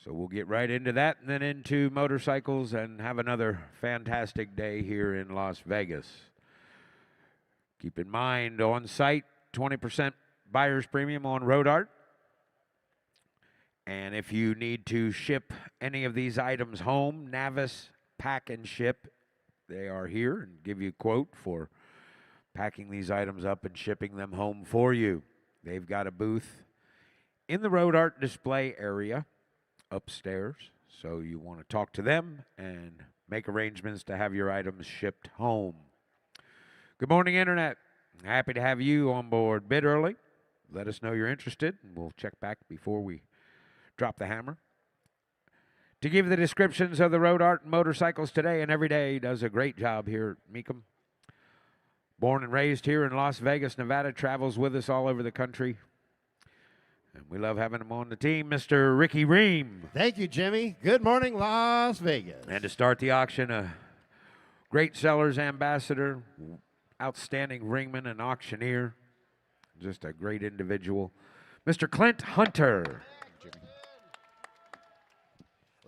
So we'll get right into that and then into motorcycles and have another fantastic day here in Las Vegas. Keep in mind, on site, 20% buyer's premium on road art. And if you need to ship any of these items home, Navis Pack and Ship, they are here and give you a quote for packing these items up and shipping them home for you. They've got a booth in the road art display area upstairs, so you want to talk to them and make arrangements to have your items shipped home. Good morning, Internet. Happy to have you on board. Bid early. Let us know you're interested, and we'll check back before we drop the hammer. To give the descriptions of the road art motorcycles today and every day, does a great job here at Mecum. Born and raised here in Las Vegas, Nevada, travels with us all over the country. And we love having him on the team, Mr. Ricky Ream. Thank you, Jimmy. Good morning, Las Vegas. And to start the auction, a great seller's ambassador, outstanding ringman and auctioneer, just a great individual, Mr. Clint Hunter.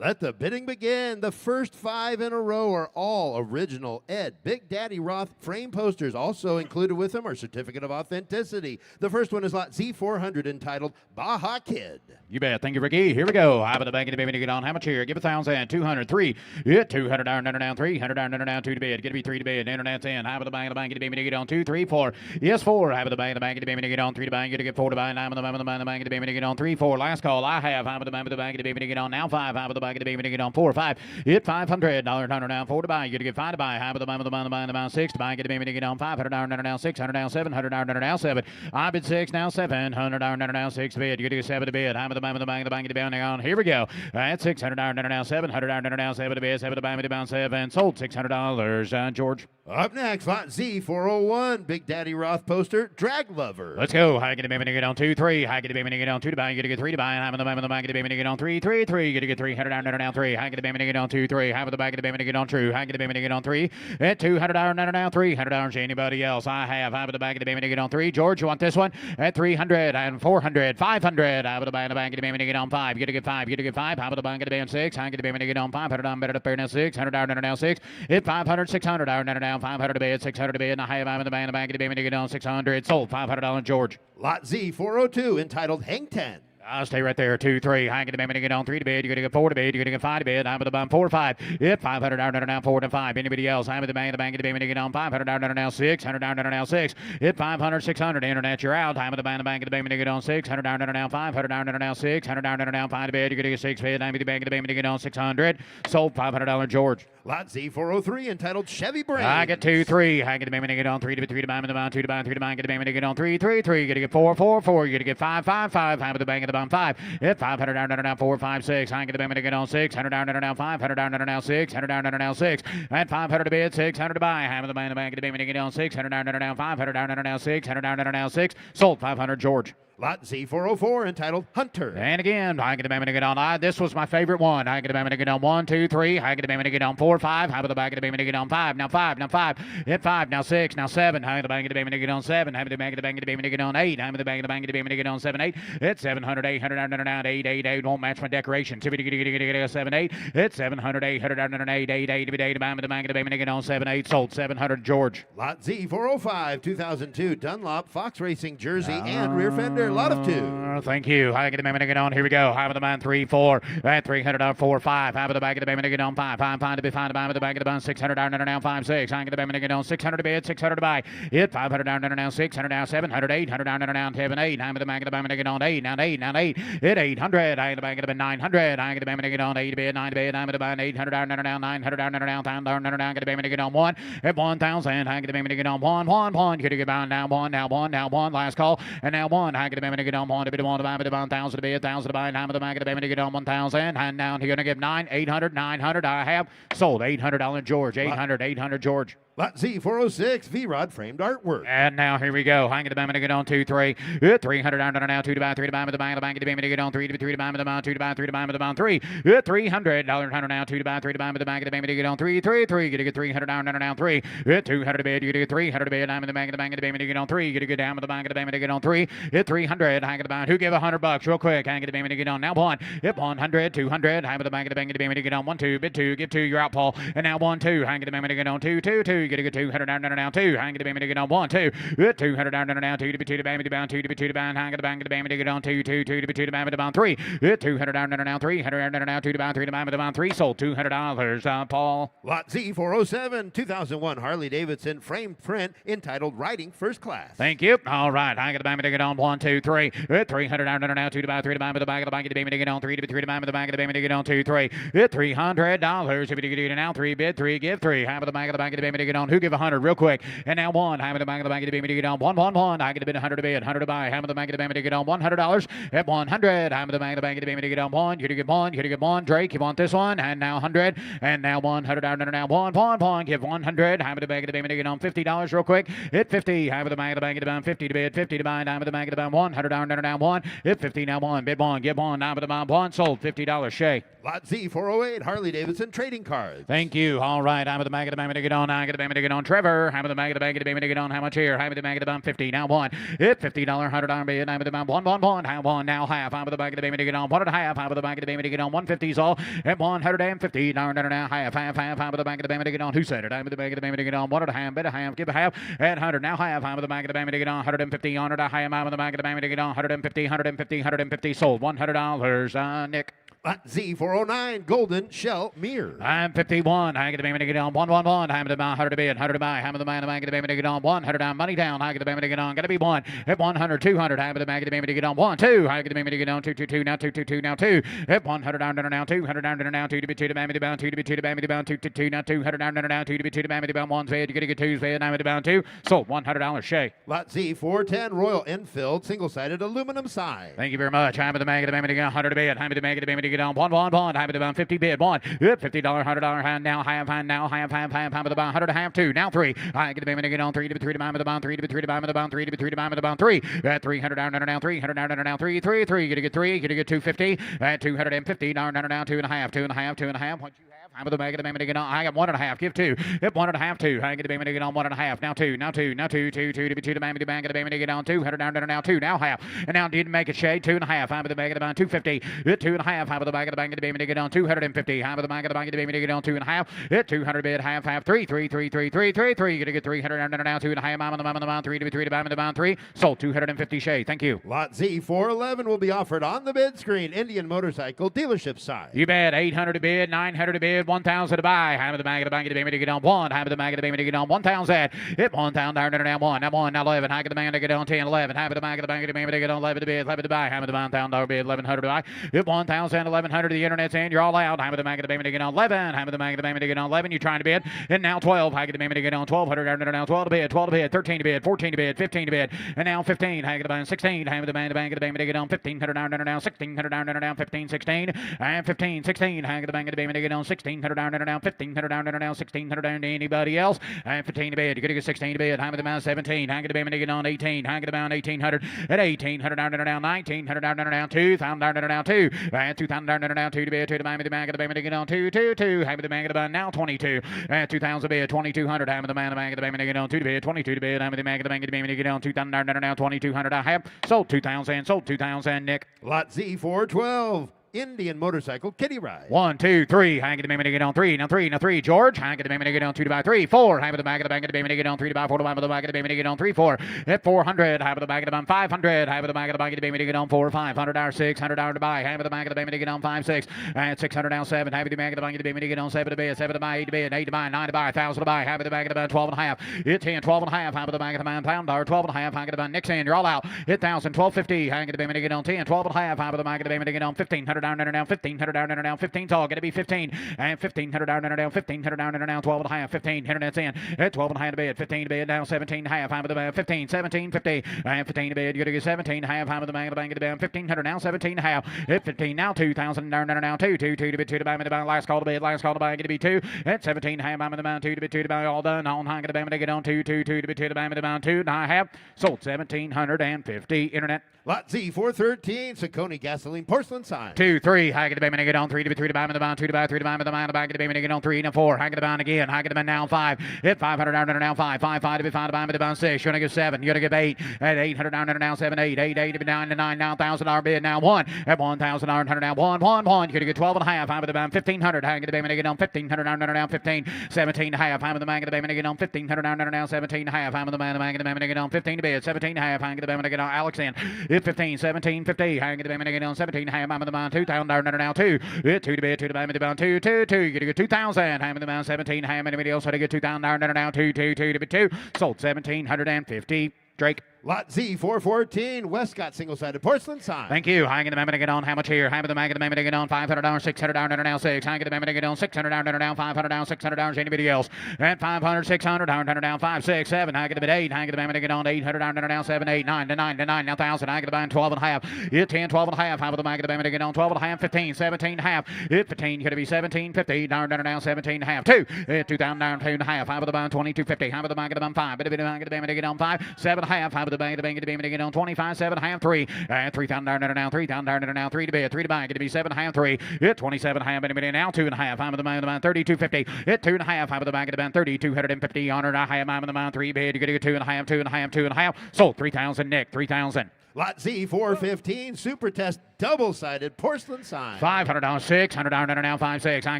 Let the bidding begin. The first 5 in a row are all original Ed Big Daddy Roth frame posters. Also included with them are certificate of authenticity. The first one is lot Z400 entitled Baja Kid. You bet. Thank you, Ricky. Here we go. How about the bank of the baby to get on? How much here? Give 1,000. 203. Yeah, 200 down, down, 300 down, 2 to bid. Get to be 3 to bid. Internet's in. How about the bank of the bank of the baby to get on? 2, 3, 4. Yes, 4. How about the bank of the baby to get on? 3 to buy. Get to get 4 to buy. 9 of the bank of the baby to get on. 3, 4. Last call. I have. How about the bank of the baby to get on? Now 5. How about the bank of the baby to get on? 4, 5. Hit $500. Down 4 to buy. You get to get 5 to buy. How about the bank of the bank 6 to buy. Get the baby to get on. 500 down, 600 down, 700 down, 7. I bid 6 now 700 down, 6 to bid. You get to get 7 to bid. How about the bank of the bank to down on? Here we go. At 600 down, 700 down, 7 to bid. 7 to buy. Down 7. Sold $600. George. Up next, lot Z401, Big Daddy Roth poster, Drag Lover. Let's go. How get the baby to get on 2, 3. How get the baby to get on 2 to buy. You get to get 3 to buy. How about the bank get the baby to get on 3, 3, 3. You get to get 300 down, 3. How get the baby to get on 2, 3. How about the back of the baby to get on true? How get the baby to get on 3? At $200 down, $300. Anybody else? I have. How about the back of the baby to get on 3? George, you want this one? At 300 and 400, 500. How about the back of the baby to get on 5? You get to get 5. You get to get 5. How about the back of the baby on 6? How get the baby to get on 500 down, better to fair now 600 down, 6. Hit 500, 600 down, 500 to bid, 600 to bid. And I have. How about the back of the baby to get on 600? Sold $500. George. Lot Z402 entitled Hang 10. I'll stay right there. 2, 3. How get the baby to get on 3 to bid? You're going to get 4 to bid. You're going to get 5 to bid. I'm at the 4, 5. Hit 500 down, 4 to 5. Anybody else? I'm at the bank of the baby to get on 500 down, 600 down, 6. Hit 500, 600. Internet, you're out. I'm at the bank of the baby to get on 600 down, 500 down, 600 down, 5 to bid. You're going to get 6 bid. I'm at the bank of the baby to get on 600. Sold $500. George. Lot Z403 entitled Chevy Brains. I get 2, 3. I get the baby to get on 3 to bid, 3 to buy, 2 to buy, 3 to buy. Get the baby to get on 3, 3, 3. You're going to get 4, 4, 4. You're going to get 5, 5, 5. I'm at the bank of the bum 5. Hit 500 down, 4, 5, 6. I get the baby to get on 600 down, 500 down, 600 down, 6. At 500 to bid, 600 to buy. I'm at the bank of the baby to get on 600 down, 500 down, 600 down, 6. Sold $500. George. Lot Z404 entitled Hunter. And again, I get the baby to get on. This was my favorite one. I get the baby to get on 1, 2, 3. I get the baby to get on 4, 5. How about the back of the baby to get on 5? Now 5. Now 5. Hit 5. Now 6. Now 7. How about the back of the baby to get on 7? How about the back of the baby to get on 8? How about the back of the baby to get on 7, 8? Hit 700, 800 down, 8, 8, 8. Won't match my decorations. If you get 7, 8. Hit 700, 800 down, 8, 8, 8. The back of the baby to get on 7, 8. Sold $700. George. Lot Z405 2002 Dunlop Fox Racing jersey and rear fender. Lot of 2. Thank you. I get the baby to get on. Here we go. How about the man 3, 4. At 300 4, 5. How about the back of the baby to get on 5? 5, 5 to be 5 to buy with the back of the bun. 600 down, 5, 6. I get the baby to get on 600 to bid, 600 to buy. Hit 500 down, 600 down, 700, 800 down, 7, 8. I'm at the back of the baby to get on 8. Now 8. Now 8. Hit 800. I get the back of the bid 900. I get the baby to get on 8 to bid, 9 to bid. I'm at the back 800 down, 900 down, down. Get the baby to get on 1. At 1,000. I get the baby to get on 1, 1, 1. Get to get bound now 1, now 1, now 1. Last call. And now 1. I get the baby to get on 1 to bid 1 to buy with the 1,000 to bid, 1,000 to buy. I'm at the back of the baby to get on 1,000. And now you're going to give 9, 800, 900. I have sold $800. George. 800, George. Lot Z406, V-Rod framed artwork. And now here we go. Hang it, bam, get on 2, 3. 300 down now, 2 to buy, 3 to buy, with the bang, get on 3 to 3 to buy, with the bang, 2 to buy, 3 to buy, with the bang, 3. $300 now, 2 to buy, 3 to buy, with the bang, get on 3, 3, 3. Get a 300 down now, 3. 200 to bid, you get 300 to bid, I'm in the bang, get on 3. Get a down with the bang, get on 3. 300, hang it about. Who give $100 real quick? Hang it, get on now 1. 100, 200, hang with the bang, get on 1, 2, bid 2, give 2, you're out, Paul. And now 1, 2, hang it, get on 2, 2, 2. Get a 200 down now 2. Hang it, get on 1, 2. 200 down now 2 to be 2 to bang, 2 to be 2 to bang, hang it, get on 2, 2, 2 to be 2 to bang, 3. 200 down now 300 down now 2 to bang, 3 to bang, 3. Sold $200, Paul. Lot Z407, 2001 Harley Davidson framed print entitled Riding First Class. Thank you. All right. I got the bang to get on 1, 2, 3. 300 down now 2 to buy, 3 to buy, with the bag of the bang to get on 3 to be 3 to buy, with the bag of the bang to get on 2, 3. $300. If you get now 3 bid 3, give 3. Have the bag of the bang to get on. Who give 100 real quick? And now 1. Have the bag of the bang to get on 1, 1, 1. I get a bid 100 to bid 100 to buy. Have the bag of the bang to get on $100. At 100. Have the bag of the bang to get on 1. You to get 1. You to get 1. Drake, you want this one? And now 100. And now 100 down now 1, 1, 1. Give 100. Have the bag of the bang to get on $50 real quick. Hit 50. Have the bag of the bang to get on 50 to bid 50 to buy. Have the bag of the bang 100 down now 1. Hit 50 now 1. Bid 1. Give 1. Now with the bang 1. Sold $50. Shay. Lot Z408 Harley Davidson trading cards. Thank you. All right. I'm with the bag of the bang to get on. I get the bang to get on. Trevor. I'm with the bag of the bang to get on. How much here? I'm with the bag of the bang 50. Now 1. Hit $50. $100 bid. I'm with the bang 1, 1, 1. Have 1. Now half. I'm with the bag of the bang to get on. 1 and a half. I'm with the bag of the bang to get on. 150's all. At 150. Now half. I'm with the bag of the bang to get on. Who said it? I'm with the bag of the bang to get on. 1 and a half. Bid a half. Give a half. At 100. Now half. I'm with the bag of the bang to get on. 150. Honored a half. I'm with the bag of the bang to get on. 150. Sold $100. Nick. Lot Z409 Golden Shell Mirror. I'm 51. I get the payment to get on 111. I'm the 100 to bid, 100 to buy. I'm the man. I get the payment to get on 100 down, money down. I get the payment to get on. Got to be 1 at 100, 200. I'm the man. Get the payment to get on 1, 2. I get the payment to get on 2, 2, 2. Now 2, 2, 2. Now 2 at 100 down now 200 down now 2 to be 2 to bam to bound 2 to be 2 to bam to bound 2 to 2 now 200 down now 2 to be 2 to bam to bound 1's bid. You get to get 2's bid. I'm to bound 2. Sold $100. Shay. Lot Z410 Royal Enfield single-sided aluminum sign. Thank you very much. I'm the man. Get the payment to get on 100 to bid. I'm the man. Get the payment to get on 111. I'm the bound 50 bid 1. $50, $100 hand now half hand now half I'm with the bound 100 half 2 now 3. I get the payment to get on 3 to be 3 to buy with the bound 3 to be 3 to buy with the bound 3 to be 3 to buy with the bound 3 at 300 down now 300 down now 3 3 3. You get 3. You get 250 at 250 down now 2.5 2.5. What you have? I'm with the bag of the payment to get on. I got 1.5. Give 2. Hit 1.5 2. I get the payment to get on 1.5 now 2 to be 2 to bang to bang. Get the payment to get on 200 down now 2 now half. And now didn't make it shade 2.5. I'm with the bag of the bound 250. Hit 2.5. I'm with the bag of the bang to the payment to get on 250. I'm with the bag of the bang to the payment to get on 2.5. Hit 200 bid half 3 3 3 3 3 3 3. You're gonna get 300 down now 2.5. I'm on the bound 3 to be 3 to bang with the bound 3. Sold 250 shade. Thank you. Lot Z411 will be offered on the bid screen. Indian Motorcycle dealership side. You bet. 800 to bid, 900 to bid, 1,000 to buy. I'm with the bag of the bang to the payment to get on 1. I'm with the bag of the payment to get on 1,000. Hit 1,000 down now 1. Now 1. Now 11. I get the man to get on 10. 11. I'm with the bag of the bang to the payment to get on 11 to bid. 11 to buy. I'm with the $1,000 bid. 1,100 to buy. Hit 1,000. 1,100. The internet's in. You're all out. I'm with the bag of the payment to get on 11. I'm with the bag of the payment to get on 11. You're trying to bid. And now 12. I get the payment to get on 1,200 down now 12 to bid. 12 to bid. 13 to bid. 14 to bid. 15 to bid. And now 15. I get the bang 16. I'm with the bang of the payment to get on 1,500 down now 1,600 down now 15 16. And 15 16. I get the bang of the payment to get on 1,600 down now 1,500 down now 1,600 down to anybody else. And 15 to bid. You're going to get 16 to bid. I'm with the man 17. I get the payment to get on 18. I get the bound 1,800 at 1,800 down now 1,900 down now 2,000 down now 2. And 2,000 down now 2 to bid. 2 to bang with the man of the payment to get on 2 2 2. I'm with the man of the band now 22. And 2,000 bid. 2,200. I'm with the man of the payment to get on 2 to bid. 22 to bid. I'm with the man of the payment to get on 2,000 down now 2,200. I have sold 2,000. Sold 2,000. Nick. Lot Z412 Indian Motorcycle Kitty Ride. 1 2 3. I get the payment to get on 3. Now 3. George. I get the payment to get on 2 to buy 3. 4. I with the bag of the bang of the payment to get on 3 to buy 4 to buy with the bag of the payment to get on 3 4. At 400. I with the bag of the bang 500. I with the bag of the bang of the payment to get on 4 500 600 to buy. I with the bag of the payment to get on 5 6. And 600 down 7. I with the bag of the bang of the payment to get on 7 to buy 7 to buy 8 to buy 8 to buy 9 to buy 1,000 to buy. I with the bag of the bang 12 and a half. Hit 10 12 and a half. I with the bag of the man pound dollar 12 and a half. I get the bang Nixon. You're all out. Hit 1,000 1250. I get the payment to get on 10 12 and a half. I with the bag of the payment to get on 1,500 1500 down and down, 1500 down and down, 15's all. Gonna be 15 and 1500 down and down, 1500 down and down, 12 and a half, 15. Internet's in at 12 and a half to bed, 15 to bed, down 17 and a half. High with the bed, 15, 17, 50 and 15 to bed. You're gonna get 17 and a half. High with the bank, the bank of the bed, 1500 now, 17 and a half. At 15 now, 2000 down and down, 2 to bed, 2 to bank, the bank. Last call to bed, last call to bank. Gonna be 2 at 17 and a half. High with the bank, 2 to bed, 2 to bank. All done. On high, gonna bank, get on 2 to bed, 2 to bank, the bank, 2 and a half. Sold 1750. Internet. Lot Z 413, Saucony gasoline porcelain sign. 2, 3, high get the get on 3 to 3 to buy the bound 2 to buy 3 to buy the bound back to get on 3 and 4 high get the bound again high get the now 5 hit 500 down and down 5 5 5 to be 5 to buy the bound 6 you're gonna get 7 you're gonna get 8 at 800 down and down 7 8 8 8 to be 9 to 9 now $1,000 bid now 1 at 1,000 100 down 1 1 1 you're gonna get 12 and a half high with the bound 1500 high get the get on 1500 down and down 15 17 and a half high with the man get the get on 1500 down and down 17 and a half high with the man get the get on 15 to bid 17 and a half high get the get on Alex in hit 15 17 50 high get the get on 17 and a half high with the bound 2,000 down and down 2 hit 2 to bid 2 to buy the bound 2 2 2 you get 2,000 high with the bound 17 high many videos so to get 2,000 down and down 2 2 2 to bid 2 sold 1750. Drake. Lot Z 414, Westcott single-sided porcelain sign. Thank you. High in the moment to get on. How much here? High with the mag of the moment to get on. $500, $600 down and down 6. High in the moment to get on. $600 down and down. $500 down. $600 down. Anybody else? At $500, $600 down and down 5, 6, 7. High in the bid 8. High in the moment to get on. $800 down and down 7, 8, 9 to 9 to 9. Now 1,000. High in the band 12 and a half. Hit 10, 12 and a half. High with the mag of the moment to get on. 12 and a half. 15, 17 and a half. Hit 15. Going to be 1750 down and down 17 and a half. 2. Hit 2,000 down 2 and a half. High with the band 2250. High with the mag of the band 5. Bit of the mag of the moment to get on 5, 7 and a half. High with the bang of the bang of the bang to get on 25, 7 and a half 3. And 3,000 down and down 3,000 down and down 3 to bid 3 to buy. Going to be 7 and a half 3. Hit 27 and a half. Minute now 2 and a half. High with the man of the man 3250. Hit 2 and a half. High with the back of the band 3250. Honored a high amount of the man 3 bid. You're going to get 2 and a half 2 and a half 2 and a half. Sold 3,000. Nick 3,000. Lot Z 415, Super Test double-sided porcelain sign. $500, $600 down and down 5, 6. I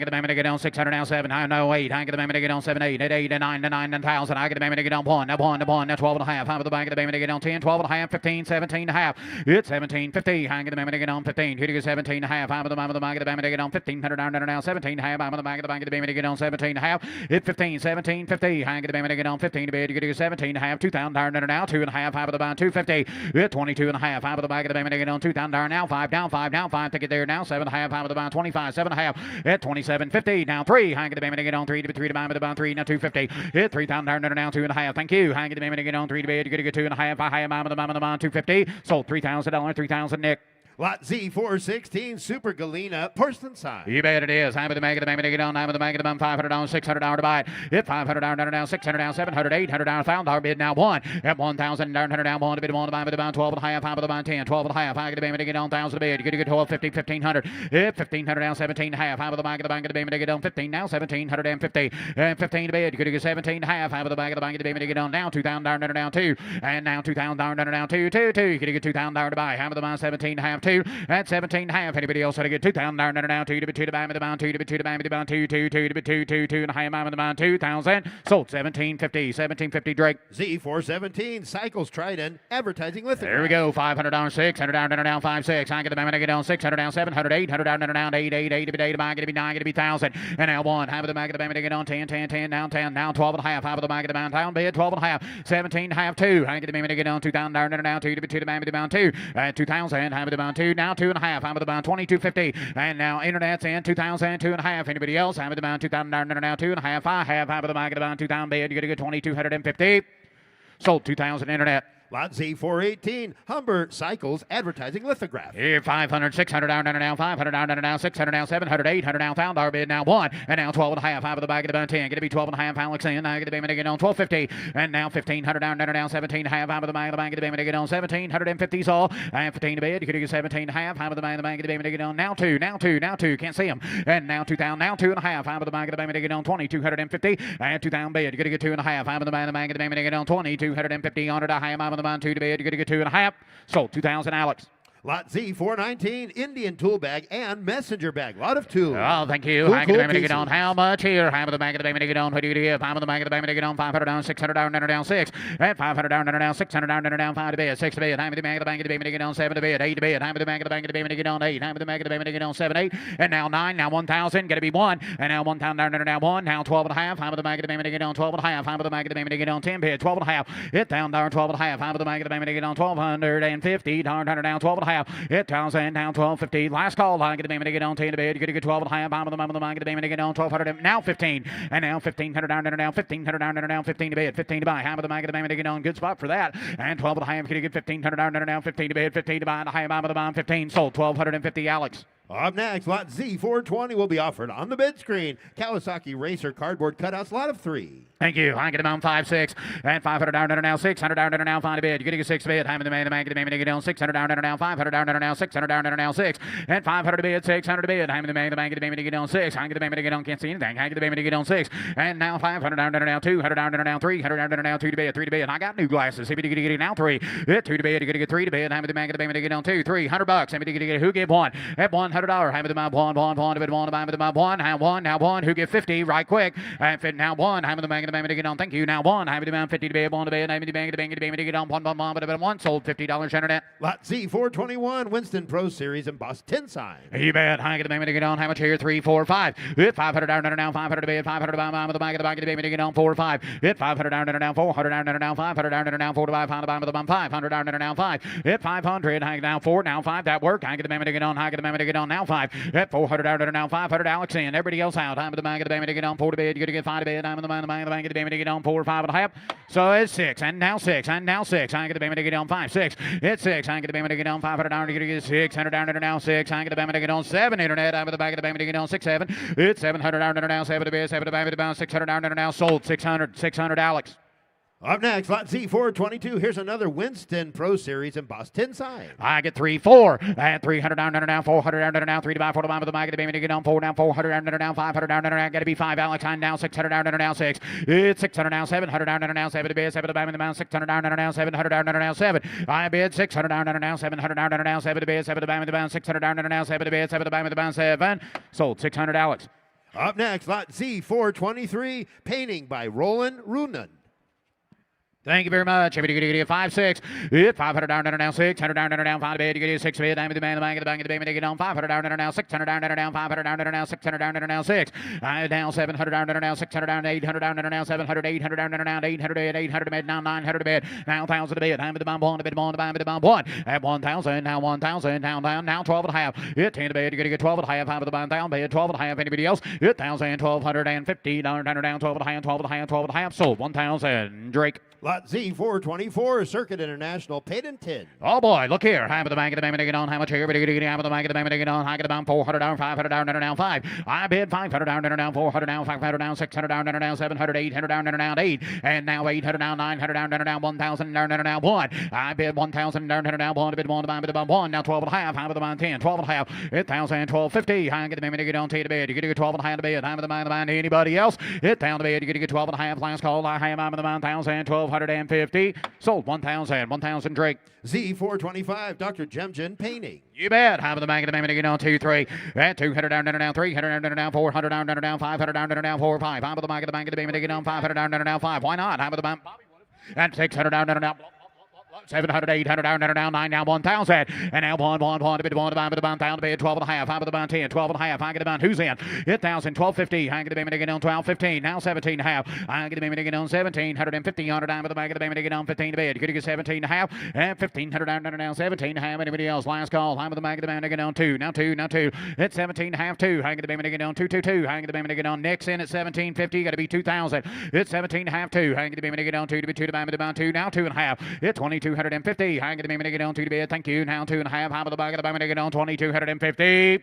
get the man to get on 600 down 7. I know 8. I get the man to get on 7, 8. At 8 to 9 to 9 1,000. I get the man to get on 1. Now 1 to 1. Now 12 and a half. High with the bank of the man to get on 10, 12 and a half, 15, 17 and a half. It's 1750. I get the man to get on 15. Here to get 17 and a half. High with the man of the bank of the man to get on 1,500 down and down 17 and a half. I'm with the bank of the bank of the man to get on 17 and a half. Hit 15, 1750. I get the man to get on 15 to bid. You get 17 and a half. 2,000 down and down 2 and a half. High with the bank 250. Hit 22 and a half. High with the bank of the man to get on 2,000 down now 5 down 5 down 5. Take it there now 7 and a half. High with the bound 25 7 and a half. At 2750 now 3. High get the man to get on 3 to 3 to buy with the bound 3 now 250. Hit 3,000 down and down 2 and a half. Thank you. High get the man to get on 3 to bid. You get 2 and a half. High amount of the bound 250. Sold $3,000 3,000 Nick. Lot Z 416, Super Galena porcelain sign. You bet it is. I'm with the mag of the man to get on. I'm with the mag of the bum $500, $600 to buy it. Hit 500 down, down, down, 600 down, 700, 800 down, $1,000 bid now 1 at 1,000 down, 100 down 1 to bid 1 to buy with the bound 12 and a half. High with the bound 10, 12 and a half. High get the man to get on 1,000 to bid. You get 12, 50, 1,500. Hit 1,500 down, 17 and a half. High with the mag of the bank of the man to get on 15 now 1,750 and 15 to bid. You get 17 and a half. High with the bag of the bank of the man to get on now 2,000 down, down 2 and now 2,000 down, down 2 2 2. You get 2,000 down to buy. High with the bound 17 and a half 2 at 17 and a half. Anybody else had to get 2,000 down and down 2 to be 2 to buy with the bound 2 to be 2 to buy with the bound 2 2 2 to be 2 2 2 and a high amount of the bound 2,000. Sold 1750 Drake. Z 417, Cycles Trident advertising lithographs. There we go. $500, $600 down and down 5 6. I get the man to get down 600 down 700 800 down and down 8 8 8 to be 8 to buy. Get to be 9 get to be 1,000 and now 1. High with the back of the man to get on 10 10 10 down 10 now 12 and a half. High with the back of the bound down bid 12 and a half 17 and a half 2. I get the man to get on 2,000 down and down 2 to be 2 to buy with the bound 2 at 2,000. High with the bound 2 now 2 and a half. High with the bound 2250 and now internet's in 2,000 2 and a half. Anybody else? High with the bound 2,000 down and down 2 and a half. I have high with the back of the bound 2,000 bid. You get a good 2,250. Sold 2,000 internet. Lot Z 418, Humber Cycles advertising lithographs. Here, 500, 600 down and down, 500 down and down, 600 down, 700, 800 down, $1,000 bid now 1 and now 12 and a half. High with the back of the bound 10. Get to be 12 and a half. Alex in. I get to be get on 1250 and now 1,500 down and down 17 and a half. High with the back of the bank. Get to be get on 1,750 all and 15 to bid. You could get 17 and a half. High with the back of the bank. Get to be get on now 2 now 2 now 2. Can't see him and now 2,000 now 2 and a half. High with the back of the bank. Get on 2,250 and 2,000 bid. You could get 2 and a half. High with the back of the bank. Get to be get on 2,250 on it. A high amount of the bound 2 to bid. You could get 2 and a half. Sold 2,000 Alex. Lot Z 419, Indian tool bag and messenger bag. Lot of tools. Oh, thank you. Cool, Hang cool the baby to get pieces. on. How much here? Hang with the back of the baby to get on. What do you give? Hang with the back of the baby to get on. 500 down, 600 down, down 6. And 500 down, down 600 down 5 to bed. 6 to bed. Hang with the back of the back of the baby to get on. 7 to bed. 8 to bed. Hang with the back of the back of the baby to get on. 8. Hang with the back of the baby to get on. 7, 8. And now 9. Now 1,000. Gonna be 1. And now 1,000 down 1. Now 12 and a half. Hang with the back of the baby to get on. 12 and a half. Hang with the back of the baby to get on. 10 bed. 12 and a half. Hit down 12 and a half. Hang with the back of the baby to get on. 1,250 down 12 and a half. half. Hit 1,000 down 12.50. Last call. I get the to get on 10 to bid. You get a good 12 and a half. I'm the get the get on 1,200. Now 15. And now 1,500 down and now 1,500 down and now 15 to bid. 15 to buy. I'm the to get on. Good spot for that. And 12 and a half. Get a good 1,500 down and now 15 to bid. 15 to buy. And a high amount of the bomb. 15 sold. 1,250. Alex. Up next, lot Z420 will be offered on the bid screen. Kawasaki Racer cardboard cutouts, lot of 3. Thank you. I get them on 5, 6, and 500 down and now 600 down and now 5 to bid. You're getting a 6 bid. I'm the man get the down 600 down and now 500 down and now 600 down and now 6 and 500 to bid 600 to bid. I'm the man get the get on 6. I get the man to get on can't see anything. I get the man to get on 6 and now 500 down and now 200 down and now 300 down and now 2 to bid 3 to bid. I got new glasses. If you get it now 3, hit 2 to bid. You get 3 to bid. I'm the man get the get on 2, $300. I'm the get who give 1 at $100. I'm the man one to bid 1 to buy 1 now 1 who give 50 right quick and fit now 1. I'm the man get the get on. Thank you. Now 1, I'm the man 50 to bid 1 to bid. I'm the bank to get on 1 sold $50 internet. Lot Z421 Winston Pro Series embossed tin sign. You bet. I get the to get on. How much here? 3, 4, 5. Hit 500 down and now 500 to bid 500 to buy. I'm the bank to get on 4, 5. Hit 500 down and now 400 down and now 500 down and now 4 to buy 500 down and now 5. Hit 500. I get now 4 now 5. That worked. I get the to get on. I get the to get on now 5. Hit 400 down and now 500. Alex in. Everybody else out. I'm the bank to get on 4 to bid. You're gonna get 5 to bid. I'm the bank to get on 4, 5 and a half. So it's 6 and now 6 and now 6. I get the to get on 5, 6. It's 6. I get the to get on 500 down. You're gonna get 600 down and now 6. I get the to get on 7 internet. I'm the bank to get on 6, 7. It's 700 down and now 7 to bid. 7 to buy 600 down and now sold 600 Alex. Up next, lot Z422. Here's another Winston Pro Series embossed tin sign. I get 3, 4, and 300 down and now 400 down and now 3 to buy 4 to buy with the market to get on 4 down 400 down and now 500 down and now got to be 5. Alex on now 600 down and now 6. It's 600 now 700 down and now 7 to bid 7 to buy with the amount 600 down and now 700 down and now 7. I bid 600 down and now 700 down and now 7 to bid 7 to buy with the amount 600 down and now 7 to bid 7 to buy with the amount 7. Sold 600 Alex. Up next, lot Z423. Painting by Roland Runan. Thank you very much. Everybody get a 5, 6. Hit 500 down and now 600 down and now 5 to bid. You get a 6 bid. I'm the man the bank to get on 500 down and now 600 down and now 500 down and now 600 down and now 6. I down 700 down and now 600 down 800 down and now 700 800 down and now 800 bid 800 to bid now 900 to bid now 1,000 to bid. I'm the bomb 1 to bid 1 to buy the bomb 1 at 1,000 now 1,000 down now 12 and a half. Hit 10 to bid. You're gonna get 12 and a half. I'm the bomb down bid 12 and a half. Anybody else? Hit 1,000 $1,250 down 12 and a half 12 and a half sold 1,000 Drake. Lot Z424, Circuit International, paid in tin. Oh boy, look here. Half of the bank of the get on. How much here? Half of the bank of the get on. I get about 400 down, 500 down, and now 5. I bid 500 down, and now 400 down, 500 down, 600 down, and now 700, 800 down, and now 8. And now 800 down, 900 down, and now 1,000 down, and now 1. I bid 1,000 down, and now 1. I bid 1 to buy, bid 1. Now 12 and a half. Half of the bond 10, 12 and a half. 1,000, 1250. I get the get on to bid. You get 12 and a half to bid. I'm the mind. Anybody else? Hit down to bid. You get 12 and a half. Last call. I am the 1,000, 1,250. Sold 1,000 Drake. Z425, Dr. Jemgen Painting. You bet. Half of the bank of the get on 2, 3. And 200 down and now 300 down and now 400 down and now 500 down and now 4, 5. Half of the bank of the get on 500 down and now 5. Why not? Half of the bank. And 600 down and now 700, 800 down and now 9 now 1,000 and now 1 to bid 1 to buy, but the bond down to bid 12 and a half. Half of the bond 10, 12 and a half. I get the bond. Who's in? 1,000, 1250. I get the get on 1215. Now 17 and a half. I get the get on 1,750 on down, but the bank of the get on 15 to bid. You could get 17 and a half and 1,500 down and now 17 and a half. Anybody else? Last call. I'm with the bank of the get on 2. Now 2. It's 17 and a half 2. I get the get on 222. I get the get on Nick's in at 1750. Got to be 2,000. It's 17 and a half 2. I get the get on 2 to be 2 to buy, but the bond 2. Now 2 and a half. It's 2,250. I get the get on 2 to bid. Thank you. Now 2 and a half. How about the buy? Got to buy me to get on 2,250.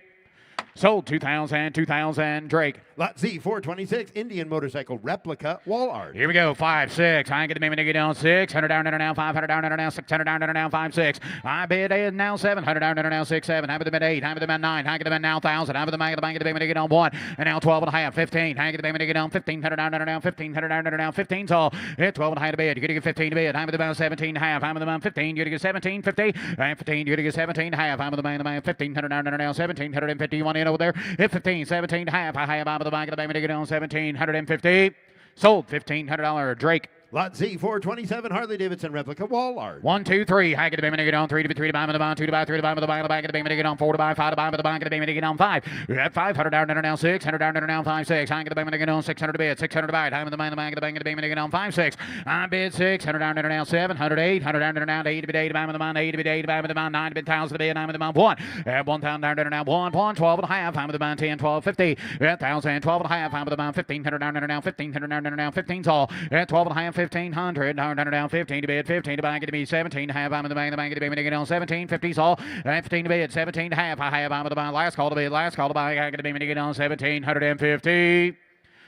Sold 2,000 Drake. Lot Z426, Indian motorcycle replica wall art. Here we go. 5, 6. I get the get down 600 down and now 500 down and now 600 down and now 5, 6. I bid now 700 down and now 6, 7. I bid the 8. I bid the 9. I get the now 1,000. I bid the bank of the get on 1 and now 12 and a half. 15. I get the get on 1,500 down and now 1,500 down and now 15. So it's 12 and a half to bid. You get 15 to bid. I'm the about 17 and a half. I'm the about 15. You get 1750 and 15. You get 17 and a half. I'm the man 1,500 down and now 1,750. You want in over there? It's 15, 17 and a half. I have the bank of the get on 1,750. Sold $1,500 Drake. Lot Z 427 Harley Davidson replica wall art. 1, 2, 3. Hang it, baby, on 3 to be 3 to buy, the bond, 2 to buy, 3 to buy, the buy, the back of the baby, on 4 to buy, 5 to buy, the back of the baby, on 5. At 500 down, now 600 down, now 5, 6. Hang it, the baby, on 600 to bid, 600 to buy, time of the back of the back of the baby, on 5, 6. I bid 600 down, now 700, 800 down, now 8 to bid, 8 to buy, the bond, 8 to bid, 8 to buy, the bond, 9 to bid, 1,000 to bid, 9 to the bond, 1. At 1,000 down, now 1, 1, 12 and a half, time of the bond, 10, 12, 50. At 1,000, 12 and a half, time of the bond, 1,500 down, now 1,500 down, now 15's all. At 12 and a half, 1,500 down, 15 to bid, 15 to buy, get to be 17 to have, I'm in the bank to be making on 17, 50's all. 15 to bid, 17 to have, I have, I'm in the bond, last call to bid, last call to buy, I get to be making on 1,750.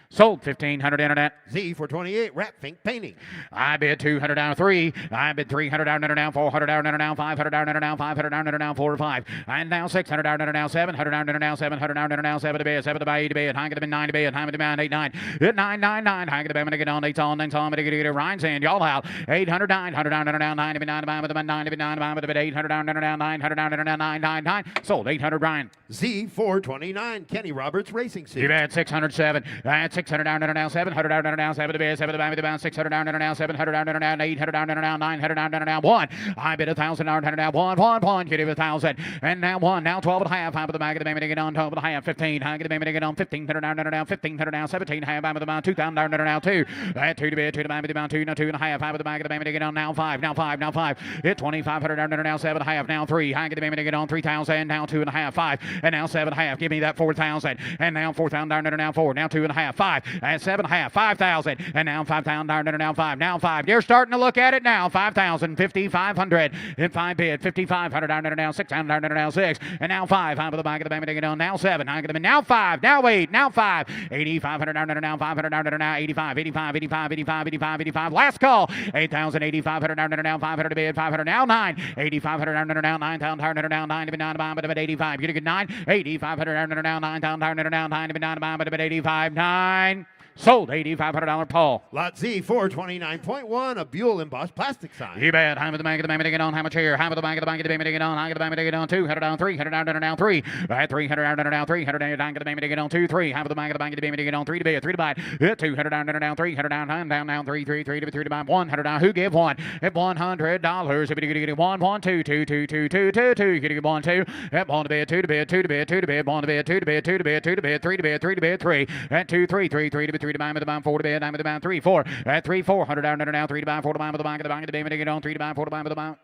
Sold 1,500 internet. Z 428 wrap fink painting. I bid 200 down 3. I bid 300 down 400 down 500 down 500 down 4 to 5. And now 600 down 700 down 700 down 7 to bid 7 to buy 8 to bid. I'm going to be 9 to bid. I'm going to be 8 9. 9 9 9. I'm going to be making on 8 on 9 on. I'm going to get Ryan's and y'all out. 800 900 down 9 to be 9 to buy 9 to be 9 to bid 800 down 900 down 9 9 9. Sold 800 Ryan. Z 429 Kenny Roberts racing suit. You bet 607. And 600 down 700 down 7 to bid 7 to buy the bound 600 down 700 down 800 down 900 down 1. I bid 1,000 down 1 get it 1,000 and now 1 now 12 and a half I'm the back of the baby to get on 12 and a half 15 I get the baby to get on 1,500 down 1500 down 17 half I'm the bound 2,000 down 2 at 2 to bid 2 to buy the bound 2 now 2 and a half I'm the back of the baby to get on now 5 now 5 hit 2,500 down 7 and a half now 3 I get the baby to get on 3,000 now 2 and a half 5 and now 7 and a half give me that 4,000 and now 4,000 down 4 now 2 and a half 5 and 7 and a half 5,000 and now 5,000 down now 5 now 5 you're starting to look at it now 5,000 5,500 and 5 bid 5,500 down now 600 down now 6 and now 5 I'm the back of the baby to get on now 7 I'm going to be now 5 now 8 now 5 8,500 down now 500 down now 85 last call 8,000 8,500 down now 500 to bid 500 now 9 8,500 down now 9,000 down 9 to be 9 to buy but 85 get a good 9 8,500 down now 9,000 down 9 to be 9 to buy but 85 9 sold $8,500 Paul. Lot Z 429.1 a Buell embossed plastic sign. You bet. I'm at the bank of the bank to get on. How much here? I'm at the bank of the bank to get on. I'm at the bank to get on 200 down 300 down 3. At 300 down 300 down to the bank to get on 2 3. I'm at the bank of the bank to get on 3 to bid 3 to buy. 200 down 300 down 3 3 3 to buy 100 down. Who give one? At $100. If you get 1 1 2 2 2 2 2 2 2 you get 1 2. At 1 to bid 2 to bid 2 to bid 2 to bid 1 to bid 2 to bid 2 to bid 2 to bid 3 to bid 3 to bid 3. At 2 3 3 3 to bid 3 to buy with the bound 4 to bid I'm with the bound 3 4. At 3 400 down 3 to buy 4 to buy with the bank of the bank to bid get on 3 to buy 4 to buy with the bound.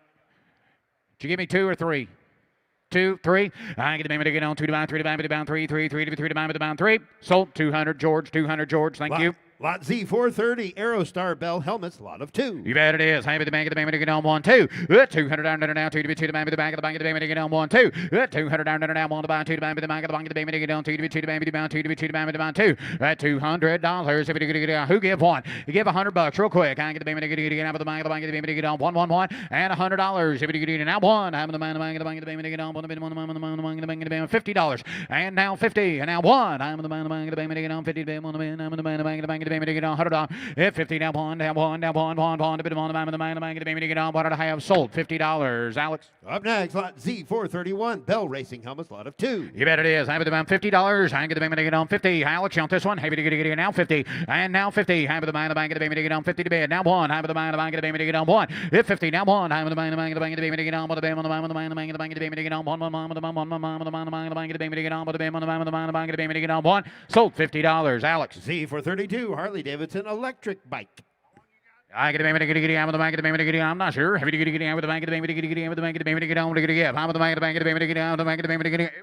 Did you give me 2 or 3? 2, 3. I get the payment to get on 2 to buy 3 to buy with the bound 3 3 3 to 3 to buy with the bound 3. Sold 200 George 200 George. Thank you. Lot Z 430 Aerostar Bell helmets, lot of 2. You bet it is. I'm at the bank of the payment to get on 1 2. 200 down now 2 to be 2 to buy with the bank of the bank of the payment to get on 1 2. 200 down now 1 to buy 2 to buy with the bank of the bank of the payment to get on 2 to be 2 to buy with the bound 2 to be 2 to buy with the bound 2. At $200. If you get who give one? You give $100 real quick. I get the payment to get out with the bank of the bank of the payment to get on 1 1 1 and $100. If you get now 1, I'm the bank of the bank of the payment to get on 1 $50 and now 50 and now 1. I'm the bank of the bank of the payment to get on 50 I'm the bank of the bank of the payment to get on $100. At 50 now 1 to bid on the man to get on what I have sold $50. Alex. Up next, lot Z 431 Bell Racing helmets, lot of 2. You bet it is. I'm at the man $50. I get the payment to get on 50. Alex, you on this one? Happy to get now 50 and now 50. I'm at the man the bank of the payment to get on 50 to bid. Now 1. I'm at the man the bank of the payment to get on 1. At 50 now 1. I'm at the man the bank of the payment to get on. What the man the man the man the bank of the payment to get on 1 1 1 the man the man the bank of the payment to get on. What the man the man the bank of the payment to get on 1. Sold $50. Alex. Z 432 Harley Davidson electric bike. I get the payment to get out with the bank of the payment to get I'm not sure. Have you get out with the bank of the payment to get out with the bank of the payment to get on to get I'm with the bank of the bank of the payment to get out the bank of the payment to get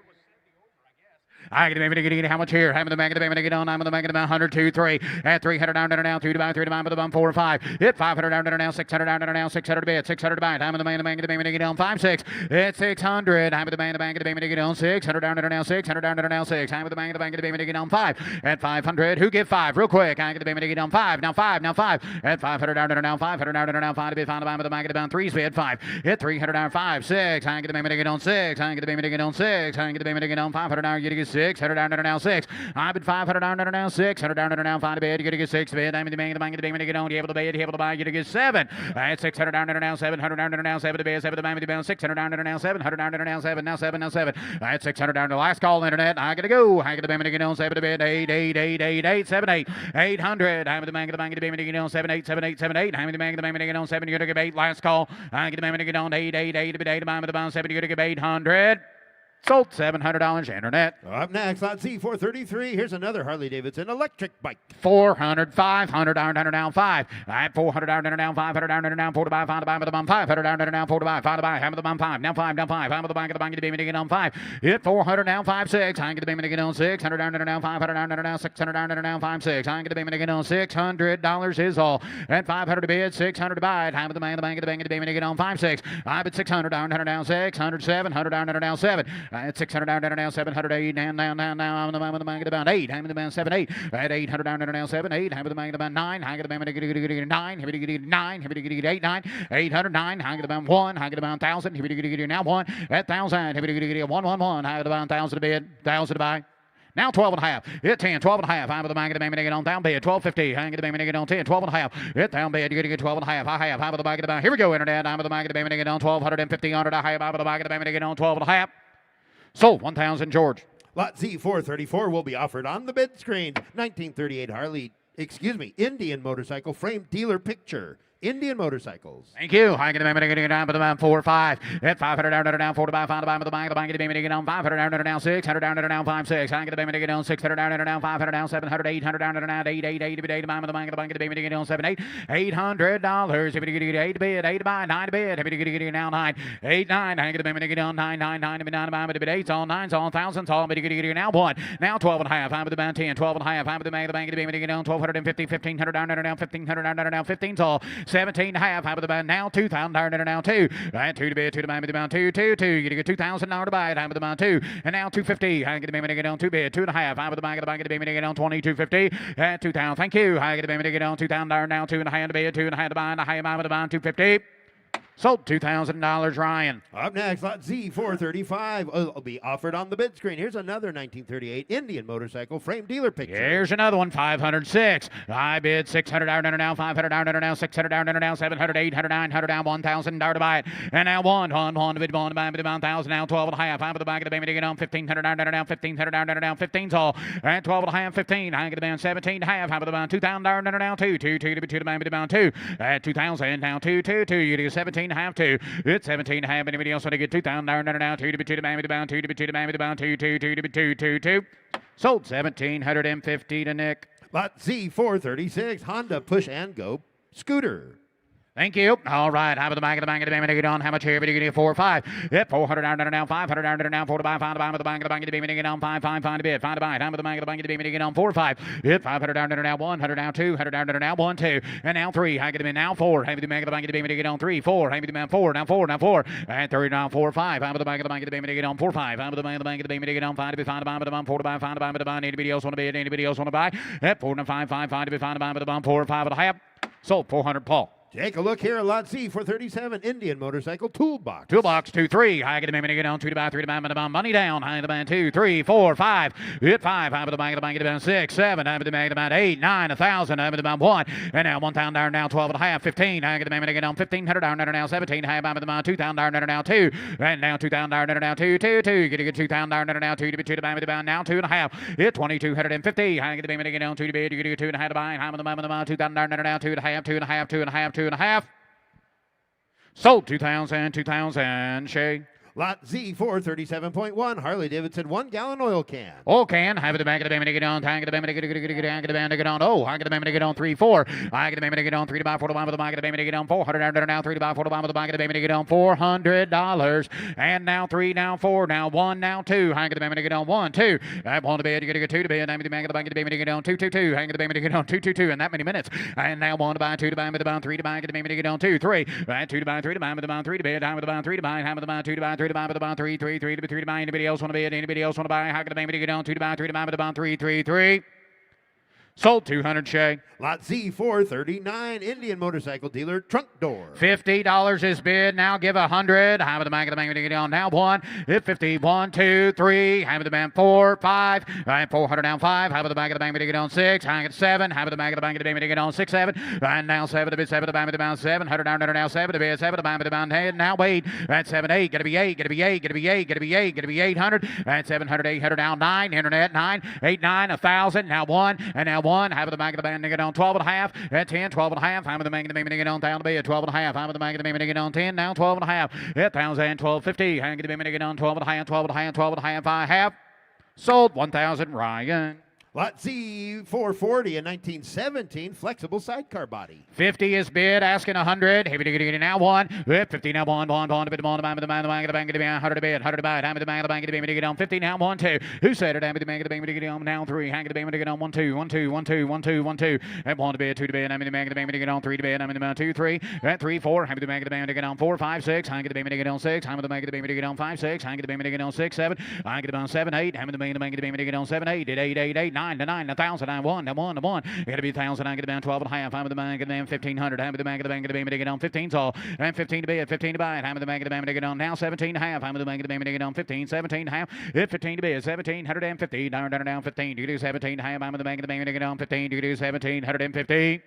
I get the payment to get how much here? I'm in the bank of the payment to get on. I'm in the bank of the 100 2 3 at 300 down now 2 to buy 3 to buy with the bump 4 5 hit 500 down now 600 down now 600 to bid 600 to buy. I'm in the bank of the payment to get on 5 6 at 600. I'm in the bank of the payment to get on 600 down now 600 down now 6. I'm in the bank of the payment to get on 5 at 500. Who give 5 real quick? I get the payment to get on 5 now 5 at 500 down now 500 down now 5 to bid 5 to buy with the bank of the bound 3 bid 5 hit 300 down 5 6. I get the payment to get on 6. I get the payment to get on 6. I get the payment to get on 500 down. You get 6. 600 down under now 6. I bid 500 down under now 600 down under now 5 to bid. You're gonna get 6 to bid. I'm in the bank, the bank, the bank, the bank, on. You able to bid, you able to buy. You're gonna get 7. At 600 down under now 700 down under now 7 to bid. 7 to bank, the bank, 600 down under now 700 down under now 7. Now 7, now 7. At 600 down to last call internet. I gotta go. I gotta bank, the bank, on 7 to bid. 8, 8, 8, 8, 8, 7, 8. 800. I'm in the bank, the bank, the bank, on 7, 8, 7, 8, 7, 8. I'm in the bank, the bank, on 7. You're gonna get 8. Last call. I get the bank, on 8, 8, 8, 8, 8. I'm in the bound 7. You're gonna get 800. Sold $700 internet. Up next, lot Z433. Here's another Harley Davidson electric bike. 400, 500 down under down 5. At 400 down under down 500 down under down 4 to buy 5 to buy with the bum 500 down under down 4 to buy 5 to buy hammer the bum 5 now 5 down 5 hammer the bank of the bank of the baby on 5 hit 400 down 5 6 I get the baby on 600 down under down 500 down under down 600 down under down 5 6 I get the baby on $600 is all at 500 to bid 600 to buy it hammer the bank of the bank of the bank of the baby on 5 6 I bid 600 down under down 600 700 down under down 7 at 600 down under down 700 8 down I'm the man with the bank of the bound 8 hammer the man 7 8 at 800 down under down 7 8 hammer the bank of the bound 9 I get the bank of the 9 hammer the 9 hammer the 8 9 809 I get the bound 1 I get the bound 1000 hammer the now 1 at 1000 hammer the 111 I get the bound 1000 to bid 1000 to buy. Now 12 and a half. Hit 10, 12 and a half. I'm with the bank of the bank on down bid. 12.50. Hang the bank on 10, 12 and a half. Hit down bid. You're going to get 12 and a half. I have. I'm with the bank of the bank. Here we go, internet. I'm with the bank of the bank on 1200 and 1500. I have. I'm with the bank of the bank on 12 and a half. Sold 1,000, George. Lot Z434 will be offered on the bid screen. 1938 Indian motorcycle frame dealer picture. Indian motorcycles. Thank you. I get the down to the 4 5. At 500 down 4 to buy 5 to buy with the bank. The bank get down 500 down 600 down 5 6. I get the down 600 down 500 down 700 800 down 8 8 8 to bid. The bank get down 7 8 $800. If you get 8 to bid 8 to buy 9 to bid. If you get down 9 8 9. I get the down 9 9 9 to bid 9 to buy with the bid 8's all 9's all 1,000's all. But you get now 1 now 12 and a half. I'm with the band 10 12 and a half. I'm with the bank get down 1250 1500 down 1500 down 15's all 17 and a half. How about the band now? 2,000 down there now 2. And 2 to bid, 2 to buy, with the bound 2, 2, 2. You get 2,000 now to buy it. How about the bound 2? And now 250. I get the baby to get on 2 bid, 2 and a half. How about the bank of the bank of the baby to get on 2250 and 2,000. Thank you. I get the baby to get on 2,000 down now 2 and a half to bid, 2 and a half to buy, and a high amount of the bound 250. Sold $2,000, Ryan. Up next, lot Z435 will be offered on the bid screen. Here's another 1938 Indian motorcycle frame dealer picture. Here's another one, 506. I bid 600 down under now, 500 down under now, 600 down under now, 700, 800, 900 down, 1,000 down to buy it. And now 1 to bid 1 to buy, 1,000 now 12 and a half. I'm at the back of the baby to get on 1,500 down under now, 1,500 down under now, 15's all. And 12 and a half, 15. I get the band 17 and a half. I'm at the band 2,000 down under now 2, 2, 2 to be 2 to buy, 2. At 2,000 now 2, 2, 2. You get 17 and a half 2. It's 17 and a half. Anybody else want to get 2,000 down under now 2 to be 2 to buy, 2 to be 2 to buy, 2, 2, 2 to be 2, 2, 2. Sold 1,750 to Nick. Lot Z436 Honda Push and Go scooter. Thank you. All right. How about the bank of the bank of the bank of the on? How much here? But you get 4 or 5. Yep. 400 down now. 500 down 4 to buy. 5 to buy with the bank of the bank of the bank on 5 5 5 to bid. 5 to buy. How about the bank of the bank of the bank on 4 or 5. Yep. 500 down now. 100 down 200 down now 1 2 and now 3. I get him in now 4. How about the bank of the bank of the bank on 3 4. How about the man 4 now 4 now 4 and 30 down 4 5. How about the bank of the bank of the bank on 4 5. How about the bank of the bank of the bank on 5 to be 5 to buy with the 4 to buy 5 to buy with the buy. Anybody else want to bid? Anybody else want to buy? Yep. 4 and 5 5 5 to be 5 to buy with the 4 5 and a half. Sold 400, Paul. Take a look here at lot Z437 Indian motorcycle toolbox. Toolbox 2 3. I get a minute to get on 2 to buy 3 to buy money down. High the band 2 3 4 5. Hit 5. High with the bank of the bank of the band 6 7. High with the bank of the band 8 9 1,000. High with the band 1 and now 1,000 down now 12 and a half 15. I get the minute to get on 1,500 down now 17. High with the band 2,000 down now 2 and now 2,000 down now 2 2 2. You get a good 2,000 down now 2 to be 2 to buy with the band now 2 and a half. Hit 2,250. I get the minute to get on 2 to bid. You get a 2 and a half to buy. High with the band 2,000 down now 2 and a half 2 and a half 2 and a half 2 and a half. Sold 2,000, Shay. Lot Z437.1 Harley Davidson 1 gallon oil can. Oil can. Have the back of the band to get on. Tank of the band to get on. Oh, I get the band to get on 3 4. I get the band to get on 3 to buy 4 to buy with the back of the band to get on 400 down now 3 to buy 4 to buy with the back of the band to get on $400. And now 3 now 4 now 1 now 2. I get the band to get on 1 2. At 1 to bed you get 2 to bed. I'm the back of the bank of the band to get on 2 2 2. Hang the band to get on 2 2 2 in that many minutes. And now 1 to buy 2 to buy with the bound 3 to buy get the band to get on 2 3. And 2 to buy 3 to buy with the bound 3 to bed. Time with the bound 3 to buy. Time with the bound 2 to buy 3 to buy with the bound 3 3 3 to 3 to buy. Anybody else want to bid? Anybody else want to buy? How can the baby get on 2 to buy 3 to buy with the bound 3 3 3? Sold 200, Shay. Lot Z439, Indian motorcycle dealer, trunk door. $50 is bid. Now give 100. High with the bank of the bank. Down. Now 1. Hit 50. 1, 2, 3. High with the bank. 4, 5. And 400 down 5. High with the bank of the bank. Down 6. High at 7. High with the bank of the bank. Down 6, 7. And now 7 to bid. 7 to the bank. Down 700 down. Now 7 to bid. 7 to the bank. Down 10. Now wait. And 7, 8. Gonna be 8. Gonna be 8. Gonna be 8. Gonna be 8. Gonna be 800. And 700, 800 down 9. Internet 9. 8, 9. 1,000. Now 1. And now 1. High with the bank of the bank. Down 12 and a half. At 10, 12 and a half. I'm with the bank of the bank on down to be 12 and a half. I'm with the bank of the bank on 10, now 12 and a half. At 1,000, 12.50. Hang the bank on 12 and a half, 12 and a half, 12 and a half. I have sold 1,000, Ryan. Lot Z440, a 1917 flexible sidecar body. 50 is bid, asking 100. Heavy now 1. 50 now 1, 1, 1, to bid, 1, the bank of the bank to be 100 to bid, 100 to buy. I'm with the bank of the bank to be on 50 now 1, 2. Who said it? I'm with the bank of the bank to get on now 3. Hang the bank to get on 1, 2, 1, 2, 1, 2, 1, 2, 1, 2. And 1 to bid, 2 to bid. I'm with the bank of the bank to get on 3 to bid. I'm in the bank 2, 3. And 3, 4. Hang with the bank of the bank to get on 4, 5, 6. Hang the bank to get on 6. Hang with the bank of the bank to get on 5, 6. Hang the bank to get on 6, 7. Hang the bank 7, 8. Hang with the bank to get on 7, 8. 8, 8, 8, 9 to 9, 1,000. I 1, 1, 1. Gotta be 1,000. I get down 12 and a half. I'm with the bank of the 1,500. I'm with the bank of the bank to get on 15's all. And 15 to bid, 15 to buy. I'm with the bank of the bank to get on now 17 and a half. I'm with the bank of the bank to get on 15, 17 and a half. Hit 15 to bid, 1,750. Down 15. You do 17 and a half. I'm with the bank of the bank to get on 15. You do 1,750.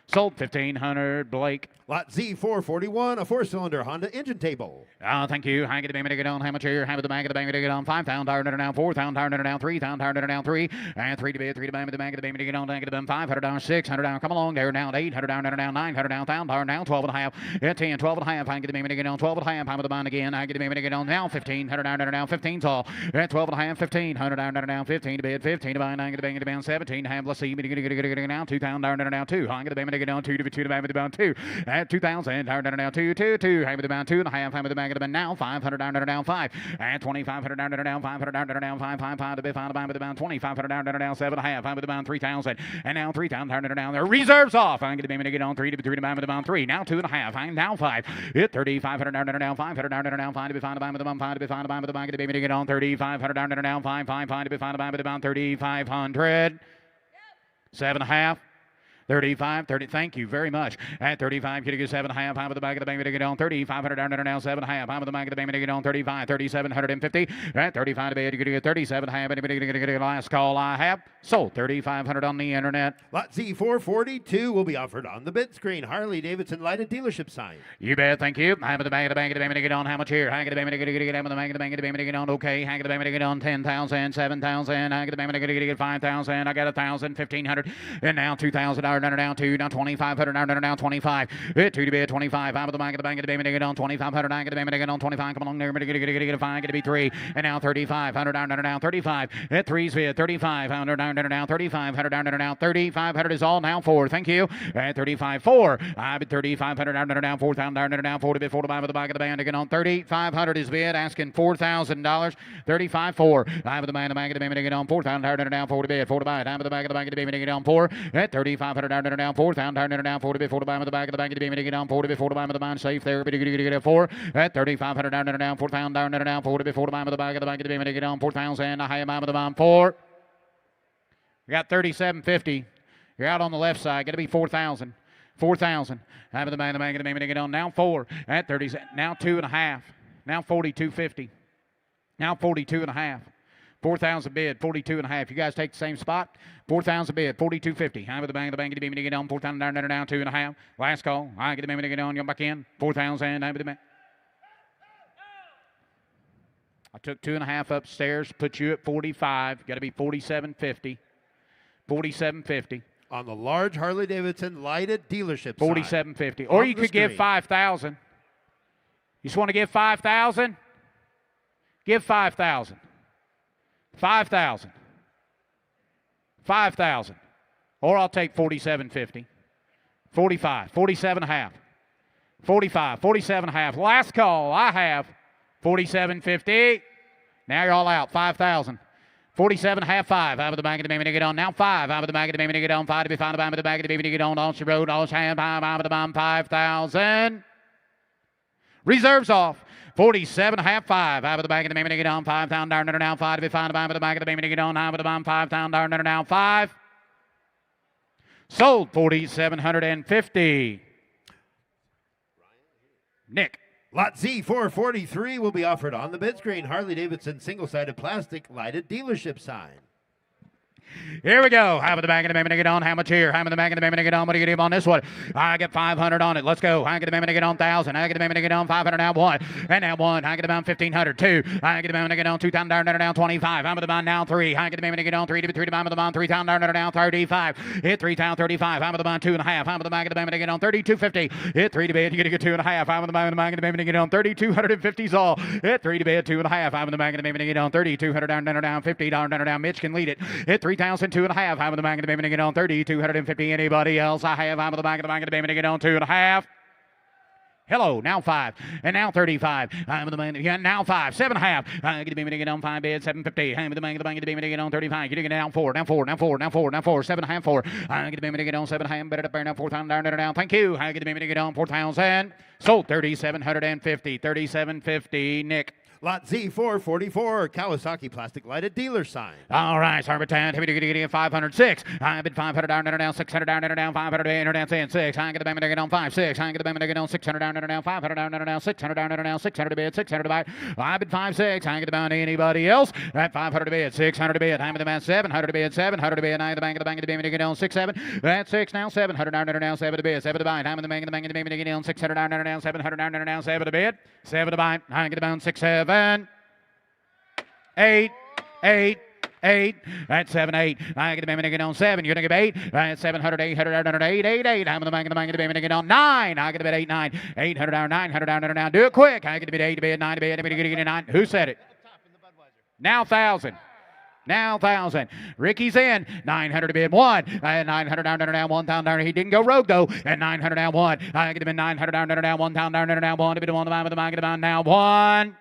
Sold 1,500, Blake. Lot Z441, a 4-cylinder Honda engine table. Thank you. Hang it to get on. How much here? Hang with the bank of the bank to get on 5,000 down 4,000 down 3,000 down 3. And 3 to bid, 3 to bank with the bank of the bank to get on. Bank of the 500 down 600 down. Come along there now 800 down 900 down 1,000 down 12 and a half. At 10, 12 and a half. Hang it to get on 12 and a half. I'm with the bond again. Hang it to get on now 1,500 down 15's all. At 12 and a half. 1,500 down 15 to bid, 15 to buy. Hang it to bank down 17 and a half. Let's see. Get now 2,000 down 2. Hang it to get on 2 to 2 to bank with the bound 2. At 2,000 down 2, 2, 2. Hang with the bound 2 and a half. Hang with the bank of the now 500 down 5. And 2,500 down 500 down 5, 5 to be found with the bound 2,500 down 7 and a half. Hang with the bound 3,000. And now 3,000 down there. Reserves off. I'm going to get on 3 to 3 to buy with the bound 3. Now 2 and a half. Hang now 5. Hit 3,500 down 500 down 5 to be found with the bound 5 to be found with the bank of the to get on 3,500 down 5 to be found with the bound 3,500. 7 and a half. 35, 30, thank you very much. At 35, you get 7 and a half. I'm with the back of the bank to get on 3,500 down 7 and a half. I'm with the back of the bank to get on 35, 3,750. At 35 to bed, you get 37 and a half. Anybody going to get a last call I have? Sold 3,500 on the internet. Lot Z442 will be offered on the bid screen. Harley Davidson lighted dealership sign. You bet, thank you. I'm with the bank of the bank to get on. How much here? Hang of the bank to get on. The bank of the bank to get on. Okay, hang of the bank to get on 10,000, 7,000. Hang of the bank to get 5,000. I got 1,000, 1,500. And now 2,000 down 2, down 2,500 down 25. 2 to bid 25. I'm with the bank of the bank to get on 2,500. I get the bank to get on 25. Come along there, get a 5, get to be 3. And now 3,500 down 35. At 3's bid 3,500 down 3,500 down 3,500 is all now 4. Thank you. At 35 4. I bid 3,500 down 4,000 down 4 to bid 4 to buy with the back of the band to get on 3,500 is bid asking $4,000. 35 4. I with the bank of the band to get on 4,000 down 4 to bid 4 to buy. I'm with the back of the bank to get on 4. At 3,500 down 4,000 down 4 to bid 4 to buy with the back of the bank to get on 4 to bid 4 to buy with the band safe there. But you get a 4. At 3,500 down 4,000 down 4 to bid 4 to buy with the back of the bank to get on 4,000. I have with the band 4. You got 3,750. You're out on the left side. Got to be 4,000. 4,000. Out of the bank of the bank to get on. Now 4. At 30. Now 2 and a half. Now 42.50. Now 42 and a half. 4,000 bid, 42 and a half. You guys take the same spot. 4,000 bid, 42.50. I'm with the bank of the bank to get on. 4,000 down 2 and a half. Last call. I get the bank to get on. You're back in. 4,000. I'm with the bank. I took 2.5 upstairs. Put you at 45. Got to be 47.50. 47.50. On the large Harley Davidson lighted dealership 47.50. Or you could give 5,000. You just want to give 5,000? Give 5,000. 5,000. 5,000. Or I'll take 47.50. 45. 47.5. 45. 47.5. Last call. I have 47.50. Now you're all out. 5,000. 47.5, 5. Out of the bank of the baby to get on. Now 5. Out of the bank of the baby to get on. 5 to be found. Out of the bank of the baby to get on. All she rode. All she had. 5. Out of the bomb. 5,000. Reserves off. 47.5, 5. Out of the bank of the baby to get on. 5,000 down 5 to be found. Out of the bank of the baby to get on. Out of the bomb. 5,000 down 5. Sold 4,750. Nick. Lot Z 443 will be offered on the bid screen. Harley Davidson single-sided plastic lighted dealership sign. Here we go. Half of the bag of the baby to get on. How much here? Half of the bag of the baby to get on. What do you get on this one? I get 500 on it. Let's go. I get the baby to get on 1,000. I get the baby to get on 500 now one. And now one. I get about 1,500. Two. I get the baby to get on 2,000 down 25. I'm with the bond now three. I get the baby to get on 3 to 3 to bond with the bond 3,000 down 35. Hit 3,000 35. I'm with the bond 2.5. I'm with the bag of the baby to get on 3,250. Hit 3 to bid. You get to get 2.5. I'm with the bag of the baby to get on 3,250's all. Hit 3 to bid 2.5. I'm with the bag of the baby to get on 3,200 down 50 down. Mitch can lead it. Hit 3,000 2.5. I'm with the back of the baby to get on 3,250. Anybody else? I have. I'm with the back of the baby to get on 2.5. Hello, now 5, and now 35. I'm with the man, yeah, now 5, 7.5. I get the baby to get on 5 bid, 750. I'm with the man, the baby to get on 35. You get down 4, now 4, now 4, now 4, now 4, 7.5, 4. I get the baby to get on 7.5, better up there now 4,000 down. Thank you. I get the baby to get on 4,000. Sold 3,750, 3,750. Nick. Lot Z 444 Kawasaki plastic lighted dealer sign. All right, Sarbaton, heavy to get 506. I bid 500 down, 600 down, 500 down, 6. I get the baby to get on 5, 6. I get the baby to get on 600 down, 500 down, 600 down, 600 to bid, 600 to buy. I bid 5, 6. I get the bounty. Anybody else? At 500 to bid, 600 to bid. I'm at the man 700 to bid, 700 to bid. I get the bank of the baby to get on 6, 7. That's 6 now, 700 down, 7 to bid, 7 to buy. I'm at the bank of the baby to get on 600 down, 700 down, 7 to bid, 7 to buy. I get the bound 6, 7. 8. That's 7, 8. I get the baby to get on 7. You're going to get 8. That's 700, 800, 8. I'm in the bank of the baby to get on 9. I get the bid 8, 9. 800 down, 900 down. Do it quick. I get the bid 8 to bid, 9 to bid. I'm going to get 9. Who said it? Now 1,000. Now 1,000. Ricky's in. 900 to bid 1. 900 down, 1,000 down. He didn't go rogue though. And 900 down 1. I get the bid 900 down, 1,000 down, 1 to bid 1 with the bank of the now 1.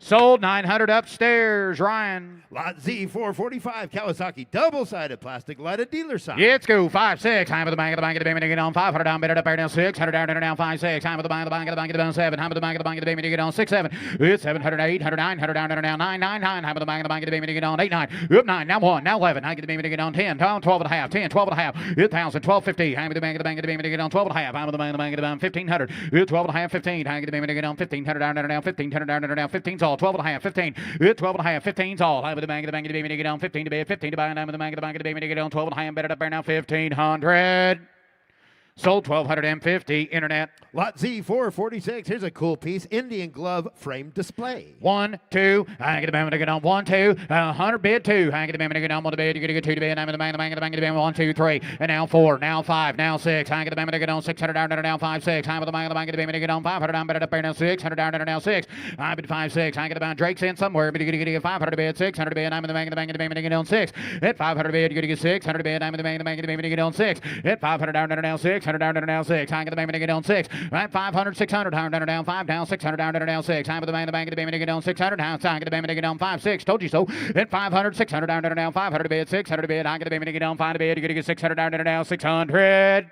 Sold 900 upstairs, Ryan. Lot Z 445 Kawasaki double-sided plastic lighted dealer sign. Let's go 5, 6. I'm with the bank of the baby to get on 500 down, better up there down 600 down 5, 6. I'm with the bank of the baby to get on 7. I'm with the bank of the baby to get on 6, 7. It's 700, 800, 900 down 9, 9, 9. I'm with the bank of the baby to get on 8, 9. Up 9, now 1, now 11. I get the baby to get on 10, 12 and a half, 10, 12 and a half. 1,000, 1250. I'm with the bank of the baby to get on 12 and a half. I'm with the bank of the 1,500. 12 and a half, 15. I get the baby to get on 1,500 down 1,500 down 15's all, 12 and a half, 15. 12 and a half, 15's all. I'm with the bank of the baby to get on 15 to bid, 15 to buy, and I'm with the bank of the baby to get on 12 and a half, better up there now 1,500. Sold 1,250. Internet. Lot Z 446. Here's a cool piece. Indian glove frame display. 1, 2. I get the baby to get on 1, 2. 100 bid 2. I get the baby to get on 1 to bid. You get 2 to bid. I'm with the bank of the bid 1, 2, 3. And now 4. Now 5. Now 6. I get the baby to get on 600 down 5, 6. I'm with the bank of the baby to get on 500 down, better up there now 600 down now 6. I bid 5, 6. I get about Drake's in somewhere. But you get 500 bid, 600 bid. I'm with the bank of the baby to get on 6. At 500 bid, you get 600 bid. I'm with the bank of the baby to get on 6. At 500 down now 600 down now 6. I get the baby to get on 6. Right, 500, 600 down 5 down 600 down 6. I'm with the bank of the baby to get on 600 down. I get the baby to get on 5, 6. Told you so. At 500, 600 down 500 bid, 600 bid. I get the baby to get on 5 to bid. You get 600 down 600.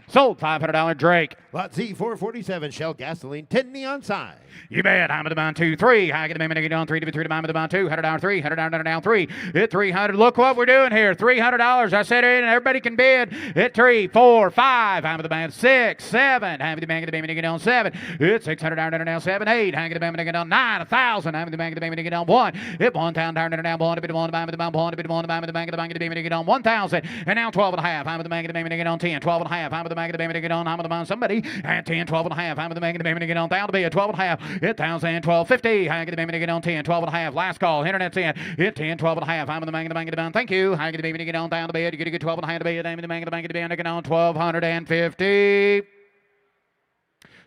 Sold $500 Drake. Lot Z 447 Shell gasoline 10 neon sign. You bet. I'm with the bond 2, 3. I get the baby to get on 3 to 3 to buy with the bond 2. $100 3. $100 down 3. Hit 300. Look what we're doing here. $300. I said it, and everybody can bid. Hit 3, 4, 5. I'm with the band 6, 7. I'm with the bank of the baby to get on 7. Hit 600 down 7, 8. I get the baby to get on 9, 1,000. I'm with the bank of the baby to get on 1. Hit 1,000 down 1 to bid 1 to buy with the bond 1 to bid 1 to buy with the bank of the baby to get on 1,000. And now 12 and a half. I'm with the bank of the baby to get on 10, 12 and a half. I'm with the bank of the baby to get on. I'm with the bond somebody at 10, 12 and a half. I'm with the bank of the baby to get on 1,000 to bid 12 and a half. Hit 1,000. 1250. I get the baby to get on 10, 12 and a half. Last call. Internet's in. Hit 10, 12 and a half. I'm in the bank of the bank. Thank you. I get the baby to get on down to bed. You get 12 and a half to bed. I'm in the bank of the bed. I get on 1,250.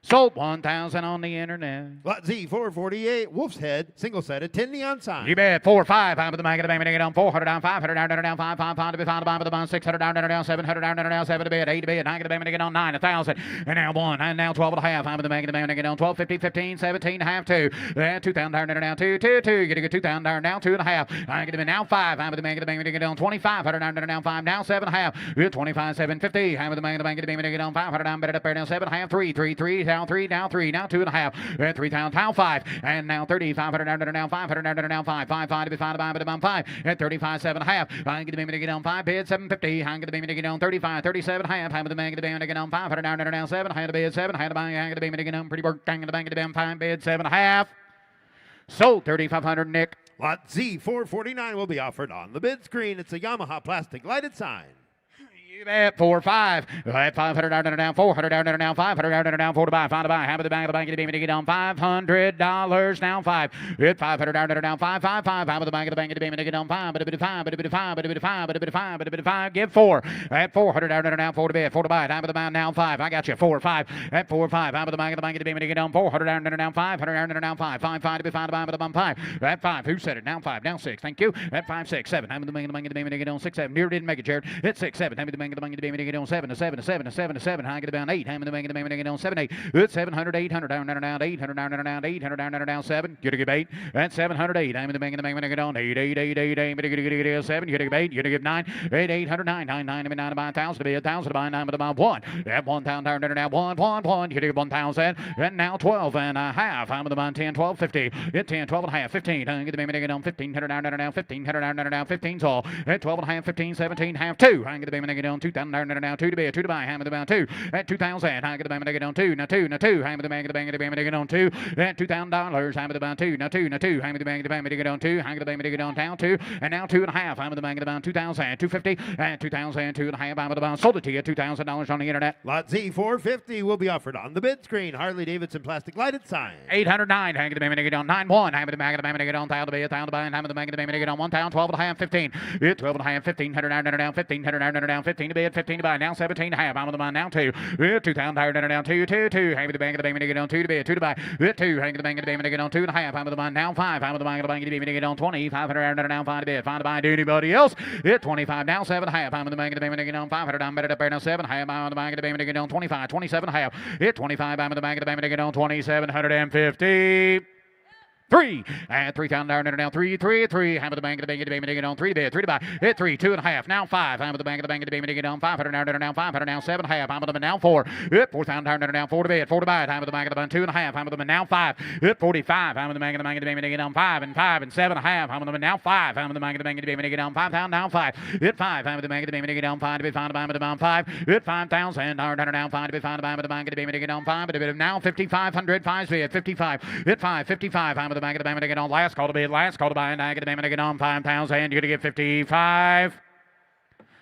Sold 1,000 on the internet. Lot Z 448 Wolf's Head single-sided 10 neon sign. You bet. 4, 5. I'm with the bank of the baby to get on 400 down 500 down 5, 5, 5 to be found to buy with the bond 600 down 700 down 7 to bed 8 to bed. I get the baby to get on 9 1,000 and now 1 and now 12 and a half. I'm with the bank of the baby to get on 12 15 15 17 half 2 2,000 down 2 2 2. Get a good 2,000 down 2 and a half. I get them now 5. I'm with the bank of the baby to get on 2,500 down 5 now 7 and a half. 25 750. I'm with the bank of the baby to get on 500 down better up there now 7 half 3 3 3 down 3, down 3, now 2.5, and 3,000, down 5, and now 30, 500 down 500 down 5, 5 to be found by 5, and 35, 7.5. I'm going to be get on 5, bid 750. I'm going to be get on 35, 37.5. I'm going to be get on 500 down 7, hand to bid 7, hand to buy, I'm going to be get on pretty work, I'm going to be get on 5, bid 7.5. Sold 3,500, Nick. Lot Z449 will be offered on the bid screen. It's a Yamaha plastic lighted sign. You bet. 4, 5. At 500 down, 400 down, 500 down, 4 to buy, 5 to buy. Have the bank of the bank to be get on $500 down 5. At 500 down, 5, 5, 5. Have the bank of the bank to be get on 5, but a bit of 5, but a bit of 5, but a bit of 5, but a bit of 5, but a bit of 5. Give 4. At 400 down, 4 to bid, 4 to buy. Time of the buy now 5. I got you. 4, 5. At 4, 5. Have the bank of the bank to be get on 400 down, 500 down 5, 5, 5 to be 5 to buy, but I'm 5. At 5. Who said it? Down 5, down 6. Thank you. At 5, 6, 7. Have the bank of the bank to be get on 6, 7. Near didn't make it, Jared. At 6, 7. Have the bank of the bank to be get on 7 to 7 to 7 to 7 to 7. High get down 8. Hammer the bank get on 7 8. Good 700 800 down 800 down 800 down 7. Get a give 8. That's 708. Hammer the bank get on 8 8 8 8 8 get 7. You give 8. You give 9 8 809 9 9 9 about 1,000 to be 1,000 to buy 9 about 1. At 1,000 down 1 1 1. You give 1,000 and now 12 and a half. Hammer the bank 10 12 50. At 10 12 and a half 15. Get the bank get on 1,500 down 1,500 down 15 all. At 12 and a half 15 17 half 2. Hang the bank get on 2,000 down 2 to be 2 to buy. Hammer the bank 2 at 2,000. I get the bank get on 2. Now 2. Now 2. Hammer the bank get on 2 at $2,000. Hammer the bank 2. Now 2. Now 2. Hammer the bank get on 2. Hammer the bank get on down 2 and now 2.5. Hammer the bank get on 2,000. 250 and 2,000. 2.5. Hammer the bank sold it to you $2,000 on the internet. Lot Z450 will be offered on the bid screen. Harley Davidson plastic lighted sign. 809. Hammer the bank get on 91. Hammer the bank get on 1,000 to be 1,000 to buy. Hammer the bank get on 1,000. 12 and a half 15. 12 and a half 1,500 down 1,500 down 15 to be 15 to buy. Now 17 and a half. Hammer the bank now 2. 2,000 down 2 2 2. Hammer the bank get on 2 to be 2 to buy. 2. Hammer the bank get on 2 and a half. Hammer the bank now 5. Hammer the bank get on 20. 500 down 5 to be 5 to buy. Do anybody else? 25 now 7 and a half. Hammer the bank get on 500 down better up there now 7 half. Hammer the bank get on 25 27 and a half. 25. Hammer the bank get on 2,750. 3 and 3,000 down 3 3 3. Hammer the bank get on 3 to 3 to buy. 3 2 and a half. Now 5. Hammer the bank get on 500 down 500 now 7 and a half. Hammer the now 4. 4,000 down 4 to 4 to buy. Hammer the bank 2 and a half. Hammer the now 5. 45. Hammer the bank get on 5 and 7 and a half. Hammer the now 5. Hammer the bank get on 5,000 down 5. 5. Hammer the bank get on 5 to be found by the down 5. 5,000 down 5 to be found by the bank get on 5. But now 5,500 5 bid 55. 5 55. Hammer the bank get on last call to bid, last call to buy, and I get the bank get on 5,000. You're going to get 55.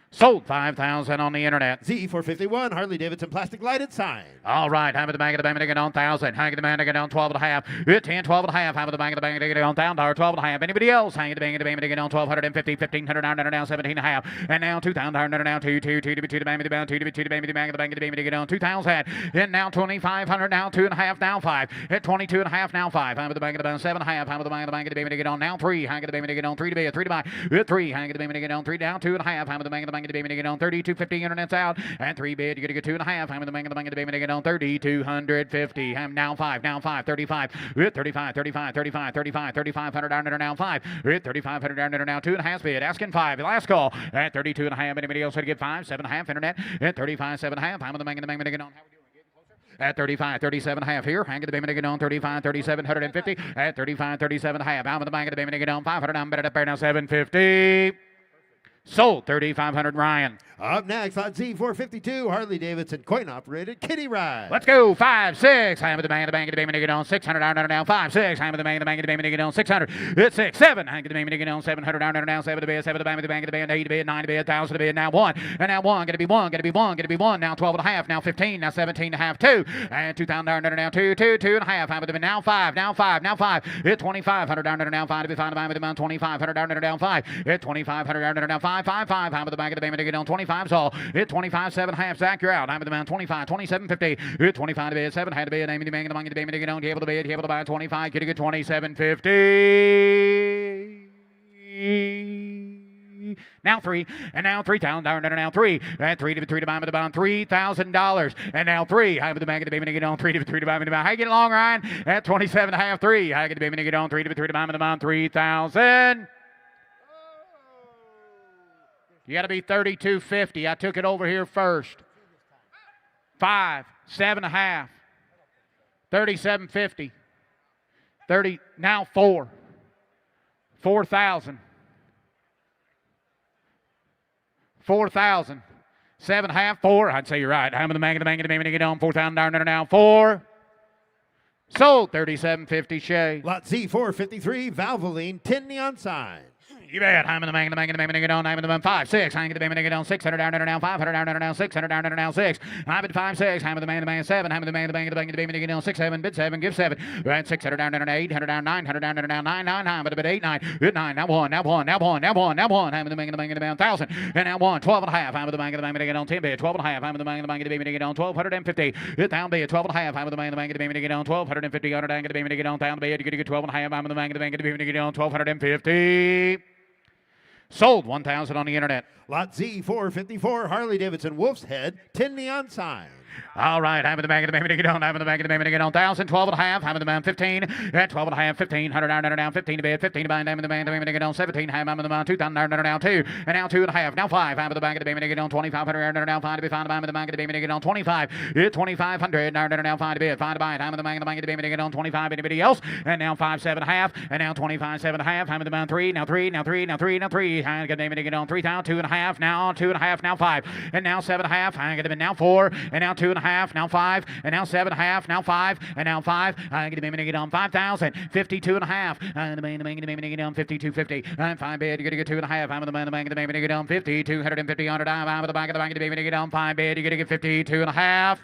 Sold 5,000 on the internet. Z451 Harley Davidson plastic lighted sign. All right, Hammer the bank of the bank get on 1,000. Hang the bank get on 12 and a half. 10 12 and a half. Hammer the bank of the bank get on $1,000. 12 and a half. Anybody else? Hang the bank of the bank get on 1,250. 1,500 down 17 and a half. And now 2,000 down 2 2 2 to be 2 to bank the bank 2 to be 2 to bank the bank of the bank get on 2,000. And now 2,500 now 2 and a half now 5. At 22 and a half now 5. Hammer the bank of the bank 7 and a half. Hammer the bank of the bank get on now 3. Hang the bank get on 3 to be 3 to buy. 3. Hang the bank get on 3 down 2 and a half. Hammer the bank of the bank get on 30. 250 internet's out and 3 bid. You're gonna get 2 and a half. Hammer the bank of the bank of the bank get on 30. 250. Now 5. Now 5. 35. 35. 35. 35. 35. 3,500 down there now 5. 3,500 down there now 2 and a half bid. Asking 5. Last call at 32 and a half. Anybody else to get 5? 7 and a half internet at 35. 7 and a half. Hammer the bank of the bank get on. How we doing? At 35, 37 and a half here. Hang the payment to get on 35, 3,750. At 35, 37 and a half. Hammer the bank of the payment to get on 500. I'm better up there now 750. Sold 3,500, Ryan. Up next on Z452, Harley Davidson coin-operated kiddie ride. Let's go. 5 6. Hammer the bank of the bank of the payment to get on 600 down 5 6. Hammer the bank of the bank of the payment to get on 600. It's 6 7. Hang the payment to get on 700 down 7 to bid 7 to the bank of the bank of the band 8 to bid 9 to bid 1,000 to bid now 1 and now 1 gonna be 1 gonna be 1 gonna be 1 now 12 and a half now 15 now 17 and a half 2 and 2,000 down now 2 2 2 and a half. Hammer the bid now 5 now 5 now 5. It's 2,500 down now 5 to be found by the amount 2,500 down 5. It's 2,500 down now 5 5 5. Hammer the bank of the payment to get on 25 all. It's 25 7 half. Zach, you're out. I'm at the amount 25 27.50. 25 to bid 7 had to bid. Name the bank of the money to payment to get on. You able to bid. You able to buy 25. Get a good 27.50. Now 3 and now 3,000 down now 3 and 3 to buy the bond $3,000 and now 3. I have the bank of the payment to get on 3 to buy the bond. How you get along, Ryan? At 27 and a half 3. I get the payment to get on 3 to buy the bond 3,000. You got to be 32.50. I took it over here first. 5 7 and a half. $37.50. 30, now 4. 4,000. 4,000. 7.5, 4. I'd say you're right. How many the bank, get on 4,000 down now 4. Sold. 37.50 Shay. Lot Z453, Valvoline, 10 neon sign. You bet. I'm in the bank, get on. I'm in the 5, 6. I'm going to get on 600 down, now 500 down, 600 down, now 6. I'm at 5, 6. I'm in the man, 7. I'm in the bank, get on 6, 7, bid 7, give 7. Right, 600 down, 800 down, 900 down, 9, 9. I'm at 8, 9. Good 9. Now 1, now 1, now 1, now 1, now 1. I'm in the bank, get on 1,000. And now 1, 12 and a half. I'm in the bank, get on 10 bid, 12 and a half. I'm in the bank, get on 1,250. Hit down bid, 12 and a half. I'm in the bank, get on 1,250. Under down, get on down bid. You get 12 and a half. I'm in the bank, get on 1,250. Sold. 1,000 on the internet. Lot Z454, Harley Davidson, Wolf's Head, 10 neon sign. All right, I'm in the bank, get on. I'm in the bank, get on 1,000, 12 and a half. I'm in the man 15, at 12 and a half, 15, 100 down, 15 to bid, 15 to bind. I'm in the bank, get on 17. I'm in the man 2,000 down, 2, and now 2 and a half. Now 5. I'm in the bank, get on 2,500 down, 5 to be found. I'm in the bank, get on 25, 2,500 down, 5 to bid, 5 to bind. I'm in the bank, get on 25. Anybody else? And now 5, 7 and a half, and now 25, 7 and a half. I'm in the man 3, now 3, now 3, now 3, now 3. I'm going to get on 3,000, 2 and a half, now 2 and a half, now 5, and now 7 and a half. I'm going to be now 4, and now 2 and a half, now 5, and now 7 and a half, now 5, and now 5. I'm going to get on 5,000, 52 and a half. I'm going to get on 52.50. I'm 5 bid. You're going to get 2 and a half. I'm in the bank, get on 50, 250 on a dime. I'm in the bank, get on 5 bid. You're going to get 52 and a half.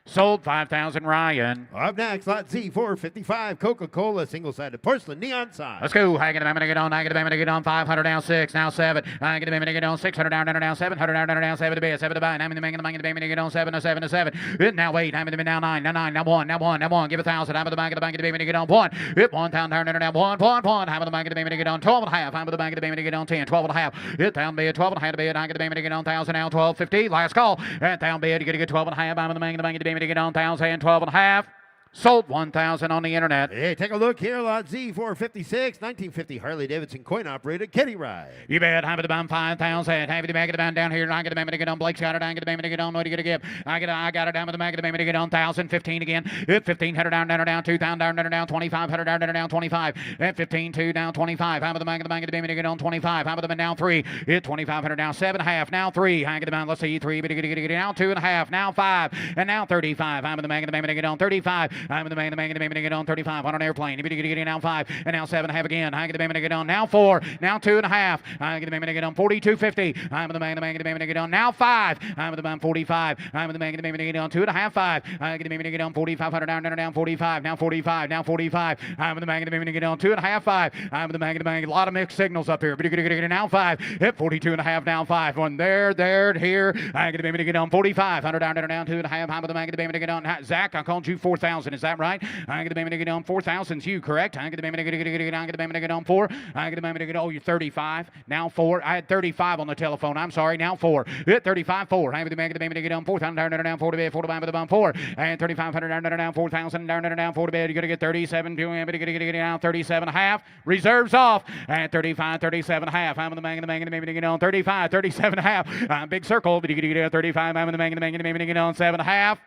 Sold. 5,000 Ryan. Up next, lot Z455, Coca-Cola, single-sided porcelain neon sign. Let's go. I'm going to get on. I'm going to get on 500 down 6, now 7. I'm going to get on 600 down, 700 down, 7 to bid, 7 to buy. I'm in the bank, get on 7 to 7 to 7. Now 8. I'm in the now 9, now 9, now 1, now 1, now 1. Give 1,000. I'm in the bank, get on 1. Hit 1,000 down, 1, 1, 1. I'm in the bank, get on 12 and a half. I'm in the bank, get on 10, 12 and a half. Hit down bid, 12 and a half to bid. I'm going to get on 1,000 now, 12.50. Last call. And down bid, you're going to get 12 and a half. I'm in the bank, get on 1,000. 12 and a half. Sold. 1,000 on the internet. Hey, take a look here. Lot Z456, 1950 Harley Davidson coin-operated kitty ride. You bet. I'm at about 5,000. Have you back it down here? I'm going to get on. Blake's got it. I'm going to get on. What are you going to give? I got it down at the back of the to get on 1,000. 15 again. 1,500 down, 2,000 down, 2,500 down, 25. And 15, 2 down, 25. I'm at the back of the to get on 25. I'm at the now 3. 2,500 down, 7.5. Now 3. I get down. Let's see 3. But get now 2.5. Now 5. And now 35. I'm at the back of the get on 35. I'm in the man, to get on 35 on an airplane. You get now 5, and now 7.5 again. I get the man to get on now 4, now 2.5. I get the man to get on 42.50. I'm in the man, to get on now 5. I'm in the man 45. I'm in the man, to get on 2.5, 5. I get the man to get on 4,500 down 45. Now 45. Now 45. I'm in the man, to get on 2.5, 5. I'm in the man, a lot of mixed signals up here. But you get now 5. Hit 42.5 now 5. One there, here. I get the man to get on 45. down 2.5. I'm in the man, to get on. Zach, I called you 4,000. Is that right? I get the man to get on 4,000. You correct? I get the man to get on 4. I get the man to get. Oh, you're 35. Now 4. I had 35 on the telephone. I'm sorry. Now 4. Hit 35. 4. I get the man to get on 4,000 down 4 to bed. 4 to bed. 4 and 3,500 down 4,000 down 4 to bed. You're gonna get 37. You're gonna get down 37.5. Reserves off at 35. 37.5. I'm in the man to get on 35. 37.5. Big circle. But you get 35. I'm in the man to get on 7.5.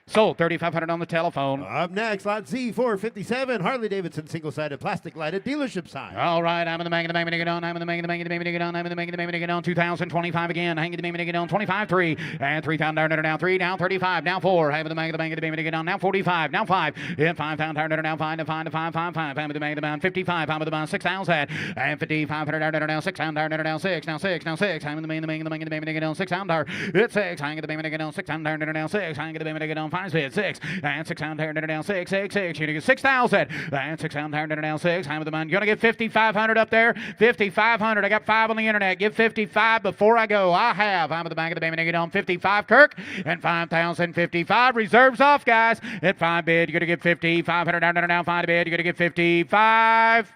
Sold. 3,500 on the telephone. Up next, lot Z457, Harley Davidson single-sided plastic lighted dealership sign. All right, I'm in the man to get on. I'm in the man to get on. I'm in the man to get on. 2,025 again. I'm in the man to get on 25, 3 and 3,000 down 3 down 35 now 4. I'm in the man to get on now 45 now 5 and 5,000 down 5 to 5 to 5 5 5. I'm in the man to 55. I'm in the man 6,000 and 5,500 down 6,000 down 6 now 6 now 6. I'm in the man to get on 6,000 it's 6. I'm in the man to get on 6,000 down 6. I'm in the man to get on 5 bid 6 and 6,000 down 6 6 6. You're gonna get 6,000 and 6,000 down 6. I'm the man. You're gonna get 5,500 up there. 5,500. I got 5 on the internet. Give 55 before I go. I have. I'm at the bank of the baby to get on 55. Kirk and 5,055 reserves off, guys. At 5 bid, you're gonna get 5,500 down 5 bid. You're gonna get 55.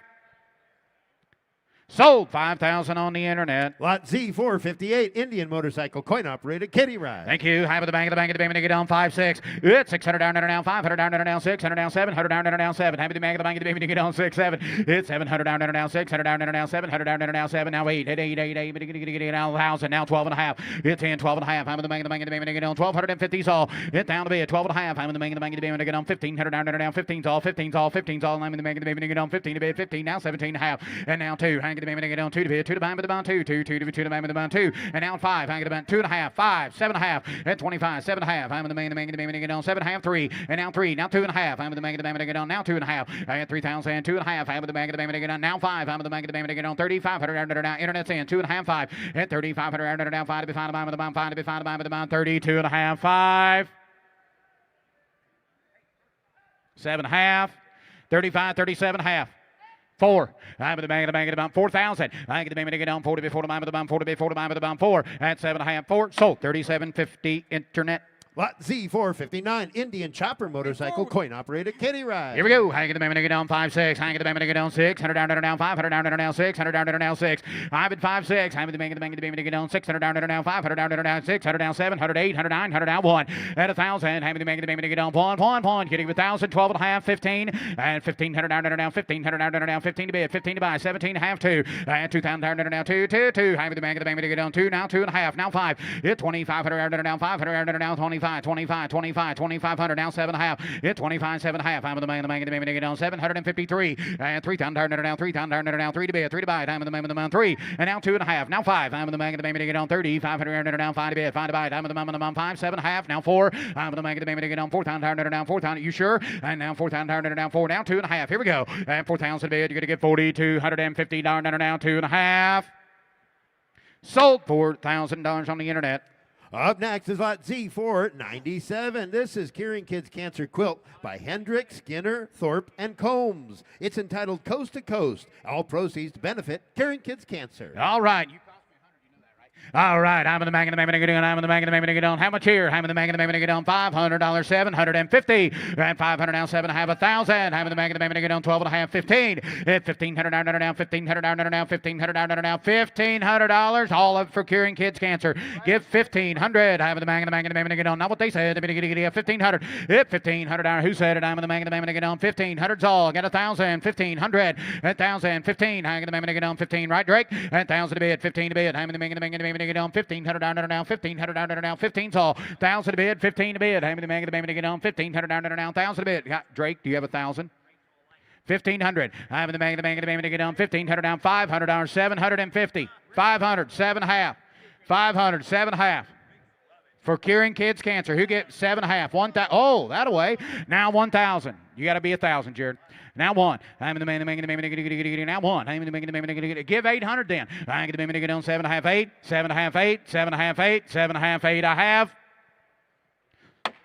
Sold 5,000 on the internet. Lot Z458, Indian motorcycle, coin-operated kiddie ride. Thank you. High with the bank of the bank of the bank of the down 5-6. It's 600 down, down, 500 down, down, 600 down, 700 down, down, 7. High with the bank of the bank of the bank of the down 6-7. It's 700 down, down, 600 down, down, 700 down, down, 7. Now 8, 8, now 1,000, now 12 and a half. It's 10, 12 and a half. High with the bank of the bank of the bank of the down 1,250's all. It down to be at 12 and a half. High with the bank of the bank of the bank of the down 1,500 down, down, 15's all, 15's all, 15's all. High with the bank of the bank of the down 15 to be 15, now 17 and a half. And now 2. High with the bank of the down 2 to be 2 to bind with the bound 2, 2 to the bind with the bound 2, and now 5. Hang it about 2 and a half, 5, 7 and a half, and 25, 7 and a half. I'm in the main, get on 7 and a half, 3, and now 3, now 2 and a half. I'm in the main, get on now 2 and a half. I had 3,000, 2 and a half. I'm in the main, get on now 5. I'm in the main, get on 3,500 now. Internet's in 2 and a half, 5, and 3,500 now 5 to be found by the bound, 5 to be found by the bound 32 and a half, 5, 7 and a half, 35, 37 and a half. 4. I'm in the bank at about 4,000. I get the bank get down 40 before the bomb 40 before the bomb 4 at 7 and a half 4. Sold 37.50 internet. Lot Z459, Indian chopper motorcycle, coin-operated kiddie ride. Here we go. Hang the get down 5-6. Hang the get down 600 down 500 down 600 down 6. I'm at 5-6. I'm the get down 600 down 500 down 600 down 700 800 900 down 1 at 1,000. Hang the get down 1 getting 1,000 12 and a half 15 and 1,500 down 1,500 down 15 to bid 15 to buy 17 and a half 2 and 2,000 down 2 2. Hang the get down 2 now 2 and a half now 5. It's 2,500 down 500 down 25. 2,500 now 7 and a half. It's 25 7 and a half. I'm in the man get down 753 and 3,000 down 3,000 down 3 to bid 3 to buy. I'm in the man 3 and now 2 and a half now 5. I'm in the man get down 30 500 down 5 to bid 5 to buy. I'm in the man 5 7 and a half now 4. I'm in the man get down 4,000 down 4,000. You sure? And now 4,000 down 4 now 2 and a half. Here we go. And 4,000 bid. You're gonna get 4,250 down 2 and a half. Sold $4,000 on the internet. Up next is lot Z497. This is Curing Kids Cancer Quilt by Hendrick, Skinner, Thorpe, and Combs. It's entitled Coast to Coast. All proceeds to benefit Curing Kids Cancer. All right. All right, I'm in the mag of the mag get on. I'm in the mag of the mag get on. How much here? I'm in the mag of the mag get on. $500, 750, and 500 now 7 and a half 1,000. I'm in the mag of the mag get on 12 and a half 15. At 1,500 down 1,500 down 1,500 down $1,500. All of for Curing Kids Cancer. Give 1,500. I'm in the mag of the mag get on. Not what they said. 1,500. At 1,500. Who said it? I'm in the mag of the mag get on. 1,500's all. Get 1,000. 1,500. 1,000. 15. I'm in the mag get on. 15. Right, Drake? 1,000 to bid. 15 to bid. I'm in the mag of the mag get on 1,500 down 1,500 down 15's all 1,000 to bid 15 to bid. How many man get on 1,500 down 1,000 to bid. Drake, do you have 1,000? 1,500. I'm in the man get on 1,500 down 500 down 750 500 7 and a half 500 7 and a half for Curing Kids Cancer. Who gets 7 and a half? 1,000. Oh, that away. Now 1,000. You got to be 1,000, Jared. Now 1. I'm in the man now 1. I'm in the give 800 then. I'm in the get on 7 and a half 8 7 and a half 8 7 and a half 8 7 and a half 8. I have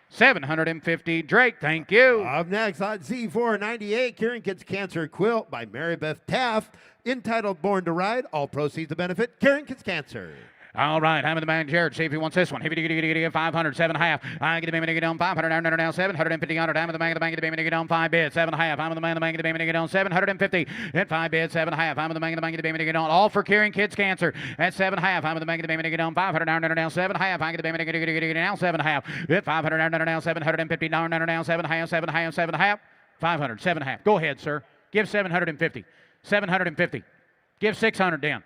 750. Drake, thank you. Up next, lot Z498, Curing Kids Cancer Quilt by Mary Beth Taft, entitled Born to Ride. All proceeds to benefit Curing Kids Cancer. All right, I'm in the man, Jared. See if he wants this one. 500, 7 and a half. I get the get on 500 down 750 I'm in the man, get on 5 bids, 7 and a half. I'm in the man, get on 750 at 5 bids, 7 and a half. I'm in the man, get on all for Curing Kids Cancer at 7 and a half. I'm in the man, get on 500 down 7 and a half. I get the get now 7 and a half at 500 down 750 down 7 and a half, 7 and a half, 7 and a half, 500, 7 and a half. Go ahead, sir. Give 750, 750. Give 600 down.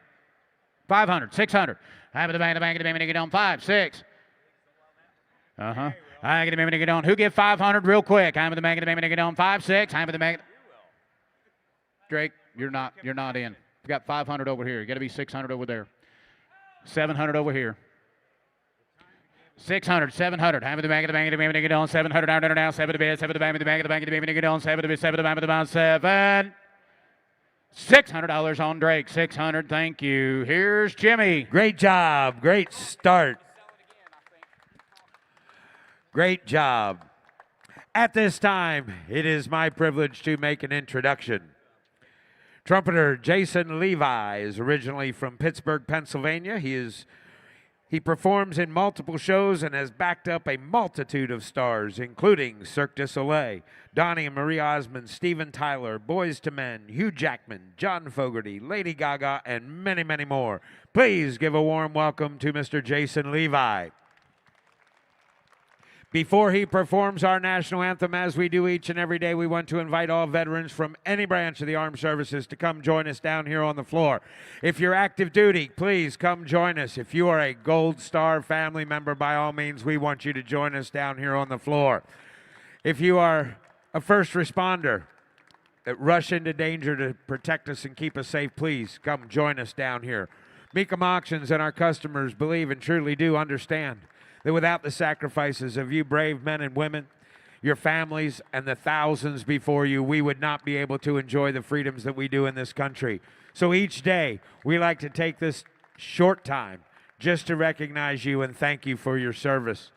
500, 600. I'm in the bank, get on 5, 6. I get the get on. Who give 500 real quick? I'm in the bank, get on 5, 6. I'm in the bank. Drake, you're not in. You got 500 over here. You got to be 600 over there. 700 over here. 600, 700. I'm in the bank, get on 700 down 7 to bid, 7 to bank, get on 7 to bid, 7 to bank, 7. $600 on Drake. 600. Thank you. Here's Jimmy. Great job. Great start. Great job. At this time, it is my privilege to make an introduction. Trumpeter Jason Levi is originally from Pittsburgh, Pennsylvania. He is He performs in multiple shows and has backed up a multitude of stars, including Cirque du Soleil, Donnie and Marie Osmond, Steven Tyler, Boyz II Men, Hugh Jackman, John Fogerty, Lady Gaga, and many, many more. Please give a warm welcome to Mr. Jason Levi. Before he performs our national anthem, as we do each and every day, we want to invite all veterans from any branch of the armed services to come join us down here on the floor. If you're active duty, please come join us. If you are a Gold Star family member, by all means, we want you to join us down here on the floor. If you are a first responder that rush into danger to protect us and keep us safe, please come join us down here. Mecum Auctions and our customers believe and truly do understand that without the sacrifices of you brave men and women, your families, and the thousands before you, we would not be able to enjoy the freedoms that we do in this country. So each day, we like to take this short time just to recognize you and thank you for your service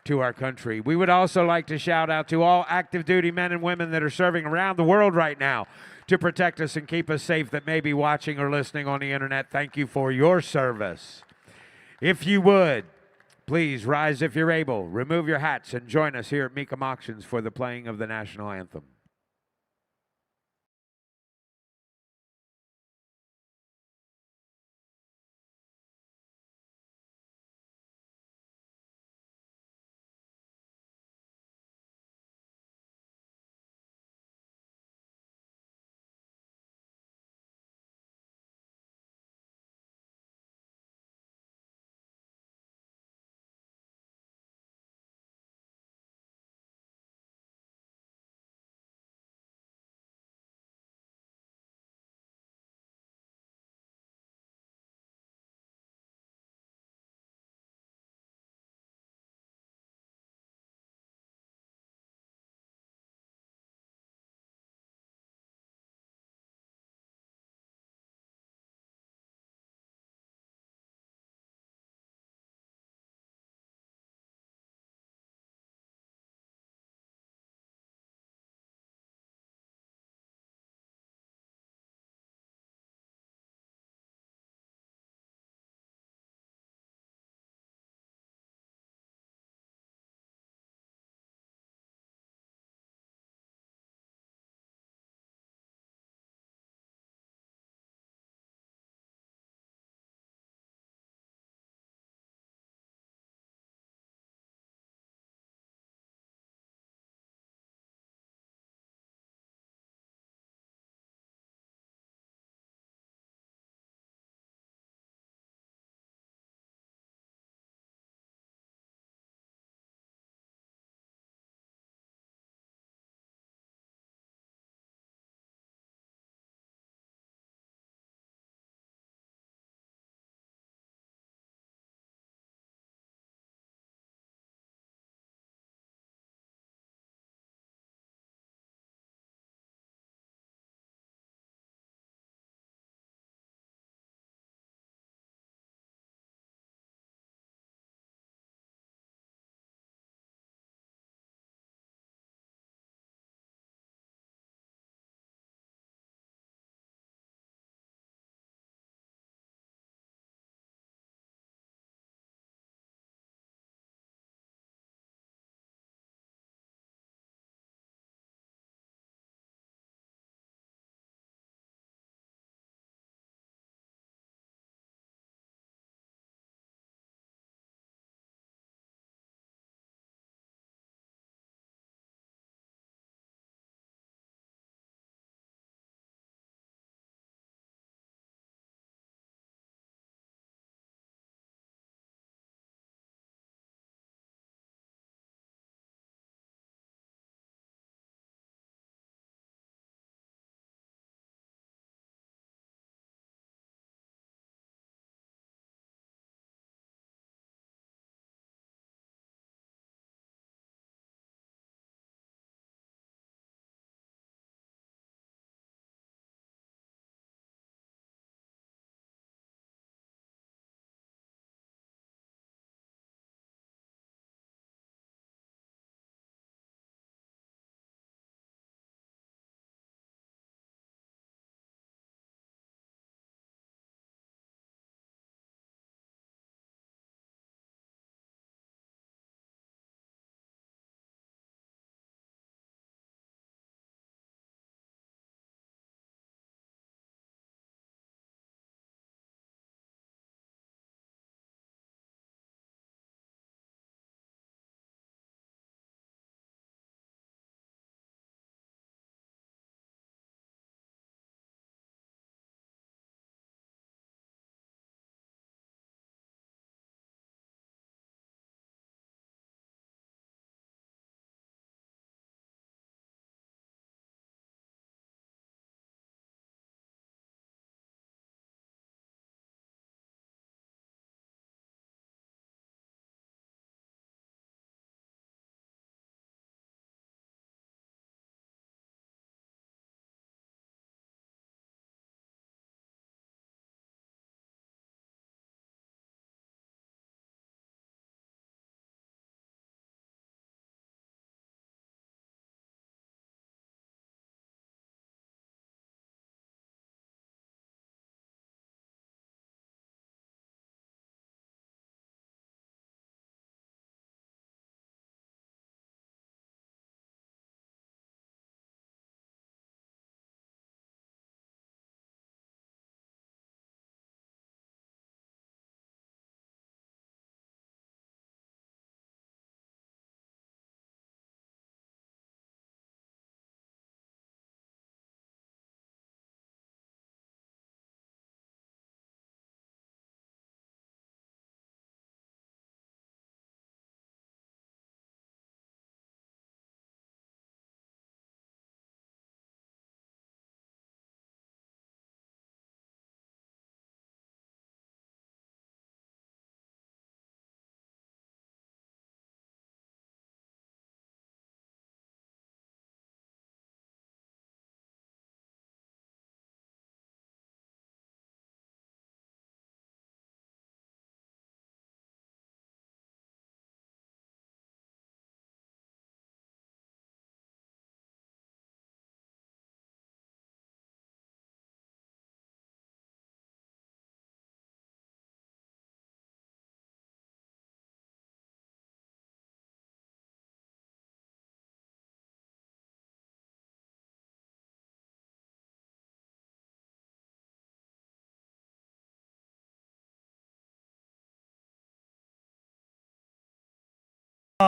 to our country. We would also like to shout out to all active duty men and women that are serving around the world right now to protect us and keep us safe that may be watching or listening on the internet. Thank you for your service. If you would, please rise if you're able, remove your hats, and join us here at Mecum Auctions for the playing of the national anthem.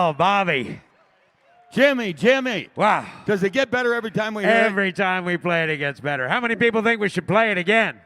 Oh, Bobby. Jimmy. Wow. Does it get better every time we hear Every time we play it, it gets better. How many people think we should play it again?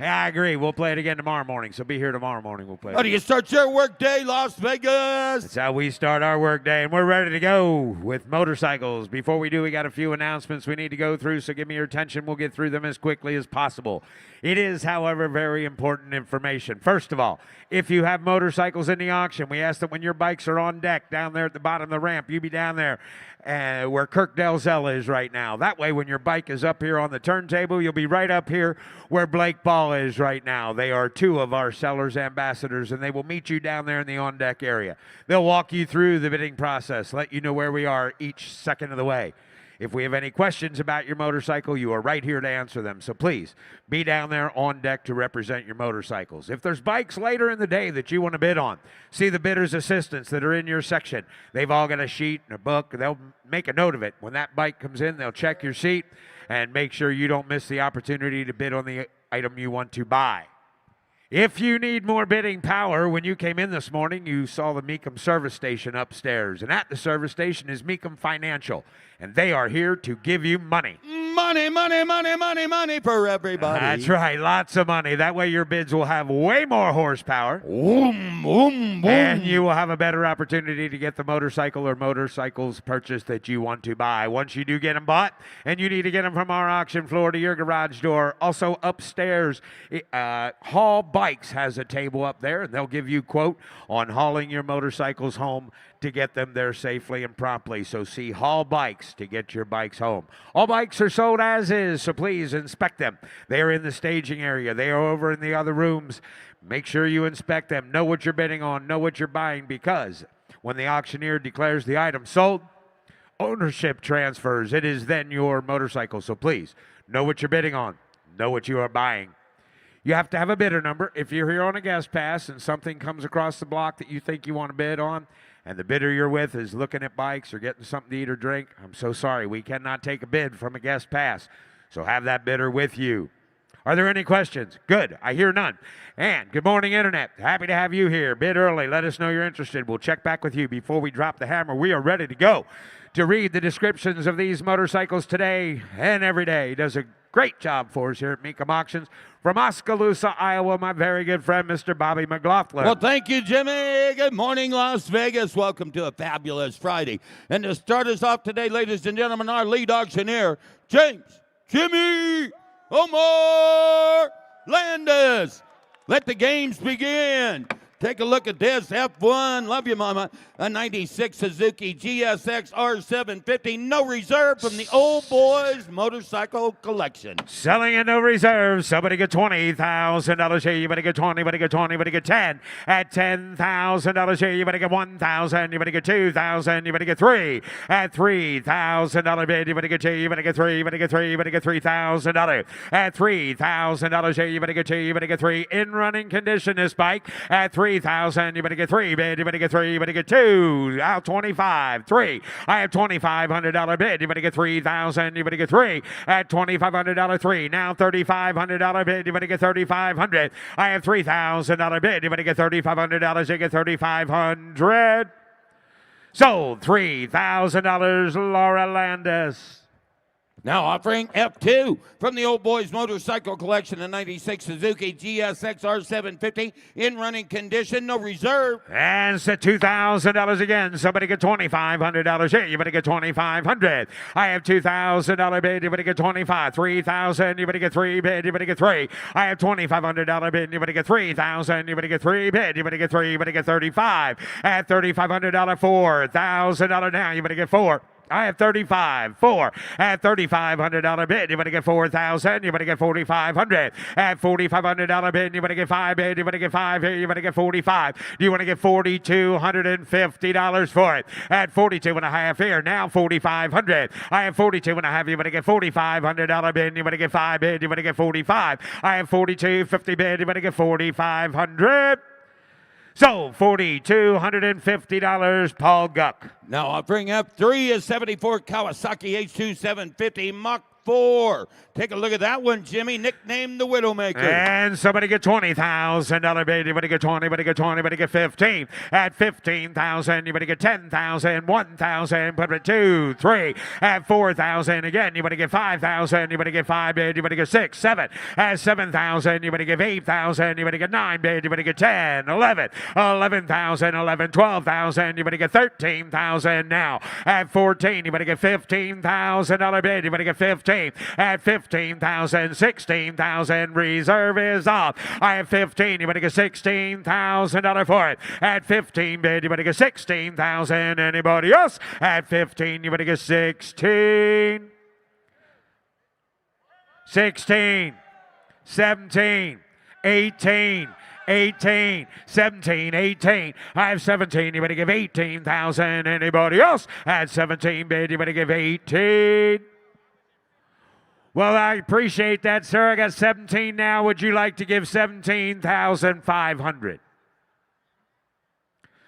Yeah, I agree. We'll play it again tomorrow morning, so be here tomorrow morning. We'll play it. How do you start your work day, Las Vegas? That's how we start our work day, and we're ready to go with motorcycles. Before we do, we got a few announcements we need to go through, so give me your attention. We'll get through them as quickly as possible. It is, however, very important information. First of all, if you have motorcycles in the auction, we ask that when your bikes are on deck down there at the bottom of the ramp, you be down there where Kirk Delzell is right now. That way, when your bike is up here on the turntable, you'll be right up here where Blake Ball is right now. They are two of our sellers ambassadors, and they will meet you down there in the on-deck area. They'll walk you through the bidding process, let you know where we are each second of the way. If we have any questions about your motorcycle, you are right here to answer them. So please be down there on deck to represent your motorcycles. If there's bikes later in the day that you want to bid on, see the bidder's assistants that are in your section. They've all got a sheet and a book. They'll make a note of it. When that bike comes in, they'll check your sheet and make sure you don't miss the opportunity to bid on the item you want to buy. If you need more bidding power, when you came in this morning, you saw the Mecum service station upstairs. And at the service station is Mecum Financial. And they are here to give you money. Money for everybody. That's right, lots of money. That way your bids will have way more horsepower. And you will have a better opportunity to get the motorcycle or motorcycles purchased that you want to buy. Once you do get them bought, and you need to get them from our auction floor to your garage door. Also upstairs, Hall Bikes has a table up there, and they'll give you a quote on hauling your motorcycles home to get them there safely and promptly. So see Hall Bikes to get your bikes home. All bikes are sold as is, so please inspect them. They are in the staging area. They are over in the other rooms. Make sure you inspect them. Know what you're bidding on. Know what you're buying, because when the auctioneer declares the item sold, ownership transfers. It is then your motorcycle. So please know what you're bidding on. Know what you are buying. You have to have a bidder number. If you're here on a guest pass and something comes across the block that you think you want to bid on, and the bidder you're with is looking at bikes or getting something to eat or drink, I'm so sorry. We cannot take a bid from a guest pass. So have that bidder with you. Are there any questions? Good. I hear none. And good morning, Internet. Happy to have you here. Bid early. Let us know you're interested. We'll check back with you before we drop the hammer. We are ready to go to read the descriptions of these motorcycles today and every day. He does a great job for us here at Mecum Auctions. From Oskaloosa, Iowa, my very good friend, Mr. Bobby McLaughlin. Well, thank you, Jimmy. Good morning, Las Vegas. Welcome to a fabulous Friday. And to start us off today, ladies and gentlemen, our lead auctioneer, Jimmy Omar Landis. Let the games begin. Take a look at this F1. Love you, Mama. A 96 Suzuki GSX R750. No reserve from the Old Boys Motorcycle Collection. Selling at no reserve. Somebody get $20,000 here. You better get 20. You better get 20. You better get 10. At $10,000 here. You better get 1,000. You better get 2,000. You better get 3. At $3,000 bid. You better get 2. You better get 3. You better get 3. You better get $3,000. At $3,000 here. You better get 2. You better get 3. In running condition, this bike. At 3,000. You better get 3 bid. You better get 3. You better get 2. Out 25. 3. I have $2,500 bid. You better get 3,000. You better get 3. At $2,500 3. Now $3,500 bid. You better get 3,500. I have $3,000 bid. You better get $3,500. You get 3,500. Sold. $3,000. Laura Landis. Now offering F2 from the Old Boys Motorcycle Collection, a 96 Suzuki GSX R750 in running condition, no reserve. And it's at $2,000 again. Somebody get $2,500 here. You better get 2,500. I have $2,000 bid. You better get 25. 3,000. You better get 3 bid. You better get 3. I have $2,500 bid. You better get 3,000. You better get 3 bid. You better get 3. You better get 35. At $3,500, $4,000 now. You better get 4. I have 35, 4. At $3,500 bid, you better get 4,000. You better get 4,500. At $4,500 bid, you better get 5 bid. You better get 5 here. You better get 45. Do you want to get $4,250 for it? At 42 and a half here. Now 4,500. I have 42 and a half. You better get $4,500 bid. You better get 5 bid. You better get 45. I have 42.50 bid. You better get 4,500. So, $4,250, Paul Guck. Now offering F3 is 74 Kawasaki H2 750 Mach 4. Take a look at that one, Jimmy. Nicknamed the Widowmaker. And somebody get $20,000 bid. Anybody get 20, anybody get 20, anybody get 15. At 15,000, anybody get 10,000, 1,000, put it 2, 3. At 4,000 again, anybody get 5,000, anybody get 5 bid, anybody get 6, 7. At 7,000, anybody get 8,000, anybody get 9 bid, anybody get 10, 11, 11,000, 11, 12,000, anybody get 13,000 now. At 14, anybody get $15,000 bid, anybody get 15. At 15,000, 16,000, reserve is off. I have 15, anybody get $16,000 for it. At 15 bid, anybody get 16,000, anybody else? At 15, anybody get 16, 16, 17, 18, 18, 17, 18. I have 17. Anybody give 18,000? Anybody else? At 17 bid, anybody give 18? Well, I appreciate that, sir. I got 17 now. Would you like to give 17,500?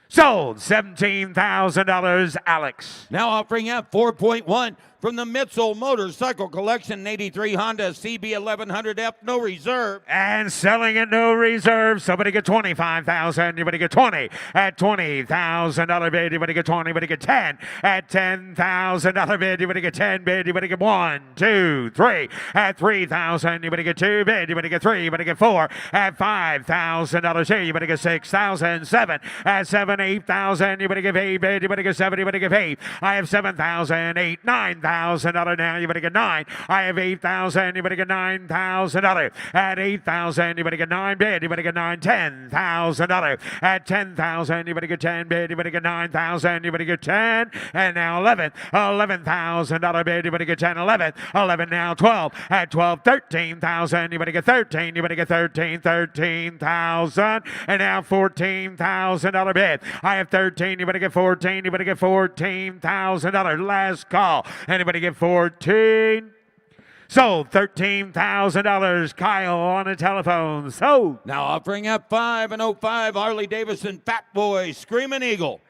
Sold. $17,000, Alex. Now offering up 4.1 from the Mitchell Motorcycle Collection, 83 Honda CB1100F, no reserve. And selling at no reserve. Somebody get 25,000. Anybody get 20 at $20,000 bid. Anybody get 20. Anybody get 10 at $10,000 bid. Anybody get 10 bid. Anybody get 1, 2, 3 at 3,000. Anybody get 2 bid. Anybody get 3. Anybody get 4 at $5,000 here. Anybody get 6,000. 7 at 7, 8,000. Anybody get 8 bid. Anybody get 7. Anybody get 8. I have 7,000. 8, 9,000. $8,000 now. You better get 9. I have 8,000. You better get $9,000. At 8,000, you better get 9 bid. You better get 9, $10,000. At 10,000, you better get 10 bid. You better get 9,000. You better get 10. And now 11. $11,000 bid. You better get 10, 11. 11 now 12. At 12, 13,000. You better get 13. You better get 13. 13,000. And now $14,000 bid. I have 13. You better get 14. You better get $14,000. Last call. Anybody get 14? Sold. $13,000. Kyle on the telephone. Sold. Now offering up 5 and 05 Harley Davidson Fat Boy Screaming Eagle.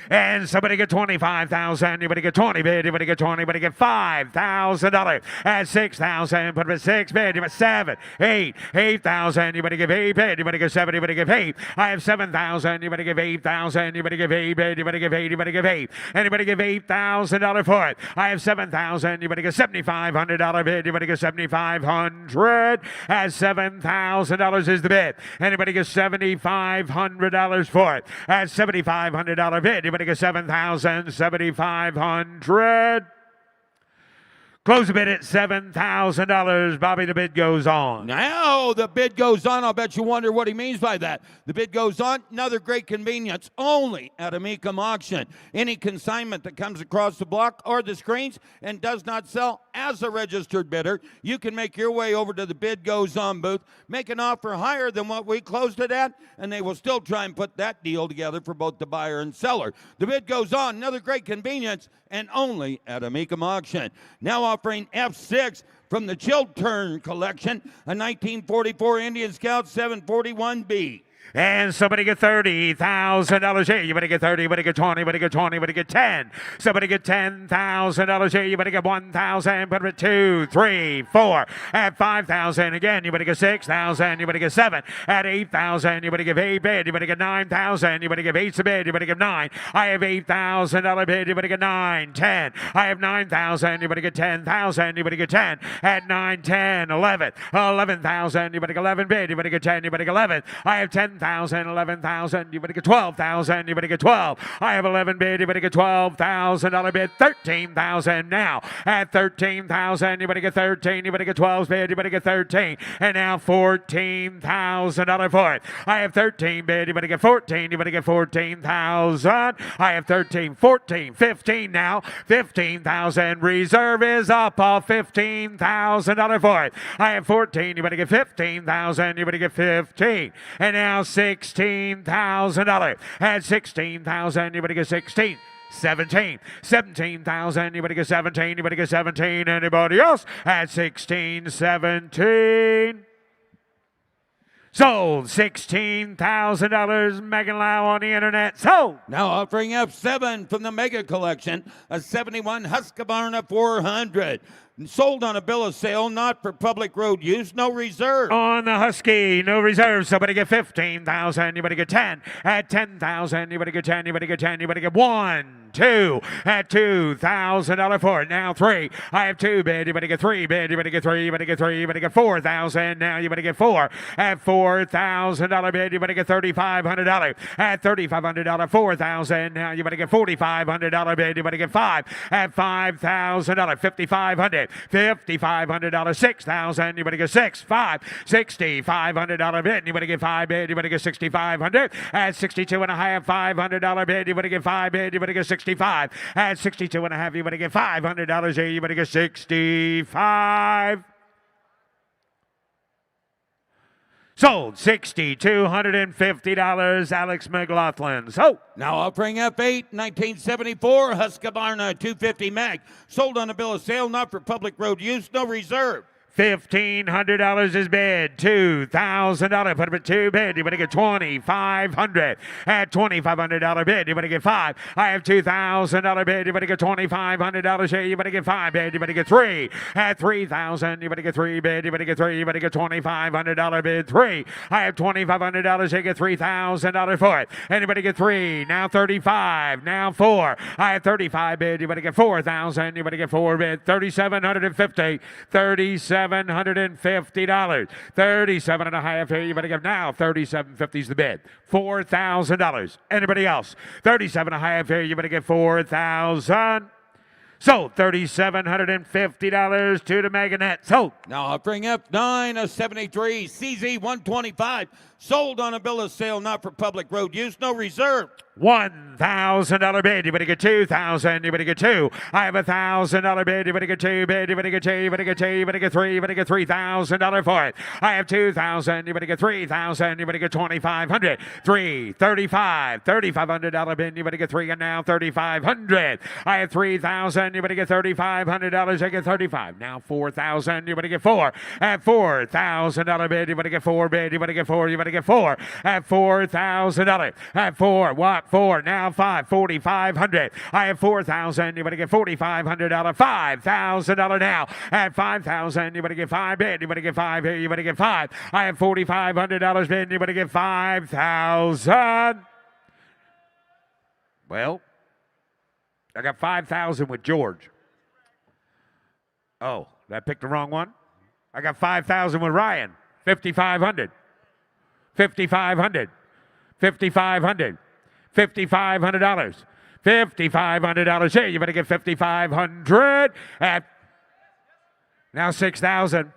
And somebody get 25,000. Anybody get 20 bid. Anybody get 20. Anybody get $5,000. At 6,000. Put it at 6 bid. You 7, 8, 8,000. Anybody give 8 bid. Anybody get 7. Anybody give 8. I have 7,000. Anybody give 8,000. Anybody give 8 bid. Anybody give 8. Anybody give 8. Anybody give $8,000 for it. I have 7,000. Anybody get $7,500 bid. Anybody get 7,500. At $7,000 is the bid. Anybody get $7,500 for it. At $7,500 bid. Anybody get 7,000, 7,500. Close the bid at $7,000. Bobby, the bid goes on. Now the bid goes on. I'll bet you wonder what he means by that. The bid goes on. Another great convenience only at a Mecum auction. Any consignment that comes across the block or the screens and does not sell as a registered bidder, you can make your way over to the bid goes on booth, make an offer higher than what we closed it at, and they will still try and put that deal together for both the buyer and seller. The bid goes on. Another great convenience and only at a Mecum auction. Now offering F6 from the Chiltern Collection, a 1944 Indian Scout 741B. And somebody get $30,000 here. You better get 30. You better get 20. You better get 20. You better get 10. Somebody get $10,000 here. You better get 1,000. Put it 2, 3, 4. At 5,000 again. You better get 6,000. You better get 7. At 8,000. You better give 8 bid. You better get 9,000. You better give 8's a bid. You better give 9. I have $8,000 bid. You better get 9, 10. I have 9,000. You better get 10,000. You better get 10. At 9, 10, 11. 11,000. You better get 11 bid. You better get 10. You better get 11. I have 10,000. 11,000, you better get 12,000, you better get 12. I have 11 bid, you better get $12,000 bid, 13,000 now. At 13,000, you better get 13, you better get 12 bid, you better get 13. And now $14,000 for it. I have 13 bid, you better get 14, you better get 14,000. I have 13, 14, 15 now. 15,000, reserve is up off $15,000 for it. I have 14, you better get 15,000, you better get 15. And now $16,000. At 16,000, you better get 16. 17. 17,000, you better get 17. You better get 17. Anybody else? At 16, 17. Sold. $16,000. Megan Lau on the internet. Sold. Now offering up 7 from the Mega Collection, a 71 Husqvarna 400. sold on a bill of sale, not for public road use, no reserve. On the Husky, no reserve. Somebody get 15,000. Anybody get 10. At 10,000. Anybody get 10. Anybody get 10. Anybody get 1. 2 at $2,000 for it. Now 3. I have 2 bid. Anybody get 3 bid. Anybody get 3. Anybody get 3. Anybody get 4,000. Now you better get 4 at $4,000 bid. You better get $3,500 at $3,500. 4,000. Now you better get $4,500 bid. You better get 5 at $5,000. $5,500. $5,500. 6,000. You better get 6. 5. $6,500 bid. You better get 5 bid. You better get 6,500 at 62 and a half. $500 bid. You better get 5 bid. You better get 65 at 62 and a half. You better get $500 here. You better get 65. Sold $6,250. Alex McLaughlin. So now I'll bring up 8, 1974 Husqvarna 250 Mag, sold on a bill of sale, not for public road use, no reserve. $1,500 is bid. $2,000. Put up at 2 bid. You better get $2,500 at $2,500 bid. You better get 5. I have $2,000 bid. You better get $2,500 here. You better get 5 bid. You better get 3 at $3,000. You better get 3 bid. You better get 3. You better get $2,500 bid. 3. I have $2,500. You get $3,000 for it. Anybody get 3? Now 35. Now 4. I have 35 bid. You better get 4,000. You better get 4 bid. $3,750. $3,750. 37 and a half here. You better give now. $3,750 is the bid. $4,000. Anybody else? 37 and a half here. You better get 4,000. Sold $3,750 to the Meganet. Sold. Now I'll bring up 9 of 73 CZ 125, sold on a bill of sale, not for public road use, no reserve. $1,000 bid. You better get 2,000. You better get 2. I have $1,000 bid. You better get 2 bid. You better get 2. You better get 2. You better get 3. You better get $3,000 for it. I have 2,000. You better get 3,000. You better get 2,500. 3. 35. $3,500 bid. You better get 3 and now 3,500. I have 3,000. You better get $3,500. I get 35. Now 4,000. You better get 4. At $4,000 bid. You better get 4 bid. You better get 4. You better get 4. At $4,000. At 4. What? 4. Now 5. 4,500. I have 4,000. You better get $4,500 out of $5,000 now. At 5,000. You better get 5 bid. You better get 5 here. You better get 5. I have $4,500 bid. You better get 5,000. Well, I got 5,000 with George. Oh, did I pick the wrong one? I got 5,000 with Ryan. 5,500. 5,500. 5,500. $5,500. $5,500 here. You better get 5,500 at now 6,000.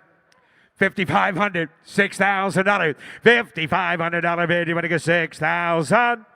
5,500. $6,000. $5,500 bid. You better get 6,000.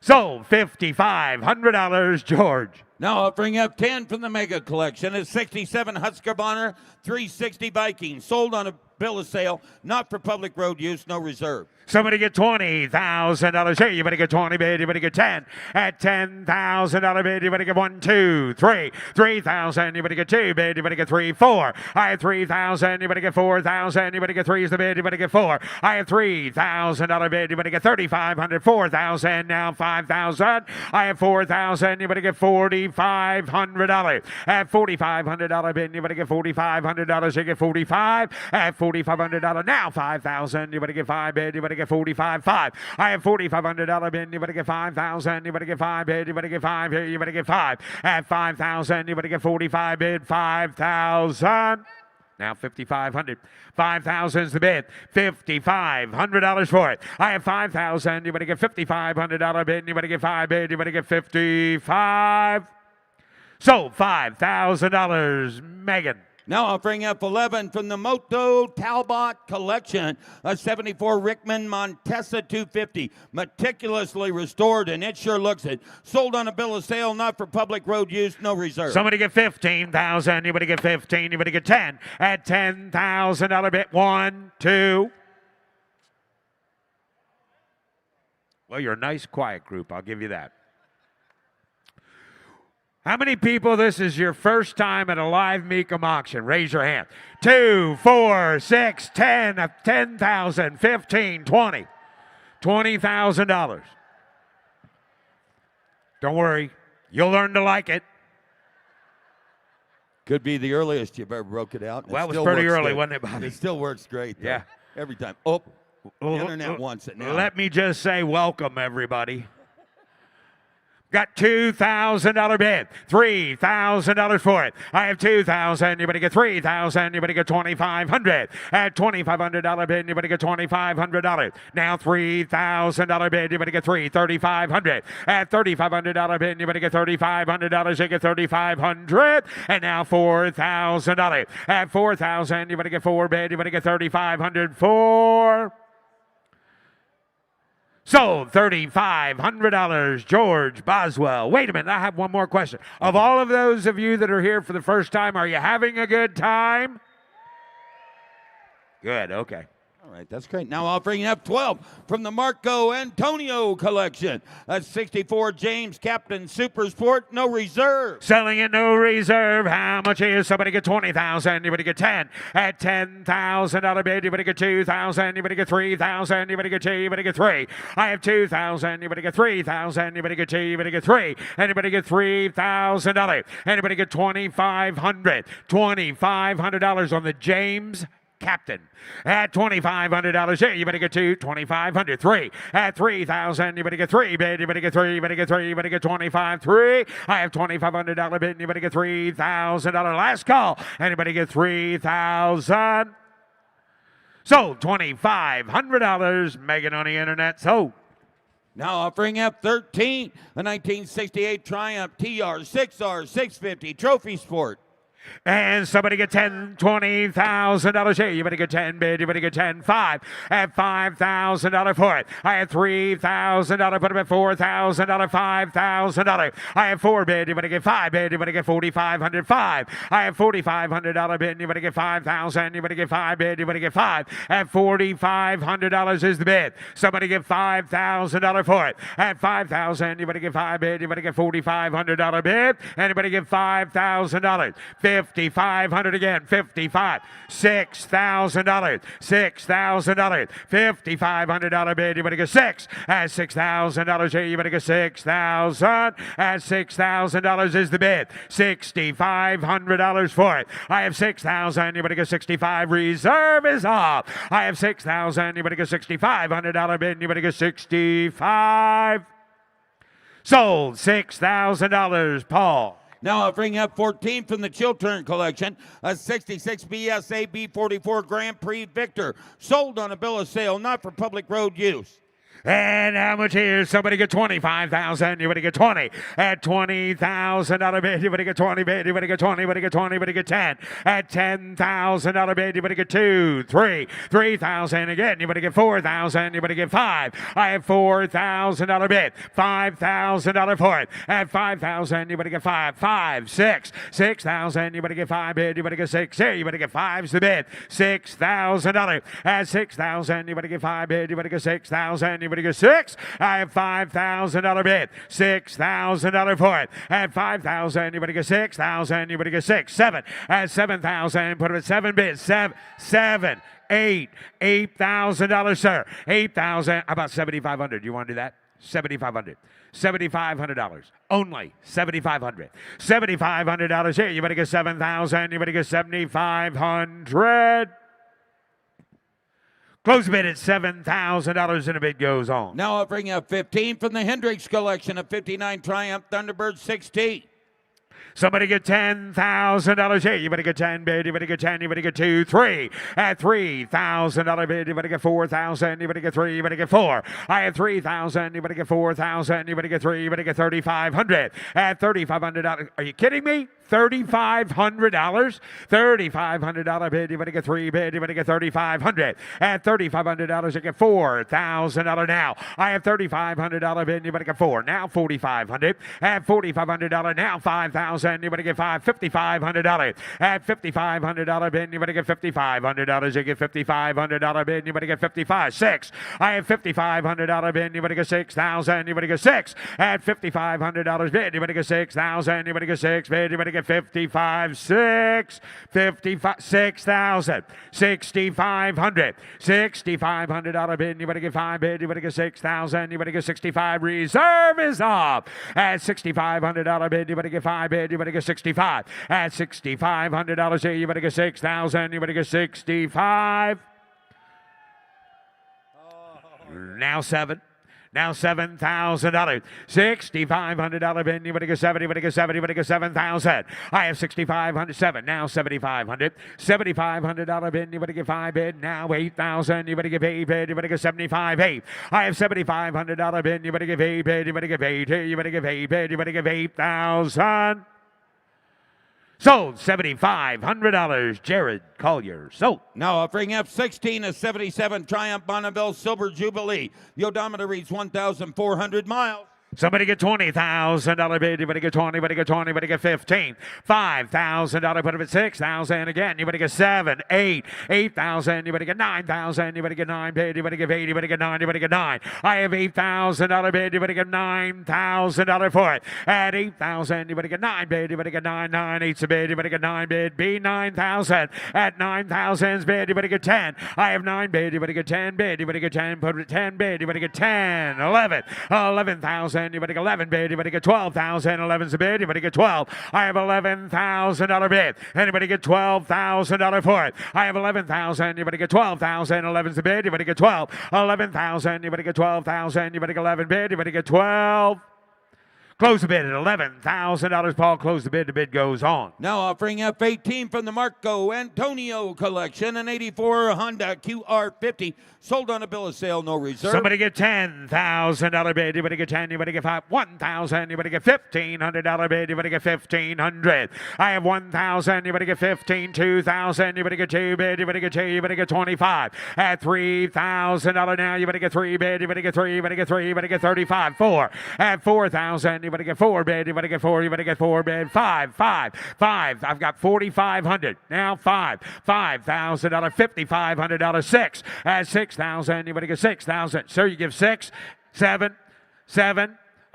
Sold $5,500, George. Now I'll bring up 10 from the Mega Collection. It's 67 Husqvarna 360 Viking, sold on a bill of sale, not for public road use, no reserve. Somebody get $20,000 here. You better get 20 bid. You better get 10 at $10,000 bid. You better get 1, 2, 3. 3,000. You better get 2 bid. You better get 3, 4. I have 3,000. You better get 4,000. You better get 3 is the bid. You better get 4. I have $3,000 bid. You better get 3,500. 4,000. Now 5,000. I have 4,000. You better get $4,500. At $4,500 bid. You better get $4,500. You get 45 at $4,500. Now 5,000. You better get 5 bid. You better get 45. 5. I have $4,500 bid. You better get 5,000. You better get 5 bid. You better get 5 here. You better get 5 at 5,000. You better get 45 bid. 5,000. Now 5,500. 5,000 is the bid. $5,500 for it. I have 5,000. You better get $5,500 bid. You better get 5 bid. You better get 55. So $5,000, Megan. Now I'll bring up 11 from the Moto Talbot Collection, a 74 Rickman Montesa 250, meticulously restored, and it sure looks it. Sold on a bill of sale, not for public road use, no reserve. Somebody get 15,000. You better get 15. You better get 10 at $10,000 bid. 1, 2. Well, you're a nice, quiet group. I'll give you that. How many people, this is your first time at a live Mecum auction? Raise your hand. 2, 4, 6, 10, 10,000, 15, 20. $20,000. Don't worry. You'll learn to like it. Could be the earliest you've ever broke it out. Well, it was pretty early, wasn't it, Bobby? It still works great, though. Yeah. Every time. Oh, the Well, internet wants it now. Let me just say welcome, everybody. Got $2,000 bid, $3,000 for it. I have $2,000. Anybody get $3,000? Anybody get $2,500? At $2,500 bid, anybody get $2,500? Now $3,000 bid, anybody get $3,500? At $3,500 bid, anybody get $3,500? You get $3,500. And now $4,000. At $4,000, anybody get $4 bid, anybody get $3,500 for. Sold $3,500, George Boswell. Wait a minute, I have one more question. Of all of those of you that are here for the first time, are you having a good time? Good, okay. All right, that's great. Now offering F12 from the Marco Antonio collection. A 64 James Captain Super Sport, no reserve. Selling it, no reserve. How much is somebody get $20,000? Anybody get 10? At $10,000 bid, anybody get $2,000? Anybody get $3,000? Anybody get 2? Anybody get 3? I have $2,000. Anybody get $3,000? Anybody get 2? Anybody get 3? Anybody get $3,000? Anybody get $2,500? $2,500 on the James Captain. At $2,500, yeah, you better get $2,500. 3 at $3,000, you better get 3 bid, you better get 3, you better get 3, you better get 25, 3. I have $2,500 bid, and you better get $3,000. Last call. Anybody get 3,000? Sold $2,500. Megan on the internet. Sold. Now offering F13, the 1968 Triumph TR6R 650 Trophy Sport. And somebody get $20,000 here. You better get 10 bid. You better get 10, 5 at $5,000 for it. I have $3,000. Put them at $4,000, $5,000. I have 4 bid. You better get 5 bid. You better get $4,500, 5. I have $4,500 bid. You better get 5,000. You better get 5 bid. You better get 5 at $4,500 is the bid. Somebody get $5,000 for it. At $5,000, you better get 5 bid. You better get $4,500 bid. Anybody get $5,000? 5,500 again, 55, $6,000, $6,000, $5,500 bid. You better get 6 at $6,000 here. You better get 6,000 at $6,000 is the bid. $6,500 for it. I have 6,000. You better get 65. Reserve is off. I have 6,000. You better get $6,500 bid. You better get 65. Sold $6,000. Paul. Now offering F14 from the Chiltern collection, a 66 BSA B44 Grand Prix Victor, sold on a bill of sale, not for public road use. And how much here? Somebody get $25,000. You better get 20 at $20,000 bid. You better get 20 bid. You better get 20. You better get 20. You better get 10 at $10,000 bid. You better get 2, 3, 3,000 again. You better get 4,000. You better get 5. I have $4,000 bid. $5,000 for it. At 5,000, you better get 5, 5, 6, 6,000. You better get 5 bid. You better get 6 here. You better get 5's the bid. $6,000 at 6,000. You better get 5 bid. You better get 6,000. You better get 6. I have $5,000 bid. $6,000 for it. At 5,000, you better get 6,000. You better get 6. 7 at 7,000. Put it at 7 bids. 7, 8,000, sir. 8,000. How about 7,500? You want to do that? 7,500. $7,500 only. $7,500. $7,500 here. You better get 7,000. You better get 7,500. Close bid at $7,000 and a bid goes on. Now offering F15 from the Hendricks collection, a 59 Triumph Thunderbird 6T. Somebody get $10,000 here. You better get 10 bid. You better get 10. You better get 2, 3 at $3,000 bid. You better get 4,000. You better get 3. You better get 4. I have 3,000. You better get 4,000. You better get 3. You better get 3,500 at $3,500. Are you kidding me? $3,500. $3,500 bid. You better get 3 bid. You better get 3,500 at $3,500. You get $4,000 now. I have $3,500 bid. You better get 4. Now $4,500 at $4,500. Now 5,000. You better get 5. $5,500 at $5,500 bid. You better get $5,500. You get $5,500 bid. You better get 55. 6. I have $5,500 bid. You better get 6,000. You better get 6 at $5,500 bid. You better get 6,000. You better get 6 bid. You better get get 55, 6,000, 6,500, $6,500 bid, anybody get 5 bid, anybody get 6,000, anybody get 65, reserve is up at $6,500 bid, anybody get 5 bid, anybody get 65, at $6,500, anybody get 6,000, anybody get 65. Now 7. Now $7,000. $6,500 bid. Anybody get 7? Anybody get 7? Anybody get 7,000? I have 6,500. 7. Now 7,500. $7,500 bid. Anybody get 5 bid? Now 8,000. Anybody get 8 bid? Anybody get 75? 8. I have $7,500 bid. Anybody get 8 bid? Anybody get 8? Anybody get 8 bid? Anybody get 8,000? Sold $7,500. Jared Collier. Sold. Now offering F16 a 77 Triumph Bonneville Silver Jubilee. The odometer reads 1,400 miles. Somebody get $20,000 bid. Anybody get 20? Anybody get 20? Anybody get 15? $5,000. Put up at 6,000 again. Anybody get 7, 8, 8,000. Anybody get 9,000? Anybody get 9 bid? Anybody get 8? Anybody get 9? Anybody get 9? I have $8,000 bid. Anybody get $9,000 for it? At 8,000. Anybody get 9 bid? Anybody get 9? 9, 8's a bid. Anybody get 9 bid? B 9,000. At 9,000's bid. Anybody get 10? I have 9 bid. Anybody get 10 bid? Anybody get 10? Put it at 10 bid. Anybody get 10? 11. 11,000. Anybody get 11 bid? Anybody get 12,000? 11's a bid. Anybody get 12? I have $11,000 bid. Anybody get $12,000 for it? I have 11,000. Anybody get 12,000? 11's a bid. Anybody get 12? 11,000. Anybody get 12,000? Anybody get 11 bid? Anybody get 12? Close the bid at $11,000. Paul, close the bid. The bid goes on. Now offering F18 from the Marco Antonio collection, an 84 Honda QR50, sold on a bill of sale, no reserve. Somebody get $10,000 bid. Anybody get 10? Anybody get 5? 1,000. Anybody get $1,500 bid? Anybody get 1,500? I have 1,000. Anybody get 15? 2,000. Anybody get 2 bid? Anybody get 2? Anybody get 25? At $3,000 now. Anybody get 3 bid? Anybody get 3? Anybody get 3? Anybody get 35? 4. At 4,000. Anybody get 4 bid? Anybody get 4? Anybody get 4 bid? 5. I've got 4,500. Now 5. $5,000. $5,500. 6. At 6,000. Anybody get 6,000? Sir, you give 6, 7.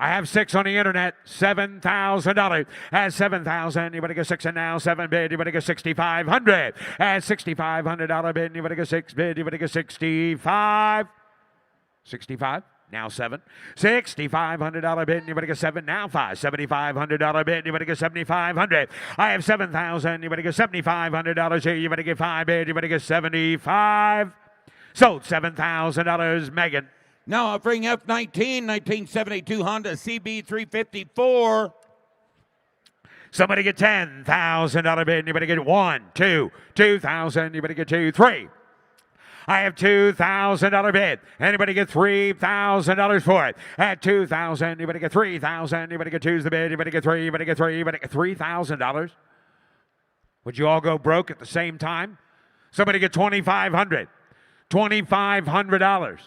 I have 6 on the internet. $7,000. At 7,000. Anybody get 6 and now 7 bid? Anybody get 6,500? At $6,500 bid. Anybody get 6 bid? Anybody get 65? 65. Now 7. $6,500 bid. Anybody get 7? Now 5. $7,500 bid. Anybody get 7,500? I have 7,000. Anybody get $7,500 here? Anybody get 5 bid? Anybody get 75? Sold $7,000. Megan. Now offering F19 1972 Honda CB354. Somebody get $10,000 bid. Anybody get 1, 2, 2,000. Anybody get 2, 3. I have $2,000 bid. Anybody get $3,000 for it? At $2,000. Anybody get 3,000? Anybody get 2's the bid? Anybody get 3? Anybody get 3? Anybody get $3,000? Would you all go broke at the same time? Somebody get $2,500. $2,500.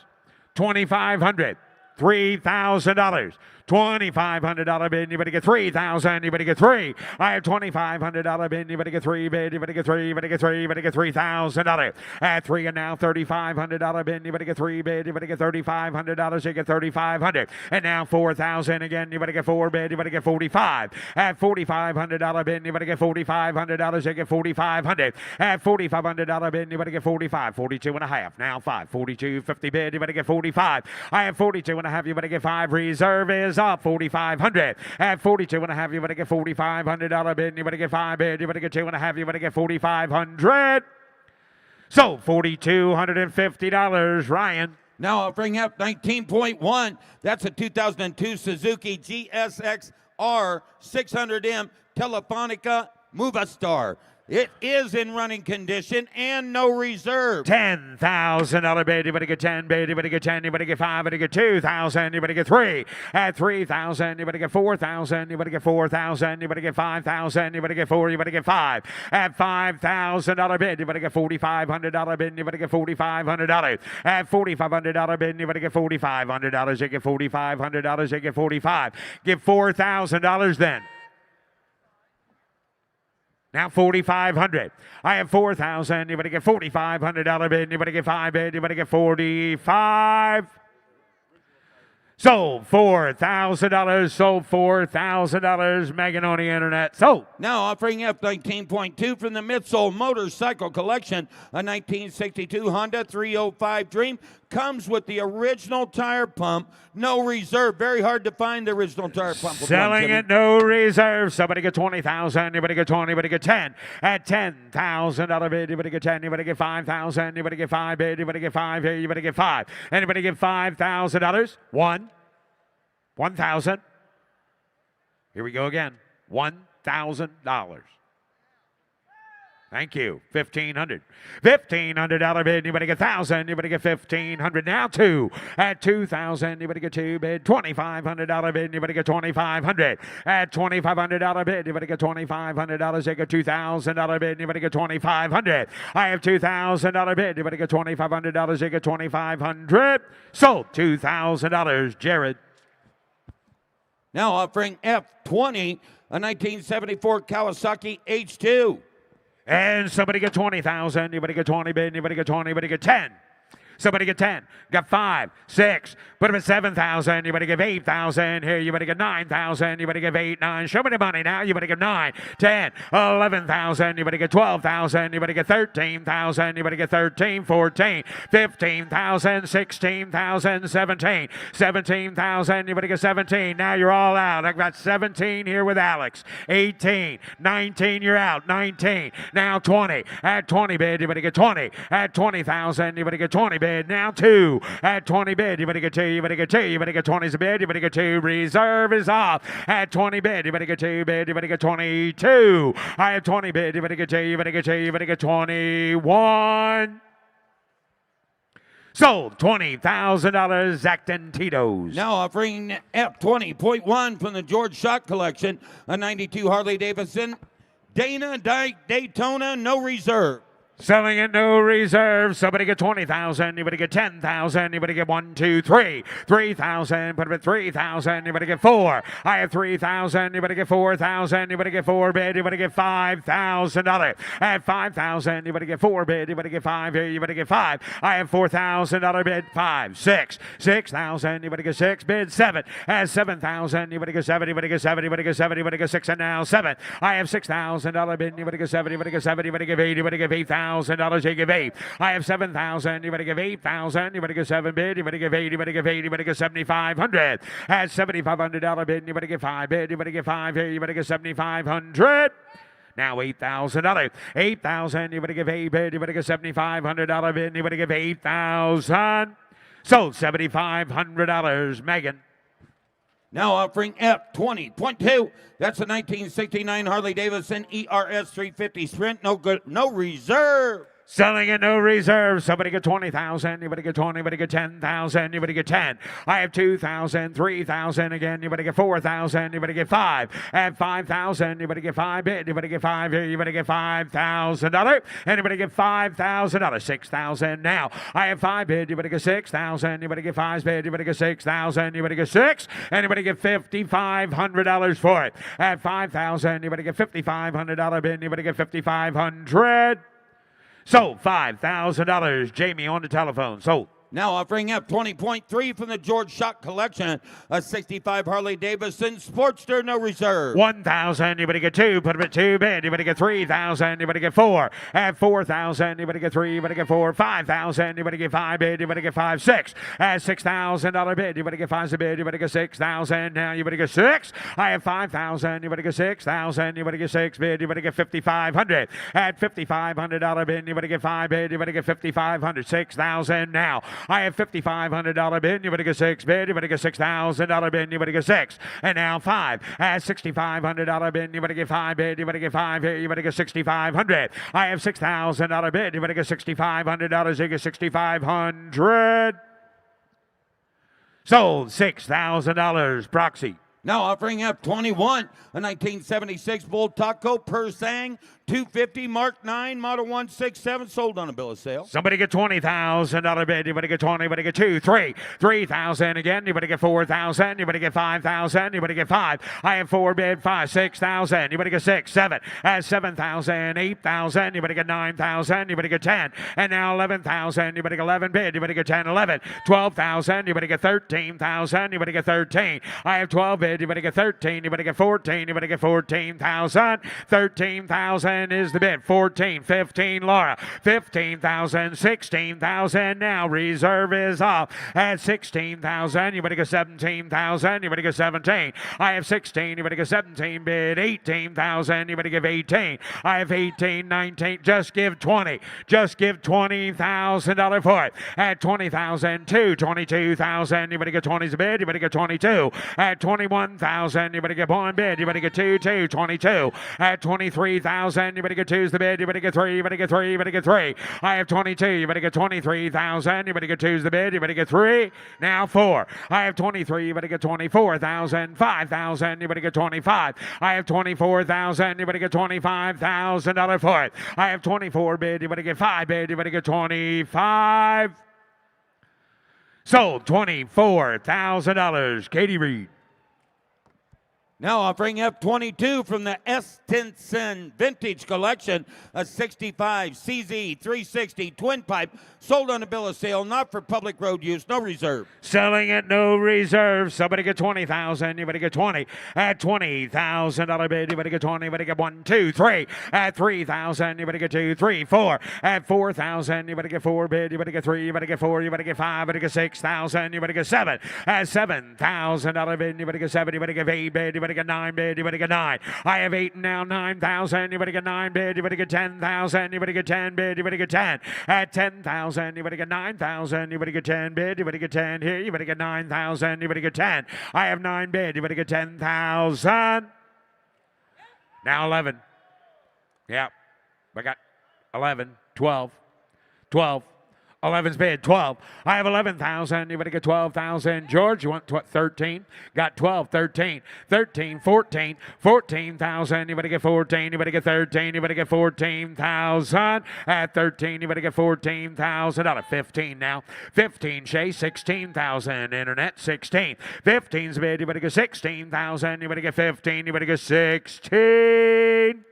$2,500. $3,000. $2,500 bid. Anybody get 3,000? Anybody get 3? I have $2,500 bid. Anybody get 3 bid? Anybody get 3? Anybody get 3? Anybody get $3,000? At 3 and now $3,500 bid. Anybody get 3 bid? Anybody get $3,500? You get $3,500. And now 4,000 again. Anybody get 4 bid? Anybody get 45? At $4,500 bid. Anybody get $4,500? You get 4,500. At $4,500 bid. Anybody get 45? 42 and a half. Now 5. 42, 50 bid. Anybody get 45? I have 42 and a half. Anybody get 5? Reserve is up. 4,500. At 42 and a half. Anybody get $4,500 bid. Anybody get 5 bid. Anybody get 2 and a half. Anybody get 4,500. So $4,250. Ryan. Now offering F19.1. That's a 2002 Suzuki GSX-R 600M Telefonica Movistar. It is in running condition and no reserve. $10,000 bid. Anybody get 10 bid? Anybody get 10? Anybody get 5? Anybody get 2,000? Anybody get 3? At 3,000. Anybody get 4,000? Anybody get 4,000? Anybody get 5,000? Anybody get 4? Anybody get 5? At $5,000 bid. Anybody get $4,500 bid? Anybody get $4,500? At $4,500 bid. Anybody get $4,500? You get $4,500. You get 45. Give $4,000 then. Now $4,500. I have 4,000. Anybody get $4,500 bid? Anybody get 5 bid? Anybody get 45? Sold $4,000. Sold $4,000. Megan on the internet. Sold. Now offering F19.2 from the Mitchell Motorcycle Collection, a 1962 Honda 305 Dream. Comes with the original tire pump, no reserve. Very hard to find the original tire pump. Selling it, no reserve. Somebody get 20,000. Anybody get 20. Anybody get 10. At $10,000 bid. Anybody get 10. Anybody get 5,000. Anybody get 5 bid. Anybody get 5. Here, anybody get 5. Anybody get $5,000. 1,000. Here we go again. $1,000. Thank you. $1,500. $1,500 bid. Anybody get 1,000? Anybody get 1,500? Now 2. At 2,000. Anybody get 2 bid? $2,500 bid. Anybody get 2,500? At $2,500 bid. Anybody get $2,500? They get $2,000 bid. Anybody get 2,500? I have $2,000 bid. Anybody get $2,500? They get 2,500. Sold. $2,000. Jared. Now offering F20, a 1974 Kawasaki H2. And somebody get 20,000. Anybody get 20 bid? Anybody get 20? Anybody get 10? Somebody get 10. Got 5, 6. Put them at 7,000. Anybody give 8,000. Here, you better get 9,000. You better give 8, 9. Show me the money now. You better give 9, 10, 11,000. You better get 12,000. You better get 13,000. You better get 13, 14, 15,000, 16,000, 17, 17,000. You better get 17. Now you're all out. I've got 17 here with Alex. 18, 19. You're out. 19. Now 20. At 20 bid. You better get 20. At 20,000. You better get 20 bid. Now 2. At 20 bid. You better get 2. You better get 2. You better get 20's a bid. You better get 2. Reserve is off. At 20 bid. You better get 2 bid. You better get 22. I have 20 bid. You better get 2. You better get 2. You better get 21. Sold. $20,000. Acton Tito's. Now offering F20.1 from the George Schott Collection, a 92 Harley Davidson Dana Daytona, no reserve. Selling it, no reserve. Somebody get 20,000. Anybody get 10,000. Anybody get 1, 2, 3. 3,000. Put them at 3,000. Anybody get 4. I have 3,000. Anybody get 4,000. Anybody get 4 bid. Anybody get $5,000. At 5,000. Anybody get 4 bid. Anybody get 5. Here, you better get 5. I have $4,000 bid. 5, 6. 6,000. Anybody get 6 bid. 7. At 7,000. Anybody get 7. Anybody get 7. Anybody get 7. Anybody get 6. And now 7. I have $6,000 bid. Anybody get 7. Anybody get 7. Anybody get 8. Anybody get 8,000. $1,000, you give 8. I have 7,000. You better give 8,000. You better give 7 bid. You better give 8. You better give 8. You better give 7,500. At $7,500 bid. You better give 5 bid. You better give 5 here. You better give 7,500. Now $8,000. 8,000. You better give 8 bid. You better give $7,500 bid. You better give 8,000. Sold $7,500. Megan. Now offering F20.2. That's a 1969 Harley Davidson ERS 350 Sprint. No good, no reserve. Selling it, no reserve. Somebody get 20,000. You better get 20. You better get 10,000. You better get 10. I have 2,000, 3,000 again. You better get 4,000. You better get 5. At 5,000. You better get 5 bid. You better get 5 here. You better get $5,000. Anybody get $5,000? 6,000 now. I have 5 bid. You better get 6,000. You better get 5 bid. You better get 6,000. You better get 6. Anybody get $5,500 for it? At 5,000. You better get $5,500 bid. You better get 5,500. Sold $5,000. Jamie on the telephone. Sold. Now offering F20.3 from the George Schott Collection, a 65 Harley Davidson Sportster, no reserve. 1,000. You better get 2. Put them at 2 bid. You better get 3,000. You better get 4. At 4,000. You better get 3. You better get 4. 5,000. You better get 5 bid. You better get 5. 6. At $6,000 bid. You better get 5 bid. You better get 6,000. Now you better get 6. I have 5,000. You better get 6,000. You better get 6 bid. You better get 5,500. At $5,500 bid. You better get 5 bid. You better get 5,500. 6,000 now. I have $5,500 bid. You better get 6 bid. You better get $6,000 bid. You better get 6. And now 5. At $6,500 bid. You better get 5 bid. You better get 5 here. You better get 6,500. I have $6,000 bid. You better get $6,500. You get 6,500. Sold $6,000. Proxy. Now offering F21, a 1976 Bull Taco Persang 250 Mark 9 Model 167 sold on a bill of sale. Somebody get $20,000 bid. Anybody get 20? Anybody get 2, 3, 3,000 again. Anybody get 4,000? Anybody get 5,000? Anybody get 5? I have 4 bid. 5, 6,000. Anybody get 6, 7? 7,000, 8,000. Anybody get 9,000? Anybody get 10? And now 11,000. Anybody get 11 bid. Anybody get 10, 11, 12,000. Anybody get 13,000? Anybody get 13? I have 12 bid. Anybody get 13? Anybody get 14? Anybody get 14,000? 13,000 is the bid. 14, 15, Laura. 15,000, 16,000. Now reserve is off at 16,000. Anybody get 17,000? Anybody get 17? I have 16. Anybody get 17 bid? 18,000. Anybody give 18? I have 18, 19. Just give 20. Just give $20,000 for it. At 20,000, 22,000. Anybody get 20's a bid? Anybody get 22? At 21,000. Anybody get 1 bid? Anybody get 2, 22. At 23,000. Anybody get 2's the bid? Anybody get 3? Anybody get 3? Anybody get 3? I have 22. Anybody get 23,000? Anybody get 2's the bid? Anybody get 3? Now 4. I have 23. Anybody get 24,000? 5,000. Anybody get 25? I have 24,000. Anybody get $25,000 for it? I have 24 bid. Anybody get 5 bid? Anybody get 25? Sold. $24,000. Katie Reed. Now offering F22 from the S. Tinson Vintage Collection, a 65 CZ 360 twin pipe, sold on a bill of sale, not for public road use, no reserve. Selling at no reserve. Somebody get 20,000. Anybody get 20? At $20,000 bid. Anybody get 20? Anybody get 1, 2, 3? At 3,000. Anybody get 2, 3, 4? At 4,000. Anybody get 4 bid? Anybody get 3? Anybody get 4? Anybody get 5? Anybody get 6,000? Anybody get 7? At $7,000 bid. Anybody get 7? Anybody get 8 bid? Anybody get 9 bid? Anybody get 9? I have 8 now. 9,000. Anybody get 9 bid? Anybody get 10,000? Anybody get 10 bid? Anybody get 10? At 10,000. Anybody get 9,000? Anybody get 10 bid? Anybody get 10 here? Anybody get 9,000? Anybody get 10? I have 9 bid. Anybody get 10,000? Now 11. Yep. I got 11, 12, 12. 11's bid, 12. I have 11,000. Anybody get 12,000? George, you want 13? Got 12, 13, 13, 14, 14,000. Anybody get 14? Anybody get 13? Anybody get 14,000? At 13, anybody get $14,000? 15 now. 15, Shay, 16,000. Internet, 16. 15's bid. Anybody get 16,000? Anybody get 15? Anybody get 16?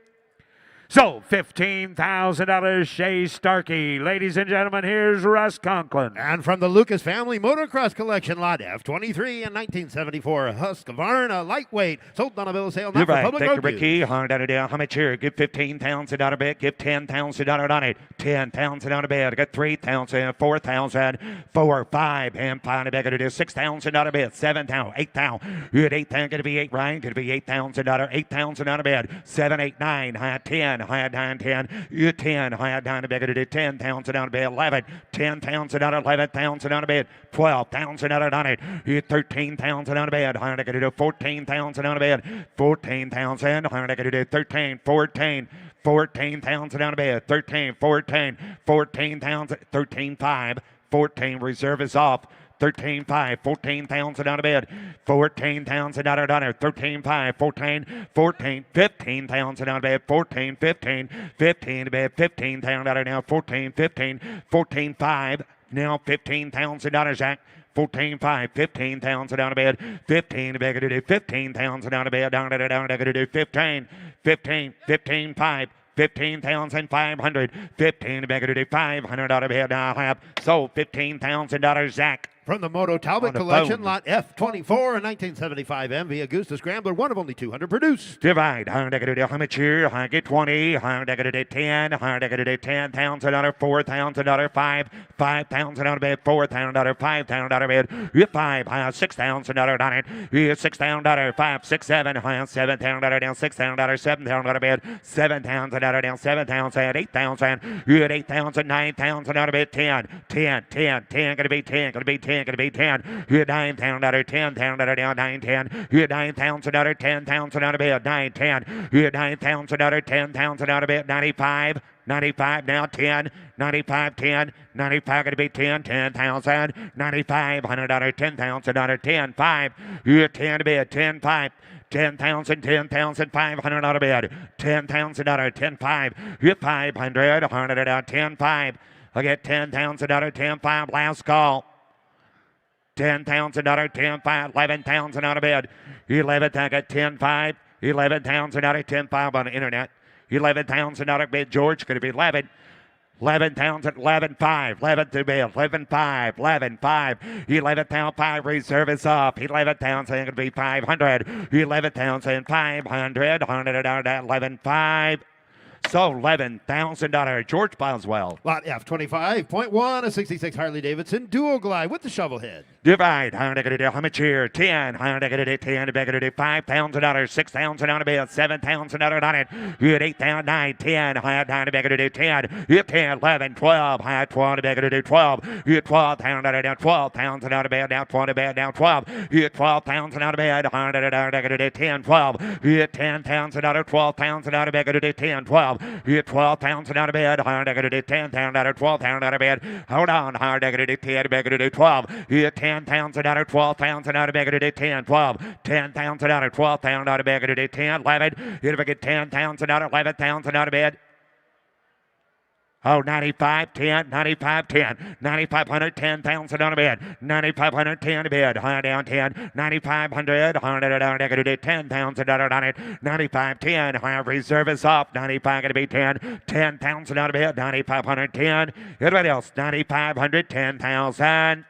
So, $15,000, Shay Starkey. Ladies and gentlemen, here's Russ Conklin. And from the Lucas Family Motocross Collection, lot F23 and 1974 Husqvarna lightweight, sold on a bill of sale, not for public road use. Ricky, how much here? Give $15,000 bet. Give $10,000 on it. $10,000 bet. I got 3,000, 4,000, 4, 5, and 5. I got to do $6,000 bet. 7,000, 8,000. You had 8,000. Going to be 8, Ryan. Going to be $8,000. $8,000 bet. 7, 8, 9, 10. High 9, 10. You 10. High 9. I got to do $10,000 bet. 11. $10,000. $11,000 bet. $12,000 on it. You 13,000 bet. High I got to do $14,000 bet. 14,000. High I got to do 13, 14. 14,000 on a bed. 13, 14, 14,000, 13, 5, 14. Reserve is off. 13, 5, 14,000 on a bed. 14,000 on it. 13, 5, 14, 14, 15,000 on a bed. 14, 15, 15 a bed. 15,000 on it now. 14, 15, 14, 5. Now $15,000, Zach. 14, 5, 15,000 on a bed. 15 a bed. Going to do 15,000 on a bed. Down. Going to do 15, 15, 15, 5. 15,500. 15 a bed. Going to do 500 on a bed. Now I have sold $15,000, Zach. From the Moto Talbot Collection, lot F24, a 1975 MV Augusta Scrambler, one of only 200 produced. Divide. How much here? I get 20. How I got to 10. How I got to $10,000, $4,000, 5, $5,000 bed, $4,000, $5,000 bed. You 5. I have $6,000 on it. You $6,000, 5, 6, 7. I have $7,000 down, $6,000, $7,000 bed, $7,000 down, $7,000, $8,000. You at $8,000, $9,000 on a bed, 10, 10, 10, 10. Gonna be 10. Gonna be 10. Going to be 10. You had $9,000, $10,000 down, 9, 10. You had $9,000, $10,000 out of bed, 9, 10. You had $9,000, $10,000 out of bed, 95. 95 now, 10, 95, 10, 95 going to be 10, 10,000, 95, $100, $10,000, 10, 5. You had 10 to bed, 10, 5. 10,000, 10,500 out of bed. $10,000, 10,500. Hit 500, 100 out, 10,500. I get $10,000, 10,500. Last call. $10,000, 10,500. 11,000 out of bed. 11,000, I got 10,500. 11,000 out of 10,500 on the internet. 11,000 out of bed. George, going to be 11. 11,000, 11,500, 11 to bid, 11,500, 11,500, 11,500, reserve is off, 11,000, going to be 500, 11,500, 100 out at 11,500. So $11,000. George Boswell. Lot F25.1, a 66 Harley Davidson Dual Glide with the shovel head. Divide. How much here? 10. How 10. $5,000. 6,000 on a bid. $7,000 on it. You had 8,000. 9. 10. How 10. You 10. 11. 12. How 12. 12. You 12,000 down. 12,000 out of bed. Down 20 bed. Down 12. You 12,000 out of bed. 100 10. 12. You 10,000 out of 12,000 out of bed. 10. 12. You 12,000 out of bed. 100 10,000 out of 12,000 out of bed. Hold on. 100 10. 12. You 10,000 out of 12,000 out of bed. 10. 12. 10,000 out of 12,000 out of bed. 10. 11. You get 10,000 out of 11,000 out of bed. Oh, 95, 10, 95, 10, 9,500, 10,000 on a bed, 9,500, 10 a bed, high down 10, 9,500, 100 down, 10,000 on it, 95, 10, high reserve is off, 95 going to be 10, 10,000 on a bed, 9,500, 10, everybody else, 9,500, 10,000.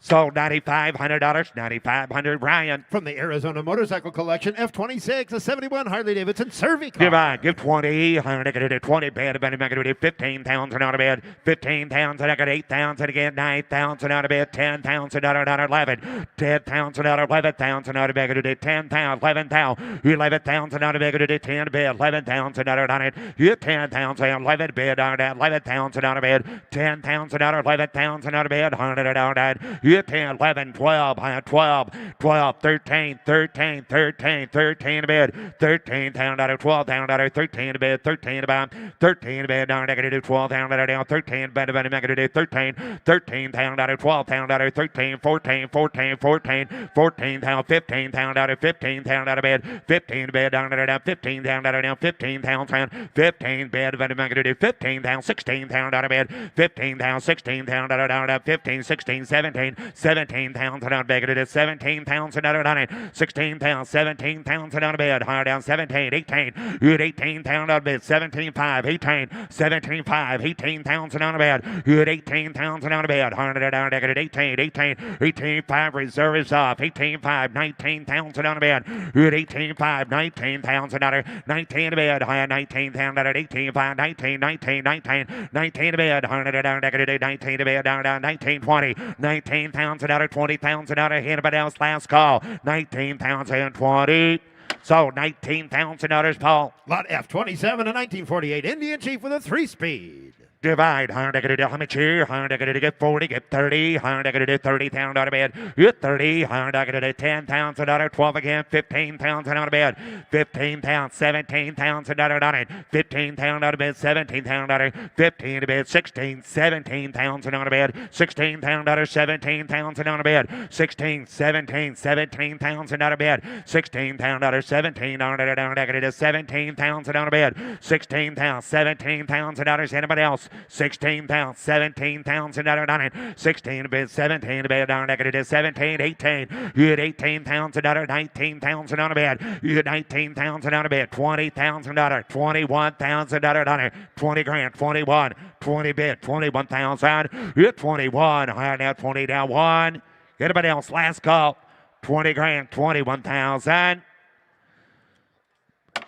So $9,500, 9,500, Ryan. From the Arizona Motorcycle Collection, F26, a 71 Harley Davidson Survey car. Give on, give 20, 20 bed, 15,000 out of bed, 15,000, I got 8,000 again, 9,000 out of bed, 10,000 out of 11, 10,000 out of 11,000 out of bed, 10,000, 11,000, 11,000 out of bed, 10 bed, 11,000 out of it, you 10,000, 11 bed, 11,000 out of bed, 10,000 out of 11,000 out of bed, 100 out of it, 10, 11, 12, 12, 12, 13, 13, 13, 13 to bed, 13 down out of 12 down out of 13 to bed, 13 about 13 to bed down negative 12 down out of 13 bed about negative 13, 13 down out of 12 down out of 13, 14, 14, 14, 14 down 15 down out of 15 down out of bed, 15 bed down out of 15 down out of 15 down 15 bed about negative 15 down 16 down out of bed, 15 down 16 down out of 15, 16, 17. 17,000 out of bed. It is 17,000 out of it. 16,000, 17,000 out of bed. Higher down 17, 18. You had 18,000 out of bed. 17,500, 18, 17,500, 18,000 out of bed. You had 18,000 out of bed. 100 out of bed. 18, 18, 18,500 reserve is off. 18,500, 19,000 out of bed. You had 18,500, 19,000 out of 19 to bed. Higher 19,000 out of 18,500, 19, 19, 19, 19 to bed. 100 out of bed. 19 to bed. Down 19, 20, 19,000 out of 20,000 out of anybody else. Last call. 19,020. So $19,000, Paul. Lot F27, a 1948 Indian Chief with a 3-speed. Divide. How much here? How get 40, get 30. How 30,000 out of bed. Get 30. How 10,000 out of 12 again. 15,000 out of bed. 15,000, 17,000 out of it. 15,000 out of bed. 17,000 out of 15 to bed. 16, 17,000 out of bed. 16,000 out of 17,000 out of bed. 16, 17, 17,000 out of bed. 16,000 out of 17 out of 17,000 out of bed. 16,000, 17,000 out of anybody else. 16,000, 17,000 out of it. 16 to bed, 17 to bed, down it is 17, 18. You had 18,000 out of 19,000 out of bed. You had 19,000 out of bed, 20,000 out of 21,000 out of it. 20 grand, 21, 20 bed, 21,000. You had 21, higher now 20 down 1. Anybody else? Last call. 20 grand, 21,000.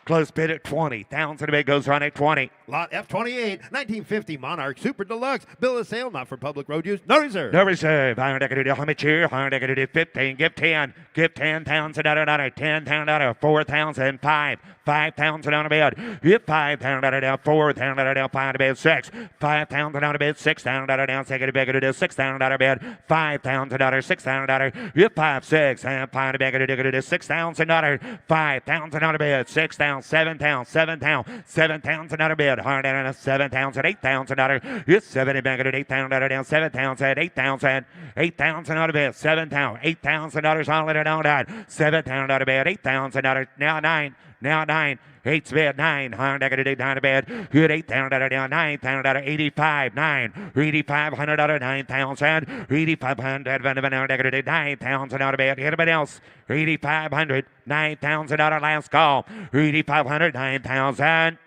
Close bid at 20,000. Bid goes on at 20. Lot F28, 1950 Monarch Super Deluxe. Bill of sale, not for public road use. No reserve. No reserve. I'm going to do how much here? I'm going to do 15. Give 10. Give 10,000 out of 10,000 out of 4,000. 5,000 out of bed. Give 5,000 out of 4,000 out of 5 to bed. 6. 5,000 out of bed. 6,000 out of down. Second to bed. It is 6,000 out of bed. 5,000 out of 6,000 out of. Give 5, 6. And 5 to bed. It is 6,000 out of 5,000 out of bed. 6,000. 7,000 out of bed. Hard out of 7,000, $8,000. It's 70 back at $8,000 down. 7,000, 8,000, 8,000 out of bed. 7,000, $8,000 all in it all down. 7,000 out of bed. $8,000 now 9. Now 9. 8's bed 9. Hard out of down to bed. Good $8,000 down. 9,000 85. 9. 8,500 out of 9,000. 8,500 9,000 out of bed. Anybody else? 8,500. 9,000 out of last call. 8,500 9,000.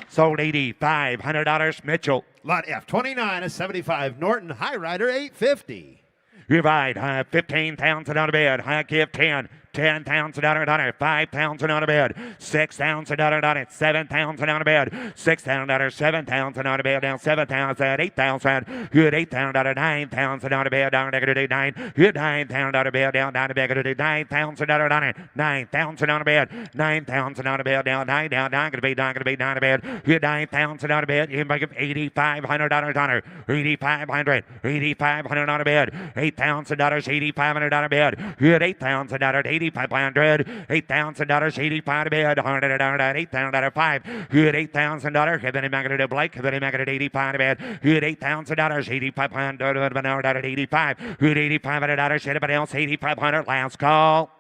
Sold $8,500. Mitchell. Lot F, 29 is 75. Norton High Rider, 850. You ride 15,000 out of bed. I give 10. $10,000 on it, $5,000 on a bed, $6,000 on it, $7,000 on a bed, $6,000, $7,000 on a bed, down $7,000, $8,000, good $8,000, $9,000 on a bed, down negative $9, good $9,000 on a bed, down negative $9,000 on it, $9,000 on a bed, $9,000 on a bed, down $9, down $9 gonna be down a bed, good $9,000 on a bed, you make it $8,500 on her, $8,500 on a bed, $8,000, $8,500 on a bed, good $8,000, $8,500, $8,000, 85 to bed, $8,000, 5, good $8,000, Kevin Magnet Blake, Kevin Magnet 85 to bed, good $8,000, 8,500, 85, good $8,500, anybody else, 8,500, last call.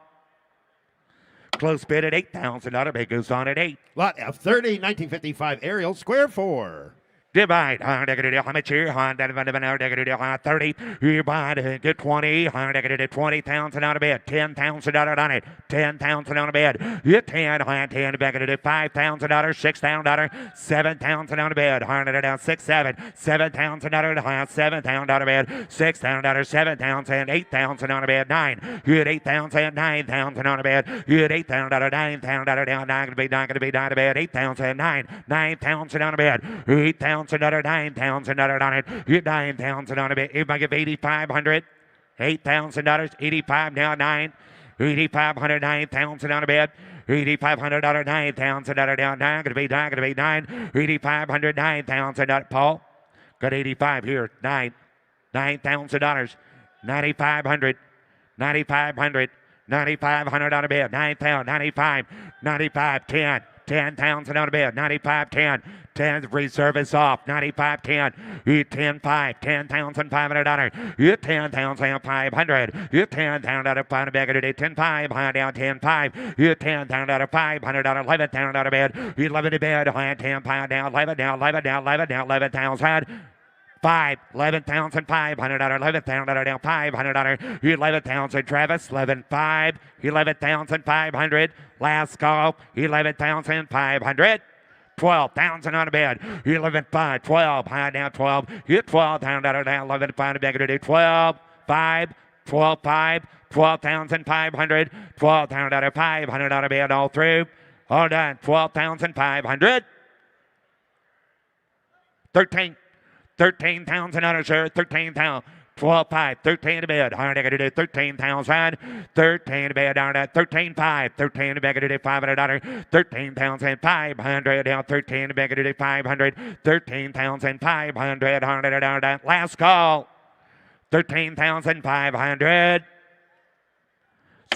Close bid at $8,000, big goes on at 8. Lot F30, 1955 Ariel, square 4. Divide, how much here? 30. You buy it, get 20. 20,000 out of bed. $10,000 on it. 10,000 on a bed. Get 10. 10 back at it. $5,000. $6,000. 7,000 on a bed. 6, 7. $7,000. 7,000 on a bed. $6,000. 7,000. 8,000 on a bed. 9. Good 8,000. 9,000 on a bed. Good 8,000. 9,000 down. 9 gonna be down to bed. 8,000. 9,000 on a bed. 8,000. Another 9,000 on it. You 9,000 on it. If I give 8,500, $8,000, 85 now 9, 8,500, 9,000 on a bed. 8,500 $9,000 down 9. Gonna be 9. 8,500 $9,000. Paul got 85 here. 9,000. 9,500. 9,500 on a bed. 9,000. 95. 10. 10,000 on a bed. 95. 10. 10 reserve is off. 95 10. 10 5. 10,500 on it. 10,500. 10,000 out of 5 bag of 10 5. Down 10 5. 10,000 out of 500 on 11,000 out of bed. 11 to bed. 10 5 down 11 down 11 down 11 down 11,000. 5, 11,500 $11,000 down 500 11,000 Travis 11,500 11,500 last call 11,500 12,000 on a bed 11,500 12 high down 12 hit 12,000 down 11,500 back to 12 5 12 5 12,500 12,000 out of 500 on a bed all through all done 12,500 13,000 on a shirt, 13,000, 12,500, 13 to bed, hard to do 13,000, 13 to bed, down at 13,500, 13 to bed, to do $500, 13,500, down 13 to bed, to do 500, 13,500, hard down at last call, 13,500.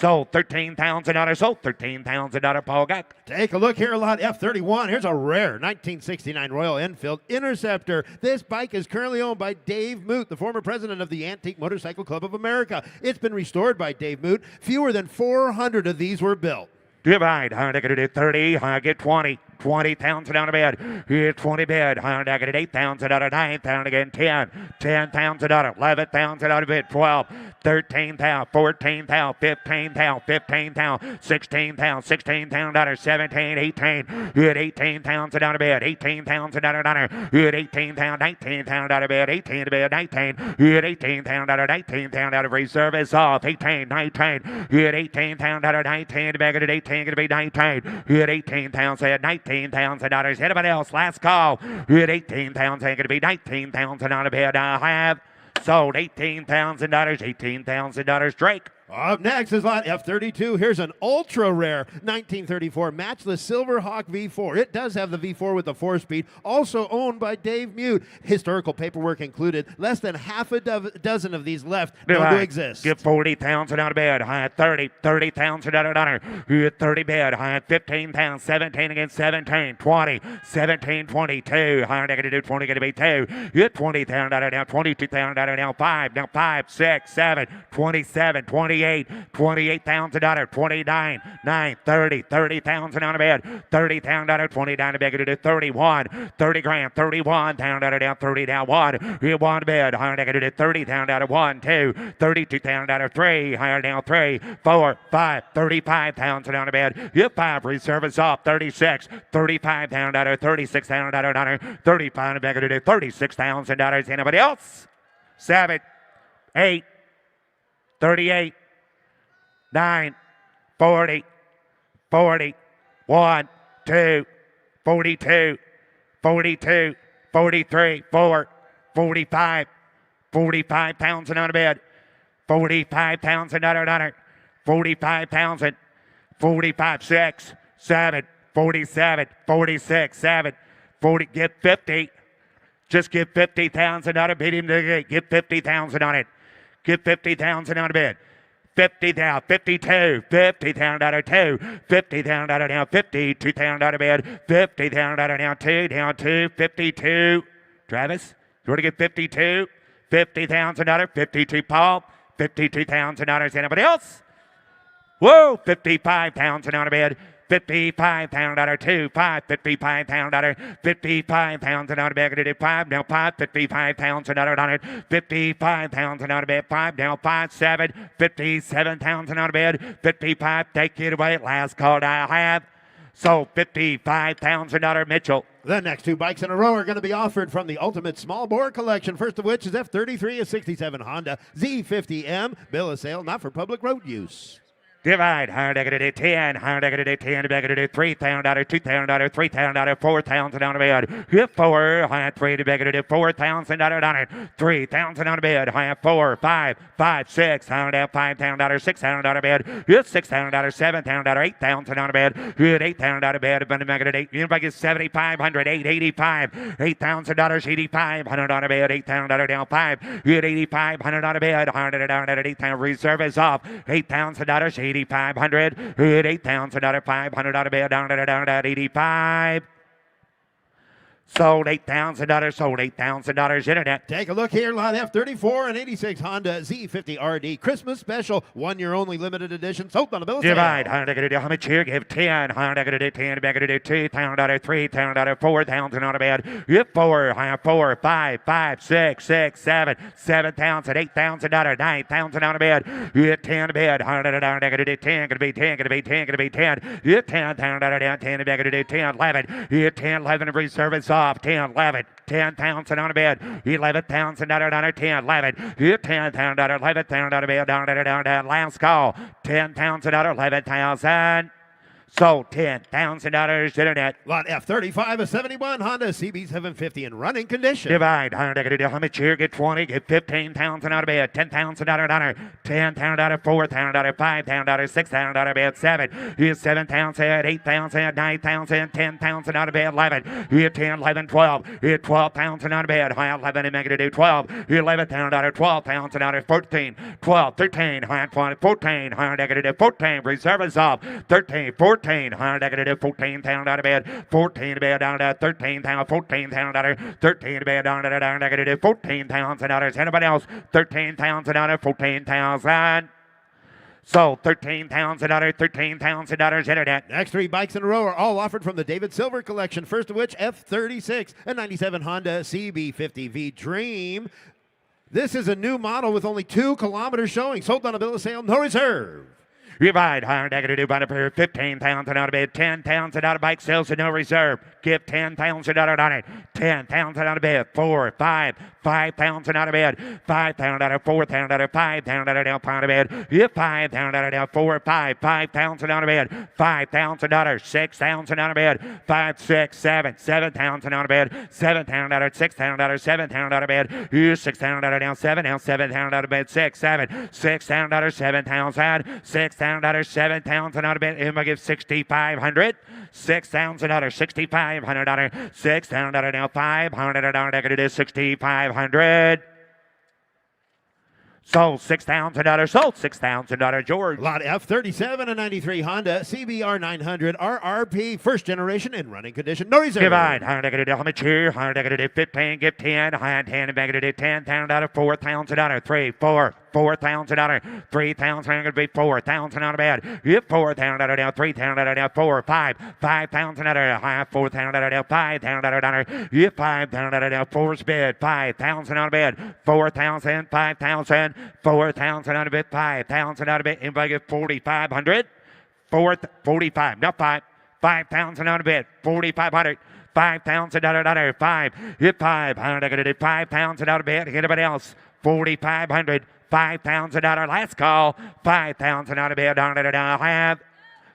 Sold $13,000. Sold $13,000. Paul Guck. Take a look here, a lot F31. Here's a rare 1969 Royal Enfield Interceptor. This bike is currently owned by Dave Moot, the former president of the Antique Motorcycle Club of America. It's been restored by Dave Moot. Fewer than 400 of these were built. Divide. I get 30. I get 20. 20,000 on a bed. Here 20 bed. I get 8,000 out of 9,000 again. 10. 10,000 out of 11,000 out of bed. 12. 13,000. 14,000. 15,000. 15,000. 16,000. 16,000 out of 17. 18. Good 18,000 out of bed. 18,000 out of honor. Good 18,000. 19,000 out of bed. 18 to bed. 19. Good 18,000 out of 19,000 out of reserve is off. 18. 19. Good 18,000 out of 19 to bed. At 18 going to be 19. Good 18,000. 19,000. Anybody else? Last call. Good 18,000. Going to be 19,000 on a bed. I have sold $18,000. $18,000. Drake. Up next is lot F32. Here's an ultra rare 1934 matchless Silver Hawk V4. It does have the V4 with the 4-speed, also owned by Dave Mute. Historical paperwork included. Less than half a dozen of these left known to exist. Get 40,000 out of bed. High at 30,000 out of dollar. You at 30 bed. High at 15 pounds. 17 against 17. 20. 17, 22. Higher negative 20 going to be 2. You at 20,000 out of now. 22,000 out of now. 5. Now 5, 6, 7, 27, 28. 28,000 out of 29, 9, 30, 30,000 out of bed, 30,000 out of 29 to bed, to 31, 30 grand, 31,000 out of down, 30 down, 1, you 1 bed, higher negative 30,000 out of 1, 2, 32,000 out of 3, higher down 3, 4, 5, 35,000 out of bed, you 5, reserve is off, 36, 35,000 out of 36,000 out of 9, 35 to bed, to 36,000 out of anybody else? 7, 8, 38, 9, 40, 40, 1, 2, 42, 42, 43, 4, 45, 45,000 out of bed, 45,000 out of dollar, 45,000, 45, 6, 7, 47, 46, 7, 40, get 50. Just get 50,000 out of beat him to the gate. Get 50,000 on it. Get 50,000 out of bed. 50,000, 52, 50,000 out of 2, 50,000 out of now, 52,000 out of bed, 50,000 out of now, 2, down 2, 52. Travis, you want to get 52? 50,000 out of 52, Paul, 52,000 out of anybody else? Whoa, 55,000 out of bed. 55,000 out of 2, 5, 55,000 out of 55,000 out of bed, 5, now 5, 55,000 out of dollar, 55,000 out of bed, 5, now 5, 7, 57,000 out of bed, 55, take it away, last call I have. So $55,000 Mitchell. The next 2 bikes in a row are going to be offered from the Ultimate Small Bore Collection. First of which is F33, a 67 Honda Z50M. Bill of sale, not for public road use. Divide, higher negative 10, higher negative 10, negative 3,000 out of 2,000 out of 3,000 out of 4,000 out of bed. Hit 4, high 3 to negative 4,000 out of dollar, 3,000 out of bed, high 4, 5, 5, 6, higher down 5,000 out of 6,000 out of bed. Hit 6,000 out of 7,000 out of 8,000 out of bed. Hit 8,000 out of bed, but negative 8. Anybody gets 7,500, 885, $8,000, 8,500 out of bed, 8,000 out of down 5. Hit 8,500 out of bed, higher down at 8,000. Reserve is off, $8,000, 8,500, hit 8,000 out of 500 out of bed, down at 85. Sold $8,000, sold $8,000 internet. Take a look here, lot F34 and 86 Honda Z50 RD Christmas special, 1 year only limited edition, sold on the bill of sale. Divide, how much here? Give 10, 10, back to 2,000, 3,000, 4,000 out of bed. Hit 4, 4, 5, 5, 6, 6, 7, 7,000, 8,000, 9,000 out of bed. Hit 10 to bed, 10, gonna be 10, gonna be 10, gonna be 10. Hit 10,000 down, 10 back to 10, 11. Hit 10, 11 reserve is off, 10, 11, 10,000 out of bed, 11,000 down, 10, 11, hit 10,000 down, 11,000 out of bed, down, last call, 10,000 out, 11,000. Sold $10,000 internet. Lot F35, a 71 Honda CB750 in running condition. Divide, how much here? Get 20, get 15,000 out of bed, 10,000 out of dollar, 10,000 out of 4,000 out of 5,000 out of 6,000 out of bed, 7. Here's 7,000, 8,000, 9,000, 10,000 out of bed, 11. Here 10, 11, 12. Here 12,000 out of bed, high 11 and negative 12. Here 11,000 out of 12,000 out of 14, 12, 13, high 20, 14, high negative 14. Reserve is off, 13, 14. Higher negative 14,000 out of bed, 14 to bed down to 13,000, 14,000 out of 13 to bed down to negative 14,000 out of anybody else, 13,000 out of 14,000. So $13,000, $13,000 internet. Next 3 bikes in a row are all offered from the David Silver Collection. First of which F36, a 97 Honda CB50V Dream. This is a new model with only 2 kilometers showing. Sold on a bill of sale, no reserve. Divide, higher negative out of here, 15,000 out of bed, 10,000 out of bike sales and no reserve. Give 10,000 out on it, 10,000 out of bed, 4, 5, 5,000 out of bed. 5,000 out of 4,000 out of 5,000 out of down pound of bed. Yeah, 5,000 out of down 4, 5, 5,000 out of bed. $5,000, 6,000 out of bed. 5, 6, 7, 7,000 out of bed. 7,000 out of 6,000 7,000 out of bed. Yeah, 6,000 out of down 7, now 7,000 out of bed. 6, 7, 6,000 out of 7,000. 6,000 out of 7,000 out of bed. And I give 6,500. 6,000 out of 6,500 out of 6,000 out of now 500 out of it is 6,500. Sold $6,000. Sold $6,000. George. Lot F37, a 93 Honda CBR 900 RRP, first generation in running condition. No reserve. Divide. 100 how much here? 100 15. Give 10. 10 and back it 10,000 out of 4,000 out of 3, 4. 4,000 out of 3,000. I'm going to be 4,000 out of bed. Yep, 4,000 out of down 3,000 out of down 4, 5. 5,000 out of high 4,000 out of down 5,000 out of down. Yep, 5,000 out of down 4's bed. 5,000 out of bed. 4,000. 5,000. 4,000 out of bed. 5,000 out of bed. Anybody get 4,500? 45. Not 5. 5,000 out of bed. 4,500. 5,000 out of 5. Hit 500. I'm going to do 5,000 out of bed. Anybody else? 4,500. 5,000 out of last call. 5,000 out of bed. I have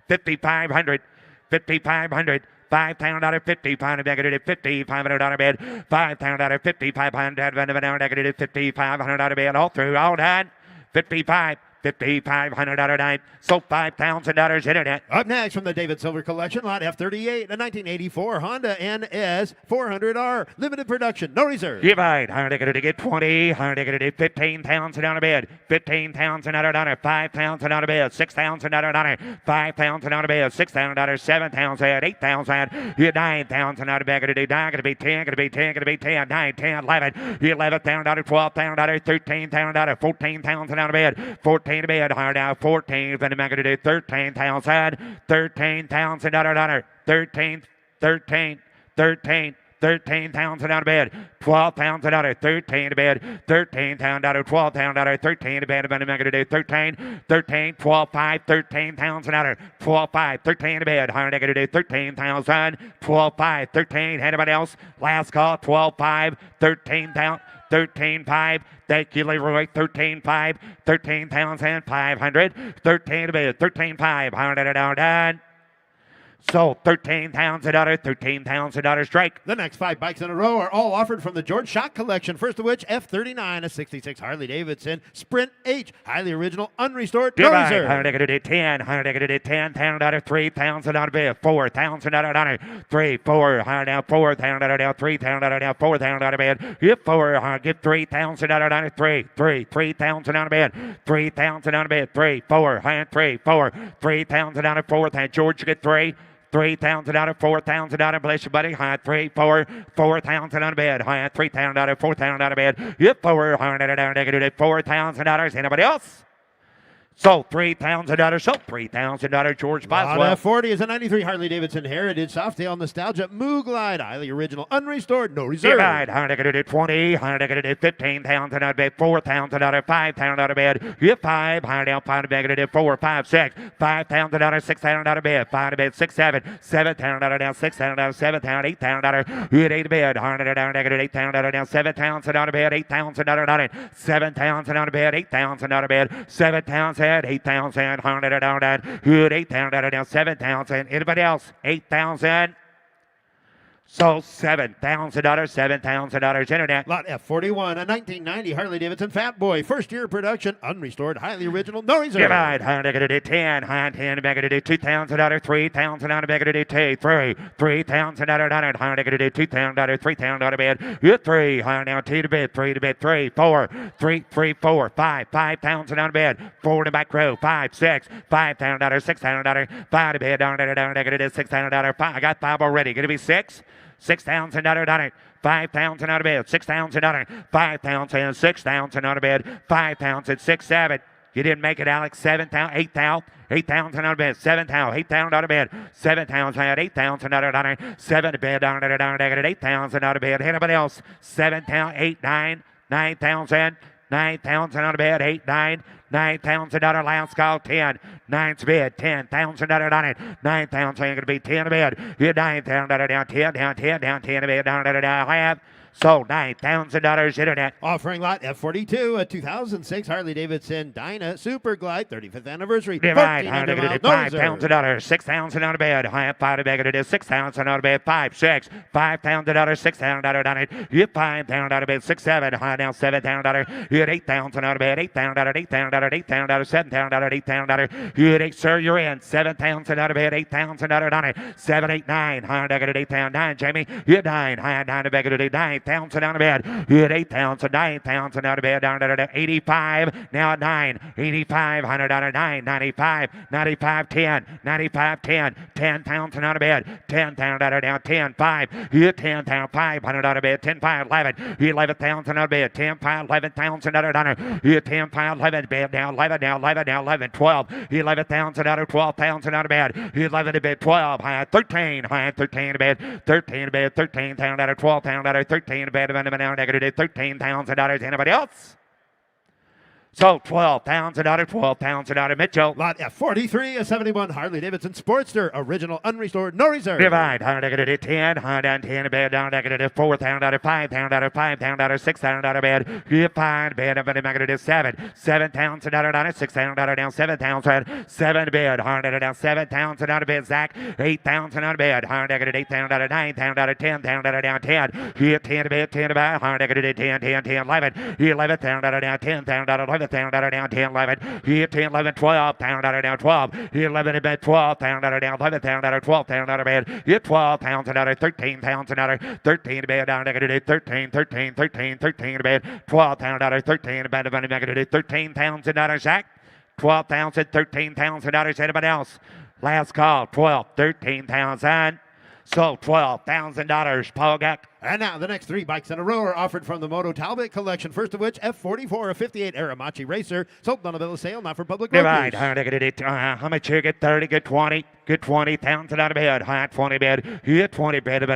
5,500. 5,500. 5,000 out of 5,500. Negative 5,500 out of bed. 5,000 out of 5,500. Negative 5,500 out of bed. All through. All done. 55. 5,500 out of 9. Sold $5,000 internet. Up next from the David Silver Collection, lot F38, a 1984 Honda NS 400R, limited production, no reserve. You buy it. How are they going to get 20? How are they going to do 15,000 out of bed? 15,000 out of dollar. 5,000 out of bed. 6,000 out of dollar. 5,000 out of bed. 6,000 out of 7,000. 8,000. You 9,000 out of bed. Going to do 9. Going to be 10. Going to be 10. Going to be 10. 9, 10, 11. You 11,000 out of 12,000 out of 13,000 out of 14,000 out of bed. 14 to bed. Hard out 14. Then I'm going to do 13,000. 13,000 out of dollar. 13. 13,000 out of bed. 12,000 out of 13 to bed. 13,000 out of 12,000 out of 13 to bed. I'm going to do 13. 12, 5, 13,000 out of 12, 5, 13 to bed. How are they going to do 13,000? 12, 5, 13. Anybody else? Last call. 12, 5, 13,000. 13.5. Thank you, Leroy. 13.5. 13,500. 13 to bed. 13.5. $100 sold $13,000. $13,000 strike. The next 5 bikes in a row are all offered from the George Schott collection. First of which, F39, a 66 Harley Davidson Sprint H, highly original, unrestored, no reserve. 10. 10,000 out of 3,000 out of bed. 4,000 out of 3, 4. 4,000 out of 3,000 out of 4,000 out of bed. Get 4. Get 3,000 out of 3. 3,000 out of bed. 3,000 out of bed. 3, 4. 3, 4. 3,000 out of 4,000. George, you get 3. 3,000 out of 4,000 out of, bless you, buddy. 3, 4, 4,000 out of bed. 3,000 out of 4,000 out of bed. Yep, 400 $4,000. Anybody else? Sold $3,000. Sold $3,000. George Boswell. F40 is a 93 Harley Davidson Heritage Softail Nostalgia Moo Glide, highly original, unrestored, no reserve. Divide. 20. 15,000 out of bed. 4,000 out of 5,000 out of bed. Yep, 5. 5 bed. 4, 5, 6. 5,000 out of 6,000 out of bed. 5 to bed. 6, 7. 7,000 out of down. 6,000 out of 7,000. 8,000 out of 8 to bed. 100 out of 8,000 out of down. 7,000 out of bed. 8,000 out of 7,000 out of bed. 8,000 out of bed. 7,000. 8,000, 100 out of good 8,000 out of 7,000. Anybody else? 8,000. Sold $7,000. $7,000 internet. Lot F41, a 1990 Harley Davidson Fat Boy, first year production, unrestored, highly original, no reserve. Divide. 10. 10 back to 2,000 out of 3,000 out of back to 2, 3. 3,000 out of 100 2,000 out of 3,000 out of bed. You 3. Now 2 to bed. 3 to bed. 3, 4. 3, 4. 5. 5,000 out of bed. 4 to back row. 5, 6. 5,000 out of 6,000 out of 5 to bed. Down to 6,000 out of 5. I got 5 already. Going to be 6. 6,000 out of it. 5,000 out of bed. 6,000 out of 5,000. 6,000 out of bed. 5,000. 6, 7. You didn't make it, Alex. 7,000. 8,000. 8,000 out of bed. 7,000. 8,000 out of bed. 7,000. 8,000 out of bed. 7 to bed. Down to 8,000 out of bed. Anybody else? 7,000. 8, 9. 9,000. 9,000 out of bed. 8, 9. 9,000 out of last call. 10. 9's bid. 10,000 out of 9. 9,000 going to be 10 to bed. You're 9,000 out of down. 10 down. 10 down. 10 to bed. Down. I have Sold $9,000 internet. Offering lot F42, a 2006 Harley-Davidson Dyna Super Glide 35th anniversary. Divide, 1,400 $5,000, miles. $6,000 on the bed, high five to beg it is $6,000 on the bed, $5,000, $6,000 on it, you $5,000 on the bed, 6, 7, high down $7,000, you had $8,000 on the bed, $8,000, $8,000, $8,000, $7,000, $8,000, you had 8, sir, you're in, $7,000 on the bed, $8,000 on it, 7, 8, 9, high down at $8,000, 9, Jamie, you had 9, high down to beg it is $9,000 on the bed, you had 8,000, 9,000 on the bed, down at 85, now at 9, 8,500 on a 9, 95, 95, 10, 95, 10, 10,000 on a bed, 10,000 down, 10, 5, you 10,000, 500 on a bed, 10, 5, 11, 11,000 on a bed, 10, 5, 11,000 on a you 10, 5, 11 bed, now 11, now 11, now 11, 12, 11,000 on a 12,000 on a bed, 11 to bed, 12, high 13, high 13 to bed, 13 to bed, 13,000 out of 12,000 out of 13 to bed, now negative $13,000. Anybody else? So $12,000, $12,000 Mitchell. Lot F43, a 71 Harley-Davidson Sportster, original, unrestored, no reserve. Divide, $100 10, $110 10 bed, down negative $4,000, $5,000, $5,000, $6,000 bed. You find bed of negative 7, $7,000 on it, $6,000 down 7,000, 7 bed, $100 down 7,000 on a bed, Zach, 8,000 on a bed, $100 $8,000, $9,000, $10,000 down 10. You 10 bed, 10 bed, $100 10, 10, 10, 11, $11,000 down 10,000, $11,000 down 10, 11. Here 10, 11, 12, $1,000 down 12. 11 in bed, $12,000 down 11,000, $12,000 bed. Here 12,000, $13,000, 13 in bed down negative 13, 13, 13, 13 in bed, $12,000, 13 in bed down negative $13,000. Zach, $12,000, $13,000. Anybody else? Last call, 12, 13,000. So $12,000. Paul Gack. And now the next 3 bikes in a row are offered from the Moto Talbot collection. First of which, F44, a 58 Aramachi Racer, sold on a bill of sale, not for public Divide, use. how much you get? 30, get 20. Get 20,000 out of bed. High 20 bed. You get 20 bed. $10,000,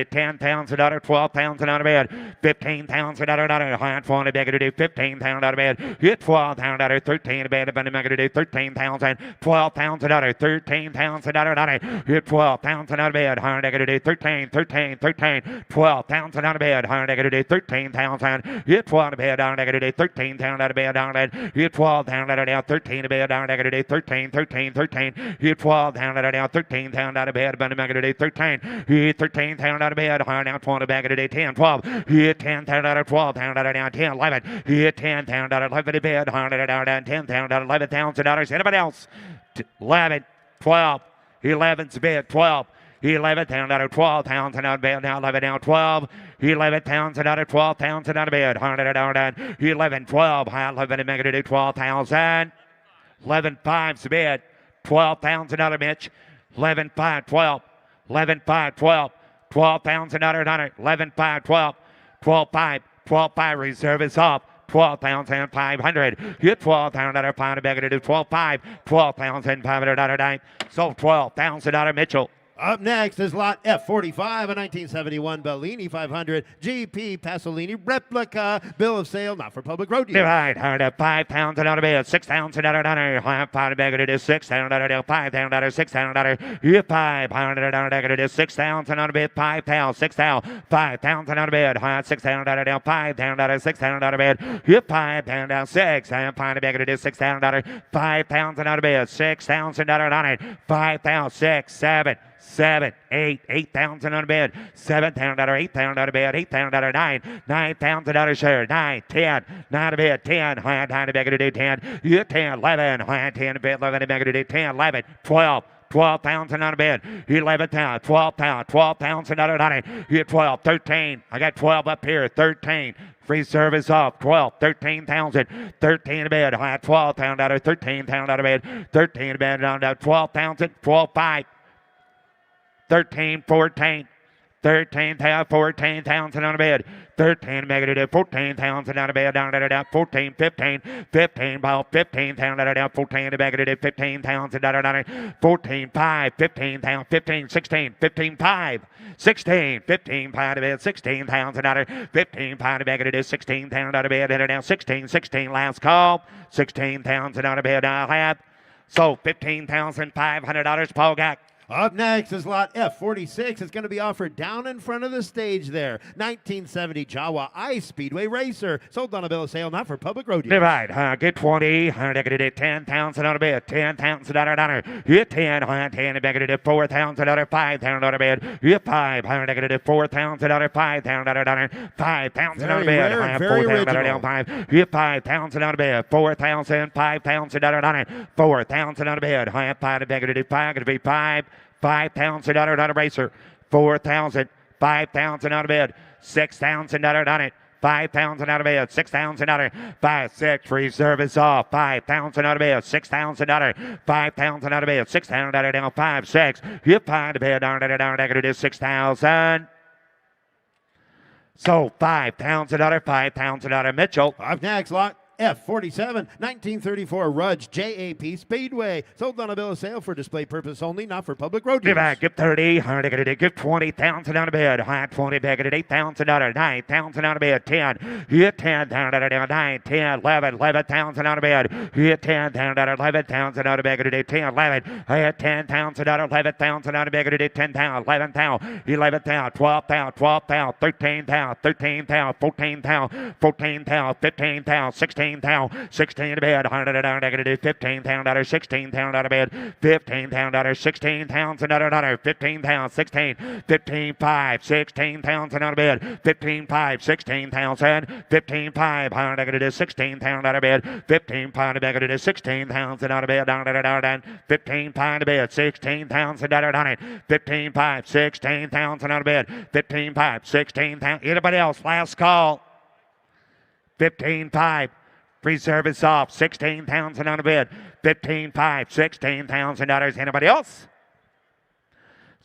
$12,000 out of bed. 15,000 out of bed. High 20 bed. $15,000 out of bed. You get 12,000, 13 bed. $13,000. 12,000 out of 13,000 out of bed. You get 12,000 out of bed. High negative 13, 13, 13. 12,000 out of bed. High negative 13,000. You get 12 bed. High negative 13,000 out of bed. You get 12,000 out of bed. 13 bed. High negative 13, 13, 13. You get 12,000 out of 13,000 out of bed. Negative 13. You get 13,000 out of bed. High now 20 bed. 10, 12. You get 10,000 out of 12,000 out of 10, 11. You get 10,000 out of 11 bed. High out of 10,000 out of $11,000. Anybody else? 11, 12. 11's bed. 12. 11,000 out of 12,000 out of bed. Now 11 down 12. 11,000 out of 12,000 out of bed. 100 out 11, 12. High 11 and negative 12,000. 11, 5's bed. 12,000 out of Mitch. 11, 5, 12. 11, 5, 12. 12,000 out of 100. 11, 5, 12. 12, 5. 12, 5. Reserve is off. 12,500. You get 12,000 out of 5 negative 12, 5. 12,500 out of 9. So 12,000 out of Mitchell. Up next is lot F45, a 1971 Bellini 500 GP Pasolini replica. Bill of sale, not for public road use. Divide, 5,000 out of bed, 6,000 out of $100. 5 negative is 6,000 out of 5,000 out of 6,000 out of you 500 out of negative 6,000 out of bed, 5,000, 6,000, 5,000 out of bed. 6,000 out of 5,000 out of 6,000 out of bed. You 5,000 out of 6, and 5 negative 6,000 out of 5,000 out of bed, 6,000 out of 100. 5,000, 6, 7, 8, 8,000 on a bed, 7,000 out of 8,000 out of bed, 8,000 out of 9, 9,000 out of share, 9, 10, 9 to bed, 10, high 9 to bed, 10, you 10, 11, high 10 to bed, 11 to bed, 10, 11, 12. 12,000 out of bed, 11,000, 12,000, 12,000 out of 90, you 12, 13, I got 12 up here, 13, free service off, 12, 13,000, 13 to bed, high 12,000 out of 13,000 out of bed, 13 to bed, down to 12,000, 12, 5, 13, 14, 14,000 on a bed. 13 negative 14,000 on a bed. Down to 14, 15, 15 ball 15,000 down 14 to negative 15,000 down 14, 5, 15,000, 15, 16, 15, 5, 16, 15 5 to bed 16,000 out of 15 5 to negative 16,000 out of bed. And now 16, 16 last call 16,000 out of bed. I'll have so $15,500. Paul Gack. Up next is lot F46. It's going to be offered down in front of the stage there. 1970 Jawa Ice Speedway Racer. Sold on a bill of sale, not for public road use. Divide, get 20, 10,000 on a bid, 10,000 dollar, get 10, 10, negative 4,000 dollar, 5,000 dollar bid, get 5, negative 4,000 dollar, 5,000 dollar, 5,000 on a bid, 4,000 dollar, 5, get 5,000 on a bid, 4,000, 5,000 dollar, 4,000 on a bid, 5, negative 5, going to be 5, 5,000 dollar on a racer, 4,000, 5,000 on a bid, 6,000 dollar on it. 5,000 out of bed, $6,000, 5, 6, reserve is off, 5,000 out of bed, $6,000, 5,000 out of bed, $6,000 down, 5, 6, you find a bed, down, it is 6,000. So $5,000, $5,000, Mitchell. Up next, lot F47, 1934 Rudge JAP Speedway. Sold on a bill of sale for display purpose only, not for public road use. Give back, give 30, give 20,000 on a bid, 20 back at $8,000, 9,000 on a bid, 10, hit 10,000 down, 9, 10, 11, 11,000 on a bid, hit 10,000, 11,000 on a bid, 10, 11, hit 10,000, 11,000 on a bid, 10,000, 11,000, 11,000, 12,000, 12,000, 13,000, 13,000, 14,000, 14,000, 15,000, 16,000, 16 to bed, $100, $15,000, 16,000 out of bed, $15,000, 16,000 $15,000, 16, 15,500, 16,000 out of bed, 15,500, 16,000, 15,500, $100, 16,000 out of bed, 15,500, 16,000 out of bed, 15,500 to bed, 16,000 on it, 15,500, 16,000 out of bed, 15,500, 16,000. Anybody else? Last call. 15,500. Reserve is off. 16,000 on a bid. 15,500, $16,000. Anybody else?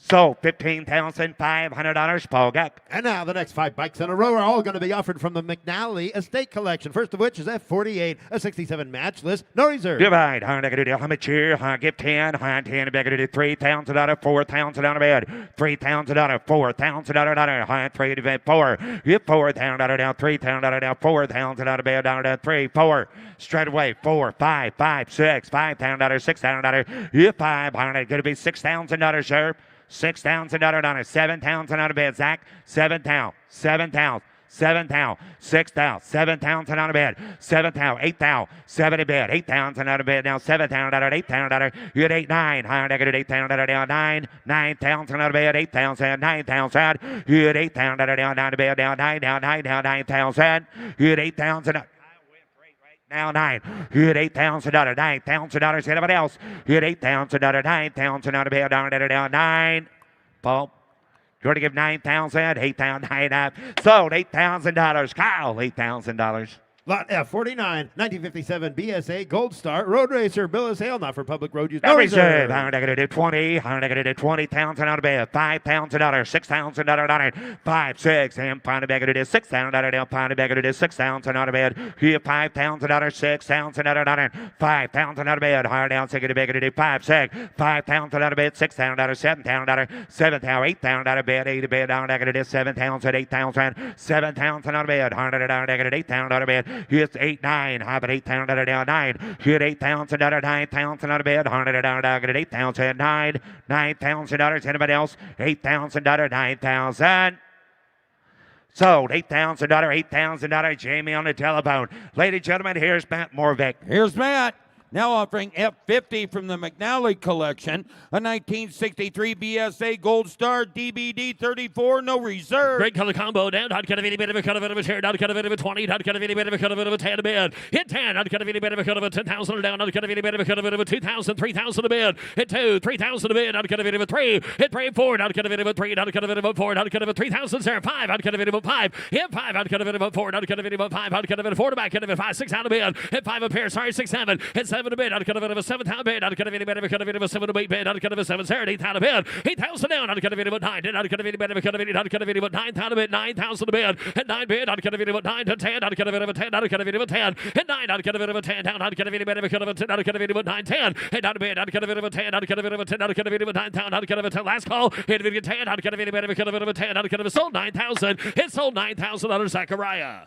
So $15,500, Paul Geck. And now the next 5 bikes in a row are all going to be offered from the McNally Estate Collection. First of which is F48, a 67 matchless, no reserve. Divide, how much here? Give 10, 10, $3,000, $4,000 on a bed, $3,000, $4,000, 3 to bed, 4, give $4,000 down, $3,000 down, $4,000 on a bed, down to 3, 4, straight away, 4, 5, 5, 6, $5,000, $6,000, give 500, going to be $6,000, sir. $6,000 on it, 7,000 on a bed, Zach, 7,000, 7,000, 7,000, 6,000, 7,000 on a bed, 7,000, 8,000, 7 a bed, 8,000 on a bed, now $7,000, $8,000, you get 8, 9, negative $8,000 down, 9, 9,000 on a bed, 8,000, 9,000, you get 8,000 down to bed, down 9, down 9, down 9,000, you get 8,000. Now 9. You had $8,000, $9,000. Anybody else? You had $8,000, $9,000 on a bill, down 9. Paul, you want to give $9,000, $8,000, 9. Sold $8,000. Kyle, $8,000. Lot F49, 1957 BSA Gold Star Road Racer. Bill of sale, not for public road use. No reserve. I'm going to do 20. I'm going to do 20,000 out of bed. $5,000, $6,000 on it. 5, 6. And pound bag it is $6,000 down. Pound bag it is $6,000 out of bed. Here $5,000, $6,000 on it. 5,000 out of bed. Higher down. Second bag it is 5, 6. 5,000 out of bed. $6,000, $7,000, 7,000, 8,000 out of bed. 8 to bed. Down. It is 7,000, 8,000, 7,000 out of bed. 100 down. 8,000 out of bed. Here's 8, 9. How about 8,000 down 9? Here's $8,000, 9,000 out of bed. 100 down, get 8,000, 9, $9,000. Anybody else? $8,000, 9,000. Sold $8,000, $8,000. Jamie on the telephone. Ladies and gentlemen, here's Matt Morvick. Here's Matt. Now offering F50 from the McNally collection, a 1963 BSA Gold Star DBD 34, no reserve. Great color combo down. Not cut of any bit of a cut of a chair. Not cut of a 20. Not cut of any bit of a cut of a 10 a bed. Hit 10. Not cut of any bit of a cut of a 10,000 down. Not cut of any bit of a cut of a 2,000, 3,000 a bed. Hit 2, 3,000 a bed. Not cut of any of a 3. Hit 3, 4. Not cut of any of a 3. Not cut of any of a 4. Not cut of a 3,000. 5. Not cut of any of a 5. Hit 5. Not cut of any of a 4. Not cut of any of a 5. Not cut of any of a 4 to back. Cut of a 5, 6 out of bed. Hit 5 a pair. Sorry, 6, 7. Hit 7 a bed. Not cut of any of a 7,000 bed. Not cut of any bed. Cut of any of a 7 to 8 bed. Not cut of a 7, 8 out of bed. 8,000 down. Not cut of any of a 9. Not cut of any bed. Cut of any. Not cut of any of a 9,000 bed. 9,000 a bed. Hit 9 bed. Not cut of any of a 9 to 10. Not cut of any of a 10. Not cut of any of a 10. Hit 9. Not cut of any of a 10 down. Not cut of any bed. Cut of a 10. Not cut of any of a 9, 10. Hit not a bed. Not cut of any of a 10. Not cut of any of a 10. Not cut of any of a 9 down. Not cut of a 10. Last call. Hit a 10. Not cut of any bed. Cut of any of a 10. Not cut of a sold 9,000. It sold $9,000. Zachariah.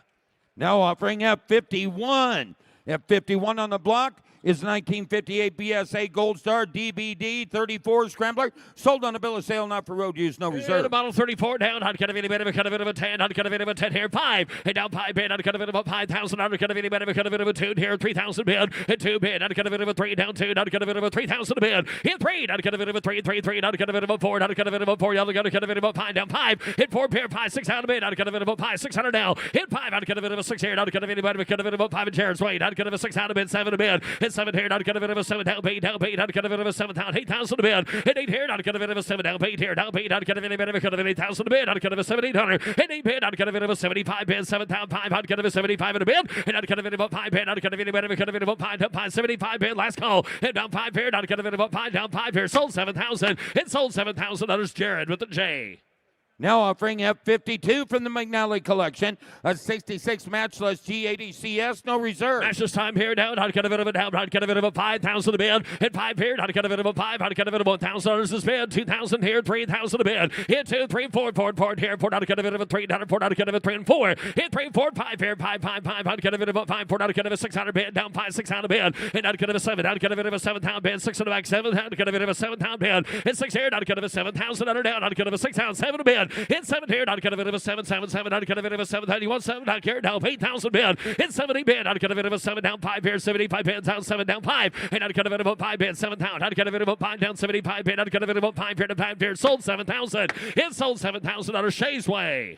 Now offering F51. F51 on the block is 1958 BSA Gold Star DBD 34 Scrambler. Sold on a bill of sale, not for road use, no reserve. The model 34 down. I'd cut a bit of a cut of 10. I'd cut a bit of a 10 here. 5. And down 5 bid. I'd cut a bit of a 5,000. I'd cut a bit of a cut of a 2 here. 3,000 bid. And 2 bid. I'd cut a bit of a 3 down 2. I'd cut a bit of a 3,000 bid. Hit 3. I'd cut a bit of a 3. I'd cut a bit of a 4. I'd cut a bit of a 4. I'd cut a bit of a 5 down 5. Hit 4 pair 5 6 out of bid. I'd cut a bit of a 5 600 now. Hit 5. I'd cut a bit of a 6 here. I'd cut a bit of a 5 and Jared's Wade. I'd cut a 6 out of bid. 7 to bid. Hit 7 here. I'd cut a bit of a 7 down 8 down 8. I'd cut a bit of a 7 down 8,000 to bid. Hit 8 here. I'd cut a bit of a 7 down 8 here. Down 8. I'd cut a bit of a 8,000 to bid. I'd cut a 7,800. Hit 8 bid. I'd cut a bit of a 75 bid. 7 down 5. I'd cut a 75 in a bid. And I'd cut a bit of a 5 bid. I'd cut a bit of a 5 down 5. 75 bid. Last call. Hit down 5 here. I'd cut a bit of a 5 down 5 here. Sold 7,000. It sold 7,000. That is Jared with the J. Now offering F52 from the McNally collection, a 66 matchless G80 CS, no reserve. Matchless time here down. I'd cut a bit of a down. I'd cut a bit of a 5,000 to bid. Hit 5 here. I'd cut a bit of a 5. I'd cut a bit of $1,000 to bid. 2,000 here. 3,000 to bid. Hit 2, 3, 4 here. 4. I'd cut a bit of a 3. 4. I'd cut a bit of a 3 and 4. Hit 3, 4, 5 here. 5. I'd cut a bit of a 5. 4. I'd cut a bit of a 600 bid. Down 5, 600 bid. And I'd cut a bit of a 7. I'd cut a bit of a 7,000 bid. 6 in the back. 7. I'd cut a bit of a 7,000 bid. Hit 6 here. I'd cut a bit of a 7,000 under down. I'd cut a bit of a 6,000 7 to bid. Hit 7 here. I'd cut a bit of a 777. I'd cut a bit of a 791 7. I'd carry down 8,000 bid. Hit 70 bid. I'd cut a bit of a 7 down 5 here. 75 bid down 7 down 5. And I'd cut a bit of a 5 bid 7,000. I'd cut a bit of a 5 down 75 bid. I'd cut a bit of a 5 here to 5 here. Sold 7,000. It sold 7,000 on Shay's Way.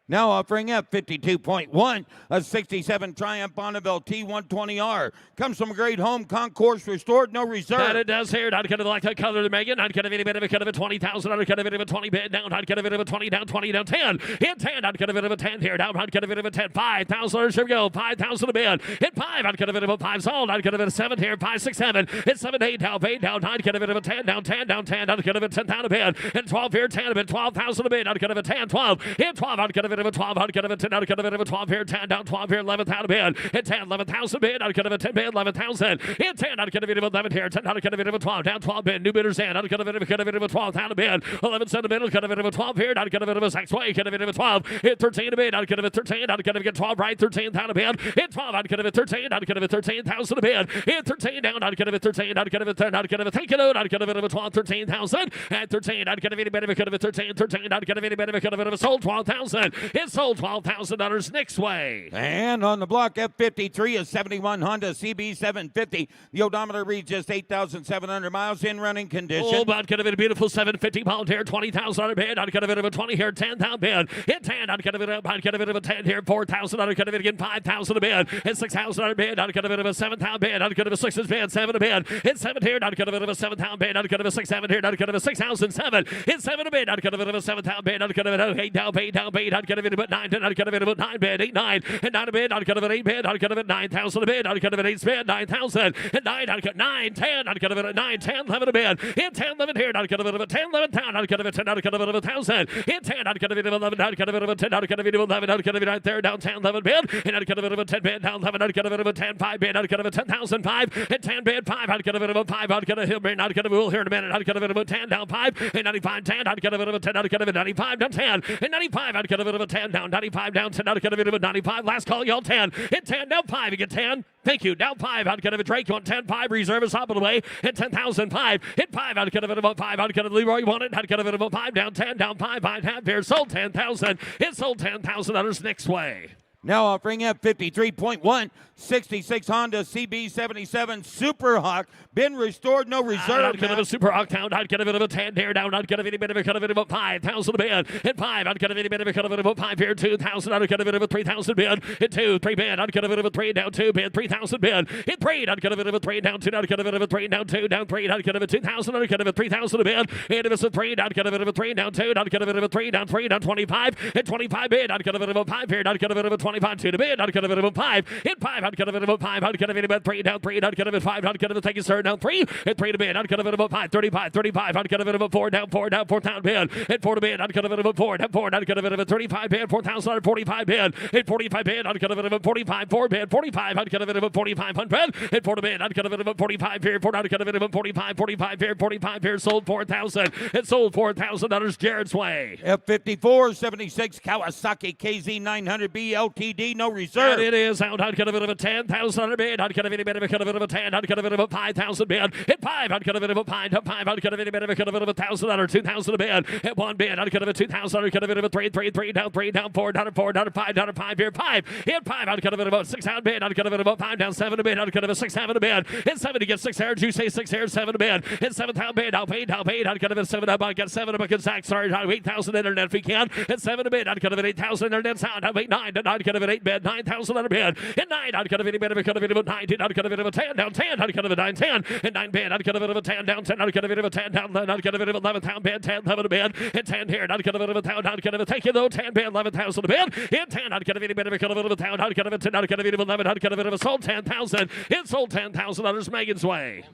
Now offering F52.1, a 67 Triumph Bonneville T120R. Comes from a great home, concourse restored, no reserve. That it does here. I'd cut it like that color to Megan. I'd cut a bit of a cut of a 20,000. I'd cut a bit of a 20 bid down. I'd cut a bit of a 20 down 10. Hit 10. I'd cut a bit of a 10 here down. I'd cut a bit of a 10. 5,000. Here we go. 5,000 a bid. Hit 5. I'd cut a bit of a 5 sold. I'd cut a bit of 7 here. 5, 6, 7. Hit 7, 8 down. 8 down. I'd cut a bit of a 10 down 10 down 10. I'd cut a bit of 10 down a bid. And 12 here. 10 a bid. 12,000 a bid. I'd cut a bit of 10. 12. Hit 12. I'd cut a bit of a 12. I'd cut a bit 10. I'd cut a bit of a 12 here, 10 down, 12 here, 11,000 bid. Hit 10, 11,000 bid. I'd cut a bit of 10 bid, 11,000. Hit 10, I'd cut a bit of 11 here, 10, I'd cut a bit of a 12 down, 12 bid. New bidders in. I'd cut a bit of a 12,000 bid. 11 cent a bid. I'd cut a bit of a 12 here. I'd cut a bit of a 6 way. Cut a bit of a 12. Hit 13 a bid. I'd cut a bit 13. I'd cut a bit 12 right. 13,000 a bid. Hit 12. I'd cut a bit 13. I'd cut a bit 13,000 a bid. Hit 13 down. I'd cut a bit 13. I'd cut a bit 10. I'd cut a bit take it out. I'd cut a bit of a 12, 13,000. At 13, I'd cut a bit of a cut of a 13. 13. I'd cut a bit of a cut of a sold 12,000. It sold $12,000 next way. And on the block, F53 is 71 Honda CB750. The odometer reads just 8,700 miles in running condition. Oh, but I'd cut a bit of beautiful 750 pound here, 20,000 on a bid. I'd cut a bit of a 20 here, 10,000 bid. Hit 10, I'd cut a bit of a 10 here, 4,000. I'd cut a bit again, 5,000 a bid. Hit 6,000 on a bid. I'd cut a bit of a 7,000 bid. I'd cut a bit of a 6 bid, 7 a bid. Hit 7 here, I'd cut a bit of a 7,000 bid. I'd cut a bit of a 6, 7 here. I'd cut a bit of a 6,007. Hit 7 a bid. I'd cut a bit of a 7,000 bid. I'd cut a bit of 8 down, 8 down, 8. I'd cut a bit of a 9, 10. I'd cut a bit of a 9 bid, 8, 9. And 9 a bid. I'd cut a bit 8 bid. I'd cut a bit 9,000 a bid. I'd cut a bit 8 bid, 9,000. And 9, I'd cut 9, 10. I'd cut a bit of 9, 10, 11 a bid. Hit 10, 11 here. I'd cut a bit of a 10, 11 down. I'd cut a bit 10. I'd cut a bit of 1,000. Hit 10. I'd cut a bit of 11. I'd cut a bit of a 10. I'd cut a bit of 11. I'd cut a bit right there down 10, 11 bid. And I'd cut a bit of a 10 bid down 11. I'd cut a bit of a 10, 5 bid. I'd cut a bit 10,000 5. And 10 bid 5. I'd cut a bit of a 5. I'd cut a hill bid. I'd cut a rule here in a minute. I'd cut a bit of a 10 down 5. And 95 10. I'd cut a bit of a 10. I'd cut a bit 95 down 10. And 95. I'd cut a bit of a 10 down 95 down 10. I'd cut a bit of a 95. Last call, y'all 10. Hit 10 down 5. You get 10. Thank you. Down 5. I'd cut a bit Drake. You want 10 5. Reserve is up and away. Hit 10,005. Hit 5. I'd cut a bit of a 5. I'd cut a Leroy. You want it? I'd cut a bit of a 5 down 10 down 5. I'd have here. Sold 10,000. It sold $10,000 next way. Now offering F53.1, 66 Honda CB77 Super Hawk. Been restored, no reserve. I'd cut a Super Hawk down. I'd cut a bit of a 10 here down. I'd cut a bit of a cut of it about 5,000 a bid. Hit 5. I'd cut a bit of a cut of it about 5 here. 2,000. I'd cut a bit of a 3,000 bid. Hit 2. 3 bid. I'd cut a bit of a 3 down 2 bid. 3,000 bid. Hit 3. I'd cut a bit of a 3 down 2. I'd cut a bit of a 3 down 2 down 3. I'd cut a bit 2,000. I'd cut a bit 3,000 a bid. Hit if it's a 3. I'd cut a bit of a 3 down 2. I'd cut a bit of a 3 down 3 down 25. Hit 25 bid. I'd cut a bit of a 5 here. I'd cut a bit of a 25 2 to bid. I'd cut a bit of a 5. Hit 5. I'd cut a bit of a 5. I'd cut a bit of a 3 down 3. I'd cut a bit 5. I'd cut a bit take a start down 3. Hit 3 to bid. I'd cut a bit of a 5. 35. 35. I'd cut a bit of a 4 down 4 down 4 down bid. Hit 4 to bid. I'd cut a bit of a 4 down 4. I'd cut a bit of a 35 bid. 4,000. 45 bid. Hit 45 bid. I'd cut a bit of a 45 4 bid. 45. I'd cut a bit of a 4,500. Hit 4 to bid. I'd cut a bit of a 45 here. 4. I'd cut a bit of a 45 45 here. 45 here. Sold 4,000. It sold $4,000. Jared's way. F54 76 Kawasaki KZ900B LT LTD, no reserve. And it is out. I'd get a bit of a 10,000 under bid. I'd get a bit of a 10. I'd get a bit of a 5,000 bid. Hit 5. I'd get a bit of a 5. I'd get a bit of a 1,000 under 2,000 a bid. Hit 1 bid. I'd get a 2,000. I'd get a bit of a 3 down 4 down 4 down 5 down 5 here 5. Hit 5. I'd get a bit of a 6 out bid. I'd get a bit of a 5 down 7 a bid. I'd get a 6 7 a bid. Hit 7 to get 6 here. You say 6 here 7 a bid. Hit 7 down bid. I'll pay. I'd get a 7 up. I'd get 7 up. I can sack. Sorry, 8,000 internet if we can. Hit 7 a bid. I'd get a 8,000 internet sound. I'd 9. I'd get a 8 bid. 9,000 under bid. Hit 9. I'd get a bit of a 19. I'd get a bit of a 10 down 10. I'd get a 9 10. Hit 9 bid. I'd get a bit of a 10 down 10. I'd get a bit of a 10 down 11. I'd get a bit of 11 down bid. 10 11 a bid. Hit 10 here. I'd get a bit of a 10. I'd get a take you though 10 bid. 11,000 a bid. Hit 10. I'd get a bit of a 10. I'd get a 10. I'd get a bit of 11. I'd get a bit of a sold 10,000. It sold 10,000 others Megan's way.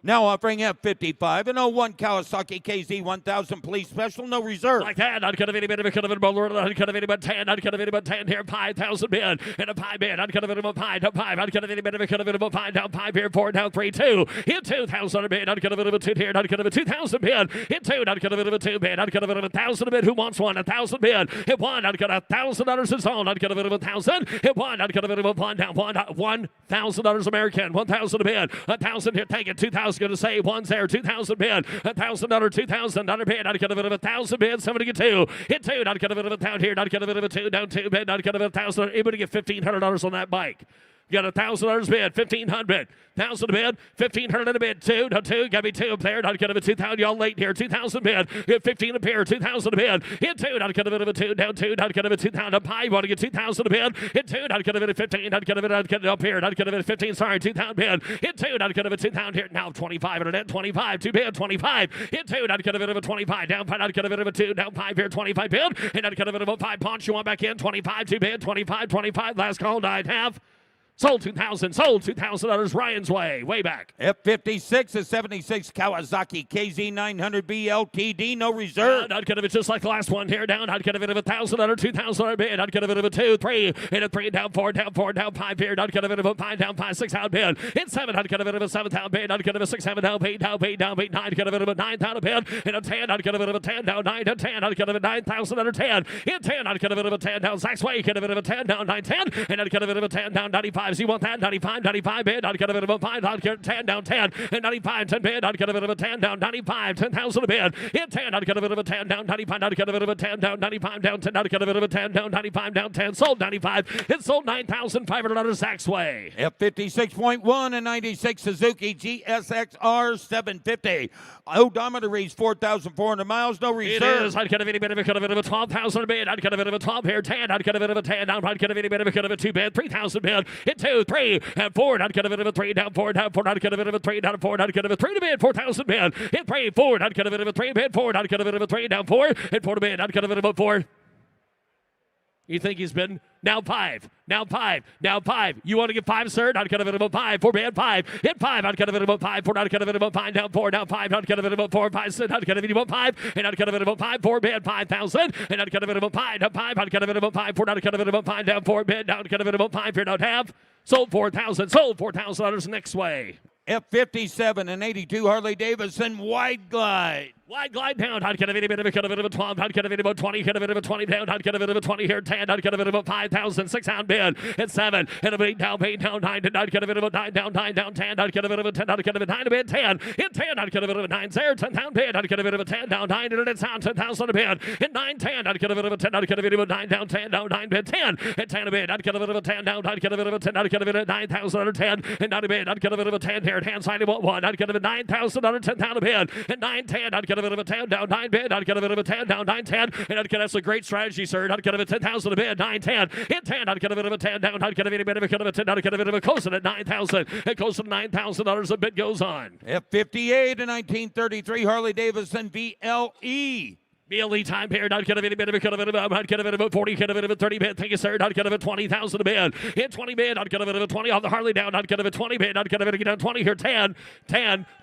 Now offering F55, an 01 Kawasaki KZ 1000 Police Special, no reserve. Like that, I'd get a bit of a bowler, I'd get a bit of a 10, I'd get a bit of a 10 here, 5,000 bid, and a 5 bid, I'd get a bit of a 5 down 5, I'd get a bit of a 5 down 5 here, 4 down 3, 2, hit 2,000 bid, I'd get a bit of a 2 here, I'd get a 2,000 bid, hit 2, I'd get a bit of a 2 bid, I'd get a bit of 1,000 bid, who wants one, 1,000 bid, hit 1, I'd get $1,000 his own, I'd get a bit of 1,000, hit 1, I'd get a bit of a 1 down 1, $1,000 American, 1,000 a bid, 1,000 here, take it, 2,000 going to say, 1's there, 2,000 bid, $1,000, $2,000 bid, I'd get a bit of 1,000 bid, somebody get 2, hit 2, I'd get a bit of a down here, I'd get a bit of a 2 down 2 bid, I'd get a bit of 1,000, anybody get $1,500 on that bike. You got $1,000 bid, 1,500, 1,000 bid, 1,500 a bid, 2, no 2, got me 2 up there, I'd get a 2,000, y'all late here, 2,000 bid, hit 15 up here, 2,000 a bid, hit 2, I'd get a bit of a 2, down 2, I'd get a 2,000 up high, want to get 2,000 a bid, hit 2, I'd get a bit of 15, I'd get it up here, I'd get a bit of 15, sorry, 2,000 bid, hit 2, I'd get a 2,000 here, now 25 on it, 25, 2 bid, 25, hit 2, I'd get a bit of a 25, down 5, I'd get a bit of a 2, down 5 here, 25 bid, and I'd get a bit of a 5 punch, you want back in, 25, 2 bid, 25, 25, last call, I'd have. Sold 2,000, sold $2,000 Ryan's way back. F56 is 76 Kawasaki KZ 900B LTD, no reserve. I'd get a bit just like the last one here down. I'd get a bit of $1,000, $2,000 bid. I'd get a bit of a 2, 3, and a 3 down 4, down 4, down 5 here. I'd get a bit of a 5 down 5, 6 out bid. In 7, I'd get a bit of a 7 down bid. I'd get a bit of a 6, 7 down 8, down 8, down 8, 9. I'd get a bit of a 9 down a bid. In a 10, I'd get a bit of a 10 down 9 to 10. I'd get a bit of 9,000 under 10. In 10, I'd get a bit of a 10 down Zach's way. Get a bit of a 10 down 9, 10. And I'd get a bit of a 10 down 95. So you want that? 95 bid, I'd get a bit of a 5, I'd get 10 down 10, and 95, 10 bid, I'd get a bit of a 10 down 95, 10,000 a bid, in 10, I'd get a bit of a 10 down 95, I'd get a bit of a 10 down 95 down 10, I'd get a bit of a 10 down 95 down 10, sold 95, it sold $9,500 Zach's way. F56.1 and 96 Suzuki GSX-R 750. Odometer reads 4,400 miles, no reserve. It is, I'd get a bit of a 12,000 a bid, I'd get a bit of a 12 here, 10, I'd get a bit of a 10 down, I'd get a bit of a 2 bid, 3,000 bid, hit 2, 3, and 4, I'd get a bit of a 3 down 4 down 4, I'd get a bit of a 3 down 4, I'd get a bit of a 3 to bid, 4,000 bid, hit 3, 4, I'd get a bit of a 3 bid, 4, I'd get a bit of a 3 down 4, hit 4 to bid, I'd get a bit of a 4. You think he's been now 5, now 5, now 5. You want to get 5, sir? I'd get a bit of a 5, 4 bid, 5, hit 5, I'd get a bit of a 5, 4, I'd get a bit of a 5 down 4, down 5, I'd get a bit of a 4, 5, 6, I'd get a bit of a 5, and I'd get a bit of a 5, 4 bid, 5,000, and I'd get a bit of a 5, down 5, I'd get a bit of a 5, 4, I'd get a bit of a 5 down 4 bid, down, get a bit of a 5 here, don't have. Sold $4,000 next way. F57 and 82 Harley Davidson Wide Glide. Wide glide down. I'd get a bit of a 12. I'd get a bit of a 20. Get a bit of a 20 down. I'd get a bit of a 20 here. 10. I'd get a bit of a 5,000. 6 down bid. At 7. And a 8 down. 9. And I'd get a bit of a 9 down. 9 down. 10. I'd get a bit of a 10. I'd get a bit of a 9 a bid. 10. In 10. I'd get a bit of a 9 there. 10 down bid. I'd get a bit of a 10 down. 9. And it's on 10,000 a bid. In 9. 10. I'd get a bit of a 10. I'd get a bit of a 9 down. 10 down. 9 bid. 10. At 10 a bid. I'd get a bit of a 10 down. I'd get a bit of a 10. I'd get a bit of 9,000 under 10. And 9 a bid. I'd get a bit of a 10 here. At hand side of 1. I'd get a bit of 9,000 under 10 down a bid. At 9. 10. I'd get a bit of a 10 down. 9 bid, I'd get a bit of a 10 down, 9, 10, and I'd get that's a great strategy, sir. I'd get a bit 10,000 a bid, 9, 10, in 10, I'd get a bit of a 10 down, I'd get a bit of a 10, I'd get a bit of a closing at 9,000. It goes to $9,000. A bid goes on. F58 and 1933 Harley Davidson VLE. BLE time period, I'd get a bit of a 40, get a bit of a 30 bid. Thank you, sir. I'd get a bit 20,000 a bid. In 20 bid, I'd get a bit of a 20 on the Harley down. I'd get a bit 20 bid. I'd get a bit of down 20 here. 10,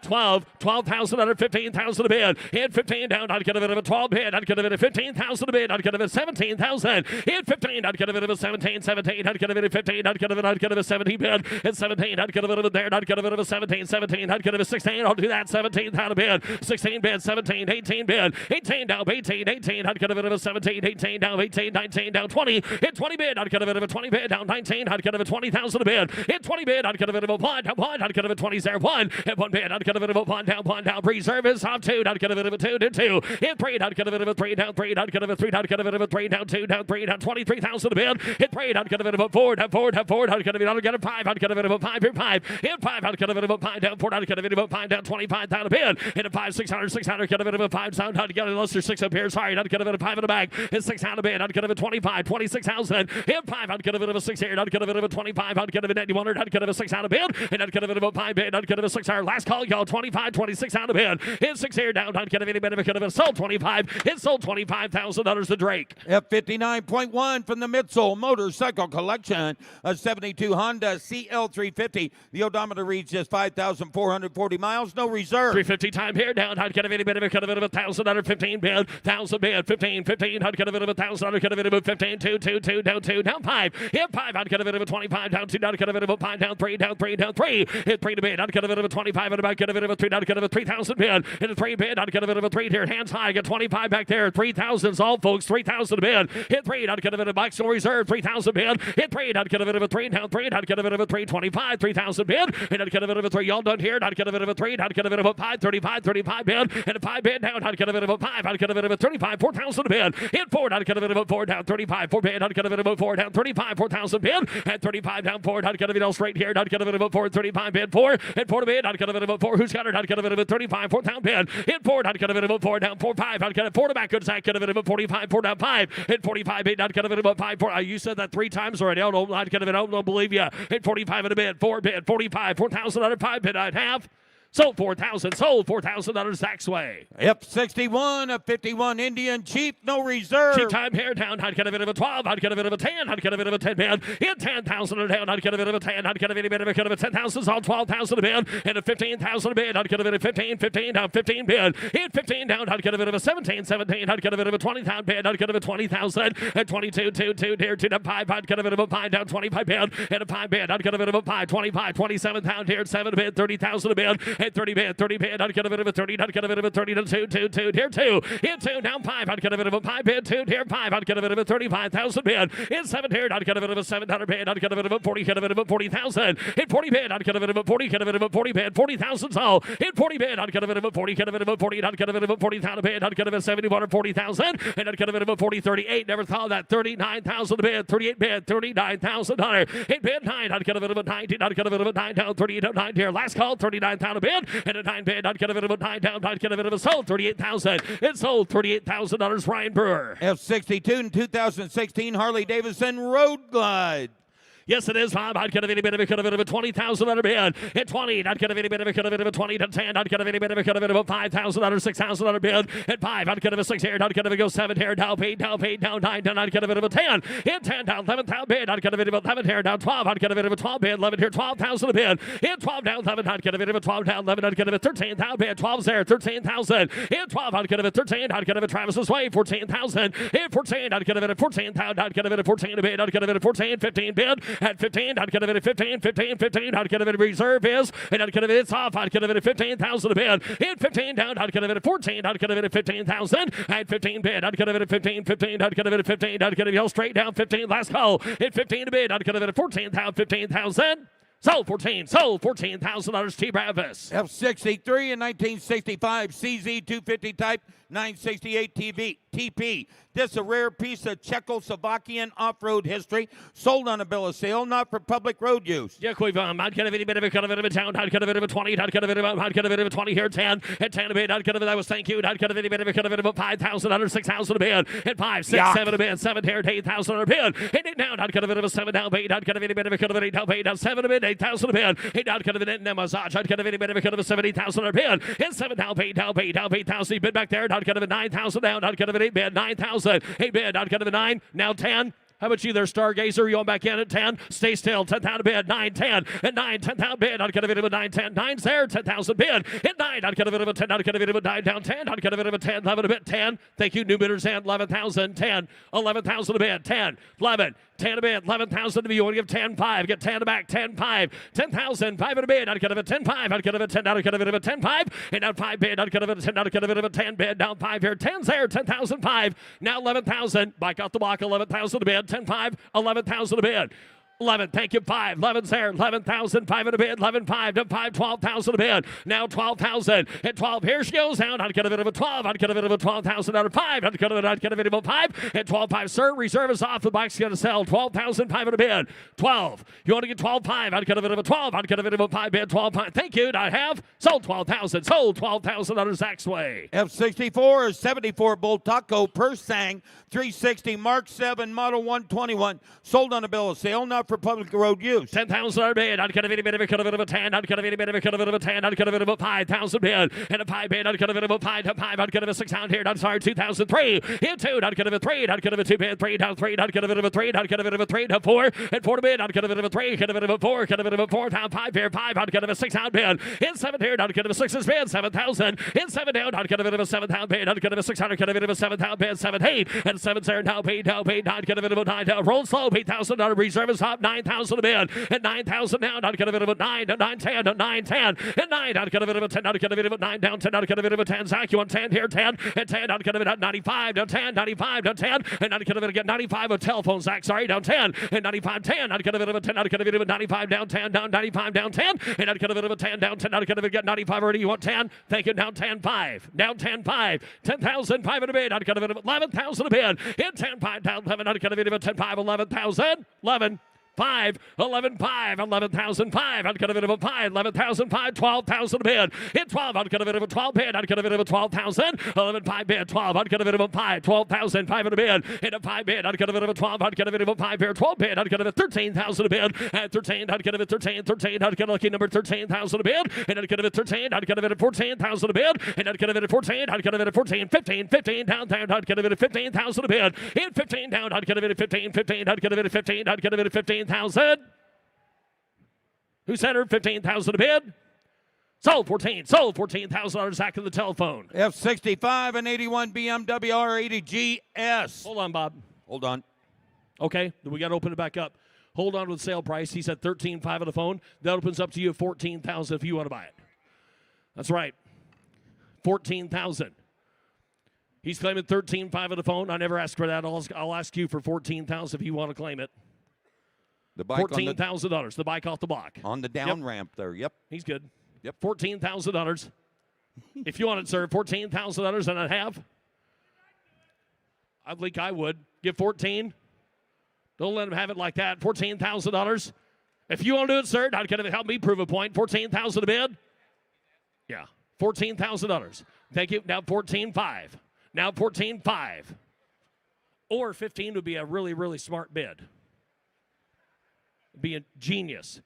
12, 12,000 under 15,000 a bid. In 15 down, I'd get a bit of a 12 bid. I'd get a bit of 15,000 a bid. I'd get a bit of 17,000. In 15, I'd get a bit of a 17. I'd get a bit of 15. I'd get a bit of 17 bid. In 17, I'd get a bit of a there. I'd get a bit of a 17. I'd get a bit of 16. I'll do that. 17 down a bid. 16 bid. 17, 18 bid. 18 down bid. 18, 18, I'd get a bit of a 17, 18, down 18, 19, down 20, hit 20 bid, I'd get a bit of a 20 bid, down 19, I'd get a bit of 20,000 a bid, hit 20 bid, I'd get a bit of a 1, down 1, I'd get a bit of a 20, there 1, hit 1 bid, I'd get a bit of a 1, down, reserve is off 2, I'd get a bit of a 2, down 2, hit 3, I'd get a bit of a 3, down 3, I'd get a bit of a 3, I'd get a bit of a 3, down 2, down 3, down 23,000 a bid, hit 3, I'd get a bit of a 4, down 4, down 4, I'd get a bit of a 5, I'd get a bit of a 5, hit 5, hit 5, I'd get a bit of a 5, down 4, I'd get a bit of a 5, down 25,000 a bid, hit a 5, 600, 600, get a bit of a 5 sound, I'd get a Luster 6 up here, sorry, I'd get a bit of 5 in the back, hit 600 a bid, I'd get a bit of 25, 26,000, hit 5, I'd get a bit of a 6 here, I'd get a bit of a 25, I'd get a bit of 9100, I'd get a 6 out of bid, and I'd get a bit of a 5 bid, I'd get a bit of 6 hour, last call, y'all, 25, 26 out of bid, hit 6 here, down, I'd get a bit of a sold 25, it sold $25,000 to Drake. F59.1 from the Mitchell Motorcycle Collection, a 72 Honda CL350. The odometer reads just 5,440 miles, no reserve. 350 time here, down, I'd get a bit of a $1,000, 15 bid, 1,000 bid, 15, 15, I'd get a bit of a $1,000, get a bit of a 15, 2, 2, 2, down 5, hit 5, I'd get a bit of a 25, down 2, I'd get a bit of a 5, down 3, down 3, down 3, hit 3 to bid, I'd get a bit of a 25, and about get a bit of a 3, I'd get a 3,000 bid, hit a 3 bid, I'd get a bit of a 3 here, hands high, get 25 back there, 3,000's all, folks, 3,000 bid, hit 3, I'd get a bit of box reserve, 3,000 bid, hit 3, I'd get a bit of a 3, down 3, I'd get a bit of a 3, 25, 3,000 bid, and I'd get a bit of a 3, y'all done here, I'd get a bit of a 3, I'd get a bit of a 5, 35, 35 bid, and a 5 bid down, I'd get a bit of a 5, I'd get a bit of a 35, 4,000 bid, hit 4, I'd get a bit of a 4, down 35, 4 bid, I'd get a bit of a 4, down 35, 4,000 bid, at 35 down 4, I'd get a bit all straight here, I'd get a bit of a 4, 35 bid, 4, and 4 to bid, I'd get a bit of a 4, who's got it, I'd get a bit of a 35, 4 down bid, hit 4, I'd get a bit of a 4, down 4, 5, I'd get a 4 to back, good sack, get a bit of a 45, 4 down 5, hit 45 bid, I'd get a bit of a 5, 4, you said that 3 times already, I don't get a bit, I don't believe you, hit 45 in a bid, 4 bid, 45, 4,000 under 5 bid, I'd have. Sold 4,000. Sold $4,000 Zach's way. F61, a 51 Indian cheap, no reserve. Cheap time here down. I'd get a bit of a 12. I'd get a bit of a 10. I'd get a bit of a 10 bid. Hit 10,000 down. I'd get a bit of a 10. I'd get a bit of a 10,000. Sold 12,000 a bid. And a 15,000 a bid. I'd get a bit of 15. 15 down. 15 bid. Hit 15 down. I'd get a bit of a 17. 17. I'd get a bit of a 20,000 bid. I'd get a bit of 20,000. And 22. 2. 2. Here. 2 down 5. I'd get a bit of a 5 down. 25 bid. And a 5 bid. I'd get a bit of a 5. 25. 27 down here. 7 bid. 30,000 a bid. And 30 bid. 30 bid. I'd get a bit of a 30. I'd get a bit of a 30 to 2. 2. 2. Here 2. Hit 2 down 5. I'd get a bit of a 5 bid. 2 here 5. I'd get a bit of a 35,000 bid. Hit 7 here. I'd get a bit of a 700 bid. I'd get a bit of a 40. Get a bit of a 40,000. Hit 40 bid. I'd get a bit of a 40. Get a bit of a 40 bid. 40,000 all. Hit 40 bid. I'd get a bit of a 40. Get a bit of a 40. I'd get a bit of a 40,000 bid. I'd get a bit of 71 or 40,000. And I'd get a bit of a 40. 38. Never thought that. 39,000 bid. 38 bid. $39,000. Hit bid 9. I'd get a bit of a 19. I'd get a bit of a 9 down. 38 down 9 here. Last call. 39,000 bid. And a 9 bid. I'd get a bit of a 9 down. I'd get a bit of a sold. 38,000. It sold $38,000. Ryan Brewer. F62 in 2016 Harley Davidson Road Glide. Yes, it is, Bob. I'd get a bit of a 20,000 bid. At 20, I'd get a bit of a 20 to 10. I'd get a bit of a $5,000, $6,000 bid. At 5, I'd get a 6 here. I'd get a go 7 here. Down 8, down 8, down 9, down. I'd get a bit of a 10. Hit 10 down 11 down bid. I'd get a bit of a 11 here. Down 12. I'd get a bit of a 12 bid. 11 here. 12,000 a bid. Hit 12 down 11. I'd get a bit of a 12 down 11. I'd get a 13,000 bid. 12's there. 13,000. Hit 12. I'd get a 13. I'd get a Travis's way. 14,000. Hit 14. I'd get a bit of 14,000. I'd get a bit of 14 a bid. I'd get a bit of 14. 15 bid. At 15. I'd get a bit of 15, 15, 15. I'd get a bit of reserve is, and I'd get a bit of it's off. I'd get a bit of 15,000 a bid. Hit 15 down. I'd get a bit of 14. I'd get a bit of 15,000. At 15 bid. I'd get a bit of 15, 15. I'd get a bit of 15. I'd get a bit straight down 15. Last call. Hit 15 a bid. I'd get a bit of 14,000, 15,000. Sold 14. Sold $14,000. T. Bravis. F63 in 1965 CZ 250 type 968 TP. This is a rare piece of Czechoslovakian off-road history, sold on a bill of sale, not for public road use. Yeah, quick, I'd get a bit of a town. I'd get a bit of a 20. I'd get a bit of a 20 here. 10 at 10 a bid. I'd get a bit. That was thank you. I'd get a bit of a 5,000 under 6,000 a bid. At 5, 6, 7 a bid. 7 here. 8,000 a bid. Hit it down. I'd get a bit of a 7 down 8. I'd get a bit of a 8 down 8 down 7 a bid. 8,000 a bid. Hit down. Get a bit in massage. I'd get a bit of a 70,000 a bid. Hit 7 down 8 down 8 down 8,000 bid back there. I'd get a 9,000 down. I'd get a 8 bid. 9,000 8 bid. I'd get a 9 now 10. How about you there, Stargazer? You on back in at 10. Stay still. 10,000 bid. 9, 10. At 9, 10,000 bid. I'd get a bit of a 9, 10. 9's there. 10,000 bid. At 9, I'd get a bit of a 10. I'd get a bit of a 9 down 10. I'd get a bit of a 10. 11 a bit. 10. Thank you, new bidders. And 11,000. 10. 11,000 a bid. 10. 11. 10 a bid, 11,000 to you. Want to give 10, 5, get 10 back, 10, 5, 10,000, 5 in a bid, out of it, 10, 5, out of it, 10, out of it, 10, 5, and down 5 bid, out of it, 10, out of it, 10 bid, down 5 here, 10's there, 10,005, now 11,000, bike off the block, 11,000 a bid, 10, 5, 11,000 a bid. 11, thank you, 5, 11's there, 11,000, 5 in a bid, 11, 5, to 5, 12,000 a bid, now 12,000, at 12, here she goes down, I'd get a bit of a 12, I'd get a bit of a 12,000 out of 5, I'd get a bit of a 5, at 12, 5, sir, reserve is off, the bike's going to sell, 12,005 in a bid, 12, you want to get 12, 5, I'd get a bit of a 12, I'd get a bit of a 5 bid, 12, 5, thank you, I have sold 12,000, sold 12,000 out of Zach's way. F64 is 74 Bull Taco Persang 360 Mark 7 Model 121 sold on a bill of sale, not for public road use. 10,000 a bid. I'd cut a bit of a cut of a 10. I'd cut a bit of a cut of a 10. I'd cut a bit of a 5,000 bid and a 5 bid. I'd cut a bit of a 5 to 5. I'd cut a 6 out here. I'm sorry, 2003. Hit 2. I'd cut a 3. I'd cut a 2 bid 3 down 3. I'd cut a bit of a 3. I'd cut a bit of a 3 to 4 and 4 to bid. I'd cut a bit of a 3. Cut a bit of a 4. Cut a bit of a 4 down 5 here 5. I'd cut a 6 out bid. In 7 here. I'd cut a 6 bid 7,000. In 7 down. I'd cut a bit of a 7 down bid. I'd cut a 600. Cut a bit of a 7 down bid 7 8 and 7 there now paid down paid. I'd cut a bit of a 9 down. Roll slow. $8,000 reserve is top 9,000 a bid. At 9,000 down, I'd get a bit of a 9, to 9, 10, to 9, 10. At 9, I'd get a bit of a 10, I'd get a bit of a 9 down, 10, I'd get a bit of a 10. Zach, you want 10 here, 10. At 10, I'd get a bit of 95, down 10, 95, down 10. And I'd get a bit of 95 of telephone, Zach, sorry, down 10. And 95, 10, I'd get a bit of a 10, I'd get a bit of a 95 down 10, down 95, down 10. And I'd get a bit of a 10 down 10, I'd get a bit of 95 already. You want 10? Thank you, down 10, 5. Down 10, 5. 10,005 in a bid, I'd get a bit of 11,000 a bid. In 10, 5, down 11, I'd get a bit of a 10, 5, 11,000, 11. 5, 11, 5, 11,005. I'd get a bit of a 5, 11,005, 12,000 a bid. In 12, I'd get a bit of a 12 bid. I'd get a bit of a 12,000, 11, 5 bid, 12. I'd get a bit of a 5, 12,005 in a bid. In a 5 bid, I'd get a bit of a 12. I'd get a bit of a 5 bid, 12 bid. I'd get a bit of 13,000 a bid. At 13, I'd get a bit 13, 13. I'd get a lucky number 13,000 a bid. And I'd get a bit 13. I'd get a bit of 14,000 a bid. And I'd get a bit of 14. I'd get a bit of 14, 15, 15 down. I'd get a bit of 15,000 a bid. In 15 down, I'd get a bit of 15, 15. I'd get a bit of 15. I'd get a bit of 15,000. Who said her 15,000 a bid? Sold 14. Sold $14,000 back in the telephone. F65 and 81 BMW R80 GS. Hold on, Bob. Hold on. Okay, then we got to open it back up. Hold on to the sale price. He said 13.5 on the phone. That opens up to you 14,000 if you want to buy it. That's right. 14,000. He's claiming 13.5 on the phone. I never asked for that. I'll ask you for 14,000 if you want to claim it. The bike $14,000. The bike off the block. on the down ramp there. Yep. He's good. Yep. $14,000. If you want it, sir, $14,000 and a half. I think I would. Give 14. Don't let him have it like that. $14,000. If you want to do it, sir, not going to help me prove a point. 14,000 a bid. Yeah. $14,000. Thank you. Now 14.5. Now 14.5. Or 15 would be a really, really smart bid. Be a genius.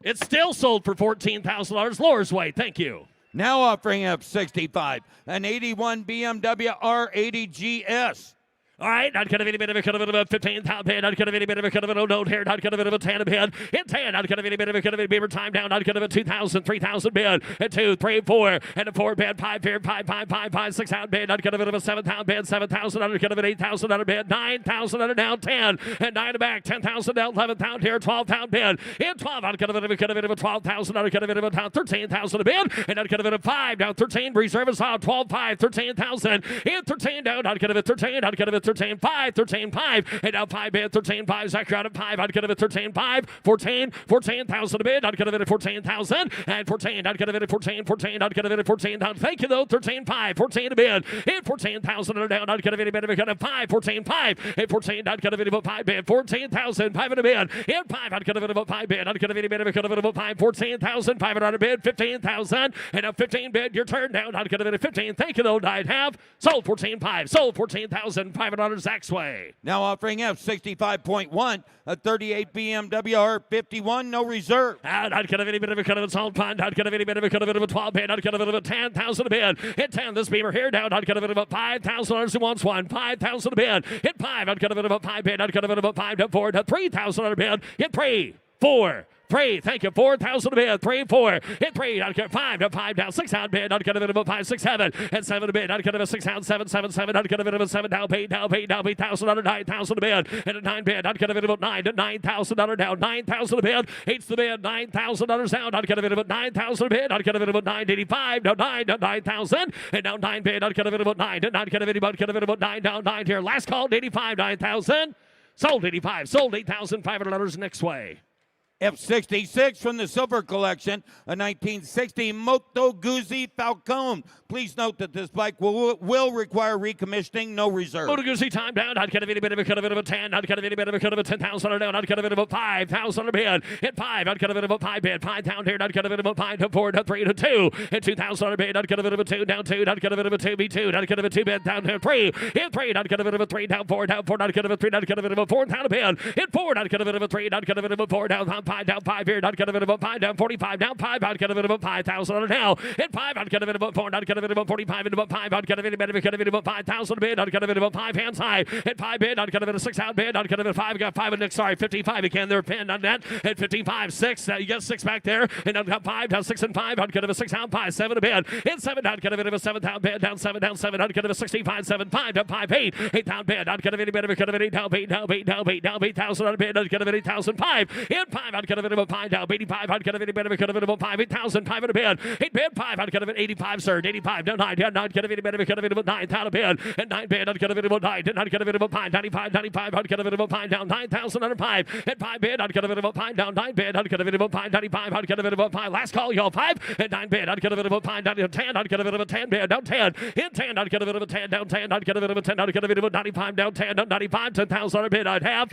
It's still sold for $14,000. Lower's way. Thank you. Now offering F65, an 81 BMW R80 GS. All right, I'd cut a bit of a cut of a 15,000 bid. I'd cut a bit of a cut of a note here. I'd cut a bit of a 10 a bid. In 10, I'd cut a bit of a cut of a beaver time down. I'd cut a 2,000, 3,000 bid. And 2, 3, 4, and a 4 bid. 5 here, 5, 5, 5, 5, 6 out bid. I'd cut a bit of a 7,000 bid. 7,000. I'd cut a bit 8,000 out of bid. 9,000 out of down 10, and 9 back. 10,000 down 11,000 here. 12,000 bid. In 12, I'd cut a bit of a 12,000. I'd cut a bit of a 13,000 a bid. And I'd cut a bit of 5 down 13. Reserve is off 12, 5, 13,000. In 13 down, I'd cut a bit 13. I'd cut a bit 13, 5. 13.5, and now 5 bid, 13.5, Zach out of 5, I'd get a bit 13.5, 14,000 a bid, I'd get a bit of 14,000, and 14, I'd get a bit of 14, I'd get a bit of 14 down, thank you though, 13.5, 14 a bid, and 14,000 and down, I'd get a bit of a cut of 5, 14.5, and 14, I'd get a bit of a 5 bid, 14,000, 5 in a bid, and 5, I'd get a bit of a 5 bid, I'd get a bit of a cut of a 5, 14,000, 5 and a bid, 15,000, and a 15 bid, your turn down, I'd get a bit of 15, thank you though, I'd have, sold 14.5, sold 14,500 Zach's way. Now offering F65.1, a 38 BMW R51, no reserve. I'd get a bit of a cut of a salt pond. I'd get a bit of a cut of a 12 bid. I'd get a bit of a 10,000 a bid. Hit 10, this beamer here down. I'd get a bit of a $5,000 who wants one. 5,000 a bid. Hit 5, I'd get a bit of a 5 bid. I'd get a bit of a 5 to 4 to 3,000 a bid. Hit 3, 4, 3. Thank you. 4,000 to bid. 3, 4. Hit 3. Not cut 5. Down 5 down. 6 down bid. Not cut a 5, 6, 7. And 7 to bid. Not cut a 6 down. 7, 7, 7. Not cut a 7 down. Paid down. Paid down. 8,000 under 9,000 to bid. And a 9 bid. Not cut a 9 to 9,000 under down. 9,000 to bid. 8's the bid. 9,000 under sound. Not cut a 9,000 to bid. Not cut a 985. Down 9 down 9,000. And now 9 bid. Not cut a 9. Not cut a 9 down 9 here. Last call 85. 9,000. Sold 85. Sold $8,500 next way. F66 from the Silver Collection, a 1960 Moto Guzzi Falcone. Please note that this bike will require recommissioning, no reserve. Moto Guzzi time down. Not going to be a bit of a cut of a 10. Not going to be a bit of a cut of a 10,000 down. Not going to be a 5,000 bid. Hit 5. Not going to be a 5 bid. 5 down here. Not going to be a 5 to 4 to 3 to 2. Hit 2,000 bid. Not going to be a 2 down 2. Not going to be a 2 B2. Not going to be a 2 bid down to 3. Hit 3. Not going to be a 3 down 4 down 4. Not going to be a 3. Not going to be a 4 down a bid. Hit 4. Not going to be a 3. Not going to be a 4 down 5 down 5 here. Not going to be a 5 down 45 down 5. Not going to be a 5,000 now. Hit 5. Not going to be a 4. Not going to be a 45 into 5. Not going to be a 5,000 bid. Not going to be a 5 hands high. Hit 5 bid. Not going to be a 6 out bid. Not going to be a 5. Got 5 in next. Sorry, 55 again. They're pinned on that. Hit 55 6. You got 6 back there. And I've got 5 down 6 and 5. Not going to be a 6 out 5 7 a bid. Hit 7. Not going to be a 7 down bid. Down 7 down 7. Not going to be a 65 7 5 down 5 8. 8 down bid. Not going to be any better. Could have been 8 down 8 down 8 down 8 down 8,000 on bid. Not going to be 8,005. Hit 5. Not going to be a 5 down 85. Not going to be any better. Could have been 5 8,005 in a bid. 8 bid 5. Not going to be 85 sir. 85 down 9. Not going to be any better. Could have been 9 down a bid. And 9 bid. Not going to be 9. Not going to be 5 95 95. Not going to be 5 down 9,000 under 5. Hit 5 bid. Not going to be 5 down 9 bid. Not going to be 5 95. Not going to be 5. Last call y'all 5 and 9 bid. Not going to be 5 down 10. Not going to be 10 bid down 10. Hit 10. Not going to be 10 down 10. Not going to be 10. Not going to be 95 down 10. 95 10,000 under bid. I'd have.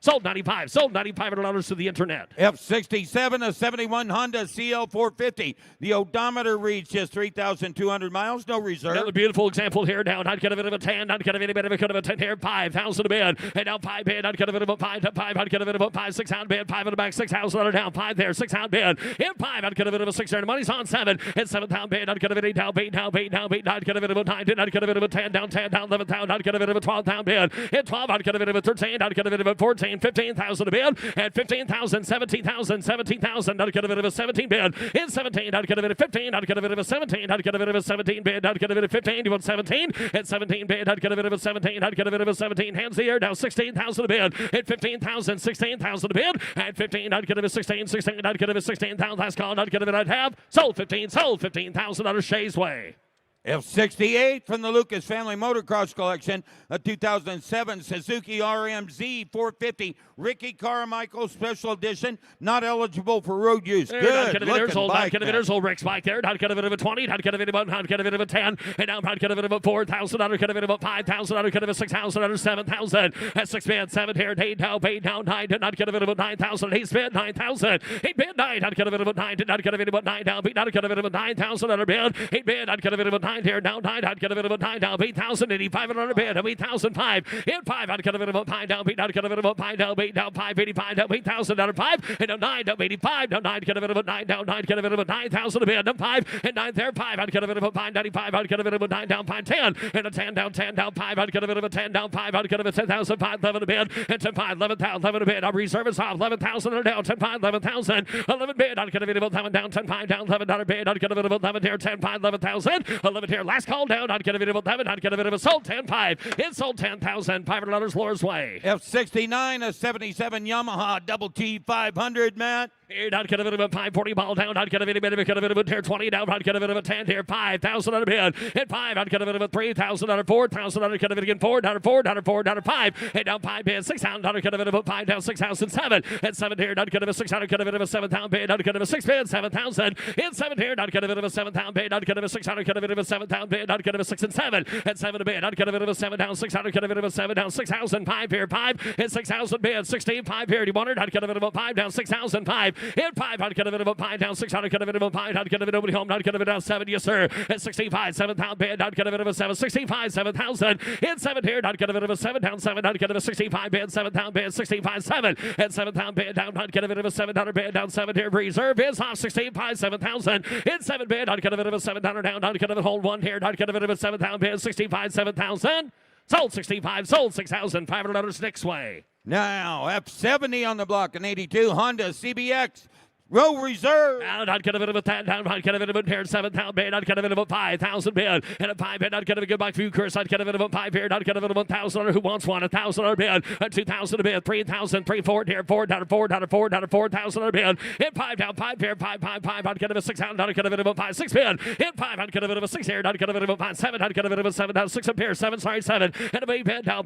Sold 95. Sold $9,500 to the internet. F67, a 71 Honda CL450. The odometer reads just 3,200 miles, no reserve. Another beautiful example here now. Not going to be a 10. Not going to be any better. Could have a 10 here. 5,000 a bid. And now 5 bid. Not going to be a 5 to 5. Not going to be a 5. 6 out bid. 5 in the back. 6,000 down. 5 there. 6 out bid. Hit 5. Not going to be a 6 there. The money's on 7. And 7 down bid. Not going to be 8 down. 8 down. 8 down. 8 not going to be a 9. Not going to be a 10 down. 10 down. 11 down. Not going to be a 12 down bid. Hit 12. Not going to be a 13. Not going to be a 14. 15,000 bid at 15,000, 17,000, 17,000. Not going to be a 17 bid. In 17, not going to be a 15. Not going to be a 17. Not going to be a 17 bid. Not going to be a 15. You want 17? At 17 bid. Not going to be a 17. Not going to be a 17. Hands the air now. 16,000 bid. At 15,000, 16,000 bid. At 15. Not going to be 16. 16. Not going to be 16,000. Last call. Not going to be. I'd have sold 15. Sold 15,000 on Shay's way. F68 from the Lucas Family Motocross Collection, a 2007 Suzuki RMZ 450 Ricky Carmichael Special Edition, not eligible for road use. Good looking bike. Old Rick's bike there. Not going to be a 20. Not going to be a 1. Not going to be a 10. And now not going to be a 4,000. Not going to be a 5,000. Not going to be a 6,000. Under 7,000. At 6 bid. 7 here. 8 down. 8 down. 9. Not going to be a 9,000. 8 bid. 9,000. 8 bid. 9. Not going to be a 9. Not going to be a 9 down. Not going to be a 9,000. Under bid. 8 bid. Not going to be a 9 here. Now 9. Not going to be a 9 down. 8,000. 85 under bid. 8,005. In 5. Not going to be a 5 down. Not going to be a 5 down. 8 down. 5. 85 down. 8,000 down 5. And a 9 down. 85 down. 9 going to be a 9 down. 9 going to be a 9,000 a bid. 5 and 9 there. 5. Not going to be a 5. 95. Not going to be a 9 down. 5 10. And a 10 down. 10 down. 5. Not going to be a 10 down. 5. Not going to be 10,000. 5 11 a bid. And 10 5. 11,000. 11 a bid. Our reserve is off. 11,000 down. 10 5. 11,000. 11 bid. Not going to be 11 down. 10 5 down. 11 down a bid. Not going to be 11 here. 10 5. 11,000. 11 here. Last call down. Not going to be 11. Not going to be sold 10 5. It sold $10,500 Laura's way. F69, a 77 Yamaha Double T 500, Matt. Here, not going to be a 540 ball down. Not going to be a bit of a here 20 down. Not going to be a 10 here. 5,000 on a bid. Hit 5. Not going to be a 3,000 on a 4,000 on a going to be again 4 down 4 down 4 down 5. Hit down 5 bid. 6,000. Not going to be a 5 down 6,007. At 7 here. Not going to be 600. Going to be a 7,000 bid. Not going to be 6 bid. 7,000. In 7 here. Not going to be a 7,000 bid. Not going to be 600. Going to be a 7,000 bid. Not going to be 6 and 7. At 7 a bid. Not going to be a 7 down 600. Going to be a 7 down 6,000. 5 here. 5. Hit 6,000 bid. 16. 5 here. You wanted. Not going to be a 5 down 6,005. Hit 5. Not going to be a 5 down 600. Going to be a 5. Not going to be nobody home. Not going to be down 7. Yes, sir. At 65. 7,000 bid. Not going to be a 7. 65. 7,000. Hit 7 here. Not going to be a 7 down 7. Not going to be 65 bid. 7,000 bid. 65. 7. At 7,000 bid. Down. Not going to be a 7 bid. Down 7 here. Reserve is off. 65. 7,000. Hit 7 bid. Not going to be a 7 down. Not going to hold 1 here. Not going to be a 7,000 bid. 65. 7,000. Sold 65. Sold $6,500 next way. Now, F70 on the block, an 82 Honda CBX Row reserve. Down, not gonna bit of 10, down, not gonna bit of here, 7 pound bid, not gonna bit of 5,000 bid, and a 5 bid, not gonna get back few curse, not gonna bit of 5 here, not gonna bit of 1,000, who wants one, 1,000 bid, 2,000 a bid, 3,000, 3, 4 here, 4 down, 4 down, 4 down, 4,000 a bid, hit 5 down, 5 here, 5, 5, 5, not gonna bit of 6 down, not gonna bit of 5, 6 bid, hit 5, not gonna bit of 6 here, not gonna bit of 5, 7, not gonna bit of 7 down, 6 up here, 7, sorry, 7, and a bid down,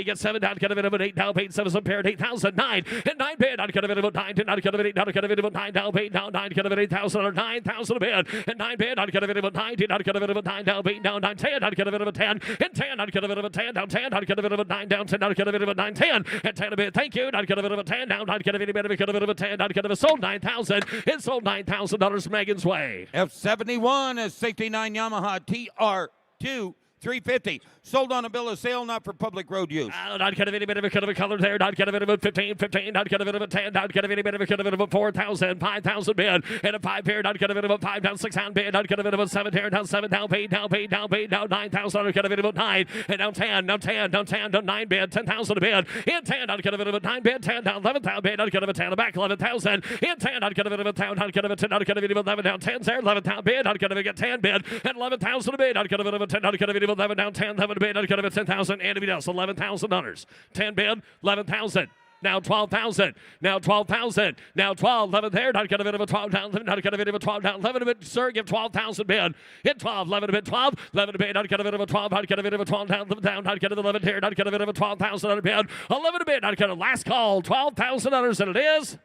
get 7 down, gonna bit of 8 down, 7 up here, 8,000, 9, and 9 bid, not gonna bit of 9, not gonna bit 8, not gonna bit of 9 down, 8 down, 9. Not gonna be 8,000 or 9,000 a bid, and 9 bid, not gonna be 90, not gonna be 9 down, 8 down, 9, 10, not gonna be 10, and 10, not gonna be 10 down, 10, not gonna be 9 down, 10, not gonna be 9, 10, and 10 a bid, thank you, not gonna be 10 down, not gonna be 10, not gonna be sold 9,000, it sold $9,000 Megan's way. F71 is 69 Yamaha TR2 350. Sold on a bill of sale, not for public road use. Not gonna be any bit of a cut of a color there. Not gonna be a 15, 15. Not gonna be a 10. Not gonna be any bit of a cut of a 4,000, 5,000 bid. And a 5 here. Not gonna be a 5 down, 6 down bid. Not gonna be a 7 here. Down 7 down, paid down, paid down, paid down. 9,000. Not gonna be a 9. And down 10, down 10, down 10, down 9 bid. 10,000 a bid. In 10. Not gonna be a 9 bid. 10 down, 11,000 bid. Not gonna be a 10 back 11,000. In 10. Not gonna be a 10. Not gonna be a 10. Not gonna be 11 down 10 there. 11,000 bid. Not gonna be a 10 bid. And 11,000 a bid. Not gonna be a 10. Not gonna be 11 down 10. 11 bid. Not gonna be 10,000. And everybody else, $11,000. 10 bid, 11,000. Now 12,000. Now 12,000. Now 12. 11 there. Not gonna bid of a 12 down. Not gonna bid of a 12 down. 11 a bit. Sir, give 12,000 bid. Hit 12. 11 a bit. 12. 11 a bit. Not gonna bid of a 12. Not gonna bid of a 12 down. 11 down. Not gonna 11 here. Not gonna bid of a 12,000 a bid. 11 a bit. Not gonna last call. $12,000 and it is.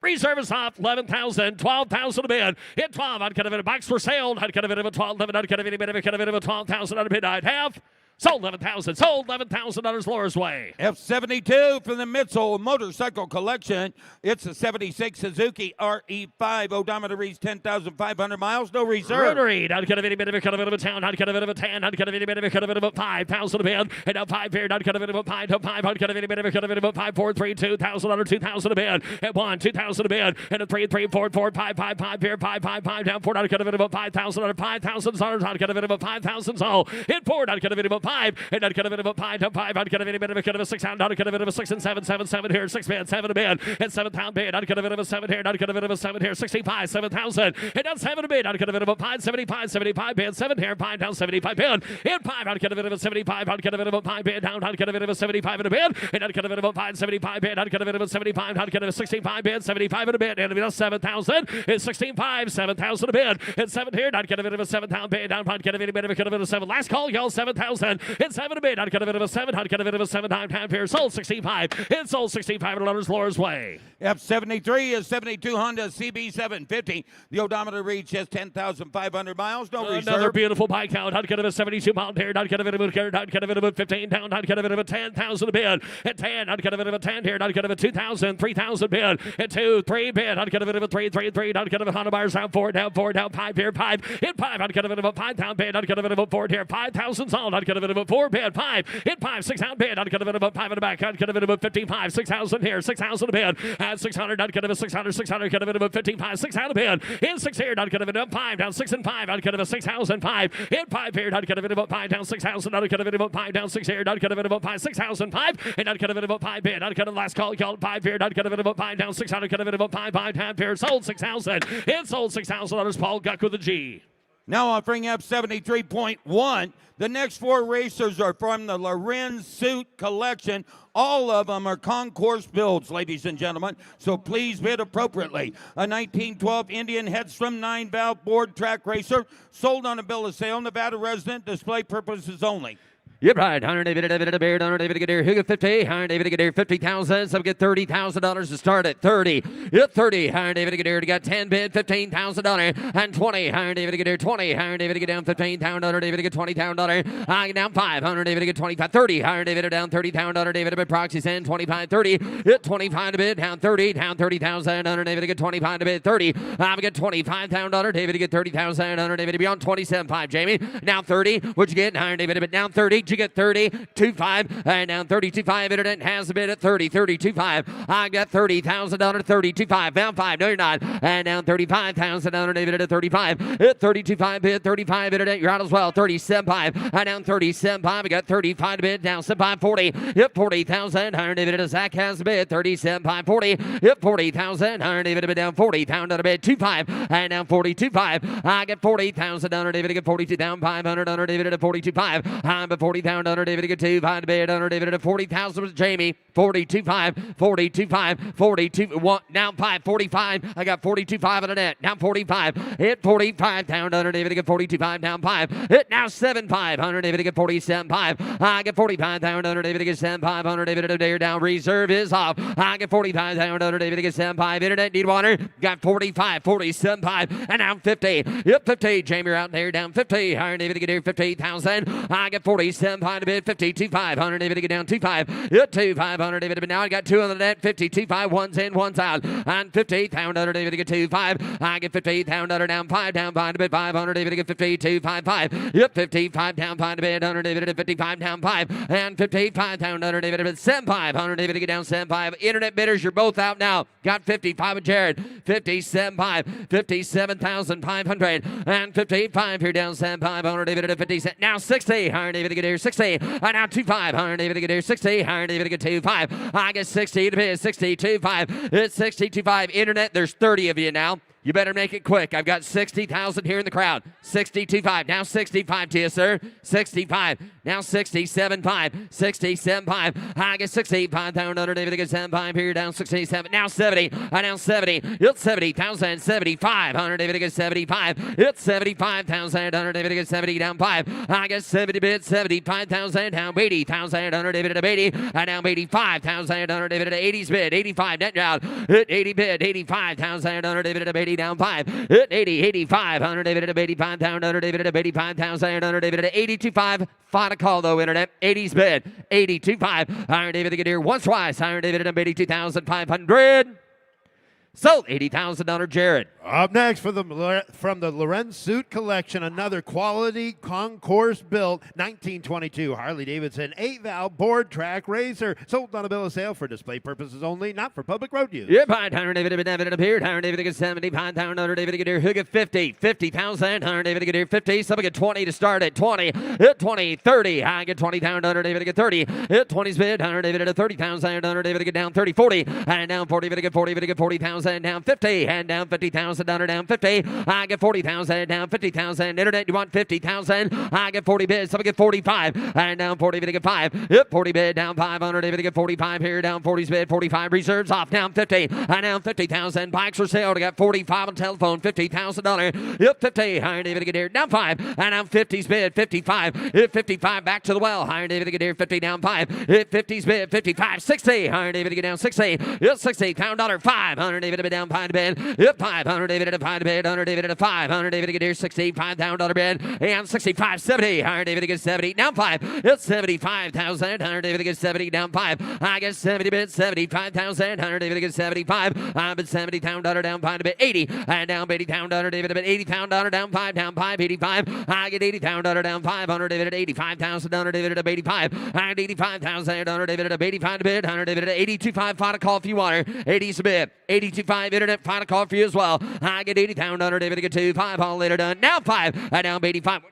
Reservice off, 11,000, 12,000 a bid. Hit 12, I'd kind of a box for sale. I'd kind of a 12, 11, I'd kind of a 12,000 a bid. I'd have. Sold 11,000. Sold $11,000 Laura's way. F72 from the Mitchell Motorcycle Collection. It's a 76 Suzuki RE5. Odometer reads 10,500 miles. No reserve. Rotary. Not going to be a bit of a cut of a town. Not going to be a bit of a 10. Not going to be a bit of a cut of a 5,000 a bid. And now 5 here. Not going to be a bit of a 5 to 5. Not going to be a bit of a cut of a 5, 4, 3, 2,000 under 2,000 a bid. And 1, 2,000 a bid. And a 3, 3, 4, 4, 5, 5, 5 here. 5, 5, 5 down 4. Not going to be a 5,000 under 5,000. Not going to be a 5,000 all. Hit 4. Not going to be a 5. And not going to bit of a 5 to 5. I'd get a bit of a cut of a 6 down. I'd get a bit of a 6 and 7, 7, 7 here. 6 bid, 7 a bid, and 7 pound bid. I'd get a bit of a 7 here. I'd get a bit of a 7 here. 65, 7,000. And down 7 a bid. I'd get a bit of a 5, 75, 75 bid. 7 here, 5 down, 75 bid. In 5, I'd get a bit of a 75. I'd get a bit of a 5 bid down. I'd get a bit of a 75 in a bid. And I'd get a bit of a 5, 75 bid. I'd get a bit of a 75. I'd get a 65 bid, 75 in a bid. And it'd be 7,000. It's 16.5, 7,000 a bid. And 7 here. I'd get a bit of a 7 pound bid down. I'd get a bit of a 7. Last call, y'all, 7,000. And 7 a bid. I'd get a bit of a 7. I'd get a bit of a 7 time here. Sold 65. It sold 65 at Laura's way. F73 is 72 Honda CB750. The odometer reads just 10,500 miles. No reserve. Another beautiful bike out. I'd get a 72 pound here. I'd get a bit of a carrot. I'd get a bit of a 15 down. I'd get a bit of a 10,000 a bid. At 10, I'd get a bit of a 10 here. I'd get a 2,000, 3,000 bid. At 2, 3 bid. I'd get a bit of a 3, 3, 3. I'd get a bit of Honda bars down 4 down 4 down 5 here 5. Hit 5. I'd get a bit of a 5 down bid. I'd get a bit of a 4 here 5,000 sold. I'd get a bit of a 4 bid 5. Hit 5 6 down bid. I'd get a bit of a 5 in the back. I'd get a bit of a 55 6,000 here 6,000 a bid. At 600. I'd get a 600 600. Get a bit of a 55 6 out of bid. In 6 here. I'd get a bit of a 5 down 6 and 5. I'd get a 6,005. Hit 5 here. I'd get a bit of a 5 down 6,000. I'd get a bit of a 5 down 6 here. I'd get a bit of a 5 6,005. And I'd get a bit of a 5 bid. I'd get a last call. Called 5 here. I'd get a bit of a 5 down 600. Get a bit of a 5 half here. Sold 6,000. It sold $6,000. Paul Guck with a G. Now offering F73.1. The next 4 racers are from the Lorenz Suit Collection. All of them are concourse builds, ladies and gentlemen, so please bid appropriately. A 1912 Indian Headstrom 9-valve board track racer, sold on a bill of sale, Nevada resident, display purposes only. Yep, right. $100 David a beard, $100 David Gadir, who get 50, $100 David Gadir, 50,000, some get $30,000 to start at 30. Yep, 30, $100 David Gadir, got 10 bid, $15,000, and 20, $100 David Gadir, 20, $100 David get down 15,000, $100 David get $20,000, I get down 5, $100 David get 25, 30, $100 David down 30,000, David a bid proxy send 25, 30, hit 25 to bid, down 30, down 30,000, $100 David get 25 to bid, 30, I get 25,000, David get 30,000, $100 David beyond 27.5, Jamie, now 30, what'd you get, $100 David a bid, down 30, signage. You get 30.25 and down 32.5. Internet has a bid at 30.5. I got $30,000, 30.25. Down 5. No, you're not. And down 35,000 down David at 35. Hit 32.5 bid, 35. Internet, you're out as well. 37.5 and down 37.5. I got 35 to bid. Down 7.5. 40. Hit 40,000. Higher David at Zach has a bid. 37.5. 40. Hit 40,000. Higher David at down 40. Down to bid 2.5 and down 42.5. I get 40,000 under David to get 42 down 500 under David at 42.5. I'm at 40 down under David to get 2 5 to bid under David at 40,000 was Jamie. 42.5, 42.5, 42 1 down 5 45. I got 42.5 on the net. Down 45. Hit 45 down under David to get 42.5 down 5. Hit now 7.5 under David to get 47.5. I get 45 down under David to get 7.5 under David to dare down. Reserve is off. I get 45 down under David to get 7.5. Internet need water. Got 45, 47.5 and down 50. Hit 50. Jamie out there down 50. Higher David to get here 58,000. I get 47.5 to bid 52.5. Under David to get down 2.5. Hit 2.5 under David. But now I got 2 on the net. 52.5. One's in, one's out. And 58 down under David to get 2.5. I get 58 down under down 5 down 5 to bid 5 under David to get 52.5. Yep, 55 down 5 to bid under David at 55 down 5 and 55 down under David at 7.5 under David to get down 7.5. Internet bidders, you're both out now. Got 55 with Jared. 57.5. 57,500 and 55 here down 7.5 under David at 50. Now 60. Higher David to get here 60. And now 2.5. Higher David to get here 60. Higher David to get 2.5. I get 60 to bid 62.5. It's 62.5. Internet, there's 30 of you now. You better make it quick. I've got 60,000 here in the crowd. 62.5. Now 65 to you, sir. 65. Now 67.5. 67.5. I get 65 down under David. I get 7.5 here down 67. Now 70. I down 70. It's 70,000. 75. Under David. I get 75. It's 75,000. Under David. I get 70 down 5. I get 70 bid. 75,000 down 80,000. Under David at 80. I down 85,000. Under David at 80's bid. 85 net down. Hit 80 bid. 85,000 under David at 80 down 5. Hit 80, 85 under David at 85 down under David at 85,000 under David at 82.5. Final call though, Internet. 80's bid. 82.5. Iron David to get here once twice. Iron David at 82,500. Sold. $80,000 Jared. Up next from the Lorenz Suit Collection, another quality concourse built 1922 Harley Davidson 8-valve board track racer. Sold on a bill of sale for display purposes only, not for public road use. Yeah, fine. Hunter David it appeared. Hunter David get 70. Pine Town Hunter David get here. Who get 50? 50,000. Hunter David get here 50. Some get 20 to start at 20. Hit 20, 30. I get 20,000. Hunter David get 30. Hit 20's bid. Hunter David at 30,000. Hunter David get down 30, 40. And down 40. David get 40. David get 40,000. Down 50. And down 50,000. Down 50. I get 40,000. Down 50,000. Internet, you want 50,000. I get 40 bids. Some get 45. And down 40. David get 5. Hit 40 bid. Down 500. David get 45 here. Down 40's bid. 45 reserves off. Down 50. And down 50,000. Bikes for sale. I got 45 on telephone. $50,000. Yep, 50. Higher David get here. Down 5. And down 50's bid. 55. Hit 55 back to the well. Higher David get here. 50 down 5. Hit 50's bid. 55. 60. Higher David get down 60. Hit 60. $1,000. 500 David bid down 5 to bid. Hit 500 David at a 5 to bid. 100 David at a 500 David get here. 65,000 bid. And 65. 70. Higher David get 70. Down 5. Hit 75,000. 100 David get 70. Down 5. I get 70 bid. 75,000. 100 David get 75. I bid 70,000 down 5 to bid. 80. And down 80,000 David at 80,000 down 5. Down 5. 85. I get 80,000 down 500 David at 85,000 David at 85. I get 85,000 David at 85 to bid. 100 David at 82.5. Final call if you want her. 80's a bid. 82.5 Internet. Final call for you as well. I get 80,000 David to get 2. 5 all later done. Now 5. And down 85.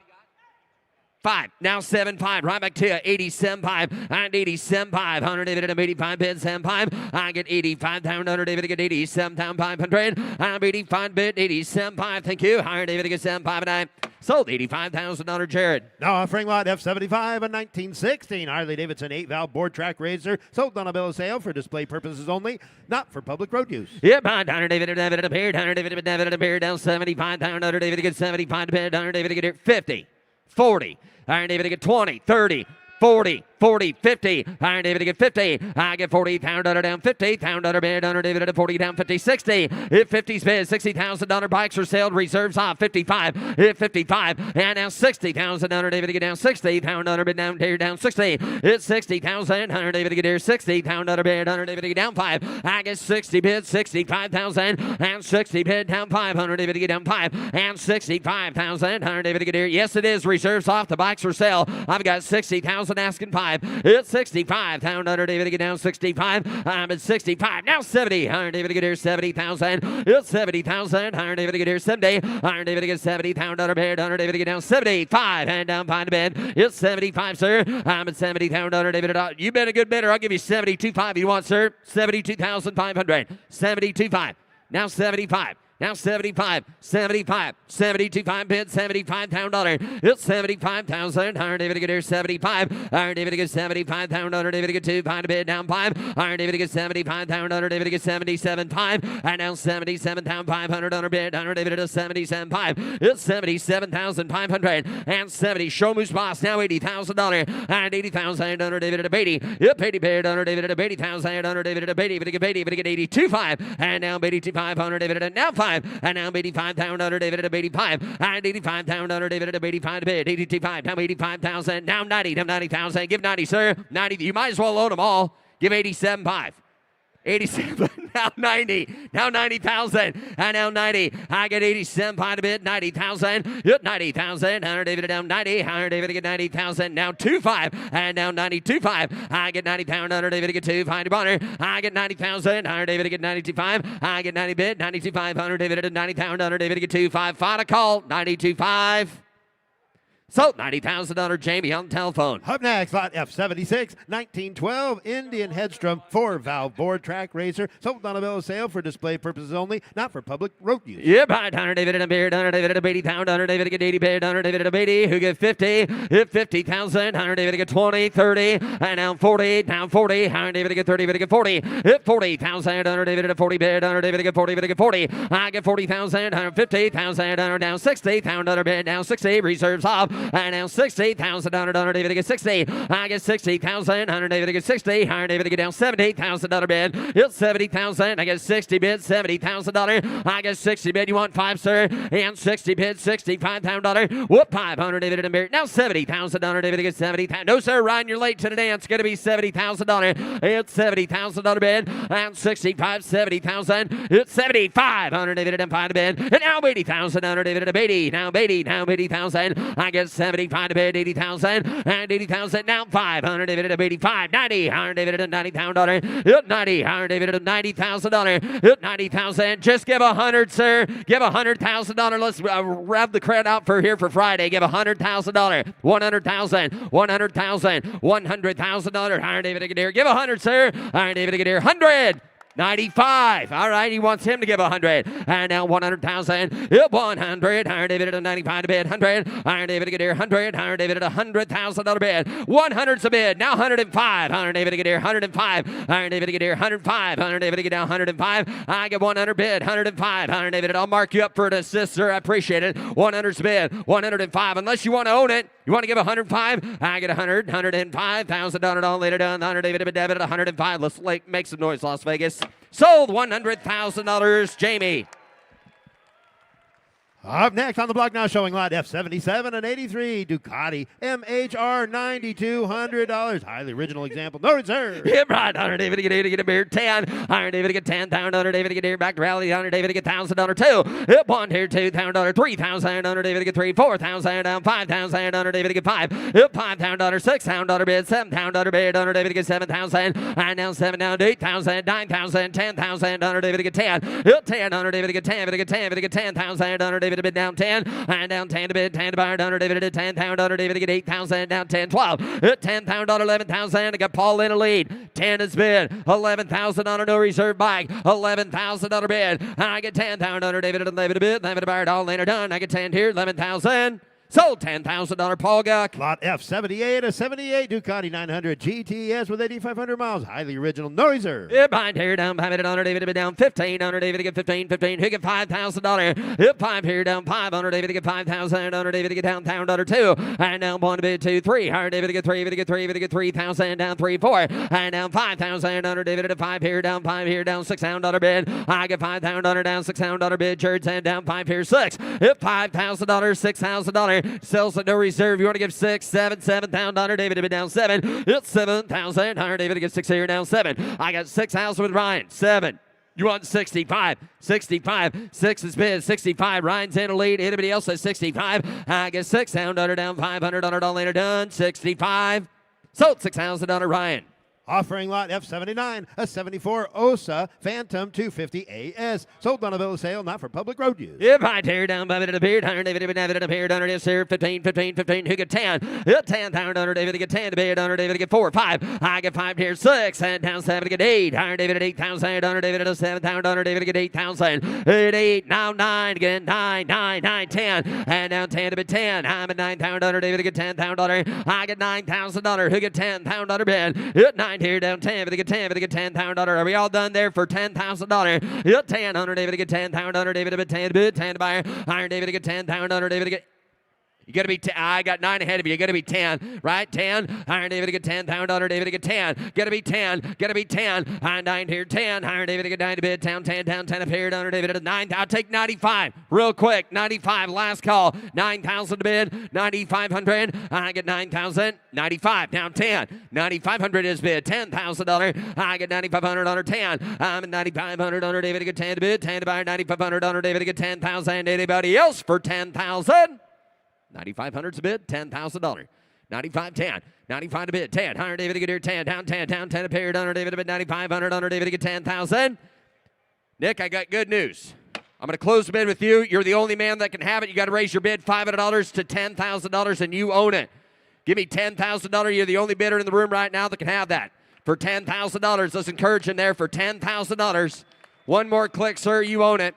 5. Now 7.5. Right back to you. 87.5 and 87.5. 100 David at 85 bid. 7.5. I get 85,000 David to get 87,500. I'm 85 bid. 87.5. Thank you. Higher David to get 7.5 and I sold. $85,000 Jared. Now offering lot F75 and 1916 Harley Davidson 8-valve board track racer. Sold on a bill of sale for display purposes only, not for public road use. Yep, 100 David at appeared. 100 David at appeared. Down 75,000 David to get 75 to bid. 100 David to get 50. 40. Iron David to get 20, 30, 40, 40, 50. Iron David to get 50. I get 40. $1,000 down 50. $1,000 bid. Under David at 40 down 50. 60. If 50's bid. $60,000 bikes for sale. Reserves off 55. If 55. And now 60,000. Under David to get down 60. $1,000 bid down here down 60. It's 60,000. Under David to get here 60. $1,000 bid. Under David to get down 5. I get 60 bid. 65,000. And 60 bid down 5. Under David to get down 5. And 65,000. Under David to get here. Yes, it is. Reserves off. The bikes for sale. I've got 60,000 asking 5. It's 65. $1,000 David to get down 65. I'm at 65. Now 70. Iron David to get here 70,000. It's 70,000. Iron David to get here 70. Iron David to get 70. $1,000 bid. Iron David to get down 75. And down 5 to bid. It's 75, sir. I'm at 70. $1,000 David. You've been a good bidder. I'll give you 72.5. You want, sir? 72,500. 72.5. Now 75. Now 75, 75, 72.5 bid, $75,000. It's 75,000. Iron David to get here 75. Iron David to get 75,000. David to get 2. Find a bid down 5. Iron David to get 75,000. David to get 77.5. And now 77,500 under bid. Iron David to 77.5. It's 77,500 and 70. Show Moose Boss now $80,000 and 80,000 under David to Beatty. Yep, 80 bid under David to 80,000 under David to Beatty. But to get Beatty, but to get 82.5 and now 82,500 David to now 5. And now 85,000 under David at 85. And 85,000 under David at 85 to bid. 82.5. Now 85,000. Now 90. Now 90,000. Give 90, sir. 90. You might as well load them all. Give 87.5. 87, now 90, now 90,000, and now 90. I get 87 by the bid, 90,000, yep, 90,000. Hunter David down 90, Hunter David to get 90,000, now 2.5, and now 92.5. I get 90 pound, Hunter David to get 2, find a bonner. I get 90,000, Hunter David to get 92.5. I get 90 bid, 92.5, Hunter David to 90 pound, Hunter David to get 2.5. Final call, 92.5. So, $90,000 Jamie on the telephone. Up next, lot F76, 1912 Indian Headstrom 4-valve board track racer. Sold on a bill of sale for display purposes only, not for public road use. Yep, Hunter David and a beard, Hunter David and a 80 pound, Hunter David to get 80 beard, Hunter David and a 80, who get 50, hit 50,000, Hunter David to get 20, 30, and now 40, now 40, Hunter David to get 30, but to get 40, hit 40,000, Hunter David to 40 beard, Hunter David to get 40, but to get 40, I get 40,000, 150,000, Hunter down 60, pound, Hunter bid down 60, reserves off. And now 60,000, Hunter David to get 60. I get 60,000, Hunter David to get 60. Hunter David to get down $70,000 bid. It's 70,000. I get 60 bid, $70,000. I get 60 bid. You want 5, sir? And 60 bid, $65,000. Whoop, 500 David and bid. Now 70,000, Hunter David to get 70,000. No, sir, Ryan, you're late to the dance. It's going to be $70,000. It's $70,000 bid. And 65, 70,000. It's 75. Hunter David and 5 bid. And now 80,000, Hunter David and 80. Now 80, now 80,000. I get 75 to bid, 80,000 and 80,000. Now 500 David at 85, 90. Hunter David at $90,000. 90. Hunter David at $90,000. 90,000. Just give 100, sir. Give $100,000. Let's rev the crowd out for here for Friday. Give $100,000. 100,000. 100,000. $100,000. Hunter David at here. Give 100, sir. Hunter David at here. 100. 95. All right, he wants him to give 100. And now 100,000. 100. Iron David at a 95 to bid. 100. Iron David to get here. 100. Iron David at a $100,000 bid. 100's a bid. Now 105. Iron David to get here. 105. Iron David to get here. 105. Iron David to get down 105. I get 100 bid. 105. Iron David, I'll mark you up for an assist, sir. I appreciate it. 100's a bid. 105. Unless you want to own it. You want to give 105? I get 100. $105,000 all later done. Iron David to debit at 105. Let's make some noise, Las Vegas. Sold $100,000, Jamie. Up next on the block now, showing lot F77 and 83 Ducati MHR $9,200. Highly original example, no reserve. Yeah, right. Hunter David to get a beard 10. Iron David to get 10,000. Hunter David to get here back to rally. Hunter David to get $1,000 2. Hip 1 here $2,000 3,000. Hunter David to get 3 4,000 down 5,000. Hunter David to get 5. Hip $5,000 $6,000 bid $7,000 bid. Hunter David to get 7,000. And now 7 down to 8,000 9,000 10,000. Hunter David to get 10. Hip 10. Hunter David to get 10. To get 10. To get 10,000. Hunter David to bid down 10, and down 10 to bid, 10 to buy, Hunter David to 10,000, Hunter David to get 8,000, down 10, 12, $10,000, 11,000, I got Paul in a lead, 10 is bid, 11,000 on a no reserve bike, $11,000 bid, I get 10,000, Hunter David to 11 to bid, 11 to buy, all in are done, I get 10 here, 11,000. Sold. $10,000 Paul Guck. Lot F78, a 78 Ducati 900 GTS with 8,500 miles. Highly original, no reserve. Hip behind here down, $500 David to be down 1,500 David to get 15, who get $5,000. Hip 5 here down 500 David to get 5,000 David to get down $2. And down 1 to bid 2, 300 David to get 3, David to get 3, David to get 3,000 down 3, 4. And down 5,000 David to 5 here down $600 bid. I get $5,000 down $600 bid. Jerds and down 5 here 6. Hip $5,000, $6,000. Sells at no reserve. You want to give 6, 7, $7,000 David to be down 7. It's 7,000 David to get 6 here down 7. I got 6,000 with Ryan 7. You want 65. 65. 6 is bid. 65. Ryan's in a lead. Anybody else says 65? I get $6,000 down $500 all later done. 65. Sold. $6,000 Ryan. Offering lot F79, a 74 OSA Phantom 250 AS. Sold on a bill of sale, not for public road use. If I tear down by minute appeared, 100 David David appeared, 100 is here, 15, who get 10? 10,000 David to get 10 to bid, 100 David to get 4, 5. I get 5 here, 6, and down 7 to get 8. 100 David at 8,000, 100 David at 7,000, David to get 8,000. 8, now 9, again 9, 10. And down 10 to bid 10. I'm at 9,000, David to get $10,000. I get $9,000, who get $10,000 bid. Hit 9 here, down 10, to get 10, to get $10,000. Are we all done there for $10,000? Hit 10, 100 David to get $10,000, David to bid 10 to bid, 10 to buyer. 100 David to get $10,000, David to get. You got to be 10. I got 9 ahead of you. You got to be 10, right? 10. Iron David to get $10,000. David to get 10. Got to be 10. Got to be 10. Iron 9 here. 10. Iron David to get 9 to bid. Down 10. Down 10 appeared. Under David at 9. I'll take 95 real quick. 95. Last call. 9,000 to bid. 9,500. I get 9,000. 95. Down 10. 9,500 is bid. $10,000. I get 9,500 under 10. I'm at 9,500 under David to get 10 to bid. 10 to buy. 9,500 under David to get 10,000. Anybody else for 10,000? 9,500's a bid, $10,000. 95, 10. 95 to bid, 10. 100 David to get here, 10. Down 10, down 10 appeared. Under David to bid, 9,500. Under David to get 10,000. Nick, I got good news. I'm going to close the bid with you. You're the only man that can have it. You got to raise your bid $500 to $10,000, and you own it. Give me $10,000. You're the only bidder in the room right now that can have that. For $10,000, let's encourage him there for $10,000. One more click, sir. You own it.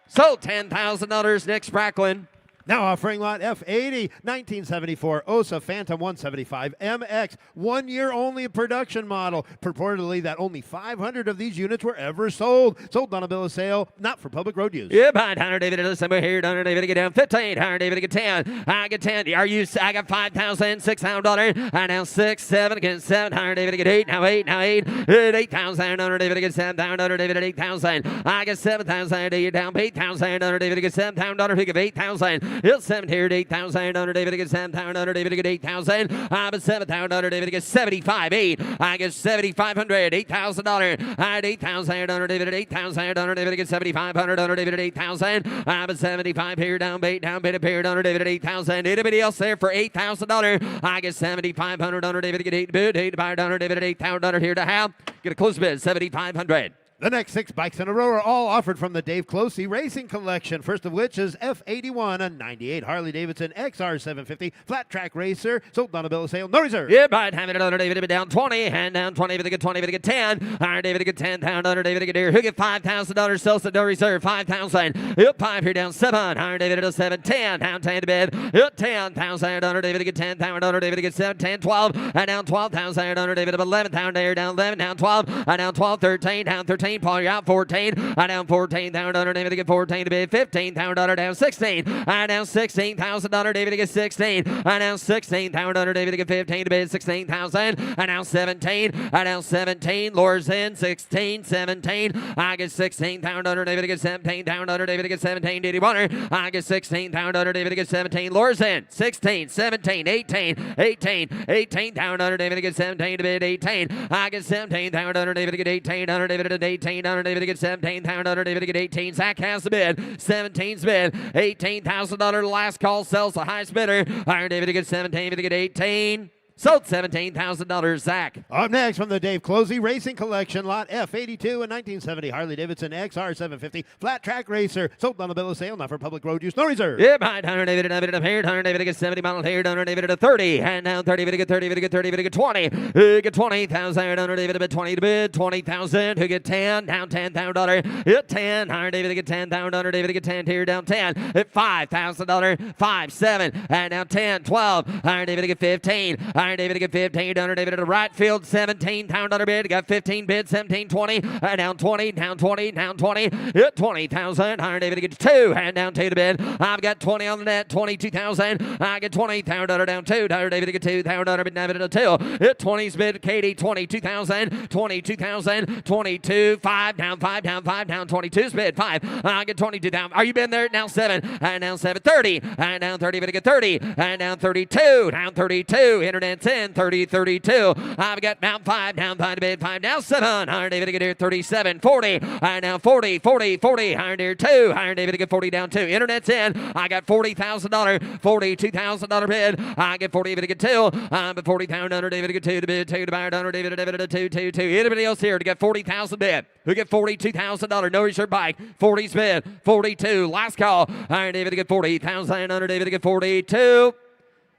Sold $10,000. Nick Spracklin. Now offering lot F80, 1974 OSA Phantom 175 MX, 1 year only production model. Purportedly that only 500 of these units were ever sold. Sold on a bill of sale, not for public road use. Yeah, behind 100 David at somewhere here, 100 David to get down 15, 100 David to get 10. I get 10. Are you? I got 5,000, $600. I now 6, 7 again 7. 100 David to get 8. Now 8. Now 8. 8,000. 100 David to get 7,000. 100 David at 8,000. I get 7,000. You down 8,000. 100 David to get 7,000. He give 8,000. It's 7 here at 8,000. Under David to get 7,000. Under David to get 8,000. I'm at 7,000. Under David to get 75. 8. I get 7,500. $8,000. I had 8,000. Under David at 8,000. Under David to get 7,500. Under David at 8,000. I'm at 75 here. Down bait. Down bait appeared. Under David at 8,000. Anybody else there for $8,000? I get 7,500. Under David to get 8 bid. 8 to buy. Under David at 8,000. Here to have. Get a close bid. 7,500. The next 6 bikes in a row are all offered from the Dave Closey Racing Collection. First of which is F81, a 98 Harley-Davidson XR750 flat track racer. Sold on a bill of sale, no reserve. Yeah, right. Having it under David to be down 20. And down 20 to get 20 to get 10. Iron David to get 10. Pound under David to get here. Who get $5,000? Sells at no reserve. 5,000. Yep, 5 here down 7. Iron David at 7. 10. Down 10 to bid. Yep, 10,000. Under David to get 10. Pound under David to get 7. 10, 12. And down 12,000. Under David to 11,000. There down 11. Down 12. And down 12. 13. Down 13. Paul, you're out 14. I down 14,000 under David to get 14 to bid. 15,000 down 16. I down 16,000 under David to get 16. I down 16,000 under David to get 15 to bid. 16,000. I down 17. I down 17. Lures in 16, 17. I get 16,000 under David to get 17,000 under David to get 17. Did he want her? I get 16,000 under David to get 17. Lures in 16, 17, 18, 18, 18,000 under David to get 17 to bid. 18. I get 17,000 under David to get 18 under David to get 18 under David to get 17,000 under David to get 18. Zach has the bid. 17's bid. $18,000 last call sells the highest bidder. Iron David to get 17 to get 18. Sold $17,000. Zach. Up next from the Dave Closey Racing Collection, lot F82 in 1970 Harley-Davidson XR750 flat track racer. Sold on a bill of sale, not for public road use, no reserve. Yeah, behind 100 David and up here, 100 David get 70 model here, 100 David at 30, and down 30 David get 30, David get 30, David get 20, who get 20,000, 100 David at 20 to bid, 20,000, who get 10, down $10,000, hit 10, 100 David get 10,000, 100 David get 10 here, down 10, hit $5,000, 5, 7, and down 10, 12, 100 David get 15, 100 David get 15, 100 David at the right field, 17,000 bid, got 15 bid, 17, 20, and down 20, down 20, down 20, hit 20,000, 100 David get 2, and down 2 to bid, I've got 20 on the net, 22,000, I get 20,000 down 2, 100 David get 2,000 bid, David at a 2, hit 20's bid, Katie, 22,000, 22,000, 22, 5, down 5, down 5, down 22's bid, 5, I get 22,000, are you been there? Now 7, and down 7, 30, and down 30, bid, get 30, and down 32, down 32, internet 10, 30, 32. I've got down 5, down 5 to bid, 5, down 7. Iron David to get here 37, 40. And now 40, 40, 40. Iron here 2. Iron David to get 40 down 2. Internet's in. I got $40,000, $42,000 bid. I get 40 David to get 2. I'm at 40,000 under David to get 2 to bid, 2 to buy under David to 2, 2, 2. Anybody else here to get 40,000 bid? Who get $42,000? No reserve bike. 40's bid, 42. Last call. Iron David to get 40,000 under David to get 42.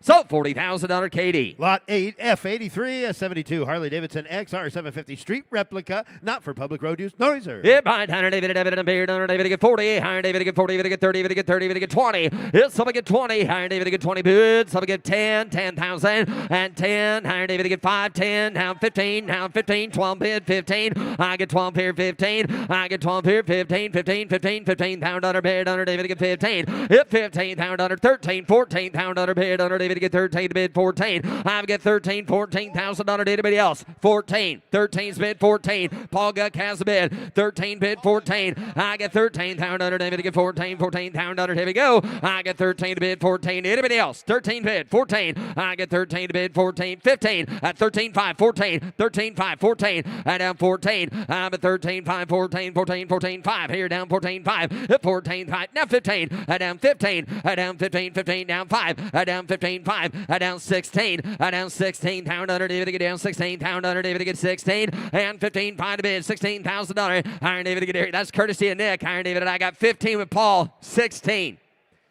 So $40,000 Katie. Lot 8, F83, a 72 Harley-Davidson XR750 street replica, not for public road use, no reserve. Yeah, behind 100 David and Beard, 100 David to get 40, 100 David to get 40, David to get 30, David to get 30, David to get 20. It's somebody get 20, 100 David to get 20 bids, somebody get 10, 10,000, and 10, 100 David to get 5, 10, now 15, now 15, 12 bid, 15, I get 12 here, 15, I get 12 here, 15, 15, 15, 15,000 bid, 100 David to get 15, hit 15,000, 13, 14,000 bid, 100 David to get 13 to bid 14. I've got 13, $14,000 to anybody else. 14, 13's bid 14. Paul Guck has a bid. 13 bid 14. I got 13,000 David to get 14, 14,000. Here we go. I got 13 to bid 14. Anybody else? 13 bid 14. I got 13 to bid 14, 15. At 13, 5, 14. 13, 5, 14. And down 14. I'm at 13, 5, 14, 14, 14, 5. Here down 14, 5. 14, 5. Now 15. Down 15. Down 15, 15. Down 5. Down 15, 5. Down 16. Down 16. Pound under David to get down 16. Pound under David to get 16. And 15. Find a bid. $16,000. Iron David to get here. That's courtesy of Nick. Iron David and I got 15 with Paul. 16.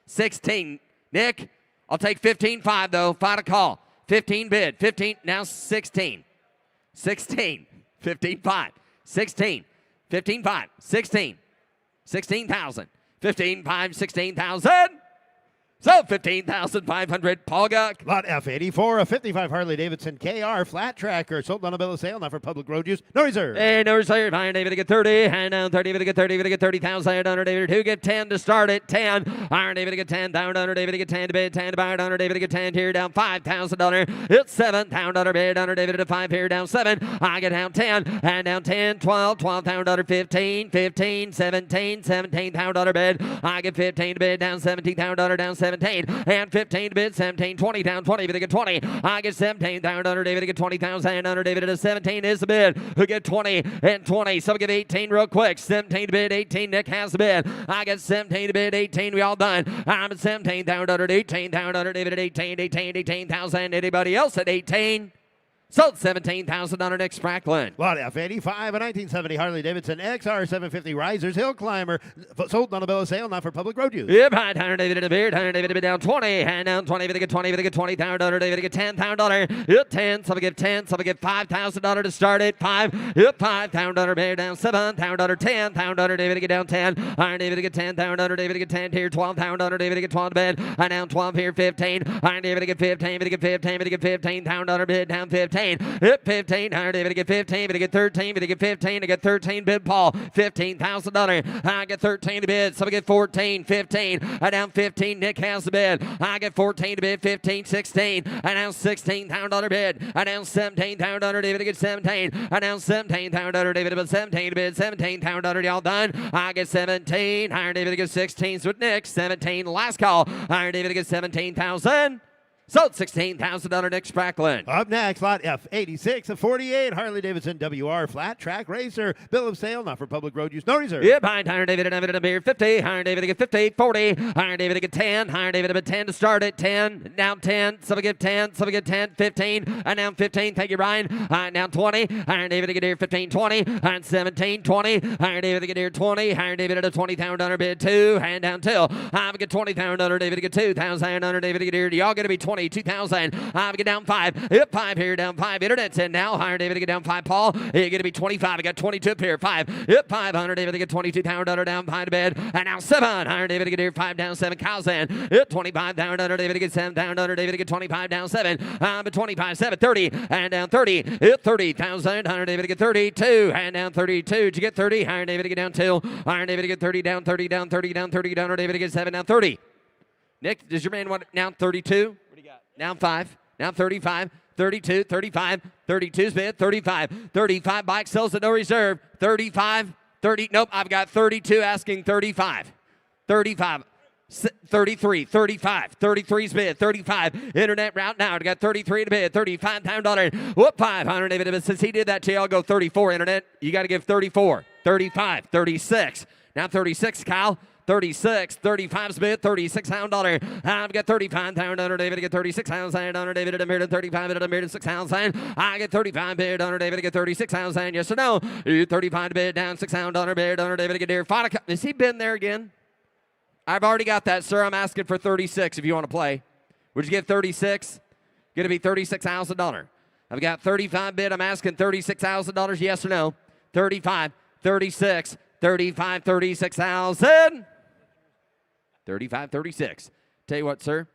16. Nick, I'll take 15.5 though. Find a call. 15 bid. 15. Now 16. 16. 15.5. 16. 15.5. 16. 16,000. 15.5. 16,000. So 15,500. Paul Guck. Lot F84, a 55 Harley-Davidson KR flat tracker, sold on a bill of sale, not for public road use, no reserve. Hey, no reserve. Iron David to get 30. And down 30, David to get 30, David to get 30,000. Under David to get 10 to start it. 10. Iron David to get 10. Down under David to get 10 to bid. 10 to buy. Under David to get 10 here. Down $5,000. It's 7,000 under bid. Under David to 5 here. Down 7. I get down 10. And down 10, 12, 12,000 under 15, 15, 17, 17,000 bid. I get 15 to bid. Down 17,000 under. Down 17. And 15 to bid, 17, 20, down 20, David to get 20. I get 17,000 under David to get 20,000 under David to 17 is the bid. Who get 20 and 20. So we get 18 real quick. 17 to bid, 18. Nick has the bid. I get 17 to bid, 18. We all done. I'm at 17,000 under 18,000 under David at 18, 18, 18,000. Anybody else at 18? Sold $17,000 Nick Spracklin. Lot F85, a 1970 Harley-Davidson XR750 Risers Hill Climber, sold on a bill of sale, not for public road use. Yep, 100 David in the beard, 100 David to be down 20, and down 20, David to get 20, David to get 20,000, David to get $10,000. Yep, 10, somebody get 10, somebody get $5,000 to start it. 5, yep, $5,000 beard down 7,000, 10,000, David to get down 10, Iron David to get 10,000, David to get 10 here, 12,000, David to get 12 to bed, and down 12 here, 15, Iron David to get 15, David to get 15, David to get 15,000 bid down 15. Hit 15, Iron David to get 15, David to get 13, David to get 15, to get 13 bid Paul, $15,000. I get 13 to bid, somebody get 14, 15, I down 15, Nick has the bid. I get 14 to bid, 15, 16, I down $16,000 bid, I down 17,000, David to get 17, I down 17,000, David to get 17 to bid, 17,000, y'all done. I get 17, Iron David to get 16, so with Nick, 17, last call, Iron David to get 17,000. Sold $16,000 Nick Sprackland. Up next, lot F86 of 48, Harley-Davidson WR Flat Track Racer. Bill of sale, not for public road use, no reserve. Yeah, behind Iron David and Evan Beer, 50. Iron David to get 50, 40. Iron David to get 10. Iron David to 10 to start at 10. Now 10. Somebody get 10. Somebody get 10. 15. And now 15. Thank you, Ryan. Now 20. Iron David to get here 15, 20. And 17, 20. Iron David to get here 20. Iron David at a $20,000 bid, 2. Hand down 2. I get $20,000 David to get 2,000. Iron David to get here. Y'all going to be 22,000. I get down 5. Yep, 5 here, down 5. Internet's in now. Iron David to get down 5. Paul, you're going to be 25. I got 22 up here. 5. Yep, 500. David to get $22,000 down behind the bed. And now 7. Iron David to get here 5 down 7. Kyle's in. Yep, 25,000. David to get 7,000. David to get 25 down 7. But 25, 7, 30. And down 30. Yep, 30,000. Iron David to get 32. And down 32. Did you get 30? Iron David to get down 2. Iron David to get 30 down 30 down 30 down 30 down. Iron David to get 7 down 30. Nick, does your man want now 32? What do you got? Now 5. Now 35. 32, 35, 32's bid, 35, 35, bike sells at no reserve, 35, 30, nope, I've got 32 asking 35, 35, 33, 35, 33's bid, 35, internet route now, I got 33 to bid, $35,000, whoop, 500, David, since he did that to you, I'll go 34, internet, you got to give 34, 35, 36, now 36, Kyle, 36, 35's bid, $36,000. I've got $35,000. David to get $36,000. David to American 35 to American 6,000. I get 35 bid. David to get 36,000. Yes or no? 35 to bid down $6,000 bid. David to get there. Has he been there again? I've already got that, sir. I'm asking for 36 if you want to play. Would you get 36? Going to be $36,000. I've got 35 bid. I'm asking $36,000. Yes or no? 35, 36, 35, 36,000. 35, 36. Tell you what, sir.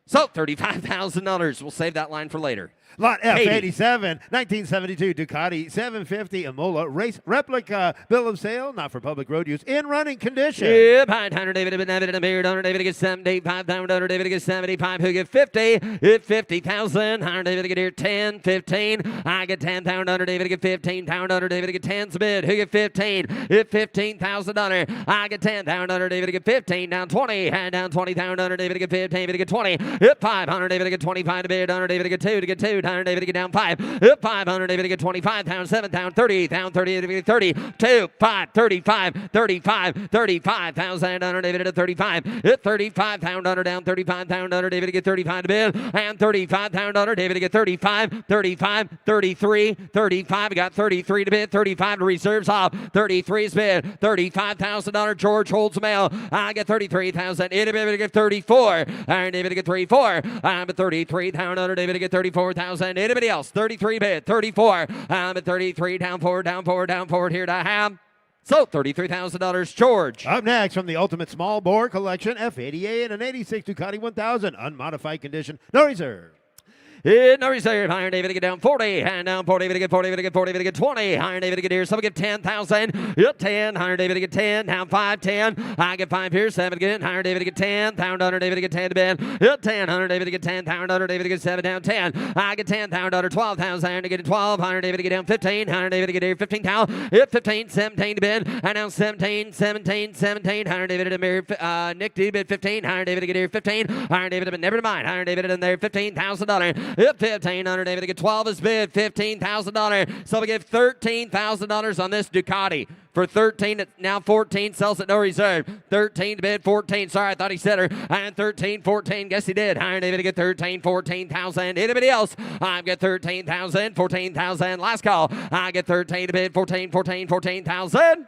So, $35,000. We'll save that line for later. Lot F87, 1972 Ducati 750 Imola race replica. Bill of sale, not for public road use, in running condition. Yeah, behind Hunter David, David, and Beard, Hunter David gets 75, Hunter David gets 75, who get 50, hit 50,000, Hunter David get here 10, 15, I get 10,000, Hunter David get 15, Hunter David get 10's bid, who get 15, hit 15,000, I get 10,000, Hunter David get 15, down 20, hand down 20,000, Hunter David get 15, David get 20, hit 5, Hunter David get 25 to bid, Hunter David get 2 to get 2, Hunter David to get down 5. Hit 500. David to get 25. Down 7. Down 30. Down 30. David to get 30. 2, 5, 35. 35. 35,000. Under David to 35. Hit 35. Down under down 35. Down under David to get 35 to bid. And 35. Down under David to get 35. 35. 33. 35. Got 33 to bid. 35 to reserves off. 33's bid. $35,000. George holds the mail. I get 33,000. David to get 34. And David to get 34. I'm at 33. Down under David to get 34,000. Anybody else? 33 bid, 34. I'm at 33, down forward, down forward, down forward here to have. So, $33,000, George. Up next from the Ultimate Small Bore Collection, F88 and 86 Ducati 1000, unmodified condition, no reserve. No reserve. Iron David to get down 40. And down 40. David to get 40. David to get 40. David to get 20. Iron David to get here. Someone get 10,000. Yep, 10. Iron David to get 10. Down 5. 10. I get 5 here. 7 again. Iron David to get 10. Pound under David to get 10 to bed. Yep, 10. Iron David to get 10. Pound under David to get 7. Down 10. I get 10. Pound under 12,000. Iron to get 12. Iron David to get down 15. Iron David to get here. 15. Towel. Yep, 15. 17 to bed. And now 17. 17. 17. Iron David to mirror. Nick D bid 15. Iron David to get here. 15. Iron David to bid never mind. Iron David in there. $15,000. Yep, 15. David to get 12 is bid, $15,000. So we give $13,000 on this Ducati. For 13, now 14, sells at no reserve. 13 to bid, 14. Sorry, I thought he said her. And 13, 14. Guess he did. Iron David to get 13, 14,000. Anybody else? I get 13,000, 14,000. Last call. I get 13 to bid, 14, 14, 14,000.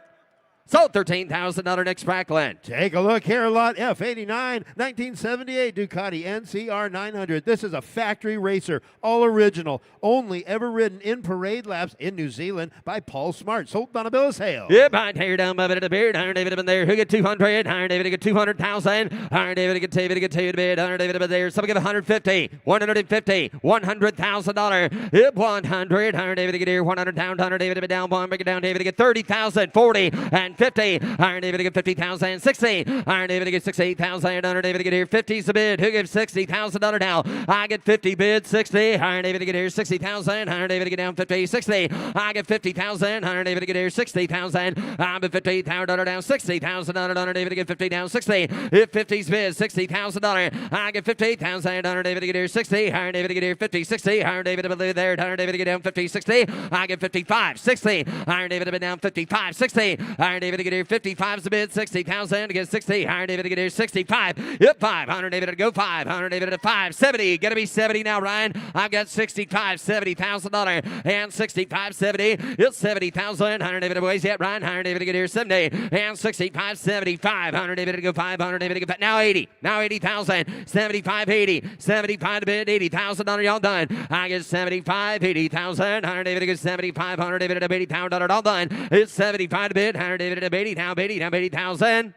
So, $13,000 Nick Sprackland. Take a look here, lot F89, 1978 Ducati NCR 900. This is a factory racer, all original, only ever ridden in parade laps in New Zealand by Paul Smart. Sold on a bill of sale. Yep, I'd tear down by the beard. Iron David up in there. Who get 200? Iron David to get 200,000. Iron David to get David to get 2 to bid. Iron David up in there. Someone give 150, 150, $100,000. Yep, 100. Iron David to get here. 100 down. Iron David to be down. One, break it down. David to get 30,000, 40, and 50. Iron David to get 50,000. 60. Iron David to get 68,000. Iron David to get here. 50's the bid. Who gives $60,000 now? I get 50 bid. 60. Iron David to get here. 60,000. Iron David to get down 50. 60. I get 50,000. Iron David to get here. 60,000. I'm at $50,000 down. $60,000. Iron David to get 50 down. 60. If 50's bid. $60,000. I get 50,000. Iron David to get here. 60. Iron David to get here. 50. 60. Iron David to be there. Iron David to get down 50. 60. I get 55. 60. Iron David to be down 55. 60. Iron David to get here. 55's the bid. 60,000 to get 60. Iron David to get here. 65. Yep, 5. Iron David to go 5. Iron David to 5. 70. Gonna be 70 now, Ryan. I've got 65. $70,000 and 65. 70. It's 70,000. Iron David to boys yet, Ryan. Iron David to get here. 70 and 65. 75. Iron David to go 5. Iron David to get now 80. Now 80,000. 75. 80. 75 to bid. $80,000. Y'all done. I get 75. 80,000. Iron David to get 75. Iron David to $80,000. All done. It's 75 to bid. Iron David to 80. Now 80. Now 80,000.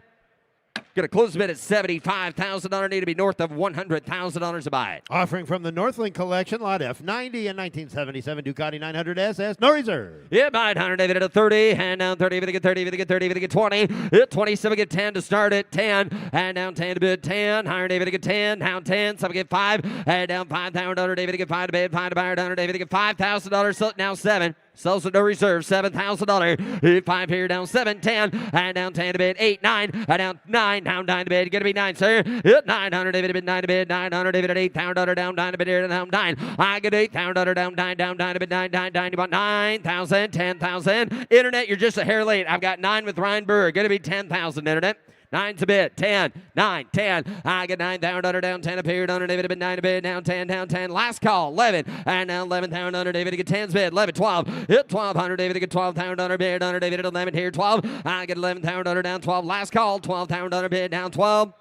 Going to close the bid at $75,000. Need to be north of $100,000 to buy it. Offering from the Northland Collection, lot F90 and 1977 Ducati 900 SS, no reserve. Yeah, buy it. 100 David at a 30. And down 30. David to get 30. David to get 30. David to get 20. At 27. Get 10 to start at 10. And down 10 to bid 10. 100 David to get 10. Down 10. Some get 5. And down 5,000. David to get 5 to bid. 5 to buy. 100 David to get $5,000. So now 7. Sells at no reserve, $7,000. 5 here, down 7, 10, and down 10 to bid, 8, 9, and down 9, down 9 to bid. Gonna be 9, sir. 900 David to bid, 9 to bid, 900 David at $8,000 down 9 to bid here, down 9. I get $8,000 down 9, down 9 to bid, 9, 9, 9, about 9,000, 10,000. Internet, you're just a hair late. I've got 9 with Ryan Burr. Gonna be 10,000, Internet. 9's a bid, 10, 9, 10. I get 9,000 down 10 appeared under David to bid 9 to bid, down 10, down 10. Last call, 11, and now 11,000 under David to get 10's bid, 11, 12. Hit 1,200 David to get 12,000 under bid, under David at 11 here, 12. I get 11,000 under down 12. Last call, 12,000 under bid, down 12,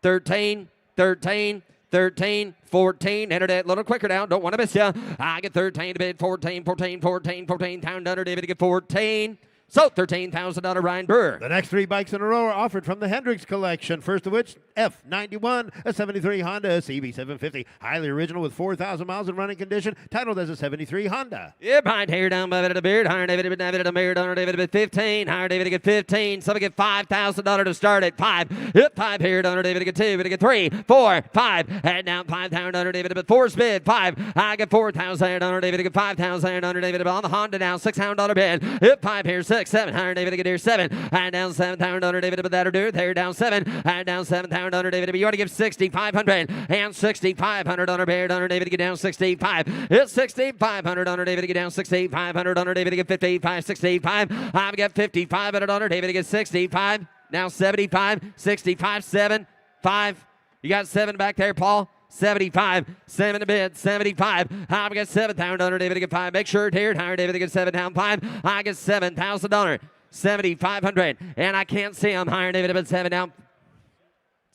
13, 13. 13, 14, Internet, a little quicker now, don't want to miss you. I get 13 to bid, 14, 14, 14, 14,000 under David to get 14. So $13,000 Ryan Burr. The next 3 bikes in a row are offered from the Hendricks Collection. First of which, F91, a 73 Honda CB750. Highly original with 4,000 miles in running condition. Titled as a 73 Honda. Yeah, behind here, down by the beard. Higher David, David, the beard, under David, 15. Higher David to get 15. Somebody get $5,000 to start at 5. Hit 5 here, under David to get 2. David to get 3, 4, 5. Head down 5,000 under David, but 4's bid. 5. I get 4,000 under David to get 5,000 under David on the Honda now. $600 bid. Hit 5 here, 6. 7, 100 David to get here 7, and down 7,000 under David, but that'll do it. There down 7, and down 7,000 under David. But you want to give 6,500 and 6,500 under Baird under David to get down 65. It's 6,500 under David to get down 6,500 under David to get 55, 65. I've got 5,500 under David to get 65. Now 75, 65, 7, 5. You got 7 back there, Paul. 75, 7 to bid, 75. I've got 7,000 under David to get 5. Make sure it's here. Higher David to get 7 down 5. I get $7,000, 7,500. And I can't see him. Higher David to bid 7 down.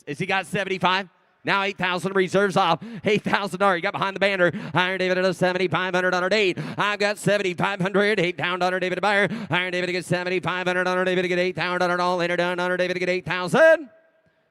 Has he got 75? Now 8,000 reserves off. $8,000. You got behind the banner. Iron David at a 7,500 under 8. I've got 7,500. 8 down under David to buyer. Iron David to get 7,500 under David to get 8,000 all. Later down under David to get 8,000.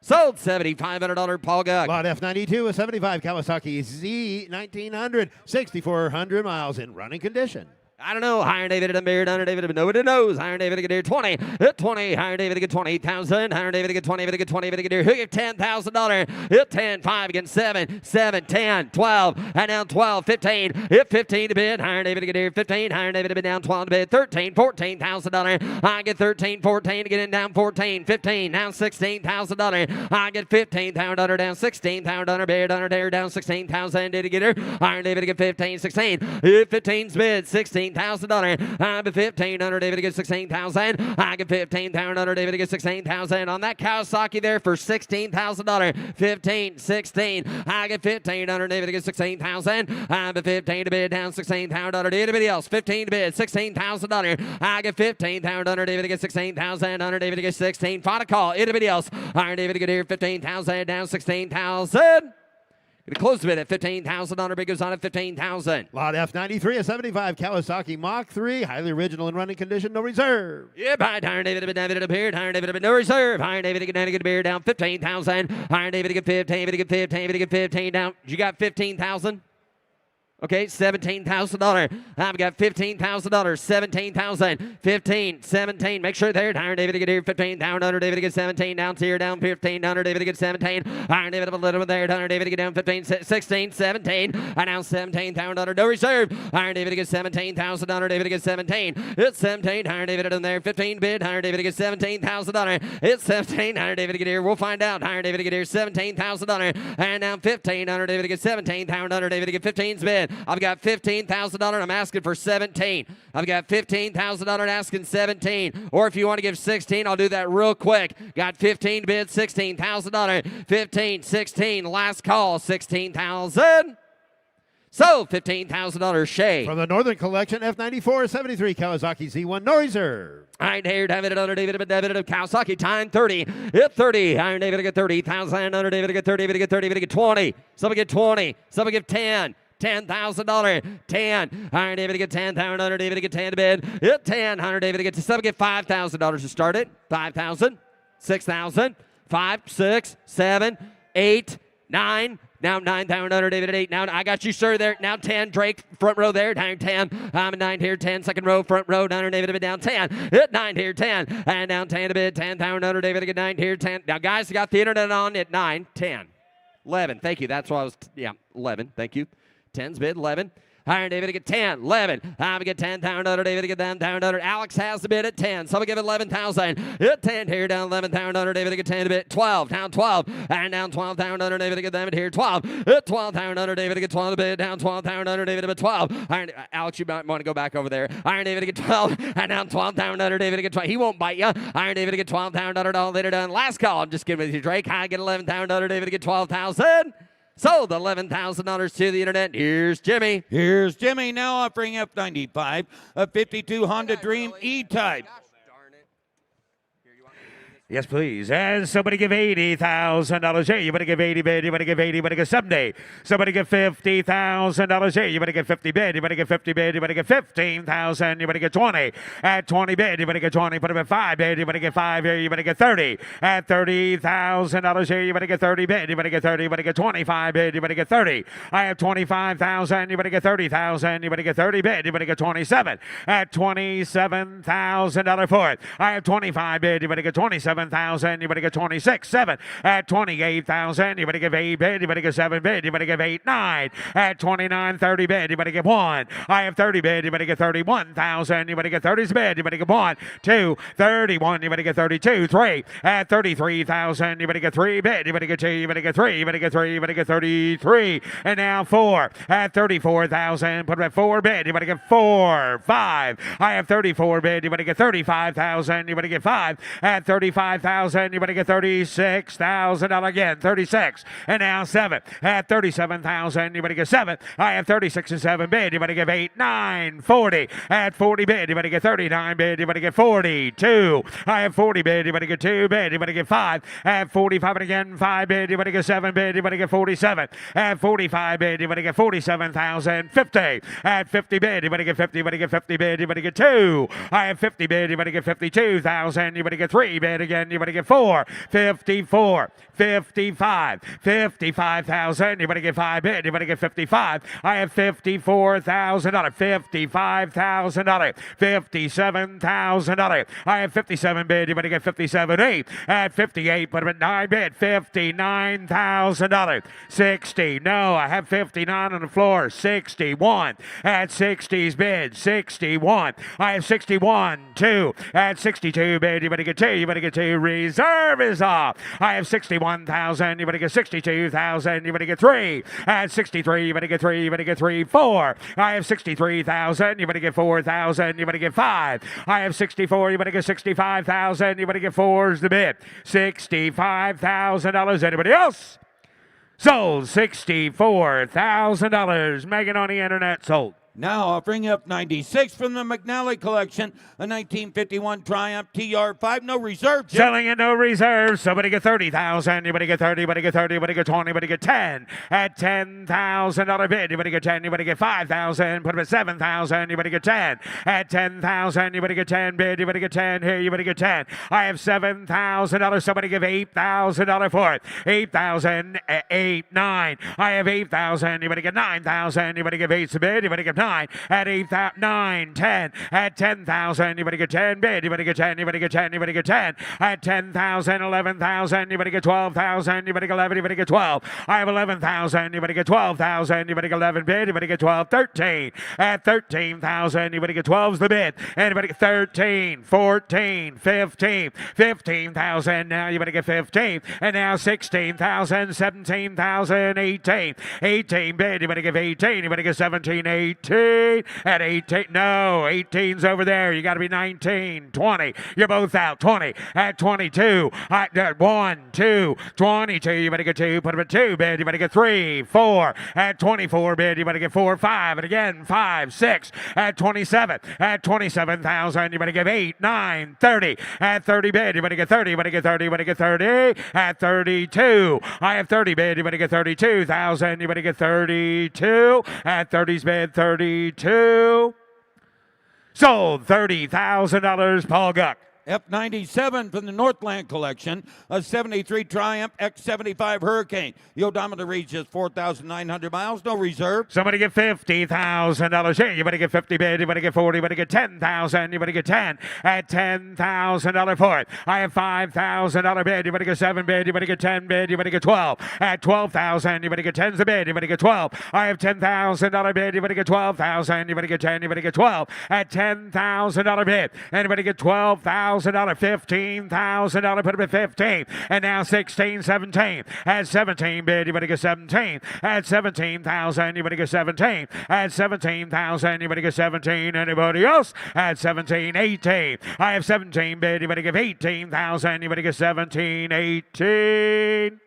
Sold $7,500 Paul Guck. Lot F92, a 75 Kawasaki Z 1900, 6,400 miles in running condition. I don't know. Iron David and Beard, Iron David, nobody knows. Iron David to get here 20. Hit 20. Iron David to get 20,000. Iron David to get 20. David to get 20. David to get here. Who give $10,000? Hit 10. 5 against 7. 7, 10, 12. And down 12, 15. Hit 15 to bid. Iron David to get here 15. Iron David to bid down 12 to bid. 13, $14,000. I get 13, 14 to get in down 14. 15, down $16,000. I get 15,000 down 16,000 bid. Under there down 16,000. Did he get her? Iron David to get 15, 16. Hit 15's bid. 16,000. I get 1,500 David to get 16,000. I get 1,500 David to get 16,000 on that Kawasaki there for $16,000. 15, 16. I get 1,500 David to get 16,000. I get 15 to bid down 16,000. Anybody else? 15 to bid, $16,000. I get 15,000 David to get 16,000. Under David to get 16. Final call. Anybody else? Iron David to get here 15,000 down 16,000. Going to close the bid at $15,000. Bid goes on at $15,000. Lot F93, a 75 Kawasaki Mach 3, highly original in running condition, no reserve. Yeah, behind Iron David to David appeared. Iron David to no reserve. Iron David to get beard down 15,000. Iron David to get 15. David to get 15. David to get 15 down. You got 15,000? Okay, $17,000. I've got $15,000. $17,000. 15, 17. Make sure there. Iron David to get here. 15 down. Under David to get 17. Down tier down 15. Under David to get 17. Iron David up a little bit there. Under David to get down 15, 16, 17. And now 17 down under no reserve. Iron David to get 17,000. Under David to get 17. It's 17. Iron David in there. 15 bid. Iron David to get $17,000. It's 17. Iron David to get here. We'll find out. Iron David to get here. $17,000. And now 15. Under David to get 17. Down under David to get 15's bid. I've got $15,000. I'm asking for 17. I've got $15,000 asking 17. Or if you want to give 16, I'll do that real quick. Got 15 bids, $16,000. 15, 16. Last call, 16,000. So $15,000 Shay. From the Northern Collection, F94 73 Kawasaki Z1 no reserve. Iron David, David, under David, David, Kawasaki, time 30. Hit 30. Iron David to get 30,000. Under David to get 30. David to get 30. David to get 20. Somebody get 20. Somebody get 10. $10,000. 10. Iron David to get 10,000. Under David to get 10 to bid. Hit 10. Iron David to get to somebody get $5,000 to start it. 5,000. 6,000. 5, 6, 7, 8, 9. Now 9,000 under David at 8. Now I got you, sir, there. Now 10. Drake, front row there. Down 10. I'm at 9 here. 10. Second row, front row. Down under David a bit down 10. Hit 9 here. 10. And down 10 a bit. 10,000 under David at 9 here. 10. Now, guys, you got the internet on at 9, 10, 11. Thank you. That's why I was, 11. Thank you. 10's bid, 11. Iron David to get 10, 11. I'm going to get 10,000 under David to get 10,000 under. Alex has the bid at 10. So I'm going to give it 11,000. Hit 10 here, down 11,000 under David to get 10 to bid. 12, down 12. And down 12,000 under David to get them here. 12. Hit 12,000 under David to get 12 to bid. Down 12,000 under David to bid 12. Alex, you might want to go back over there. Iron David to get 12. And down 12,000 under David to get 12. He won't bite you. Iron David to get 12,000 under all later done. Last call. I'm just kidding with you, Drake. I get 11,000 under David to get 12,000. So the $11,000 to the internet. Here's Jimmy. Here's Jimmy now offering F95, a 52 Honda Dream E-Type. Yes, please. And somebody give $80,000. Hey, you better give 80 bid. You better give 80. You better give 70. Somebody give $50,000. Hey, you better give 50 bid. You better give 50 bid. You better give 15,000. You better get 20. At 20 bid, you better get 20. Put him at 5 bid. You better get 5 here. You better get 30. At $30,000 here, you better get 30 bid. You better get 30. You better get 25 bid. You better get 30. I have 25,000. You better get 30,000. You better get 30 bid. You better get 27. At $27,000 for it. I have 25 bid. You better get 27. You better get 26, 7 at 28,000. You better give 8 bid. You better get 7 bid. You better give 8, 9 at 29, 30 bid. You better give 1. I have 30 bid. You better get 31,000. You better get 30's bid. You better get 1, 2, 31. You better get 32, 3 at 33,000. You better get 3 bid. You better get 2. You better get 3. You better get 3. You better get 33. And now 4 at 34,000. Put him at 4 bid. You better get 4, 5. I have 34 bid. You better get 35,000. You better get 5 at 35,000. You better get $36,000 again. 36. And now 7 at 37,000. You better get 7. I have 36 and 7 bid. You better give 8, 9, 40 at 40 bid. You better get 39 bid. You better get 42. I have 40 bid. You better get 2 bid. You better get 5 at 45 and again 5 bid. You better get 7 bid. You better get 47 at 45 bid. You better get 47,000. 50 at 50 bid. You better get 50. You better get 50 bid. You better get 2. I have 50 bid. You better get 52,000. You better get 3 bid again. You better get 4, 54, 55, 55,000. You better get 5 bid. You better get 55. I have $54,000, $55,000, $57,000. I have 57 bid. You better get 57, 8 at 58. Put him at 9 bid. $59,000, 60. No, I have 59 on the floor. 61 at 60's bid. 61. I have 61, 2 at 62 bid. You better get 2. You better get 2. Reserve is off. I have 61,000. You better get 62,000. You better get 3 at 63. You better get 3. You better get 3. 4. I have 63,000. You better get 4,000. You better get 5. I have 64. You better get 65,000. You better get 4's the bid. $65,000. Anybody else? Sold. $64,000. Megan on the internet sold. Now offering F96 from the McNally collection, a 1951 Triumph TR5, no reserve. Jim. Selling in no reserve. Somebody get 30,000. Anybody get 30? Anybody get 30? Anybody get 20? Anybody get 10? At $10,000 bid. Anybody get 10? Anybody get 5,000? Put them at 7,000. Anybody get 10? At 10,000. Anybody get 10 bid? Anybody get 10? Here, anybody get 10? I have $7,000. Somebody give $8,000 for it. 8,000. 8, 9. I have 8,000. Anybody get 9,000? Anybody give 8 bid? Anybody get 9 at 8,000, 9, 10 at 10,000. Anybody get 10 bid? Anybody get 10? Anybody get 10? Anybody get 10 at 10,000, 11,000. Anybody get 12,000? Anybody get 11? Anybody get 12? I have 11,000. Anybody get 12,000? Anybody get 11 bid? Anybody get 12? 13 at 13,000. Anybody get 12's the bid? Anybody get 13, 14, 15, 15,000. Now you better get 15, and now 16,000, 17,000, 18, 18 bid. Anybody give 18? Anybody get 17, 18 at 18. No, 18's over there. You got to be 19, 20. You're both out. 20 at 22. 1, 2, 22. You better get 2. Put them at 2 bid. You better get 3, 4 at 24 bid. You better get 4, 5, and again 5, 6 at 27. At 27,000. You better give 8, 9, 30 at 30 bid. You better get 30. You better get 30. You better get 30 at 32. I have 30 bid. You better get 32,000. You better get 32 at 30's bid. 32. Sold. $30,000. Paul Guck. F97 from the Northland collection, a 73 Triumph X75 Hurricane. The odometer reads just 4,900 miles, no reserve. Somebody get $50,000 here. You better get 50 bid. You better get 40. You better get 10,000. You better get 10 at $10,000 for it. I have $5,000 bid. You better get 7 bid. You better get 10 bid. You better get 12 at 12,000. You better get 10's the bid. You better get 12. I have $10,000 bid. You better get 12,000. You better get 10. You better get 12 at $10,000 bid. Anybody get 12,000? $15,000, put it at 15, and now 16, 17, at 17 bid, you better get 17, at 17,000, you better get 17, at 17,000, you better get 17, anybody else, at 17, 18, I have 17 bid, you better give 18,000, you better get 17, 18,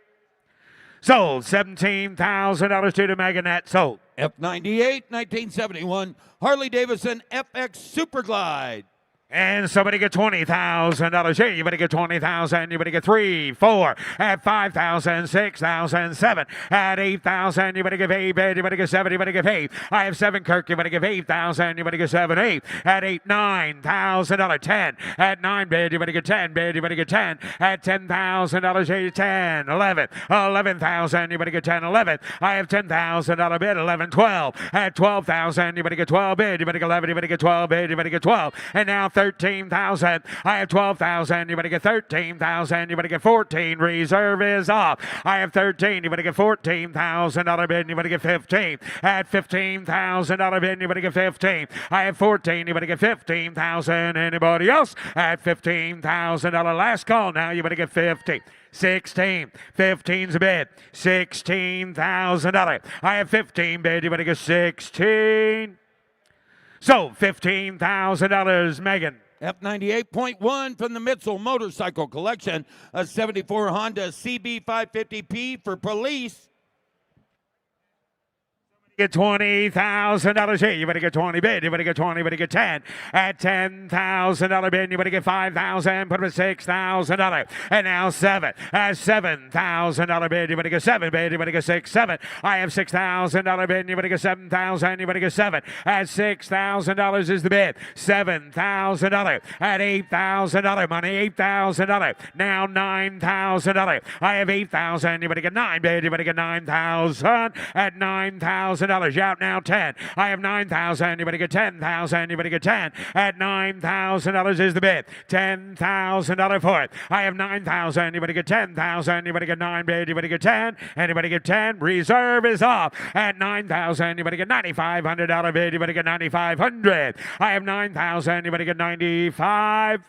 sold, $17,000 to the Meganet, sold. F98, 1971, Harley Davidson FX Super Glide. And somebody get $20,000 here. You better get 20,000. You better get 3, 4 at 5,000, 6,000, 7 at 8,000. You better give 8 bid. You better get 7. You better give 8. I have 7 Kirk. You better give 8,000. You better get 7, 8 at 8, $9,000. 10 at 9 bid. You better get 10 bid. You better get 10 at $10,000 here. 10, 11, 11,000. You better get 10, 11. I have $10,000 bid. 11, 12 at 12,000. You better get 12 bid. You better get 11. You better get 12 bid. You better get 12. And now 13,000. I have 12,000. You better get 13,000. You better get 14. Reserve is off. I have 13. You better get $14,000 bid. You better get 15. At $15,000 bid. You better get 15. I have 14. You better get 15,000. Anybody else? At $15,000. Last call now. You better get 50. 16. 15's a bid. $16,000. I have 15 bid. You better get 16. So, $15,000, Megan. F98.1 from the Mitchell Motorcycle Collection, a 74 Honda CB550P for police. Get $20,000 here. You better get 20 bid. You better get 20. You better get 10 at $10,000 bid. You better get 5,000. Put them at $6,000. And now 7 at $7,000 bid. You better get 7 bid. You better get 6, 7. I have $6,000 bid. You better get 7,000. You better get 7 at $6,000 is the bid. $7,000 at $8,000 money. $8,000. Now $9,000. I have 8,000. You better get 9 bid. You better get 9,000 at $9,000. You out now 10. I have 9,000. You better get 10,000. You better get 10 at $9,000 is the bid. $10,000 for it. I have 9,000. You better get 10,000. You better get 9 bid. You better get 10. Anybody get 10? Reserve is off at 9,000. You better get $9,500 bid. You better get 9,500. I have 9,000. You better get 95.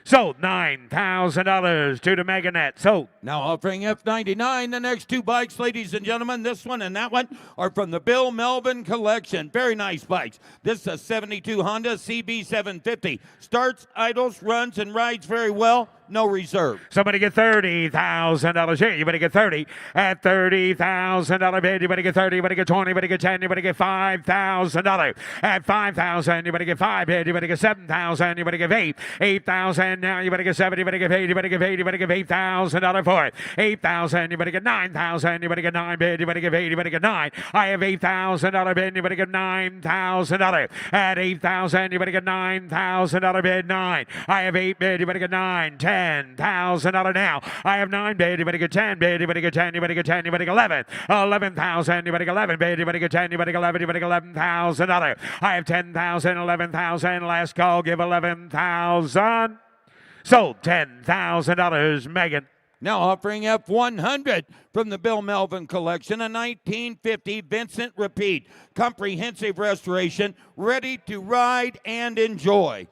Sold. $9,000 to the Meganet. Sold. Now offering F99. The next 2 bikes, ladies and gentlemen, this one and that one are from the Bill Melvin Collection. Very nice bikes. This is a 72 Honda CB750. Starts, idles, runs, and rides very well. no reserve. Somebody get $30,000 here. You better get 30 at $30,000 bid. You better get 30. You better get 20. You better get 10. You better get $5,000 at 5,000. You better get 5 bid. You better get 7,000. You better get 8,000 now. You better get 7. You better get 8. You better get 8. You better get $8,000 for it. 8,000. You better get 9,000. You better get 9 bid. You better get 8. You better get 9. I have $8,000 bid. You better get $9,000 at 8,000. You better get $9,000 bid. 9. I have 8 bid. You better get 9. $10,000 now. I have 9 bid. You better get 10 bid. You better get 10. You better get 10. You better get 11. 11,000. You better get 11 bid. You better get 10. You better get 11. You better get $11,000. I have 10,000. 11,000. Last call. Give 11,000. Sold $10,000. Megan. Now offering F100 from the Bill Melvin collection, a 1950 Vincent Repeat. Comprehensive restoration, ready to ride and enjoy.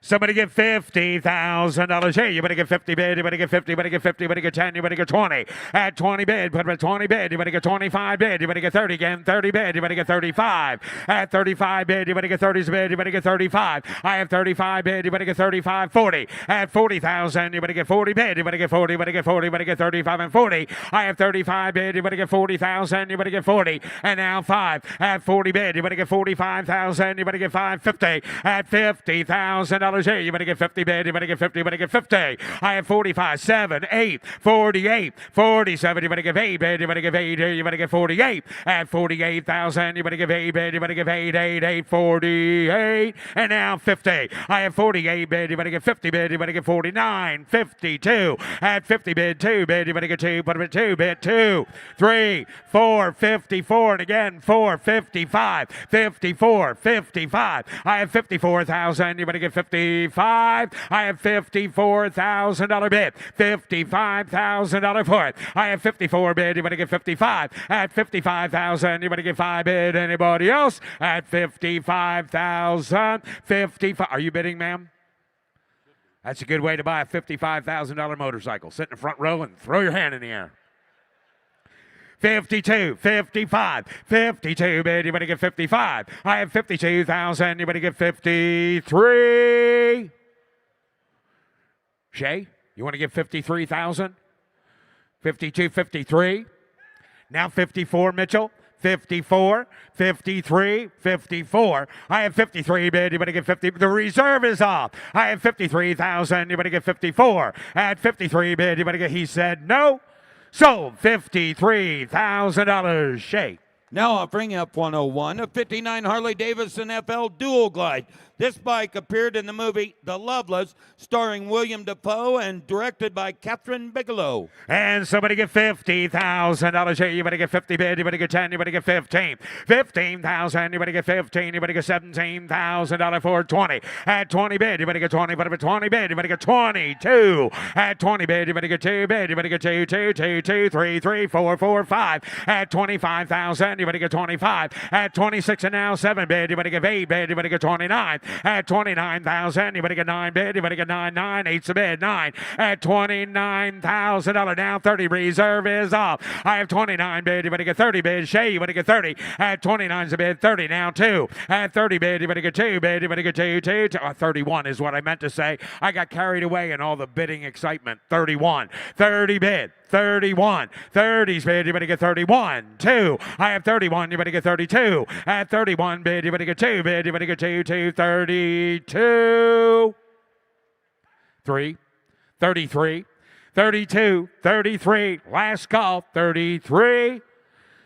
Somebody get $50,000 here. You better get 50 bid. You better get 50. You better get 50. You better get 10. You better get 20. At 20 bid. Put a 20 bid. You better get 25 bid. You better get 30 again. 30 bid. You better get 35. At 35 bid. You better get 30 bid. You better get 35. I have 35 bid. You better get 35. 40. At 40,000. You better get 40 bid. You better get 40. You better get 40. You better get 35 and 40. I have 35 bid. You better get 40,000. You better get 40. And now 5. At 40 bid. You better get 45,000. You better get 550. At $50,000 here. You better get 50 bid. You better get 50. You better get 50. I have 45, 7, 8, 48, 47. You better get 8 bid. You better get 8. You better get 48. At 48,000. You better get 8 bid. You better get 8, 8, 8, 48. And now 50. I have 48 bid. You better get 50 bid. You better get 49, 52. At 50 bid, 2 bid. You better get 2. Put it 2 bid. 2, 3, 4, 54. And again 4, 55, 54, 55. I have 54,000. You better get 55. I have $54,000 bid. $55,000 for it. I have 54 bid. You better get 55. At 55,000, you better get 5 bid. Anybody else? At 55,000, 55. Are you bidding, ma'am? That's a good way to buy a $55,000 motorcycle. Sit in the front row and throw your hand in the air. 52, 55, 52 bid. You better get 55. I have 52,000. You better get 53. Shay, you want to get 53,000? 52, 53. Now 54, Mitchell. 54, 53, 54. I have 53 bid. You better get 50. The reserve is off. I have 53,000. You better get 54. At 53 bid, you better get, he said no. Sold $53,000. Shay. Now offering F101, a 59 Harley Davidson FL Dual Glide. This bike appeared in the movie The Loveless, starring William Dafoe and directed by Catherine Bigelow. And somebody get $50,000 here. You better get 50 bid. You better get 10. You better get 15. 15,000. You better get 15. You better get $17,000 for 20. At 20 bid. You better get 20. But at 20 bid. You better get 22. At 20 bid. You better get 2 bid. You better get 2, 2, 2, 2, 3, 3, 4, 4, 5. At 25,000. You better get 25. At 26 and now 7 bid. You better get 8 bid. You better get 29. At 29,000, you better get 9 bid. You better get 9, 9, 8's the bid, 9. At $29,000, now 30 reserve is off. I have 29 bid. You better get 30 bid. Shay, you better get 30. At 29's the bid, 30 now 2. At 30 bid, you better get 2 bid. You better get 2, 2, 2. 31 is what I meant to say. I got carried away in all the bidding excitement. 31, 30 bid. 31, 30's bid, you better get 31, 2. I have 31, you better get 32. At 31 bid, you better get 2 bid, you better get 2, 2, 32. 3, 33, 32, 33. Last call, 33.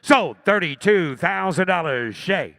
Sold $32,000. Shay.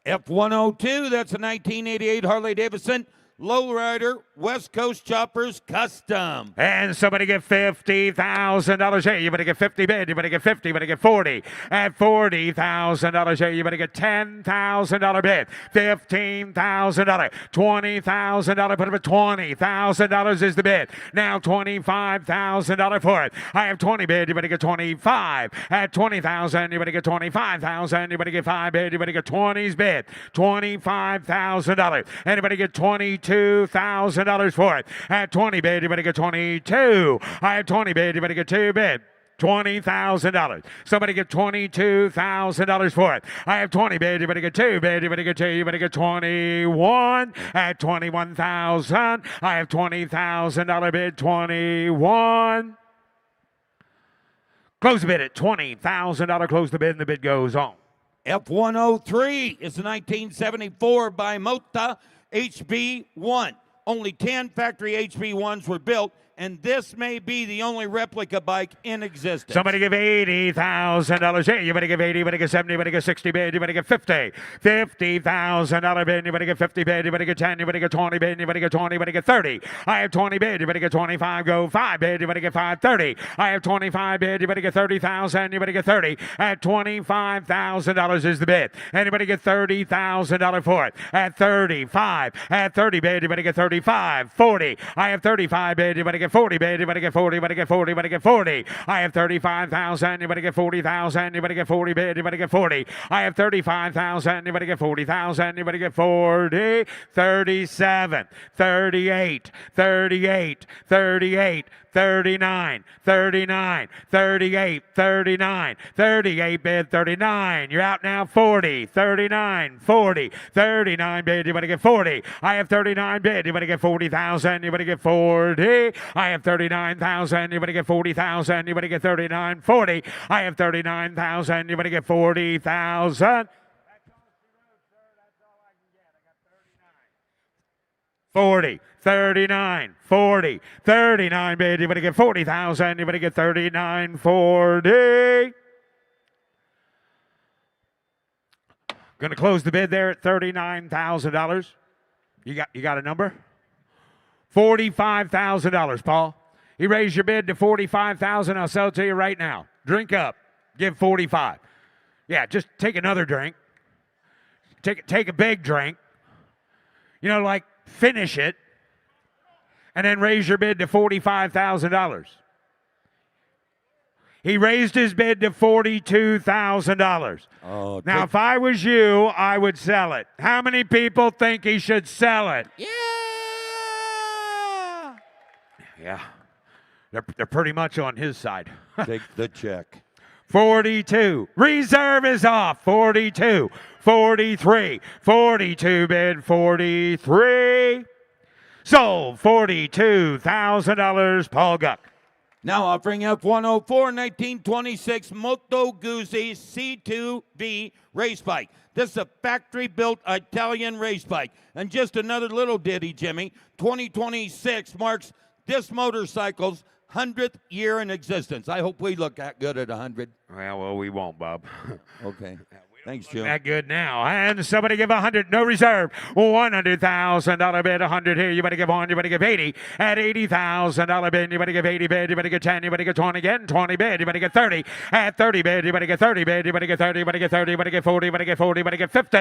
F102, that's a 1988 Harley Davidson Lowrider West Coast Choppers Custom. And somebody get $50,000 here. You better get 50 bid. You better get 50. You better get 40. At $40,000 here. You better get $10,000 bid. $15,000. $20,000. Put up at $20,000 is the bid. Now $25,000 for it. I have 20 bid. You better get 25. At 20,000, you better get 25,000. You better get 5 bid. You better get 20's bid. $25,000. Anybody get $22,000 for it. At 20 bid, you better get 22. I have 20 bid, you better get 2 bid. $20,000. Somebody get $22,000 for it. I have 20 bid. You better get 2 bid. You better get 2. You better get 21 at 21,000. I have $20,000 bid. 21. Close the bid at $20,000. Close the bid, and the bid goes on. F-103 is a 1974 by Mota HB1. Only 10 factory HB1s were built, and this may be the only replica bike in existence. Somebody give $80,000. Hey, you better give 80, you better get 70, you better get 60 bid, you better get 50. $50,000 bid, you better get 50 bid, you better get 10, you better get 20 bid, you better get 20, you better get 30. I have 20 bid, you better get 25, go 5 bid, you better get 5, 30. I have 25 bid, you better get 30,000, you better get 30. At $25,000 is the bid. Anybody get $30,000 for it? At 35. At 30 bid, you better get 35, 40. I have 35 bid, you better get 40 bid, you better get 40, you better get 40, you better get 40. I have 35,000, you better get 40,000, you better get 40 bid, you better get 40. I have 35,000, you better get 40,000, you better get 40. 37, 38, 38, 38, 39, 39, 38, 39, 38 bid, 39. You're out now. 40, 39, 40, 39 bid, you better get 40. I have 39 bid, you better get 40,000, you better get 40. I have 39,000, you better get 40,000, you better get 39, 40. I have 39,000, you better get 40,000. 40, 39, 40, 39 bid, you better get 40,000, you better get 39, 40. Going to close the bid there at $39,000. You got a number? $45,000, Paul. You raise your bid to $45,000, I'll sell it to you right now. Drink up. Give 45. Yeah, just take another drink. Take a big drink. You know, like finish it. And then raise your bid to $45,000. He raised his bid to $42,000. Oh, now, if I was you, I would sell it. How many people think he should sell it? Yeah! Yeah. They're pretty much on his side. Take the check. 42. Reserve is off. 42. 43. 42 bid. 43. Sold. $42,000. Paul Guck. Now I'll bring up 104 1926 Moto Guzzi C2B race bike. This is a factory-built Italian race bike. And just another little ditty, Jimmy. 2026 marks this motorcycle's 100th year in existence. I hope we look that good at 100. Well, we won't, Bob. Okay. Thanks, Jim. That good now. And somebody give 100, no reserve. $100,000 bid, 100 here. You better give 1, you better give 80. At $80,000 bid, you better give 80 bid, you better get 10, you better get 20 again, 20 bid, you better get 30. At 30 bid, you better get 30 bid, you better get 30, you better get 30, you better get 40, you better get 40, you better get 50.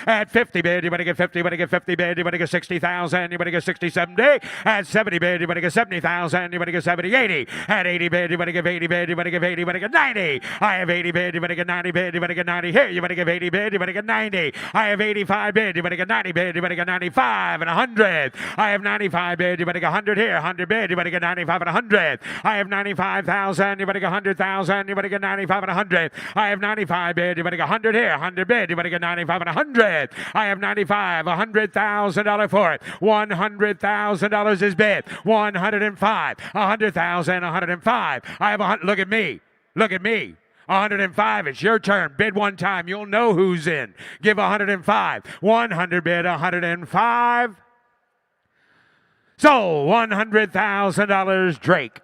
At 50 bid, you better get 50, you better get 50 bid, you better get 60,000, you better get 60, 70. At 70 bid, you better get 70,000, you better get 70, 80. At 80 bid, you better give 80 bid, you better give 80, you better get 90. I have 80 bid, you better get 90 bid, you better get 90 here, you better give 80 bid, you better get 90. I have 85 bid, you better get 90 bid, you better get 95 and 100. I have 95 bid, you better get 100 here, 100 bid, you better get 95 and 100. I have 95,000, you better get 100,000, you better get 95 and 100. I have 95 bid, you better get 100 here, 100 bid, you better get 95 and 100. I have 95, $100,000 for it. $100,000 is bid. 105, 100,000, 105. I have look at me. Look at me. 105. It's your turn. Bid one time. You'll know who's in. Give 105. 100 bid. 105. So $100,000. Drake.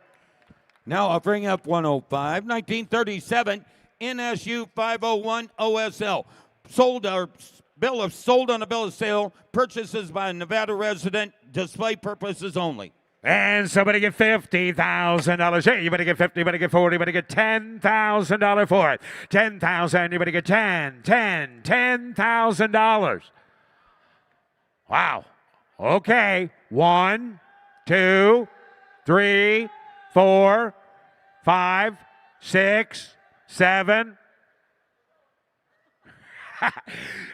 Now I'll bring up 105 1937 NSU 501 OSL. Sold on a bill of sale. Purchases by a Nevada resident. Display purposes only. And somebody get $50,000. Hey, you better get 50, you better get 40, you better get $10,000 for it. 10,000, you better get $10,000. Wow. Okay. 1, 2, 3, 4, 5, 6, 7.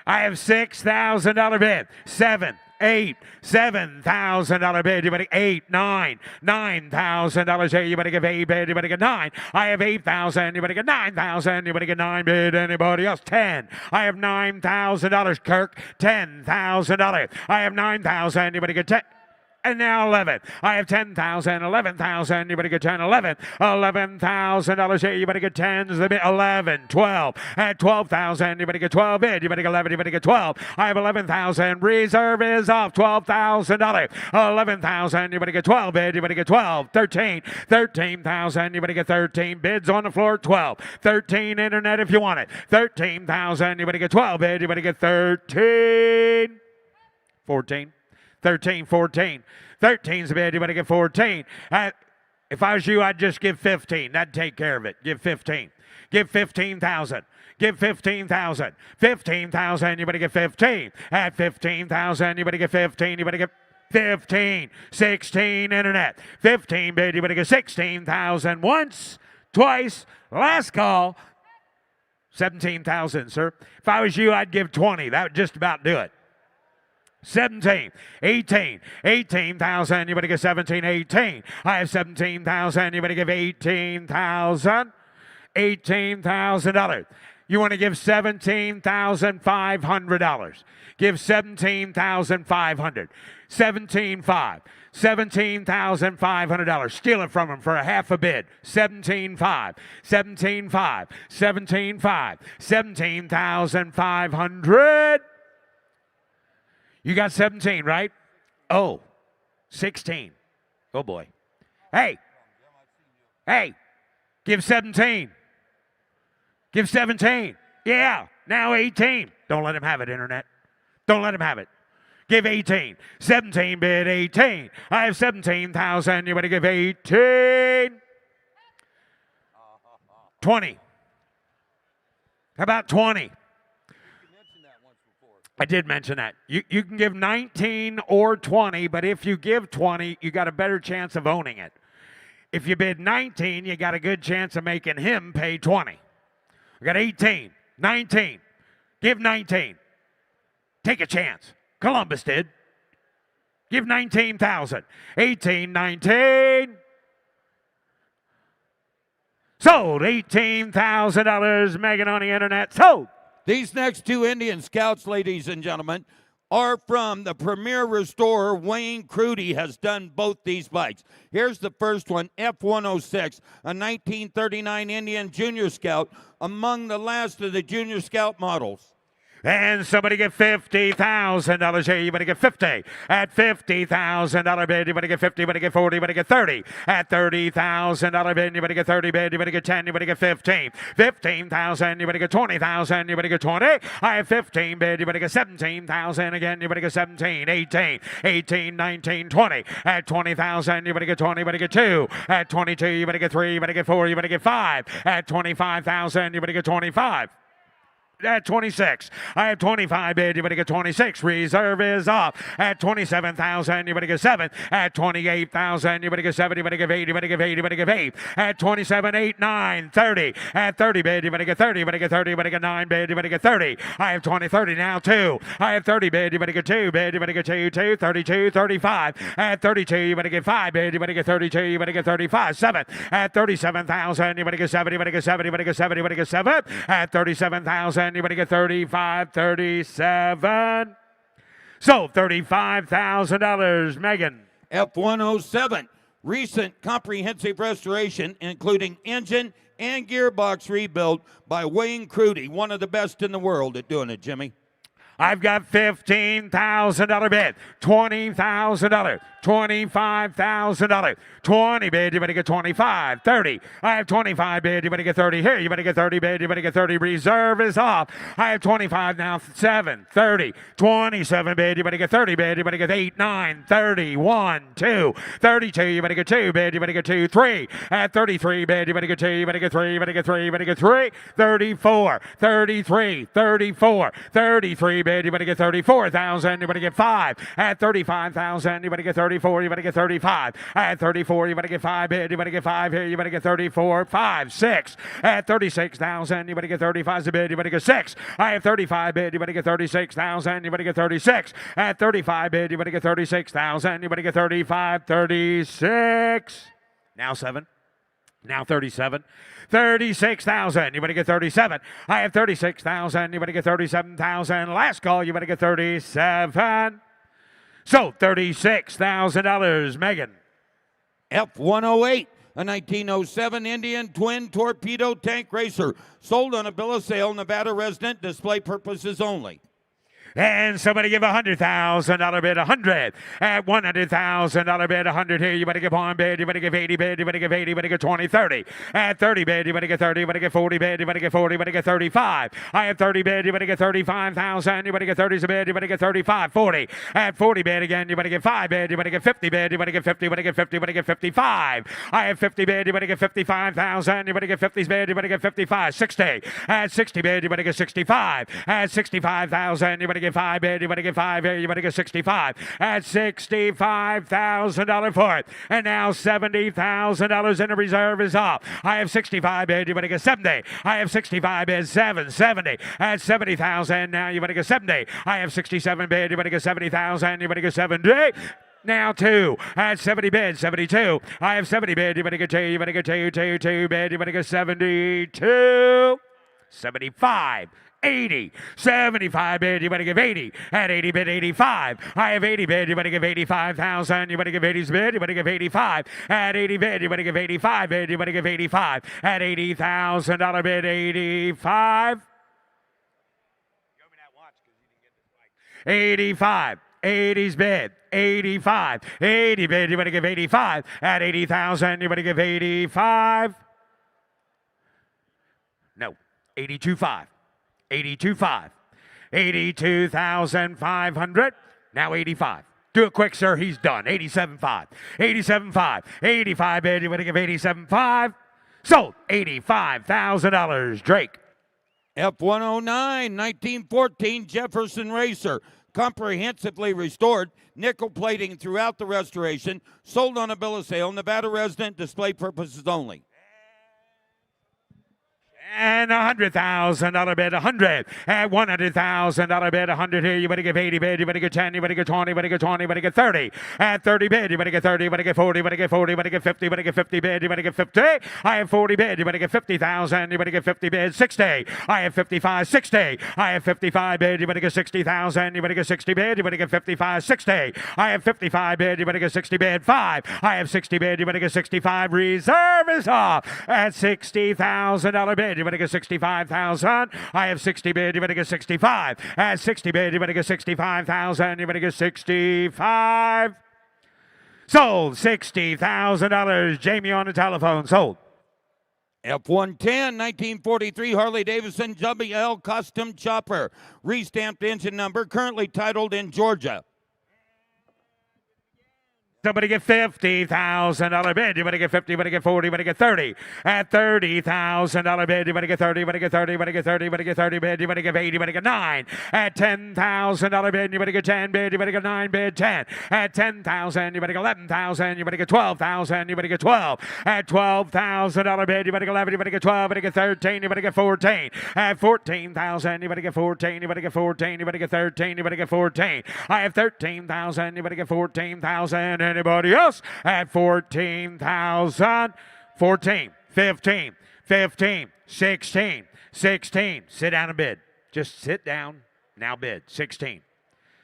I have $6,000 bid. 7. 8, $7,000 bid. You better 8, 9, $9,000 here. You better give 8 bid. You better get 9. I have 8,000. You better get 9,000. You better get 9 bid. Anybody else? 10. I have $9,000. Kirk, $10,000. I have 9,000. You better get 10. And now 11. I have 10,000, 11,000. You better get 10, 11. $11,000 here. You better get 10s. 11, 12. At 12,000. You better get 12 bid. You better get 11. You better get 12. I have 11,000. Reserve is off. $12,000. 11,000. You better get 12 bid. You better get 12. 13. 13,000. You better get 13 bids on the floor. 12. 13 internet if you want it. 13,000. You better get 12 bid. You better get 13. 14. 13, 14. 13's the bid. You better get 14. If I was you, I'd just give 15. That'd take care of it. Give 15. Give 15,000. Give 15,000. 15,000. You better get 15. At 15,000, you better get 15. You better get 15. 16 internet. 15 bid. You better get 16,000. Once, twice, last call. 17,000, sir. If I was you, I'd give 20. That would just about do it. 17, 18, 18,000. You better get 17, 18. I have 17,000. You better give 18,000. $18,000. You want to give $17,500. Give $17,500. 17,500. $17,500. Steal it from him for a half a bid. 17,500. 17,500. 17,500. 17,500. You got 17, right? Oh, 16. Oh, boy. Hey. Hey. Give 17. Give 17. Yeah. Now 18. Don't let him have it, internet. Don't let him have it. Give 18. 17 bid 18. I have 17,000. You better give 18. 20. How about 20? I did mention that. You can give 19 or 20, but if you give 20, you got a better chance of owning it. If you bid 19, you got a good chance of making him pay 20. We got 18, 19. Give 19. Take a chance. Columbus did. Give 19,000. 18, 19. Sold. $18,000. Megan on the internet. Sold. These next two Indian Scouts, ladies and gentlemen, are from the premier restorer. Wayne Crudy has done both these bikes. Here's the first one, F106, a 1939 Indian Junior Scout, among the last of the Junior Scout models. And somebody get $50,000 here. You better get 50. At $50,000 bid, you better get 50. You better get 40. You better get 30. At $30,000 bid, you better get 30 bid. You better get 10. You better get 15. 15,000. You better get 20,000. You better get 20. I have 15 bid. You better get 17,000 again. You better get 17. 18. 18, 19, 20. At 20,000. You better get 20. You better get 2. At 22. You better get 3. You better get 4. You better get 5. At 25,000. You better get 25. At 26, I have 25 bid. You better get 26. Reserve is off. At 27,000, you better get 7. At 28,000, you better get 7. You better give 8. You better give 8. You better give 8. At 27, 8, 9, 30. At 30 bid, you better get 30. You better get 30. You better get 9 bid. You better get 30. I have 20, 30 now 2. I have 30 bid. You better get 2 bid. You better get 2, 2, 32, 35. At 32, you better get 5 bid. You better get 32. You better get 35. 7. At 37,000, you better get 7. You better get 7. You better get 7. You better get 7. At 37,000. You better get 35, 37. So $35,000, Megan. F107, recent comprehensive restoration, including engine and gearbox rebuild by Wayne Crudy, one of the best in the world at doing it, Jimmy. I've got $15,000 bid, $20,000, $25,000, 20 bid, you better get 25, 30. I have 25 bid, you better get 30 here, you better get 30 bid, you better get 30. Reserve is off. I have 25 now, 7, 30, 27 bid, you better get 30 bid, you better get 8, 9, 30, 1, 2, 32, you better get 2 bid, you better get 2, 3. At 33 bid, you better get 2, you better get 3, you better get 3, you better get 3, 34, 33, 34, 33 bid, you better get 34,000. You better get 5. At 35,000, you better get 34. You better get 35. At 34, you better get 5 bid. You better get 5 here. You better get 34. 5, 6. At 36,000, you better get 35 bid. You better get 6. I have 35 bid. You better get 36,000. You better get 36. At 35 bid, you better get 36,000. You better get 35. 36. Now 7. Now 37. 36,000. You better get 37. I have 36,000. You better get 37,000. Last call. You better get 37. So $36,000. Megan. F-108, a 1907 Indian twin torpedo tank racer. Sold on a bill of sale, Nevada resident, display purposes only. And somebody give $100,000 bid, 100. At $100,000 bid, 100 here. You better give 1 bid. You better give 80 bid. You better give 80. You better give 20, 30. At 30 bid, you better get 30. You better get 40 bid. You better get 40. You better get 35. I have 30 bid. You better get 35,000. You better get 30 bid. You better get 35, 40. At 40 bid again, you better get 5 bid. You better get 50 bid. You better get 50. You better get 50. You better get 55. I have 50 bid. You better get 55,000. You better get 50 bid. You better get 55, 60. At 60 bid, you better get 65. At 65,000, you better get 5 bid. You better get 5 here. You better get 65. At $65,000 for it. And now $70,000 in the reserve is off. I have 65 bid. You better get 70. I have 65 bid. 70. At 70,000. Now you better get 70. I have 67 bid. You better get 70,000. You better get 70. Now 2 at 70 bid, 72. I have 70 bid. You better get 2. You better get 2 bid. You better get 72. 75. 80, 75 bid, you better give 80. At 80 bid, 85. I have 80 bid, you better give 85,000. You better give 80's bid, you better give 85. At 80 bid, you better give 85 bid, you better give 85. At $80,000 bid, 85. Show me that watch because you didn't get this right. 85. 80's bid, 85. 80 bid, you better give 85. At 80,000, you better give 85. No, 82.5. 82.5. 82,500. Now 85. Do it quick, sir. He's done. 87.5. 87.5. 85 bid. You better give 87.5. Sold. $85,000. Drake. F-109, 1914 Jefferson Racer. Comprehensively restored. Nickel plating throughout the restoration. Sold on a bill of sale. Nevada resident. Display purposes only. And $100,000 bid, 100. At $100,000 bid, 100 here. You better give 80 bid. You better get 10. You better get 20. You better get 20. You better get 30. At 30 bid, you better get 30. You better get 40. You better get 40. You better get 50. You better get 50 bid. You better get 50. I have 40 bid. You better get 50,000. You better get 50 bid. 60. I have 55. 60. I have 55 bid. You better get 60,000. You better get 60 bid. You better get 55. 60. I have 55 bid. You better get 60 bid. 5. I have 60 bid. You better get 65. Reserve is off at $60,000 bid. You better get 65,000. I have 60 bid. You better get 65. At 60 bid, you better get 65,000. You better get 65. Sold. $60,000. Jamie on the telephone. Sold. F-110, 1943 Harley-Davidson WL Custom Chopper. Restamped engine number. Currently titled in Georgia. Somebody get $50,000 bid. You better get 50. You better get 40. You better get 30. At $30,000 bid. You better get 30. You better get 30. You better get 30. You better get 30 bid. You better get 80. You better get 9. At $10,000 bid. You better get 10 bid. You better get 9 bid. 10. At 10,000. You better get 11,000. You better get 12,000. You better get 12. At $12,000 bid. You better get 11. You better get 12. You better get 13. You better get 14. At 14,000. You better get 14. You better get 14. You better get 13. You better get 14. I have 13,000. You better get 14,000. Anybody else? At 14,000. 14, 15, 15, 16, 16. Sit down and bid. Just sit down. Now bid. 16.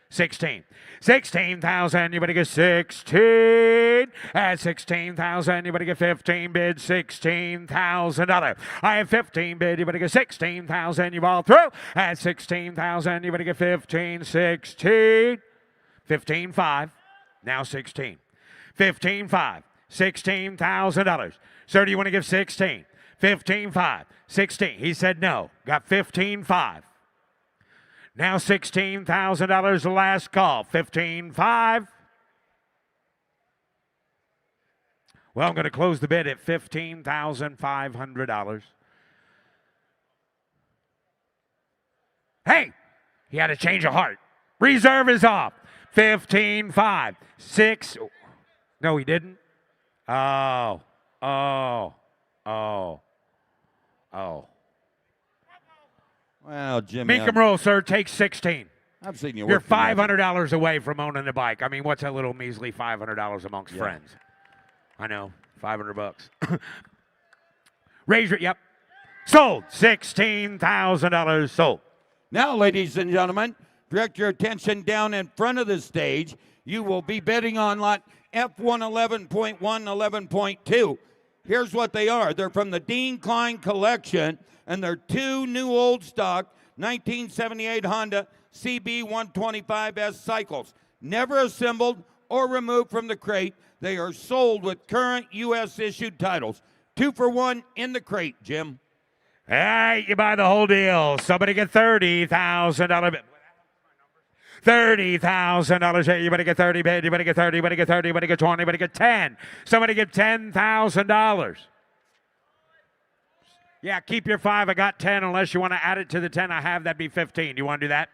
16. 16,000, you better get 16. At 16,000, you better get 15 bid, $16,000. I have 15 bid, you better get 16,000. You all through. At 16,000, you better get 15, 16. 15.5. Now 16. 15.5. $16,000. Sir, do you want to give 16? 15.5. 16. He said no. Got 15.5. Now $16,000. The last call. 15.5. Well, I'm going to close the bid at $15,500. Hey! He had a change of heart. Reserve is off. 15-5. 6. No, he didn't. Oh. Well, Jimmy, Mecum roll, sir. Take 16. I've seen you You're work together. $500 away from owning the bike. I mean, what's a little measly $500 amongst friends? I know, $500. Raise your, yep. Sold. $16,000 sold. Now, ladies and gentlemen, direct your attention down in front of the stage. You will be bidding on lot F111.1, 11.2. Here's what they are. They're from the Dean Klein collection, and they're 2 new old stock 1978 Honda CB 125S cycles. Never assembled or removed from the crate. They are sold with current U.S. issued titles. 2 for 1 in the crate, Jim. Hey, you buy the whole deal. Somebody get $30,000 bid. $30,000. Hey, you better get 30 bid. You better get 30. You better get 30. You better get 20. You better get 10. Somebody get $10,000. Yeah, keep your 5. I got 10. Unless you want to add it to the 10 I have, that'd be 15. You want to do that?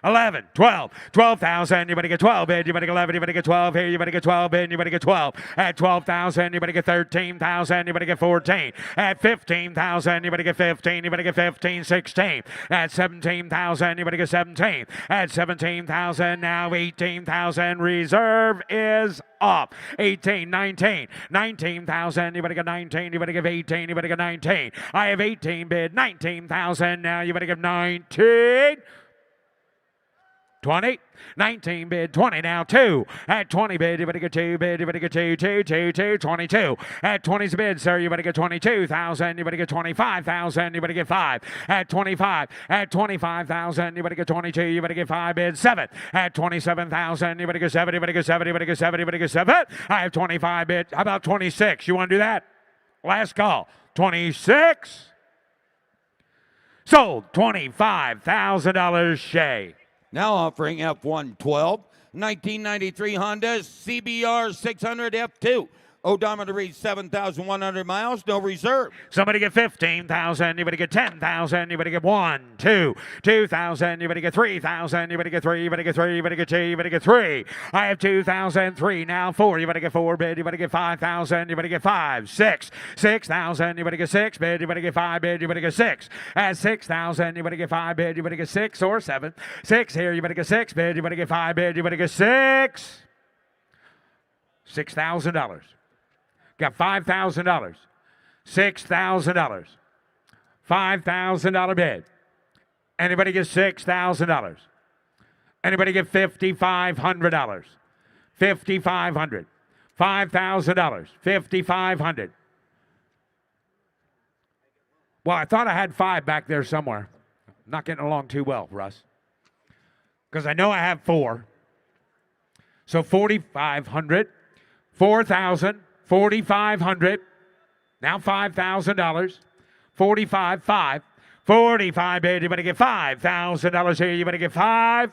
11, 12, 12,000. You better get 12 bid. You better get 11. You better get 12 here. You better get 12 bid. You better get 12. At 12,000, you better get 13,000. You better get 14. At 15,000, you better get 15. You better get 15, 16. At 17,000, you better get 17. At 17,000, now 18,000. Reserve is off. 18, 19, 19,000. You better get 19. You better give 18. You better get 19. I have 18 bid. 19,000. Now you better give 19. 20, 19 bid, 20 now, 2. At 20 bid, you better get 2 bid, you better get 2, 22. At 20's bid, sir, you better get 22,000, you better get 25,000, you better get 5. At 25, at 25,000, you better get 22, you better get 5 bid, 7. At 27,000, you better get 7, you better get 7, you better get 7, you better get 7. I have 25 bid, how about 26? You want to do that? Last call, 26. Sold, $25,000 Shay. Now offering F112, 1993 Honda CBR 600 F2. Odometer reads 7,100 miles, no reserve. Somebody get 15,000. You better get 10,000. You better get 1, 2, 2,000. You better get 3,000. You better get 3. You better get 3. You better get 2. You better get 3. I have 2,000. 3 now. 4. You better get 4 bid. You better get 5,000. You better get 5. 6. 6,000. You better get 6 bid. You better get 5 bid. You better get 6. At 6,000. You better get 5 bid. You better get 6 or 7. 6 here. You better get 6 bid. You better get 5 bid. You better get 6. $6,000. Got $5,000, $6,000, $5,000 bid. Anybody get $6,000? Anybody get $5,500? $5,500, $5,000, $5,500. Well, I thought I had 5 back there somewhere. Not getting along too well, Russ, because I know I have 4. So 4,500, 4,000. 4,500, now $5,000, 45, 5, 45 bid, you better get $5,000 here, you better get 5.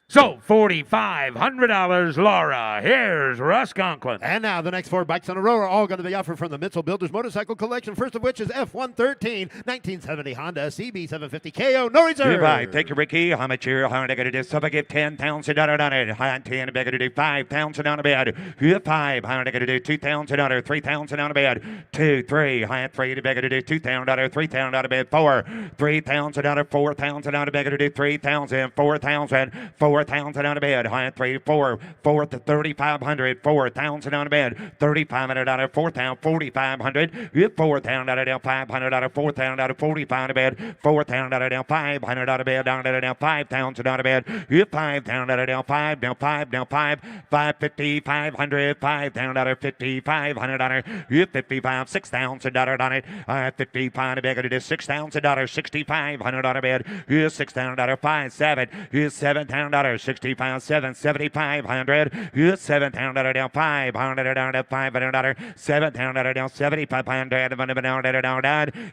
So, $4,500, Laura. Here's Russ Conklin. And now the next 4 bikes in a row are all going to be offered from the Mitchell Builders Motorcycle Collection, first of which is F113, 1970 Honda CB750 KO, no reserve. Goodbye. Take your Ricky. How much here? How much I got to do? So I give $10,000 on it. High on 10. I got to do $5,000 on a bed. You 5. How much I got to do? $2,000. $3,000 on a bed. 2, 3. High on 3. I got to do $2,000. $3,000 on a bed. 4. $3,000. $4,000 on a bed. I got to do $3,000. $4,000. $4,000 on a bed. High on 3. 4. 4 to $3,500. $4,000 on a bed. $3,500. $4,000. $4,500. $4,000 down $500. $4,000. $45 on a bed. $4,000 down $500 on a bed. Down $5,000 on a bed. $5,000 down 5. Down 5. Down 5. $550. $500. $5,000. $5,500. $55. $6,000 on it. $55 on a bed. It is $6,000. $6,500 on a bed. $6,000. 5 7. $7,000. 65 7 7,500. $7,000 down 500 down to $500. $7,000 down 7,500.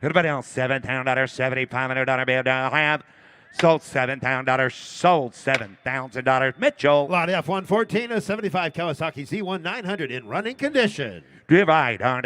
Everybody else $7,000 $7,500 bid. Have sold $7,000. Sold $7,000. Mitchell. Lot F114, a 75 Kawasaki Z1 900 in running condition. Divide. How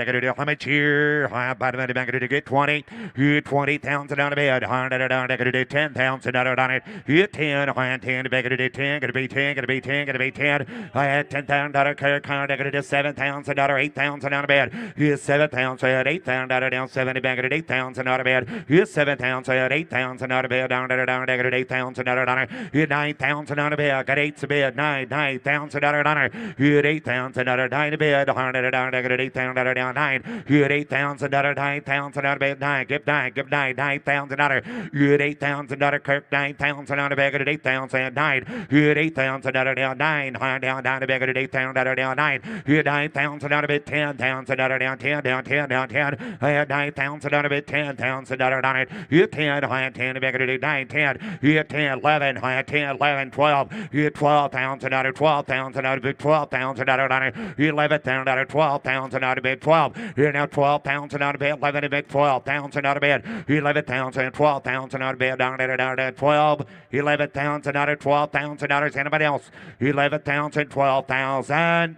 much here? Bottom of the bank to get 20. Here 20,000 on the bed. 10,000 on it. Here 10. 10 to beg to 10. Gonna be 10. Gonna be 10. Gonna be 10. I had $10,000 credit card. Gonna do $7,000. 8,000 on the bed. Here's 7,000. 8,000 down 70 back at 8,000 on the bed. Here's 7,000. 8,000 on the bed. Down 8,000 on it. Here 9,000 on the bed. Got 8 to bed. 9,000 on it. Here 8,000 on 9 to bed. 100 down 8,000 down 9. Here 8,000 9,000 on the bed. 9. Give 9,000 on it. Here 8,000 Kirk 9,000 on the bed at 8,000 9. Here 8,000 down 9. Down the bed at 8,000 down 9. Here 9,000 on the bed. 10,000 down 10 down 10 down 10. I had 9,000 on the bed. 10,000 on it. Here 10. I had 10 the bed at 9 10. Here 10 11. I had 10 11 12. Here 12,000 on it. 12,000 on the bed. 12,000 on it. Here 11,000 on it. 12,000 on the bed. 12. Here now 12,000 on the bed. 11 the bed. 12,000 on the bed. 11,000. 12,000 on the bed. Down 12. 11,000 on it. 12,000 on it. Anybody else? 11,000. 12,000.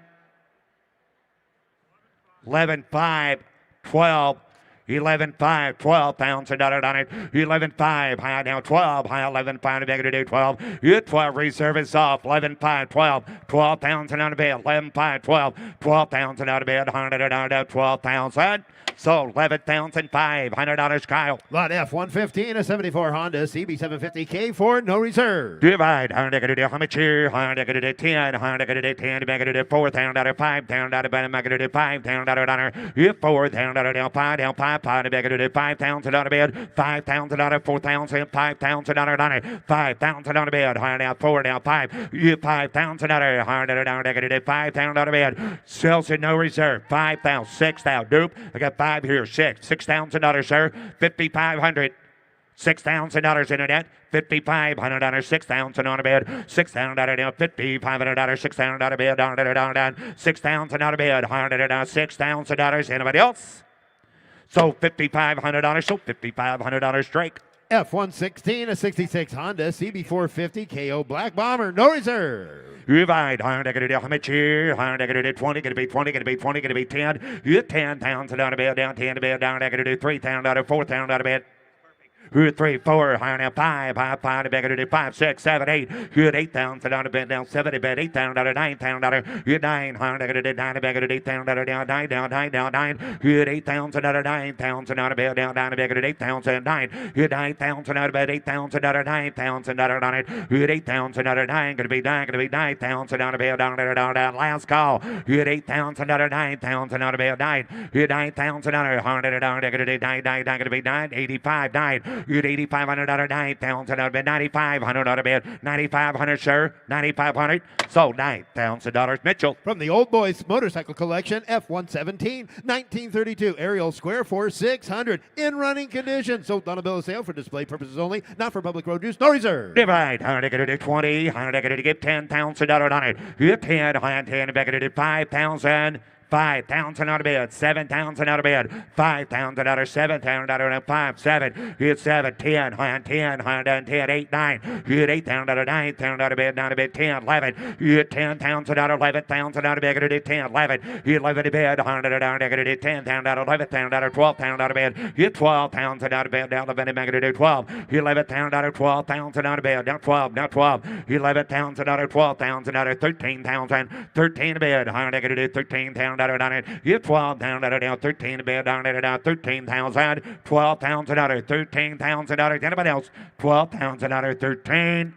11,500. 12. 11,500. 12,000 on it. 11,500. High now 12. High 11,500. Beg to do 12. Here 12. Reserve is off. 11,500. 12. 12,000 on the bed. 11,500. 12. 12,000 on the bed. 100 12,000. So $11,500, Kyle. Lot F-115, a 74 Honda CB750K for no reserve. Divide. How much here? 10. 10. Back to 4,000. 5,000. Back to 5,000 on her. Here 4,000 down 5 down 5. Back to 5,000 on the bed. 5,000 on it. 4,000. 5,000 on it. 5,000 on the bed. Higher down 4 down 5. Here 5,000 on her. Higher down 5,000 on the bed. Sells it no reserve. 5,000. 6,000. Dupe. I got 5 here. 6. $6,000, sir. 5,500. $6,000 internet. 5,500 on 6,000 on a bed. 6,000 down 5,500 6,000 on a bed. Down 6,000 on a bed. $6,000. Anybody else? So $5,500. So $5,500. Drake. F-116, a 66 Honda CB450 KO Black Bomber, no reserve. Divide. How much here? 20. Gonna be 20. Gonna be 20. Gonna be 10. You 10,000 on a bed. Down 10 to bed. Down 3,000. 4,000 on a bed. 3, 4, higher now 5, high 5 to back to 5, 6, 7, 8. Good 8,000 on the bed down 70 bed 8,000 $9,000. Good 9, higher to 9 to back to 8,000 down 9. Good 8,000 9,000 on the bed down to back to 8,000 9. Good 9,000 on the bed 8,000 9,000 on it. Good 8,000 9 gonna be 9,000 on the bed down last call. Good 8,000 9,000 on the bed 9. Good 9,000 on it 100 down to 9 gonna be 985 9. You'd $8,500 $9,000 out of bed, $9,500 out of bed, $9,500, sir, $9,500. So $9,000, Mitchell. From the Old Boys Motorcycle Collection, F-117, 1932 Ariel Square for $600 in running condition. Sold on a bill of sale for display purposes only, not for public road use, no reserve. Divide. 20. 100 give $10,000 on it. You 10, 10, back at 5,000. 5,000 out of bed, 7,000 out of bed, 5,000 out of 7,000 out of 5, 7, hit 7, 10, 10, 10, 8, 9, hit 8,000 out of 9,000 out of bed, 9 to bed, 10, 11, hit 10,000 out of 11,000 out of bed, hit 10, 11, hit 11 to bed, 100 out of bed, 10,000 out of 11,000 out of 12,000 out of bed, hit 12,000 out of bed, down 11 back to 12, hit 11,000 out of 12,000 out of bed, down 12, now 12, hit 11,000 out of 12,000 out of 13,000, 13 to bed, 100 13,000 out of it. You 12,000 out of 13 to bed down at 13,000, 12,000 out of 13,000 out of anybody else, 12,000 out of 13.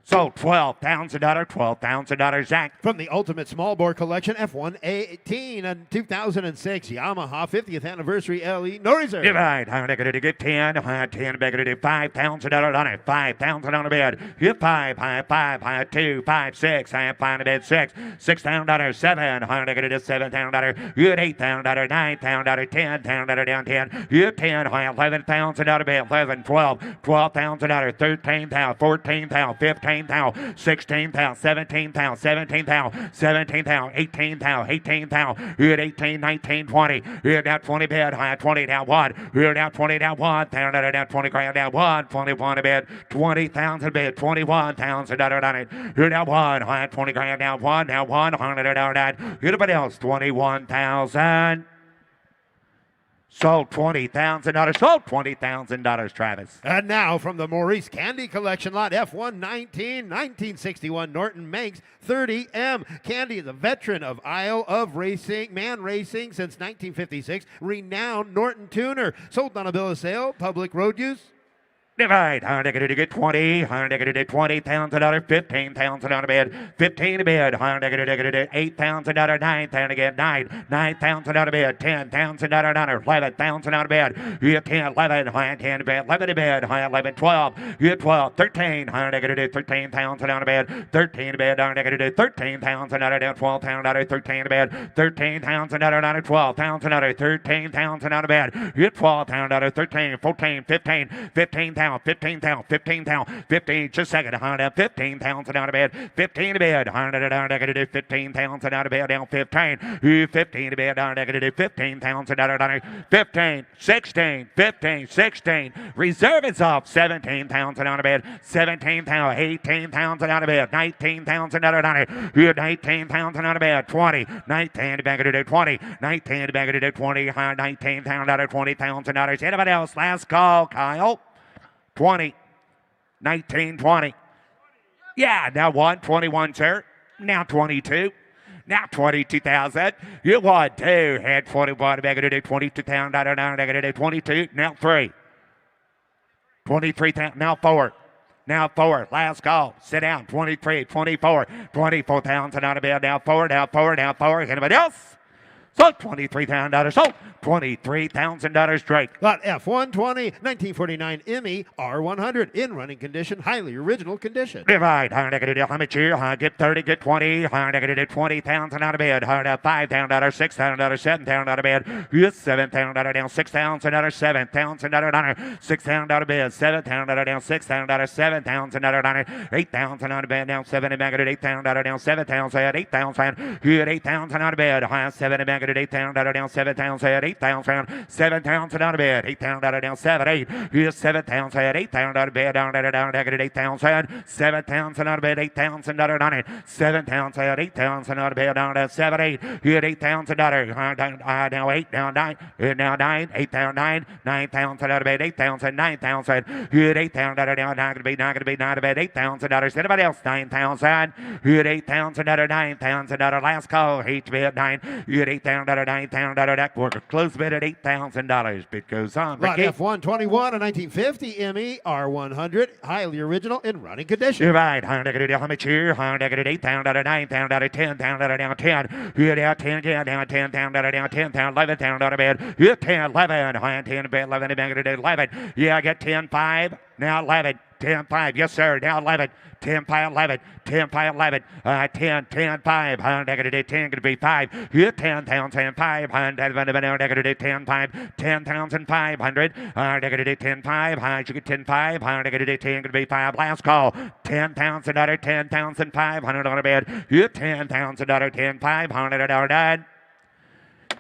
So $12,000, Zach. From the Ultimate Small Bore Collection, F-118, a 2006 Yamaha 50th Anniversary LE, no reserve. Divide. I'm going to get 10, 10 back to $5,000 on it, 5,000 on the bed. Hit 5, high 2, 5, 6, high 5 to bed 6, $6,000, 7, I'm going to get $7,000. Hit $8,000, 9,000, 10,000 down 10. Hit 10, high 11,000 out of bed, 11, 12, $12,000, 13,000, 14,000, 15. 16,000, 16,000, 17,000, 17,000, 17,000, 18,000, 18,000. Here at 18, 19, 20. Here down 20 bid, high 20 down 1. Here down 20 down 1. Down 20 grand down 1. 21 a bid, 20,000 bid, 21,000 on it. Here down 1, high 20 grand down 1, down 1, 100 down 9. Anybody else? 21,000. Sold $20,000. Sold $20,000, Travis. And now from the Maurice Candy Collection lot, F119, 1961 Norton Manx 30M. Candy is a veteran of Isle of Racing, man racing since 1956. Renowned Norton tuner. Sold on a bill of sale, public road use. Divide. I'm going to get 20. I'm going to get $20,000. 15,000 on a bid. 15 a bid. I'm going to get $8,000. 9,000 again. 9,000 on a bid. $10,000 on it. 11,000 on a bid. You have 10, 11. High 10 a bid. 11 a bid. High 11, 12. You have 12. 13. I'm going to get 13,000 on a bid. 13 a bid. I'm going to get 13,000 on it. 12,000 on it. 13 a bid. 13,000 on it. 12,000 on it. 13,000 on a bid. You have 12,000 on it. 13, 14, 15, 15,000. 15,000, 15,000, 15, just a second, 15,000 out of bed, 15 to bed, 15,000 out of bed, down 15, 15 to bed, 15,000 out of bed, 15, 16, 15, 16, reserve is off, 17,000 out of bed, 17,000, 18,000 out of bed, 19,000 out of bed, 19,000 out of bed, 20, 19 to bed, 20, 19 to bed, 20, 19,000 out of 20,000 out of anybody else, last call, Kyle. 20, 19, 20. Yeah, now 21, sir. Now 22. Now 22,000. You won 2. Had 21, negative 22,000, negative 22. Now 3. 23,000. Now 4. Now 4. Last call. Sit down. 23, 24. 24,000 out of bed. Now 4, now 4, now 4. Anybody else? Sold $23,000. Sold $23,000, Drake. Lot F120, 1949 Emmy R100 in running condition, highly original condition. Divide. How much here? Get 30, get 20. 20,000 out of bed. $5,000, $6,000, $7,000 out of bed. Yes, $7,000 down, $6,000 out of $7,000 $6,000 out of bed. $7,000 down, $6,000 $7,000 out of $8,000 out of bed. Down 7 and back at $8,000 down 7,000 $8,000. Here at $8,000 out of bed. 7 and back at $8,000 down 7,000 8,000 7,000 out of bed. 8,000 down 7 8. Here's 7,000 8,000 out of bed. Down at 8,000 7,000 out of bed. 8,000 on it. 7,000 8,000 out of bed. Down at 7 8. Here at $8,000 now 8 now 9 now 9 8,000 9 9,000 out of bed. 8,000 9,000. Here at 8,000 now not gonna be not out of bed. $8,000. Anybody else? 9,000. Here at 8,000 9,000 last call. H bid 9. Here at 8,000 9,000 that worker. Close bid at $8,000. Bid goes on. Lot F121, a 1950 Emmy R100, highly original in running condition. You're right. How much here? How much at 8,000 9,000 10,000 down 10. Here down 10 again down 10,000 down 10,000 11,000 out of bed. Here 10 11 high 10 bed 11 back at 11. Yeah, I get 10 5 now 11. 10 5. Yes sir. Now 11. 10 5 11. 10 5 11. 10 10 5. Negative 10 going to be 5. Here 10,000 500. Negative 10 5. 10,500. Negative 10 5. You get 10 5. Negative 10 going to be 5. Last call. 10,000 10,500 on a bed. Here 10,000 10 500.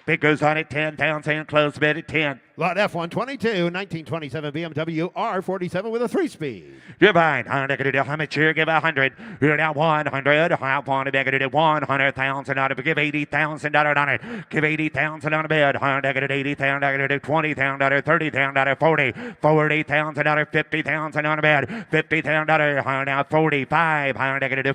Bid goes on at 10,000. Close bid at 10. Lot F122, 1927 BMW R47 with a 3-speed. Divine. How much here? Give 100. Here now 100. I want to get 100,000 out of it. Give 80,000 on it. Give 80,000 on a bed. 80,000 out of 20,000 out of 30,000 out of 40. 40,000 out of 50,000 on a bed. 50,000 out of now 45.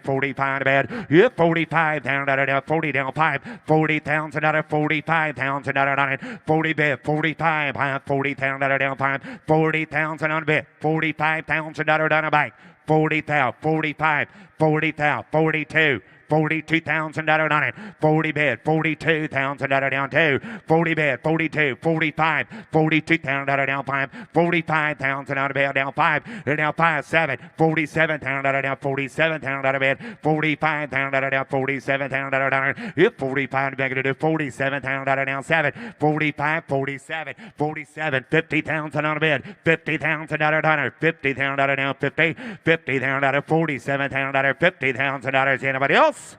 45 on a bed. Yeah, 45,000 out of 40 down 5. 40,000 out of 45,000 out on it. 40 bed. 45. 40,000 down 5. 40,000 on a bit. 45,000 down a bike. 40,000, 45, 40,000, 42, $42,000 on it. 40 bid, $42,000 down 2. 40 bid, 42, 45, $42,000 down 5. $45,000 bid down 5. Down 5, 7, $47,000 down 47,000 bid. $45,000 down 47,000 down. If 45 bid to do $47,000 down 7. 45, 47, 47, $50,000 on a bid. $50,000 down. $50,000 down 50. $50,000, $47,000, $50,000. Anybody else?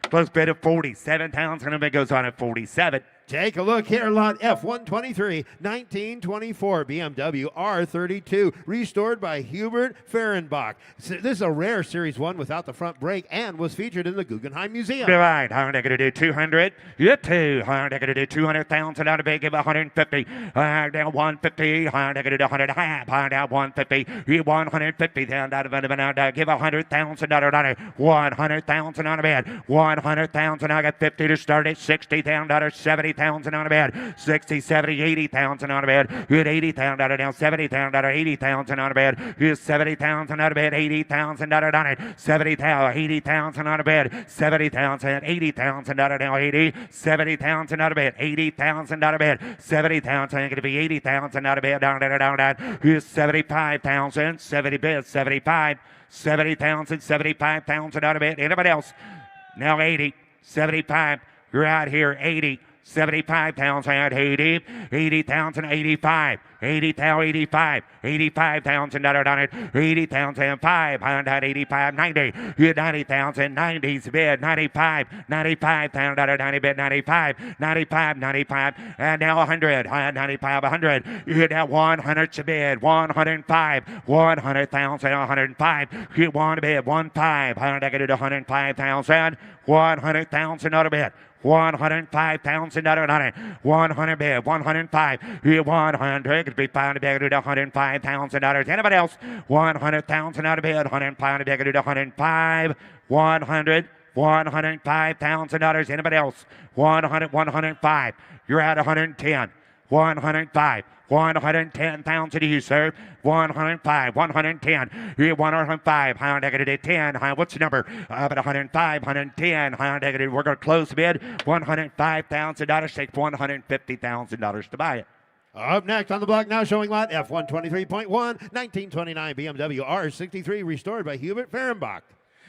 Close bid of $47,000 and it goes on at 47. Take a look here, lot F123, 1924 BMW R32, restored by Hubert Fehrenbach. This is a rare Series 1 without the front brake and was featured in the Guggenheim Museum. Right, I'm going to do 200. You 200. I'm going to do 200,000 out of big, give 150. Down 150. I'm going to do 100 half. Down 150. You 150 down out of it. Give $100,000 $100,000 on a bed. 100,000. I got 50 to start it. $60,000, 70,000 on a bed. 60, 70, 80,000 on a bed. You 80,000 down 70,000 80,000 on a bed. You 70,000 out of bed. $80,000 on it. 70,000, 80,000 on a bed. 70,000, 80,000 out of now 80. 70,000 out of bed. 80,000 out of bed. 70,000 going to be 80,000 out of bed. Down. You 75,000. 70 bed. 75. 70,000. 75,000 out of bed. Anybody else? Now 80. 75. You're out here. 80. 75,000, 80, 80,000, 85, 80,000, 85, 85,000 on it, 80,000, 500, 85, 90, 90,000, 90s bid, 95, 95,000, 90 bid, 95, 95, 95, and now 100, 95, 100, you now 100 bid, 105, 100,000, 105, you want to bid, 15, 105,000, 100,000 on a bid. $105,000 on it. 100 bid, 105. You 100 could be found to be able to do $105,000. Anybody else? 100,000 out of bid, 105 to be able to do 105. 100, $105,000. Anybody else? 100, 105. You're at 110. 105. 110,000 to you, sir. 105, 110. You 105. 10. What's the number? About 105, 110. We're going to close the bid. $105,000. Take $150,000 to buy it. Up next on the block now, showing lot F123.1, 1929 BMW R63, restored by Hubert Fehrenbach.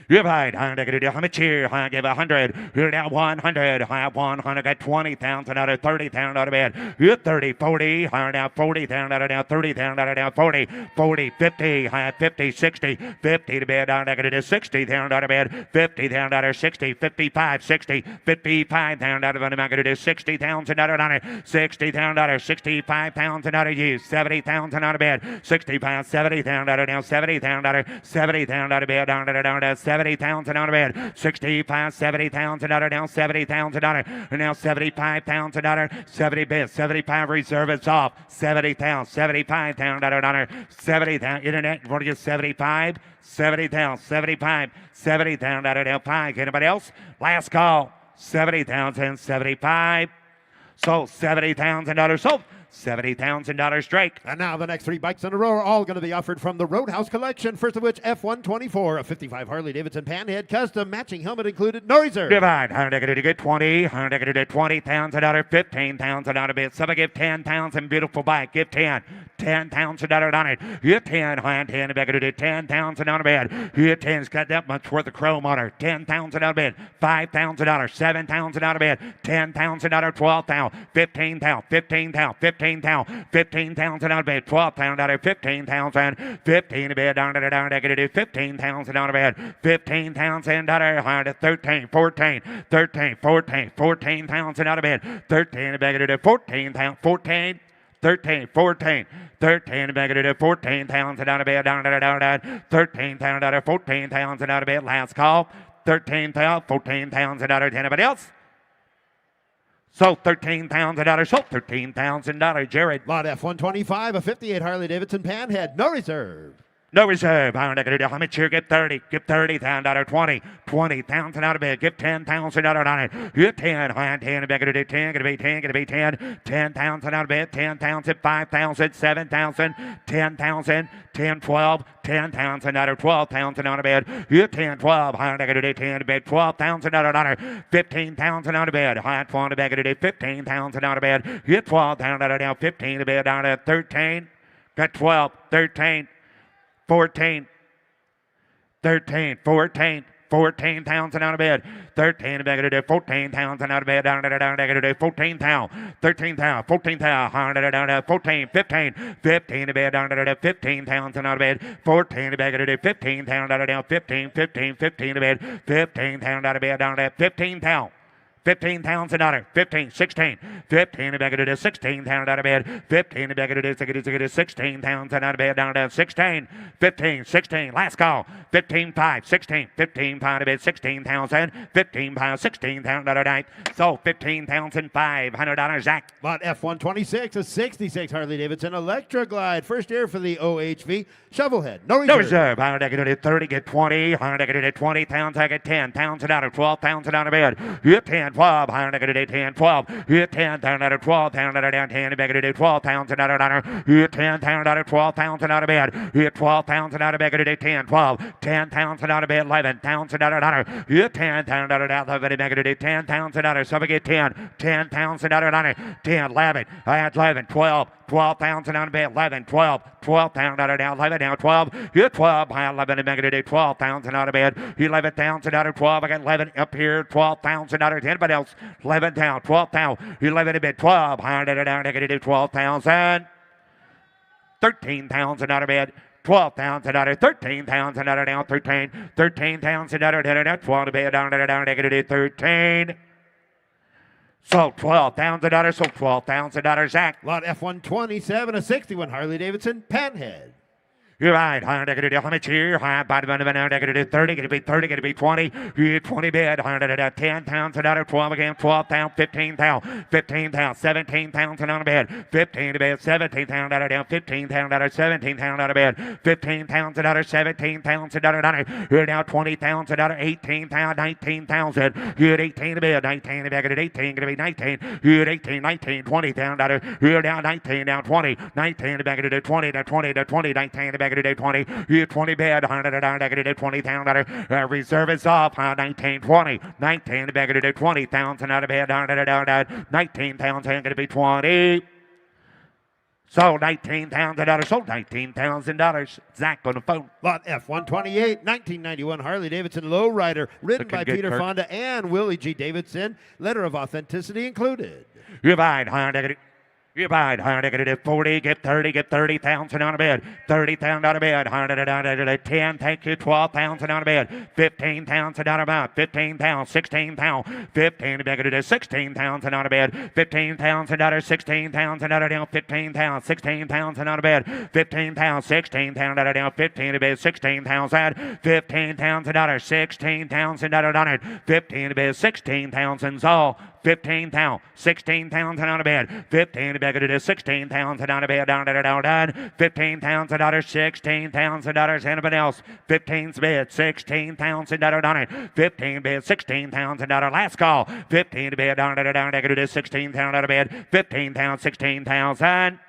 You're right. I'm going to do how much here? I give 100. You're now 100. I have 100. Got 20,000 out of 30,000 out of bed. You're 30, 40. I now 40,000 out of now 30,000 out of now 40, 40, 50. I have 50, 60, 50 to bed. I'm going to do 60,000 out of bed. 50,000 out of 60, 55, 60, 55,000 out of it. I'm going to do 60,000 out of it. 60,000 out of 65,000 out of you. 70,000 out of bed. 65, 70,000 out of now 70,000 out of 70,000 out of bed. Down 70,000 out of bed. 65, 70,000 out of now 70,000 out of now 75,000 70 bid. 75 reserve is off. 70,000, 75,000 out of 70,000 internet. What do you 75? 70,000, 75, 70,000 out of now 5. Anybody else? Last call. 70,000, 75. Sold $70,000 sold. $70,000 Drake. And now the next three bikes in a row are all going to be offered from the Roadhouse Collection. First of which, F124, a 55 Harley-Davidson Panhead Custom, matching helmet included, no reserve. Divide. I'm going to get 20. I'm going to get $20,000, $15,000 a bit. Somebody give 10,000. Beautiful bike. Give 10. $10,000 on it. You 10. I'm 10. I'm going to do 10,000 on a bed. You 10's got that much worth of chrome on her. 10,000 on a bed. $5,000. 7,000 on a bed. $10,000. 12,000. 15,000. 15,000. 15,000. 15,000 on a bed. 12,000 out of 15,000. 15 a bed. Down to do 15,000 on a bed. $15,000. 13, 14, 13, 14, 14,000 out of bed. 13 a bed. To do 14,000. 14. 13, 14, 13, back to 14,000 out of bed, down, 13,000 out of 14,000 out of bed, last call, 13,000, 14,000 out of anybody else? So $13,000, so $13,000, Jared. Lot F125, a 58 Harley-Davidson Panhead, no reserve. No reserve. How much here? Get 30. Get $30,000. 20. 20,000 out of bed. Give $10,000 on it. Get 10. High 10. Back to 10. Gonna be 10. Gonna be 10. 10,000 out of bed. 10,000. 5,000. 7,000. 10,000. 10. 12. 10,000 out of 12,000 out of bed. Get 10. 12. High back to 10 to bed. 12,000 out of honor. 15,000 out of bed. High 12 to back to 15,000 out of bed. Get 12,000 out of down. 15 to bed down to 13. Got 12. 13. 14, 13, 14, 14,000 out of bed. 13 back to 14,000 out of bed. Down to 14,000, 13,000, 14,000, down to 14, 15, 15 to bed. Down to 15,000 out of bed. 14 back to 15,000 out of down. 15, 15, 15 to bed. 15,000 out of bed. Down to 15,000. $15,000, 15, 16, 15 back to 16,000 out of bed, 15 back to 16,000 out of bed, down to 16, 15, 16, last call, 15, 5, 16, 15, 5 to bed, 16,000, 15, 5, 16,000 out of night, so $15,500, Zach. Lot F126, a 66 Harley Davidson Electra Glide, first year for the OHV, shovelhead, no reserve. No reserve, 30, get 20, 20,000, I get 10,000 out of 12,000 out of bed, get 10, 12, 10, 12, hit 10,000 out of 12,000 out of down 10, back to 12,000 out of honor, hit 10,000 out of 12,000 out of bed, hit 12,000 out of back to 10, 12, 10,000 out of bed, 11,000 out of honor, hit 10,000 out of down 11, back to 10,000 out of, so we get 10, 10,000 out of honor, 10, 11, I had 11, 12, 12,000 out of bed, 11, 12, 12,000 out of down, 11 down, 12, hit 12, I had 11 and back to 12,000 out of bed, 11,000 out of 12, I got 11 up here, 12,000 out of 10, but else, 11 down, 12 down, 11 a bit, 12, higher down, negative 12,000, 13,000 out of bed, 12,000 out of 13,000 out of down, 13, 13,000 out of down, 12 to bed, down, negative 13. So $12,000, so $12,000, Zach. Lot F127, a 61 Harley Davidson Panhead. You're right. Higher negative, how much here? Higher bottom of negative 30, gonna be 30, gonna be 20. Here 20 bed, higher 10,000 out of 12 again, 12,000, 15,000, 15,000, 17,000 out of bed, 15 to bed, 17,000 out of down, 15,000 out of 17,000 out of bed, 15,000 out of 17,000 out of down. Here now 20,000 out of 18,000, 19,000. Here 18 to bed, 19 to bed, 18, gonna be 19. Here 18, 19, 20,000 out of here down 19, down 20, 19 to bed, 20 to 20 to 20, 19 to bed. Negative 20, here 20 bed, negative 20,000. Reserve is off, 19, 20, 19 negative 20,000 out of bed, 19,000 going to be 20. So $19,000, sold $19,000. Zach on the phone. Lot F128, 1991 Harley Davidson Lowrider, ridden Looking by good, Peter Kirk. Fonda and Willie G. Davidson. Letter of authenticity included. You're buying, negative. You buy negative 40, get 30, get 30,000 out of bed, 30,000 out of bed, 10, thank you, 12,000 out of bed, 15,000 out of bed, 15,000, 16,000, 15, negative 16,000 out of bed, 15,000 out of 16,000 out of down, 15,000, 16,000 out of bed, 15,000, 16,000 out of down, 15 to bed, 16,000, 15,000 out of 16,000 out of down, 15 to bed, 16,000 all. 15,000, 16,000 out of bed, 15 to bed, it is 16,000 out of bed, down, 15,000 out of 16,000 out of anyone else, 15's bed, 16,000 out of down, 15 bed, 16,000 out of last call, 15 to bed, down, it is 16,000 out of bed, 15,000, 16,000.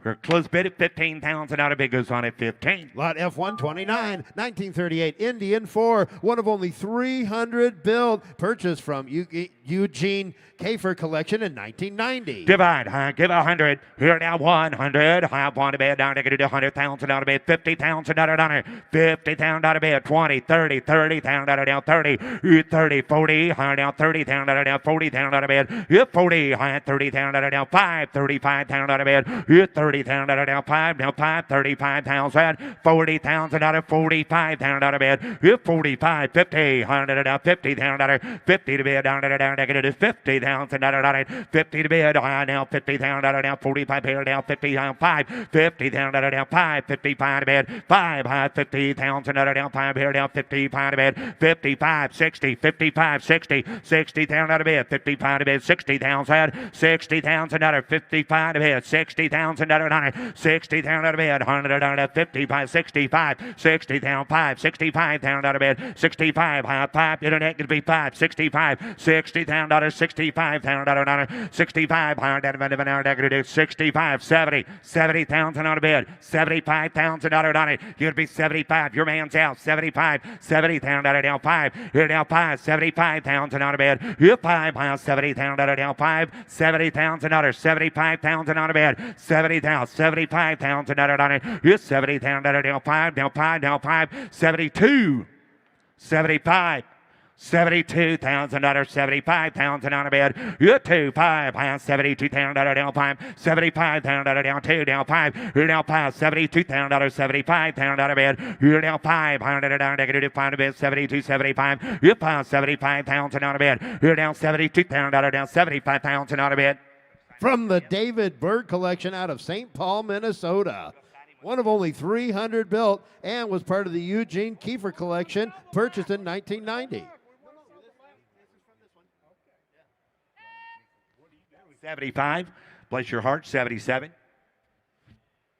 Her close bid at 15,000 out of bid goes on at 15. Lot F129, 1938 Indian 4, one of only 300 built, purchased from Eugene Kafer collection in 1990. Divide, give 100. Here now 100. I want to bed down to get 100,000 out of bed. 50,000 out of down. 50,000 out of bed. 20, 30, 30,000 out of down. 30, 30, 40. High down 30,000 out of down. 40,000 out of bed. 40, high 30,000 out of down. 5, 35,000 out of bed. 30,000 out of down. 5, now 5, 35,000. 40,000 out of 45,000 out of bed. 45, 50, 100 out of 50,000 out of 50 to bed down to down negative 50,000 out of 50 to bed. Now 50,000 out of down 45 here down 50 down 5, 50,000 out of down 5, 55 to bed 5, high 50,000 out of down 5 here down 55 to bed 55, 60, 55, 60, 60,000 out of bed 55 to bed 60,000, 60,000 out of 55 to bed 60,000 out $60,000 on it. 60,000 out of bed. 100 out of 55, 65, 60,000 5, 65,000 out of bed. 65 high 5. Internet could be 5, 65, $60,000, 65,000 on it. 65 higher down of an hour. That could do 65, 70, 70,000 out of bed. 75,000 on it. You'd be 75. Your man's out. 75, 70,000 out of down 5. Here down 5, 75,000 out of bed. You're 5 high 70,000 out of down 5. 70,000 out of 75,000 out of bed. 70,000, 75,000 out on it. You're 70,000 out of down 5, down 5, down 5. 72, 75. $72,000, 75,000 on a bed. You're 2, 5, high 72,000 down 5, 75,000 down 2, down 5. You're down 5, 72,000, 75,000 on a bed. You're down 5, 100 down negative 5 a bed, 72, 75. You're 5, 75,000 on a bed. You're down 72,000 down 75,000 on a bed. From the David Berg collection out of St. Paul, Minnesota. One of only 300 built and was part of the Eugene Kiefer collection purchased in 1990. 75, bless your heart, 77.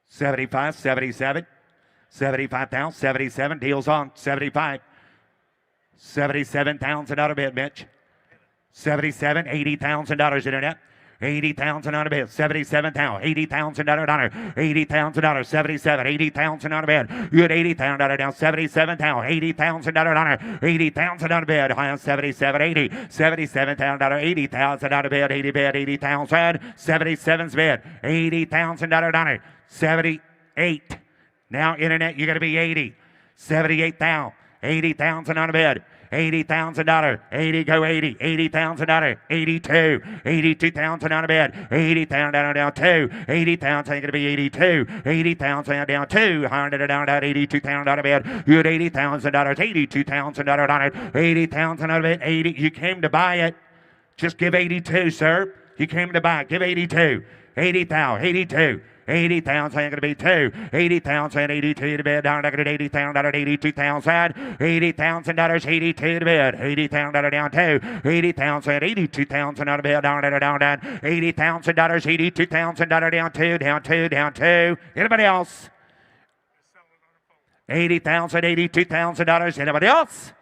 75, 77. 75,000, 77, deals on, 75. 77,000 out of bed, Mitch. 77, $80,000 internet. 80,000 on a bed, 77,000, $80,000, $80,000, 77, 80,000 on a bed. You had $80,000 down, 77,000, $80,000, 80,000 on a bed, high on 77, 80, 77,000, 80,000 on a bed, 80 bed, 80,000, 77's bed, $80,000, 78. Now internet, you got to be 80, 78,000, 80,000 on a bed. $80,000, 80 go 80, $80,000, 82, 82,000 on a bed, 80,000 down 2, 80,000 going to be 82, 80,000 down 2, 100 down 82,000 on a bed, you had $80,000, $82,000 on it, 80,000 on a bed, 80, you came to buy it, just give 82, sir, you came to buy it, give 82, 80,000, 82. 80,000 ain't gonna be 2. 80,000, 82 to bed. Down at 80,000, 82,000. $80,000, 82 to bed. 80,000 down 2. 80,000, 82,000 out of bed. Down $80,000, 82,000 down 2, down 2, down 2. Anybody else? 80,000, $82,000. Anybody else?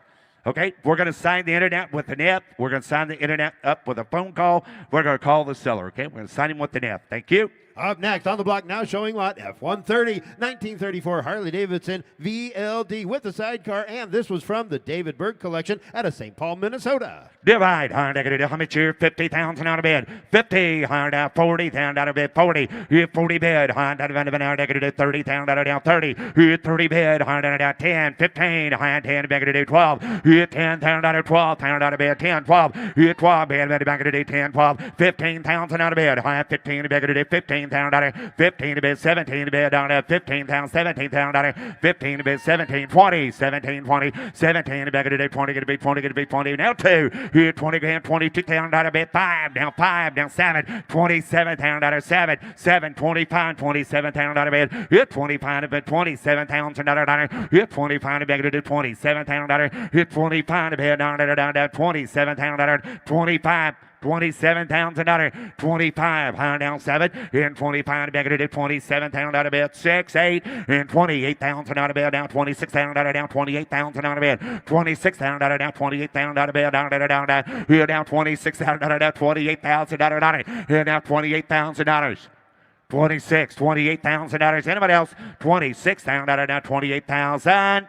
Okay, we're going to sign the internet with the net. We're going to sign the internet up with a phone call. We're going to call the seller, okay? We're going to sign him with the net. Thank you. Up next on the block now, showing lot F-130, 1934 Harley-Davidson VLD with the sidecar, and this was from the David Berg collection out of St. Paul, Minnesota. Divide, how much here? 50,000 out of bed. 50, 40,000 out of bed. 40, 40 bed. 30,000 out of 30. 30 bed. 10, 15, 10 back to 12. 10,000 out of 12,000 out of bed. 10, 12. 12 bed back to 10, 12. 15,000 out of bed. 15 back to 15,000. 15 to bed. 17 to bed. Down to 15,000. 17,000. 15 to bed. 17, 20. 17, 20. 17 back to 20. Going to be 20. Going to be 20. Now 2. Here, 20 grand, 22,000 out of bed, 5, down 7, 27,000 out of 7, 7, 25, 27,000 out of bed, here, 25 out of bed, 27,000 out of bed, here, 25 out of bed, 27,000 out of bed, here, 25 out of bed, down, 27,000 out of bed, 25. 27,000 out of 25, high down 7, and 25 back to 27,000 out of bed, 6, 8, and 28,000 out of bed, down 26,000 out of down 28,000 out of bed, 26,000 out of down 28,000 out of bed, down, here down 26,000 out of down 28,000 out of down, here down $28,000. 26, $28,000. Anybody else? 26,000 out of down 28,000.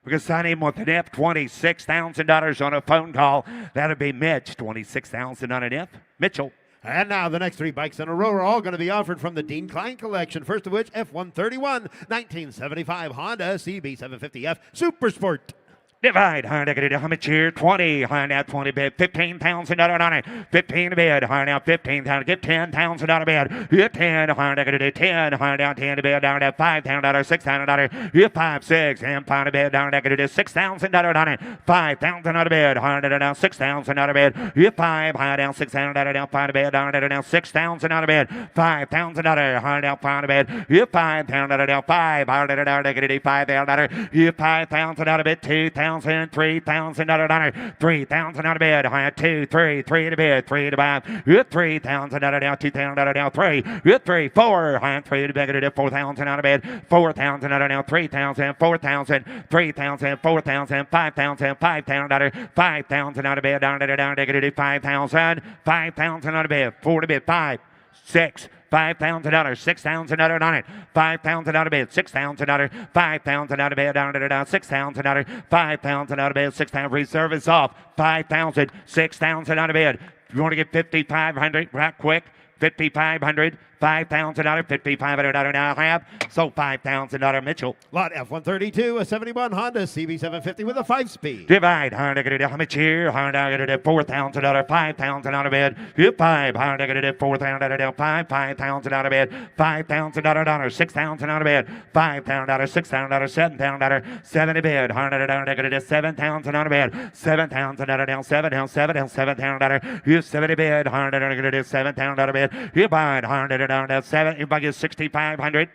We're going to sign him with an F, $26,000 on a phone call. That'll be Mitch, $26,000 on an F. Mitchell. And now the next 3 bikes in a row are all going to be offered from the Dean Klein collection. First of which, F-131, 1975 Honda CB750F Super Sport. Divide, how much here? 20, high now 20 bed, $15,000 on it. 15 bed, high now 15,000. Get $10,000 out of bed. Get 10, high now 10, high down 10 to bed, down at $5,000, $6,000. Get 5, 6, and 5 to bed, down at $6,000 on it. 5,000 out of bed, high down 6,000 out of bed. Get 5, high down 6,000 out of down 5 to bed, down at 6,000 out of bed. 5,000 out of high down 5 to bed. Get 5,000 out of down 5, high down $5,000. Get 5,000 out of bed, 2,000. 3,000, $3,000, 3,000 out of bed. High 2, 3, 3 to bed, 3 to buy. 3,000 out of now, 2,000 out of now, 3, 3, 4. High 3 to bed, 4,000 out of bed, 4,000 out of now, 3,000, 4,000, 3,000, 4,000, 5,000, 5,000 out of 5,000 out of bed, down, 5,000, 5,000 out of bed, 4 to bed, 5, 6. $5,000, 6,000 on it, 5,000 out of bed, 6,000 5,000 out of bed, down, 6,000 5,000 out of bed, 6,000 reserve is off, 5,000, 6,000 out of bed. You want to get 5,500 right quick, 5,500. $5,000, $5,500 now have. So $5,000 Mitchell. Lot F-132, a 71 Honda CB750 with a 5-speed. Divide, how much here? $4,000, $5,000 out of bed. You 5, $4,000, 5,000 out of bed. $5,000, $6,000 out of bed. $5,000, $6,000, $7,000, 7 to bed. $7,000 out of bed. $7,000 down, 7,000, you 7 to bed. $7,000 out of bed. You buy it, down to 7. You buy it 6,500.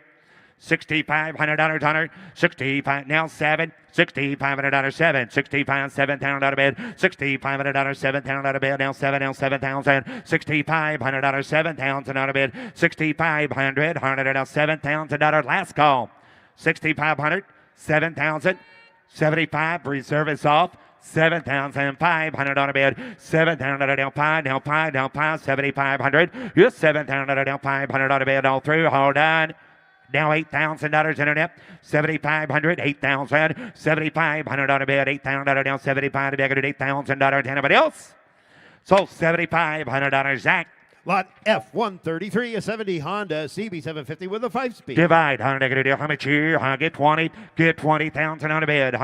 $6,500 Hunter. 65 now 7. $6,500 7. 65 7,000 out of bed. $6,500 7,000 out of bed. Now 7 now 7,000. $6,500 7,000 out of bed. $6,500 now 7,000 last call. 6,500 7,000 75 reserve is off. 7,500 on a bed. 7,000 down 5, down 5, down 5, 7,500. You're 7,000 down 500 on a bed all through. Hold on. Now $8,000 internet. 7,500, 8,000. 7,500 on a bed. 8,000 down 75 to bed. $8,000 to anybody else. So $7,500 Zach. Lot F-133, a 70 Honda CB750 with a 5-speed. Divide, how much here? Get 20, get 20,000 out of bed.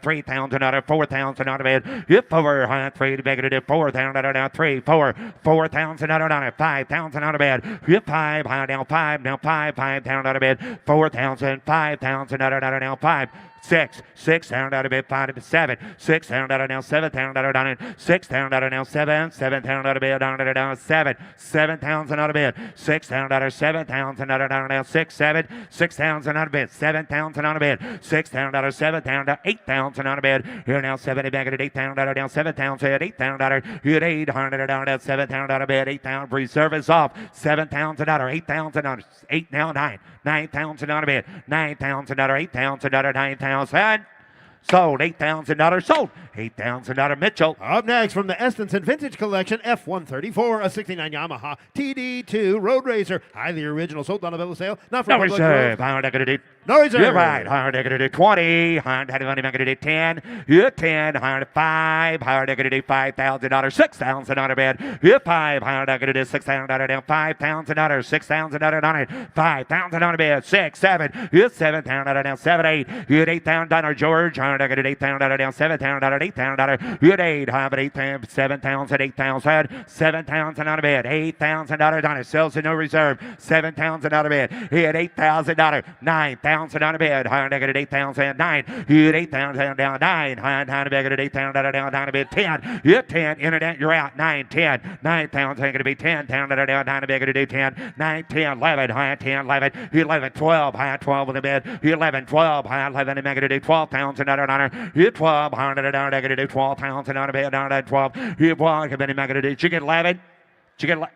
3,000 out of 4,000 out of bed. Get 4, 3 to bed, 4,000 out of 3, 4, 4,000 out of it, 5,000 out of bed. Get 5, now 5, now 5, 5,000 out of bed. 4,000, 5,000 out of now 5. 6, 6,000 out of bed, 5 to 7, 6,000 out of now 7,000 out of down, 6,000 out of now 7, 7,000 out of bed, down 7, 7,000 out of bed, 6,000 out of 7,000 out of down now 6, 7, 6,000 out of bed, 7,000 out of bed, 6,000 out of 7,000 to 8,000 out of bed. Here now 70 back at 8,000 out of down 7,000, 8,000 out of here 800 down at 7,000 out of bed, 8,000 reserve is off, 7,000 out of 8,000 out of 8 now 9, 9,000 out of bed, 9,000 out of 8,000 out of 9,000. Sold $8,000. Sold $8,000 Mitchell. Up next from the Estenson Vintage Collection, F-134, a 69 Yamaha TD2 Road Racer. Highly original. Sold on a bill of sale. Not for No public reserve. growth. No reserve. You're right. Hard to do 20. Hard to do 10. You're 10. Hard to 5. Hard to do $5,000. 6,000 on a bed. You're 5. Hard to do 6,000 down. $5,000. 6,000 on it. 5,000 on a bed. 6, 7. You're 7,000 down. 7, 8. You're $8,000. George. Hard to do $8,000 down. 7,000. $8,000. You're 8. Hard to 8,000. 7,000. 8,000. 7,000 on a bed. $8,000 on it. Sells to no reserve. 7,000 on a bed. He had $8,000. 9,000 on a bed. High negative 8,000. 9. You had 8,000 down. 9. High negative 8,000 down a bed. 10. You're 10. Internet, you're out. 9, 10. 9,000 going to be 10. Down down a negative 10. 9, 10. 11. High 10. 11. 11. 12. High 12 on the bed. 11. 12. High 11. Negative 12,000 on her. You're 12. High negative 12,000 on a bed. Down at 12. You're 12. Negative. Did you get 11? Did you get 11?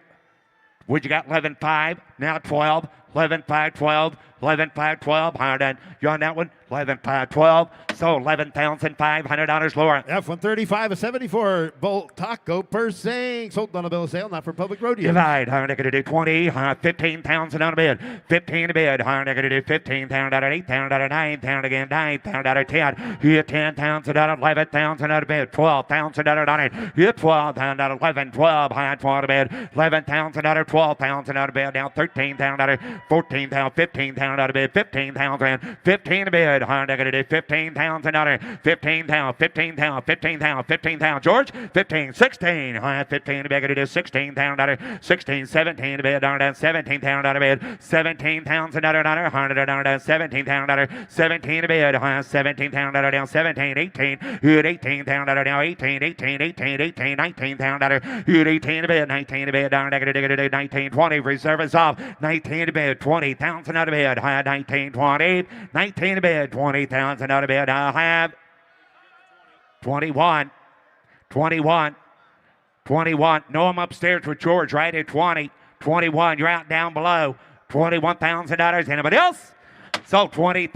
Would you got 11.5? Now 12. 11.5, 12. 11.5, 12. Higher than you on that one. 11.5, 12. So $11,500 lower. F-135, a 74 volt taco per sing. Sold on a bill of sale, not for public road use. Divide. Higher negative do 20. 15,000 on a bid. 15 a bid. Higher negative do 15,000 out of 8,000 out of 9,000 again. 9,000 out of 10. Here 10,000 out of 11,000 out of bid. 12,000 out of on it. Here 12,000 out of 11. 12. High 12 a bid. 11,000 out of 12,000 out of bid. Now 13,000 out of 14,000. 15,000 out of bid. 15,000. 15 a bid. Higher negative 15,000 out of 15,000. 15,000. 15,000. 15,000. George. 15. 16. High 15 a bid. It is 16,000 out of 16. 17 a bid. Down 17,000 out of bid. 17,000 out of 100 down 17,000 out of 17 a bid. High 17,000 out of down 17. 18. You had 18,000 out of now 18. 18. 18. 18. 19,000 out of you had 18 a bid. 19 a bid. Down negative 19. 20. Reserve is off. 19 a bid. 20,000 out of bid. High 19. 20. 19 a bid. 20,000 out of bid. I have 21, 21, 21. No, I'm upstairs with George right at 20. 21, you're out down below. $21,000. Anybody else? So $20,000,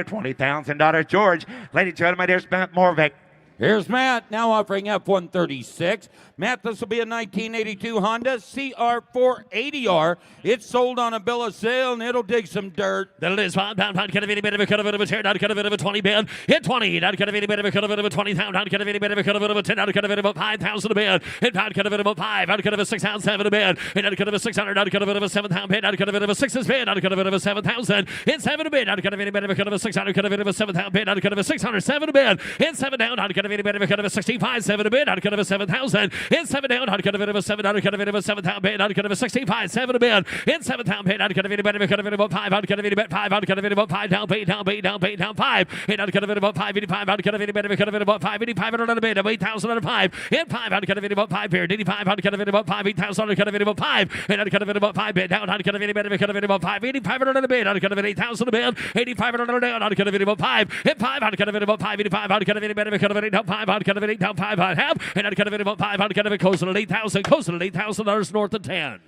$20,000. George, ladies and gentlemen, there's Matt Morvick. Here's Matt, now offering F-136. Matt, this will be a 1982 Honda CR480R. It's sold on a bill of sale, and it'll dig some dirt. There it is, pound, cut of any bit of a cut of a tear, not cut of a 20 bid. Hit 20, not cut of any bit of a cut of a 20 pound, not cut of any bit of a cut of a 10, not cut of a 5,000 a bid. Hit pound, cut of a 5, not cut of a 6,000, 7 a bid. Hit not cut of a 600, not cut of a 7,000 bid, not cut of a 6 bid, not cut of a 7,000. Hit 7 a bid, not cut of any bit of a cut of a 600, cut of a 7,000 bid, not cut of a 600, 7 a bid. Hit 7 down, not cut of any bit of a cut of a 65, 7 a bid, not cut of a 7,000. Hit 7 down, not cut of a 7, not cut of a 7,000 bid, not cut of a 65, 7 a bid. Hit 7,000 bid, not cut of any bit of a cut of a 5, not cut of any bit 5, not cut of any bit 5 down, pay down, 5. Hit not cut of it about 585, not cut of any bit of a cut of it about 585, and a bid of 8,000 out of 5. Hit 5, not cut of it about 5 here, 85, not cut of it about 5, 8,000, not cut of it about 5. Hit not cut of it about 5 bid down, not cut of any bit of a cut of it about 5, 85, and a bid, not cut of it 8,000 a bid, 85, and down, not cut of it about 5. Hit 5, not cut of it about 585, not cut of any bit of a cut of it down 5, not cut of it 8 down 5, I have, and not cut of it about 5, not cut of it coastal at 8,000, coastal at $8,000 north of 10.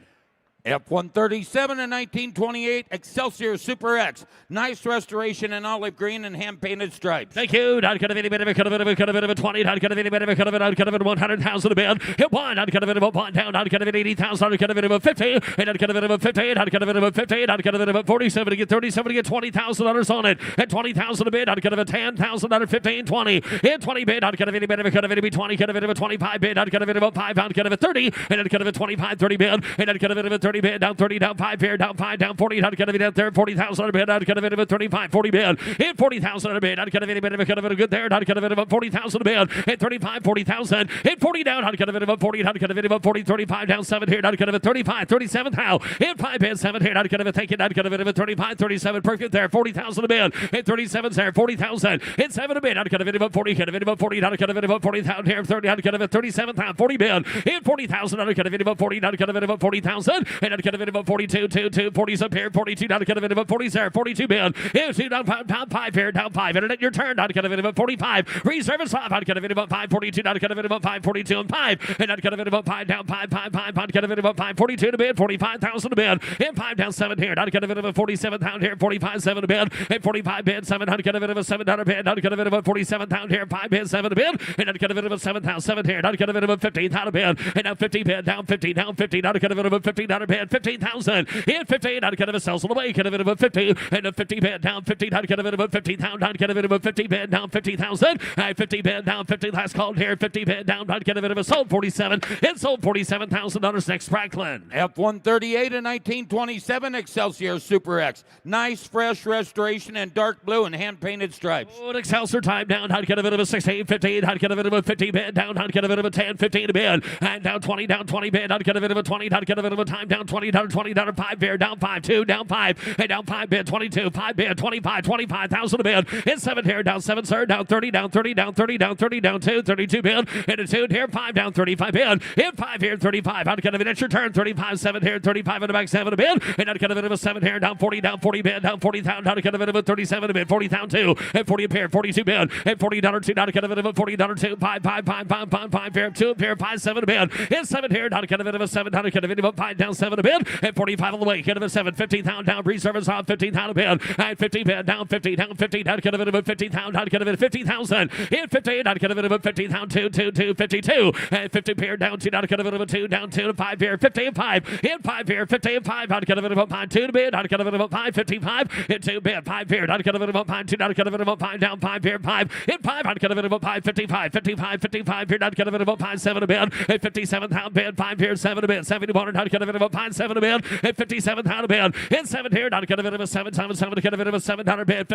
F-137 in 1928 Excelsior Super X. Nice restoration in olive green and hand-painted stripes. Thank you. Not cut of any bit of a cut of it, a cut of it of a 20, not cut of any bit of a cut of it, not cut of it 100,000 a bid. Hit 1, not cut of it about 1 down, not cut of it 80,000, not cut of it about 50, and not cut of it about 50, not cut of it about 50, not cut of it about 47 to get 37 to get $20,000 on it. At 20,000 a bid, not cut of it 10,000, not 15, 20. Hit 20 bid, not cut of any bit of a cut of it be 20, cut of it about 25 bid, not cut of it about 5, not cut of it 30, and not cut of it 25, 30 bid, and not cut of it about 30 bid, down 30 down. 5 here, down 5, down 40, not cut of it out there, 40,000 on a bid, not cut of it about 35, 40 bid, hit 40,000 on a bid, not cut of any bit of a cut of it good there, not cut of it about 40,000 a bid, hit 35, 40,000, hit 40 down, not cut of it about 40, not cut of it about 40, 35 down 7 here, not cut of it 35, 37 how, hit 5 bid, 7 here, not cut of it, take it, not cut of it about 35, 37, perfect there, 40,000 a bid, hit 37 there, 40,000, hit 7 a bid, not cut of it about 40, cut of it about 40, not cut of it about 40,000 here, 30, not cut of it 37,000, 40 bid, hit 40,000, not cut of it about 40, not cut of it about 40,000, and not cut of it about 42, 2, 40's up here, 42, not cut of it about 40 there, 42 bid, hit 2 down 5 here, down 5, and at your turn, not cut of it about 45, reserve is 5, not cut of it about 5, 42, not cut of it about 5, 42 and 5, and not cut of it about 5 down 5, not cut of it about 5, 42 to bid, 45,000 to bid, and 5 down 7 here, not cut of it about 47,000 here, 45, 7 to bid, and 45 bid, 7, not cut of it about 7 down a bid, not cut of it about 47,000 here, 5 bid, 7 to bid, and not cut of it about 7,000, 7 here, not cut of it about 15,000 to bid, and now 50 bid, down 50, not cut of it about 15 down a bid, 15,000, and 50, not cut of it sells on the way, cut of it about 50, and a 50 bid, down 50, not cut of it about 50,000, not cut of it about 50 bid, down 50,000, 50 bid, down 50, last called here, 50 bid, down, not cut of it about sold 47, and sold $47,000 next, Franklin. F-138 in 1927 Excelsior Super X. Nice, fresh restoration in dark blue and hand-painted stripes. Oh, Excelsior time down, not cut of it about 16, 15, not cut of it about 50 bid, down, not cut of it about 10, 15 a bid, and down 20 bid, not cut of it about 20, not cut of it about time, down 20, down 5 bid, down 5, 2, down 5, and down 5 bid, 22, 5 bid, 25, 25,000 a bid, and 7 here, down 7, sir, down 30, down 30, down 30, down 30, down 2, 32 bid, and a 2 here, 5 down 35 bid, and 5 here, 35, out cut of it, it's your turn, 35, 7 here, 35 in the back, 7 a bid, and out cut of it about 7 here, down 40 bid, down 40,000, out cut of it about 37 a bid, 40,000 2, and 40 a pair, 42 bid, and $40 2, out cut of it about $40 2, 5 here, 2 pair, 5, 7 a bid, and 7 here, out cut of it about 7, out cut of it about 5 down 7 a bid, and 45 on the way, cut of it 7, 15,000 down, reserve off 15,000 a bid, and 50 bid, down 50, down 50, out cut of it about 15,000, out cut of it 50,000, and 50, out cut of it about 15,000, 2, 52, and 50 pair, down 2, out cut of it about 2, down 2, 5 here, 50 and 5, and 5 here, 50 and 5, out cut of it about 5, 2 to bid, out cut of it about 5, 55, and 2 bid, 5 here, out cut of it about 5, 2, out cut of it about 5, down 5 here, 5, and 5, out cut of it about 5, 55, 55 here, out cut of it about 5, 7 a bid, and 57,000 bid, 5 here, 7 a bid, 71, out cut of it about 5, 7 a bid, and 57,000 a bid, and 7 here, out cut of it about 7, 7, 7, out cut of it about 7 down a bid,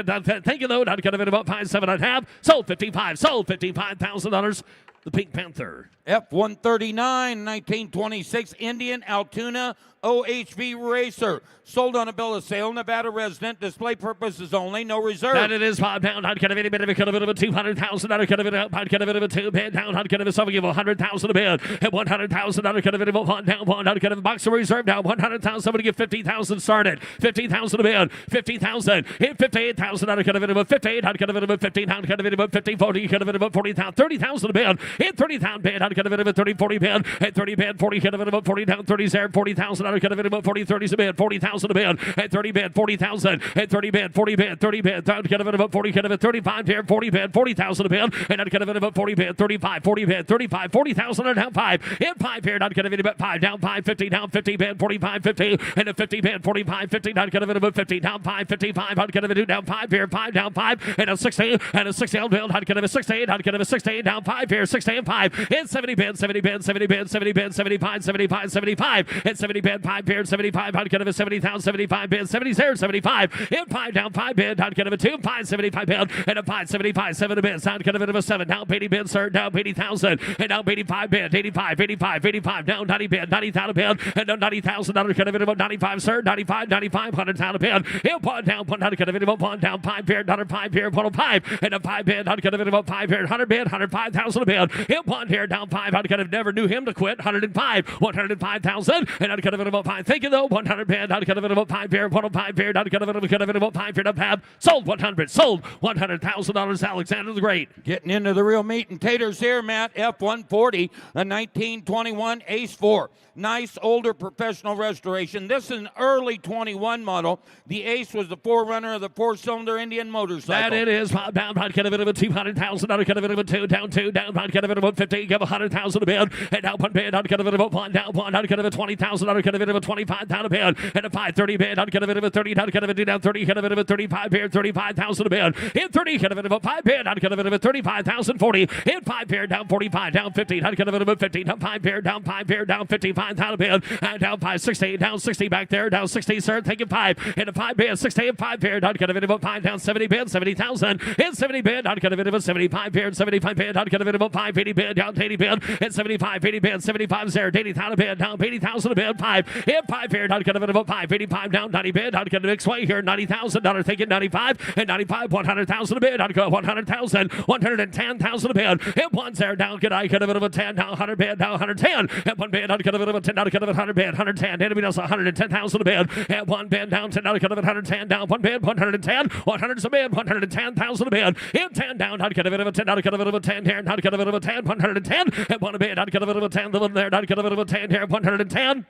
thank you though, out cut of it about 5, 7 and a half, sold 55, sold $55,000. the Pink Panther. F-139, 1926 Indian Altoona OHV Racer. Sold on a bill of sale, Nevada resident, display purposes only, no reserve. That it is £5. I'd kind of any bit of a cut of it of a $200,000 cut of it up. I'd cut of it of a $2 down. I'd cut of it some give $100,000 a bid. At $100,000 cut of it of a one down one. I'd cut of a box of reserve down. $100,000. Somebody give $50,000 started. $50,000 a bid. $50,000. Hit $58,000. I'd cut of it of a 58. I'd cut of it of a 15. I'd cut of it of a 50. 40. Cut of it of a 40,000. $30,000 a bid. Hit $30,000 bid. I'd cut of it of a 30. 40 bid. At 30 bid. 40. Cut of it of a 40 down. 30 there. 40,000. I'd cut of it of a 40. 30's a bid. 40,000 a bid. At 30 bid. 40,000. At 30 bid. 40 bid. 30 bid. I'd cut of it of a 40. Cut of it 35 bid. 40 bid. 40,000 a bid. And I'd cut of it of a 40 bid. 35. 40 bid. 35. 40,000 and down 5. Hit 5 bid. I'd cut of it about 5 down 5. 50 down 50 bid. 45. 50. And a 50 bid. 45. 50. I'd cut of it about 50 down 5. 55. I'd cut of it down 5 here. 5 down 5. And a 60. And a 60 on bid. I'd cut of a 68. I'd cut of a 68 down 5 here. 60 and 5. Hit 70 bid. 70 bid. 70 bid. 70 bid. 75. 75. 75. Hit 70 bid. 5 bid. 75. I'd cut of a 70,000. 75 bid. 70 there. 75. Hit 5 down 5 bid. I'd cut of a 2. 5. 75 bid. And a 5. 75. 7 bid. Sound cut of it of a 7. Down 80 bid. Sir. Down 80,000. And down 85 bid. 85. 85. 85. Down 90 bid. 90,000 bid. And down $90,000. Cut of it about 95. Sir. 95. 95. 100,000 bid. Hit 1 down 1. Cut of it about 1 down 5 bid. 5 bid. 105. And a 5 bid. I'd cut of it about 5 bid. 100 bid. 105,000 a bid. Hit 1 here down 5. I'd cut of never knew him to quit. 105. 105,000. And I'd cut of it about 5. Thank you though. 100 bid. I'd cut of it about 5 bid. 105 bid. I'd cut of it about 5 bid. Up sold 100. Sold $100,000. Alexander the Great. Getting into the real meat and taters here, Matt. F-140, a 1921 Ace 4. Nice older professional restoration. This is an early 21 model. The Ace was the forerunner of the 4-cylinder Indian motorcycle. That it is. Down, I'd cut of it of a $200,000. I'd cut of it of a 2. Down 2. Down, I'd cut of it of a 50. Give $100,000 a bid. And down 1 bid. I'd cut of it of a 1. Down 1. I'd cut of it 20,000. I'd cut of it of a 25,000 a bid. And a 5. 30 bid. I'd cut of it of a 30. I'd cut of it down 30. Cut of it of a 35 bid. 35,000 a bid. Hit 30. Cut of it of a 5 bid. I'd cut of it of a 35,000. 40. Hit 5 bid. Down 45. Down 15. I'd cut of it of a 50. Down 5 bid. Down 5 bid. Down 55,000 a bid. And down 5. 60. Down 60 back there. Down 60. Sir. Taking 5. And a 5 bid. 60 and 5 bid. I'd cut of it of a 5. Down 70 bid. 70,000. Hit 70 bid. I'd cut of it of a 75 bid. 75 bid. I'd cut of it of a 5. 80 bid. Down 80 bid. Hit 75. 80 bid. 75 there. 80,000 a bid. Down 80,000 a bid. 5. Hit 5 bid. I'd cut of it of a 5. 85 down 90 bid. I'd cut a mixed way here. $90,000. Taking 95. And 95. 100,000 a bid. I'd go 100,000. 110,000 a bid. Hit 1 there. Down. Could I cut of it of a 10. Down 100 bid. Down 110. Hit 1 bid. I'd cut of it of a 10. I'd cut of it 100 bid. 110. Enemy does 110,000 a bid. Hit 1 bid. Down 10. I'd cut of it 110. Down 1 bid. 110. 100 a bid. 110,000 a bid. Hit 10 down. I'd cut of it of a 10. I'd cut of it of a 10 here. I'd cut of it of a 10. 110. Hit 1 a bid. I'd cut of it of a 10. The one there. I'd cut of it of a 10 here. 110.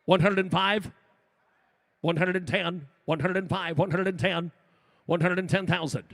105. 110. 105. 110. 110,000.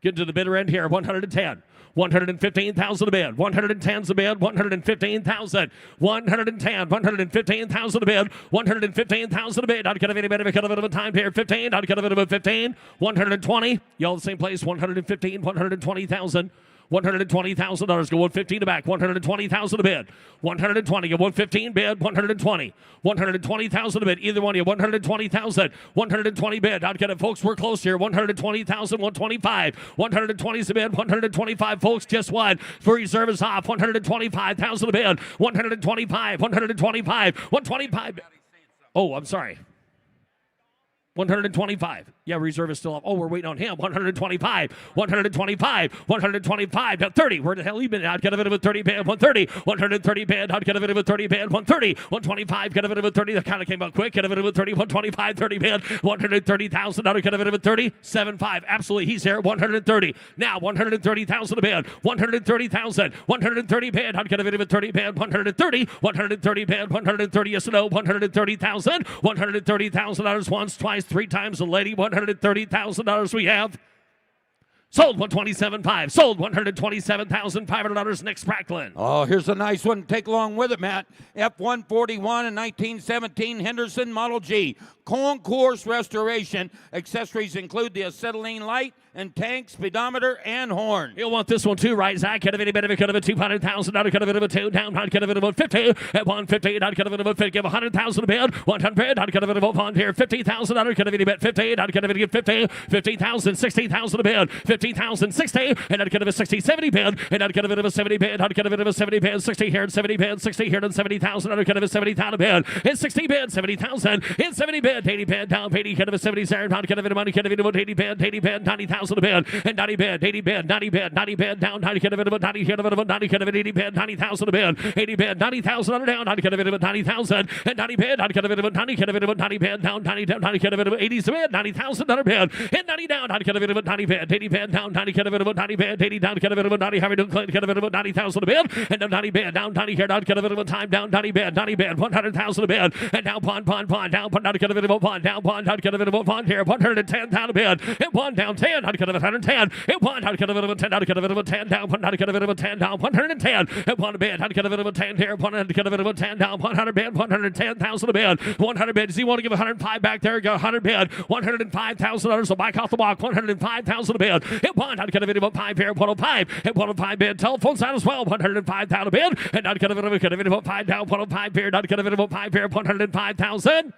Get to the bitter end here. 110. 115,000 a bid. 110's a bid. 115,000. 110. 115,000 a bid. 115,000 a bid. I'd cut of any bit of a cut of it of a time here. 15. I'd cut of it of a 15. 120. Y'all the same place. 115. 120,000. $120,000. Go 115 to back. 120,000 a bid. 120. Go 115 bid. 120. 120,000 a bid. Either one of you. 120,000. 120 bid. I'd get it, folks. We're close here. 120,000. 125. 120 is a bid. 125, folks. Just one. For reserve is off. 125,000 a bid. 125. 125. 125. Oh, I'm sorry. 125. Yeah, reserve is still up. Oh, we're waiting on him. 125. 125. 125. Now 30. Where the hell he been? I'd get a bit of a 30 bid. 130. 130 bid. I'd get a bit of a 30 bid. 130. 125. Get a bit of a 30. That kind of came out quick. Get a bit of a 30. 125. 30 bid. 130,000. I'd get a bit of a 30. 75. Absolutely. He's there. 130. Now 130,000 a bid. 130,000. 130 bid. I'd get a bit of a 30 bid. 130. 130 bid. 130. Yes or no? 130,000. $130,000 once, twice, 3 times. The lady. $130,000 we have. Sold $127,500. Sold $127,500. Nick Spracklin. Oh, here's a nice one. Take along with it, Matt. F-141 in 1917 Henderson Model G. Concourse restoration. Accessories include the acetylene light and tank, speedometer, and horn. You'll want this one too, right, Zach? Cut of any bit of a cut of a 200,000. I'd cut of it of a 2. Down, I'd cut of it of a 50. At 150, I'd cut of it of a 50. Give 100,000 a bid. 100, I'd cut of it of a 1 here. 50,000. I'd cut of any bit. 50. I'd cut of it of 50. 50,000. 60,000 a bid. 50,000, 60, and I'd get a 60, 70 bid, and I'd get a bit of a 70 bid, I'd get a bit of a 70 bid, 60 here and 70 bid, 60 here and 70,000, I'd get a 70,000 bid, and 60 bid, 70,000, and 70 bid, 80 bid, down 80, get a 70, I'd get a bit of money, get a bit of 80 bid, 90,000 a bid, and 90 bid, 80 bid, 90 bid, 90 bid, down 90, get a bit of a 90, get a bit of a 90, get a bit of 80 bid, 90,000 a bid, 80 bid, 90,000 on down, I'd get a bit of a 90,000, and 90 bid, I'd get a bit of a 90, get a bit of a 90 bid, down 90, down 90, get a bit of 80 bid, 90,000 on a bid, and 90 down, I'd get a bit of a 90 bid, 80 bid, down 90, get a bit of a 90 bid, 80 down, get a bit of a 90, Harry Dunkley, get a bit of a 90,000 a bid, and down 90 bid, down 90 here, down, get a bit of a time, down 90 bid, 100,000 a bid, and down pond, down, down, get a bit of a pond, down, I'd get a bit of a pond here, 110,000 a bid, and one down 10, I'd get a bit of 110, and one, I'd get a bit of a 10, I'd get a bit of a 10 down, one, I'd get a bit of a 10 down, 110, and one a bid, I'd get a bit of a 10 here, one, I'd get a bit of a 10 down, 100 bid, 110,000 a bid, 100 bid, does he want to give 105 back there, go 100 bid, $105,000, so back off the block, 105,000 a bid, and one, I'd get a bit of a 5 here, 105, and 105 bid, telephone's out as well, 105,000 a bid, and I'd get a bit of a 5 down, 105 here, I'd get a bit of a 5 here, 105,000.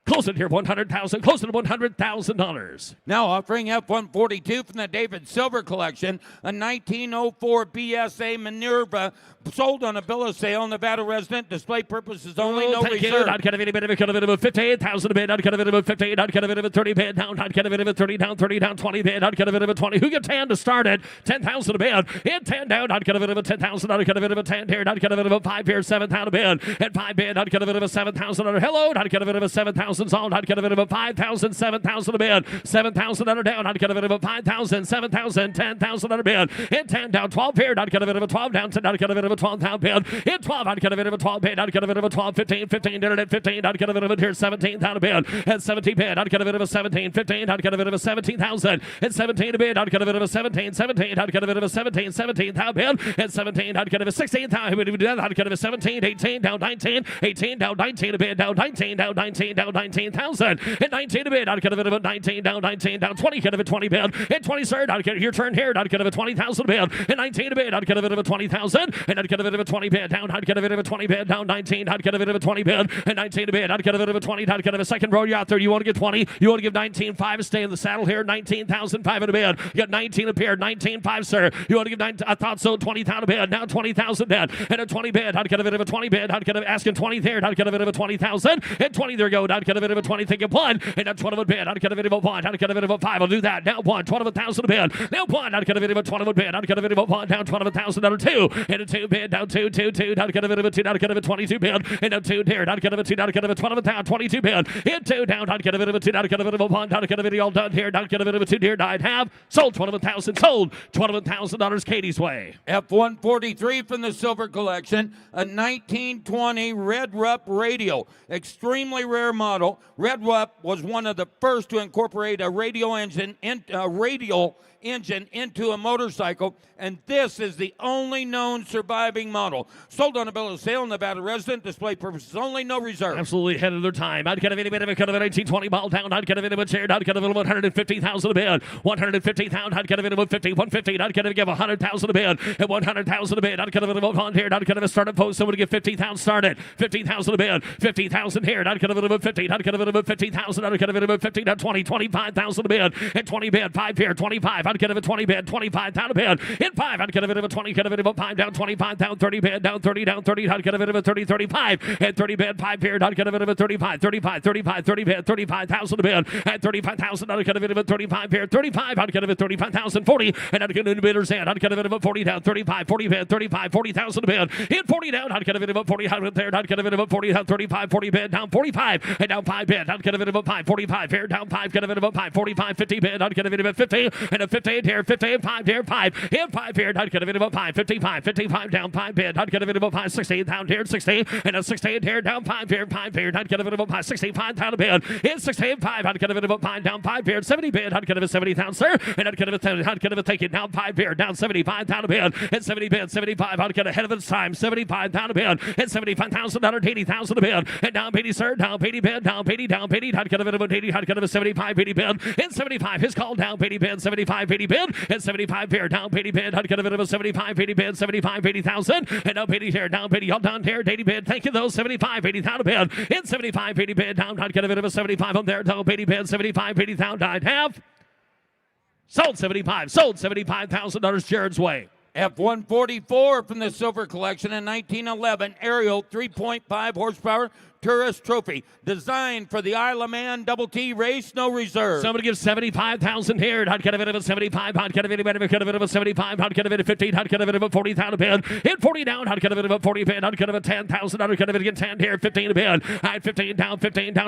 Close it here, 100,000. Close it to $100,000. Now offering F-142 from the David Silver Collection, a 1904 BSA Minerva, sold on a bill of sale, Nevada resident, display purposes only, no reserve. I'd get a bit of a 58,000 a bid. I'd get a bit of a 58. I'd get a bit of a 30 bid down. I'd get a bit of a 30 down, 30 down, 20 bid. I'd get a bit of a 20. Who gets 10 to start it? 10,000 a bid. And 10 down. I'd get a bit of a 10,000. I'd get a bit of a 10 here. I'd get a bit of a 5 here, 7,000 a bid. And 5 bid. I'd get a bit of a 7,000 under. Hello. I'd get a bit of a 7,000 sold. I'd get a bit of a 5,000, 7,000 a bid. 7,000 under down. I'd get a bit of a 5,000, 7,000, 10,000 under bid. And 10 down, 12 here. I'd get a bit of a 12 down. 10. I'd get a bit of a 12,000 bid. In 12, I'd get a bit of a 12 bid. I'd get a bit of a 12, 15, 15, did it at 15. I'd get a bit of a here, 17,000 a bid. At 17 bid, I'd get a bit of a 17, 15. I'd get a bit of a 17,000. At 17 a bid, I'd get a bit of a 17, 17. I'd get a bit of a 17, 17,000 bid. At 17, I'd get a 16,000. I'd get a 17, 18, down 19, 18, down 19 a bid, down 19, down 19, down 19,000. At 19 a bid, I'd get a bit of a 19, down 20, get a bit 20 bid. At 23rd, I'd get your turn here. I'd get a 20,000 bid. At 19 a bid, I'd get a bit of a 20,000. And I'd get a bit of a 20 bid down. I'd get a bit of a 20 bid down 19. I'd get a bit of a 20 bid. At 19 a bid, I'd get a bit of a 20. I'd get a second row. You out there? You want to get 20? You want to give 19.5? Stay in the saddle here. 19,005 in a bid. You got 19 up here. 19.5, sir. You want to give 19? I thought so. 20,000 a bid. Now 20,000 bid. And a 20 bid. I'd get a bit of a 20 bid. I'd get a asking 20 there. I'd get a bit of a 20,000. And 20 there go. I'd get a bit of a 20. Think of one. And that's 12 a bid. I'd get a bit of a 1. I'd get a bit of a 5. I'll do that. Now 1. 12,000 a bid. Now 1. I'd get a bit of a 12 a bid. I'd get a bit of a 1. Down 12,000 under 2. And a 2 bid. Down 2, 2, 2. I'd get a bit of a 2. I'd get a 22 bid. And a 2 there. I'd get a 2. I'd get a 12,000. 22 bid. And 2 down. I'd get a bit of a 2. I'd get a bit of a 1. I'd get a bit all done here. I'd get a bit of a 2 deer. I'd have sold 12,000. Sold $12,000 Katie's way. F-143 from the Silver Collection, a 1920 Red Rupp radio. Extremely rare model. Red Rupp was one of the first to incorporate a radial engine into a motorcycle, and this is the only known surviving model. Sold on a bill of sale, Nevada resident, display purposes only, no reserve. Absolutely ahead of their time. I'd get a bit of a cut of a 1920 ball down. I'd get a bit of a chair. I'd get a bit of 150,000 a bid. 150,000. I'd get a bit of a 50, 150. I'd get a give 100,000 a bid. At 100,000 a bid. I'd get a bit of a on here. I'd get a startup post. Someone to get 50,000 started. 50,000 a bid. 50,000 here. I'd get a bit of a 50. I'd get a bit of a 50,000. I'd get a bit of a 50. Now 20, 25,000 a bid. At 20 bid. 5 here. 25. I'd get a 20 bid. 25,000 a bid. In 5, I'd get a bit of a 20. Get a bit of a 5 down. 25 down. 30 bid. Down 30 down. 30. I'd get a bit of a 30. 35. At 30 bid. 5 here. I'd get a bit of a 35. 35. 35. 30 bid. 35,000 a bid. At 35,000. I'd get a bit of a 35 here. 35. I'd get a bit of 35,000. 40. And I'd get a bidder's end. I'd get a bit of a 40 down. 35. 40 bid. 35. 40,000 a bid. In 40 down. I'd get a bit of a 40. I'd there. I'd get a bit of a 40 down. 35. 40 bid. Down 45. And down 5 bid. I'd get a bit of a 5. 45 here. Down 5. Get a bit of a 5. 45. 50 bid. I'd get a bit of a 50. And a 58 here. 50 and 5 here. 5. And 5 here. I'd get a bit of a 5. 55. 55 down 5 bid. I'd get a bit of a 5. 60 down here. 60. And a 68 here. Down 5 here. 5 here. I'd get a bit of a 5. 65 down a bid. In 65. I'd get a bit of a 5 down 5 here. 70 bid. I'd get a 70,000, sir. And I'd get a 10. I'd get a take it down 5 here. Down 75 down a bid. And 70 bid. 75. I'd get ahead of its time. 75 down a bid. And 75,000 down 80,000 a bid. And down 80, sir. Down 80 bid. Down 80. Down 80. I'd get a bit of a 80. I'd get a 75 80 bid. And 75. His call down 80 bid. 75 80 bid. And 75 here. Down 80 bid. I'd get a bit of a 75 80 bid. 75 80,000. And down 80 here. Down 80. All down here. 80 bid. Thank you though. 75 80,000 a bid. And 75 80 bid. Down. I'd get a bit of a 75 on there. Down 80 bid. 75 80,000. I'd have Sold 75. Sold $75,000 Jared's way. F-144 from the Silver Collection in 1911 Ariel 3.5 horsepower Tourist Trophy, designed for the Isle of Man Double T race, no reserve. Somebody gives 75,000 here. Hot cut of it, 75. Hot cut of it, cut of it, 75. Hot cut of it, 15. Hot cut of it, 40,000 bid. Hit 40 down. Hot cut of it, 40 bid. Hot cut of it, 10,000. Hot cut of it again, 10 here. 15 a bid. Hot 15 down,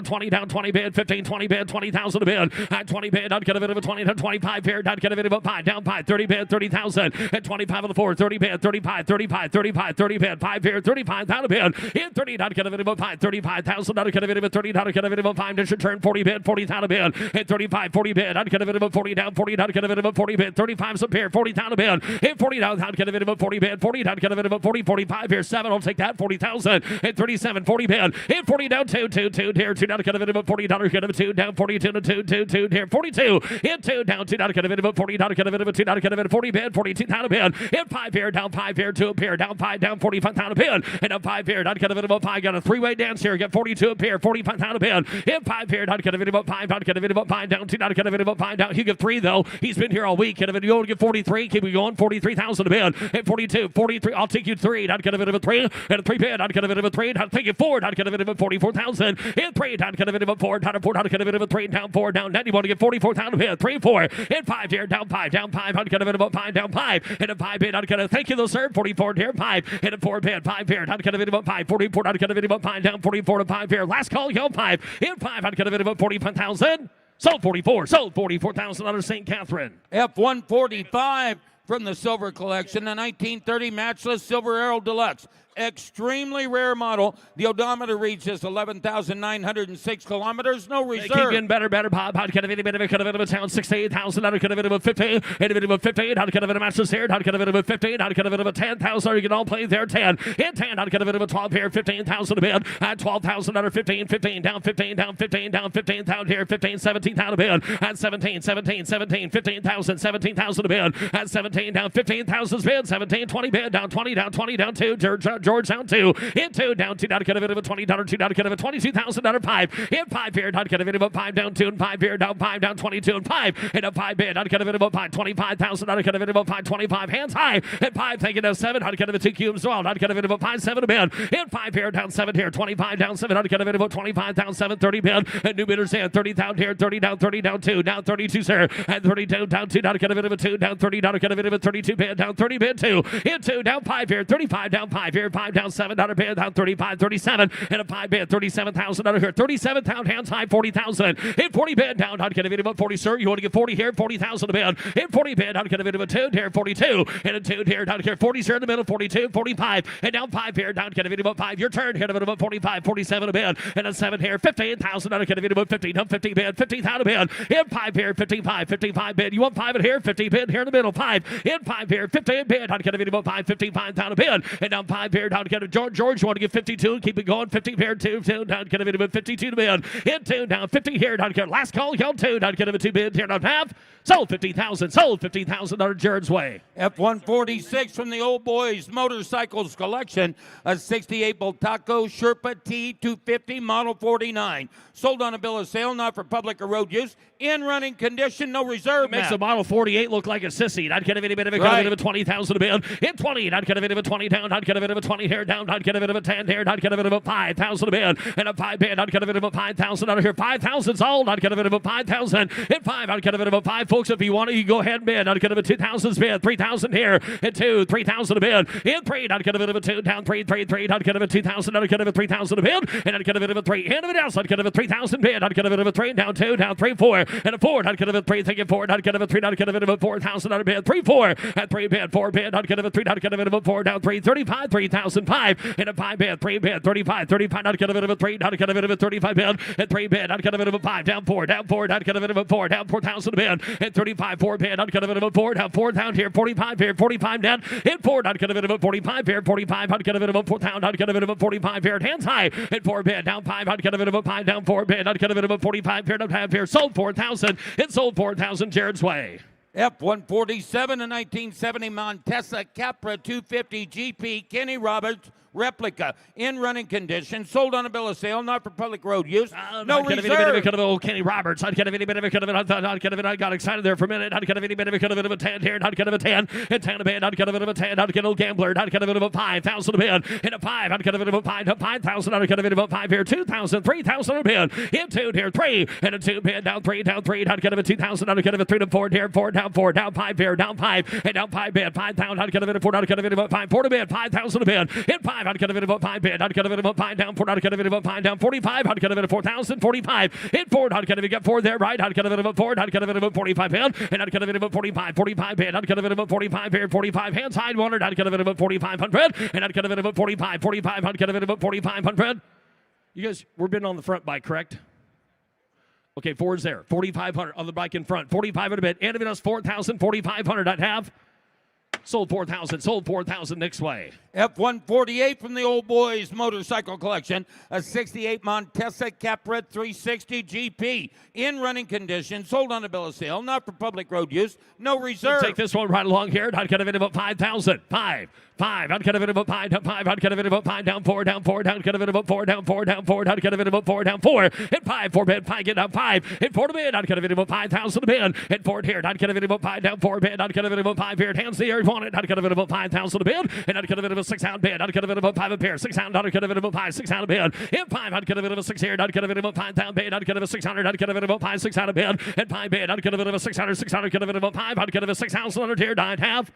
20 down, 20 bid. 15, 20 bid. 20,000 a bid. Hot 20 bid. Hot cut of it, 20 down, 25 here. Hot cut of it, 5 down, 5. 30 bid. 30,000. And 25 on the 4. 30 bid. 35. 35. 35. 30 bid. 5 here. 35,000 a bid. Hit 30. Hot cut of it, 5. 35,000. Hot cut of it, 30. Hot cut of it, 5. Dish return 40 bid. 40,000 a bid. Hit 35. 40 bid. Hot cut of it, 40 down. 40. Hot cut of it, 40 bid. 35 some here. 40,000 a bid. Hit 40 down. Hot cut of it, 40 bid. 40. Hot cut of it, 40. 45 here. 7. I'll take that. 40,000. Hit 37. 40 bid. Hit 40 down. 2. 2. 2 here. 2 down. Cut of it, $40. Cut of it, 2 down. 42 to 2. 2. 2 here. 42. Hit 2 down. 2 down. Cut of it, $40. Cut of it, 2 down. Cut of it, 40 bid. 42,000 a bid. Hit 5 here. Down 5 here. 2 up here. Down 5 down. 45,000 a bid. And up 5 here. Down cut of it, 5. Got a 3-way dance here. Got 42 up here. 45,000 a bid. Hit 5 here. Down cut of it, 5. Down cut of it, 5 down. 2 down. Cut of it, 5 down. You give 3 though. He's been here all week. Cut of it, you only get 43. Keep it going. 43,000 a bid. Hit 42. 43. I'll take you 3. Down cut of it, 3. And a 3 bid. Down cut of it, 3. I'll take you 4. Down cut of it, 44,000. Hit 3. Down cut of it, 4. Down 4. Down cut of it, 3. Down 4. Down 9. You want to get 44,000 a bid. 3 4. Hit 5 here. Down 5. Down 5. Down cut of it, 5. Down 5. And a 5 bid. Down cut of thank you though, sir. 44 here. 5. Hit a 4 bid. 5 here. Down cut of it, 5. 44. Down cut of it, 5. Down 44 to 5 here. Last call. Yo 5. Hit 5. Down cut of it, 45,000. Sold 44. Sold $44,000 St. Catherine. F-145 from the Silver Collection, the 1930 Matchless Silver Arrow Deluxe. Extremely rare model. The odometer reaches 11,906 kilometers. No They keep reserve. getting better, Pop. Hot cut of it, cut of it, town 68,000. Hot cut of it, 50. Hit it with 50. Hot cut of it, matches here. Hot cut of it, 15. Hot cut of it, 10,000. You can all play there. 10. Hit 10. Hot cut of it, 12 here. 15,000 a bid. At 12,000 under 15. 15 down. 15 down. 15 down. 15,000 here. 15. 17,000 a bid. At 17. 17. 17. 15,000. 17,000 a bid. At 17 down. 15,000 bid. 17. 20 bid. Down 20 down. 20 down 2. George down 2. Hit 2 down 2 down cut of it, $20. 2 down cut of it, $22,000 5. Hit 5 here. Down cut of it, 5 down 2 and 5 here. Down 5 down 22 and 5. Hit up 5 bid. Down cut of it, 5. 25,000. Down cut of it, 5. 25 hands high. Hit 5. Taking down 7. Down cut of it, 2 cubes. Well. Down cut of it, 5. 7 a bid. Hit 5 here. Down 7 here. 25 down 7. Down cut of it, 25 down 7. 30 bid. And new bidders in 30,000 here. 30 down 2. Down 32 sir. And 32 down 2. Down cut of it, 2 down 30. Down cut of it, 32 bid. Down 30 bid 2. Hit 2 down 5 here. 35 down 5 here. 5 down 7. Down a bid. Down 35. 37 and a 5 bid. 37,000 down here. 37,000 hands high. 40,000. Hit 40 bid down. Down cut of it, 40 sir. You want to get 40 here. 40,000 a bid. Hit 40 bid. Down cut of it, 2 here. 42 and a 2 here. Down here. 40 sir in the middle. 42. 45 and down 5 here. Down cut of it, 5. Your turn. Hit of it, 45. 47 a bid and a 7 here. 15,000 down cut of it, 50. Down 50 bid. 50,000 a bid. Hit 5 here. 55. 55 bid. You want 5 in here. 50 bid here in the middle. 5. Hit 5 here. 50 bid. Down cut of it, 5. 55,000 a bid and down 5 here. Down cut of George. You want to get 52. Keep it going. 50 here. 2 down cut of it, 52 to bid. Hit 2 down 50 here. Down cut. Last call. Count 2 down cut of it, 2 bid here. Down half. Sold 50,000. Sold $50,000 Jared's way. F-146 from the Old Boys Motorcycles Collection, a 68 Bultaco Sherpa T250 Model 49. Sold on a bill of sale, not for public or road use. In running condition, no reserve. Makes the Model 48 look like a sissy. Not cut of it, bit of a cut of it, 20,000 a bid. Hit 20. Not cut of it, 20 down. Not cut of it, 20 here. Down. Not cut of it, 10 here. Not cut of it, 5,000 a bid. And a 5 bid. Not cut of it, 5,000 out of here. 5,000 sold. Not cut of it, 5,000. Hit 5. Not cut of it, 5. Folks, if you want to, you go ahead and bid. Not cut of it, 2,000 bid. 3,000 here. Hit 2. 3,000 a bid. Hit 3. Not cut of it, 2 down 3. 3. Not cut of it, 2,000. Not cut of it, 3,000 a bid. And not cut of it, 3. Hand of it else. Not cut of it, 3,000 bid. Not cut of it, 3 down 2. Down 3. 4. And a 4. Not cut of it, 3. Take it 4. Not cut of it, 3. Not cut of it, 4,000 out of bid. 3. 4. And 3 bid. 4 bid. Not cut of it, 3. Not cut of it, 4 down 3. 35. 3,005. And a 5 bid. 3 bid. 35. 35. Not cut of it, 3. Not cut of it, 35 bid. And 3 bid. Not cut of it, 5. Down 4. Down 4. Not cut of it, 4. Down 4,000 a bid. And 35. 4 bid. Not cut of it, 4. Down 4 down here. 45 here. 45 down. Hit 4. Not cut of it, 45 here. 45. Not cut of it, 4 down. Not cut of it, 45 here. Hands high. Hit 4 bid. Down 5. Not cut of it, 5. Down 4 bid. Not cut of it, 45 here. Not half here. Sold 4,000. It sold 4,000 Jared's way. F-147, a 1970 Montesa Capra 250 GP Kenny Roberts replica in running condition, sold on a bill of sale, not for public road use. No I'd get a bitty bit of a reserve. cut of old Kenny Roberts. I'd get a bitty bit of a cut of it. I'd get a bit. I got excited there for a minute. I'd get a bitty bit of a cut of it of a 10 here. I'd get a 10. And 10 a bit. I'd get a bit of a 10. I'd get a old gambler. I'd get a bit of a 5,000 a bit. And a 5. I'd get a bit of a 5,000. I'd get a bit of a 5 here. 2,000. 3,000 a bit. In 2 here. 3. And a 2 bit. Down 3. Down 3. I'd get a 2,000. I'd get a 3 to 4 here. 4 down 4. Down 5 here. Down 5. And down 5 bit. 5,000. I'd get a bit of 4. I'd get a bit of a 5. 4 to bit. 5,000 a bit. In 5. I'd get a bit of a 5 bit. I'd get a bit of a 5 down 4. I'd get a bit of a 5 down 45. I'd get a bit of 4,000. 45. In 4. I'd get a bit of 4 there. Right. I'd get a bit of a 4. I'd get a bit of a 45 bit. And I'd get a bit of a 45. 45 bit. I'd get a bit of a 45 here. 45 hand side 100. I'd get a bit of a 4,500. And I'd get a bit of a 45. 45. I'd get a bit of a 4,500. You guys, we're bidding on the front bike, correct? Okay, 4 is there. 4,500 on the bike in front. 4,500 a bit. End of it is 4,000. 4,500. I'd have. Sold 4,000. Sold 4,000 next way. F-148 from the Old Boys Motorcycle Collection, a 68 Montesa Capret 360 GP in running condition, sold on a bill of sale, not for public road use, no reserve. Take this one right along here. I'd get a bit of a 5,000. 5. I'd get a bit of a 5 down 5. I'd get a bit of a 5 down 4 down 4 down. Get a bit of a 4 down 4 down 4. I'd get a bit of a 4 down 4. Hit 5 4 bid 5 get down 5. Hit 4 to bid. I'd get a bit of a 5,000 a bid. Hit 4 here. I'd get a bit of a 5 down 4 bid. I'd get a bit of a 5 here. Hands the air on it. I'd get a bit of a 5,000 a bid. And I'd get a bit of a 6 out bid. I'd get a bit of a 5 a pair. 6 out. I'd get a bit of a 5 6 out a bid. Hit 5. I'd get a bit of a 6 here. I'd get a bit of a 5 down bid. I'd get a 600. I'd get a bit of a 5 6 out a bid. Hit 5 bid. I'd get a bit of a 600. 600. Get a bit of a 5. I'd get a bit of a 6,000 here. I'd have.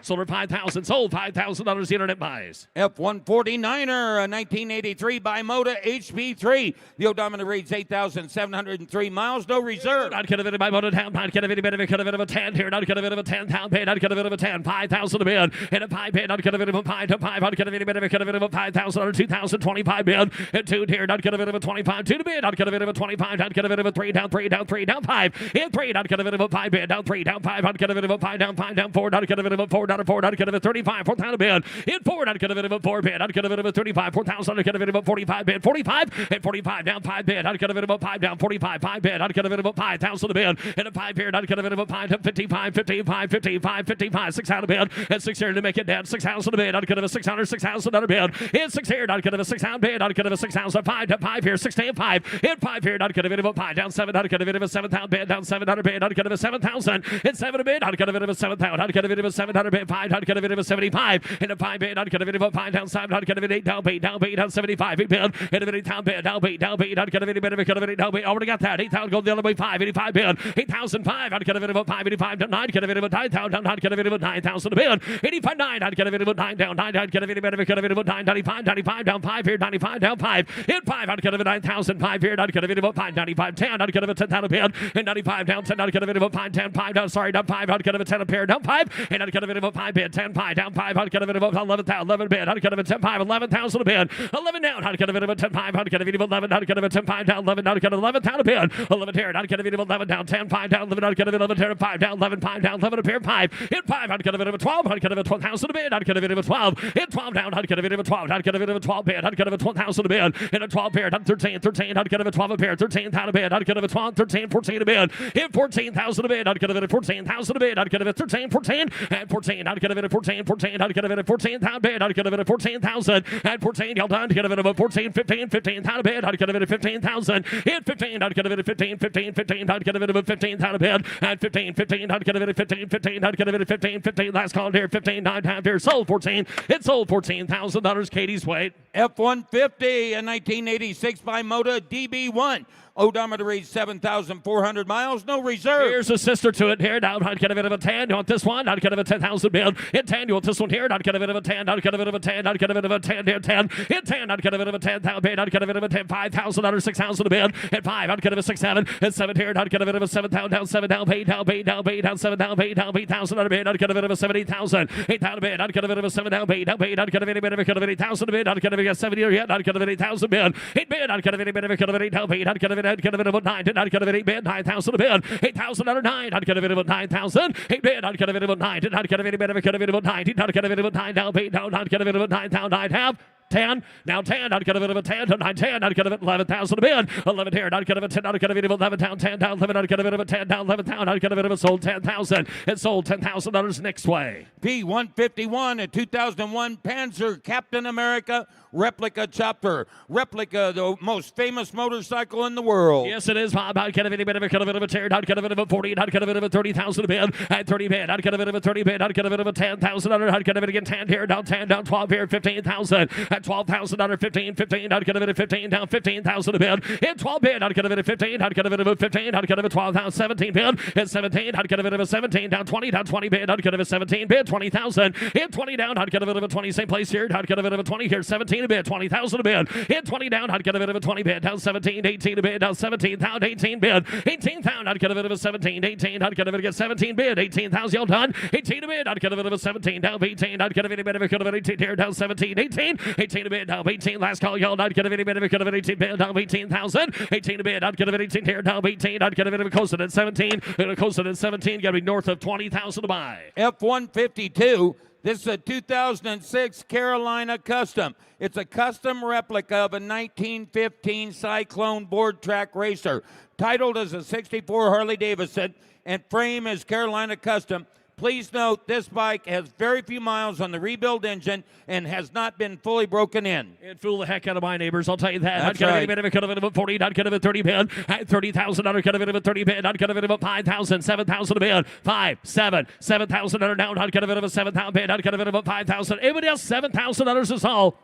Sold her 5,000. Sold $5,000 the internet buys. F-149er, a 1983 Bimota HP3. The odometer reads 8,703 miles, no reserve. I'd get a bit of Bimota down. I'd get a bit of a 10 here. I'd get a bit of a 10 down bid. I'd get a bit of a 10. 5,000 a bid. And a 5 bid. I'd get a bit of a 5 to 5. I'd get a bit of a 5,000 or 2,025 bid. And 2 here. I'd get a bit of a 25. 2 to bid. I'd get a bit of a 25. I'd get a bit of a 3 down 3 down 3 down 5. In 3. I'd get a bit of a 5 bid. Down 3 down 5. I'd get a bit of a 5 down 4. I'd get a bit of a 4 down 4. I'd get a bit of a 35, 4,000 a bid. In 4, I'd get a bit of a 4 bid. I'd get a bit of a 35, 4,000. I'd get a bit of a 45 bid. 45 and 45 down 5 bid. I'd get a bit of a 5 down 45, 5 bid. I'd get a bit of a 5,000 a bid. And a 5 here. I'd get a bit of a 5 down 55, 55, 55, 55, 6 out a bid. And 6 here to make it dead. 6,000 a bid. I'd get a 600, 6,000 a bid. In 6 here, I'd get a 6,000 bid. I'd get a 6,000, 5 to 5 here. 6 to 5. In 5 here, I'd get a bit of a 5 down 7. I'd get a bit of a 7,000 bid. Down 700 bid. I'd get a 7,000. In 7 a bid. I'd get a bit of a 7,000. I'd get a bit of a 700 bid. 5. I'd get a bit of a 75. In a 5 bid, I'd get a bit of a 5 down 7. I'd get a bit of 8 down 8 down 75. 8 bid. And a bit of 8 down bid. Down 8 down 8. I'd get a bit of a 8 down 8. Already got that. 8,000 go the other way. 5. 85 bid. 8,005. I'd get a bit of a 5. 85 down 9. I'd get a bit of a 9,000 down. I'd get a bit of a 9,000 a bid. 85 9. I'd get a bit of a 9 down 9. I'd get a bit of a 9. 95 95 down 5 here. 95 down 5. In 5. I'd get a bit of 9,000. 5 here. I'd get a bit of a 5. 95 10. I'd get a bit of 10 down a bid. And 95 down 10. I'd get a bit of a 5 10 5 down. Sorry down 5. I'd get a 10 a pair down 5. And I'd get a bit of a 5 bid. 10 5 down 5. I'd get a bit of a 11 bid. I'd get a bit of 10 5. 11,000 a bid. 11 down. I'd get a bit of a 10 5. I'd get a bit of 11. I'd get a bit of 10 5 down 11. I'd get 11,000 a bid. 11 here. I'd get a bit of 11 down 10 5 down 11. I'd get a bit of 11 5 down 11 5 down 11 a pair 5. In 5. I'd get a bit of a 12. I'd get a bit of 12,000 a bid. I'd get a bit of a 12. In 12 down. I'd get a bit of a 12. I'd get a bit of a 12 bid. I'd get a bit of 12,000 a bid. In a 12 pair. Down 13 13. I'd get a bit of 12 a pair. 13,000 a bid. I'd get a bit of 12 13 14 a bid. In 14,000 a bid. I'd get a bit of 14,000 a bid. I'd get a bit of 13 14 and 14. I'd get a bit of 14 14. I'd get a bit of 14,000 bid. I'd get a bit of 14,000 and 14. Y'all done. Get a bit of a 14 15 15,000 a bid. I'd get a bit of 15,000. In 15. I'd get a bit of 15 15 15. I'd get a bit of a 15,000 a bid. And 15 15. I'd get a bit of 15 15. I'd get a bit of 15 15. Last call here. 15 9 half here. Sold 14. It sold $14,000. Katie's weight. F-150, a 1986 Bimota DB1. Odometer reads 7,400 miles, no reserve. Here's a sister to it here. Now I'd get a bit of a 10. You want this one? I'd get a bit of a 10,000 bid. In 10, you want this one here? I'd get a bit of a 10. I'd get a bit of a 10. I'd get a bit of a 10 here. 10. In 10, I'd get a bit of a 10,000 bid. I'd get a bit of a 10. 5,000 under 6,000 a bid. At 5, I'd get a bit of a 6 7. At 7 here, I'd get a bit of a 7,000 down 7 down 8 down 8 down 8 down 7 down 8 down 8,000 under bid. I'd get a bit of a 70,000. 8,000 bid. I'd get a bit of a 7 down 8 down 8. I'd get a bit of 8,000 a bid. I'd get a bit of 70 yet. I'd get a bit of 8,000 bid. 8 bid. I'd get a bit of 8 down 8. I'd get a bit of a 9. I'd get a bit of 8 bid, 9,000 a bid, 8,000 under 9. I'd get a bit of a 9,000. 8 bid. I'd get a bit of a 9. I'd get a bit of a 9. I'd get a bit of a 9 down 8 down. I'd get a bit of a 9,000. I'd have. 10, now 10, I'd get a bit of a 10, 9, 10, I'd get a bit 11,000 a bid, 11 here, I'd get a bit 10, I'd get a bit of 11 down, 10 down, 11, I'd get a bit of a 10 down, 11 down, I'd get a bit of a sold 10,000, it sold $10,000 next way. P151, a 2001 Panzer Captain America replica chopper, replica, the most famous motorcycle in the world. Yes, it is, Bob. I'd get a bit of a tear, I'd get a bit of a 40, I'd get a bit of a 30,000 a bid, at 30 bid, I'd get a bit of a 30 bid, I'd get a bit of a 10,000, I'd get a bit again, 10 here, down 10, down 12 here, 15,000, at 12,000, under 15, 15, I'd get a bit of 15, down 15,000 a bid, in 12 bid, I'd get a bit of 15, I'd get a bit of a 15, I'd get a bit of 12,000, 17 bid, at 17, I'd get a bit of a 17, down 20 bid, I'd get a bit of 17 bid, 20,000, in 20 down, I'd get a bit of a 20, same place here, I'd get a bit of a 20 here, 17 a bid, 20,000 a bid, in 20 down, I'd get a bit of a 20 bid, down 17, 18 a bid, down 17, down 18 bid, 18 down, I'd get a bit of a 17, 18, I'd get a bit of a 17 bid, 18,000, y'all done, 18 a bid, I'd get a bit of a 17, down 18, I'd get a bit of a 18 here, down 17, 18, 18 a bid, down 18, last call, y'all, I'd get a bit of a 18 bid, down 18,000, 18 a bid, I'd get a bit of 18 here, down 18, I'd get a bit of a closer than 17, and a closer than 17, gotta be north of 20,000 to buy. F-152, this is a 2006 Carolina Custom. It's a custom replica of a 1915 Cyclone board track racer, titled as a 64 Harley Davidson, and frame is Carolina Custom. Please note, this bike has very few miles on the rebuild engine and has not been fully broken in. It fooled the heck out of my neighbors, I'll tell you that. That's I'd get right. a bit of a cut of it about 40, I'd get a bit of 30 bid, at 30,000, I'd get a bit of a 30 bid, I'd get a bit of a 5,000, 7,000 a bid, 5, 7, 7,000 down, I'd get a bit of a 7,000 bid, I'd get a bit of a 5,000. Anybody else, $7,000 is all.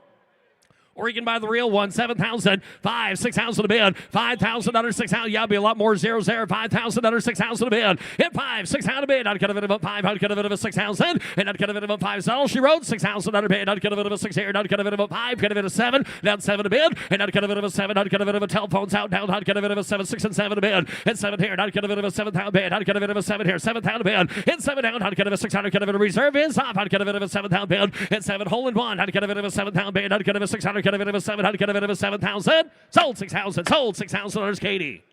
Or you can buy the real one, 7,000, 5, 6,000 a bid, $5,000, 6,000. Yeah, it'll be a lot more zeros there. $5,000, 6,000 a bid. Hit 5, 6,000 a bid. I'd get a bit of a 5, I'd get a bit of a 6,000, and I'd get a bit of a 5. So she wrote $6,000 a bid. I'd get a bit of a 6 here, and I'd get a bit of a 5, get a bit of 7, down 7 a bid, and I'd get a bit of a 7. I'd get a bit of a telephones out down. I'd get a bit of a 7, 6 and 7 a bid, and 7 here. And I'd get a bit of a 7,000 bid. I'd get a bit of a 7 here, 7,000 a bid, and 7 down. I'd get a 600, get a bit of reserve in stop. I'd get a bit of a 7,000 bid, and 7 hole in one. I'd get a bit of a 7,000 bid. I'd get a 600, get a bit of a 7. I'd get a bit of a 7,000. Sold 6,000. Sold $6,000, Katie.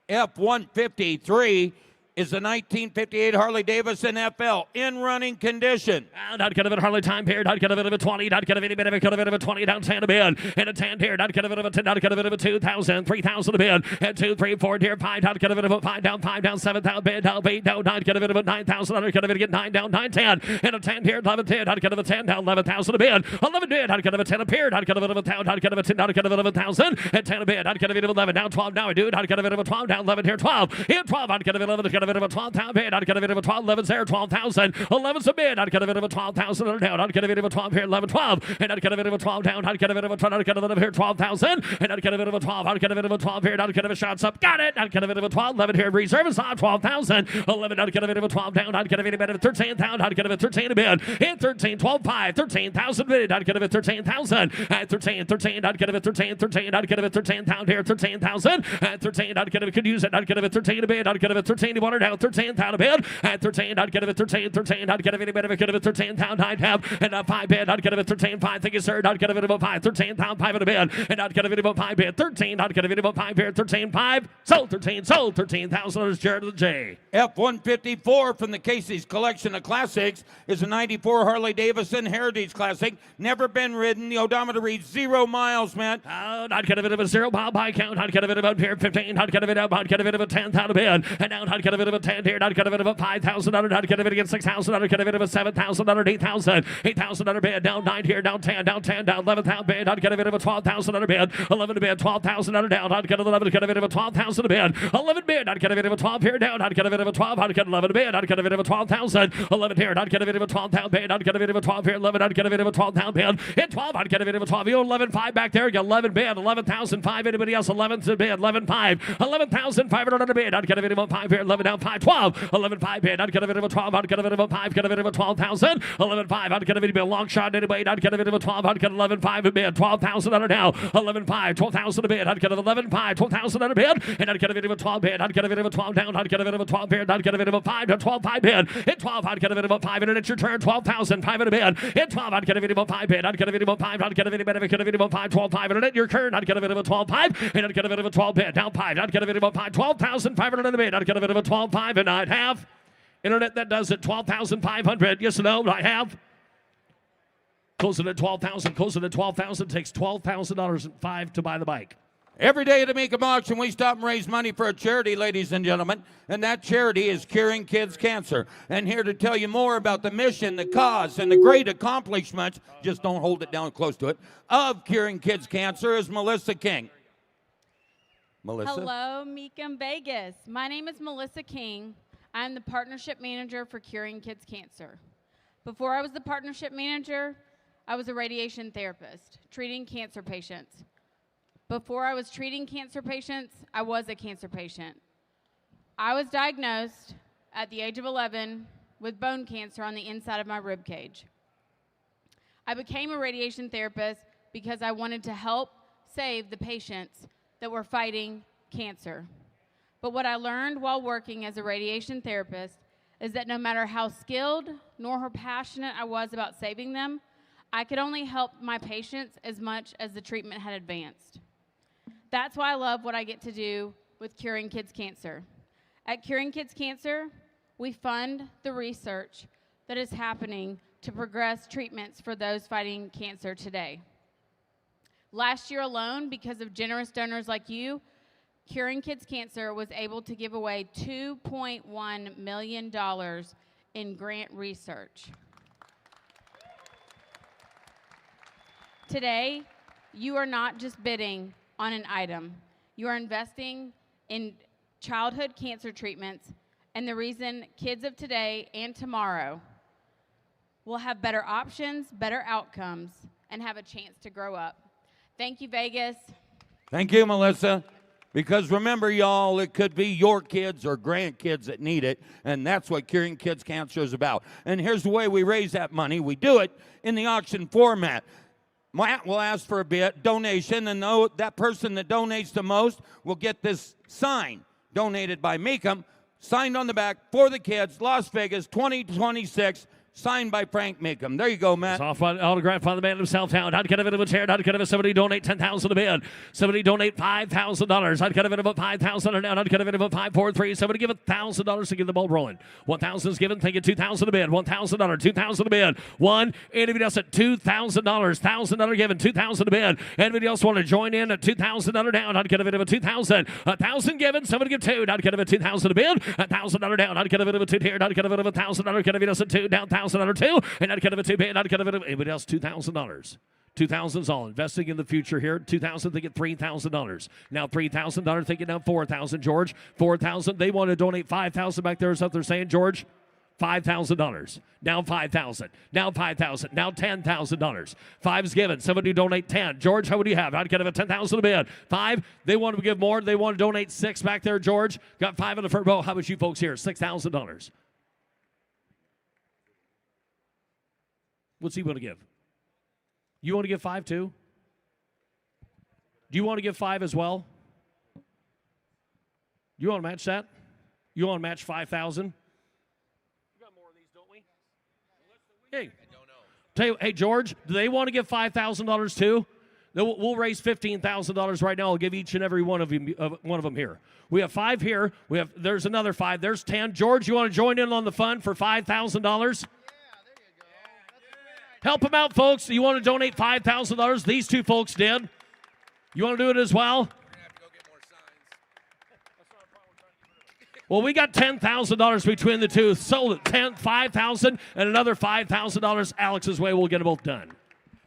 F-153 is a 1958 Harley Davidson FL in running condition. And I'd get a bit of Harley time period. I'd get a bit of a 20. I'd get a bit of a 20 down 10 a bid. And a 10 here. I'd get a bit of a 10. I'd get a bit of a 2,000, 3,000 a bid. And 2, 3, 4 here. 5. I'd get a bit of a 5 down 7,000 bid. Down 8 down 9. Get a bit of a 9,000. I'd get a bit of 9 down 9, 10. And a 10 here. 11 10. I'd get a 10 down 11,000 a bid. 11 bid. I'd get a 10 a period. I'd get a bit of a 1,000. I'd get a 10. I'd get a bit of 1,000. And 10 a bid. I'd get a bit of 11 down 12 now. I do it. I'd get a bit of a 12 down 11 here. 12. Here 12. I'd get a bit of 11. I'd get a bit of a 12 down bid. I'd get a bit of a 12, 11's there, 12,000, 11's a bid. I'd get a bit of a 12,000 down. I'd get a bit of a 12 here, 11, 12, and I'd get a bit of a 12 down. I'd get a bit of a 12, I'd get a little here, 12,000, and I'd get a bit of a 12. I'd get a bit of a 12 here, and I'd get a bit of shots up. Got it. I'd get a bit of a 12, 11 here, reserve is on 12,000, 11. I'd get a bit of a 12 down. I'd get a bit of a 13 down. I'd get a bit of 13 a bid. In 13, 12, 5, 13,000 bid. I'd get a bit 13,000. At 13, 13, I'd get a bit 13, 13. I'd get a bit 13 down here, 13,000. At 13, I'd get a bit, could use it. I'd get a bit 13 a bid. I'd get a bit 13, you want her down, 13,000 a bid. At 13, I'd get a bit 13, 13. I'd get a bit of a 13 pound. I'd have, and a 5 bid. I'd get a bit 13, 5. Thank you, sir. I'd get a bit of a 5, 13 pound, 5 in a bid. And I'd get a bit of a 5 bid, 13. I'd get a bit of a 5 bid, 13, 5. Sold 13, sold $13,000. Jared to the J. F-154 from the Casey's collection of classics is a 94 Harley Davidson Heritage Classic. Never been ridden. The odometer reads 0 miles, man. I'd get a bit of a 0 mile by count. I'd get a bit of a here, 15. I'd get a bit of, I'd get a bit of a 10,000 a bid. And now I'd get a bit of a 10 here. I'd get a bit of a 5,000. I'd get a bit of 6,000. I'd get a bit of a 7,000. 8,000. 8,000 bid. Down 9 here. Down 10. Down 10. Down 11,000 bid. I'd get a bit of a 12,000 bid. 11 bid. 12,000 down. I'd get 11. Get a bit of a 12,000 bid. 11 bid. I'd get a bit of a 12 here down. I'd get a bit of a 12. I'd get 11 bid. I'd get a bit of a 12,000. 11 here. I'd get a bit of a 12,000 bid. I'd get a bit of a 12 here. 11. I'd get a bit of a 12,000 bid. Hit 12. I'd get a bit of a 12. You 11 5 back there. You 11 bid. 11,005. Anybody else? 11 bid. 11 5. 11,500 bid. I'd get a bit of a 5 here. 11 down 5. 12. 11 5 bid. I'd get a bit of a 12. I'd get a bit of a 5. Get a bit of a 12,000. 11 5. I'd get a bit of a long shot anyway. I'd get a bit of a 12. I'd get 11 5 a bid. 12,000 now. 11 5. 12,000 a bid. I'd get 11 5. 12,000 a bid. And I'd get a bit of a 12 bid. I'd get a bit of a 12 down. I'd get a bit of a 12 bid. I'd get a bit of a 5 to 12 5 bid. Hit 12. I'd get a bit of a 5 and it's your turn. 12,005 in a bid. Hit 12. I'd get a bit of a 5 bid. I'd get a bit of a 5. I'd get a bit of a 5. 12 5 and it's your turn. I'd get a bit of a 12 5 and I'd get a bit of a 12 bid. Down 5. I'd get a bit of a 5. 12,500 in a bid. I'd get a bit of a 12 5 and I'd have internet that does it. 12,500. Yes or no? I have. closing at 12,000, closing at 12,000, takes $12,000 and $5 to buy the bike. Every day at the Mecum auction, we stop and raise money for a charity, ladies and gentlemen, and that charity is Curing Kids Cancer. And here to tell you more about the mission, the cause, and the great accomplishments, just don't hold it down close to it, of Curing Kids Cancer is Melissa King. Melissa? Hello, Mecum Vegas. My name is Melissa King. I'm the Partnership Manager for Curing Kids Cancer. Before I was the Partnership Manager, I was a radiation therapist, treating cancer patients. Before I was treating cancer patients, I was a cancer patient. I was diagnosed at the age of 11 with bone cancer on the inside of my rib cage. I became a radiation therapist because I wanted to help save the patients that were fighting cancer. But what I learned while working as a radiation therapist is that no matter how skilled nor how passionate I was about saving them, I could only help my patients as much as the treatment had advanced. That's why I love what I get to do with Curing Kids Cancer. At Curing Kids Cancer, we fund the research that is happening to progress treatments for those fighting cancer today. Last year alone, because of generous donors like you, Curing Kids Cancer was able to give away $2.1 million in grant research. Today, you are not just bidding on an item. You are investing in childhood cancer treatments and the reason kids of today and tomorrow will have better options, better outcomes, and have a chance to grow up. Thank you, Vegas. Thank you, Melissa. Because remember, y'all, it could be your kids or grandkids that need it, and that's what Curing Kids Cancer is about. And here's the way we raise that money. We do it in the auction format. Matt will ask for a donation, and that person that donates the most will get this sign donated by Mecum, signed on the back for the kids, Las Vegas 2026, signed by Frank Mecum. There you go, Matt. It's autographed by the man himself. Town. I'd get a bit of a chair. I'd get a somebody donate $10,000 a bid. Somebody donate $5,000. I'd get a bit of a $5,000 now. I'd get a bit of a 543. Somebody give $1,000 to get the ball rolling. 1,000 is given. Take it $2,000 a bid. $1,000. $2,000 a bid. One. Anybody else at $2,000? $1,000 given. $2,000 a bid. Anybody else want to join in at $2,000 down? I'd get a bit of a 2,000. 1,000 given. Somebody give two. I'd get a bit of $2,000 a bid. $1,000 down. I'd get a bit of a two here. I'd get a bit of $1,000. Get a bit of a two down. $1,000 two, and I'd get a bit two bid. I'd get a bit of anybody else $2,000. 2,000's all investing in the future here. 2,000 they get $3,000. Now $3,000 they get down 4,000. George, 4,000. They want to donate 5,000 back there. Is what they're saying, George? $5,000. Now 5,000. Now 5,000. Now $10,000. Five's given. Somebody donate 10. George, how would you have? I'd get a 10,000 a bid. Five. They want to give more. They want to donate 6 back there. George got 5 in the first row. How about you folks here? $6,000. What's he want to give? You want to give 5 too? Do you want to give 5 as well? You want to match that? You want to match 5,000? We got more of these, don't we? Hey, tell you, hey George, do they want to give $5,000 too? We'll raise $15,000 right now. I'll give each and every one of them here. We have 5 here. There's another 5. There's 10. George, you want to join in on the fun for $5,000? Help them out, folks. You want to donate $5,000? These two folks did. You want to do it as well? Well, we got $10,000 between the two. Sold it. $5,000 and another $5,000 Alex's way. We'll get them both done.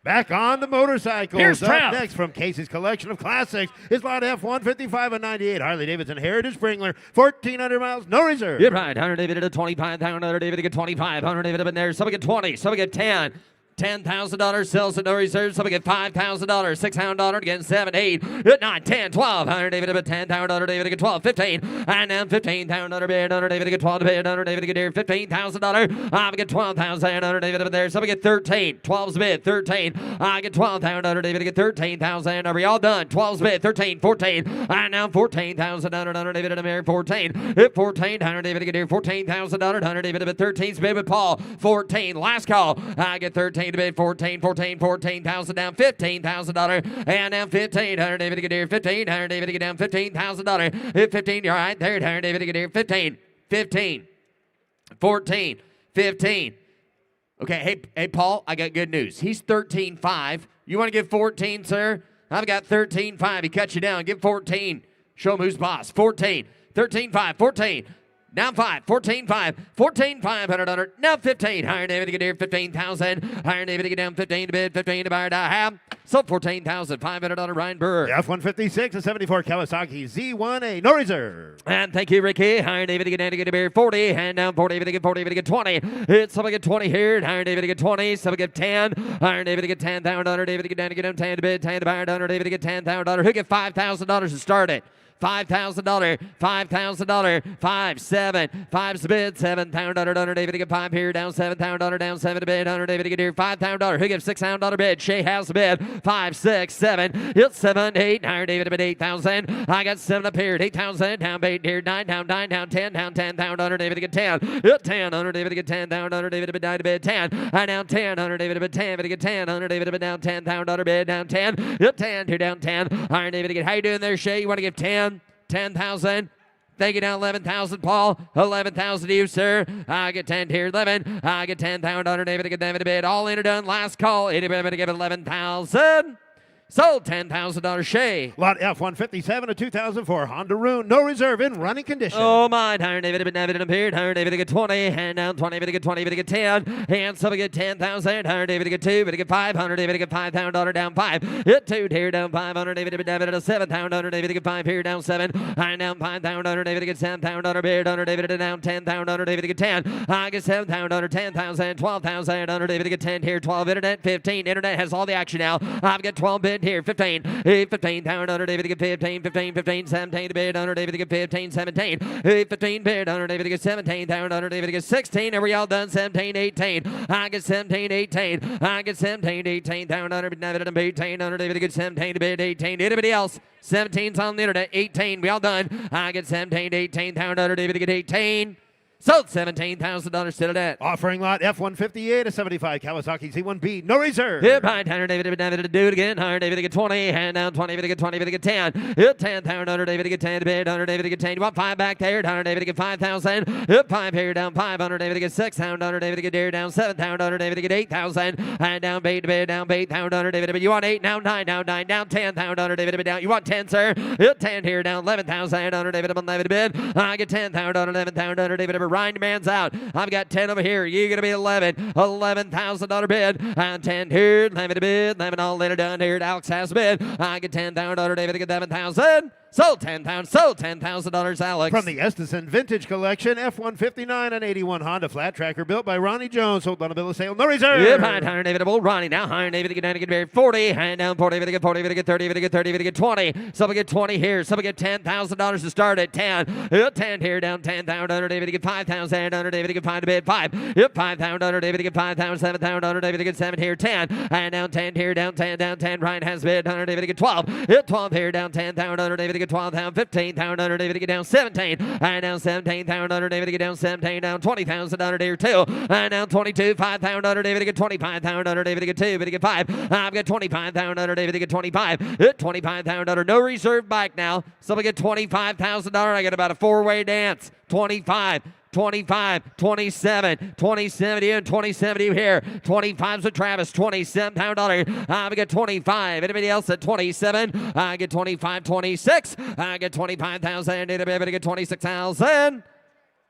Back on the motorcycles. Here's Up Trav. next from Casey's collection of classics is lot F-155 and 98 Harley-Davidson Heritage Springler, 1,400 miles, no reserve. You're right. 100 David at 25. 100 David get 25. 100 David up in there. Some get 20. Some get 10. $10,000 sells at no reserve. Some get $5,000. $600 again. 7, 8, 9, 10, 12. 100 David up at 10. 100 David get 12. 15. And now 15,000 bid. 100 David get 12 bid. 100 David get there. $15,000. I get 12,000. 100 David up in there. Some get 13. 12's bid. 13. I get 12,000. 100 David get 13,000. Are we all done? 12's bid. 13. 14. And now 14,000. 100 David in there. 14. Hit 14. 100 David get there. $14,000. 100 David up at 13's bid with Paul. 14. Last call. I get 13. To bid 14,000 down $15,000 and down 1,500 David to get here 1,500 David to get down $15,000 hit 15 you're right there 100 David to get here 15 14 15 Okay, hey, Paul, I got good news. He's 13.5. You want to give 14, sir? I've got 13.5. He cut you down. Give 14. Show him who's boss. 14. 13.5. 14. Now 5, 14.5, 14,500. Now 15. Higher David to get here, 15,000. Higher David to get down, 15 to bid, 15 to buy, to have. So $14,500 Ryan Burr. The F-156, a 74 Kawasaki Z1A, no reserve. And thank you, Ricky. Higher David to get down to get a beer, 40. And down 40, to get 40, to get 20. It's somebody get 20 here. Higher David to get 20. Somebody get 10. Higher David to get $10,000. David to get down to get him 10 to bid, 10 to buy, David to get $10,000. Who get $5,000 to start it? $5,000, $5,000, 5, 7, 5's the bid, $7,000, David to get 5 here, down $7,000, down 7 to bid, David to get here, $5,000, who gives $6,000 bid, Shay has the bid, 5, 6, 7, it's 7, 8, higher David to bid 8,000, I got 7 up here, 8,000, down 8 here, 9, down 9, down 10, down 10,000, David to get 10, hit 10, David to get 10,000, David to bid 9 to bid 10, I down 10, David to bid 10, David to get 10, David to bid down 10,000 bid, down 10, hit 10, here down 10, higher David to get, how you doing there, Shay, you want to give 10? 10,000. Thank you, down 11,000, Paul. 11,000 to you, sir. I get 10 here, 11. I get 10,000, David to get David to bid. All in or done. Last call. Anybody to give it 11,000? Sold $10,000 Shay. Lot F-157, a 2004 Honda Rune, no reserve, in running condition. Oh, my. Higher David appeared. Higher David to get 20. And down 20. David to get 20. David to get 10. And somebody get 10,000. Higher David to get 2. David to get 500. David to get $5,000 down 5. Hit 2 here, down 500. David to get 7,000. David to get 5 here, down 7. And down 5,000. David to get 7,000. Bid under David to down 10,000. David to get 10. I get 7,000. 10,000. 12,000. Under David to get 10 here. 12. Internet 15. Internet has all the action now. I've got 12 bid here, 15, 15,000 under David to get 15, 15, 15, 17 to bid under David to get 15, 17, 15 bid under David to get 17,000 under David to get 16. Are we all done? 17, 18. I get 17, 18. I get 17, 18,000 under David to 18 under David to get 17 to bid 18. Anybody else? 17's on the internet. 18. We all done. I get 17, 18,000 under David to get 18. Sold $17,000 still at that. Offering lot F-158, a 75 Kawasaki Z1B, no reserve. Hit behind Hunter David to do it again. Hunter David to get 20. Hand down 20. David to get 20. David to get 10. Hit 10,000. Hunter David to get 10 to bid. Hunter David to get 10. You want 5 back there. Hunter David to get 5,000. Hit 5 here down 5. Hunter David to get 6,000. Hunter David to get there down 7,000. Hunter David to get 8,000. And down 8 to bid. Down 8,000. Hunter David to bid. You want 8 now 9 now 9 down 10,000. Hunter David to bid down. You want 10, sir? Hit 10 here down 11,000. Hunter David to 11 to bid. I get 10,000. 11,000. Hunter David to bid. Ryan demands out. I've got 10 over here. You're going to be 11. $11,000 bid. And 10 here. 11 to bid. 11 all later done here. Alex has a bid. I get 10,000. David to get 7,000. Sold $10,000. Sold $10,000, Alex. From the Estison Vintage Collection, F-159, an 81 Honda flat tracker built by Ronnie Jones. Sold on a bill of sale. No reserve. Yeah, behind Hunter David of old Ronnie. Now Hunter David to get down to get married. 40. Hand down 40. David to get 40. David to get 30. David to get 30. David to get 20. Somebody get 20 here. Somebody get $10,000 to start at 10. 10 here down 10,000. Hunter David to get 5,000. Hunter David to get 5 to bid. 5. Yep, 5,000. Hunter David to get 5,000. 7,000. Hunter David to get 7 here. 10. And down 10 here. Down 10. Down 10. Ryan has bid. Hunter David to get 12. Hit 12 here. Down 10,000. Hunter David to get 12,000. 15,000 under David to get down 17. And down 17,000 under David to get down 17. Down 20,000 under there 2. And down 22. 5,000 under David to get 25,000 under David to get 2. David to get 5. I've got 25,000 under David to get 25. Hit 25,000 under. No reserve back now. Somebody get $25,000. I got about a 4-way dance. 25. 25, 27, 27 you, and 27 you here. 25's with Travis, $27,000. I get 25. Anybody else at 27? I get 25, 26. I get 25,000. Anybody get 26,000?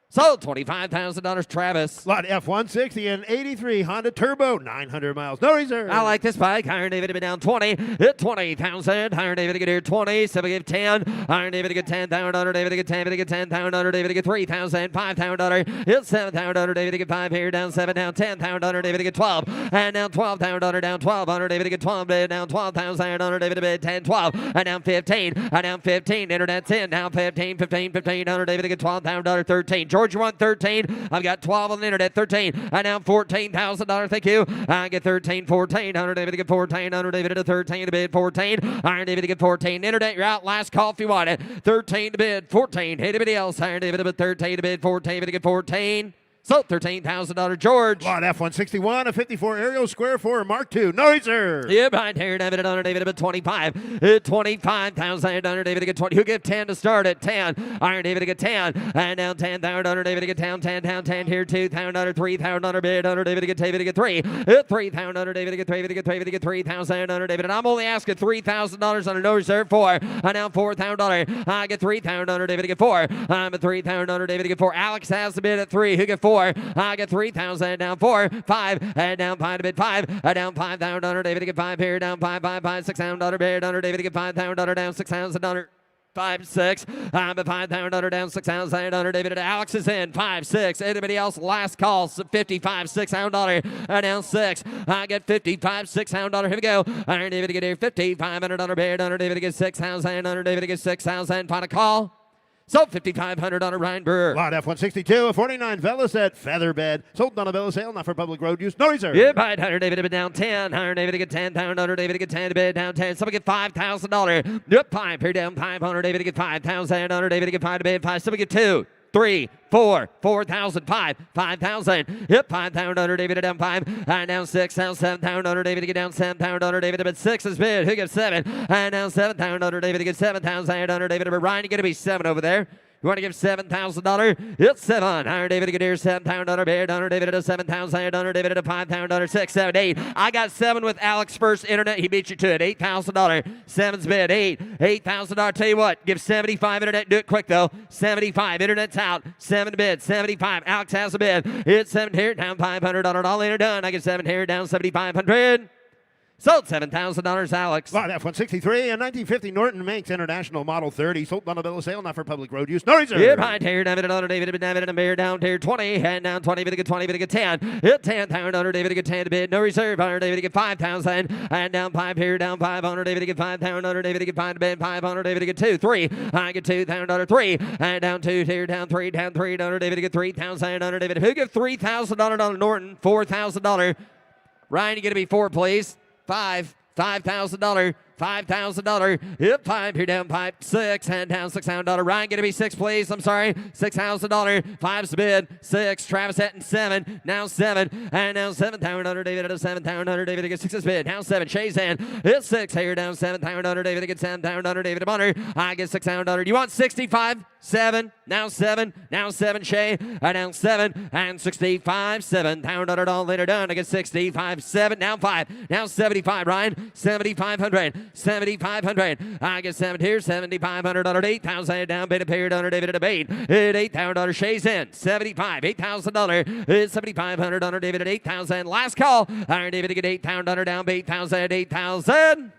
Sold $25,000, Travis. Lot F-160, an 83 Honda Turbo, 900 miles, no reserve. I like this bike. Iron David to be down 20. Hit 20,000. Iron David to get here 20. So we give 10. Iron David to get 10,000. Under David to get 10. David to get 10,000. Under David to get 3,000. 5,000. Hit 7,000. Under David to get 5 here. Down 7. Down 10,000. Under David to get 12. And down 12,000. Under down 12. Under David to get 12. Down 12,000. Under David to bid 10, 12. And down 15. And down 15. Internet's in. Now 15, 15, 15. Under David to get 12,000. 13. George, you want 13? I've got 12 on the internet. 13. And now $14,000. Thank you. I get 13, 14. Under David to get 14. Under David to 13 to bid 14. Iron David to get 14. Internet, you're out. Last call if you want it. 13 to bid 14. Anybody else? Iron David to bid 13 to bid 14. David to get 14. Sold $13,000, George. Lot F-161, a 54 aerial square 4 Mark II. Noiser. Yeah, behind here, David, and under David, about 25. 25,000 under David to get 20. Who give 10 to start at 10? Iron David to get 10. And down 10,000 under David to get down 10, down 10 here, 2,000 under 3,000 under bid under David to get David to get 3. 3,000 under David to get 3, to get 3, to get 3,000 under David. And I'm only asking $3,000 under no reserve 4. And now $4,000. I get 3,000 under David to get 4. I'm at 3,000 under David to get 4. Alex has the bid at 3. Who get 4? I get 3,000 down 4, 5, and down 5 to bid 5, down 5,000 under David to get 5 here, down 5, 5, 5, 6,000 under bid under David to get 5,000 under down 6,000 under 5, 6. I'm at 5,000 under down 6,000 under David and Alex is in 5, 6. Anybody else? Last call 55, 6,000 dollar down 6. I get 55, 6,000 dollar. Here we go. Under David to get here 5,500 under bid under David to get 6,000 under David to get 6,000. Final call. Sold $5,500 on a Ryan Brewer. Lot F-162, a 49 Velocet featherbed. Sold on a bill of sale, not for public road use. No reserve. Yeah, buy 100 David to bid down 10. 100 David to get 10. 100 David to get 10 to bid down 10. Someone get $5,000. Yep, 5 here down 500 David to get 5,000. 100 David to get 5 to bid 5. Someone get 2, 3, 4, 4,000, 5, 5,000. Yep, 5,000 under David to down 5. And down 6, down 7,000 under David to get down 7,000 under David to bid 6 is bid. Who gives 7? And down 7,000 under David to get 7,000 under David to bid. Ryan, you're going to be 7 over there. You want to give $7,000? It's 7. Under David to get here, 7,000 under bid. Under David to 7,000 under David to 5,000 under 6, 7, 8. I got 7 with Alex first internet. He beat you to it. $8,000. 7's bid. 8. $8,000. Tell you what, give 75 internet. Do it quick though. 75. Internet's out. 7 bid. 75. Alex has a bid. It's 7 here, down $500. All in or done. I get 7 here, down 7,500. Sold $7,000, Alex. Lot F-163, a 1950 Norton Manx International Model 30. Sold on a bill of sale, not for public road use. No reserve. Yeah, behind here, David, under David, David, and Bear down here, 20, and down 20, bid to get 20, bid to get 10. Hit 10,000 under David to get 10 to bid. No reserve, under David to get 5,000. And down 5 here, down 5 under David to get 5,000 under David to get 5 to bid. 5 under David to get 2, 3. I get 2,000 under 3. And down 2 here, down 3 under David to get 3,000 under David. Who give $3,000 on Norton? $4,000. Ryan, you get to be 4, please. 5. $5,000. $5,000. Yep, 5 here down 5, 6 and down $6,000. Ryan, get to be 6, please. I'm sorry. $6,000. 5's the bid. 6. Travis Hatton 7. Now 7 and now 7,000 under David at 7,000 under David to get 6's bid. Now 7. Shay's in. It's 6 here down 7,000 under David to get 7,000 under David to Bunner. I get $6,000. You want 65? 7. Now 7. Now 7. Shay. And now 7 and 65. $7,000 all later done. I get 65. 7. Now 5. Now 75. Ryan. 7,500. 7,500. I get 7 here. 7,500 under 8,000 down. Bid a period under David at 8. At $8,000. Shay's in. 75. $8,000. It's 7,500 under David at 8,000. Last call. Iron David to get 8,000 under down. 8,000. 8,000.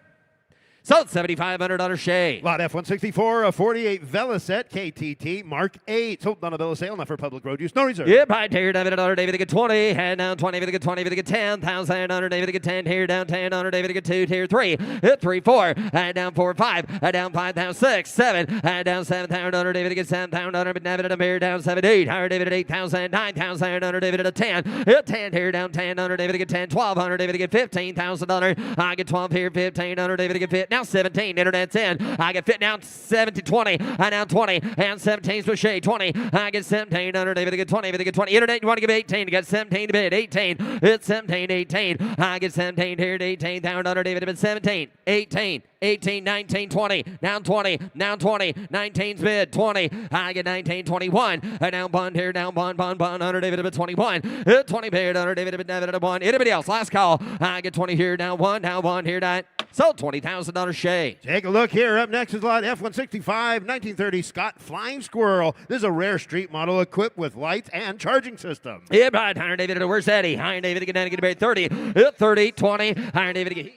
So it's $7,500 Shay. Lot F-164, a 48 Velocet KTT Mark 8. Sold on a bill of sale, not for public road use. No reserve. Yep, right here, David under David to get 20. And down 20, David to get 20, David to get 10,000 under David to get 10 here, down 10 under David to get 2, here 3. Hit 3, 4. And down 4, 5. And down 5, down 6, 7. And down 7,000 under David to get 7,000 under David at a mirror, down 7, 8. Higher David at 8,000, 9,000 under David at a 10. Hit 10 here, down 10 under David to get 10, 12 under David to get $15,000. I get 12 here, 15 under David to get 15. Now 17. Internet's in. I get fit down 7 to 20. I down 20. And 17's with Shay. 20. I get 17 under David to get 20. David to get 20. Internet, you want to give 18. You got 17 to bid. 18. It's 17, 18. I get 17 here to 18. Down under David to bid 17. 18. 18, 19, 20, down 20, down 20, 19's bid, 20, I get 19, 21, down bond here, down bond, under David at 21, 20 bid, under David at 1, anybody else, last call, I get 20 here, down 1 here, down, sold $20,000 Shay. Take a look here, up next is lot F-165, 1930 Scott Flying Squirrel. This is a rare street model equipped with lights and charging system. Yeah, right, Iron David, where's Eddie? Iron David to get down to get bid 30, 30, 20, Iron David to get...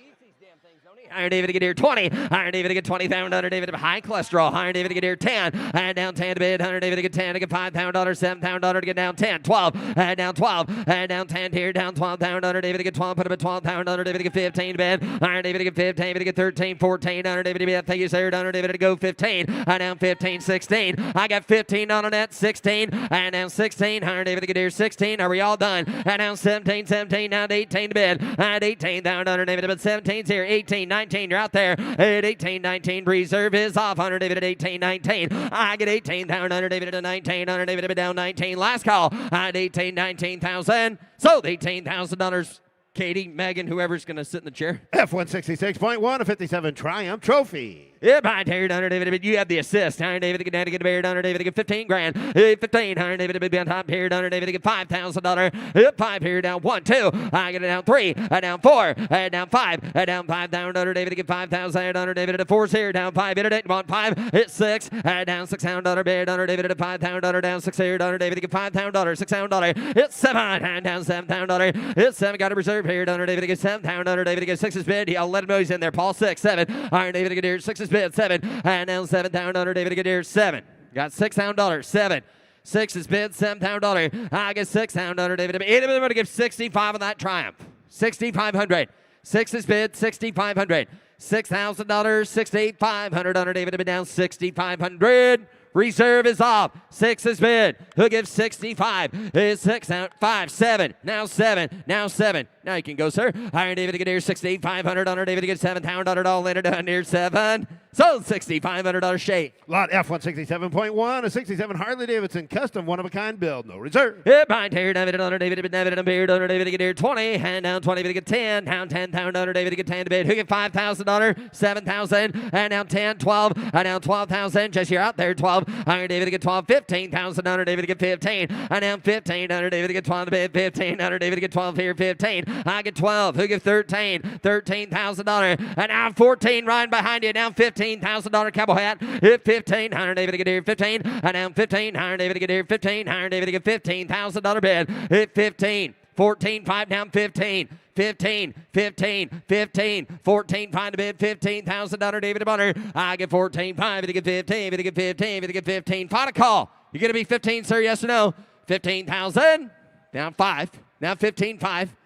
Iron David to get here 20. Iron David to get 20,000 under David to high cholesterol. Iron David to get here 10. And down 10 to bid. Iron David to get 10 to get $5,000. $7,000 to get down 10. 12. And down 12. And down 10 here. Down 12,000 under David to get 12. Put up at 12,000 under David to get 15 to bid. Iron David to get 15. David to get 13. 14 under David to bid. Thank you, sir. Under David to go 15. And down 15. 16. I got 15 on net. 16. And down 16. Iron David to get here 16. Are we all done? And down 17. 17. Down to 18 to bid. And 18 down under David to bid. 17's here. 18. 18-19. You're out there at 18-19. Reserve is off. Hunter David at 18-19. I get 18. Hunter David at 19. Hunter David down 19. Last call at 18-19,000. Sold $18,000. Katie, Megan, whoever's going to sit in the chair. F-166.1, a 57 Triumph Trophy. Yeah, behind here, Hunter David, you have the assist. Hunter David, get down to get a beard. Hunter David, get 15 grand. 15, Hunter David, be on top here. Hunter David, get $5,000. 5 here, down 1, 2. I get it down 3, down 4, down 5, down 5, down Hunter David, get 5,000. Hunter David, at 4's here, down 5, hit it, 1, 5, hit 6, down 6, Hunter beard. Hunter David, at 5,000, down 6 here. Hunter David, get $5,000, $6,000, hit 7, down $7,000, hit 7, got a reserve here. Hunter David, get 7, Hunter David, get 6's bid. I'll let him know he's in there. Paul 6, 7, Hunter David, get here, 6's bid, 7, and down 7 down Hunter David, get here, 7. Got $6,000, 7. 6 is bid, $7,000. I get $6,000, David. Anybody want to give 65 on that Triumph? 6,500. 6 is bid, 6,500. $6,000, 6,500. Hunter David, down 6,500. Reserve is off. 6 is bid. Who gives 65? Is 6 out. 5, 7. Now 7. Now 7. Now you can go, sir. Hunter David to get here 6,500. Hunter David to get $7,000. All in it down here 7. Sold $6,500 shake. Lot F-167.1, a 67 Harley Davidson custom one-of-a-kind build. No reserve. Yeah, behind here, David and Hunter David and beard. Hunter David to get here 20. Hand down 20 to get 10. Down 10 pound Hunter David to get 10 to bid. Who get $5,000? 7,000. And down 10, 12. And down 12,000. Just you're out there 12. Hunter David to get 12. 15,000. Hunter David to get 15. And down 15. Hunter David to get 12 to bid. 15. Hunter David to get 12 here. 15. I get 12. Who get 13? $13,000. And now 14 right behind you. Now 15,000 cowboy hat. Hit 15. Hunter David to get here 15. And down 15. Hunter David to get here 15. Hunter David to get $15,000 bid. Hit 15. 14, 5 down 15. 15, 15, 15, 14, 5 to bid, $15,000 David Bunner. I get 14, 5 to get 15, to get 15, to get 15. Final call. You gonna be 15, sir? Yes or no? 15,000. Down 5. Now 15, 5.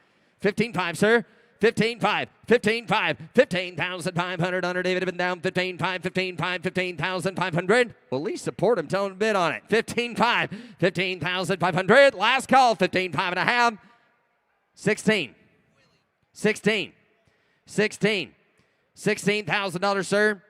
15, 5, sir. 15, 5, 15, 5, 15,500 under David been down 15, 5, 15, 5, 15,500. Well, at least support him, tell him to bid on it. 15, 5, 15,500. Last call, 15, 5 and a half. 16, 16, 16, $16,000, sir.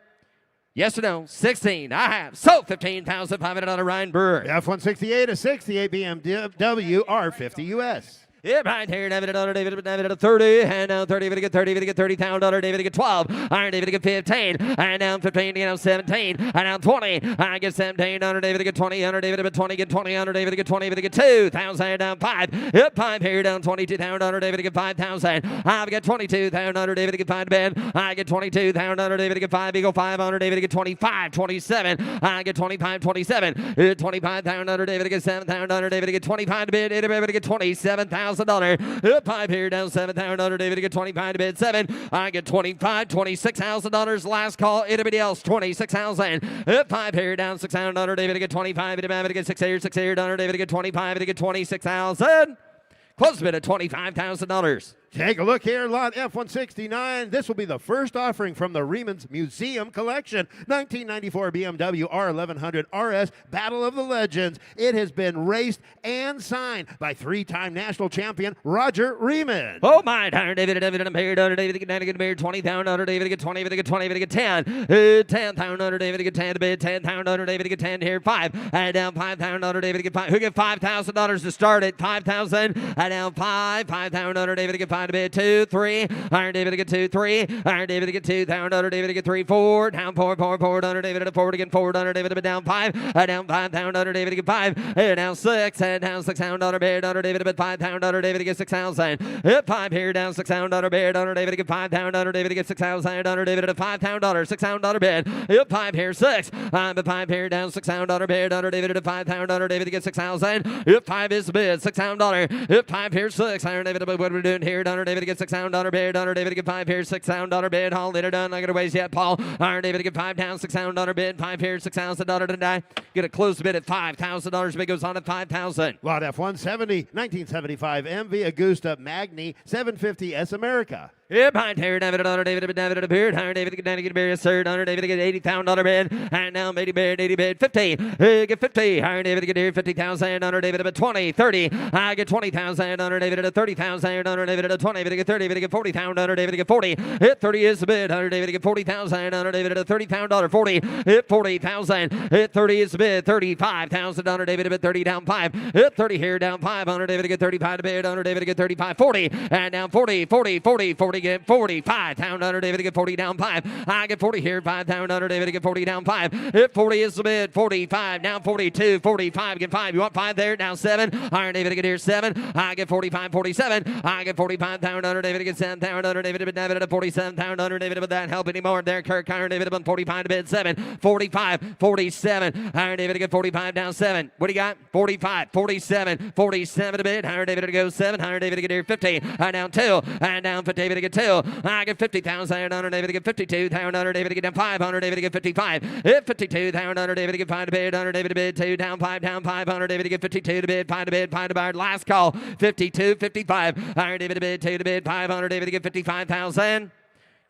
Yes or no? 16. I have. So $15,500 Ryan Brewer. F-168, a 68 BMW R50 US. Yeah, right here, David at 30, and down 30, David to get 30, David to get $30,000, David to get 12, Iron David to get 15, and down 15, down 17, and down 20, I get 17, under David to get 20, under David to get 20, get 20, under David to get 20, David to get 2,000, down 5, hit 5 here, down 22,000, under David to get 5,000, I've got 22,000, under David to get 5 to bed, I get 22,000, under David to get 5, Eagle 5, under David to get 25, 27, I get 25, 27, 25,000, under David to get 7,000, under David to get 25 to bid, David to get 27,000. $5 here down 7,000 David to get 25 to bid 7. I get 25, $26,000 last call. Anybody else 26,000. 5 here down 6,000 David to get 25 to get 6 here down David to get 25 to get 26,000. Close bid at $25,000. Take a look here, lot F-169. This will be the first offering from the Reman's Museum Collection. 1994 BMW R1100 RS Battle of the Legends. It has been raced and signed by 3-time national champion Roger Reman. Oh my, David and David to get married 20,000 David to get 20, David to get 20, David to get 10. 10,000 David to get 10 to bid, 10,000 David to get 10 here, 5. And down 5,000 David to get 5. Who get $5,000 to start it? 5,000. And down 5,000 David to get 5 to bid 2, 3. Iron David to get 2, 3. Iron David to get 2,000 David to get 3, 4. Down 4, under David to 4 again, 4 under David to down 5. And down 5,000 David to get 5. And down 6. And down 6,000 bid under David to bid 5,000 David to get 6,000. Hit 5 here down 6,000 bid under David to get 5,000 David to get 6,000 under David to $5,000 6,000 bid. Hit 5 here 6. But 5 here down 6,000 bid under David to 5,000 David to get 6,000. Hit 5 is the bid $6,000. Hit 5 here 6. Iron David what we're doing here under David to get $6,000 bid under David to get 5 here $6,000 bid. All later done. Not gonna waste yet, Paul. Iron David to get 5 down $6,000 bid 5 here $6,000 to die. Get a close bid at $5,000. Bid goes on at 5,000. Lot F-170 1975 MV Augusta Magni 750 S America. Yep, behind here, David, under David, David, a beard, higher David, get down, get a beard, third, under David, get $80,000 bid, and now 80 bid, 50, get 50, higher David, get here, 50,000, under David, at 20, 30, I get 20,000, under David, at 30,000, under David, at 20, David, get 30, David, get 40,000, under David, get 40, hit 30 is the bid, under David, get 40,000, under David, at $30,000, 40, hit 40,000, hit 30 is the bid, 35,000, under David, at 30, down 5, hit 30 here, down 5, under David, get 35 to bid, under David, get 35, 40, and down 40, 40, 40, 40, get 45, down under David, get 40, down 5, I get 40 here, 5, down under David, get 40, down 5, hit 40 is the bid, 45, down 42, 45, get 5, you want 5 there, down 7, iron David, get here, 7, I get 45, 47, I get 45, down under David, get 7, down under David, David, at 47, down under David, but that help anymore there, Kirk, iron David, 45 to bid, 7, 45, 47, iron David, get 45, down 7, what do you got, 45, 47, 47 to bid, iron David, to go 7, iron David, get here, 50, down 2, and down for David, to get 2, I get 50,000, under David, to get 52, down under David, to get down 5, under David, to get 55, hit 52, down under David, to get 5 to bid, under David, to bid 2, down 5, under David, to get 52 to bid, 5 to bid, 5 to bid, last call, 52, 55, under David, to bid 2 to bid, 5, under David, to get 55,000.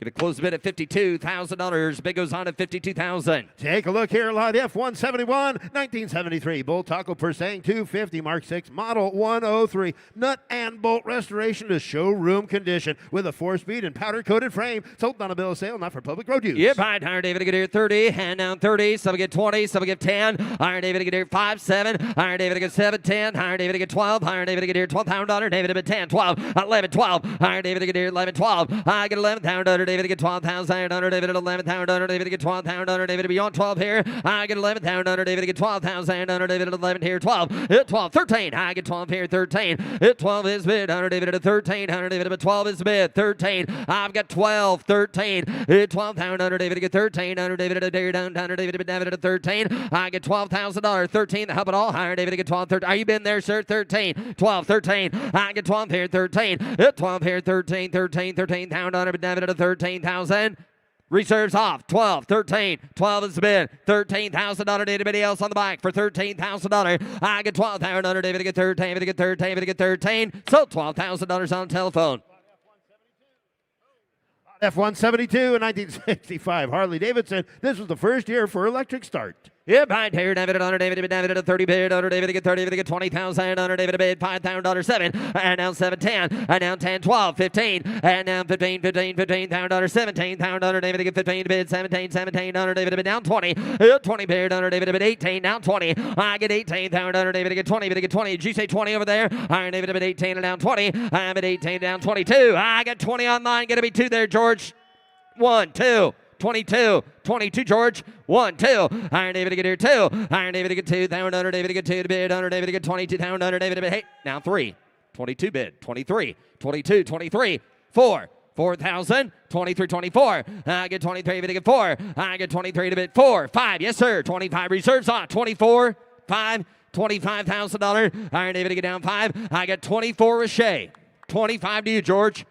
Going to close the bid at $52,000. Bid goes on at $52,000. Take a look here, lot F171, 1973. Bull taco porcelain 250, Mark 6, model 103. Nut and bolt restoration to showroom condition with a 4-speed and powder-coated frame. Sold on a bill of sale, not for public road use. Yep, Iron David to get here 30, hand down 30, some get 20, some get 10. Iron David to get here 5, 7. Iron David to get 7, 10. Iron David to get 12. Iron David to get here $12,000. David to get 10, 12, 11, 12. Iron David to get here 11, 12. I get $11,000. David to get 12,000. Under David at 11,000. David to get 12,000. Under David to be on 12 here. I get 11,000. Under David to get 12,000. Under David at 11 here. 12. Hit 12. 13. I get 12 here. 13. Hit 12 is bid. Under David at 13. Under David at 12 is bid. 13. I've got 12. 13. Hit 12,000. Under David to get 13. Under David at a day down. Under David at 13. I get $12,000. 13. The help it all. Higher David to get 12. 13. Are you been there, sir? 13. 12. 13. I get 12 here. 13. Hit 12 here. 13. 13. 13,000. Under David at 13,000. Reserves off. 12, 13. 12 is the bid. $13,000. Anybody else on the bike for $13,000? I get 12,000. Under David to get 13. David to get 13. David to get 13. So $12,000 on the telephone. F-172 in 1965. Harley Davidson. This was the first year for electric start. Yeah, behind here, David, under David, David at 30 bid, under David to get 30, David to get 20,000, under David to bid, $5,000, 7, and now 7, 10, and now 10, 12, 15, and now 15, 15, $15,000, 17,000, under David to get 15 to bid, 17, 17, under David to bid, down 20, 20 bid, under David to bid, 18, down 20, I get 18,000, under David to get 20, David to get 20, did you say 20 over there? Iron David to bid 18 and down 20, I'm at 18 down 22, I got 20 online, gonna be 2 there, George, 1, 2, 22, 22, George. 1, 2. Iron David to get here 2. Iron David to get 2. Down under David to get 2 to bid. Under David to get 22. Down under David to bid. Hey, now 3. 22 bid. 23. 22. 23. 4. 4,000. 23. 24. I get 23 to get 4. I get 23 to bid. 4. 5. Yes, sir. 25 reserves on. 24. 5. $25,000. Iron David to get down 5. I got 24 with Shay. 25 to you, George.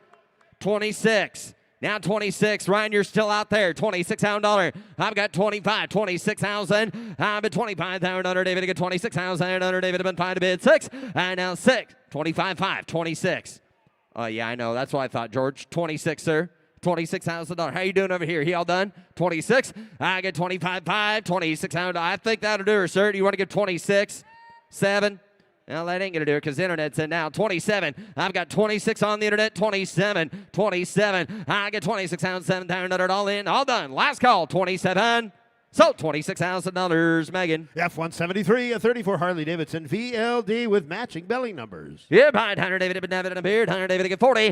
26. Now 26. Ryan, you're still out there. $26,000. I've got 25. 26,000. I'm at 25,000. Under David to get 26,000. Under David to bid 5 to bid 6. And now 6. 25, 5. 26. Oh, yeah, I know. That's what I thought, George. 26, sir. $26,000. How you doing over here? He all done? 26. I get 25, 5. 26,000. I think that'll do her, sir. Do you want to give 26? 7? Well, that ain't going to do it because the internet's in now. 27. I've got 26 on the internet. 27. 27. I get 26,000, 7,000 all in. All done. Last call. 27. So, $26,000, Megan. F-173, a 34 Harley Davidson VLD with matching belly numbers. Yeah, behind Hunter David to David and a beard. Hunter David to get 40.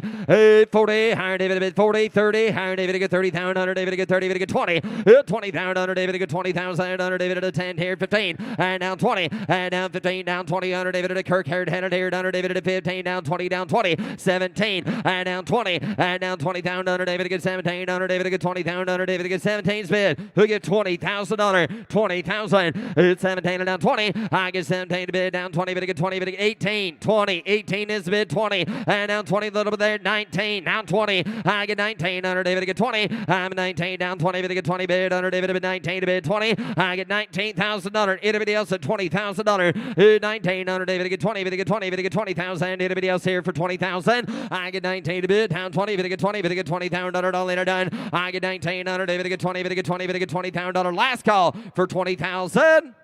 40. Hunter David to get 40. 30. Hunter David to get 30,000. Hunter David to get 30. David to get 20. 20,000. Hunter David to get 20,000. Hunter David to 10 here. 15. And down 20. And down 15. Down 20. Hunter David to Kirk. Hunter here. Hunter David to 15. Down 20. Down 20. 17. And down 20. And down 20,000. Hunter David to get 17. Hunter David to get 20,000. Hunter David to get 17's bid. Who get 20,000? $20,000. 20,000. It's 17 and down 20. I get 17 to bid down 20, but I get 20, but I get 18. 20. 18 is bid 20. And down 20 a little bit there. 19. Down 20. I get 19 under David. I get 20. I'm 19 down 20, but I get 20 bid under David. I get 19 to bid 20. I get $19,000. Anybody else at $20,000? 19 under David. I get 20, but I get 20, but I get 20,000. Anybody else here for 20,000? I get 19 to bid down 20, but I get 20, but I get $20,000. All in are done. I get 19 under David. I get 20, but I get 20, but I get $20,000. Last call for 20,000.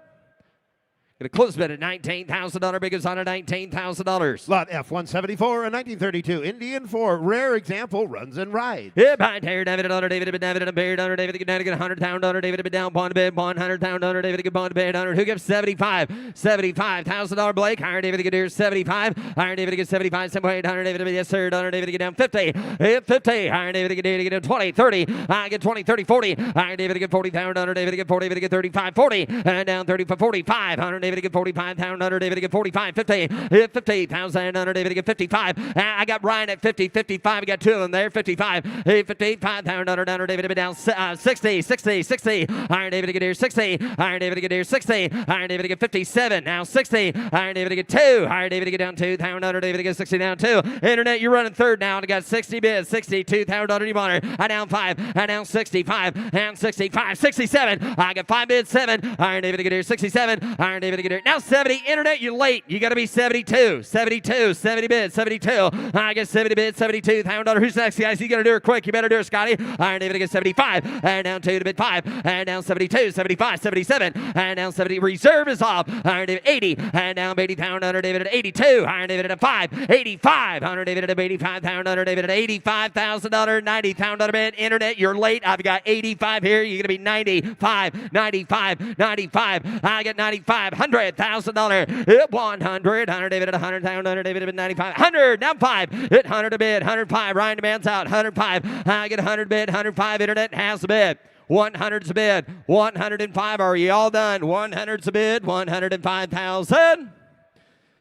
Gonna close bid at $19,000. Biggest on $19,000. Lot F174, a 1932 Indian 4. Rare example, runs and rides. Yeah, behind here, David, under David, David, and Beard, under David, get $100,000, David, down, bond bid, $100,000, David, get bond bid, under. Who gives 75? $75,000, Blake. Higher David, get here, 75. Higher David, get 75, 700, David, yes, sir, under David, get down 50. 50. Higher David, get 20, 30. I get 20, 30, 40. Higher David, get 40,000, under David, get 40, David, get 35, 40. And down 35, 45. Under David, get 45,000, under David, get 45, 50. 50,000, under David, get 55. I got Ryan at 50, 55. I got two of them there, 55. 55,000, under David, down 60, 60, 60. Iron David, get here, 60. Iron David, get here, 60. Iron David, get 57. Now 60. Iron David, get 2. Iron David, get down 2,000, under David, get 60 down 2. Internet, you're running third now. I got 60 bids, 62,000, under you monitor. I down 5. I down 65. And 65, 67. I got 5 bids, 7. Iron David, get here, 67. Iron David, get here. Now 70. Internet, you're late. You got to be 72. 72. 70 bids, 72. I get 70 bids, $72,000. Who's next, guys? You got to do it quick. You better do it, Scotty. Iron David, get 75. And down 2 to bid 5. And down 72, 75, 77. And down 70. Reserve is off. Iron David, 80. And down 80,000, under David at 82. Iron David at 5. 85. Under David at 85,000, under David at $85,000. $90,000 bid. Internet, you're late. I've got 85 here. You're going to be 95. 95. 95. I get 95. $100,000. 100. Under David at 100,000. Under David at 95. 100. Now 5. Hit 100 a bid. 105. Ryan demands out. 105. I get 100 bid. 105. Internet has a bid. 100's a bid. 105. Are you all done? 100's a bid. 105,000.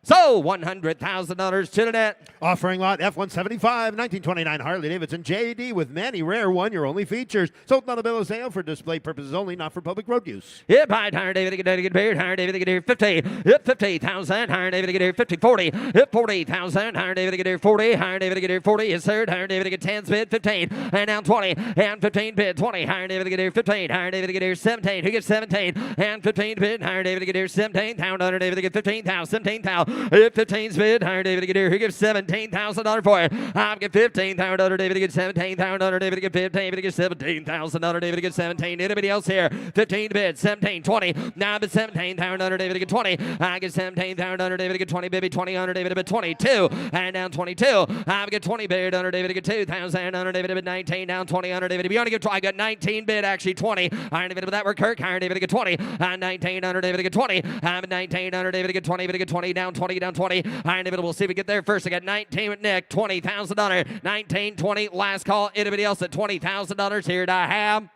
So, $100,000 to the net. Offering lot F175, 1929 Harley Davidson JD with many rare one-year only features. Sold on a bill of sale for display purposes only, not for public road use. Yep, higher David, get paid. Higher David, get here 50. Yep, 50,000. Higher David, get here 50, 40. Yep, 40,000. Higher David, get here 40. Higher David, get here 40. Yes, sir. Higher David, get 10 bid, 15. And down 20. And 15 bid, 20. Higher David, get here 15. Higher David, get here 17. Who gets 17? And 15 bid. Higher David, get here 17. Higher David, get 15,000. 17,000. 15's bid. Higher David, get here. Who gives $17,000 for it? I'll get 15,000. Under David, get 17,000. Under David, get 15. David, get 17,000. Under David, get 17. Anybody else here? 15 bid. 17, 20. Now I'm at 17,000. Under David, get 20. I get 17,000. Under David, get 20. Baby, 20. Under David, get 22. And down 22. I get 20 bid. Under David, get 2,000. Under David, get 19. Down 20. Under David, you only get 20. I got 19 bid. Actually 20. Iron David, but that work Kirk. Iron David, get 20. And 19. Under David, get 20. I'm at 19. Under David, get 20. But get 20. Down 20. Down 20. Iron David, we'll see if we get there first. I got 19 with Nick. $20,000. 19, 20. Last call. Anybody else at $20,000? Here to have.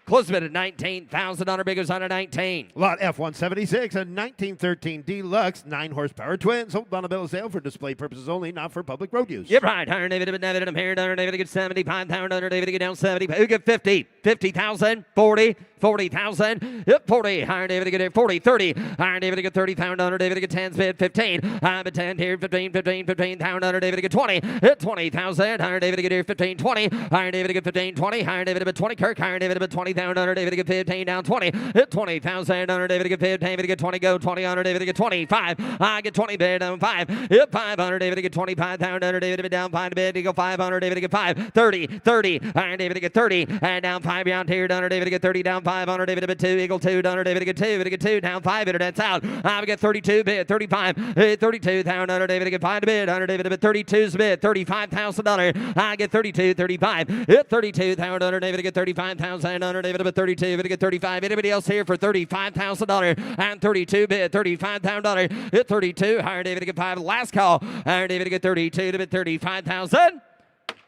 Close bid at $19,000. Big was under 19. Lot F176, a 1913 Deluxe 9 horsepower twin. Sold on a bill of sale for display purposes only, not for public road use. Yep, right. Higher David, I'm here. Under David, get 75,000. Under David, get down 70. Who get 50? 50,000. 40. 40,000. Yep, 40. Higher David, get here 40. 30. Higher David, get 30,000. Under David, get 10 bid. 15. I'm at 10 here. 15. 15,000. Under David, get 20. Hit 20,000. Higher David, get here 15. 20. Higher David, get 15. 20. Higher David, get 20. Kirk. Higher David, get 20,000. Under David, get 15. Down 20. Hit 20,000. Under David, get 15. David, get 20. Go 20. Under David, get 25. I get 20 bid. Down 5. Hit 5. Under David, get 25,000. Under David, down 5 bid. You go 5. Under David, get 5. 30. 30. Higher David, get 30. And down 5 beyond here. Under David, get 30. Down 5. Under David, get 2. Eagle 2. Under David, get 2. David, get 2. Down 5. Internet's out. I get 32 bid. 35. 32,000. Under David, get 5 bid. Under David, get 32's bid. $35,000. I get 32. 35. Hit 32,000. Under David, get 35,000. Under David, get 32. David, get 35. Anybody else here for $35,000? And 32 bid. $35,000. Hit 32. Higher David, get 5. Last call. Higher David, get 32 to bid. 35,000.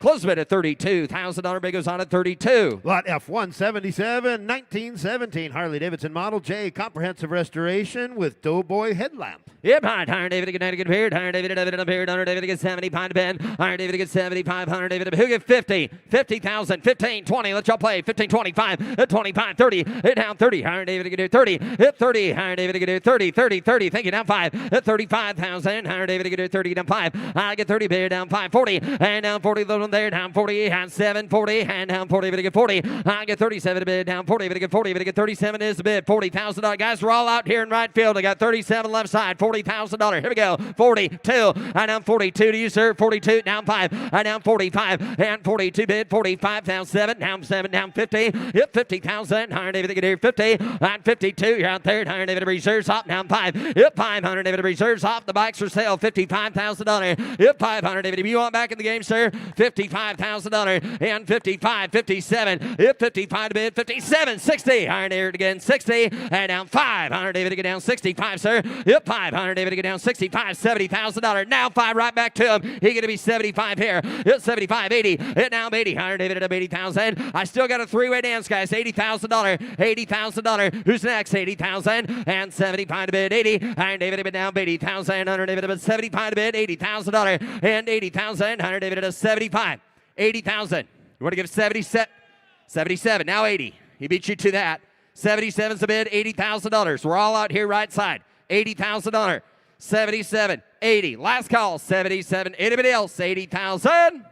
Close bid at $32,000 bid goes on at 32. Lot F177, 1917 Harley Davidson Model J, comprehensive restoration with Doughboy headlamp. Yep, Iron David again, David appeared. Iron David appeared. Iron David gets 70 pound bid. Iron David gets 75. Iron David who get 50, 50,000, 15, 20. Let y'all play 15, 25, 25, 30. Hit down 30. Iron David can do 30. Hit 30. Iron David can do 30, 30, 30. Thank you. Down 5. At 35,000. Iron David can do 30. Down 5. I get 30 bid. Down 5. 40. And down 40. Those one there. Down 40. And 7. 40. And down 40. But get 40. I get 37 bid. Down 40. But get 40. But get 37 is the bid. $40,000. Guys, we're all out here in right field. I got 37 left side. $40,000. Here we go. 42. I down 42 to you, sir. 42. Down 5. I down 45. And 42 bid. 45. Down 7. Down 7. Down 50. Hit 50,000. Iron David get here. 50. On 52. You're out there. Iron David reserves off. Down 5. Hit 500. David reserves off. The bikes for sale. $55,000. Hit 500. David, if you want back in the game, sir, $55,000. And 55. 57. Hit 55 to bid. 57. 60. Iron David again. 60. And down 5. Iron David to get down 65, sir. Hit 500. David to get down 65. $70,000. Now 5 right back to him. He going to be 75 here. Hit 75. 80. Hit down 80. Iron David at 80,000. I still got a three-way dance, guys. $80,000. $80,000. Who's next? 80,000. And 75 to bid. 80. Iron David bid down 80,000. Iron David bid 75 to bid. $80,000. And 80,000. Iron David at 75. 80,000. You want to give 77? 77. Now 80. He beat you to that. 77's the bid. $80,000. We're all out here right side. $80,000. 77. 80. Last call. 77. Anybody else? 80,000.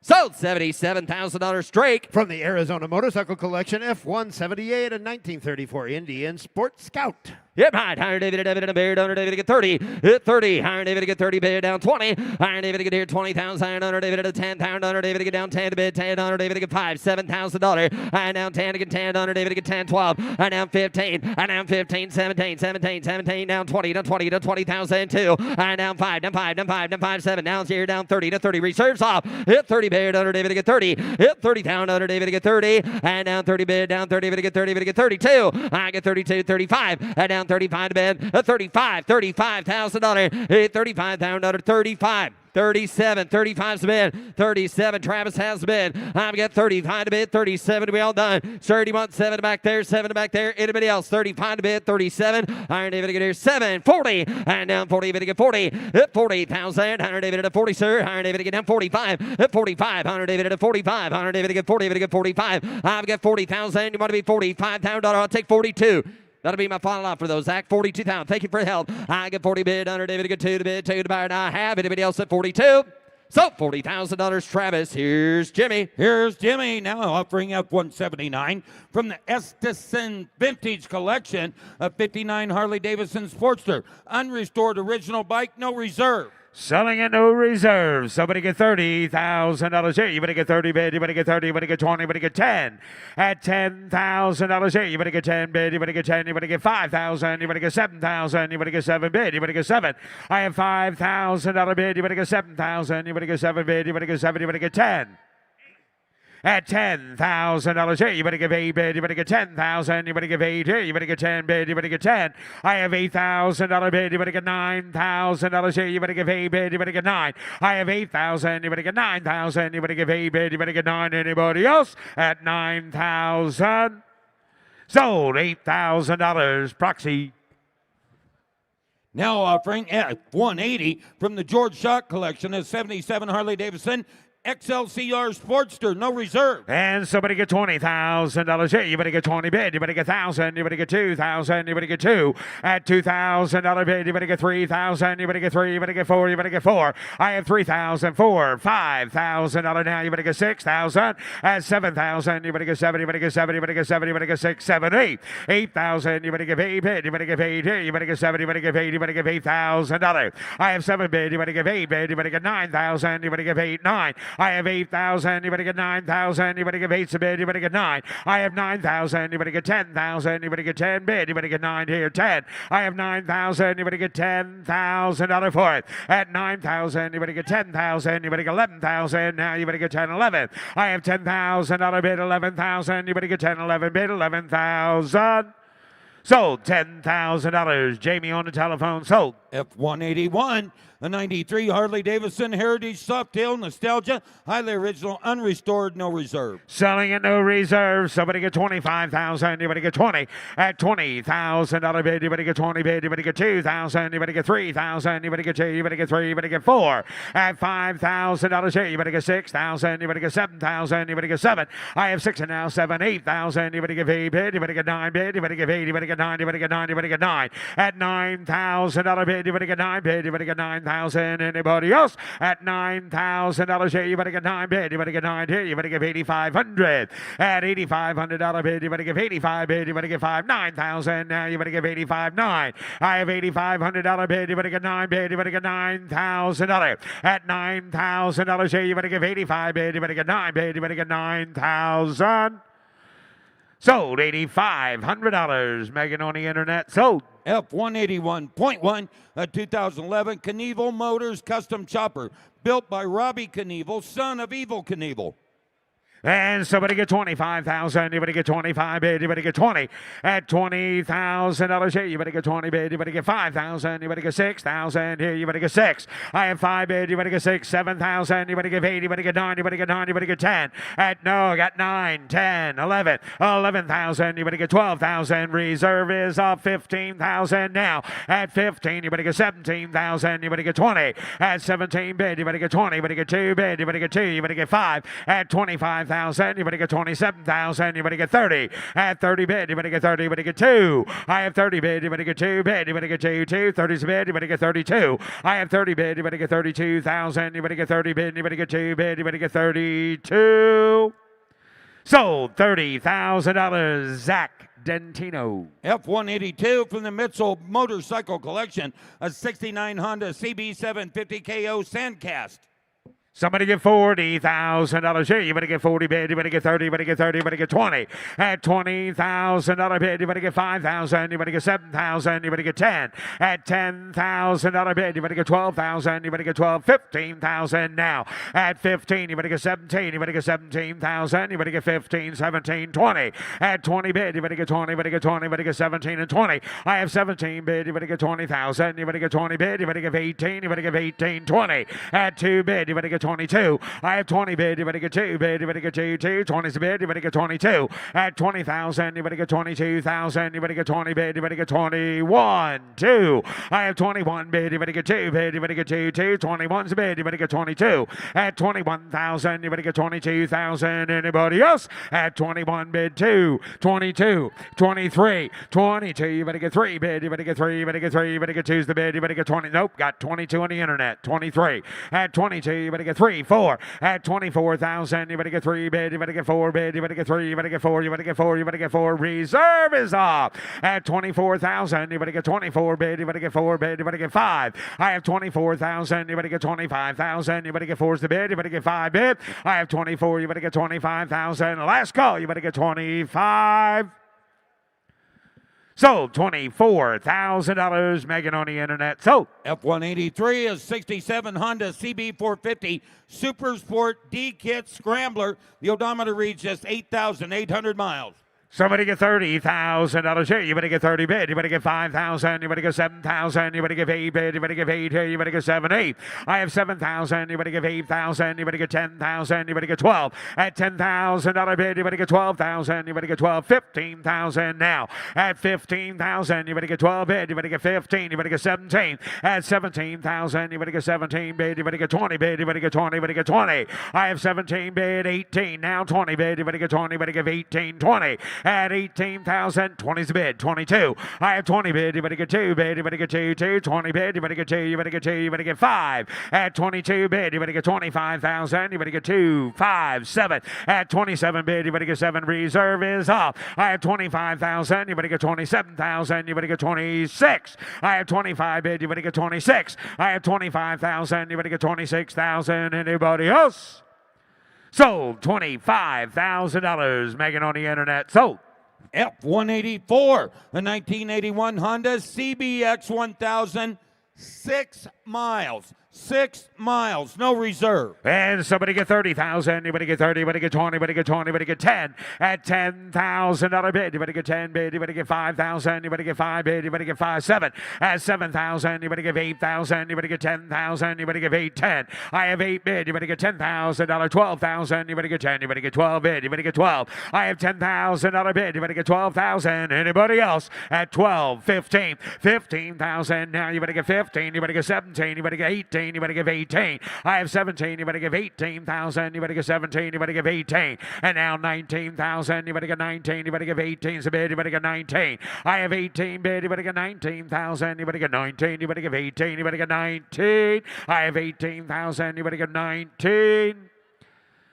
Sold. $77,000 Drake. From the Arizona Motorcycle Collection, F178, a 1934 Indian Sport Scout. Yep, Iron David and Beard, Iron David to get 30. Hit 30. Iron David to get 30. Bid down 20. Iron David to get here 20,000. Iron David to 10. Iron David to get down 10 to bid 10. Iron David to get 5. $7,000. Iron down 10 to get 10. Iron David to get 10. 12. Iron down 15. Iron down 15. 17. 17. 17. Down 20 to 20 to 20,000. 2. Iron down 5. Down 5. Down 5. Down 5. 7. Down here. Down 30 to 30. Reserves off. Hit 30. Bid. Iron David to get 30. Hit 30 down. Iron David to get 30. And down 30 bid. Down 30 to get 30. Bid to get 32. I get 32. 35. And down 35 to bid. $35,000. 35,000. 35. 37. 35's the bid. 37. Travis has the bid. I've got 35 to bid. 37 to be all done. 31. 7 back there. 7 back there. Anybody else? 35 to bid. 37. Iron David to get here. 7. 40. And down 40. David to get 40. Hit 40,000. Iron David at 40, sir. Iron David to get down 45. Hit 45. Iron David at 45. Iron David to get 40. David to get 45. I've got 40,000. You want to be $45,000? I'll take 42. That'll be my final offer, though, Zach. 42,000. Thank you for the help. I get 40 bid. Under David to get 2 to bid. 2 to buy. And I have. Anybody else at 42? So, $40,000, Travis. Here's Jimmy. Here's Jimmy now offering F179 from the Estison Vintage Collection, a 59 Harley Davidson Sportster. Unrestored original bike, no reserve. Selling at no reserve. Somebody get $30,000 here. You better get 30 bid. You better get 30. You better get 20. You better get 10. At $10,000 here. You better get 10 bid. You better get 10. You better get 5,000. You better get 7,000. You better get 7 bid. You better get 7. I have $5,000 bid. You better get 7,000. You better get 7 bid. You better get 7. You better get 10. At $10,000 here, you better give 8 bid, you better get 10,000, you better give 8 here, you better get 10 bid, you better get 10. I have $8,000 bid, you better get $9,000 here, you better give 8 bid, you better get 9. I have 8,000, you better get 9,000, you better give 8 bid, you better get 9. Anybody else? At 9,000. Sold. $8,000. Proxy. Now offering F180 from the George Schott Collection, a 77 Harley Davidson XLCR Sportster, no reserve. And somebody get $20,000 here. You better get 20 bid. You better get 1,000. You better get 2,000. You better get 2. At $2,000 bid, you better get 3,000. You better get 3. You better get 4. You better get 4. I have 3,000. 4. $5,000 now. You better get 6,000. At 7,000. You better get 7. You better get 7. You better get 7. You better get 6, 7, 8. 8,000. You better give 8 bid. You better give 8 here. You better get 7. You better give 8. You better give $8,000. I have 7 bid. You better give 8 bid. You better get 9,000. You better give 8, 9. I have 8,000. You better get 9,000. You better give 8 a bid. You better get 9. I have 9,000. You better get 10,000. You better get 10 bid. You better get 9 here. 10. I have 9,000. You better get $10,000 for it. At 9,000. You better get 10,000. You better get 11,000. Now you better get 10, 11. I have $10,000 bid. 11,000. You better get 10, 11 bid. 11,000. Sold. $10,000. Jamie on the telephone. Sold. F-181, a 93 Harley Davidson Heritage Softail Nostalgia, highly original, unrestored, no reserve. Selling at no reserve. Somebody get $25,000. Anybody get 20 at $20,000 bid. Anybody get 20 bid. Anybody get 2,000. Anybody get 3,000. Anybody get 2. Anybody get 3. Anybody get 4 at $5,000. Anybody get 6,000. Anybody get 7,000. Anybody get 7. I have 6 and now 7. 8,000. Anybody get 8 bid. Anybody get 9 bid. Anybody get 8. Anybody get 9. Anybody get 9. Anybody get 9 at $9,000 bid. Anybody get 9 bid. Anybody get 9,000. Anybody else at $9,000? You better get 9 bid. You better get 9 here. You better give 8,500 at $8,500 bid. You better give 85 bid. You better give 5 9,000. Now you better give 85 9. I have $8,500 bid. You better get 9 bid. You better get $9,000 at $9,000. You better give 85 bid. You better get 9 bid. You better get 9,000. Sold. $8,500. Megan on the internet. Sold. F-181.1, a 2011 Knievel Motors custom chopper, built by Robbie Knievel, son of Evil Knievel. And somebody get 25,000. You better get 25 bid. You better get 20 at $20,000. Here, you better get 20 bid. You better get 5,000. You better get 6,000. Here, you better get 6. I have 5 bid. You better get 6. 7,000. You better get 8. You better get 9. You better get 9. You better get 10. At no, I got 9, 10, 11, 11,000. You better get 12,000. Reserve is up 15,000 now. At 15, you better get 17,000. You better get 20. At 17 bid. You better get 20. You better get 2 bid. You better get 2. You better get 5. At 25,000. You better get 27,000. You better get 30 at 30 bid. You better get 30. You better get 2. I have 30 bid. You better get 2 bid. You better get 2. 30's bid. You better get 32. I have 30 bid. You better get 32,000. You better get 30 bid. You better get 2 bid. You better get 32. Sold. $30,000. Zach Dentino. F-182 from the Mitchell Motorcycle Collection, a 69 Honda CB750 KO Sandcast. Somebody get $40,000 here. You better get 40 bid. You better get 30. You better get 30. You better get 20. At $20,000 bid. You better get 5,000. You better get 7,000. You better get 10. At $10,000 bid. You better get 12,000. You better get 12. 15,000 now. At 15. You better get 17. You better get 17,000. You better get 15, 17, 20. At 20 bid. You better get 20. You better get 20. You better get 17 and 20. I have 17 bid. You better get 20,000. You better get 20 bid. You better give 18. You better give 18, 20. At 2 bid. You better get 22. I have 20 bid. You better get 2 bid. You better get 2. 20's bid. You better get 22. At 20,000. You better get 22,000. You better get 20 bid. You better get 21. 2. I have 21 bid. You better get 2 bid. You better get 2. 21's bid. You better get 22. At 21,000. You better get 22,000. Anybody else? At 21 bid. 2. 22. 23. 22. You better get 3 bid. You better get 3. You better get 3. You better get 2's the bid. You better get 20. Nope. Got 22 on the internet. 23. At 22. You better get 3, 4 at 24,000. You better get 3 bid. You better get 4 bid. You better get 3. You better get 4. You better get 4. You better get 4. Reserve is off at 24,000. You better get 24 bid. You better get 4 bid. You better get 5. I have 24,000. You better get 25,000. You better get 4's the bid. You better get 5 bid. I have 24. You better get 25,000. Last call. You better get 25. Sold. $24,000. Megan on the internet. Sold. F-183 is 67 Honda CB450 Super Sport D-Kit Scrambler. The odometer reads just 8,800 miles. Somebody get $30,000 here. You better get 30 bid. You better get 5,000. You better get 7,000. You better give 8 bid. You better give 8 here. You better get 7, 8. I have 7,000. You better give 8,000. You better get 10,000. You better get 12. At $10,000 bid, you better get 12,000. You better get 12. 15,000 now. At 15,000, you better get 12 bid. You better get 15. You better get 17. At 17,000, you better get 17 bid. You better get 20 bid. You better get 20. You better get 20. I have 17 bid. 18 now. 20 bid. You better get 20. You better give 18. 20. At 18,000, 20's the bid. 22. I have 20 bid. You better get 2 bid. You better get 2. 20 bid. You better get 2. You better get 2. You better get 5. At 22 bid. You better get 25,000. You better get 2, 5, 7. At 27 bid. You better get 7. Reserve is off. I have 25,000. You better get 27,000. You better get 26. I have 25 bid. You better get 26. I have 25,000. You better get 26,000. Anybody else? Sold. $25,000. Megan on the internet. Sold. F-184, a 1981 Honda CBX 1000, 6 miles. 6 miles. No reserve. And somebody get 30,000. Anybody get 30? Anybody get 20? Anybody get 20? Anybody get 10? At $10,000 bid. Anybody get 10 bid? Anybody get 5,000? Anybody get 5 bid? Anybody get 5? 7. At 7,000. Anybody give 8,000? Anybody get 10,000? Anybody give 8? 10. I have 8 bid. Anybody get $10,000? 12,000. Anybody get 10? Anybody get 12 bid? Anybody get 12? I have $10,000 bid. Anybody get 12,000? Anybody else? At 12, 15, 15,000. Now you better get 15. You better get 17. You better get 18. You better give 18. I have 17. You better give 18,000. You better get 17. You better give 18. And now 19,000. You better get 19. You better give 18's a bid. You better get 19. I have 18 bid. You better get 19,000. You better get 19. You better give 18. You better get 19. I have 18,000. You better get 19.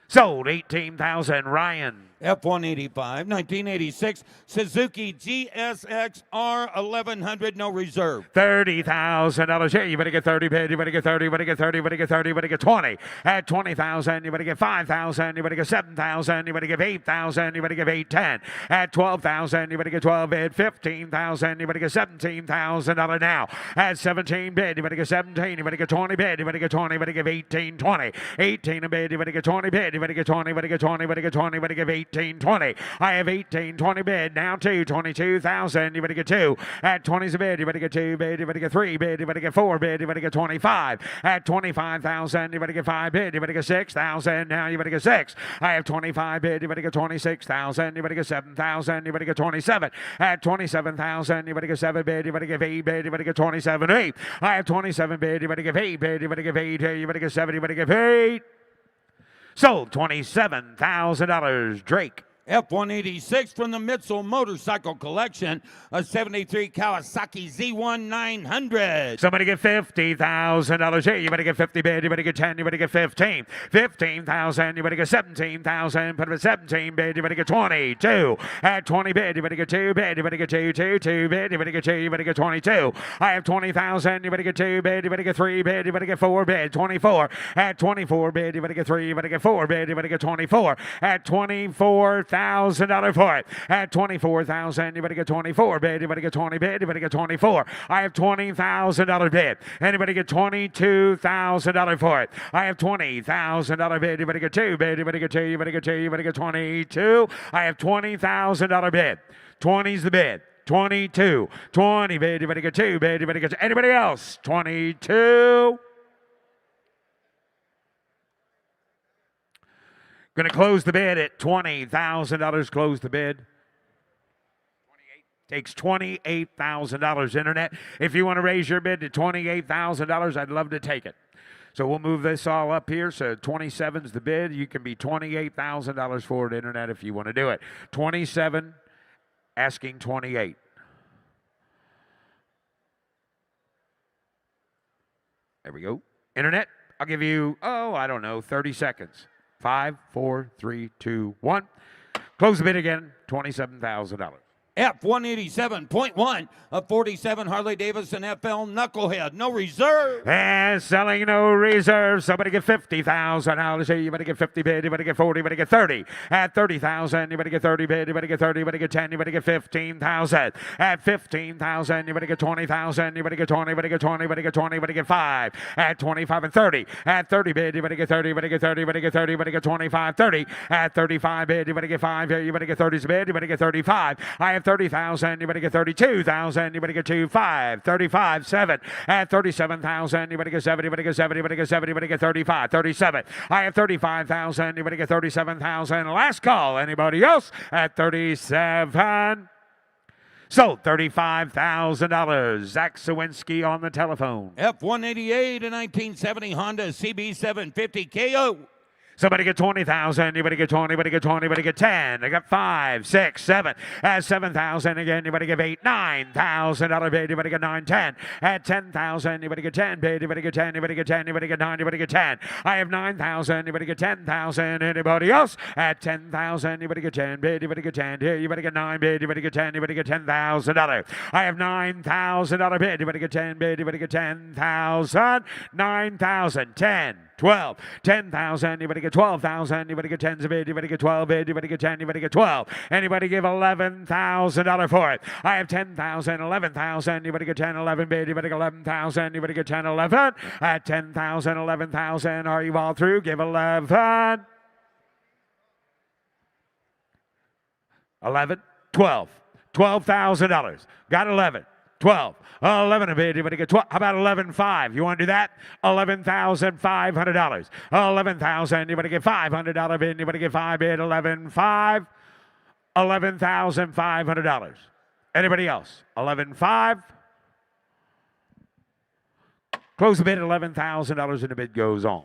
Sold 18,000. Ryan. F-185, 1986 Suzuki GSX R1100, no reserve. $30,000 here. You better get 30 bid. You better get 30. You better get 30. You better get 30. You better get 20. At 20,000, you better get 5,000. You better get 7,000. You better give 8,000. You better give 8, 10. At 12,000, you better get 12 bid. 15,000. You better get $17,000 now. At 17 bid, you better get 17. You better get 20 bid. You better get 20. You better give 18, 20. 18 a bid. You better get 20 bid. You better get 20. You better get 20. You better get 20. You better give 18. 20. I have 18, 20 bid. Now 22,000. You better get 2. At 20's a bid. You better get 2 bid. You better get 3 bid. You better get 4 bid. You better get 25. At 25,000. You better get 5 bid. You better get 6,000. Now you better get 6. I have 25 bid. You better get 26,000. You better get 7,000. You better get 27. At 27,000. You better get 7 bid. You better give 8 bid. You better get 27. 8. I have 27 bid. You better give 8 bid. You better give 8. You better get 7. You better give 8. Sold $27,000. Drake. F-186 from the Mitchell Motorcycle Collection, a 73 Kawasaki Z1900. Somebody get $50,000 here. You better get 50 bid. You better get 10. You better get 15. 15,000. You better get 17,000. Put it at 17 bid. You better get 22. At 20 bid. You better get 2 bid. You better get 2 bid. You better get 2. You better get 22. I have 20,000. You better get 2 bid. You better get 3 bid. You better get 4 bid. 24. At 24 bid. You better get 3. You better get 4 bid. You better get 24. At 24,000 for it. At 24,000, you better get 24 bid. You better get 20 bid. You better get 24. I have $20,000 bid. Anybody get $22,000 for it? I have $20,000 bid. You better get 2 bid. You better get 2. You better get 2. You better get 22. I have $20,000 bid. 20's the bid. 22. 20 bid. You better get 2 bid. You better get anybody else? 22. Going to close the bid at $20,000. Close the bid. 28. Takes $28,000 internet. If you want to raise your bid to $28,000, I'd love to take it. So we'll move this all up here. So 27's the bid. You can be $28,000 for it internet if you want to do it. 27, asking 28. There we go. Internet, I'll give you, I don't know, 30 seconds. 5, 4, 3, 2, 1. Close the bid again, $27,000. F-187.1, a 47 Harley Davidson FL Knucklehead, no reserve. And selling no reserve. Somebody get $50,000 here. You better get 50 bid. You better get 40. You better get 30. At 30,000, you better get 30 bid. You better get 30. You better get 10. You better get 15,000. At 15,000, you better get 20,000. You better get 20. You better get 20. You better get 20. You better get 5. At 25 and 30. At 30 bid, you better get 30. You better get 30. You better get 30. You better get 25. 30. At 35 bid, you better get 5 here. You better get 30's bid. You better get 35. I have 30,000, you better get 32,000, you better get 5, 35, 7. At 37,000, you better get 7, you better get 7, you better get 7, you better get 35, 37. I have 35,000, you better get 37,000. Last call, anybody else? At 37. So $35,000. Zach Sawinski on the telephone. F-188, a 1970 Honda CB750 KO. Somebody get 20,000. You better get 20. You better get 20. You better get 10. I got 5, 6, 7. At 7,000 again. You better give 8, $9,000 bid. You better get 9, 10. At 10,000. You better get 10 bid. You better get 10. You better get 10. You better get 9. You better get 10. I have 9,000. You better get 10,000. Anybody else? At 10,000. You better get 10 bid. You better get 10 here. You better get 9 bid. You better get 10. You better get $10,000. I have $9,000 bid. You better get 10 bid. You better get 10,000. 9,000. 10. 12. 10,000. Anybody get 12,000? Anybody get 10's a bid? Anybody get 12 bid? Anybody get 10? Anybody get 12? Anybody give $11,000 for it? I have 10,000. 11,000. Anybody get 10? 11 bid? Anybody get 11,000? Anybody get 10? 11. At 10,000. 11,000. Are you all through? Give 11. 11. 12. $12,000. Got 11. 12. 11 a bid. Anybody get 12? How about 11.5? You want to do that? $11,500. 11,000. Anybody get $500 bid? Anybody get 5 bid? 11.5. $11,500. Anybody else? 11.5. Close the bid at $11,000 and the bid goes on.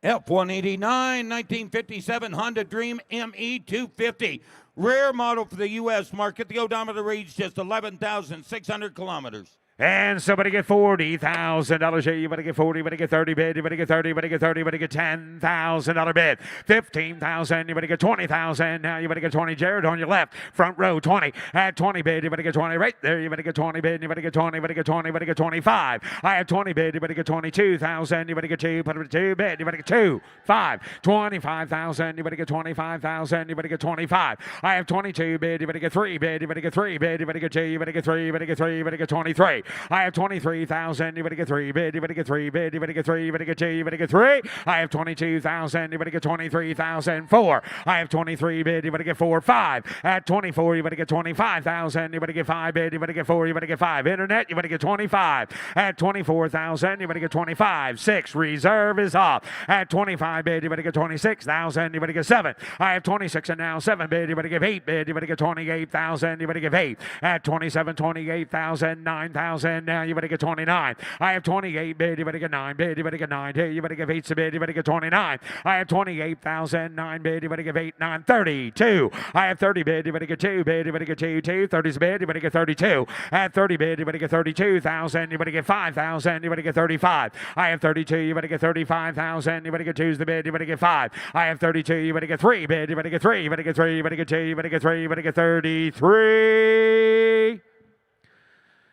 F-189, 1957 Honda Dream ME 250. Rare model for the U.S. market. The odometer reads just 11,600 kilometers. And somebody get $40,000 here. You better get 40, you better get 30 bid, you better get 30, you better get 30, you better get $10,000 bid. 15,000, you better get 20,000. Now you better get 20. Jared on your left, front row, 20. At 20 bid, you better get 20 right there. You better get 20 bid, you better get 20, you better get 20, you better get 25. I have 20 bid, you better get 22,000. You better get 2, put it 2 bid, you better get 2, 5, 25,000. You better get 25,000. You better get 25. I have 22 bid, you better get 3 bid, you better get 3 bid, you better get 2, you better get 3, you better get 3, you better get 23. I have 23,000. You better get 3 bid. You better get 3 bid. You better get 3. You better get 2. You better get 3. I have 22,000. You better get 23,000. 4. I have 23 bid. You better get 4. 5. At 24, you better get 25,000. You better get 5 bid. You better get 4. You better get 5. Internet, you better get 25. At 24,000, you better get 25. 6. Reserve is off. At 25 bid, you better get 26,000. You better get 7. I have 26 and now 7 bid. You better give 8 bid. You better get 28,000. You better give 8. At 27, 28,000. 9,000. Now you better get 29. I have 28 bid. You better get 9 bid. You better get 9 bid. You better give 8 bid. You better get 29. I have 28,000. 9 bid. You better give 8. 9. 32. I have 30 bid. You better get 2 bid. You better get 2. 2. 30's bid. You better get 32. At 30 bid. You better get 32,000. You better get 5,000. You better get 35. I have 32. You better get 35,000. You better get 2's the bid. You better get 5. I have 32. You better get 3 bid. You better get 3. You better get 3. You better get 2. You better get 3. You better get 33.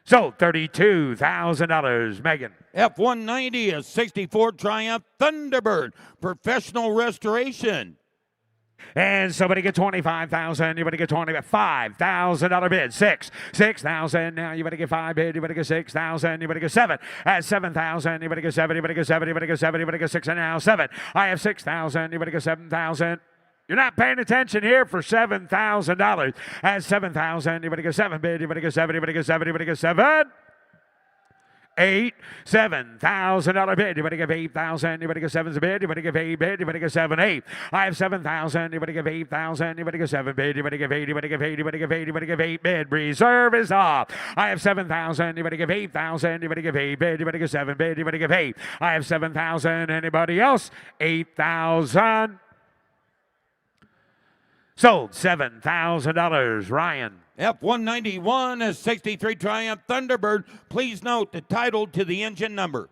So, $32,000, Megan. F-190, a 64 Triumph Thunderbird, professional restoration. And somebody get 25,000. You better get $5,000 bid. 6. 6,000. Now you better get 5 bid. You better get 6,000. You better get 7. At 7,000. You better get 7. You better get 7. You better get 7. You better get 6 and now 7. I have 6,000. You better get 7,000. You're not paying attention here for $7,000. At 7,000, you better get 7 bid. You better get 7. You better get 7. You better get 7. 8. $7,000 bid. You better give 8,000. You better get 7's a bid. You better give 8 bid. You better get 7. 8. I have 7,000. You better give 8,000. You better get 7 bid. You better give 8. You better give 8. You better give 8. You better give 8 bid. Reserve is off. I have 7,000. You better give 8,000. You better give 8 bid. You better give 7 bid. You better give 8. I have 7,000. Anybody else? 8,000. Sold $7,000. Ryan. F-191, a 63 Triumph Thunderbird. Please note the title to the engine number.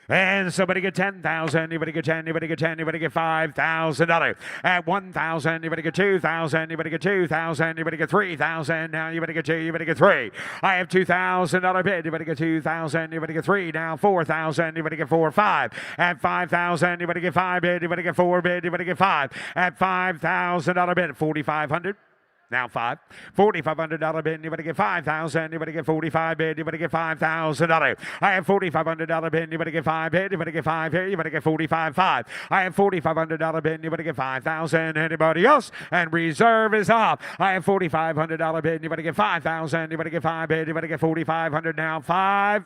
And somebody get 10,000. You better get 10. You better get 10. You better get $5,000. At 1,000, you better get 2,000. You better get 2,000. You better get 3,000. Now you better get 2. You better get 3. I have $2,000 bid. You better get 2,000. You better get 3. Now 4,000. You better get 4. 5. At 5,000, you better get 5 bid. You better get 4 bid. You better get 5. At $5,000 bid. 4,500. Now 5. $4,500 bid. You better get 5,000. You better get 45 bid. You better get $5,000. I have $4,500 bid. You better get 5 bid. You better get 5 here. You better get 45. 5. I have $4,500 bid. You better get 5,000. Anybody else? And reserve is off. I have $4,500 bid. You better get 5,000. You better get 5 bid. You better get 4,500. Now 5.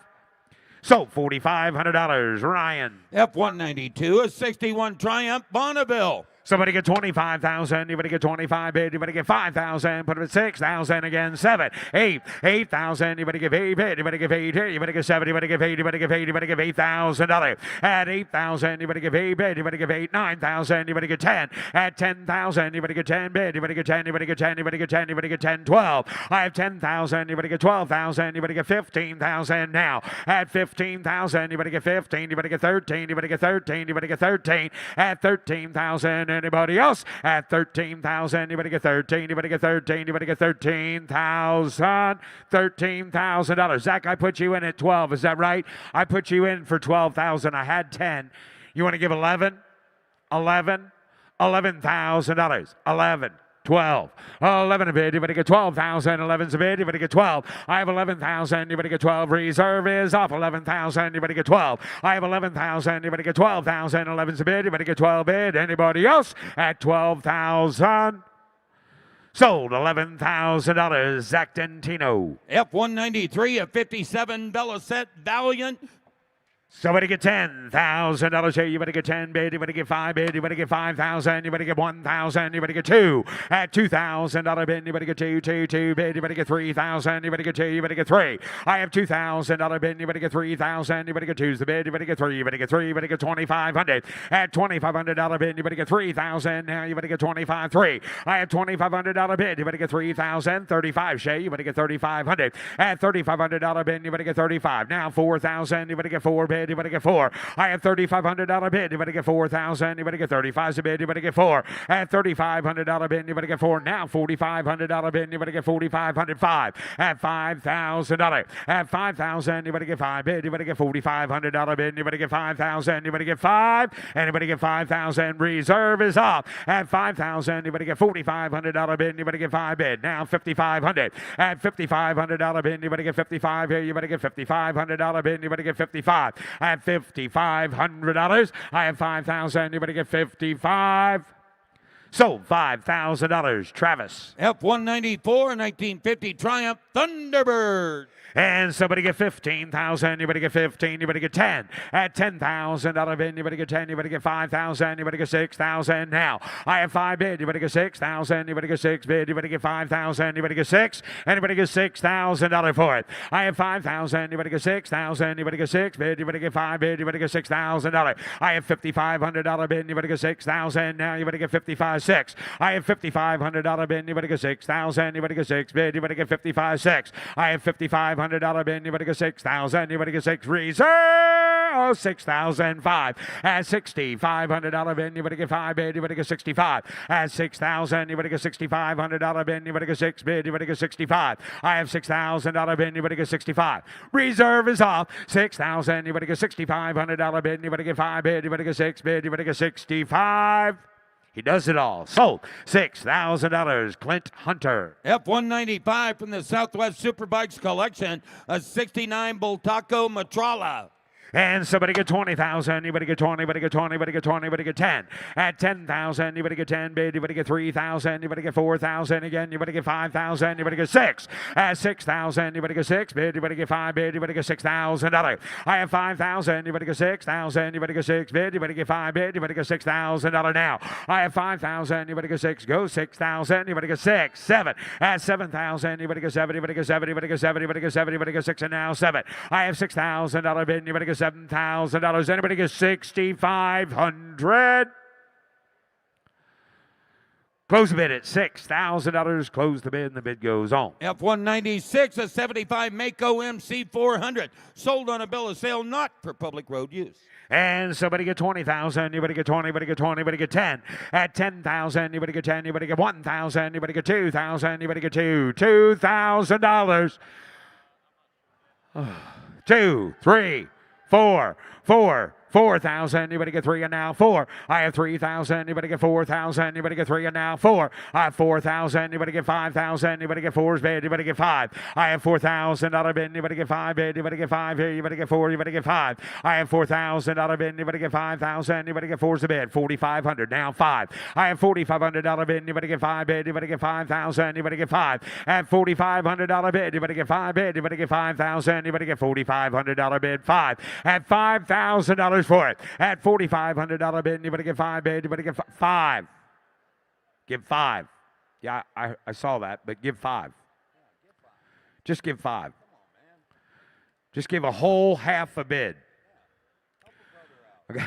So $4,500. Ryan. F-192, a 61 Triumph Bonneville. Somebody get 25,000. You better get 25 bid. You better get 5,000. Put it at 6,000 again. 7, 8, 8,000. You better give 8 bid. You better give 8 here. You better get 7. You better give 8. You better give 8. You better give $8,000. At 8,000, you better give 8 bid. You better give 8. 9,000. You better get 10. At 10,000, you better get 10 bid. You better get 10. You better get 10. You better get 10. You better get 10. 12. I have 10,000. You better get 12,000. You better get 15,000 now. At 15,000, you better get 15. You better get 13. You better get 13. You better get 13. At 13,000. Anybody else? At 13,000, you better get 13. You better get 13. You better get 13,000. $13,000. Zach, I put you in at 12. Is that right? I put you in for 12,000. I had 10. You want to give 11? 11? $11,000. 11. 12. 11 a bid. You better get 12,000. 11's a bid. You better get 12. I have 11,000. You better get 12. Reserve is off. 11,000. You better get 12. I have 11,000. You better get 12,000. 11's a bid. You better get 12 bid. Anybody else at 12,000? Sold. $11,000. Zach Dentino. F-193, a 57 Belisette Valiant. Somebody get $10,000 here. You better get 10 bid. You better get 5 bid. You better get 5,000. You better get 1,000. You better get 2 at $2,000 bid. You better get 2 bid. You better get 3,000. You better get 2. You better get 3. I have $2,000 bid. You better get 3,000. You better get 2's the bid. You better get 3. You better get 3. You better get 2,500 at $2,500 bid. You better get 3,000. Now you better get 25. 3. I have $2,500 bid. You better get 3,000. 35 Shay. You better get 3,500 at $3,500 bid. You better get 35. Now 4,000. You better get 4 bid. You better get 4. I have $3,500 bid. You better get 4,000. You better get 35's a bid. You better get 4 at $3,500 bid. You better get 4. Now $4,500 bid. You better get 4,500. 5 at $5,000. At 5,000. You better get 5 bid. You better get $4,500 bid. You better get 5,000. You better get 5. And you better get 5,000. Reserve is off at 5,000. You better get $4,500 bid. You better get 5 bid. Now 5,500 at $5,500 bid. You better get 55 here. You better get $5,500 bid. You better get 55. I have $5,500. I have 5,000. You better get 55. Sold. $5,000. Travis. F-194, 1950 Triumph Thunderbird. And somebody get 15,000. You better get 15. You better get 10 at $10,000 bid. You better get 10. You better get 5,000. You better get 6,000. Now I have 5 bid. You better get 6,000. You better get 6 bid. You better get 5,000. You better get 6, and you better get $6,000 for it. I have 5,000. You better get 6,000. You better get 6 bid. You better get 5 bid. You better get $6,000. I have $5,500 bid. You better get 6,000. Now you better get 55 6. I have $5,500 bid. You better get 6,000. You better get 6 bid. You better get 55 6. I have $5,500 bid. You better get 6,000. You better get 6 reserve. 6,005 at $6,500 bid. You better get 5 bid. You better get 65 at 6,000. You better get $6,500 bid. You better get 6 bid. You better get 65. I have $6,000 bid. You better get 65. Reserve is off. 6,000. You better get $6,500 bid. You better get 5 bid. You better get 6 bid. You better get 65. He does it all. Sold. $6,000. Clint Hunter. F-195 from the Southwest Superbikes collection, a 69 Bultaco Matrala. And somebody get 20,000. You better get 20. You better get 20. You better get 20. You better get 10. At 10,000. You better get 10 bid. You better get 3,000. You better get 4,000 again. You better get 5,000. You better get 6. At 6,000. You better get 6 bid. You better get 5 bid. You better get $6,000. I have 5,000. You better get 6,000. You better get 6 bid. You better get 5 bid. You better get $6,000 now. I have 5,000. You better get 6. Go 6,000. You better get 6. 7. At 7,000. You better get 7. You better get 7. You better get 7. You better get 7. You better get 6. And now 7. I have $6,000 bid. You better get $7,000. Anybody get 6,500? Close the bid at $6,000. Close the bid, and the bid goes on. F-196, a 75 Mecum MC400, sold on a bill of sale, not for public road use. And somebody get 20,000. You better get 20. You better get 20. You better get 10. At 10,000. You better get 10. You better get 1,000. You better get 2,000. You better get $2,000. 2, 3, 4, 4,000. You better get 3 and now 4. I have 3,000. You better get 4,000. You better get 3 and now 4. I have 4,000. You better get 5,000. You better get 4's bid. You better get 5. I have $4,000 bid. You better get 5 bid. You better get 5 here. You better get 4. You better get 5. I have $4,000 bid. You better get 5,000. You better get 4's the bid. 4,500. Now 5. I have $4,500 bid. You better get 5 bid. You better get 5,000. You better get 5. At $4,500 bid. You better get 5 bid. You better get 5,000. You better get $4,500 bid. 5. At $5,000 for it. At $4,500 bid. You better get 5 bid. You better get 5. Give 5. Yeah, I saw that, but give 5. Just give 5. Just give a whole half a bid. Okay.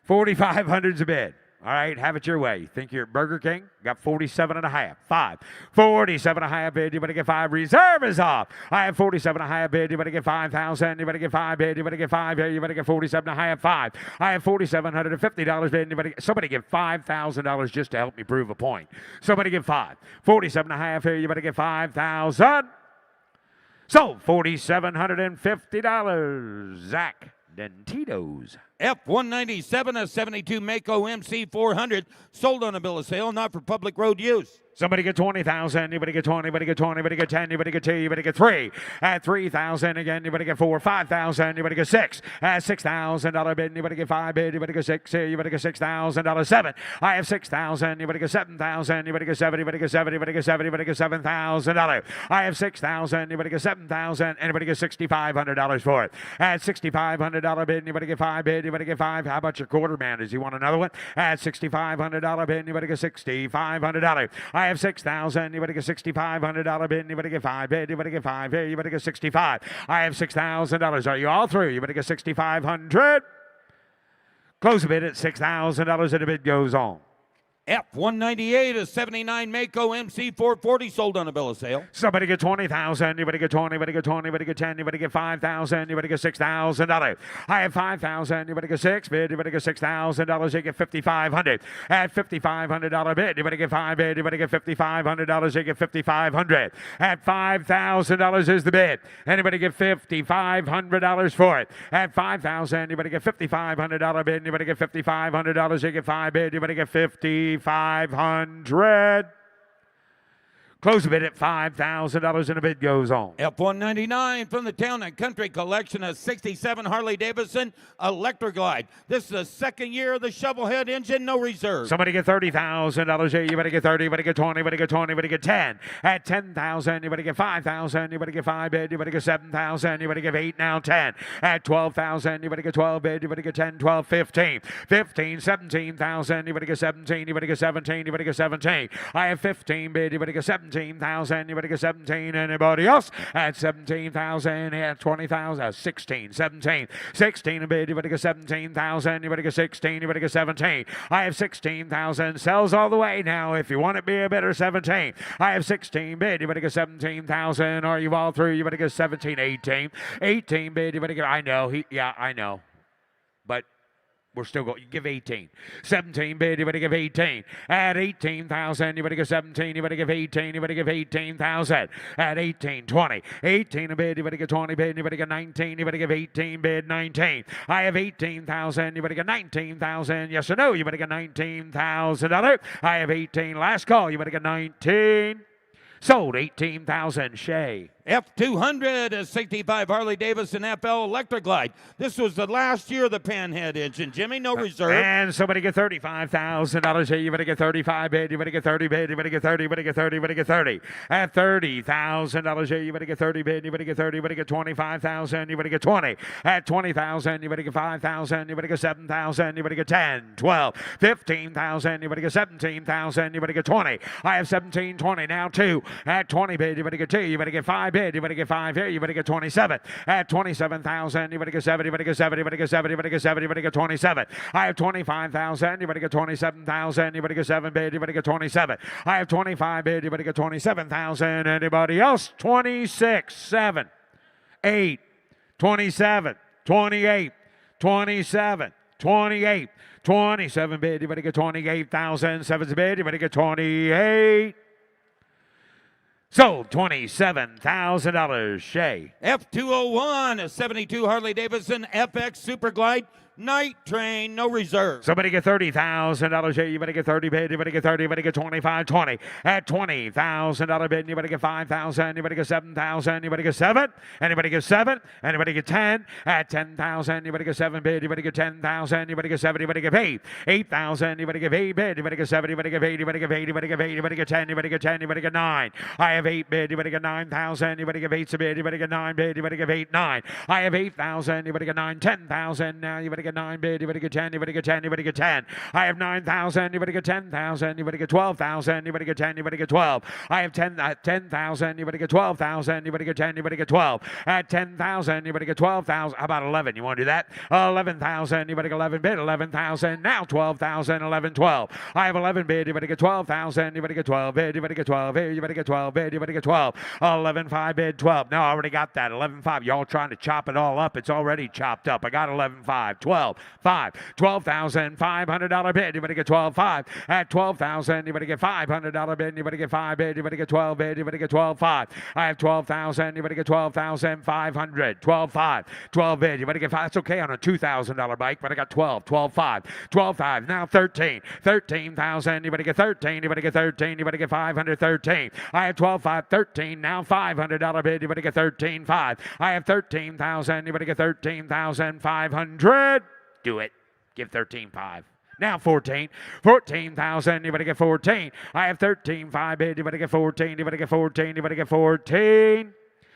4,500's a bid. All right, have it your way. You think you're at Burger King? Got 47 and a half. 5. 47 and a half bid. You better get 5. Reserve is off. I have 47 and a half bid. You better get 5,000. You better get 5 bid. You better get 5 here. You better get 47 and a half. 5. I have $4,750 bid. You better get, somebody give $5,000 just to help me prove a point. Somebody give 5. 47 and a half here. You better get 5,000. So $4,750. Zach and Tito's. F197, a 72 Mecum MC400, sold on a bill of sale, not for public road use. Somebody get 20,000. Anybody get 20? Anybody get 20? Anybody get 10? Anybody get 2? Anybody get 3? At 3,000 again. Anybody get 4? 5,000. Anybody get 6? At $6,000 bid. Anybody get 5 bid? Anybody get 6? Anybody get $6,000 7? I have 6,000. Anybody get 7,000? Anybody get 7? Anybody get 7? Anybody get 7? Anybody get $7,000? I have 6,000. Anybody get 7,000? Anybody get $6,500 for it? At $6,500 bid. Anybody get 5 bid? Anybody get 5? How about your quarter man? Does he want another one? At $6,500 bid. Anybody get $6,500? I have 6,000. Anybody get $6,500 bid? Anybody get 5 bid? Anybody get 5 bid? Anybody get 65? I have $6,000. Are you all through? You better get 6,500. Close the bid at $6,000 and the bid goes on. F198, a 79 Mecum MC440, sold on a bill of sale. Somebody get 20,000. Anybody get 20? Anybody get 20? Anybody get 10? Anybody get 5,000? Anybody get $6,000? I have 5,000. Anybody get 6 bid? Anybody get $6,000? You get 5,500. At $5,500 bid. Anybody get 5 bid? Anybody get $5,500? You get 5,500. At $5,000 is the bid. Anybody get $5,500 for it? At 5,000. Anybody get $5,500 bid? Anybody get $5,500? You get 5 bid. Anybody get 5,500. Close the bid at $5,000 and the bid goes on. F199 from the Town and Country Collection, a 67 Harley Davidson Electroglide. This is the second year of the shovelhead engine, no reserve. Somebody get $30,000. You better get 30. You better get 20. You better get 20. You better get 10. At 10,000, you better get 5,000. You better get 5 bid. You better get 7,000. You better get 8 now 10. At 12,000, you better get 12 bid. You better get 10, 12, 15. 15, 17,000. You better get 17. You better get 17. You better get 17. I have 15 bid. You better get 17,000. You better get 17. Anybody else? At 17,000. At 20,000. 16, 17. 16 a bid. You better get 17,000. You better get 16. You better get 17. I have 16,000. Sells all the way now. If you want it, be a bidder. 17. I have 16 bid. You better get 17,000. Are you all through? You better get 17, 18. 18 bid. You better get. I know. I know. But we're still going. You give 18. 17 bid. You better give 18. At 18,000, you better give 17. You better give 18. You better give 18,000. At 18, 20. 18 a bid. You better get 20 bid. You better get 19. You better give 18 bid. 19. I have 18,000. You better get 19,000. Yes or no? You better get $19,000. I have 18. Last call. You better get 19. Sold 18,000. Shay. F200, a 65 Harley Davidson FL Electroglide. This was the last year of the panhead engine, Jimmy, no reserve. And somebody get $35,000. Hey, you better get 35 bid. You better get 30 bid. You better get 30. You better get 30. You better get 30. At $30,000. Hey, you better get 30 bid. You better get 30. You better get 25,000. You better get 20. At 20,000. You better get 5,000. You better get 7,000. You better get 10, 12, 15,000. You better get 17,000. You better get 20. I have 17, 20. Now 2. At 20 bid. You better get 2. You better get 5 bid. You better get 5 here. You better get 27. At 27,000, you better get 7. You better get 7. You better get 7. You better get 7. You better get 27. I have 25,000. You better get 27,000. You better get 7 bid. You better get 27. I have 25 bid. You better get 27,000. Anybody else? 26, 7, 8, 27, 28, 27, 28, 27 bid. You better get 28,000. 7's bid. You better get 28. Sold $27,000. Shay. F201, a 72 Harley Davidson FX Super Glide Night Train, no reserve. Somebody get $30,000. Hey, you better get 30 bid. You better get 30. You better get 25, 20. At $20,000 bid, you better get 5,000. You better get 7,000. You better get 7. Anybody get 7? Anybody get 10? At 10,000, you better get 7 bid. You better get 10,000. You better get 7. You better get 8. 8,000. You better get 8 bid. You better get 7. You better get 8. You better get 8. You better get 8. You better get 10. You better get 10. You better get 9. I have 8 bid. You better get 9,000. You better get 8 bid. You better get 9 bid. You better get 8, 9. I have 8,000. You better get 9, 10,000. Now you better get 9 bid. You better get 10. You better get 10. You better get 10. I have 9,000. You better get 10,000. You better get 12,000. You better get 10. You better get 12. I have 10,000. You better get 12,000. You better get 10. You better get 12. At 10,000. You better get 12,000. How about 11? You want to do that? 11,000. You better get 11 bid. 11,000. Now 12,000. 11, 12. I have 11 bid. You better get 12,000. You better get 12 bid. You better get 12 bid. You better get 12 bid. You better get 12. 11, 5 bid. 12. No, I already got that. 11, 5. Y'all trying to chop it all up. It's already chopped up. I got 11, 5. 12. 12, 5, $12,500 bid. Anybody get 12, 5 at 12,000. Anybody get $500 bid. Anybody get 5 bid. Anybody get 12 bid. Anybody get 12, 5. I have 12,000. Anybody get 12,500. 12, 5. 12 bid. Anybody get 5. That's okay on a $2,000 bike, but I got 12, 12, 5. 12, 5. Now 13. 13,000. Anybody get 13. Anybody get 13. Anybody get 500. 13. I have 12, 5. 13. Now $500 bid. Anybody get 13, 5. I have 13,000. Anybody get 13,500. Do it. Give 13, 5. Now 14. 14,000. Anybody get 14? I have 13, 5 bid. Anybody get 14? Anybody get 14? Anybody get 14?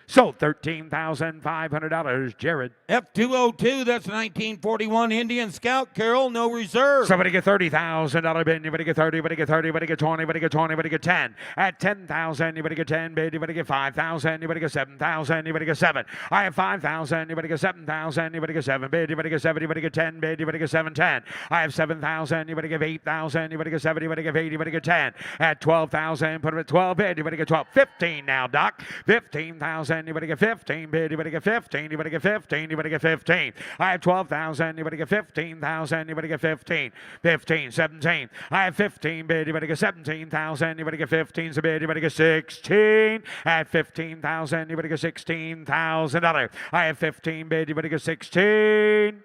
Sold $13,500. Jared. F202, that's 1941 Indian Scout, Carol, no reserve. Somebody get $30,000 bid. Anybody get 30? Anybody get 30? Anybody get 20? Anybody get 20? Anybody get 10? At 10,000. Anybody get 10 bid? Anybody get 5,000? Anybody get 7,000? Anybody get 7? I have 5,000. Anybody get 7,000? Anybody get 7 bid? Anybody get 7? Anybody get 10 bid? Anybody get 7? 10. I have 7,000. Anybody get 8,000? Anybody get 7? Anybody get 8? Anybody get 10? At 12,000. Put them at 12 bid. Anybody get 12? 15 now, Doc. 15,000. Anybody get 15 bid? Anybody get 15? Anybody get 15? Anybody get 15? I have 12,000. Anybody get 15,000? Anybody get 15? 15, 17. I have 15 bid. Anybody get 17,000? Anybody get 15 bid? Anybody get 16? At 15,000. Anybody get $16,000? I have 15 bid. Anybody get 16?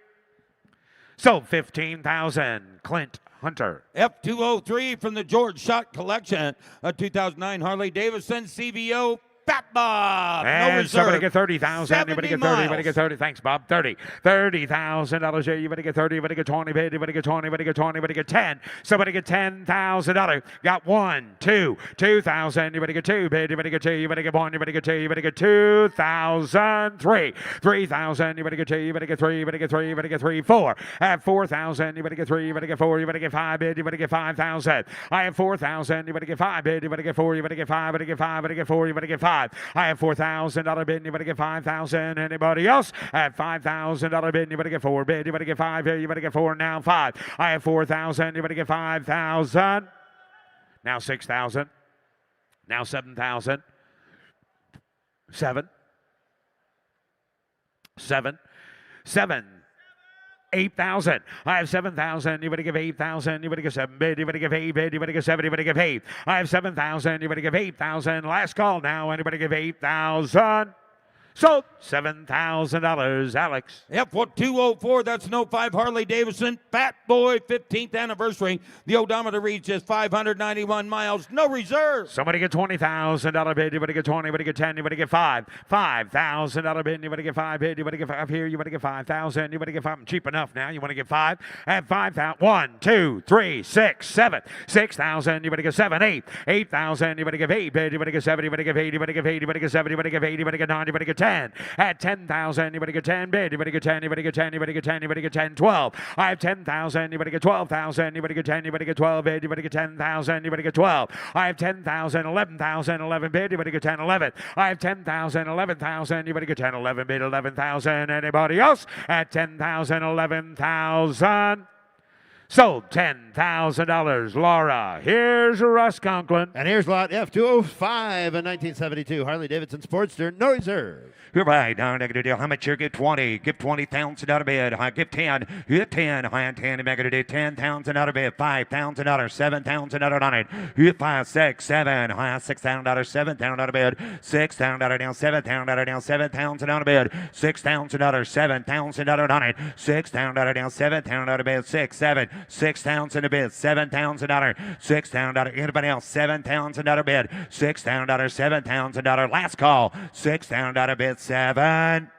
So 15,000. Clint Hunter. F203 from the George Schott collection, a 2009 Harley Davidson CVO Fat Bob. And no reserve. somebody get 30,000. Anybody get 30? miles. Anybody get 30? Thanks, Bob. 30. $30,000. Anybody get 30? Anybody get 20? Anybody get 20? Anybody get 20? Anybody get 10? Somebody get $10,000. Got 1, 2, 2,000. Anybody get 2 bid? Anybody get 2? Anybody get 1? Anybody get 2? Anybody get 2,000. 3. 3,000. Anybody get 2? Anybody get 3? Anybody get 3? Anybody get 3? 4. At 4,000. Anybody get 3? Anybody get 4? Anybody get 5 bid? Anybody get 5,000. I have 4,000. Anybody get 5 bid? Anybody get 4? Anybody get 5? Anybody get 5? Anybody get 4? Anybody get 5? I have $4,000 bid. Anybody get 5,000? Anybody else? At $5,000 bid. Anybody get 4 bid? Anybody get 5 bid? Anybody get 4? Now 5. I have 4,000. Anybody get 5,000? Now 6,000. Now 7,000. 7. 7. 7. 8,000. I have 7,000. Anybody give 8,000? Anybody give 7 bid? Anybody give 8 bid? Anybody give 7? Anybody give 8? I have 7,000. Anybody give 8,000? Last call now. Anybody give 8,000? So $7,000. Alex. F204, that's no 5 Harley Davidson Fat Boy 15th anniversary. The odometer reads just 591 miles, no reserve. Somebody get $20,000 bid. Anybody get 20? Anybody get 10? Anybody get 5? $5,000 bid. Anybody get 5 bid? Anybody get 5 here? Anybody get 5,000? Anybody get 5? I'm cheap enough now. You want to get 5? At 5,000. 1, 2, 3, 6, 7. 6,000. Anybody get 7? 8. 8,000. Anybody give 8 bid? Anybody get 7? Anybody give 8? Anybody give 8? Anybody get 7? Anybody give 8? Anybody get 9? Anybody get 10? At 10,000. Anybody get 10 bid? Anybody get 10? Anybody get 10? Anybody get 10? Anybody get 10? 12. I have 10,000. Anybody get 12,000? Anybody get 10? Anybody get 12 bid? Anybody get 10,000? Anybody get 12? I have 10,000. 11,000. 11 bid? Anybody get 10? 11. I have 10,000. 11,000. Anybody get 10? 11 bid? 11,000. Anybody else? At 10,000. 11,000. Sold $10,000. Laura, here's Russ Conklin. And here's lot F205, a 1972 Harley Davidson Sportster, no reserve. You're right. Now, negative deal. How much here? Give 20. Give 20,000 out of bid. I give 10. Hit 10. High 10. Negative deal. 10,000 out of bid. $5,000. 7,000 out on it. Hit 5, 6, 7. High $6,000. 7,000 out of bid. $6,000 down. 7,000 down. 7,000 out of bid. $6,000. 7,000 out on it. $6,000 down. 7,000 out of bid. 6, 7. $6,000 a bid. $7,000. $6,000. Anybody else? $7,000 out of bid. $6,000. $7,000. Last call. $6,000 out of bid. 7.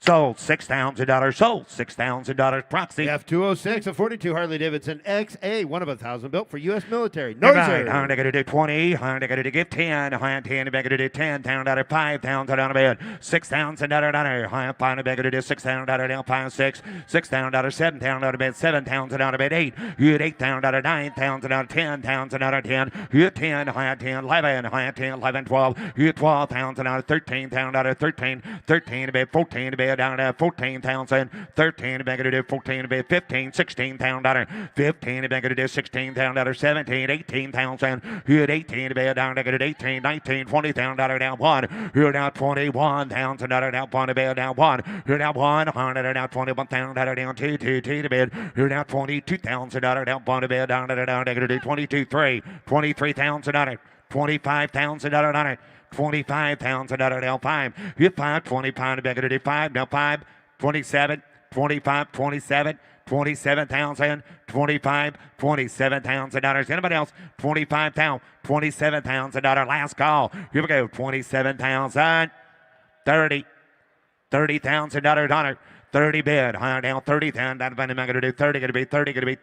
Sold $6,000. Sold $6,000. Proxy. F206, a 42 Harley Davidson XA, one of 1,000 built for U.S. military. No right. reserve. High to do 20. High to give 10. High 10. Back to do 10,000 out of 5,000 out of bed. 6,000 out of high 5 back to do 6,000 out of down 5 6. 6,000 out of 7,000 out of bed. 7,000 out of bed 8. You had 8,000 out of 9,000 out of 10,000 out of 10. You had 10. High 10. 11. High 10. 11 12. You had 12,000 out of 13,000 out of 13. 13 to bed. 14 to bed. bed down to 14,000. 13 bag to do 14 to bed 15, 16,000 dollar. 15 bag to do 16,000 dollar. 17, 18,000. Hit 18 to bed down to 18, 19, 20,000 dollar down one. Here down 21,000 dollar down one to bed down one. Here down 100 down 21,000 dollar down two to bed. Here down 22,000 dollar down one to bed down to 22 3, 23,000 dollar. 25,000 dollar on it. 25,000 dollar down five. Hit 5, 25 back to 5. Now 5, 27, 25, 27. 27,000, 25, 27,000 dollars. Anybody else? 25,000, 27,000 dollar. Last call. Here we go. 27,000, 30, 30,000 dollar. 30 bid. Higher down 30,000. That's what I'm going to do. 30 going to be 30 going to be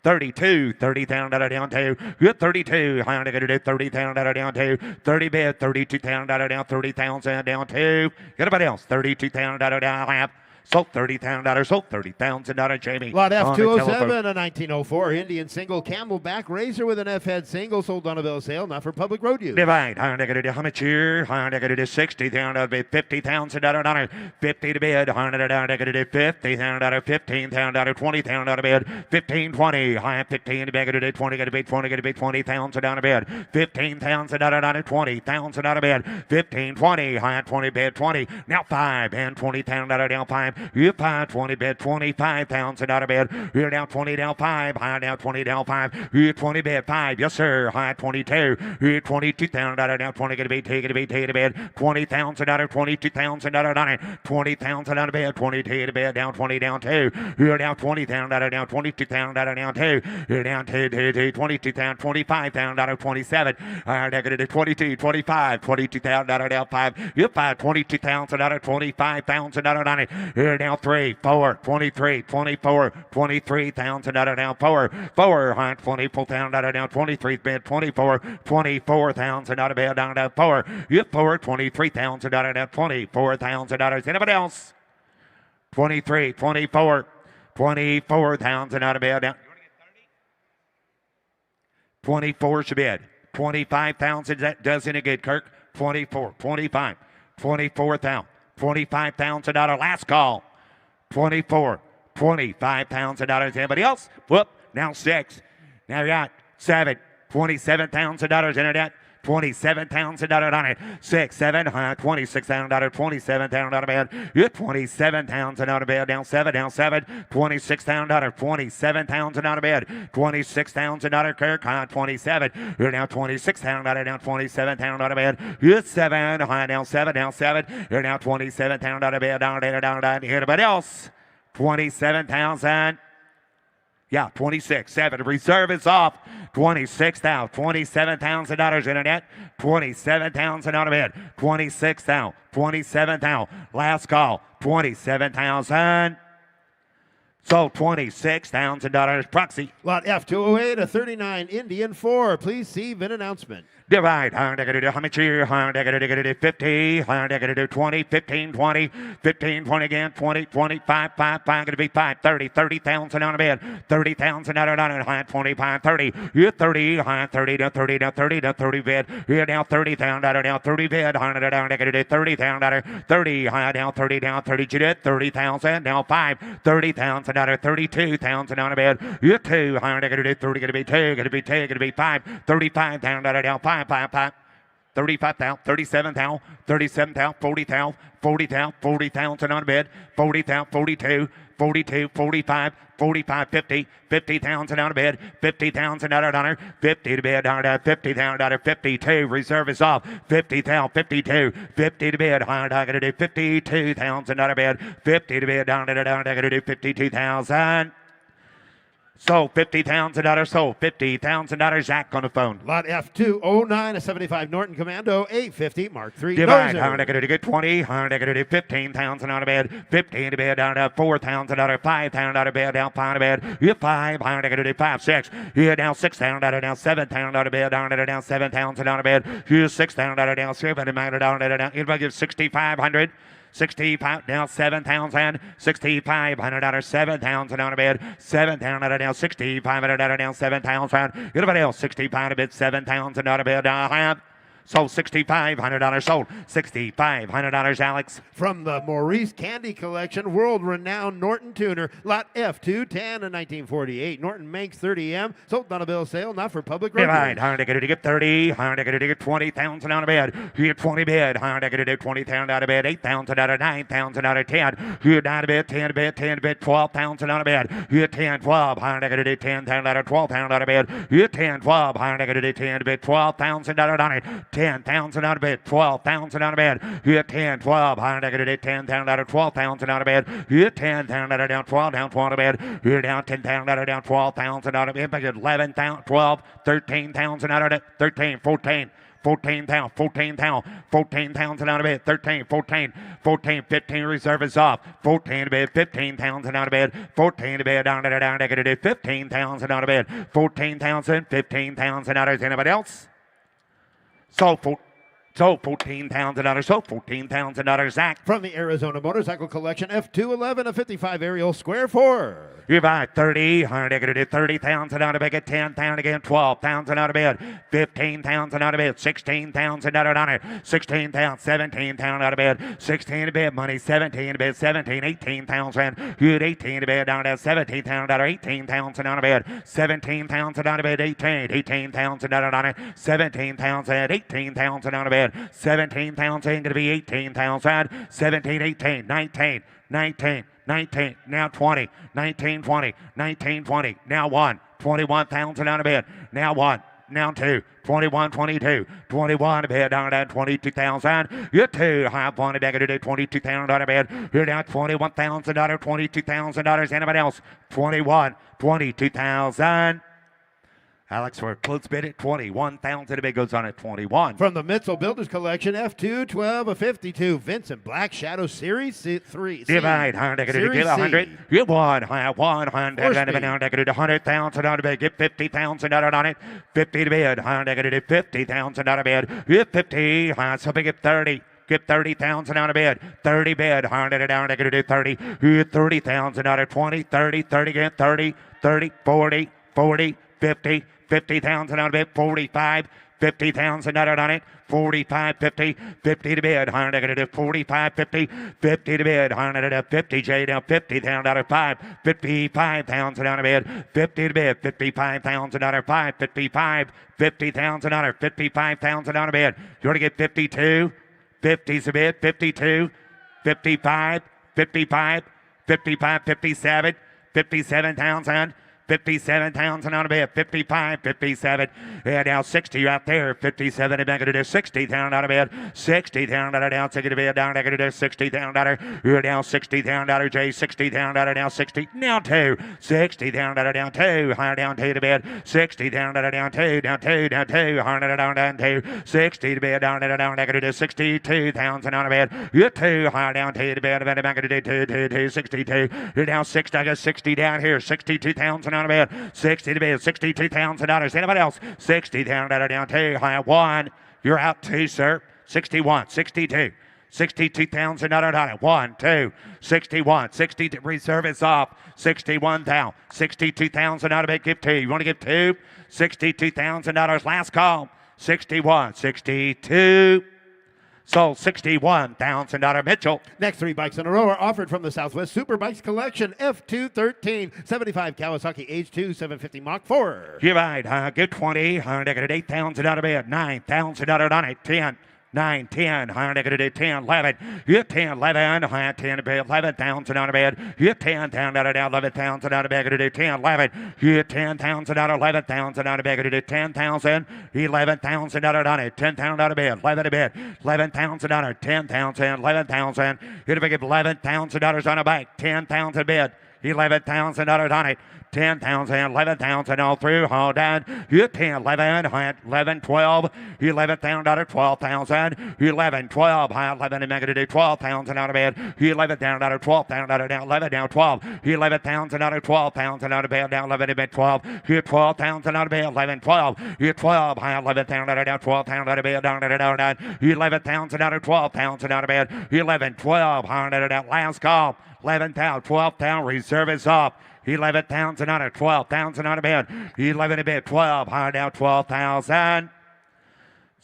32, 30,000 down two. Good 32. Higher going to do 30,000 down two. 30 bid. 32,000 down 30,000 down two. Anybody else? 32,000 down half. Sold $30,000. Sold $30,000. Jamie. Lot on the F207, telephone. a 1904 Indian single camelback razor with an F-head single sold on a bill of sale, not for public road use. Divide. Higher negative. How much here? Higher negative 60,000. Bid $50,000. 50 to bid. Higher negative $50,000. $15,000. $20,000 bid. 15, 20. Higher 15 to bid. 20 to bid. 20 to bid. $20,000 bid. $15,000. $20,000 bid. 15, 20. Higher 20 bid. 20. Now 5 and $20,000 down 5. You 5, 20 bid, $25,000 bid. You're down 20 down 5. High down 20 down 5. You 20 bid 5. Yes, sir. High 22. You $22,000 down 20 going to be take to bid. $20,000, $22,000 $20,000 bid. 22 to bid down 20 down 2. You're down $20,000 down $22,000 down 2. You're down 22,000, $25,000 27. Negative 22, 25, $22,000 down 5. You 5, $22,000, $25,000 on it. Here now 3, 4, 23, 24, $23,000 down 4. 4, high $24,000 down 23 bid 24, $24,000 bid down to 4. You 4, $23,000 down $24,000. Anybody else? 23, 24, $24,000 bid down. 24 should bid. 25,000. That does any good, Kirk. 24, 25, 24,000. $25,000 last call. 24, $25,000. Anybody else? Whoop. Now 6. Now you got 7, $27,000 internet. $27,000 on it. 6, 7, $26,000, $27,000 bid. You're $27,000 bid. Down 7, down 7, $26,000, $27,000 bid. $26,000 Kirk, high 27. You're now $26,000 down $27,000 bid. You're 7, high down 7, down 7. You're now $27,000 bid. Down. Anybody else? 27,000. Yeah, 26, 7. Reserve is off. 26,000, $27,000 internet. 27,000 on a bid. 26,000, 27,000. Last call. 27,000. Sold $26,000 proxy. Lot F208, a 39 Indian 4. Please see VIN announcement. Divide. How much here? 50. 20. 15, 20. 15, 20 again. 20, 25, 5, 5. Going to be 5, 30. 30,000 on a bid. 30,000 on it. High 25, 30. You're 30. High 30 to 30 to 30 to 30 bid. You're down 30,000 down 30 bid. High down negative 30,000 30. High down 30 down 30. You did 30,000 down 5. 30,000 $32,000 on a bid. You're 2. Higher negative 30. Going to be 2. Going to be 2. Going to be 5. 35,000 down 5. 35,000, 37,000, 37,000, 40,000, 40,000, 40,000 on a bid. 40,000, 42, 42, 45, 45, 50, 50,000 on a bid. $50,000 on her. 50 to bid. $50,000. 52. Reserve is off. 50,000. 52. 50 to bid. Higher going to do 52,000 on a bid. 50 to bid. Down going to do 52,000. Sold $50,000. Sold $50,000. Zach on the phone. Lot F209, a 75 Norton Commando 850 Mark III. Divide. Dozer. How to get 20. How to get 15,000 on a bed. 15 to bed down to $4,000. $5,000 bed down 5 to bed. You're 5. How to get 5, 6. You're down $6,000 down $7,000 bed down 7,000 on a bed. You're $6,000 down 7 down. Anybody give 6,500. 65 down 7,000, $6,500, 7,000 on a bid, 7,000 down 6,500 down 7,000. Anybody else? 65 a bid, 7,000 on a bid. Sold $6,500. Sold $6,500, Alex. From the Maurice Candy Collection, world-renowned Norton tuner, lot F210 in 1948. Norton Manx 30M, sold on a bill of sale, not for public record. Divide, hard to get 30, hard to get 20,000 out of bed. You get 20 bid, hard to get 20,000 out of bed, 8,000 out of 9,000 out of 10. You get 9 bid, 10 bid, 10 bid, 12,000 out of bed. You get 10, 12, hard to get 10,000 out of 12,000 out of bed. You get 10, 12, hard to get 10 bid, 12,000 out of it. 10,000 out of bed, 12,000 out of bed. You get 10, 12, hard to get 10,000 out of 12,000 out of bed. You get 10,000 out of down 12, down 12 out of bed. You're down 10,000 out of down 12,000 out of bed. 11,000, 12, 13,000 out of it. 13, 14. 14,000, 14,000, 14,000 out of bed, 13, 14, 14, 15, reserve is off, 14 to bed, 15,000 out of bed, 14 to bed, down, 15,000 out of bed, 14,000, 15,000 out of bed. Anybody else? So $14,000. So $14,000, Zach. From the Arizona Motorcycle Collection, F211, a 55 aerial square 4. You buy 30, negative 30,000 out of bed, get 10,000 again, 12,000 out of bed, 15,000 out of bed, 16,000 out of it, 16,000, 17,000 out of bed, 16 to bed, money, 17 to bed, 17, 18,000, you had 18 to bed, down to 17,000 out of 18,000 out of bed, 17,000 out of bed, 18,000 out of it, 17,000, 18,000 out of bed, 17,000, going to be 18,000, 17, 18, 19, 19, 19, now 20, 19, 20, 19, 20, now 1, 21,000 out of bed, now 1, now 2, 21, 22, 21 bed down at 22,000. You're 2, high 20 back at 22,000 out of bed. You're down $21,000, $22,000. Anybody else? 21, 22,000. Alex, we're close bid at 21,000. The bid goes on at 21. From the Mitchell Builders Collection, F212, a 52, Vincent Black Shadow Series 3. Divide, 100, give 100. You won, 100, 100,000 out of bed. Get 50,000 out on it. 50 to bid, 100, 50,000 out of bed. You 50, so big at 30. Get 30,000 out of bed. 30 bed, 100 down, I gotta do 30. You 30,000 out of 20, 30, 30 again, 30, 30, 40, 40, 50. 50,000 out of it, 45, 50,000 out on it, 45, 50, 50 to bid, 100 going to do 45, 50, 50 to bid, 100 to 50, J down 50,000 out of 5, 55,000 out of bid, 50 to bid, 55,000 out of 5, 55, 50,000 out of 55,000 out of bid. You want to get 52, 50's a bid, 52, 55, 55, 55, 57, 57,000. 57,000 on a bed, 55, 57, and now 60 right there, 57, and I'm going to do 60,000 out of bed, 60,000 out of down, take it to bed, down, I'm going to do 60,000 out of, you're down 60,000 out of J, 60,000 out of now 60, now 2, 60,000 out of down 2, higher down 2 to bed, 60,000 out of down 2, down 2, down 2, higher down 2, 60 to bed, down, I'm going to do 62,000 on a bed, you're 2, higher down 2 to bed, I'm going to do 2, 62, you're down 60, I got 60 down here, 62,000 on a bed, 60 to bed, $62,000. Anybody else? 60,000 down 2, high 1. You're out 2, sir. 61, 62. 62,000 on it. 1, 2, 61, 62. Reserve is off. 61,000. 62,000 out of it. Give 2. You want to give 2? $62,000. Last call. 61, 62. Sold $61,000 Mitchell. Next 3 bikes in a row are offered from the Southwest Superbikes Collection, F213, 75 Kawasaki H2 750 Mach 4. You're right. Good 20. I got 8,000 out of bed. 9,000 out on it. 10. 9, 10, I got to do 10, 11. You 10, 11, I 10 to bed, 11,000 out of bed. You 10,000 out of down, 11,000 out of bed, to do 10, 11. You 10,000 out of 11,000 out of bed, to do 10,000, 11,000 out of on it, 10,000 out of bed, 11 to bed, 11,000 out of 10,000, 11,000. You're going to get $11,000 on a bike, 10,000 bed. 11,000 on it, 10,000, 11,000 all through, all down. You 10, 11, 11, 12, 11,000 out of 12,000, 11, 12, 11, and I'm going to do 12,000 out of bed. 11 down out of 12,000 out of down, 11 down 12, 11,000 out of 12,000 out of bed, down 11 to bed 12. You 12,000 out of bed, 11, 12. You 12, 11,000 out of down, 12,000 out of bed, down 11,000 out of 12,000 out of bed. 11, 12, out of that last call. 11,000, 12,000, reserve is off. 11,000 out of 12,000 out of bed. 11 to bed, 12, higher down 12,000.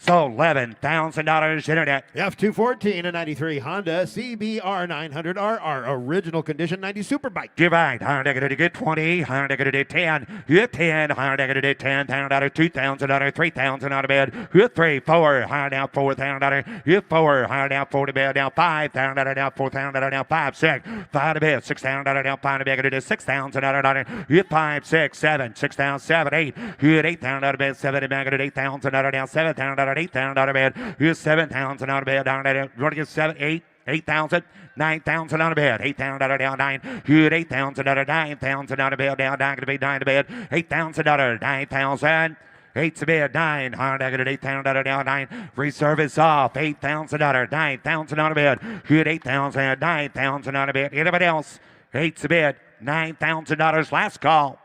Sold $11,000. Internet. F214, a 93 Honda CBR 900RR, original condition 90 Superbike. Divide. $100 get 20. $100 10. Hit 10. $100 $10,000. $2,000. $3,000 out of bed. Hit 3. 4. $100 down $4,000. Hit 4. $100 down 40 bed down $5,000 down $4,000 down 5 6. 5 to bed. $6,000 down 5 to bed. It is $6,000. Hit 5 6 7. 6,000 7 8. Hit $8,000 out of bed. 7 to bed. $8,000 down $7,000. $8,000 out of bed. Here's $7,000 out of bed. Down there. Want to get 7 8. 8,000, 9,000 out of bed. 8,000 down 9. Good 8,000 9,000 out of bed. Down to be 9 to bed. 8,000 9,000. 8 to bed. 9. Hard 8,000 down 9. Reservice off. 8,000 9,000 out of bed. Good 8,000 9,000 out of bed. Anybody else? 8 to bed. $9,000. Last call.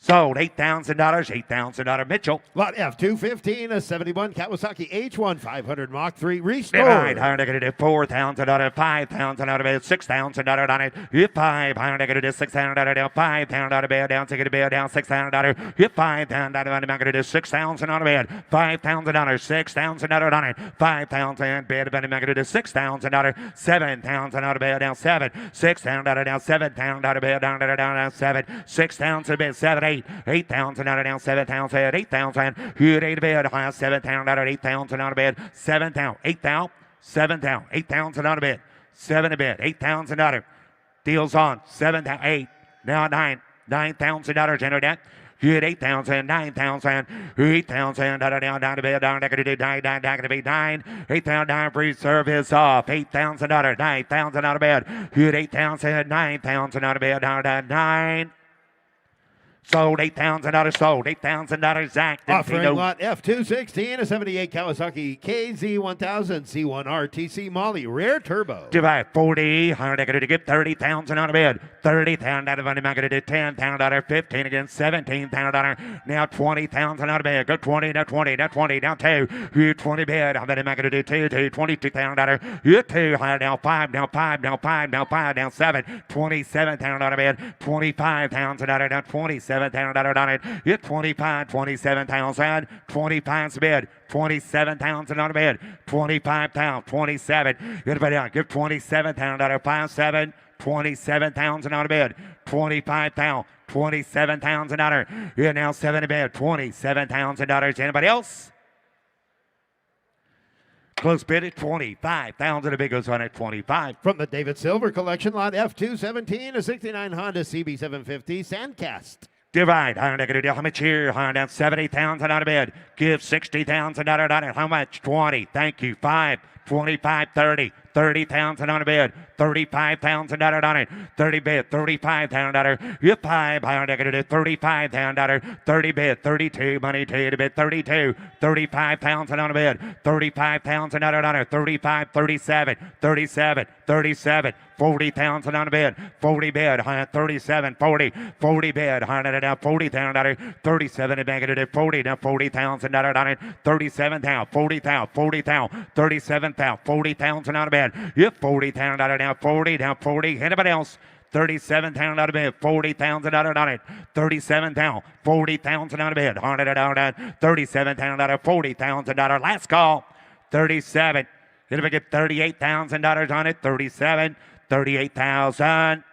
Sold $8,000. $8,000 Mitchell. Lot F215, a 71 Kawasaki H1 500 Mach 3 restored. Right, $4,000, $5,000 out of bed, $6,000 on it. Hit 5, $6,000 down, $5,000 out of bed, down, take it to bed, down, $6,000. Hit 5,000 on the market, $6,000 out of bed, $5,000, $6,000 on it, $5,000 bed, about the market, $6,000, $7,000 out of bed, down 7, $6,000 down, $7,000 out of bed, down 7, $6,000 bed, 7, 8,000 out of down 7,000, 8,000. Good 8 to bed, 7,000 out of 8,000 out of bed, 7,000, 8,000, 7,000, 8,000 out of bed, 7 to bed, 8,000 out of. Deals on 7,000, 8, now 9, $9,000 entered that. Good 8,000, 9,000, 8,000 down to bed, down to be 9, 8,000 free service off, $8,000, 9,000 out of bed. Good 8,000, 9,000 out of bed, down to 9. Sold $8,000. Sold $8,000. Zach. Offering lot F216, a 78 Kawasaki KZ1000 C1 RTC Molly rear turbo. Divide 40. $100 to get 30,000 out of bed. 30,000 out of money. I'm going to do $10,000. 15 again. $17,000. Now 20,000 out of bed. Go 20. Now 20. Now 20. Now 2. Here 20 bed. I'm going to do 2. $22,000. Here 2. Now 5. Now 5. Now 5. Now 5. Now 7. 27,000 out of bed. 25,000 out of now 27,000 on it. Hit 25, 27,000, 25's bid, 27,000 on the bid, 25,000, 27. Everybody out, give 27,000 out of 5, 7, 27,000 on the bid, 25,000, 27,000 on her. Here now 7 to bid, $27,000. Anybody else? Close bid at 25,000. The big goes on at 25. From the David Silver collection, lot F217, a 69 Honda CB750 Sandcast. Divide. How much here? Down 70,000 out of bed. Give 60,000 out of it. How much? 20. Thank you. 5. 25, 30. 30,000 on a bid, 35,000 on it, 30 bid, 35,000. You 5, I'm going to do 35,000, 30 bid, 32 money to bid, 32, 35,000 on a bid, 35,000 on it, 35, 37, 37, 37. 40,000 on a bid, 40 bid, 37, 40, 40 bid, 40,000, 37 and back it 40, now 40,000 on it, 37,000, 40,000, 40,000, 37,000, 40,000 on a bid, yep, 40,000 now 40, now 40, anybody else? 37,000 out of bed, 40,000 out on it, 37,000, 40,000 out of bed, 100 out of 37,000 out of 40,000 last call, 37. It'll get $38,000 on it, 37, 38,000.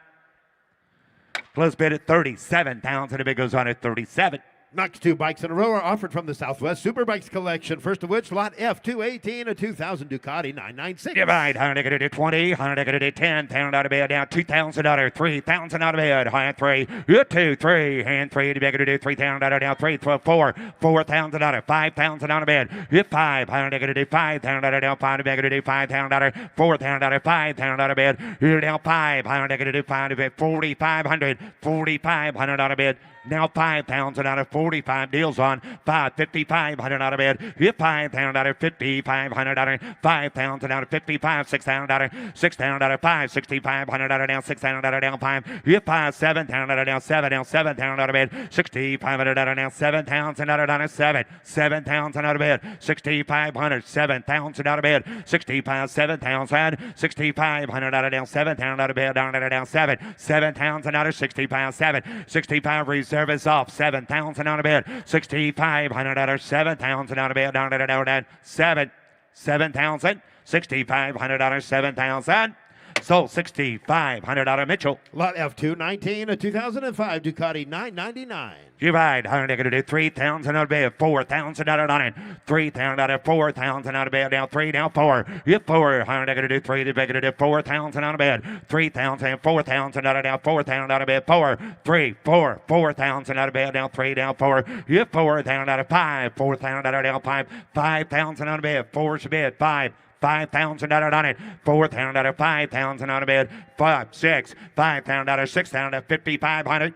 Close bid at 37,000. If it goes on at 37. Next 2 bikes in a row are offered from the Southwest Superbikes collection. First of which, lot F218, a 2000 Ducati 996. Divide, 100 20, 100 10,000 out of bed, down $2,000, 3,000 out of bed, high 3, 2, 3, and 3 to be able to do 3,000 down 3, 12, 4, 4,000 out of 5,000 out of bed, hit 5, 100 to 5,000 down 5 to be able to do 5,000, 4,000 out of 5,000 out of bed, here down 5, 100 to do 5 to bed, 4,500, 4,500 out of bed. Now 5,000 out of 45 deals on 5,500 out of bed. Hit 5,000 out of 5,500 out of 5,000 out of 55, 6,000 out of 6,000 out of 5, 6,500 out of down 6,000 out of down 5. Hit 5, 7,000 out of down 7, down 7,000 out of bed. 6,500 out of down 7,000 out of down 7, 7,000 out of bed. 6,500, 7,000 out of bed. 65, 7,000, 6,500 out of down 7,000 out of bed down 7, 7,000 out of 65, 7, 65 reserve. Service off 7,000 $7,000 out of bed. $6,500. $7,000 out of bed. Down, down, down, down. $7,000. $6,500. $7,000. Sold $6,500 Mitchell. Lot F219, a 2005 Ducati 999. You ride, $100 to do $3,000 out of bed, $4,000 on it, $3,000 out of $4,000 out of bed, down 3, down 4. You 4, $100 to do 3, to beg to do $4,000 out of bed, $3,000, $4,000 out of down, $4,000 out of bed, 4, 3, 4, $4,000 out of bed, down 3, down 4. You 4,000 out of 5, $4,000 out of down 5, $5,000 out of bed, 4's a bed, 5. $5,000 on it, $4,000, $5,000 out of bed, 5, 6, $5,000, $6,000, $5,500,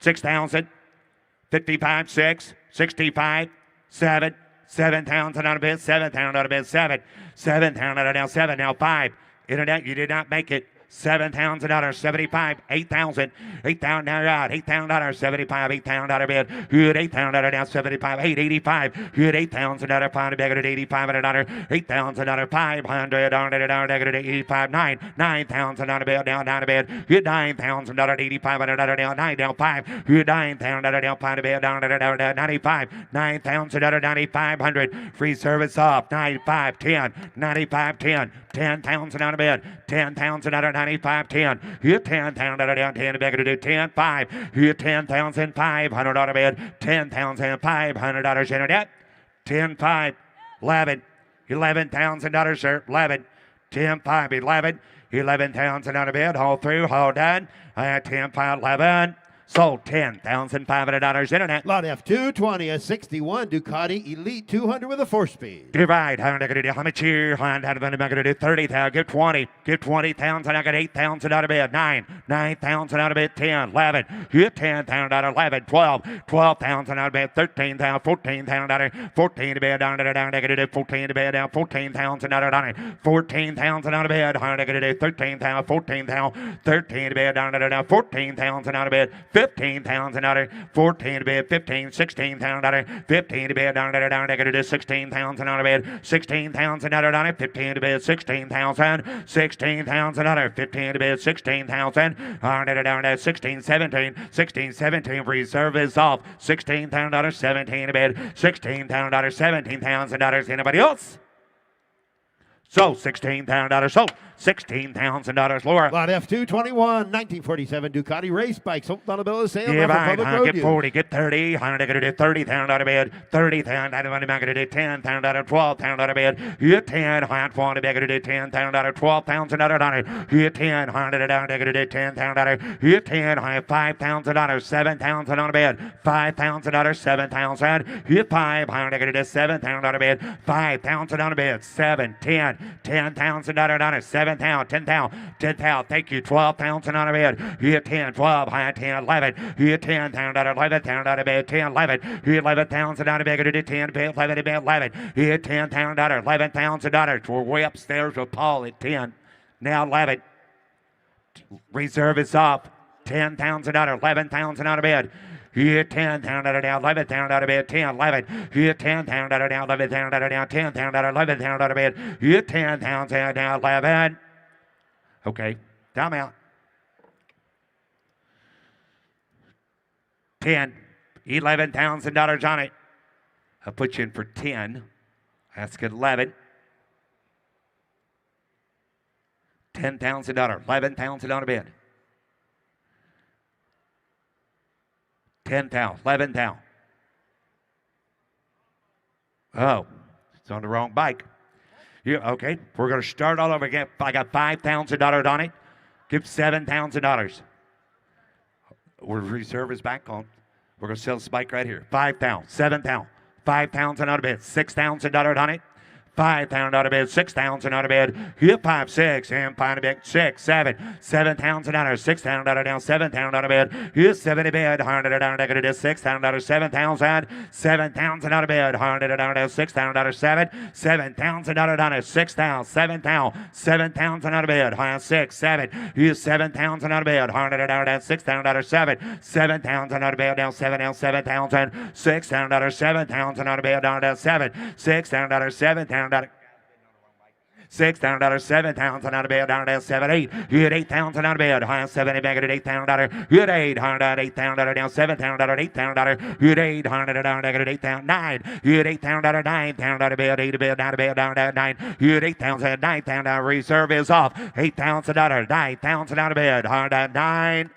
$6,000, $55, 6, $65, 7, $7,000 out of bed, $7,000 out of bed, 7, $7,000 out of down 7, now 5. Internet, you did not make it. $7,000, 75, 8,000, 8,000 now you're out, $8,000, 75, 8,000 out of bed, good, 8,000 down 75, 885, good, $8,000 pound bag at $8,500, $8,000, 500 down negative 85, 9, $9,000 out of bed down out of bed, good, $9,000 $8,500 down 9 down 5, good, $9,000 down pound bed down 95, $9,000 $9,500, free service off, 95, 10, 95, 10, $10,000 out of bed, $10,000 out of 95, 10. Hit 10,000 out of down 10 back to do 10, 5. Hit $10,500 out of bed, $10,500 internet, 10, 5, 11, $11,000 sir, 11, 10, 5, 11, $11,000 out of bed, hold through, hold done, 10, 5, 11. Sold $10,500 internet. Lot F220, a 61 Ducati Elite 200 with a 4-speed. Divide, how much here? I'm going to do 30,000. Get 20. Get 20,000. I got 8,000 out of bed. 9. 9,000 out of bed. 10. 11. Hit 10,000 out of 11. 12. 12,000 out of bed. 13,000. 14,000 out of 14 to bed. Down, negative 14 to bed. Down 14,000 out of 14,000 out of bed. I'm going to do 13,000. 14,000. 13 to bed. Down, 14,000 out of bed. 15,000 out of 14 to bed, 15, 16,000 out of 15 to bed, down, negative 16,000 out of bed, 16,000 out of 15 to bed, 16,000, 16,000 out of 15 to bed, 16,000, down, 16, 17, 16, 17, reserve is off, 16,000 out of 17 to bed, 16,000 out of 17,000 out of anybody else? So $16,000 sold. $16,000 lower. Lot F221, 1947 Ducati race bike. Sold on a bill of sale. Give Public road get use. 40, get 30. I'm going to do 30,000 out of bed. 30,000 out of money. I'm going to do 10,000 out of 12,000 out of bed. You 10. I'm going to do 10,000 out of 12,000 out of it. You 10. I'm going to do 10,000 out of. You 10. I have 5,000 out of 7,000 out of bed. 5,000 out of 7,000. You 5. I'm going to do 7,000 out of bed. 5,000 out of bed. 7, 10, 10,000 out of 7,000. 10,000, thank you, 12,000 out of bed, here 10, 12, high 10, 11, here 10,000 out of 11,000 out of bed, 10, 11, here 11,000 out of bed, 10, 11, 11, here 10,000 out of $11,000, we're way upstairs with Paul at 10, now 11, reserve is off, 10,000 out of 11,000 out of bed, here 10,000 out of down, 11,000 out of bed, 10, 11. Here 10,000 out of down, 11,000 out of down, 10,000 out of 11,000 out of bed. Here 10,000 out of down, 11. Okay, time out. 10, $11,000 on it. I'll put you in for 10. Ask at 11. $10,000, $11,000 out of bed. 10,000, 11,000. Oh, it's on the wrong bike. Yeah, okay, we're going to start all over again. I got $5,000 on it. Give $7,000. We're reserve is back on. We're going to sell this bike right here. 5,000, 7,000, 5,000 out of bed. $6,000 on it. 5,000 out of bed, 6,000 out of bed, here 5, 6, and 5 out of bed, 6, 7, 7,000 out of 6,000 out of down, 7,000 out of bed, here 7 out of bed, 100 down, negative 6,000 out of 7,000, 7,000 out of bed, 100 down, 6,000 out of 7, 7,000 out of down, 6,000, 7,000, 7,000 out of bed, 6, 7, here 7,000 out of bed, 100 down, 6,000 out of 7, 7,000 out of bed, down 7, down 7,000, 6,000 out of 7,000 out of bed, down 7, 6,000 out of 7,000. $6,000, $7,000 out of bed, down to 7, 8. You had $8,000 out of bed, high 70 back at $8,000. You had $800, $8,000 down, $7,000, $8,000. You had $800 down, negative $8,000, 9. You had $8,000, $9,000 out of bed, 8 to bed, down to bed, down to 9. You had $8,000, $9,000. Reserve is off. $8,000, $9,000 out of bed, hard at 9.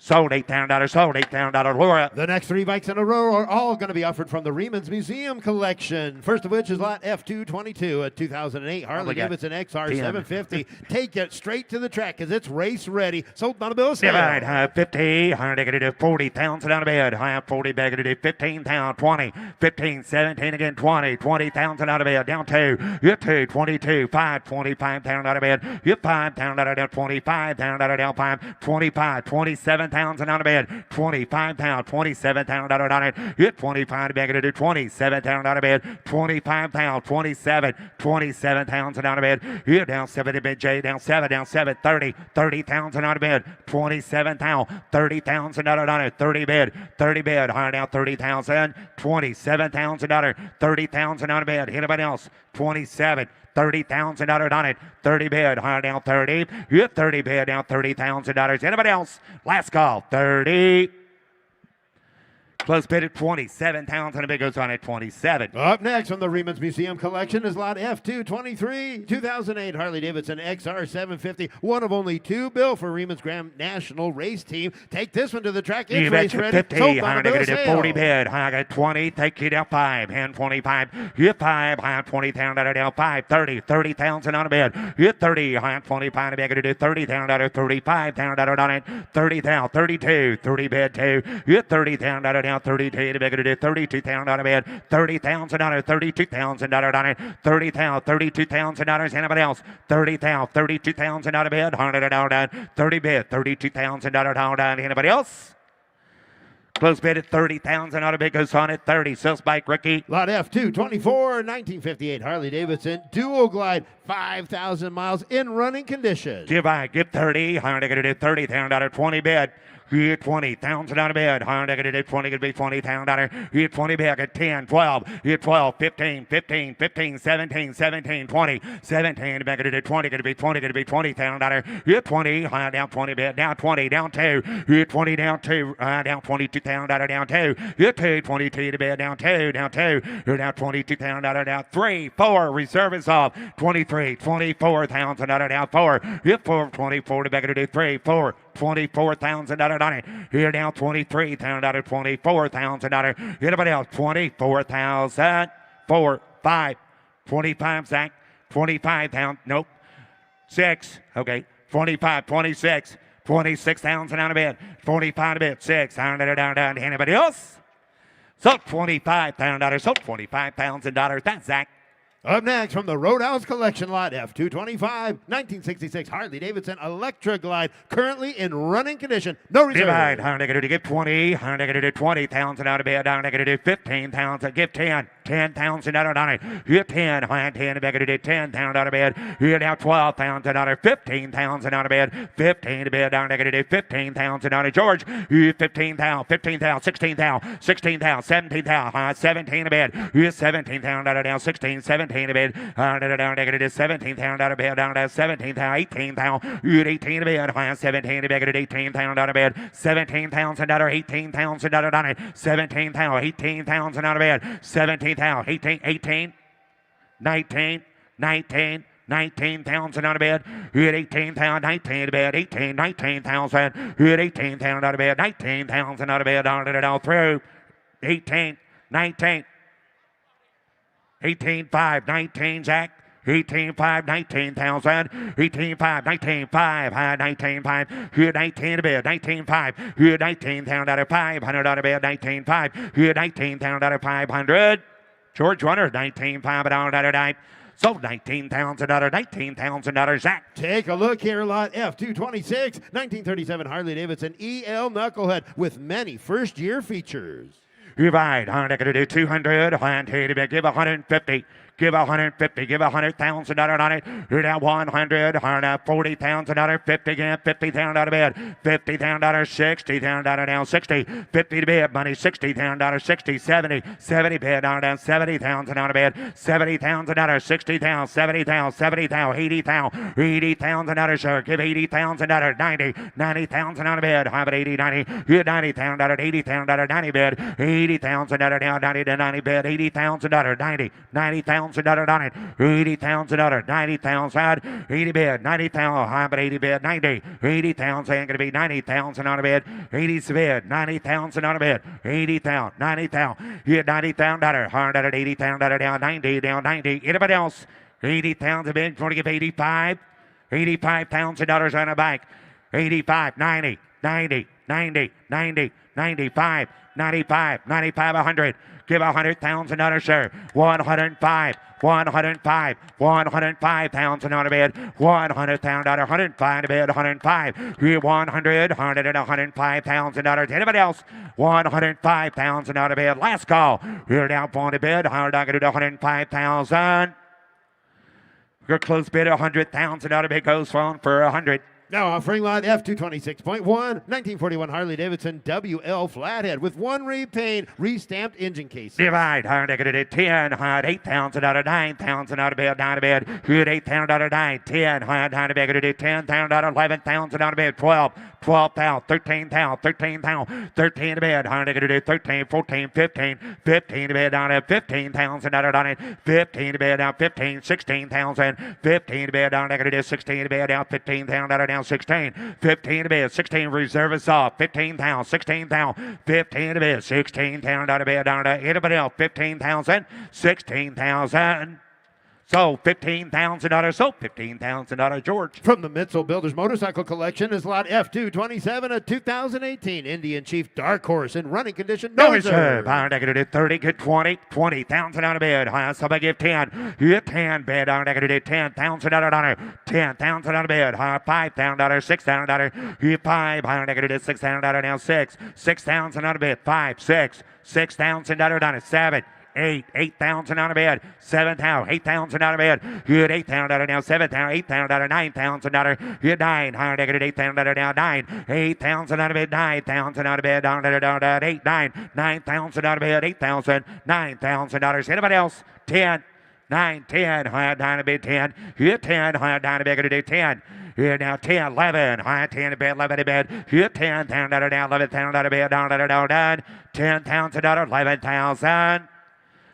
Sold $8,000, sold $8,000. Laura. The next 3 bikes in a row are all going to be offered from the Reman's Museum collection. First of which is lot F222, a 2008 Harley Davidson XR 750. Take it straight to the track because it's race ready. Sold on a bill of sale. Divide, high 50, high negative 40,000 out of bed, high 40, negative 15,000, 20, 15, 17 again, 20, 20,000 out of bed, down 2, you 2, 22, 5, 25,000 out of bed, you 5,000 out of down, 25,000 out of down, 5, 25, 27,000 out of bed, 25,000, 27,000 out of down it, you 25 negative 27,000 out of bed, 25,000, 27, 27,000 out of bed, you down 70 bed, J down 7, 30, 30,000 out of bed, 27,000, 30,000 out of down it, 30 bed, higher down 30,000, 27,000 out of 30,000 out of bed, anybody else, 27, 30,000 out on it. 30 bid, higher down 30. You 30 bid, down $30,000. Anybody else? Last call, 30. Close bid at 27,000. A big goes on at 27. Up next from the Reman's Museum collection is lot F223, 2008 Harley Davidson XR 750. One of only 2 bill for Reman's Grand National Race Team. Take this one to the track. It's race ready. 50, high negative 40 bid, high got 20. Take you down 5, hand 25. You 5, high 20,000 out of down 5, 30, 30,000 on a bid. You 30, high 25, bid to do 30,000 out of 35,000 out on it. 30,000, 32, 30 bid 2. You 30,000 out of down 32 to big to do 32,000 out of bed. 30,000 out of 32,000 out on it. 30,000, 32,000 dollars. Anybody else? 30,000, 32,000 out of bed. 100 out of 30 bid, 32,000 out. Anybody else? Close bid at 30,000 out of bid goes on at 30. Sales bike Ricky. Lot F224, 1958 Harley Davidson Dual Glide, 5,000 miles in running condition. Give 30. Higher negative to 30,000 out of 20 bid. You 20,000 out of bed. Higher negative 20 could be 20,000 out of. You 20 back at 10, 12. You 12, 15, 15, 15, 17, 17, 20, 17 back at 20 could be 20 could be 20,000 out of. You 20 high down 20 bed down 20 down 2. You 20 down 2 down 22,000 out of down 2. You 2 22 to bed down 2 down 2. You're down 22,000 out of down 3 4. Reserve is off 23 24,000 out of down 4. You 4 24 to back at 3 4. 24,000 out on it. Here down 23,000 out of 24,000 out. Anybody else? 24,000. 4, 5, 25, Zach. 25,000. Nope. 6. Okay. 25, 26. 26,000 out of bed. 45 to bed. 6. Down. Anybody else? So 25,000. So $25,000. That's Zach. Up next from the Roadhouse Collection lot F225, 1966 Harley Davidson Electra Glide, currently in running condition. No reserve. Divide. Higher negative to get 20. Higher negative 20,000 out of bed. Down negative 15,000. Give 10. 10,000 out on it. You 10. High 10. Negative 10,000 out of bed. You're down 12,000 out of 15,000 out of bed. 15 to bed. Down negative 15,000 out of George. You 15,000. 15,000. 16,000. 16,000. 17,000. High 17 to bed. You 17,000 out of down 16. 17 to bed. Down negative 17,000 out of bed. Down to 17,000. 18,000. You 18 to bed. High 17 to bed. 18,000 out of bed. 17,000 out of 18,000 out of down it. 17,000. 18,000 out of bed. 17,000. 18, 19, 19,000 out of bed. You had 18,000, 19 to bed. 18, 19,000. You had 18,000 out of bed. 19,000 out of bed. Down through. 18, 19. 18,5, 19, Zach. 18,5, 19,000. 18,5, 19,5. High 19,5. You had 19 to bed. 19,5. You had 19,000 out of 500 out of bed. 19,5. You had 19,000 out of 500. George Runner, 19,500 out of 9. Sold $19,000, $19,000, Zach. Take a look here, lot F226, 1937 Harley Davidson EL Knucklehead with many first-year features. You ride, I'm going to do 200, give 150. Give 150. Give $100,000 on it. You're down 100. $40,000. 50 again. $50,000 out of bed. $50,000. $60,000 down 60. 50 to bed. Money. $60,000. 60. 70. 70 bed down $70,000 out of bed. $70,000. $60,000. $70,000. $70,000. $80,000. $80,000, sir. Give $80,000. $90,000. $90,000 out of bed. How about 80, 90? You're $90,000. $80,000. 90 bed. $80,000 down 90 to 90 bed. $80,000. 90. $90,000 on it. $80,000. 90,000. 80 bed. 90,000. How about 80 bed? 90. 80,000. Ain't gonna be 90,000 on a bed. 80 bed. 90,000 on a bed. 80,000. 90,000. You're $90,000. $100. $80,000 down 90. Down 90. Anybody else? 80,000 bed. Want to give 85? $85,000 on a bike. 85, 90, 90, 90, 90, 95, 95, 95, 100. Give $100,000, sir. 105, 105, 105,000 on a bed. $100,000, 105 to bed, 105. Give 100, 100 and $105,000. Anybody else? 105,000 on a bed. Last call. You're down on the bed. I'm not going to do 105,000. Your close bid, 100,000 out of it goes on for 100. Now offering lot F226.1, 1941 Harley-Davidson WL Flathead with one repaint, restamped engine case. Divide, hard to get 10, hard 8,000 out of 9,000 out of bed, down to bed. Good 8,000 out of 9, 10, hard down to bed, get 10,000 out of 11,000 out of bed, 12, 12,000, 13,000, 13,000, 13 to bed, hard to get 13, 14, 15, 15 to bed, down to 15,000 out of on it, 15 to bed, down 15, 16,000, 15 to bed, down to get 16 to bed, down 15,000 out of down 16, 15 to bed, 16 reserve is off, 15,000, 16,000, 15 to bed, 16,000 out of bed, down to anybody else, 15,000, 16,000. So $15,000. So $15,000, George. From the Mitchell Builders Motorcycle Collection is lot F227, a 2018 Indian Chief Dark Horse in running condition. No reserve. Pound negative 30, get 20, 20,000 out of bed. Somebody give 10. You 10 bed on negative 10,000 out of honor. 10,000 out of bed. $5,000, $6,000. You 5, pound negative 6,000 out of now 6. 6,000 out of bed. 5, 6. $6,000 out of 7. 8,000 out of bed, 7,000, 8,000 out of bed, good 8,000 out of now, 7,000, 8,000 out of 9,000 out of, good 9, higher negative 8,000 out of now, 9, 8,000 out of bed, 9,000 out of bed, down, 8, 9, 9,000 out of bed, 8,000, $9,000. Anybody else? 10, 9, 10, higher down to bed, 10, good 10, higher down to bed, good 10. Here now 10, 11, high 10 to bed, 11 to bed. Here 10,000 out of down, 11,000 out of bed, down, down, 10,000 out of 11,000.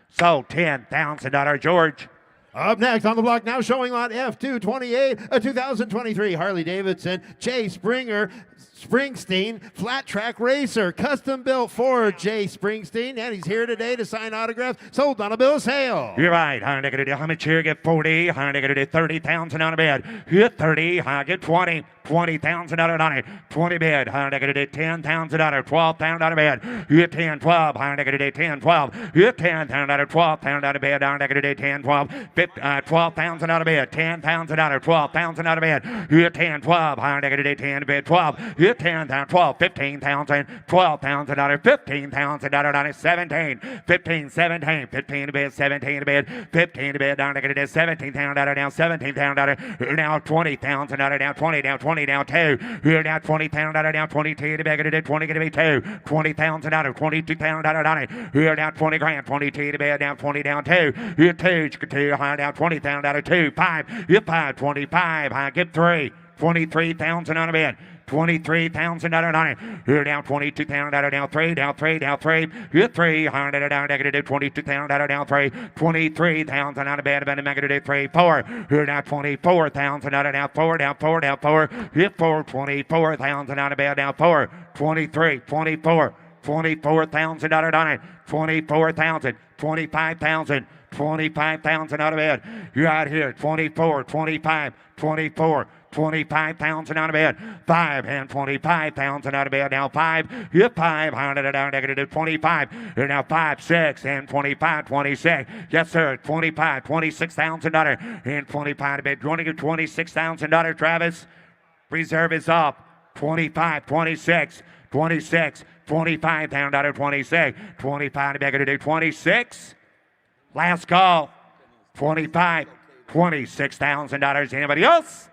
So $10,000, George. Up next on the block now, showing lot F228, a 2023 Harley-Davidson Jay Springsteen flat track racer, custom built for Jay Springsteen, and he's here today to sign autographs, sold on a bill of sale. You're right. I'm going to do how much here? Get 40. I'm going to do 30,000 on a bed. Hit 30. I get 20. 20,000 out of it. 20 bed. I'm going to do 10,000 out of 12,000 out of bed. Hit 10, 12. I'm going to do 10, 12. Hit 10,000 out of 12,000 out of bed. I'm going to do 10, 12. 12,000 out of bed. 10,000 out of 12,000 out of bed. Hit 10, 12. I'm going to do 10 bed. 12. Hit 10,000, 12, 15,000, 12,000 out of 15,000 out of 17, 15, 17, 15 to bed, 17 to bed, 15 to bed, down to get 17,000 out of down, 17,000 out of now 20,000 out of down, 20 down, 20 down 2. Here now 20,000 out of down, 22 to bed, get 20 going to be 2, 20,000 out of 22,000 out of on it. Here now 20 grand, 22 to bed, down 20 down 2. Here 2, 2 high down 20,000 out of 2, 5. Here 5, 25. I get 3, 23,000 out of bed. 23,000 out of 9. Here down 22,000 out of down 3, down 3, down 3. Here 3, hundred down negative 22,000 out of down 3. 23,000 out of bed, negative 3, 4. Here down 24,000 out of down 4, down 4, down 4. Here 4, 24,000 out of bed, down 4. 23, 24. 24,000 out of 9. 24,000, 25,000. 25,000 out of bed. You're out here. 24, 25, 24. 25,000 out of bed. 5 and 25,000 out of bed. Now 5. You're 500 down negative 25. You're now 5, 6 and 25, 26. Yes, sir. 25, $26,000 and 25 to bed. You want to get $26,000, Travis? Reserve is off. 25, 26, 26, 25,000 out of 26. 25 to bed. Going to do 26. Last call. $25,000, $26,000. Anybody else?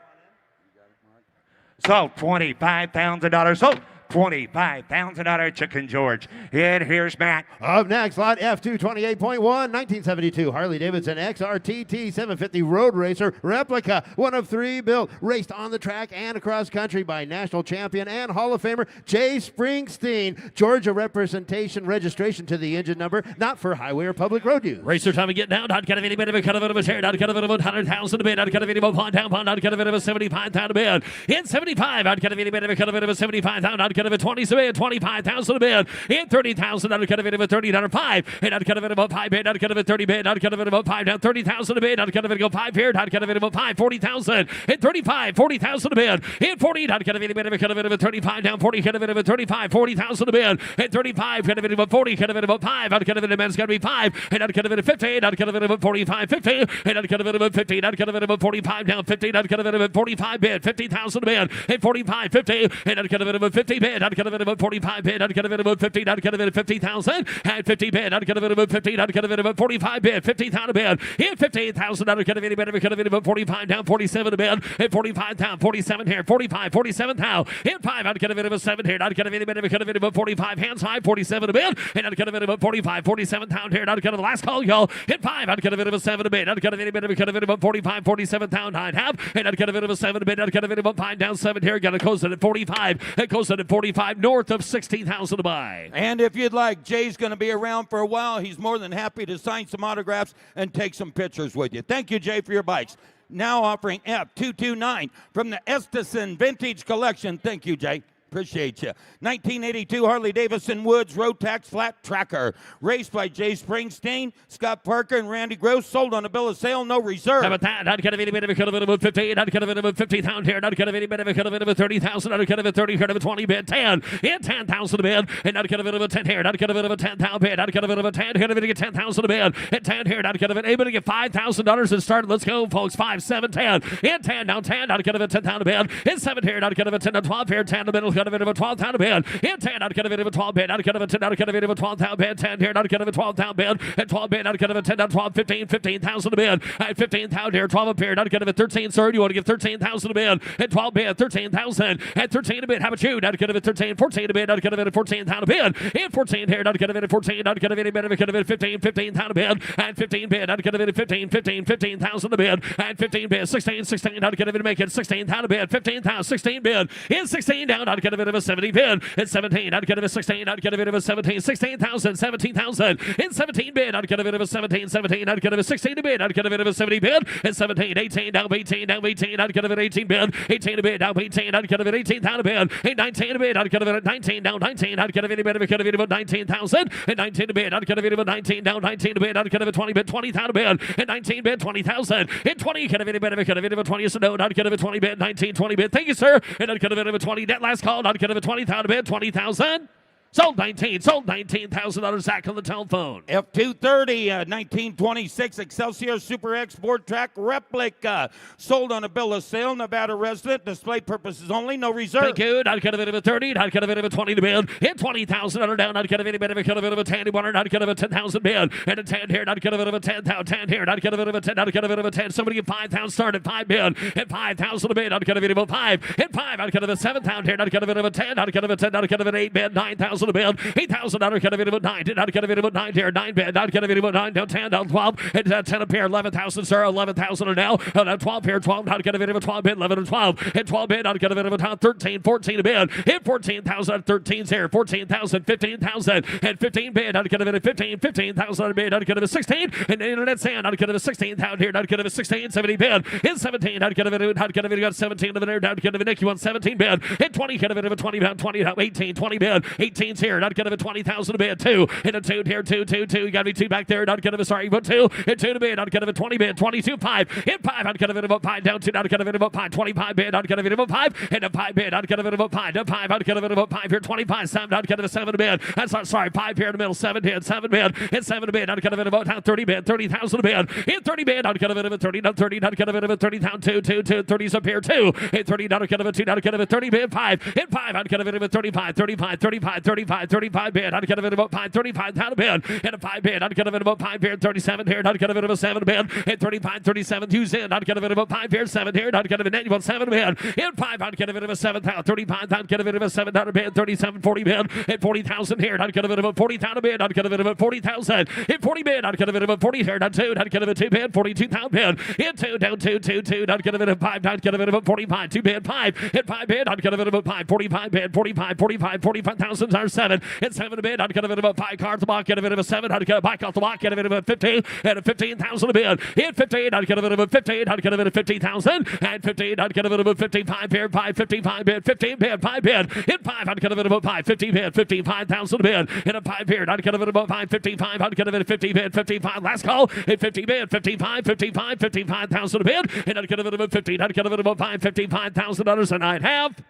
So $25,000 sold. $25,000 Chicken George. And here's Matt. Up next, lot F228.1, 1972 Harley-Davidson XRTT 750 Road Racer replica. One of 3 built, raced on the track and across country by national champion and Hall of Famer Jay Springsteen. Georgia representation, registration to the engine number, not for highway or public road use. Racer time to get down. Not kind of any bit of a cut of a share. Not kind of a 100,000 a bid. Not kind of any pond down. Pond. Not kind of a 75,000 a bid. In 75. Not kind of any bit of a cut of a 75,000. Not kind of a 20 a bid. 25,000 a bid. In 30,000. Not kind of a 30.5. And not kind of about 5 bid. Not kind of a 30 bid. Not kind of about 5 down. 30,000 a bid. Not kind of go 5 here. Not kind of about 5. 40,000. In 35. 40,000 a bid. In 40. Not kind of any bit of a cut of a 35 down. 40 kind of a 35. 40,000 a bid. In 35. Kind of about 40. Kind of about 5. Not kind of a man's got to be 5. And not kind of a 50. Not kind of about 45. 50. And not kind of about 50. Not kind of about 45 down. 50. Not kind of about 45 bid. 50,000 a bid. And 45. 50. And not kind of about 50 bid. Not kind of about 45 bid. Not kind of about 50. Not kind of about 50,000. And 50 bid. Not kind of about 50. Not kind of about 45 bid. 50,000 a bid. And 58,000. Not kind of any bid. Kind of about 45 down. 47 a bid. And 45 down. 47 here. 45. 47 now. And 5. Not kind of about 7 here. Not kind of any bid. Kind of about 45 hands high. 47 a bid. And not kind of about 45. 47 down here. Not kind of the last call, y'all. Hit 5. Not kind of about 7 a bid. Not kind of any bid. Kind of about 45. 47 down. 9 half. And not kind of about 7 a bid. Not kind of about 5 down. 7 here. Got to close it at 45. It goes at 45 north of 16,000 to buy. And if you'd like, Jay's going to be around for a while. He's more than happy to sign some autographs and take some pictures with you. Thank you, Jay, for your bikes. Now offering F229 from the Estison Vintage Collection. Thank you, Jay. Appreciate you. 1982 Harley-Davidson Woods Road Tax Flat Tracker. Raced by Jay Springsteen, Scott Parker, and Randy Gross. Sold on a bill of sale, no reserve. How about that? Not kind of any bit of a cut of about 50. Not kind of about 50,000 here. Not kind of any bit of a cut of about 30,000. Not kind of a 30. Cut of a 20 bid. 10. And 10,000 a bid. And not kind of about 10 here. Not kind of about 10,000 bid. Not kind of about 10. Kind of get 10,000 a bid. And 10 here. Not kind of able to get $5,000 and start. Let's go, folks. 5, 7, 10. And 10 down 10. Not kind of a 10,000 a bid. And 7 here. Not kind of a 10 to 12 here. 10 in the middle. Kind of about 12,000 a bid. And 10. Not kind of a 12 bid. Not kind of a 10. Not kind of a 12,000 bid. 10 here. Not kind of a 12,000 bid. And 12 bid. Not kind of a 10 down 12. 15. 15,000 a bid. And 15,000 here. 12 up here. Not kind of a 13, sir. You want to give 13,000 a bid. And 12 bid. 13,000. And 13 a bid. How about you? Not kind of a 13. 14 a bid. Not kind of a 14,000 a bid. And 14 here. Not kind of a 14. Not kind of any bid. Kind of a 15. 15,000 a bid. And 15 bid. Not kind of a 15. 15. 15,000 a bid. And 15 bid. 16. 16. Not kind of make it 16,000 a bid. 15,000. 16 bid. And 16 down. Not kind of a 70 bid. And 17. Not kind of a 16. Not kind of a 17. 16,000. 17,000. And 17 bid. Not kind of a 17. 17. Not kind of a 16 bid. Not kind of a 70 bid. And 17. 18 down. 18 down. 18. Not kind of an 18 bid. 18 a bid. Down 18. Not kind of an 18,000 a bid. And 19 a bid. Not kind of a 19 down. 19. Not kind of any bid. Kind of about 19,000. And 19 a bid. Not kind of about 19 down. 19 a bid. Not kind of a 20 bid. 20,000 a bid. And 19 bid. 20,000. And 20. Kind of any bid. Kind of about 20. So no. Not kind of a 20 bid. 19. 20 bid. Thank you, sir. And not kind of a 20. That last call. Not kind of a 20,000 a bid. 20,000. Sold 19. Sold $19,000. Zach on the telephone. F230, 1926 Excelsior Super X board track replica. Sold on a bill of sale. Nevada resident. Display purposes only. No reserve. Thank you. Not kind of a 30. Not kind of a 20 to bid. Hit $20,000 down. Not kind of any bit of a kind of a 10. Not kind of a 10,000 bid. And a 10 here. Not kind of a 10,000. 10 here. Not kind of a 10. Not kind of a 10. Somebody get 5,000 started. 5 bid. Hit 5,000 a bid. Not kind of about 5. Hit 5. Not kind of a 7,000 here. Not kind of a 10. Not kind of a 10. Not kind of an 8 bid. 9,000 a bid. $8,000 kind of about 9. Not kind of about 9 here. 9 bid. Not kind of about 9 down 10 down 12. And 10 a pair. 11,000 sir. 11,000 now. 12 here. 12. Not kind of about 12 bid. 11 and 12. And 12 bid. Not kind of about 13. 14 a bid. Hit 14,000. 13's here. 14,000. 15,000. And 15 bid. Not kind of about 15. 15,000 a bid. Not kind of a 16. And the internet sand. Not kind of a 16,000 here. Not kind of a 16. 70 bid. Hit 17. Not kind of a not kind of got 17 of there. Not kind of a Nick. You want 17 bid. Hit 20. Kind of a 20 down 20 down 18. 20 bid. 18's here. Not kind of a 20,000 a bid. 2. And a 2 here. 2. 2. 2. You got to be 2 back there. Not kind of a sorry. But 2. And 2 to bid. Not kind of a 20 bid. 22. 5. Hit 5. Not kind of about 5 down 2. Not kind of about 5. 25 bid. Not kind of about 5. And a 5 bid. Not kind of about 5. Down 5. Not kind of about 5 here. 25. 7. Not kind of a 7 bid. That's not sorry. 5 here in the middle. 7 bid. 7 bid. And 7 bid. Not kind of about 30 bid. 30,000 a bid. Hit 30 bid. Not kind of about 30. Not 30. Not kind of about 30,000. 2. 2. 2. 30's up here. 2. Hit 30. Not kind of a 2. Not kind of a 30 bid. 5. Hit 5. Not kind of about 35. 35. 35. 35. 35, 35 bid, I'd get a bit about 5, 35 down a bid, and a 5 bid, I'd get a bit about 5 bid, 37 here, I'd get a bit of a 7 bid, and 35, 37, who's in, I'd get a bit about 5 here, 7 here, I'd get a bit of 7 bid, and 5, I'd get a bit of a 7 down, 35, I'd get a bit of a 7 down a bid, 37, 40 bid, and 40,000 here, I'd get a bit of a 40 down a bid, I'd get a bit of a 40,000, and 40 bid, I'd get a bit of a 40 here, I'd 2, I'd get a bit of 2 bid, 42,000 bid, and 2 down 2, 2, 2, I'd get a bit of 5, I'd get a bit of a 45, 2 bid, 5, and 5 bid, I'd get a bit of a 5, 45 bid, 45, 45, 45,000 are 7, and 7 a bid, I'd get a bit of a 5 car off the block, get a bit of a 7, I'd get a bike off the block, get a bit of a 15, and a 15,000 a bid, and 15, I'd get a bit of a 15, I'd get a bit of 50,000, and 15, I'd get a bit of a 55 bid, 5, 55 bid, 15 bid, 5 bid, and 5, I'd get a bit of a 5, 50 bid, 55,000 a bid, and a 5 bid, I'd get a bit of a 5, 55, I'd get a bit of 50 bid, 55, last call, and 50 bid, 55, 55, 55,000 a bid, and I'd get a bit of a 15, I'd get a bit of a 5, $55,000, and I'd have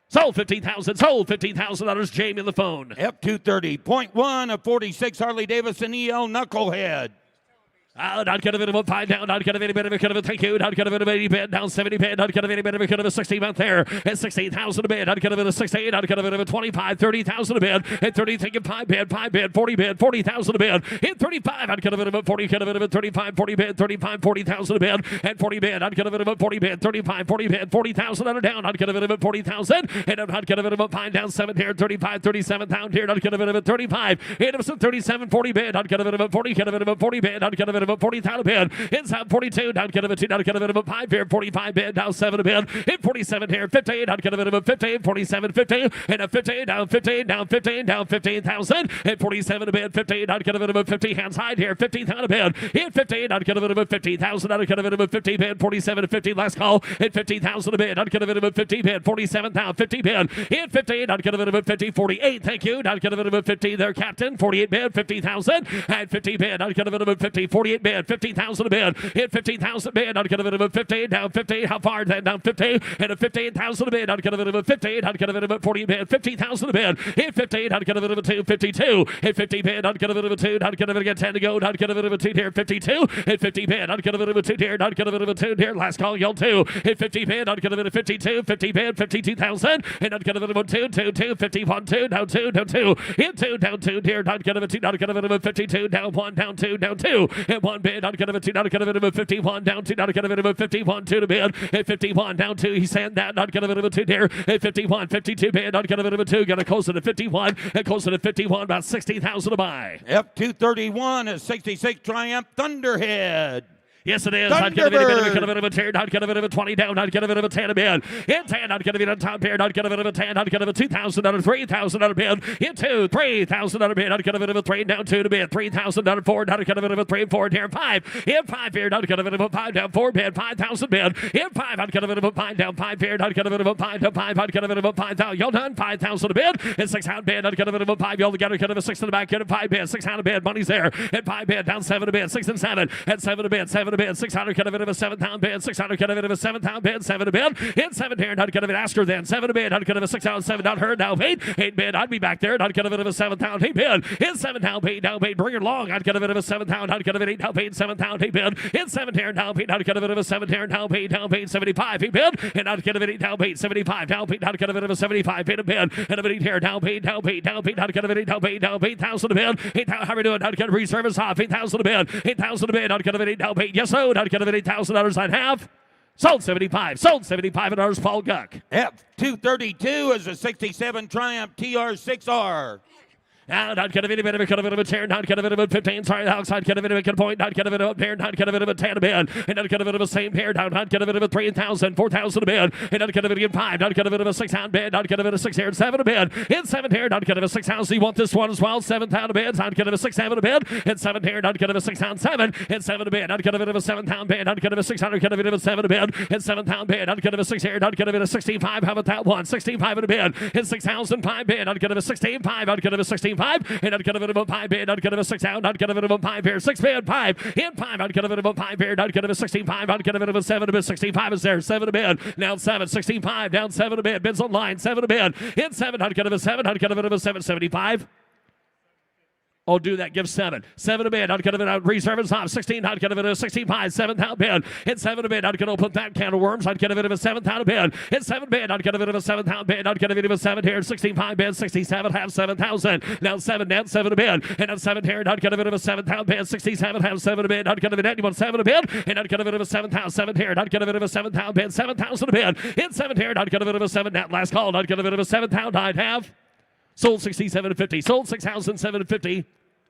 sold $50,000, Jamie on the phone. F230.1 of 46 Harley Davidson EL Knucklehead. I'd get a bit of a 5 down, I'd get a bit of a thank you, I'd get a bit of 80 bid, down 70 bid, I'd get a bit of a 60 month there, and 16,000 a bid, I'd get a bit of 16, I'd get a bit of a 25, 30,000 a bid, and 30, thinking 5 bid, 40 bid, 40,000 a bid, and 35, I'd get a bit of a 40, get a bit of a 35, 40 bid, 35, 40,000 a bid, and 40 bid, I'd get a bit of a 40 bid, 35, 40 bid, 40,000 on a down, I'd get a bit of a 40,000, and I'd get a bit of a 5 down 7 here, 35, 37 down here, I'd get a bit of a 35, and it was a 37, 40 bid, I'd get a bit of a 40, get a bit of a 40 bid, I'd get a bit of a 40,000 a bid, inside 42, down get a bit, down get a bit of a 5 here, 45 bid, down 7 a bid, in 47 here, 15, I'd get a bit of a 15, 47, 15, and a 15, down 15, down 15, down 15,000, and 47 a bid, 15, I'd get a bit of a 50, hands high here, 15,000 a bid, in 15, I'd get a bit of a 50,000, I'd get a bit of a 50 bid, 47 to 50, last call, and 50,000 a bid, I'd get a bit of a 50 bid, 47,000, 50 bid, in 15, I'd get a bit of a 50, 48, thank you, I'd get a bit of a 50 there, Captain, 48 bid, 50,000, and 50 bid, I'd get a bit of a 50, 48 bid, 50,000 a bid, hit 15,000 bid, I'd get a bit of a 15, down 15, how far then, down 15, and a 15,000 a bid, I'd get a bit of a 15, I'd get a bit of a 40 bid, 50,000 a bid, hit 15, I'd get a bit of a 2, 52, hit 50 bid, I'd get a bit of a 2, I'd get a bit of a 10 to go, I'd get a bit of a 2 here, 52, hit 50 bid, I'd get a bit of a 2 here, I'd get a bit of a 2 here, last call, y'all 2, hit 50 bid, I'd get a bit of 52, 50 bid, 52,000, and I'd get a bit of a 2, 2, 2, 51, 2, down 2, down 2, hit 2, down 2 here, I'd get a bit of 2, I'd get a bit of a 52, down 1, down 2, down 2, hit 1 bid, I'd get a bit of 2, I'd get a bit of a 51, down 2, I'd get a bit of a 51, 2 to bid, hit 51, down 2, he's saying that, I'd get a bit of a 2 here, hit 51, 52 bid, I'd get a bit of a 2, got a closer to 51, and closer to 51, about 60,000 to buy. F231 is 66 Triumph Thunderhead. Yes, it is. I'd get a bit of a 10. I'd get a bit of a 20 down. I'd get a bit of a 10 a bid. In 10, I'd get a bit of a top bid. I'd get a bit of a 10. I'd get a bit of a 2,000 out of 3,000 out of bid. In 2, 3,000 out of bid. I'd get a bit of a 3 down 2 to bid. 3,000 out of 4. I'd get a bit of a 3 4 here. 5. In 5 here, I'd get a bit of a 5 down 4 bid. 5,000 bid. In 5, I'd get a bit of a 5 down 5 here. I'd get a bit of a 5 down 5. I'd get a bit of a 5 down. Y'all done 5,000 a bid. And 6 out bid. I'd get a bit of a 5. Y'all together get a 6 in the back. Get a 5 bid. 6 out of bid. Money's there. And 5 bid down 7 a bid. 6 and 7. And 7 a bid. 7 a bid. 600 get a bit of a 7-pound bid, 600 get a bit of a 7-pound bid, 7 a bid, in 7 here, and I'd get a bit Asker then, 7 a bid, I'd get a 6 out, 7 down her, now 8 bid, I'd be back there, and I'd get a bit of a 7-pound 8 bid, in 7-pound bid, now bid, bring it along, I'd get a bit of a 7-pound, I'd get a bit 8 down bid, 7-pound 8 bid, in 7 here, now bid, I'd get a bit of a 7 here, now bid, 75 8 bid, and I'd get a bit 8 down bid, 75 down bid, I'd get a bit of a 75 bid a bid, and a bit 8 here, down bid, I'd get a bit 8 down bid, 1,000 a bid, 8,000, how are we doing? I'd get a reservice off, 8,000 a bid, 8,000 a bid, I'd get a bit 8 down bid, yes, so I'd get a bit $8,000 I'd have. Sold 75 at ours, Paul Guck. F232 is a 67 Triumph TR6R. And I'd get a bit of a tear, not get a bit of a 15, sorry, Alex, I'd get a bit of a point, not get a bit of a pair, not get a bit of a 10 a bid, and I'd get a bit of a same pair down, I'd get a bit of a 3,000, 4,000 a bid, and I'd get a bit of a 5, I'd get a bit of a 6 pound bid, I'd get a bit of 6 here, 7 a bid, in 7 here, I'd get a 6 pounds, you want this one as well, 7 pound a bid, I'd get a 6 7 a bid, and 7 here, I'd get a 6 pound 7, and 7 a bid, I'd get a bit of a 7 pound bid, I'd get a 600, get a bit of a 7 a bid, and 7 pound bid, I'd get a 6 here, I'd get a bit of 65, how about that one, 65 at a bid, and 6,005 bid, I'd get a 16.5, I'd get a 16.5, and I'd get a bit of a 5 bid, I'd get a 6 out, I'd get a bit of a 5 here, 6 bid, 5, in 5, I'd get a bit of a 5 here, I'd get a 16.5, I'd get a bit of a 7 a bid, 65 is there, 7 a bid, down 7, 16.5, down 7 a bid, bids online, 7 a bid, in 7, I'd get a 7, I'd get a bit of a 775. I'll do that. Give 7. 7 to bid. I'd get a reserve is off. 16. I'd get a 65. 7th out bid. Hit 7 to bid. I'd get open that can of worms. I'd get a bit of a 7th out of bid. Hit 7 bid. I'd get a bit of a 7th out bid. I'd get a bit of a 7 here. 65 bid. 67 half 7,000. Now 7 net 7 to bid. And at 7 here. I'd get a bit of a 7th out bid. 67 half 7 to bid. I'd get a bit of anyone 7 to bid. And I'd get a bit of a 7,000. 7 here. I'd get a bit of a 7th out bid. 7,000 to bid. Hit 7 here. I'd get a bit of a 7 net. Last call. I'd get a bit of a 7th out. I'd have sold 67.50. Sold 6,750.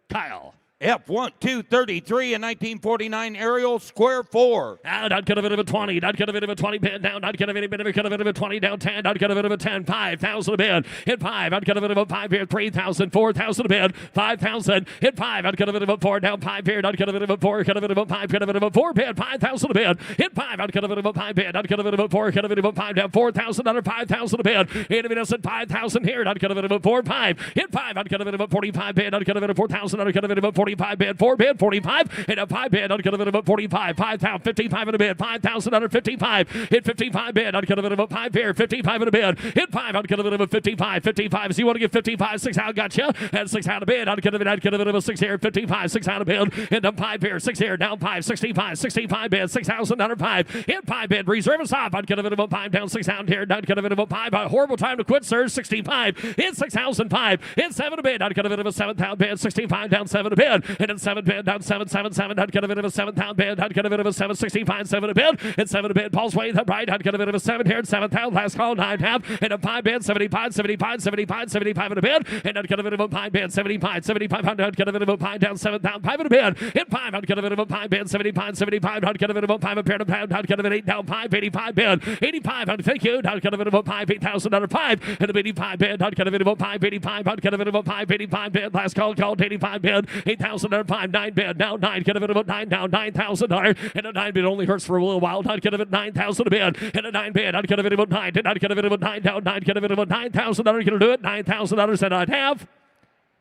Kyle. F1 233 in 1949 aerial square 4. Out, I'd get a bit of a 20. I'd get a bit of a 20 bid down. I'd get a bit of a 20 down 10. I'd get a bit of a 10. 5,000 a bid. Hit 5. I'd get a bit of a 5 here. 3,000. 4,000 a bid. 5,000. Hit 5. I'd get a bit of a 4 down 5 here. I'd get a bit of a 4. Get a bit of a 5. Get a bit of a 4 bid. 5,000 a bid. Hit 5. I'd get a bit of a 5 bid. I'd get a bit of a 4. Get a bit of a 5 down 4,000 under 5,000 a bid. Hit a bit of 5,000 here. I'd get a bit of a 4 5. Hit 5. I'd get a bit of a 45 bid. I'd get a bit of 4,000. I'd get a bit of a 45 bid. 4 bid. 45 and a 5 bid. I'd get a bit of a 45. 5,000, 55 in a bid. 5,000 under 55. Hit 55 bid. I'd get a bit of a 5 here. 55 in a bid. Hit 5. I'd get a bit of a 55. 55. So you want to get 55. 6 out. Gotcha. And 6 out of bid. I'd get a bit of a 6 here. 55. 6 out of bid. And a 5 here. 6 here. Down 5. 65. 65 bid. 6,000 under 5. Hit 5 bid. Reserve is off. I'd get a bit of a 5 down 6 out here. I'd get a bit of a 5. A horrible time to quit, sir. 65. Hit 6,005. Hit 7 to bid. I'd get a bit of a 7th out bid. 65 down 7 to bid. And then 7 bid down 7. 7. I'd get a bit of a 7th out bid. I'd get a bit of a 765, 7 a bid. And 7 a bid. Paul's way the right. I'd get a bit of a 7 here. 7th out. Last call. 9 half. And a 5 bid. 75, 75, 75, 75 in a bid. And I'd get a bit of a 5 bid. 75, 75. I'd get a bit of a 5 down 7th out. 5 in a bid. Hit 5. I'd get a bit of a 5 bid. 75, 75. I'd get a bit of a 5 a pair of pound. I'd get a bit of 8 down 5. 85 bid. 85. I'd thank you. I'd get a bit of a 5. 8,000 under 5. And a 85 bid. I'd get a bit of a 5. 85. I'd get a bit of a 5. 85 bid. Last call. Called 85 bid. 8,000 under 5. 9 bid. Now 9. Get a bit of a 9 down. $9,000. And a 9 bid only hurts for a little while. I'd get a bit 9,000 a bid. And a 9 bid. I'd get a bit of a 9. And I'd get a bit of a 9 down 9. Get a bit of a $9,000. Gonna do it. $9,000 and I'd have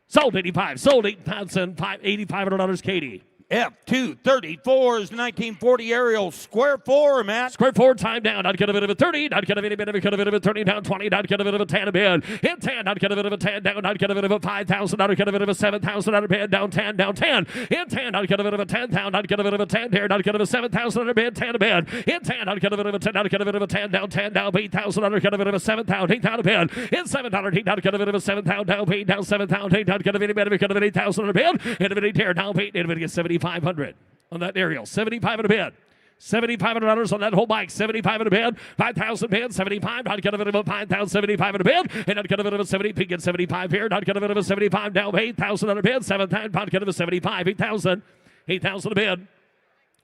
sold 85. Sold $8,585. Katie. F234 is 1940 aerial square 4, Matt. Square 4 time down. I'd get a bit of a 30. I'd get a bit of a 30 down 20. I'd get a bit of a 10 a bid. Hit 10. I'd get a bit of a 10 down. I'd get a bit of a 5,000. I'd get a bit of a 7,000 out of bid. Down 10. Down 10. Hit 10. I'd get a bit of a 10 down. I'd get a bit of a 10 here. I'd get a bit of a 7,000 out of bid. 10 a bid. Hit 10. I'd get a bit of a 10. I'd get a bit of a 10 down 10 down 8,000. I'd get a bit of a 7,000. 8,000 a bid. Hit 7,000. I'd get a bit of a 7,000 down 8 down 7,000. I'd get a bit of a 8,000 a bid. Hit a bit here down 8. And a bit get 7,500. On that aerial, 75 in a bid. $7,500 on that whole bike. 75 in a bid. 5,000 bid. 75. I'd get a bit of a 5,000. 75 in a bid. And I'd get a bit of a 70. Peak at 75 here. And I'd get a bit of a 75 down 8,000 on a bid. 7,000. I'd get a 75. 8,000. 8,000 a bid.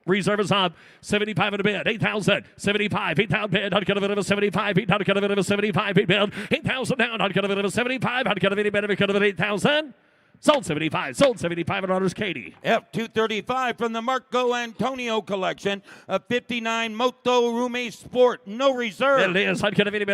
Reserve is on 75 in a bid. 8,000. 75. 8,000 bid. I'd get a bit of a 75. I'd get a bit of a 75 bid. 8,000 down. I'd get a bit of a 75. I'd get a bit of a 8,000. Sold 75. Sold $7,500. Katie. F235 from the Marco Antonio collection. A 59 Moto Rumi Sport. No reserve. It is. I'd get a bit of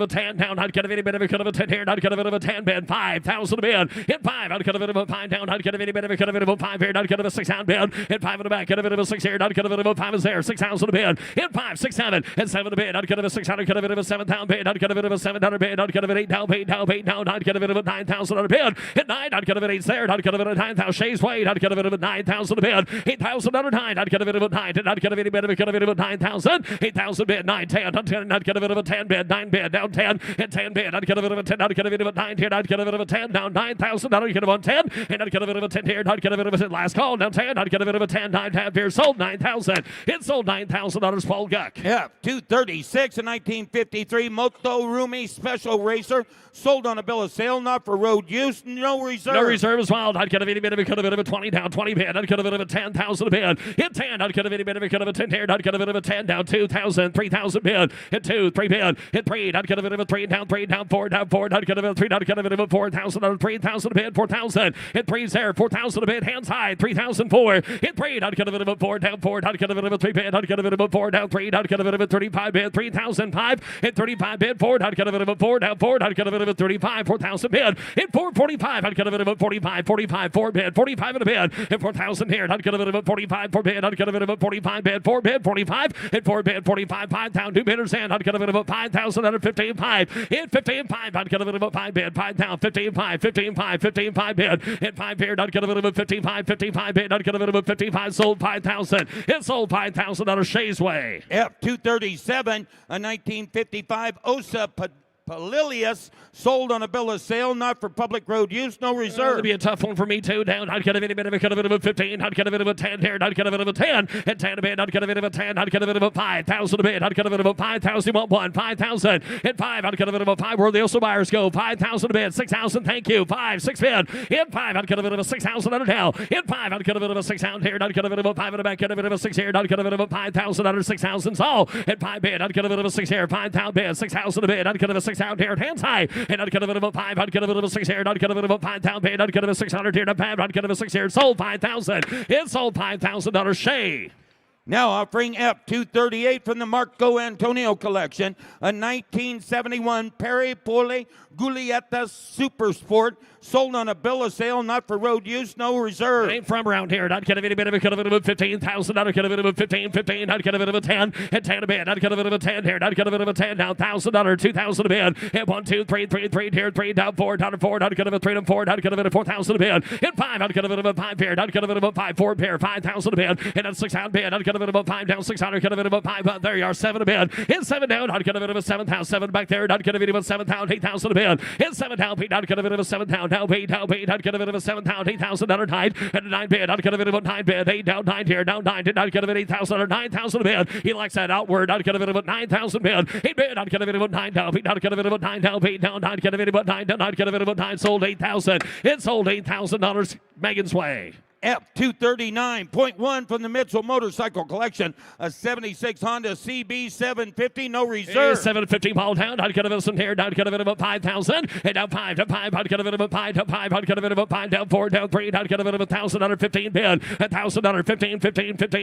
a 10 down. I'd get a bit of a 10 here. I'd get a bit of a 10 bid. 5,000 a bid. Hit 5. I'd get a bit of a 5 down. I'd get a bit of a 5 here. I'd get a 6 down bid. Hit 5 in the back. Get a bit of a 6 here. I'd get a bit of a 5 is there. 6,000 a bid. Hit 5, 6, 7. And 7 a bid. I'd get a 6 out. I'd get a bit of a 7 down bid. I'd get a bit of a 7 down bid. I'd get a bit 8 down, 8 down, 8 down. I'd get a bit of a 9,000 on a bid. Hit 9. I'd get a bit 8 there. I'd get a bit 9,000. Shays Wade. I'd get a bit of a 9,000 a bid. 8,000 under 9. I'd get a bit of a 9. And I'd get a bit of a 9,000. 8,000 bid. 9, 10. 10. I'd get a bit of a 10 bid. 9 bid. Down 10. And 10 bid. I'd get a bit of a 10. I'd get a bit of a 9 here. I'd get a bit of a 10. Down 9,000. I'd get a 110. And I'd get a bit of a 10 here. I'd get a bit of a 10. Last call. Down 10. I'd get a bit of a 10. 9 half here. Sold 9,000. It sold $9,000. Paul Guck. F236 in 1953 Moto Rumi Special Racer. Sold on a bill of sale, not for road use. No reserve. No reserve as well. I'd get a bit of a 20 down, 20 bid. I'd get a bit of a 10,000 a bid. Hit 10. I'd get a bit of a 10 here. I'd get a bit of a 10 down, 2,000, 3,000 bid. Hit 2, 3 bid. Hit 3. I'd get a bit of a 3 down, 3 down, 4 down, 4. I'd get a bit of 3. I'd get a bit of a 4,000 on 3,000 a bid, 4,000. Hit 3's there, 4,000 a bid. Hands high, 3,004. Hit 3. I'd get a bit of a 4 down, 4. I'd get a bit of a 3 bid. I'd get a bit of a 4 down, 3. I'd get a bit of a 35 bid, 3,005. Hit 35 bid, 4. I'd get a bit of a 4 down, 4. I'd get a bit of a 35, 4,000 bid. Hit 445. I'd get a bit of a 4. 45, 45, 4 bid, 45 in a bid, and 4,000 here. Not gonna bid about 45, 4 bid, not gonna bid about 45 bid, 4 bid, 45, and 4 bid, 45, 5 down, 2 bidders in. Not gonna bid about 5,000 under 15, 5, in 15, 5, not gonna bid about 5 bid, 5 down, 15, 5, 15, 5, 15, 5 bid, and 5 here. Not gonna bid about 55, 55 bid, not gonna bid about 55, sold 5,000. It sold $5,000 Shays Way. F237, a 1955 Osa Palilius, sold on a bill of sale, not for public road use, no reserve. It'll be a tough one for me too. Down, not gonna bid a bit of 15, not gonna bid of 10 here, not gonna bid of 10, and 10 a bid, not gonna bid of 10, not gonna bid of 5,000 a bid, not gonna bid of 5,000, 5,000, and 5, not gonna bid of 5, where the also buyers go, 5,000 a bid, 6,000, thank you, 5, 6 bid, in 5, not gonna bid of 6,000 under now, in 5, not gonna bid of 6,000 here, not gonna bid of 5 in the back, gonna bid of 6 here, not gonna bid of 5,000 under 6,000, so, and 5 bid, not gonna bid of 6 here, 5,000 bid, 6,000 a bid, not gonna bid of 6,000 here, hands high, and not gonna bid of 5, not gonna bid of 6 here, not gonna bid of 5,000 bid, not gonna bid of 600 here, not gonna bid of 6 here, sold 5,000, it sold $5,000 Shay. Now offering F238 from the Marco Antonio collection, a 1971 Perry Pole Giulietta Super Sport, sold on a bill of sale, not for road use, no reserve. Ain't from around here. Not gonna be a bit of a 15,000. Not gonna be a 15, 15. Not gonna be a 10 and 10 a bid. Not gonna be a 10 here. Not gonna be a 10 now. $1,000, 2,000 a bid. And 1, 2, 3, 3, 3 here. 3 down 4 down to 4. Not gonna be 3 and 4. Not gonna be 4,000 a bid. And 5. Not gonna be 5 here. Not gonna be 5 4 pair. 5,000 a bid. And that's 600 bid. Not gonna be 5 down 600. Gonna be 5. There you are. 7 a bid. And 7 down. Not gonna be 7,000. 7 back there. Not gonna be 7,000. 8,000 a bid. And 7 down. Not gonna be 7 down. Now pay down. Pay. Not gonna be 7,000. 8,000 under 9 and a 9 bid. Not gonna be 9 bid. 8 down 9 here. Down 9. Did not gonna be 8,000 under 9,000 a bid. He likes that outward. Not gonna be 9,000 bid. 8 bid. Not gonna be 9 down. Not gonna be 9 down. 8 down. Not gonna be 9 down. Not gonna be 9. Sold 8,000. It sold $8,000 Megan's Way. F239.1 from the Mitchell Motorcycle Collection, a 76 Honda CB750, no reserve. 750 ball down. Not gonna be some here. Not gonna be about 5,000. And down 5 to 5. Not gonna be about 5 to 5. Not gonna be about 5 down 4 down 3. Not gonna be about 1,000 under 15 bid. 1,000 under 15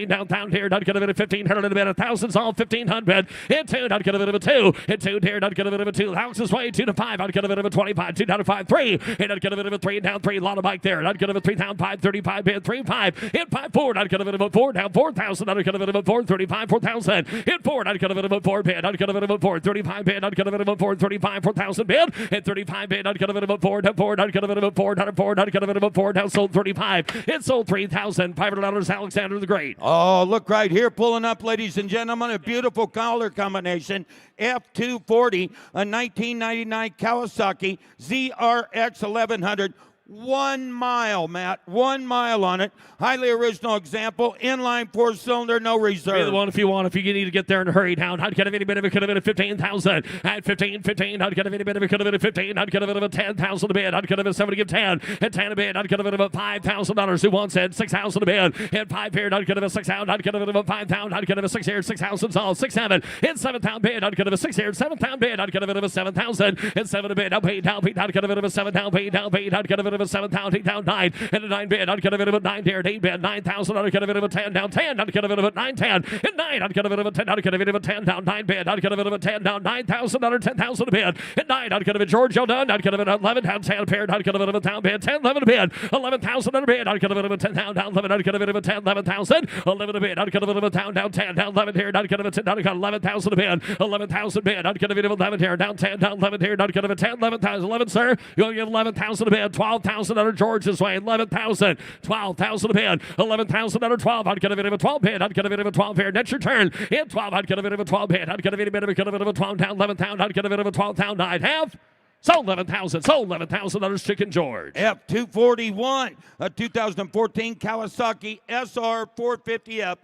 down here. Not gonna be 1,500 in a bid. 1,000's all 1,500. And 2. Not gonna be about 2. And 2 here. Not gonna be about 2. Houses way 2 to 5. Not gonna be about 25. 2 down to 5 3. And not gonna be about 3 down 3. A lot of bike there. Not gonna be 3 down 5 35 bid 3 5. In 5 4. Not gonna be about 4 down 4,000. Not gonna be about 4 35 4,000. In 4. Not gonna be about 4 bid. Not gonna be about 4 35 bid. Not gonna be about 4 35 4,000 bid. And 35 bid. Not gonna be about 4 down 4. Not gonna be about 4 down 4. Not gonna be about 4 down. Sold 35. It sold $3,500. Alexander the Great. Oh, look right here, pulling up, ladies and gentlemen, a beautiful color combination. F240, a 1999 Kawasaki ZRX 1100. 1 mile, Matt. 1 mile on it. Highly original example. Inline 4-cylinder, no reserve. Be the one if you want. If you need to get there and hurry down. Not gonna be any bit of it. Could have been a 15,000. At 15. Not gonna be any bit of it. Could have been a 15. Not gonna be a 10,000 a bid. Not gonna be somebody give 10. And 10 a bid. Not gonna be about $5,000. Who wants it? 6,000 a bid. And 5 here. Not gonna be 6,000. Not gonna be about 5,000. Not gonna be 6 here. 6,000's all 6 7. And 7,000 bid. Not gonna be 6 here. 7,000 bid. Not gonna be about 7,000. And 7 a bid. Now pay down. Not gonna be about 7 down. Pay down. Pay. Not gonna be about 7,000. 8 down 9. And a 9 bid. Not gonna be about 9 here. 8 bid. 9,000. Not gonna be about 10 down 10. Not gonna be about 9 10. And 9. Not gonna be about 10. Not gonna be about 10 down 9 bid. Not gonna be about 10 down 9,000. Not 10,000 a bid. And 9. Not gonna be George O'Dunn. Not gonna be 11 down 10 a pair. Not gonna be about down bid. 10 11 a bid. 11,000 on a bid. Not gonna be about 10 down 11. Not gonna be about 10 11,000. 11 a bid. Not gonna be about down 10 down 11 here. Not gonna be 10. Not gonna 11,000 a bid. 11,000 bid. Not gonna be about 11 here. Down 10 down 11 here. Not gonna be 10 11,000. 11 sir. You're gonna give 11,000 a bid. 12,000 under George's way. 11,000. 12,000 a bid. 11,000 under 12. Not gonna be about 12 bid. Not gonna be about 12 here. That's your turn. In 12. Not gonna be about 12 bid. Not gonna be about 12 down 11,000. Not gonna be about 12 down 9 half. Sold 11,000. Sold $11,000 Chicken George. F241, a 2014 Kawasaki SR 450F.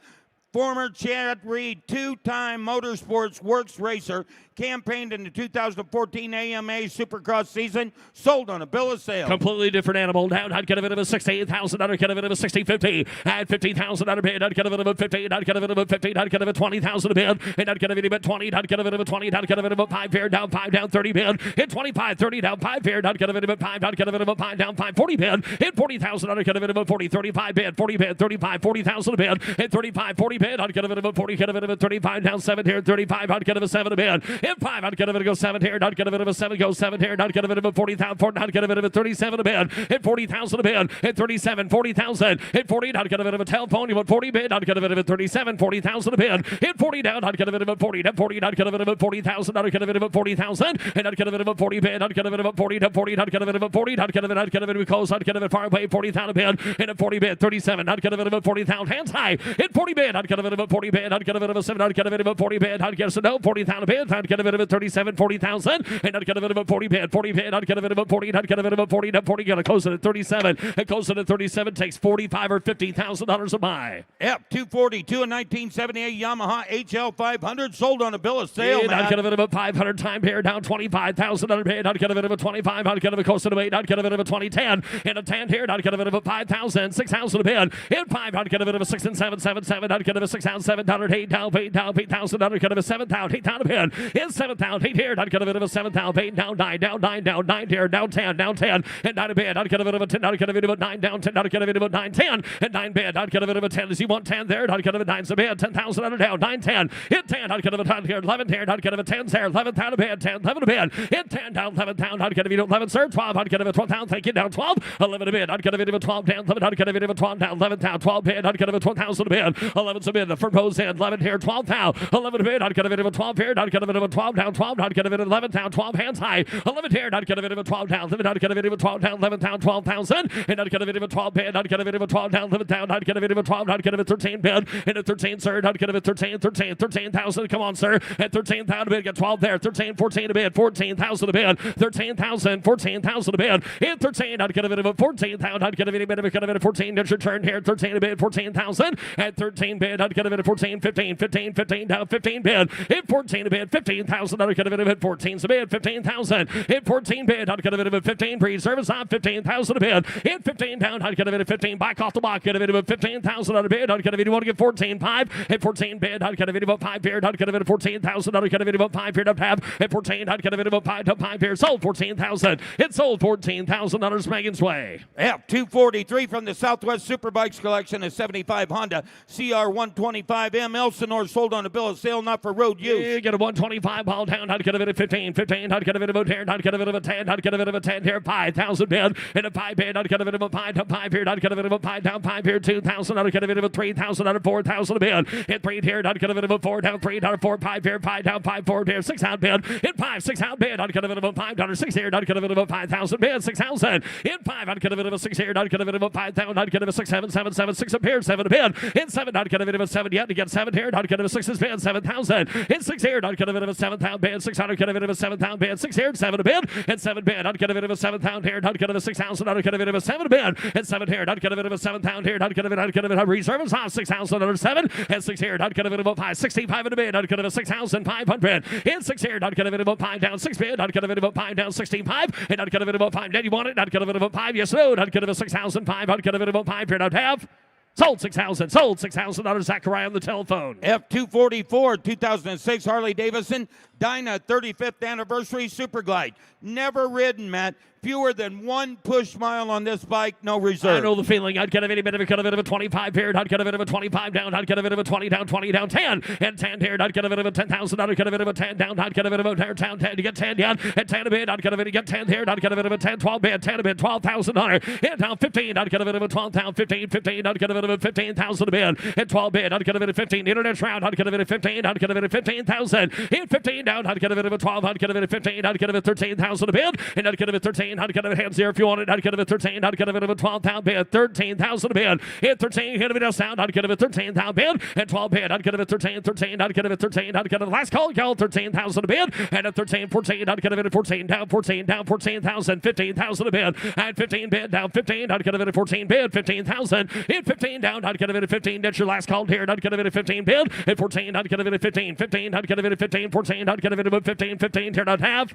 Former Chad Reed, 2-time Motorsports Works racer, campaigned in the 2014 AMA Supercross season, sold on a bill of sale. Completely different animal. Now, not get a bit of a 68,000, not get a bit of a 60-50. At 15,000 on a bid, not get a bit of a 50, not get a bit of a 50, not get a bit of 20,000 a bid, and not get a bit of a 20, not get a bit of a 20, not get a bit of a 5 pair, down 5, down 30 bid, hit 25, 30 down 5 pair, not get a bit of a 5, not get a bit of a 5, down 5, 40 bid, hit 40,000, not get a bit of a 40, 35 bid, 40 bid, 35, 40,000 a bid, hit 35, 40 bid, I'd get a bit of a 40, get a bit of a 35, down 7 here, 35, I'd get a 7 a bid. In 5, I'd get a bit of a 7 here, I'd get a bit of a 7, go 7 here, I'd get a bit of a 40,000, I'd get a bit of a 37 a bid. At 40,000 a bid, at 37, 40,000, at 40, I'd get a bit of a telephone, you want 40 bid, I'd get a bit of a 37, 40,000 a bid. At 40 down, I'd get a bit of a 40, at 40, I'd get a bit of a 40,000, I'd get a bit of a 40,000, and I'd get a bit of a 40 bid, I'd get a bit of a 40, to 40, I'd get a bit of a 40, I'd get a bit of close, I'd get a bit far away, 40,000 a bid, and a 40 bid, 37, I'd get a bit of a 40,000, hands high, at 40 bid, I'd get a bit of a 40 bid, I'd get a bit of a 7, I'd get a bit of a 40 bid, I'd get a no, 40,000 a bid, I'd get a bit of a 37, 40,000, and I'd get a bit of a 40 bid, I'd get a bit of a 40, I'd get a bit of a 40, to 40, gonna close it at 37, and close it at 37, takes $45,000 or $50,000 a buy. F242, a 1978 Yamaha HL 500, sold on a bill of sale. I'd get a bit of a 500 time here, down $25,000 bid. I'd get a bit of a 25. I'd get a bit close to the 8. I'd get a bit of a 2010. And a 10 here. I'd get a bit of a 5,000, 6,000 a bid. In 5, I'd get a bit of a 6 and 7, 7, 7. I'd get a 6,000, 7,000, 8 down, 8 down, 8,000. I'd get a 7,000, 8 down a bid. In 7,000, 8 here. I'd get a bit of a 7,000, 8 down, 9 down, 9 down, 9 here, down 10, down 10. And 9 a bid. I'd get a bit of a 10. I'd get a bit of a 9 down, 10. I'd get a bit of a 9, 10. And 9 bid. I'd get a bit of a 10. Does he want 10 there? I'd get a bit of 9 a bid. 10,000 out of down, 9, 10. In 10, I'd get a bit of 10 here, 11 here. I'd get a bit 10 there, 11 down a bid, 10, 11 a bid. In 10 down, 11 down. I'd get a bit of 11 sir, 12. I'd get a bit of 12 down. Thank you, down 12, 11 a bid. I'd get a bit of a 12 down, 11. I'd get a bit of a 12 down, 11 down, 12 bid. I'd get a bit of 12,000 a bid, 11's a bid. The front rows in, 11 here, 12 down, 11 a bid. I'd get a bit of a 12 here. I'd get a bit of a 12 down, 12. I'd get a bit of 11 down, 12 hands high, 11 here. I'd get a bit of a 12 down, 11. I'd get a bit of a 12 down, 11 down, 12,000. And I'd get a bit of a 12 bid. I'd get a bit of a 12 down, 11 down. I'd get a bit of a 12. I'd get a bit of 13 bid. And a 13 sir. I'd get a bit 13, 13, 13,000. Come on, sir. At 13,000 a bid, get 12 there. 13, 14 a bid, 14,000 a bid, 13,000, 14,000 a bid. In 13, I'd get a bit of a 14,000. I'd get a bit of a 14. It's your turn here. 13 a bid, 14,000. At 13 bid, I'd get a bit of 14, 15, 15, 15 down, 15 bid. In 14 a bid, 15,000. I'd get a bit of a 14 a bid, 15,000. In 14 bid, I'd get a bit of a 15 pre-service on 15,000 a bid. In 15 down, I'd get a bit of 15 back off the block. Get a bit of a 15,000 on a bid. I'd get a bit of, you want to get 14, 5. At 14 bid, I'd get a bit of a 5 here. I'd get a bit of 14,000. I'd get a bit of a 5 here to have. At 14, I'd get a bit of a 5 to 5 here. Sold 14,000. It sold $14,000 Megan's way. F243 from the Southwest Superbikes collection, a 75 Honda CR125M Elsinore, sold on a bill of sale, not for road use. You get a 125 ball down. I'd get a bit of 15, 15. I'd get a bit of a 10. I'd get a bit of a 10. I'd get a bit of a 10 here. 5,000 bid. And a 5 bid. I'd get a bit of a 5 to 5 here. I'd get a bit of a 5 down, 5 here. 2,000. I'd get a bit of a 3,000 out of 4,000 a bid. Hit 3 here. I'd get a bit of a 4 down, 3 down, 4, 5 here. 5 down, 5, 4 here. 6 out bid. Hit 5, 6 out bid. I'd get a bit of a 5 down, 6 here. I'd get a bit of a 5,000 bid. 6,000. In 5, I'd get a bit of a 6 here. I'd get a bit of a 5,000. I'd get a 6, 7, 7, 7, 6 up here. 7 a bid. In 7, I'd get a bit of a 7 yet to get 7 here. I'd get a 6 bid. 7,000. In 6 here. I'd get a bit of a 7,000 bid. 6 I'd get a bit of a 7,000 bid. 6 here. 7 a bid. And 7 bid. I'd get a bit of a 7,000 here. I'd get a 6,000. I'd get a bit of a 7 bid. And 7 here. I'd get a bit of a 7,000 here. I'd get a bit of reserves off 6,000 under 7. And 6 here. I'd get a bit of a 5, 65 in a bid. I'd get a 6,500. In 6 here. I'd get a bit of a 5 down 6 bid. I'd get a bit of a 5 down 65. And I'd get a bit of a 5. Did you want it? I'd get a bit of a 5. Yes, no. I'd get a 6,005. I'd get a bit of a 5 here. I'd have. Sold 6,000. Sold $6,000. Zachariah on the telephone. F244, 2006 Harley Davidson Dyna 35th anniversary Super Glide. Never ridden, Matt. Fewer than 1 push mile on this bike, no reserve. I know the feeling. I'd get a bit of a 25 here. I'd get a bit of a 25 down. I'd get a bit of a 20 down, 20 down, 10. And 10 here. I'd get a bit of a 10,000. I'd get a bit of a 10 down. I'd get a bit of a 10 down, 10 to get 10 down. And 10 a bit. I'd get a bit of 10 here. I'd get a bit of a 10, 12 bid, 10 a bit, $12,000. And down 15. I'd get a bit of a 12 down, 15, 15. I'd get a bit of a 15,000 a bid. And 12 bid. I'd get a bit of 15. Internet round. I'd get a bit of 15. I'd get a bit of 15,000. And 15 down. I'd get a bit of a 12. I'd get a bit of 15. I'd get a bit of 13,000 a bid. And I'd get a bit of 13. I'd get a bit of hands here if you want it. I'd get a bit of 13. I'd get a bit of a 12,000 bid. 13,000 a bid. And 13. Hit a bit of sound. I'd get a bit of 13,000 bid. And 12 bid. I'd get a bit of 13. 13. I'd get a bit of 13. I'd get a last call. 13,000 a bid. And at 13, 14. I'd get a bit of 14 down. 14 down. 14,000. 15,000 a bid. And 15 bid down. 15. I'd get a bit of 14 bid. 15,000. And 15 down. I'd get a bit of 15. That's your last call here. I'd get a bit of 15 bid. And 14. I'd get a bit of 15. 15. I'd get a bit of 15. 14. I'd get a bit of 15. 15. Here I'd have.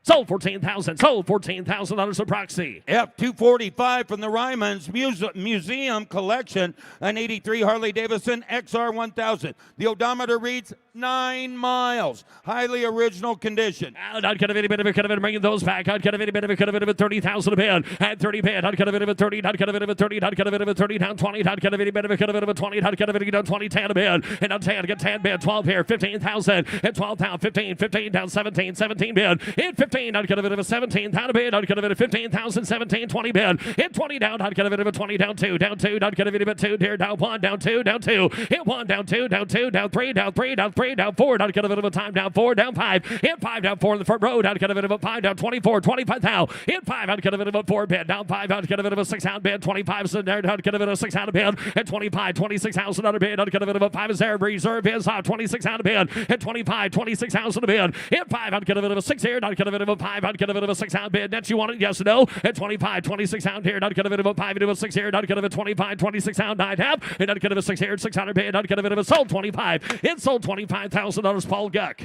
Sold 14,000. Sold $14,000 a proxy. F245 from the Ryman's Museum Collection, an 83 Harley Davidson XR1000. The odometer reads 9 miles. Highly original condition. Out, I'd cut a bit of a cut of it, bringing those back. I'd cut a bit of a cut of it, 30,000 a bid. At 30 bid, I'd cut a bit of a 30, I'd cut a bit of a 30, I'd cut a bit of a 30, down 20, I'd cut a bit of a cut of a 20, I'd cut a bit of 20, 10 a bid. And down 10, get 10 bid, 12 here, 15,000, and 12 down, 15, 15 down, 17, 17 bid. In 15, I'd cut a bit of a 17, down a bid, I'd cut a bit of 15,000, 17, 20 bid. In 20 down, I'd cut a bit of a 20, down 2, I'd cut a bit of a 2, here, down 1, down 2, down 2. In 1, down 2, down 2, down 3, down 3, down 3, down 4, I'd cut a bit of a time, down 4, down 5. In 5, down 4 in the front row, I'd cut a bit of a 5, down 24, 25 now. In 5, I'd cut a bit of a 4 bid, down 5, I'd cut a bit of a 6 out bid, 25 so there, I'd cut a bit of a 6 out of bid. At 25, 26,000 out of bid, I'd cut a bit of a 5 is there, reserve is 26 out of bid. At 25, 26,000 a bid. In 5, I'd cut a bit of a 6 here, I'd cut a bit of a 5, I'd cut a bit of a 6 out bid. Next, you want it, yes or no? At 25, 26 out here, I'd cut a bit of a 5 into a 6 here, I'd cut a bit of a 25, 26 out, I'd have, and I'd cut a bit of a 6 here, 6 out of bid, I'd cut a bit of a sold 25. It sold $25,000, Paul Guck.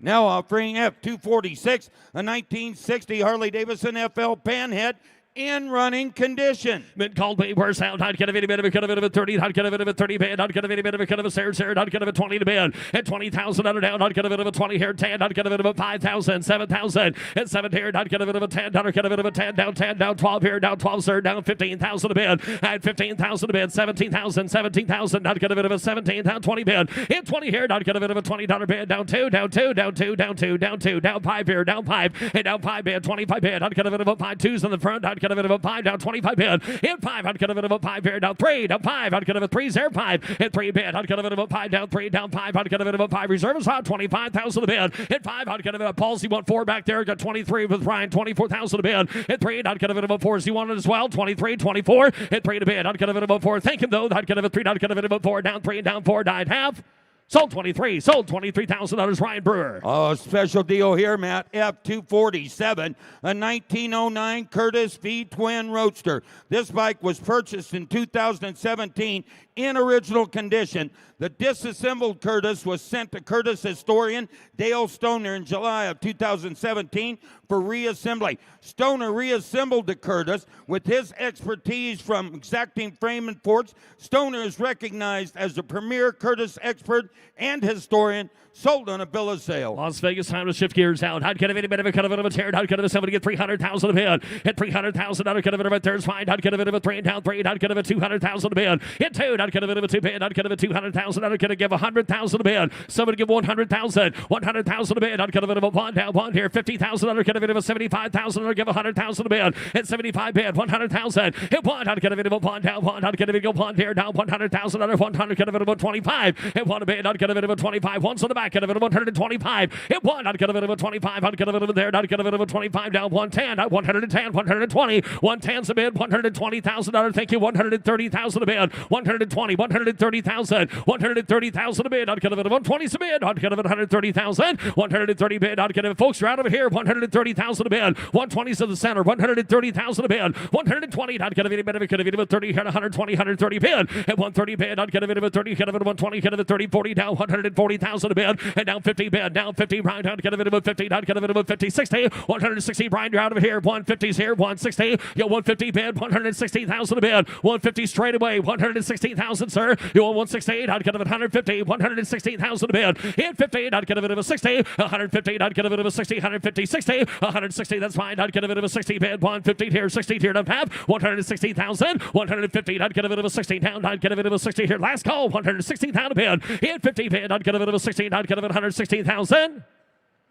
Now offering F246, a 1960 Harley Davidson FL Panhead in running condition. Mid called me, where's out? I'd get a bit of a cut of a 30, I'd get a bit of a 30 bid, I'd get a bit of a cut of a Sarah, I'd get a 20 to bid. At 20,000 under down, I'd get a bit of a 20 here, 10, I'd get a bit of a 5,000, 7,000. At 7 here, I'd get a bit of a 10, I'd get a bit of a 10, down 12 here, down 12, sir, down 15,000 a bid. At 15,000 a bid, 17,000, 17,000, I'd get a bit of a 17, down 20 bid. In 20 here, I'd get a bit of a $20 bid, down 2, down 2, down 2, down 2, down 2, down 5 here, down 5, and down 5 bid, 25 bid, I'd get a bit of a 5, 2s in the front, I'd get a bit of a 5, down 25 bid. In 5, I'd get a bit of a 5 here, down 3, down 5, I'd get a bit of a 3, 0, 5. In 3 bid, I'd get a bit of a 5, down 3, down 5, I'd get a bit of a 5, reserve is hot, 25,000 a bid. In 5, I'd get a bit of a Paul's, he won 4 back there, got 23 with Ryan, 24,000 a bid. In 3, I'd get a bit of a 4, he won it as well, 23, 24. In 3 to bid, I'd get a bit of a 4, thank him though, I'd get a bit of a 3, I'd get a bit of a 4, down 3, down 4, died half. Sold 23, sold $23,000, Ryan Brewer. Oh, special deal here, Matt. F247, a 1909 Curtis V Twin Roadster. This bike was purchased in 2017 in original condition. The disassembled Curtis was sent to Curtis historian Dale Stoner in July of 2017 for reassembly. Stoner reassembled the Curtis with his expertise from exacting frame and forks. Stoner is recognized as the premier Curtis expert and historian, sold on a bill of sale. Las Vegas, time to shift gears out. I'd get a bit of a cut of a tear. I'd get a somebody get 300,000 a bid. At 300,000, I'd get a bit of a third fine. I'd get a bit of a 3 down 3. I'd get a 200,000 a bid. At 2, I'd get a bit of a 2 bid. I'd get a 200,000. I'd get a give 100,000 a bid. Somebody give 100,000. 100,000 a bid. I'd get a bit of a 1 down 1 here. 50,000. I'd get a bit of a 75,000. I'd give 100,000 a bid. At 75 bid. 100,000. At 1, I'd get a bit of a 1 down 1. I'd get a bit of a 1 here down 100,000. I'd 100. Get a bit of a 25. At 1 a bid. I'd get a bit of a 25. Once on the back. Get a bit of 125. At 1, I'd get a bit of a 25. I'd get a bit of a there. I'd get a bit of a 25 down 110. At 110. 120. 110's a bid. $120,000. Thank you. 130,000 a bid. 120. 130,000. 130,000 a bid. I'd get a bit of 120's a bid. I'd get a bit of 130,000. 130 bid. I'd get it. Folks, you're out of here. 130,000 a bid. 120's to the center. 130,000 a bid. 120. I'd get a bit of a 30 here. 120. 130 bid. At 130 bid. I'd get a bit of a 30. Get a bit of 120. Get a bit of 30. 40 down. 140,000 a bid. And down 50 bid. Down 50. Brian. I'd get a bit of a 50. I'd get a bit of a 50. 60. 160. Brian, you're out of here. 150's here. 160. You 150 bid. 160,000 a bid. 150 straight away. 116,000, sir. You want 168. I'd get a bit of 150. 116,000 a bid. In 15. I'd get a bit of a 60. 150. I'd get a bit of a 60. 150. 60. 160. That's fine. I'd get a bit of a 60 bid. 150 here. 60 here. Don't have 160,000. 150. I'd get a bit of a 60 down. I'd get a bit of a 60 here. Last call. 160,000 a bid. In 50 bid. I'd get a bit of a 16. I'd get a bit of 116,000.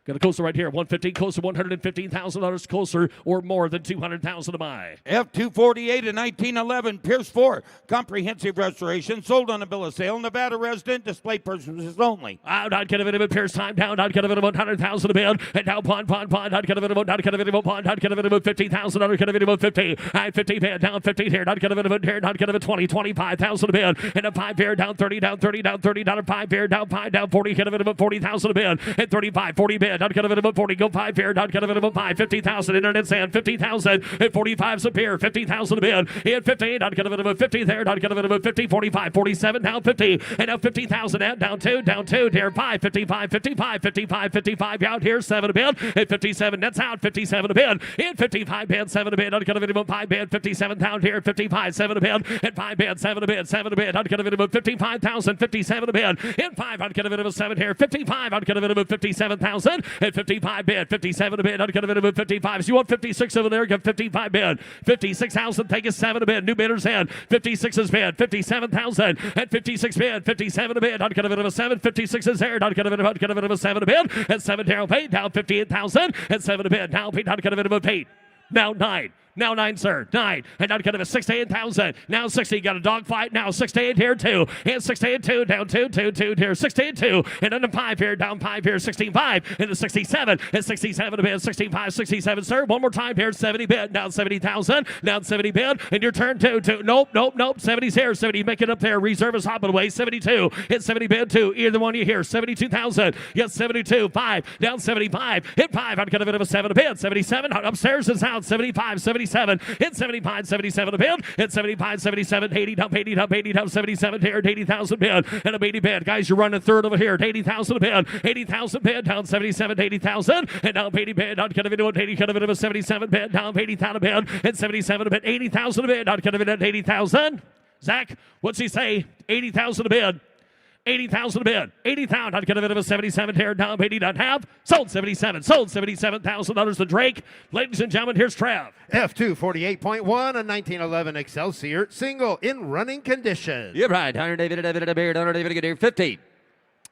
Got a closer right here, 150, closer $115,000, closer or more than 200,000 to buy. F248 in 1911, Pierce 4, comprehensive restoration, sold on a bill of sale, Nevada resident, display purchases only. Out, I'd get a bit of a Pierce time down, I'd get a bit of 100,000 a bid, and now pond, I'd get a bit of I'd get a bit of pond, I'd get a bit of 50,000, I'd get a bit of 50, I'd 50 bid, down 50 here, I'd get a bit of a here, I'd get a 20, 25,000 a bid, and a 5 here, down 30, down 30, down 30, down 5 here, down 5, down 40, get a bit of 40,000 a bid, and 35, 40 bid. bid. Not gonna minimum 40. Go 5 here. Not gonna minimum 5. 50,000. Internet sand. 50,000. And 45's a pair. 50,000 a bid. In 50. Not gonna minimum 50 there. Not gonna minimum 50. 45. 47. Down 50. And now 50,000. And down 2. Down 2. There 5. 55. 55. 55. 55. Out here. 7 a bid. And 57. That's out. 57 a bid. In 55 bid. 7 a bid. Not gonna minimum 5 bid. 57 down here. 55. 7 a bid. And 5 bid. 7 a bid. 7 a bid. Not gonna minimum 55,000. 57 a bid. In 5. Not gonna minimum 7 here. 55. Not gonna minimum 57,000. And 55 bid. 57 a bid. Not gonna minimum 55. So you want 56 over there? Get 55 bid. 56,000. Take a 7 a bid. New bidders in. 56 is bid. 57,000. And 56 bid. 57 a bid. Not gonna minimum 7. 56 is there. Not gonna minimum 7 a bid. And 7 down paid. Down 58,000. And 7 a bid. Now paid. Not gonna minimum paid. Now 9. Now 9, sir. 9. And not going to 68,000. Now 60. Got a dog fight. Now 68 here, 2. And 68, 2. Down 2, 2, 2 here. 68, 2. And under 5 here. Down 5 here. 65. And the 67. And 67 a bid. 65, 67, sir. One more time here. 70 bid. Down 70,000. Down 70 bid. And your turn 2. 2. Nope, nope, nope. 70's here. 70. Make it up there. Reserve is hopping away. 72. Hit 70 bid, 2. Either one you hear. 72,000. Yes, 72. 5. Down 75. Hit 5. I'm going to 7 a bid. 77. Upstairs is out. 75, 77. Hit 75, 77 a bid. Hit 75, 77, 80, down, 80, down, 80, down, 77 here, 80,000 bid. And a 80 bid. Guys, you're running third over here. 80,000 a bid. 80,000 bid. Down 77, 80,000. And down 80 bid. Not going to video 80, kind of video 77 bid. Down 80,000 a bid. And 77 a bid. 80,000 a bid. Not going to video 80,000. Zach, what's he say? 80,000 a bid. 80,000 a bid. 80,000. Not going to bid of a 77 tear down. 80 doesn't have. Sold 77. Sold $77,000 to Drake. Ladies and gentlemen, here's Trav. F2 48.1, a 1911 Excelsior single in running condition. You're right. Hunter David, David, Beard, Hunter David, get here 50.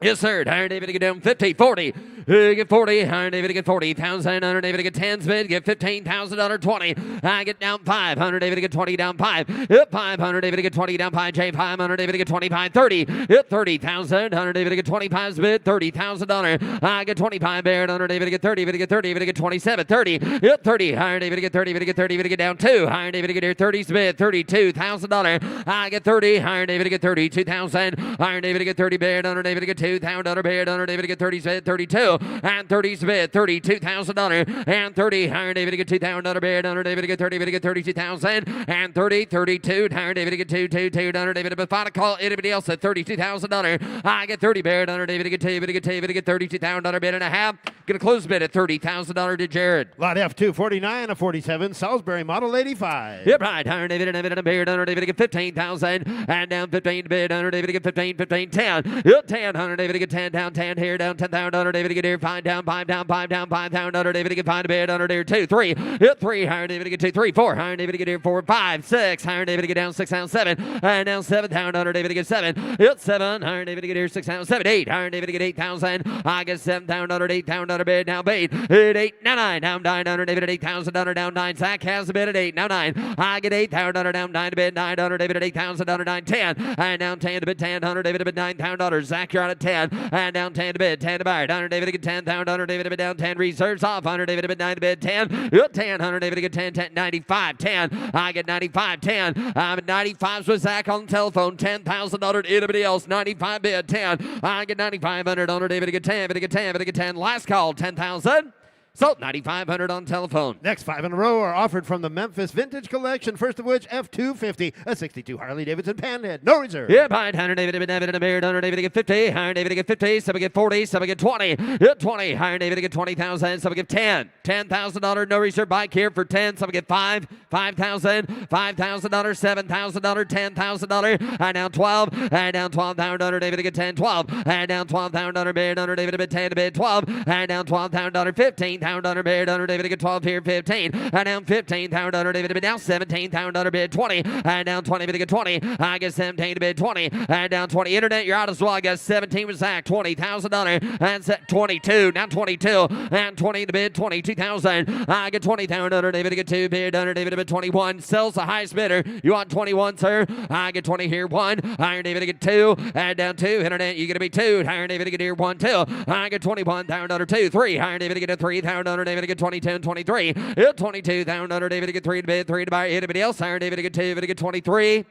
Yes, sir. Hunter David, get down 50, 40. Get 40. Hunter David, get 40,000. Hunter David, get 10 bid. Get $15,000, 20. I get down 5. Hunter David, get 20 down 5. Hit 5. Hunter David, get 20 down 5. J 5. Hunter David, get 25, 30. Hit 30,000. Hunter David, get 25 bid. $30,000. I get 25 bid. Hunter David, get 30. Get 30. Get 27, 30. Hit 30. Hunter David, get 30. Get 30. Get down 2. Hunter David, get here 30 bid. $32,000. I get 30. Hunter David, get 32,000. Hunter David, get 30 bid. Hunter David, get $2,000 bid. Hunter David, get 30 bid. 32. And 30's bid, $32,000. And 30, Hunter David, get $2,000 bid. Hunter David, get 30 bid, get 32,000. And 30, 32, Hunter David, get 2, 2, 2. Hunter David, if I call anybody else at $32,000, I get 30 bid. Hunter David, get 2 bid, get 2 bid, get $32,000 bid and a half. Get a close bid at $30,000 to Jared. Lot F2 49, a 47 Salisbury Model 85. Yep, right. Hunter David and David and Beard. Hunter David get 15,000. And down 15 bid. Hunter David get 15, 15, 10. Yep, 10. Hunter David get 10 down, 10 here, down 10,000. Hunter David get here, 5 down, 5 down, 5 down, 5,000. Hunter David get 5 to bid. Hunter David 2, 3. Yep, 3. Hunter David get 2, 3, 4. Hunter David get here, 4, 5, 6. Hunter David get down 6 down 7. And down 7,000. Hunter David get 7. Yep, 7. Hunter David get here 6 down 7, 8. Hunter David get 8,000. I get 7,000. Hunter 8,000 bid now bid. Hit 8 now 9. Down 9. Hunter David at 8,000. Down 9. Zach has a bid at 8 now 9. I get 8,000. Down 9 to bid 9. Hunter David at 8,000. 9 10. And down 10 to bid 10. Hunter David to bid $9,000. Zach, you're on at 10. And down 10 to bid 10 to buy. Hunter David to get 10,000. Hunter David to bid down 10. Reserves off. Hunter David to bid 9 to bid 10. 10. Hunter David to get 10. 10. 95. 10. I get 95. 10. I'm at 95s with Zach on the telephone. $10,000 to anybody else. 95 bid 10. I get 9,500. Hunter David to get 10. But to get 10. But to get 10. Last call 10,000. So 9,500 on telephone. Next 5 in a row are offered from the Memphis Vintage Collection. First of which, F250, a 62 Harley Davidson Panhead. No reserve. Yeah, behind Hunter David, David, and Beard. Hunter David get 50. Hunter David get 50. Some get 40. Some get 20. Hit 20. Hunter David get 20,000. Some get 10. $10,000 no reserve bike here for 10. Some get 5. $5,000. $5,000. $7,000. $10,000. And down 12. And down 12,000. Hunter David get 10. 12. And down 12,000. Hunter Beard. Hunter David bid 10 to bid 12. And down 12,000. 15. Hunter bid. Hunter David get 12 here, 15. And down 15. Hunter David bid down 17. Hunter bid 20. And down 20 bid get 20. I get 17 to bid 20. And down 20. Internet, you're out as well. I guess 17 was Zach. $20,000. And set 22. Now 22. And 20 to bid 22,000. I get 20,000. Hunter David get 2 bid. Hunter David bid 21. Sells the highest bidder. You want 21, sir? I get 20 here, 1. Hunter David get 2. And down 2. Internet, you get to be 2. Hunter David get here, 1, 2. I get 21,000. 2, 3. Hunter David get a 3,000. David get 22 and 23. Hit 22,000. David get 3 to bid, 3 to buy. Anybody else? Hunter David get 2. David get 23.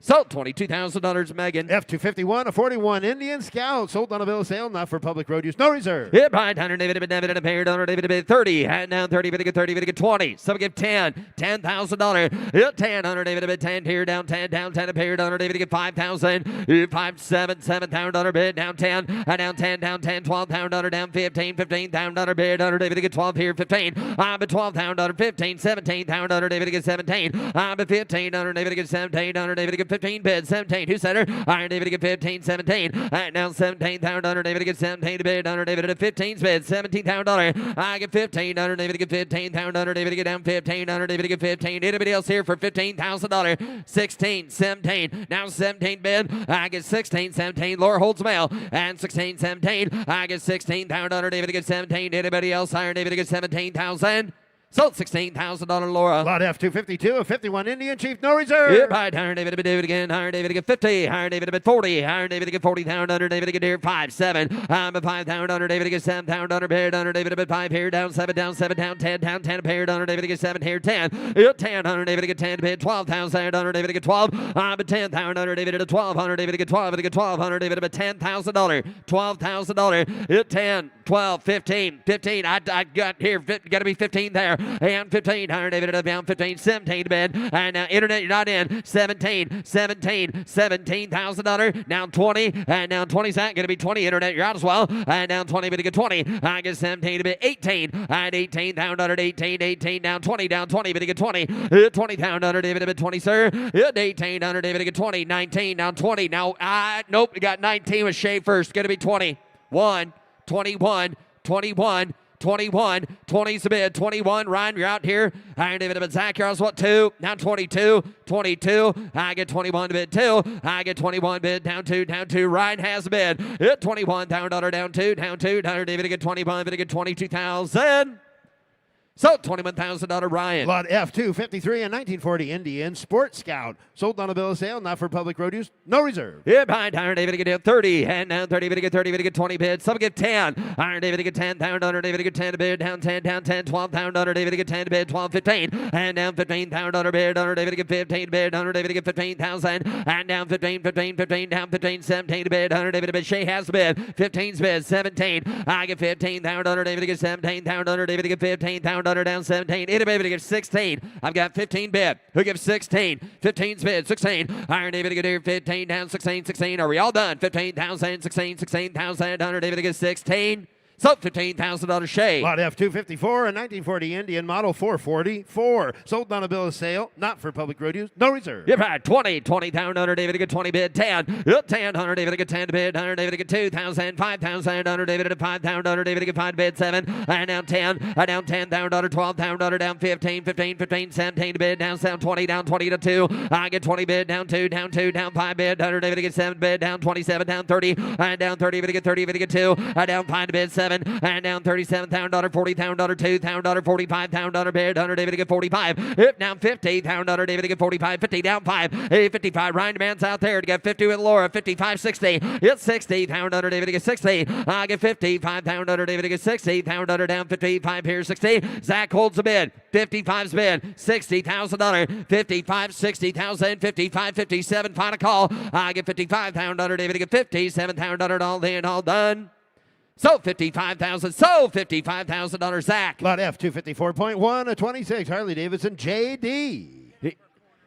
So $22,000, Megan. F-251, a 41 Indian Scout, sold on a bill of sale, not for public road use, no reserve. Hit by $100, David, a pair, $100, 30, hand down 30, David, 30, David, 20. Some give 10, $10,000. Hit 10, $100, David, 10, here, down 10, down 10, a pair, $100, David, 5,000. 5, 7, $7,000 bid, down 10, down 10, down 10, $12,000, down 15, $15,000 bid, $100, David, 12 here, 15. I'm at $12,000, 15, $17,000, David, 17. I'm at $15, David, 17, $100, David, 15 bid, 17. Who said her? Iron David get 15, 17. And now $17,000. David get 17 bid. $100 David at 15 bid, $17,000. I get 15. $100 David get 15,000. David get down 15. $100 David get 15. Anybody else here for $15,000? 16, 17. Now 17 bid. I get 16, 17. Laura holds mail. And 16, 17. I get 16,000. David get 17. Anybody else? Iron David get 17,000. Sold $16,000, Laura. Lot F-252, a 51 Indian Chief, no reserve. Yep, right. Iron David to do it again. Iron David to get 50. Iron David to get 40. Iron David to get 40,000. Under David to get here 5, 7. I'm a 5,000. Under David to get 7,000. Under pair. Under David to get 5 here. Down 7, down 7, down 10, down 10 a pair. Under David to get 7 here. 10. 10. Under David to get 10 pair. 12,000. Under David to get 12. I'm a 10,000. Under David to get 12. Under David to get 12. To get 12. Under David to get $10,000. $12,000. 10, 12, 15. 15. I got here. Got to be 15 there. And 15. 100 David down 15, 17 to bid. And now internet, you're not in. 17, 17, $17,000. Now 20, and now 20 Zach. Going to be 20 internet, you're out as well. And down 20, but to get 20. I get 17 to bid, 18, and 18,000, 18, 18, down 20, down 20, but to get 20. 20,000, David to bid 20, sir. 18,000, David to get 20, 19, now 20. Now, nope, we got 19 with Shay first. Going to be 21, 21, 21. 21, 20's the bid, 21, Ryan, you're out here. Iron David, but Zach, you're also what, 2, now 22, 22, I get 21 to bid, 2, I get 21 bid, down 2, Ryan has a bid, $21,000, down 2, Iron David to get 21, bid to get 22,000. So, $21,000 Ryan. Lot F-253, a 1940 Indian Sports Scout. Sold on a bill of sale, not for public road use, no reserve. Yeah, behind Iron David to get 30, and down 30, to get 30, to get 20 bid. Some get 10. Iron David to get 10,000, Iron David to get 10 to bid, down 10, 12,000, Iron David to get 10 to bid, 12, 15, and down 15,000 bid, Iron David to get 15 to bid, Iron David to get 15,000, and down 15, down 15, 17 to bid, Iron David to bid. Shay has the bid, 15's bid, 17. I get 15,000, Iron David to get 17,000, Iron David to get 15,000. Down 17. Any baby to give 16. I've got 15 bid. Who gives 16? 15's bid. 16. Iron David to get here 15. Down 16. 16. Are we all done? 15,000. 16. 16,000. Iron David to get 16. So $15,000 Shay. Lot F-254, a 1940 Indian Model 444. Sold on a bill of sale, not for public road use, no reserve. You've had 20,000 under David to get 20 bid, 10. 10 under David to get 10 bid, under David to get 2,000, 5,000 under David to 5,000 under David to get 5 bid, 7. And down 10, down 10,000 under 12,000 under down 15, 17 to bid, down 20 to 2. I get 20 bid, down 2, down 5 bid, under David to get 7 bid, down 27, down 30, and down 30 to get 30 to get 2. Down 5 to bid, 7. And down $37,000, $40,000, $2,000, $45,000 bid, under David to get 45. Down $50,000, David to get 45, 50 down 5, 55. Ryan Demand's out there to get 50 with Laura, 55, 60. It's 60,000 under David to get 60. I get 55,000 under David to get 60,000 under down 55 here 60. Zach holds the bid, 55's bid, $60,000, 55, 60,000, 55, 57. Final call. I get 55,000 under David to get 57,000 all in, all done. So $55,000, Zach. Lot F-254.1, a 26 Harley Davidson JD.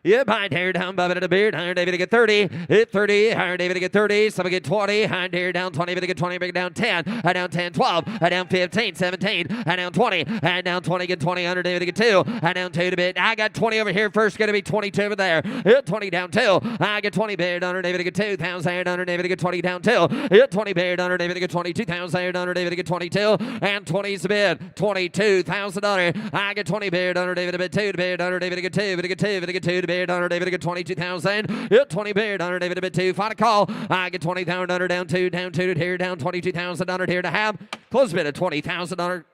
Yeah, behind here, down Bubba to the beard. Iron David to get 30. Hit 30. Iron David to get 30. Some get 20. Iron here down 20. David to get 20. Bring it down 10. Down 10, 12. Down 15, 17. Down 20. And down 20. Get 20. Iron David to get 2. Down 2 to bid. I got 20 over here first. Going to be 22 over there. Hit 20 down 2. I get 20 bid. Iron David to get 2,000. Iron David to get 20 down 2. Hit 20 bid. Iron David to get 22,000. Iron David to get 22. And 20's the bid. $22,000. I get 20 bid. Iron David to bid 2 to bid. Iron David to get 2. Bid to get 2. Bid to get 2 to bid. Under David to get 22,000. Hit 20 bid. Under David to bid 2. Final call. I get 20,000 under down 2 to here down 22,000 under here to have. Close bid at $20,000.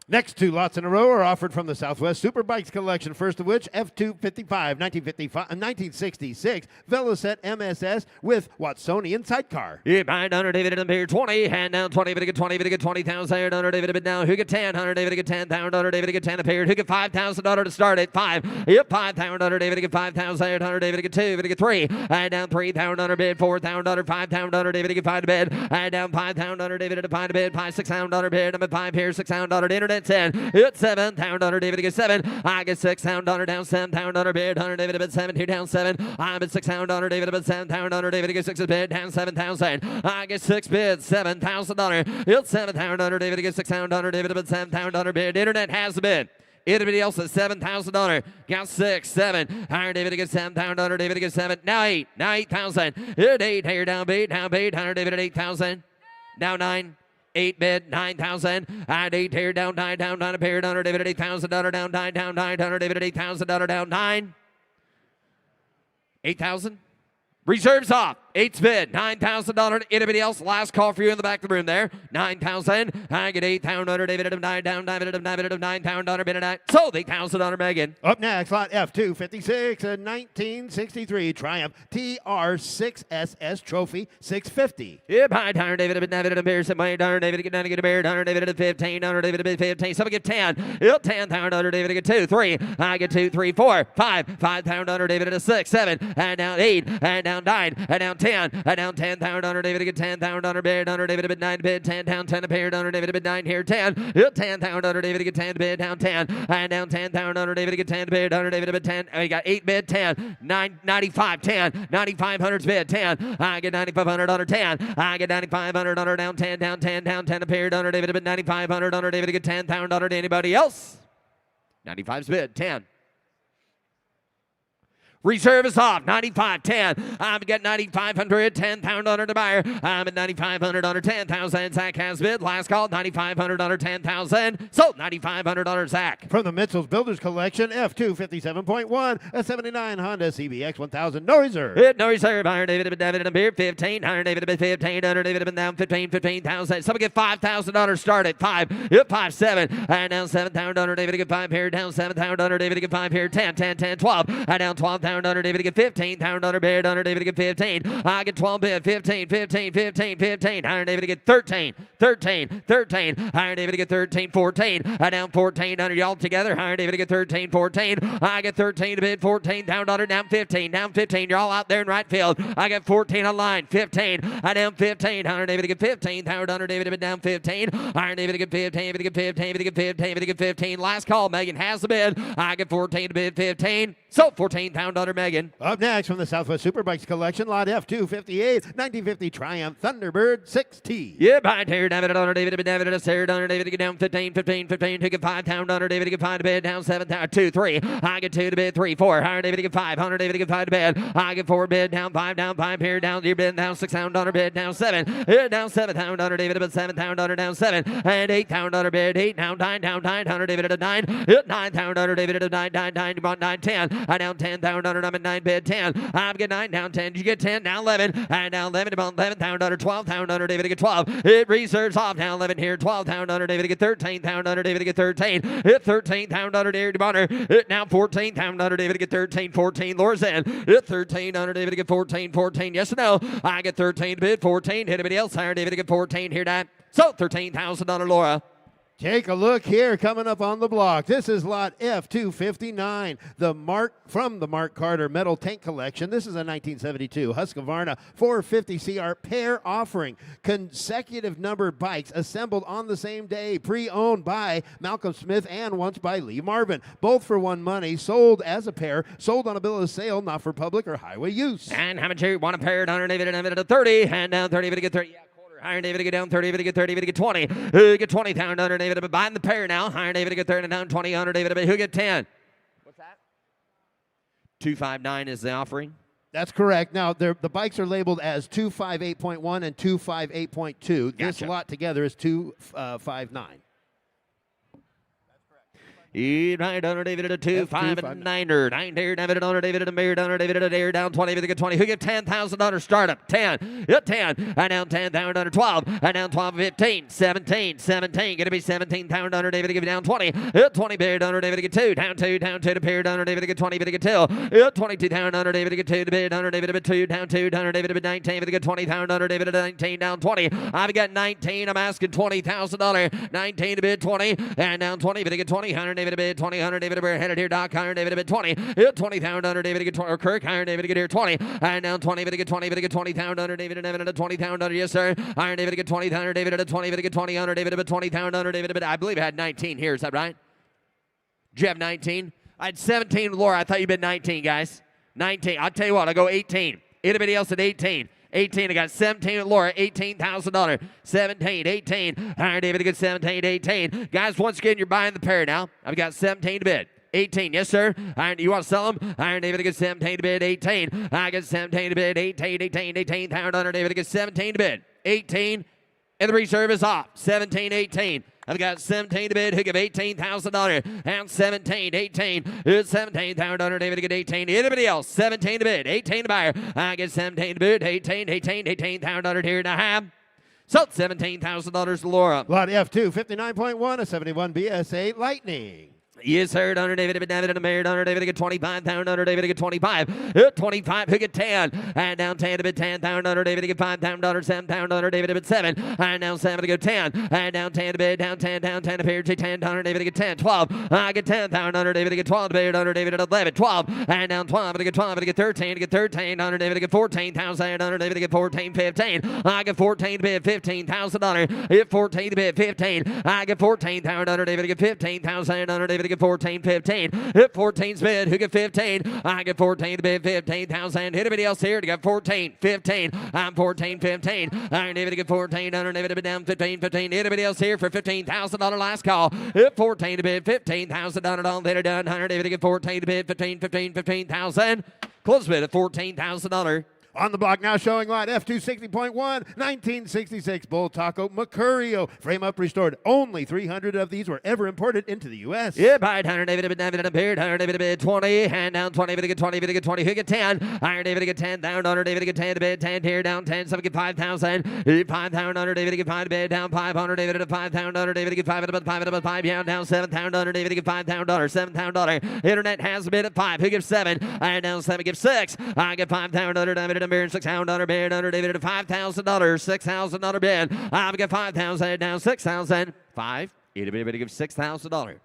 Next two lots in a row are offered from the Southwest Superbikes collection, first of which F255 1966 Velocet MSS with Watsonian sidecar. Yeah, behind 100, David and Beer 20, hand down 20, David get 20, David get 20,000, 100, David a bit down, who get 10, 100, David get 10,000, 100, David get 10 a pair, who get $5,000 to start at 5, yep, 5,000, 100, David get 5,000, 100, David get 2, David get 3, hand down 3,000, 100 bid, 4,000, 5,000, 100, David get 5 to bid, hand down 5,000, 100, David at a 5 to bid, 5, 6,000 bid, number 5 here, 6,000 internet 10, it's 7,000, David get 7, I get 6,000 down, 7,000 bid, 100, David a bit 7, here down 7, I'm at 6,000, David a bit 7,000, David get 6 bid, down 7,000, I get 6 bids, $7,000, it's 7,000, David get 6,000, David a bit 7,000 bid, internet has the bid. Anybody else at $7,000? Got 6, 7. Higher David gets 7,000. David gets 7. Now 8. Now 8,000. Hit 8 here down beat. Down beat. 100 David at 8,000. Now 9. 8 bid, 9,000. And 8 here down 9 down 9 a pair. 100 David at $8,000 down 9 down 9. 100 David at $8,000 down 9. 8,000. Reserves off. 8's bid. $9,000. Anybody else? Last call for you in the back of the room there. 9,000. I get 8,000. David at 9 down. David at 9,000. Bid at 9. Sold $8,000. Megan. Up next, lot F256, a 1963 Triumph TR6SS Trophy 650. Yeah, behind 100 David at David at Bears. My David get 9 to get a bear. 100 David at 15. 100 David at 15. Somebody get 10. Yep, 10,000. David get 2, 3. I get 2, 3, 4, 5. 5,000. David at a 6, 7. And down 8. And down 9. And down 10. And down 10,000. David get 10,000. Bear. 100 David at 9 bid. 10 down 10 a pair. 100 David at 9 here. 10. Yep, 10,000. David get 10 bid. Down 10. And down 10,000. David get 10 bid. 100 David at 10. We got 8 bid. 10. 95. 10. 9,500's bid. 10. I get 9,500. 10. I get 9,500. Down 10. Down 10. Down 10 a pair. 100 David at 9,500. David get 10,000. To anybody else? 95's bid. 10. Reserve is off. 95, 10. I'm getting 9,500, 10,000 to buyer. I'm at 9,500, 10,000. Zach has bid. Last call, 9,500, 10,000. Sold, $9,500, Zach. From the Mitchell's Builders Collection, F257.1, a 79 Honda CBX 1000, no reserve. No reserve. Iron David, David, and Beer, 15. Iron David, 15. Iron David, down 15, 15,000. Somebody get $5,000 start at 5. Yep, 5, 7. And down 7,000. David, get 5 here. Down 7,000. David, get 5 here. 10, 10, 10, 12. And down 12,000. David get 15,000 bid. David get 15. I get 12 bid. 15, 15, 15, 15. Iron David get 13, 13, 13. Iron David get 13, 14. I down 1400 y'all together. Iron David get 13, 14. I get 13 to bid. 14,000 down 15. Down 15. You're all out there in right field. I get 14 on line. 15. I down 15. Iron David get 15,000. David down 15. Iron David get 15. David get 15. David get 15. David get 15. Last call. Megan has the bid. I get 14 to bid. 15. So $14,000 Megan. Up next from the Southwest Superbikes Collection, lot F258, 1950 Triumph Thunderbird 6T. Yeah, behind here, David, David, David, Sarah, David, get down 15, 15, 15, to get 5,000, David, get 5 to bed, down 7,000, 2, 3. I get 2 to bed, 3, 4. Higher, David, get 5, 100, David, get 5 to bed. I get 4 bed, down 5 here, down your bed, down 6,000 bed, down 7. Down 7,000, David, about 7,000, down 7. And 8,000 bed, 8, down 9, 100, David, at a 9. 9,000, David, at a 9, you want 9, 10. I down 10,000, I'm at 9 bed, 10. I'm getting 9, down 10. Did you get 10? Now 11. And now 11, about 11,000, 12,000, David, get 12. It reserves off, now 11 here, 12,000, David, get 13,000, David, get 13. Hit 13,000, David, Bonner. It now 14,000, David, get 13, 14. Laura's in. Hit 13,000, David, get 14, 14. Yes or no? I get 13 bid, 14. Hit anybody else higher, David, get 14 here, that. So $13,000, Laura. Take a look here, coming up on the block. This is lot F259, from the Mark Carter Metal Tank Collection. This is a 1972 Husqvarna 450 CR pair offering consecutive numbered bikes assembled on the same day, pre-owned by Malcolm Smith and once by Lee Marvin. Both for one money, sold as a pair, sold on a bill of sale, not for public or highway use. And how much you want a pair? 100, David, at 30, and down 30, David, get 30. Yeah. Iron David to get down 30, David to get 30, David to get 20. Who get 20,000 under David to buying the pair now. Iron David to get 30 down 20 under David to who get 10. What's that? 259 is the offering. That's correct. Now, the bikes are labeled as 258.1 and 258.2. This Gotcha. lot together is 259. Right under David at a 2, 5, and 9er. 9 there, David under David at a mirror, under David at a dare, down 20, with a good 20. Who give $10,000 startup? 10, hit 10, and down 10, down under 12, and down 12, 15, 17, 17. Gonna be 17, down under David to give down 20, hit 20, bid under David to get 2, down 2, to pair, under David to get 20, bid to get 2, hit 22, down under David to get 2, to bid under David to bid 2, down under David to bid 19, with a good 20, down under David to 19, down 20. I've got 19, I'm asking $20,000, 19 to bid 20, and down 20, bid to get 20, 100 David to bid 20, 100 David to bid headed here, Doc, 100 David to bid 20, hit 20, down under David to get 20, or Kirk, 100 David to get here 20, and down 20, bid to get 20, bid to get 20, down under David and Evan at a 20, down under, yes sir, 100 David to get 20, 100 David at a 20, bid to get 20, 100 David to bid 20, down under David to bid, I believe I had 19 here, is that right? Did you have 19? I had 17 with Laura, I thought you bid 19, guys. 19, I'll tell you what, I'll go 18. Anybody else at 18? 18, I got 17 with Laura, $18,000. 17, 18. All right, David, a good 17, 18. Guys, once again, you're buying the pair now. I've got 17 to bid. 18, yes, sir. Iron, you want to sell them? Iron David, I get 17 to bid. 18. I get 17 to bid. 18, 18, 18. Iron Hunter David, I get 17 to bid. 18. And the reserve is off. 17, 18. I've got 17 to bid. Who give $18,000? And 17, 18. It's 17. Iron Hunter David, I get 18. Anybody else? 17 to bid. 18 to buyer. I get 17 to bid. 18, 18, 18. Iron Hunter here to have. So $17,000 to Laura. Lot F2, 59.1, a 71 BS8 Lightning. Yes, sir. Under David, David, and Mary, under David, get 25, down under David, get 25, 25, who get 10, and down 10 to bid 10, down under David, get 5, down under 7, down under David, bid 7, and down 7 to go 10, and down 10 to bid, down 10 to pair, 10, down under David, get 10, 12, I get 10, down under David, get 12 to bid, under David, at 11, 12, and down 12, to get 12, to get 13, to get 13, under David, get 14,000, under David, get 14, 15, I get 14 to bid, $15,000, hit 14 to bid, 15, I get 14, down under David, get 15,000, under David, get 14, 15. Hit 14's bid. Who get 15? I get 14 to bid 15,000. Hit anybody else here to get 14, 15. I'm 14, 15. I David to get 14. Under David to bid down 15, 15. Anybody else here for $15,000 last call? Hit 14 to bid 15,000. Done it all. Later done. 100 David to get 14 to bid 15, 15, 15,000. Close bid at $14,000. On the block now showing lot F260.1, 1966 Bull Taco Mercurio. Frame up restored. Only 300 of these were ever imported into the U.S. Yeah, buy 100 David, David, and Beard, 100 David, 20, hand down 20, David, get 20, David, get 20, who get 10, Iron David, get 10, down, under David, get 10 to bid, 10 here, down 10, 7, get 5,000, 5 down, under David, get 5 to bid, down 500, David, 5 down, under David, get 5 at 5, yeah, down 7 down, under David, get $5, 7 down, Internet has a bid at 5, who gives 7, Iron down 7, gives 6, I get 5 down, under David, and Beard, 6 down, under bid, under David, at $5,000, $6,000 bid, I've got 5,000, down 6,000, 5, anybody give $6,000.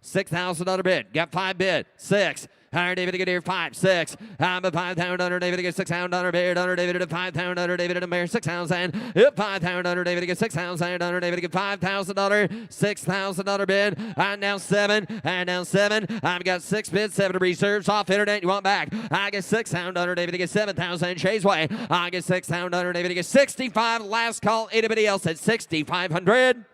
$6,000 bid. Got 5 bid. 6. Higher David to get here 5, 6. I'm a 5,000 under David to get 6,000 under bid. Under David to 5,000 under David to bear 6,000. 5,000 under David to get 6,000 under David to get $5,000. $6,000 bid. And now 7. And now 7. I've got 6 bids. 7 reserves off internet. You want back? I get 6,000 under David to get 7,000. Shays way. I get 6,000 under David to get 65. Last call. Anybody else at 6,500?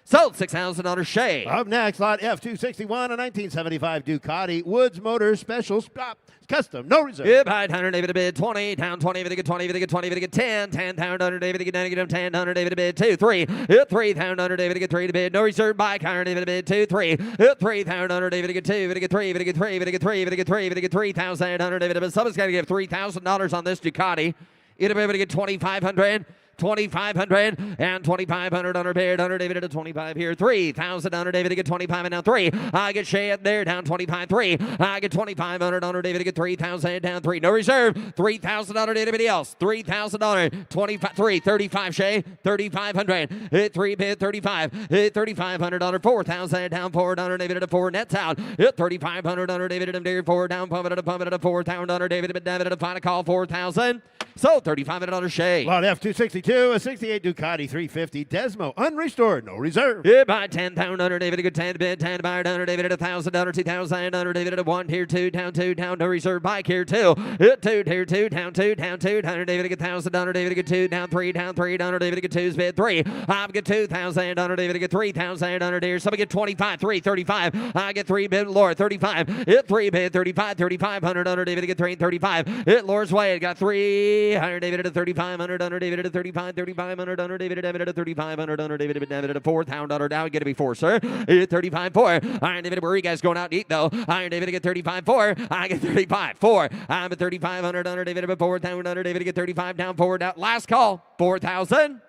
Sold $6,000 Shay. Up next, lot F261, a 1975 Ducati Woods Motors Special Stop Custom, no reserve. Yep, high 100 David to bid 20, down 20, David to get 20, David to get 20, David to get 10, 10 down under David to get 9, get 10, 100 David to bid 2, 3, 3 down under David to get 3 to bid, no reserve bike, 100 David to bid 2, 3, 3 down under David to get 2, David to get 3, David to get 3, David to get 3, David to get 3, David to get 3,000 under David to bid. Someone's got to give $3,000 on this Ducati. Anybody to get 2,500. 2,500 and 2,500 under Beard, under David at 25 here. 3,000 under David to get 25 and now 3. I get Shay up there down 25, 3. I get 2,500 under David to get 3,000 down 3. No reserve. 3,000 under anybody else. 3,000 under 25, 3, 35 Shay, 3,500. Hit 3 bid 35. Hit 3,500 under 4,000 down 4 under David at 4 nets out. Hit 3,500 under David at 4 down pump it at a 4,000 under David at a final call 4,000. So 3,500 under Shay. Lot F262, a 68 Ducati 350 Desmo, unrestored, no reserve. Yeah, buy 10 down under David, a good 10 to bid, 10 to buy under David at 1,000 under 2,000 under David at 1 here 2 down no reserve bike here 2. Hit 2 here 2 down 2 under David to get 1,000 under David to get 2 down 3 under David to get 2's bid 3. I've got 2,000 under David to get 3,000 under there. Somebody get 25, 3, 35. I get 3 bid Laura 35. Hit 3 bid 35, 3,500 under David to get 3 and 35. Hit Laura's way. It got 3 under David at 3,500 under David at 35. 3,500 under David David 3,500 under David David $4,000 down. Get to be 4, sir. 35.4. Iron David, where are you guys going out to eat though? Iron David get 35.4. I get 35.4. I'm at 3,500 under David, but 4,000 under David get 35 down, forward out. Last call. 4,000.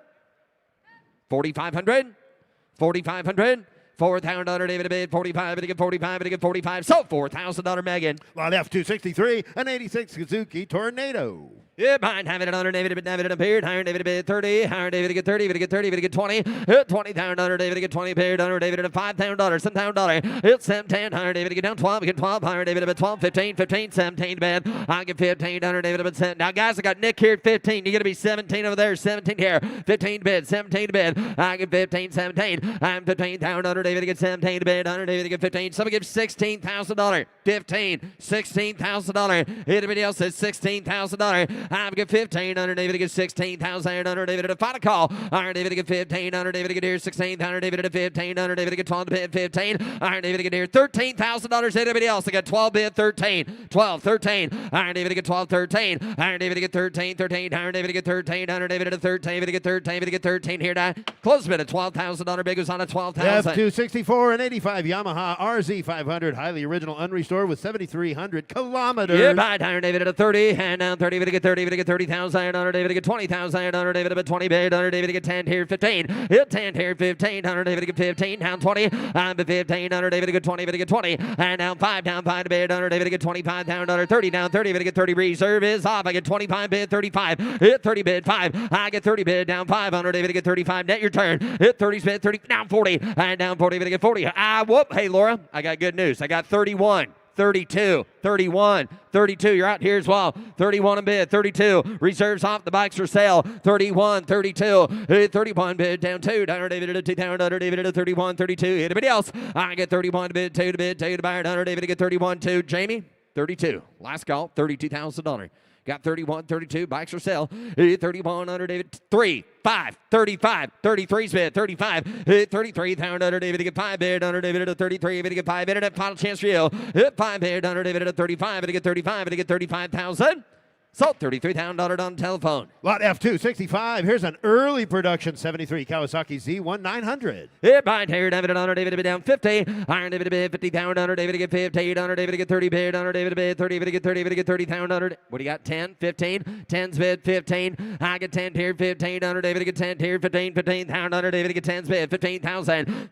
4,500. 4,500. 4,000 under David bid 45, and get 45, and get 45. So $4,000 Megan. Lot F263, an 86 Suzuki Tornado. Yeah, behind having it under David, David appeared. Higher David bid 30. Higher David get 30, David get 30, David get 20. 20,000 under David get 20 appeared under David at $5,000, $7,000. It's 7, higher David get down 12, get 12. Higher David at 12, 15, 15, 17 bid. I get 15 under David at 7. Now guys, I got Nick here at 15. You got to be 17 over there, 17 here. 15 bid, 17 bid. I get 15, 17. I'm 15,000 under David get 17 bid under David get 15. Somebody gives $16,000. 15, $16,000. Anybody else says $16,000. I've got 15 under David to get 16,000 under David at a final call. Iron David to get 15 under David to get here 16,000 David at 15 under David to get 12 to bid 15. Iron David to get here $13,000. Anybody else? I got 12 bid 13. 12, 13. Iron David to get 12, 13. Iron David to get 13, 13. Iron David to get 13 under David at 13. David to get 13. David to get 13 here now. Close bid at $12,000. Big was on a 12,000. F264 and 85 Yamaha RZ500 highly original unrestored with 7,300 kilometers. Yeah, by Iron David at a 30 and down 30. David to get 30. David to get 30,000 under David to get 20,000 under David at 20 bid under David to get 10 here 15. Hit 10 here 15 under David to get 15 down 20. I'm at 15 under David to get 20. David to get 20 and down 5 to bid under David to get 25 down under 30 down 30. David to get 30. Reserve is off. I get 25 bid 35. Hit 30 bid 5. I get 30 bid down 5 under David to get 35. Net your turn. Hit 30 bid 30 down 40 and down 40. David to get 40. Whoop. Hey Laura, I got good news. I got 31. 32, 31, 32. You're out here as well. 31 a bid, 32. Reserves off. The bikes for sale. 31, 32. 31 bid down 2. Down David at 2,000. Under David at 31, 32. Anybody else? I get 31 bid, 2 to bid, 2 to buy. Under David to get 31, 2. Jamie, 32. Last call, $32,000. Got 31, 32. Bikes for sale. 31 under David. 3, 5, 35. 33's bid. 35. 33,000 under David to get 5 bid. Under David at 33. David to get 5 bid. And final chance for you. 5 bid under David at 35. To get 35. To get 35,000. So $33,000 on telephone. Lot F265. Here's an early production 73 Kawasaki Z1900. Hit by Terry David under David to be down 50. Iron David to bid 50,000 under David to get 50. Under David to get 30 bid. Under David to bid 30. David to get 30. David to get 30,000 under. What do you got? 10, 15. 10's bid 15. I get 10 here 15. Under David to get 10 here 15. 15,000 under David to get 10's bid 15,000.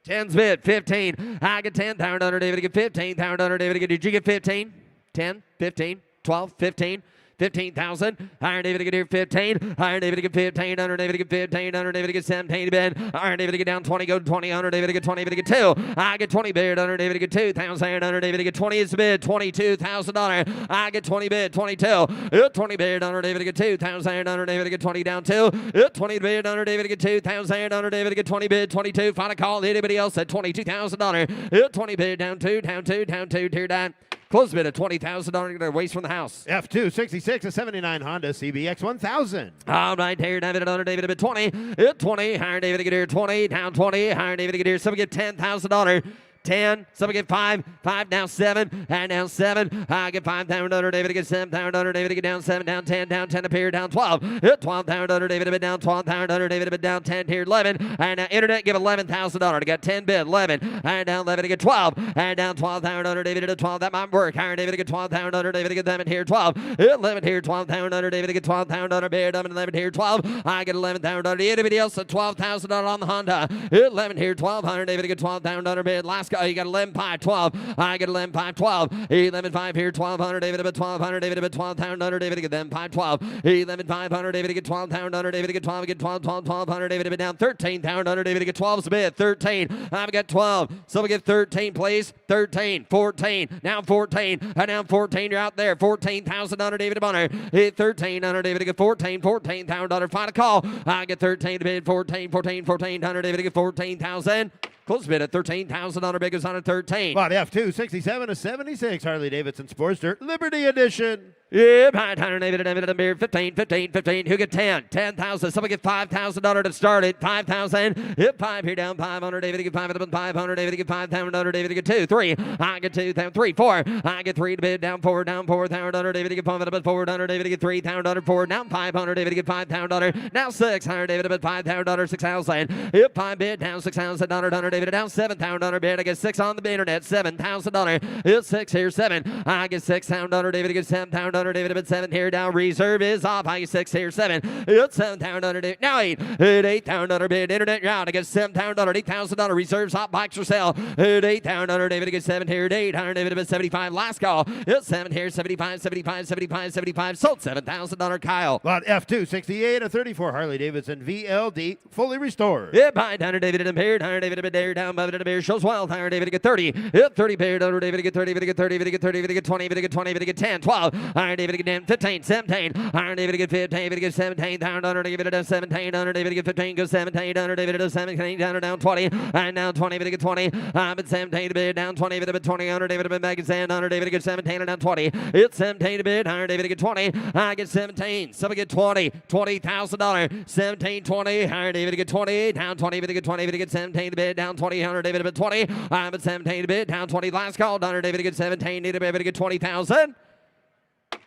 10's bid 15. I get 10,000 under David to get 15,000 under David to get. Did you get 15? 10, 15, 12, 15. 15,000. Iron David to get here 15. Iron David to get 15. Under David to get 15. Under David to get 17 bid. Iron David to get down 20. Go to 20. Under David to get 20. David to get 2. I get 20 bid. Under David to get 2,000. Under David to get 20 is the bid. $22,000. I get 20 bid. 22. 20 bid. Under David to get 2,000. Under David to get 20 down 2. 20 bid. Under David to get 2,000. Under David to get 20 bid. 22. Final call. Anybody else at $22,000. 20 bid down 2. Down 2. Down 2. Tear down. Close bid at $20,000 waste from the house. F266, a 79 Honda CBX 1000. All right, here, David, under David, at 20. 20, higher David to get here, 20, down 20, higher David to get here. Somebody get $10,000. 10, somebody get 5, 5 down 7, and down 7. I get 5,000 under David to get 7,000 under David to get down 7, down 10 appear, down 12. 12,000 under David to bid down 12,000 under David to bid down 10 here, 11. And now internet give $11,000. To get 10 bid, 11, and down 11 to get 12, and down 12,000 under David to 12. That might work. Higher David to get 12,000 under David to get 11 here, 12. 11 here, 12,000 under David to get 12,000 under bid, 11 here, 12. I get 11,000 under anybody else at $12,000 on the Honda. 11 here, 1,200 David to get 12,000 under bid. Last guy, you got 11.5. 12. I get 11.5, 12. 11.5 here, 1,200 David to bid 1,200 David to bid 12,000 under David to get them 5, 12. 11.500 David to get 12,000 under David to get 12, get 12, 1,200 David to bid down 13,000 under David to get 12's a bid 13. I've got 12. So we get 13, please. 13, 14. Now 14. And now 14. You're out there. 14,000 under David to Bunner. 13 under David to get 14. $14,000 final call. I get 13 to bid 14, 14, 14 under David to get 14,000. Close bid at $13,000. Big is on at 13. Lot F267, a 76 Harley Davidson Sportster Liberty Edition. Yeah, behind 100, David, beer, 15, 15, 15. Who get 10? 10,000. Someone get $5,000 to start it. 5,000. Hit 5 here down. 500, David, get 500, 500, David, get 5,000, David, get 2, 3. I get 2, 3, 4. I get 3 to bid down 4, 4,000, David, get 500, 400, David, get 3,000, 4. Now 500, David, get 5,000. Now 600, David, but 5,000, 6,000. Hit 5 bid down $6,000, David, down $7,000 bid. I get 6 on the internet, $7,000. Hit 6 here, 7. I get $6,000, David, get $7,000. David, but 7 here down. Reserve is off. I get 6 here, 7. It's $7,000. Now 8. Hit $8,000 bid. Internet round. I get $7,000. $8,000. Reserves hot bikes for sale. Hit $8,000. David, get 7 here. 800. David, but 75. Last call. It's 7 here. 75. 75. 75. 75. Sold $7,000. Kyle. Lot F268, a 34 Harley Davidson VLD, fully restored. Yeah, behind 100, David, and Beard. 100, David, and Beard. Down above it, and Beard. Shows wild. 100, David, get 30. Hit 30, Beard. David, get 30. David, get 30. David, get 30. David, get 20. David, get 20. David, get 10. 12. 100, David, get 10. 15. 17. 100, David, get 15. David, get 17. 100, David, down 17. 100, David, get 15. Go 17. 100, David, down 17. 100, down 20. And now 20. David, get 20. I'm at 17 to bid. Down 20. David, 20. 100, David, back in sand. 100, David, get 17. And down 20. It's 17 to bid. 100, David, get 20. I get 17. Somebody get 20. $20,000. 17, 20. 100, David, get 20. Down 20. David, get 20. David, get 17 to bid. Down 20. 100, David, at 20. I'm at 17 to bid. Down 20. Last call. 100, David, get 17. David, get 20,000.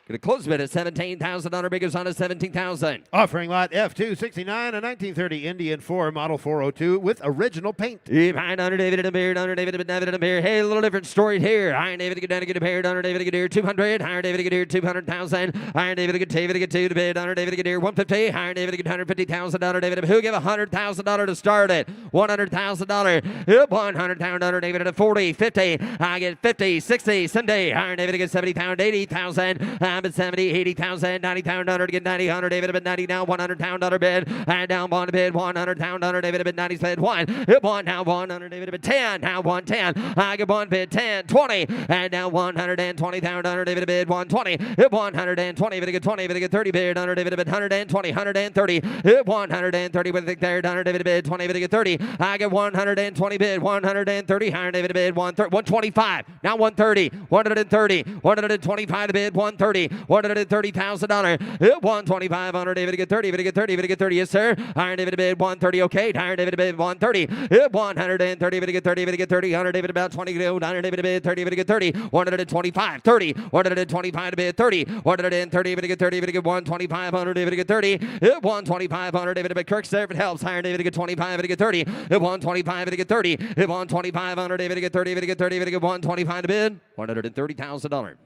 Gonna close bid at $17,000. Biggest on at 17,000. Offering lot F269, a 1930 Indian 4 Model 402 with original paint. Behind 100, David, and a beard. 100, David, and a beard. Hey, a little different story here. Iron David, get down to get a beard. 100, David, get here. 200. Iron David, get here. 200,000. Iron David, get 2 to bid. 100, David, get here. 150. Iron David, get $150,000. David, who give $100,000 to start it? $100,000. $100,000. David, at 40, 50. I get 50, 60. Sunday. Iron David, get 70,000, 80,000. I'm at 70, 80,000, 90,000, get 90, 100, David, bid 90 now, $100,000 bid, and down one bid, $100,000, David, bid 90, bid 1, hit 1, now 100, David, bid 10, now 110, I get 1 bid 10, 20, and now 120,000, David, bid 120, hit 120, David, get 20, David, get 30 bid, 100, David, bid 120, 130, hit 130 with the third, 100, David, bid 20, David, get 30, I get 120 bid, 130, 100, David, bid 125, now 130, 130, 125 bid, 130, $130,000. Hit 125, 100, David, get 30, David, get 30, David, get 30, yes, sir. Iron David, bid 130, okay. Iron David, bid 130. Hit 130, David, get 30, David, get 30, 100, David, about 20, 100, David, bid 30, David, get 30, 125, 30, 125 to bid 30, 130, David, get 30, David, get 125, 100, David, get 30, hit 125, 100, David, bid Kirk, sir, if it helps. Iron David, get 25, David, get 30, hit 125, David, get 30, hit 125, 100, David, get 30, David, get 30, David, get 125 to bid, $130,000.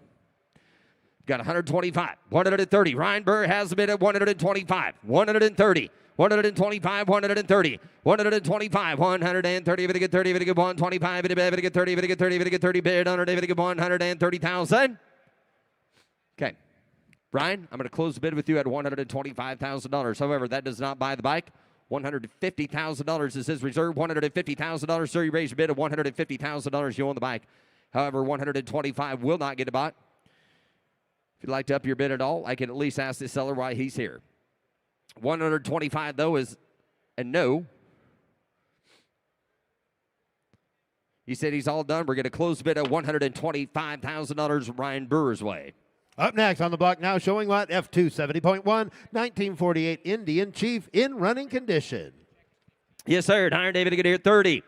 Got 125, 130. Ryan Burr has a bid at 125, 130, 125, 130, 125, 130, David, get 30, David, get 125, David, get 30, David, get 30, David, get 30, bid 100, David, get 130,000. Okay. Brian, I'm going to close the bid with you at $125,000. However, that does not buy the bike. $150,000 is his reserve. $150,000. Sir, you raised a bid of $150,000. You own the bike. However, $125,000 will not get a bot. If you'd like to up your bid at all, I can at least ask this seller why he's here. $125,000 though is a no. He said he's all done. We're going to close the bid at $125,000 Ryan Brewer's way. Up next on the block now, showing lot F270.1, 1948 Indian Chief in running condition. Yes, sir. Iron David to get here 30.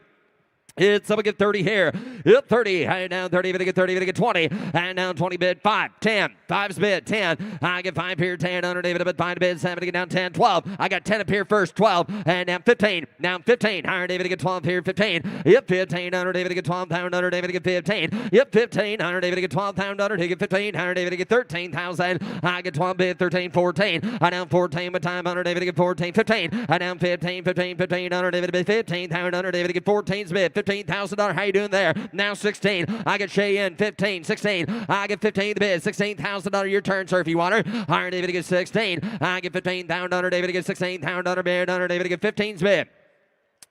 It's up, get 30 here. Hit 30. High down 30. Get 30. Get 20. And down 20 bid. 5. 10. 5's bid. 10. I get 5 here. 10. Under David. But 5 bid. 7 to get down 10. 12. I got 10 up here first. 12. And down 15. Down 15. Higher David to get 12 here. 15. Yep. 15. Under David to get 12. Under David to get 15. Yep. 15. Under David to get 12. Under to get 15. Under David to get 13,000. I get 12 bid. 13. 14. I down 14 with time. Under David to get 14. 15. I down 15. 15. 15. Under David to bid 15. Under David to get 14's bid. $15,000. How you doing there? Now 16. I get Cheyenne. 15. 16. I get 15 the bid. $16,000. Your turn, sir, if you want her. Iron David to get 16. I get 15,000. Under David to get 16,000 bid. Under David to get 15's bid.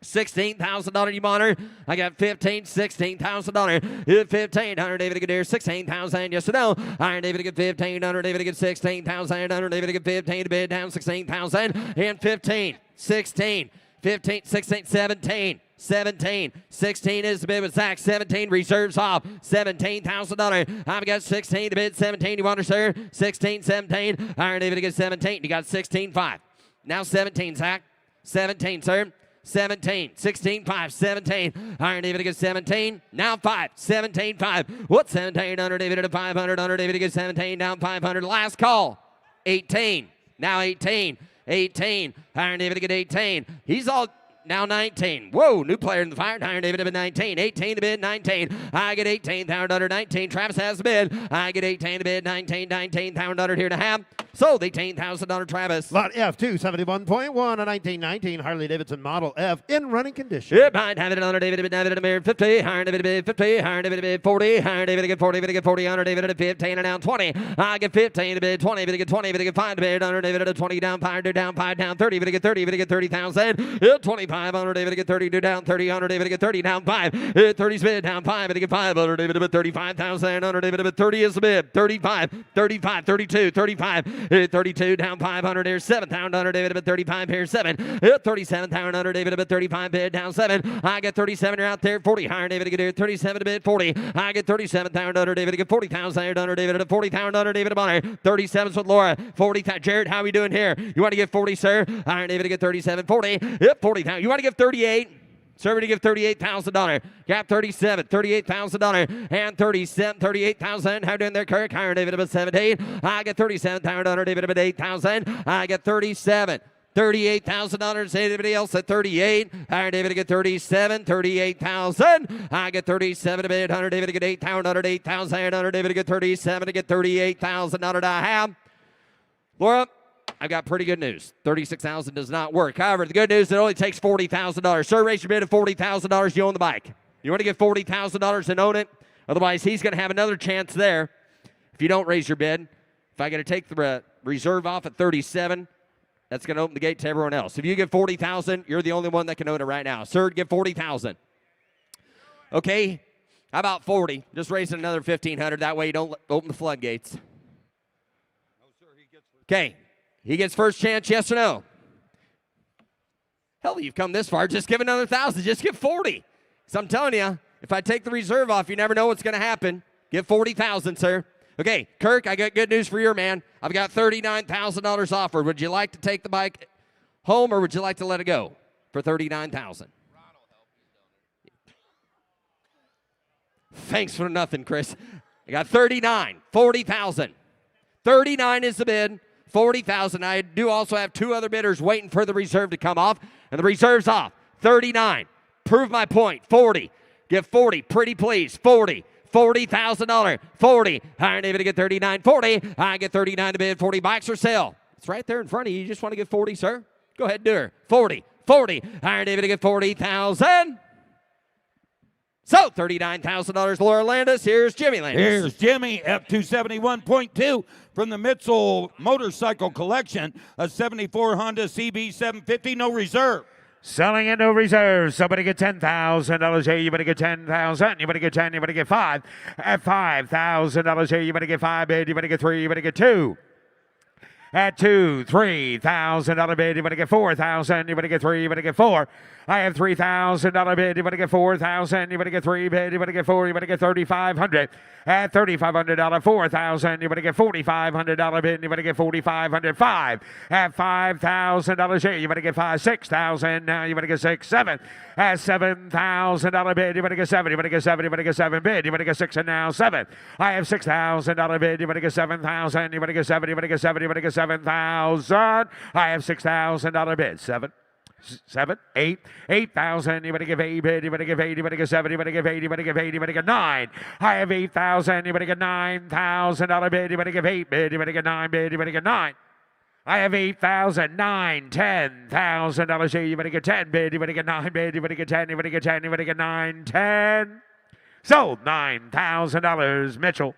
$16,000 you want her. I got 15, $16,000. Hit 15. Iron David to get there. 16,000. Yes or no? Iron David to get 15. Under David to get 16,000. Under David to get 15 to bid down 16,000. And 15, 16, 15, 16, 17. 17. 16 is the bid with Zach. 17 reserves off. $17,000. I've got 16 to bid. 17. You want to, sir? 16, 17. Iron David to get 17. You got 16.5. Now 17, Zach. 17, sir. 17, 16, 5, 17. Iron David to get 17. Now 5, 17, 5. What? 17 under David to 500. Under David to get 17. Down 500. Last call. 18. Now 18. 18. Iron David to get 18. He's all. Now 19. Whoa, new player in the fire. Iron David to bid 19. 18 to bid 19. I get 18. Pound under 19. Travis has the bid. I get 18 to bid 19. 19. Pound under here to have. Sold $18,000 Travis. Lot F, 271.1, a 1919 Harley Davidson Model F in running condition. Yeah, behind having it under David to bid David to bid 50. Iron David to bid 50. Iron David to bid 40. Iron David to get 40. David to get 40. Under David to 15 and down 20. I get 15 to bid 20. David to get 20. David to get 5 to bid. Under David to 20 down 5 to down 5 down 30. David to get 30. David to get 30,000. 25 under David to get 30 to down 30. Under David to get 30 down 5. 30's bid down 5. David to get 5. Under David to bid 35,000. Under David to bid 30 is the bid. 35. 35. 32. 35. 32 down 500. Here's 7,000 under David to bid 35. Here's 7. 37,000 under David to bid 35. Bid down 7. I get 37. You're out there. 40. Higher David to get here. 37 to bid 40. I get 37,000 under David to get 40,000 under David to 40,000 under David to Bonner. 37's with Laura. 40,000. Jared, how are we doing here? You want to get 40, sir? Higher David to get 37. 40. 40,000. You want to give 38? Server to give $38,000. Gap 37, $38,000. And 37, $38,000. How doing there, Kirk? Higher David about 17. I get 37,000 under David about 8,000. I get 37. $38,000. Anybody else at 38? Higher David to get 37, 38,000. I get 37 to bid. Under David to get 8,000. Under 8,000. Under David to get 37 to get 38,000. Under I have. Laura, I've got pretty good news. 36,000 does not work. However, the good news, it only takes $40,000. Sir, raise your bid of $40,000. You own the bike. You want to get $40,000 and own it? Otherwise, he's going to have another chance there. If you don't raise your bid, if I got to take the reserve off at 37, that's going to open the gate to everyone else. If you give 40,000, you're the only one that can own it right now. Sir, give 40,000. Okay, how about 40? Just raise it another 1,500. That way you don't open the floodgates. Okay. He gets first chance, yes or no? Hell, you've come this far. Just give another 1,000. Just give 40. So I'm telling you, if I take the reserve off, you never know what's going to happen. Give 40,000, sir. Okay, Kirk, I got good news for your man. I've got $39,000 offered. Would you like to take the bike home, or would you like to let it go for $39,000? Thanks for nothing, Chris. I got 39, 40,000. 39 is the bid. 40,000. I do also have 2 other bidders waiting for the reserve to come off, and the reserve's off. 39. Prove my point. 40. Give 40. Pretty please. 40. $40,000. 40. Higher David to get 39. 40. I get 39 to bid. 40 bikes for sale. It's right there in front of you. You just want to get 40, sir? Go ahead, do her. 40. 40. Higher David to get 40,000. So, $39,000, Laura Landis. Here's Jimmy Landis. Here's Jimmy, F271.2 from the Mitchell Motorcycle Collection, a 74 Honda CB 750, no reserve. Selling into reserve. Somebody get $10,000 here. You better get 10,000. You better get 10. You better get 5. At $5,000 here. You better get 5 bid. You better get 3. You better get 2. At $3,000 bid, you better get 4,000. You better get 3. You better get 4. I have $3,000 bid. You better get 4,000. You better get 3 bid. You better get 4. You better get 3,500. At $3,500, 4,000. You better get $4,500 bid. You better get 4,500. 5. At $5,000 here. You better get 5. 6,000. Now you better get 6. 7. At $7,000 bid. You better get 7. You better get 7. You better get 7 bid. You better get 6 and now 7. I have $6,000 bid. You better get 7,000. You better get 7. You better get 7. You better get 7,000. I have $6,000 bid. 7. 7, 8, 8,000. You better give 8 bid. You better give 8. You better give 7. You better give 8. You better give 8. You better get 9. I have 8,000. You better get $9,000 bid. You better give 8 bid. You better get 9 bid. You better get 9. I have 8,000, 9, $10,000 here. You better get 10 bid. You better get 9 bid. You better get 10. You better get 10. You better get 9, 10. Sold $9,000. Mitchell.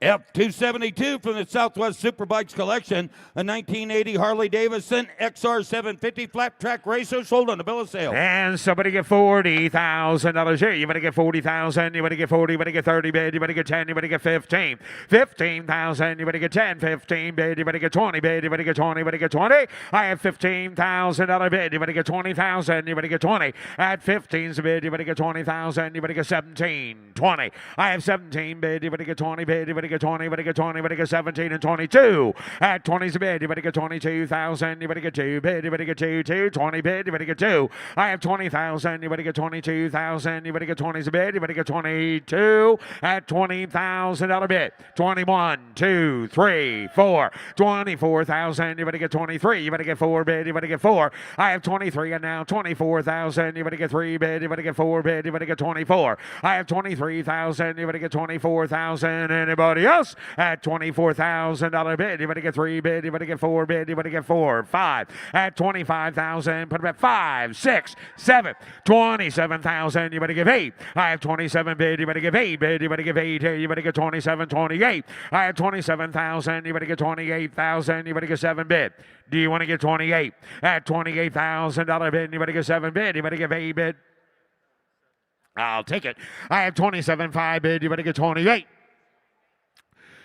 F272 from the Southwest Superbikes collection, a 1980 Harley Davidson XR 750 flat track racer sold on a bill of sale. And somebody get $40,000 here. You better get 40,000. You better get 40. You better get 30 bid. You better get 10. You better get 15. 15,000. You better get 10. 15 bid. You better get 20 bid. You better get 20. You better get 20. I have $15,000 bid. You better get 20,000. You better get 20. At 15's bid. You better get 20,000. You better get 17. 20. I have 17 bid. You better get 20 bid. You better get 20. You better get 20. You better get 17 and 22. At 20's bid. You better get 22,000. You better get 2 bid. You better get 2. 20 bid. You better get 2. I have 20,000. You better get 22,000. You better get 20's a bid. You better get 22 at $20,000 bid. 21, 2, 3, 4. 24,000. You better get 23. You better get 4 bid. You better get 4. I have 23 and now 24,000. You better get 3 bid. You better get 4 bid. You better get 24. I have 23,000. You better get 24,000. Anybody else at $24,000 bid? You better get 3 bid. You better get 4 bid. You better get 4. 5 at 25,000. Put about 5, 6, 7, 27,000. You better give 8. I have 27 bid. You better give 8 bid. You better give 8 here. You better get 27, 28. I have 27,000. You better get 28,000. You better get 7 bid. Do you want to get 28? At $28,000 bid. You better get 7 bid. You better give 8 bid. I'll take it. I have 27.5 bid. You better get 28.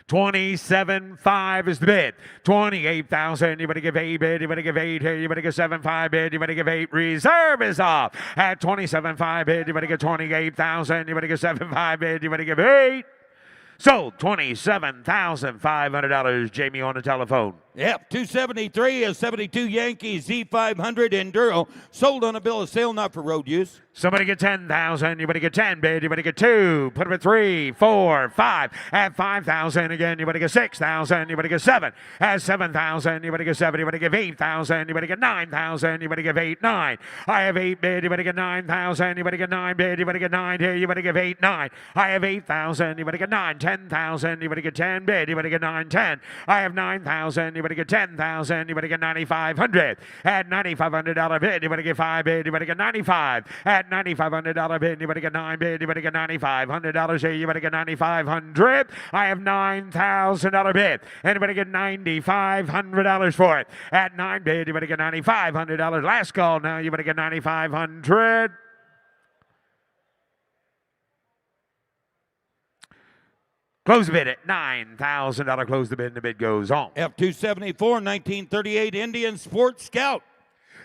27.5 is the bid. 28,000. You better give 8 bid. You better give 8 here. You better get 7.5 bid. You better give 8. Reserve is off at 27.5 bid. You better get 28,000. You better get 7.5 bid. You better give 8. Sold. $27,500. Jamie on the telephone. Yep, 273 is 72 Yankee Z500 Enduro, sold on a bill of sale, not for road use. Somebody get 10,000. You better get 10 bid. You better get 2. Put them at 3, 4, 5. At 5,000 again. You better get 6,000. You better get 7. At 7,000. You better get 7. You better give 8,000. You better get 9,000. You better give 8, 9. I have 8 bid. You better get 9,000. You better get 9 bid. You better get 9 here. You better give 8, 9. I have 8,000. You better get 9. 10,000. You better get 10 bid. You better get 9, 10. I have 9,000. You better get 10,000. You better get 9,500. At $9,500 bid. You better get 5 bid. You better get 95. At $9,500 bid. You better get 9 bid. You better get $9,500 here. You better get 9,500. I have $9,000 bid. And you better get $9,500 for it. At 9 bid. You better get $9,500. Last call now. You better get 9,500. Close the bid at $9,000. Close the bid, and the bid goes on. F274 1938 Indian Sports Scout.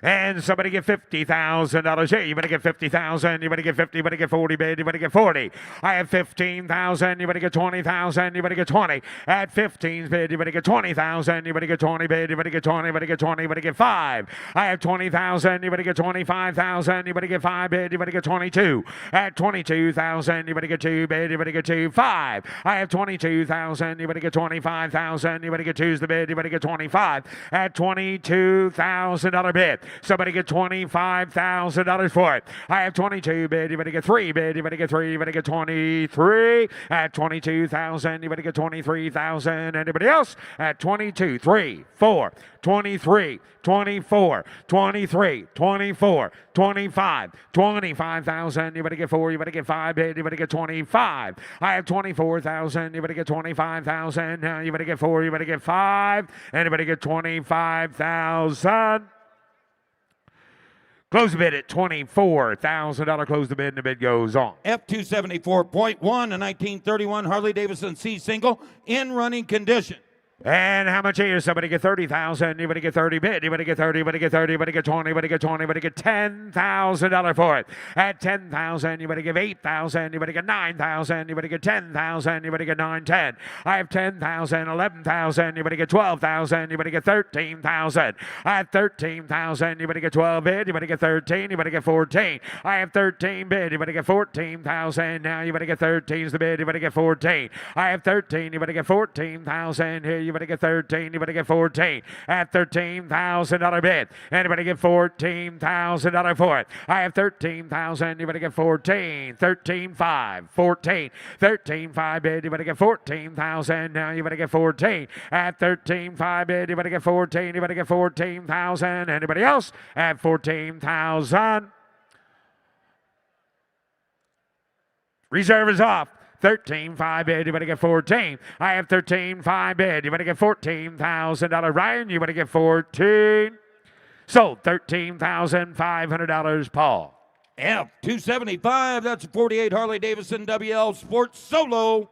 And somebody get $50,000 here. You better get 50,000. You better get 50. You better get 40 bid. You better get 40. I have 15,000. You better get 20,000. You better get 20. At 15's bid. You better get 20,000. You better get 20 bid. You better get 20. You better get 20. You better get 5. I have 20,000. You better get 25,000. You better get 5 bid. You better get 22. At 22,000. You better get 2 bid. You better get 2. 5. I have 22,000. You better get 25,000. You better get 2's the bid. You better get 25. At $22,000 bid. Somebody get $25,000 for it. I have 22 bid. You better get 3 bid. You better get 3. You better get 23. At 22,000. You better get 23,000. Anybody else? At 22, 3, 4, 23, 24, 23, 24, 25, 25,000. You better get 4. You better get 5 bid. You better get 25. I have 24,000. You better get 25,000. Now you better get 4. You better get 5. Anybody get 25,000? Close the bid at $24,000. Close the bid, and the bid goes on. F274.1, a 1931 Harley Davidson C single in running condition. And how much here? Somebody get 30,000. You better get 30 bid. You better get 30. You better get 30. You better get 20. You better get 20. You better get $10,000 for it. At 10,000, you better give 8,000. You better get 9,000. You better get 10,000. You better get 9, 10. I have 10,000, 11,000. You better get 12,000. You better get 13,000. I have 13,000. You better get 12 bid. You better get 13. You better get 14. I have 13 bid. You better get 14,000. Now you better get 13's the bid. You better get 14. I have 13. You better get 14,000 here. You better get 13. You better get 14. At $13,000 bid. Anybody get $14,000 for it? I have 13,000. You better get 14. 13.5. 14. 13.5 bid. You better get 14,000. Now you better get 14. At 13.5 bid. You better get 14. You better get 14,000. Anybody else? At 14,000. Reserve is off. 13.5 bid. You better get 14. I have 13.5 bid. You better get $14,000. Ryan, you better get 14. Sold. $13,500. Paul. F275, that's a 48 Harley Davidson WL Sports Solo.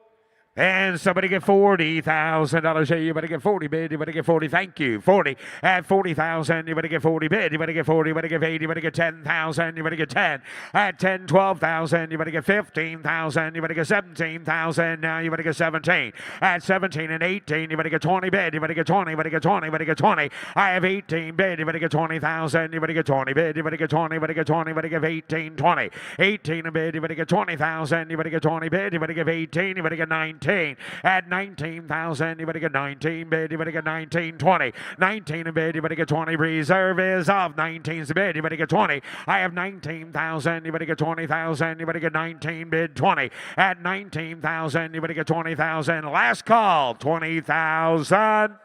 And somebody get $40,000. Hey, you better get 40 bid. You better get 40. Thank you. 40 at 40,000. You better get 40 bid. You better get 40. You better get 8. You better get 10,000. You better get 10 at 10, 12,000. You better get 15,000. You better get 17,000. Now you better get 17 at 17 and 18. You better get 20 bid. You better get 20. You better get 20. You better get 20. I have 18 bid. You better get 20,000. You better get 20 bid. You better get 20. You better get 20. You better get 18, 20. 18 a bid. You better get 20,000. You better get 20 bid. You better get 18. You better get 19. At 19,000, you better get 19 bid. You better get 19, 20. 19 a bid. You better get 20. Reserve is off. 19's a bid. You better get 20. I have 19,000. You better get 20,000. You better get 19 bid. 20. At 19,000, you better get 20,000. Last call. 20,000.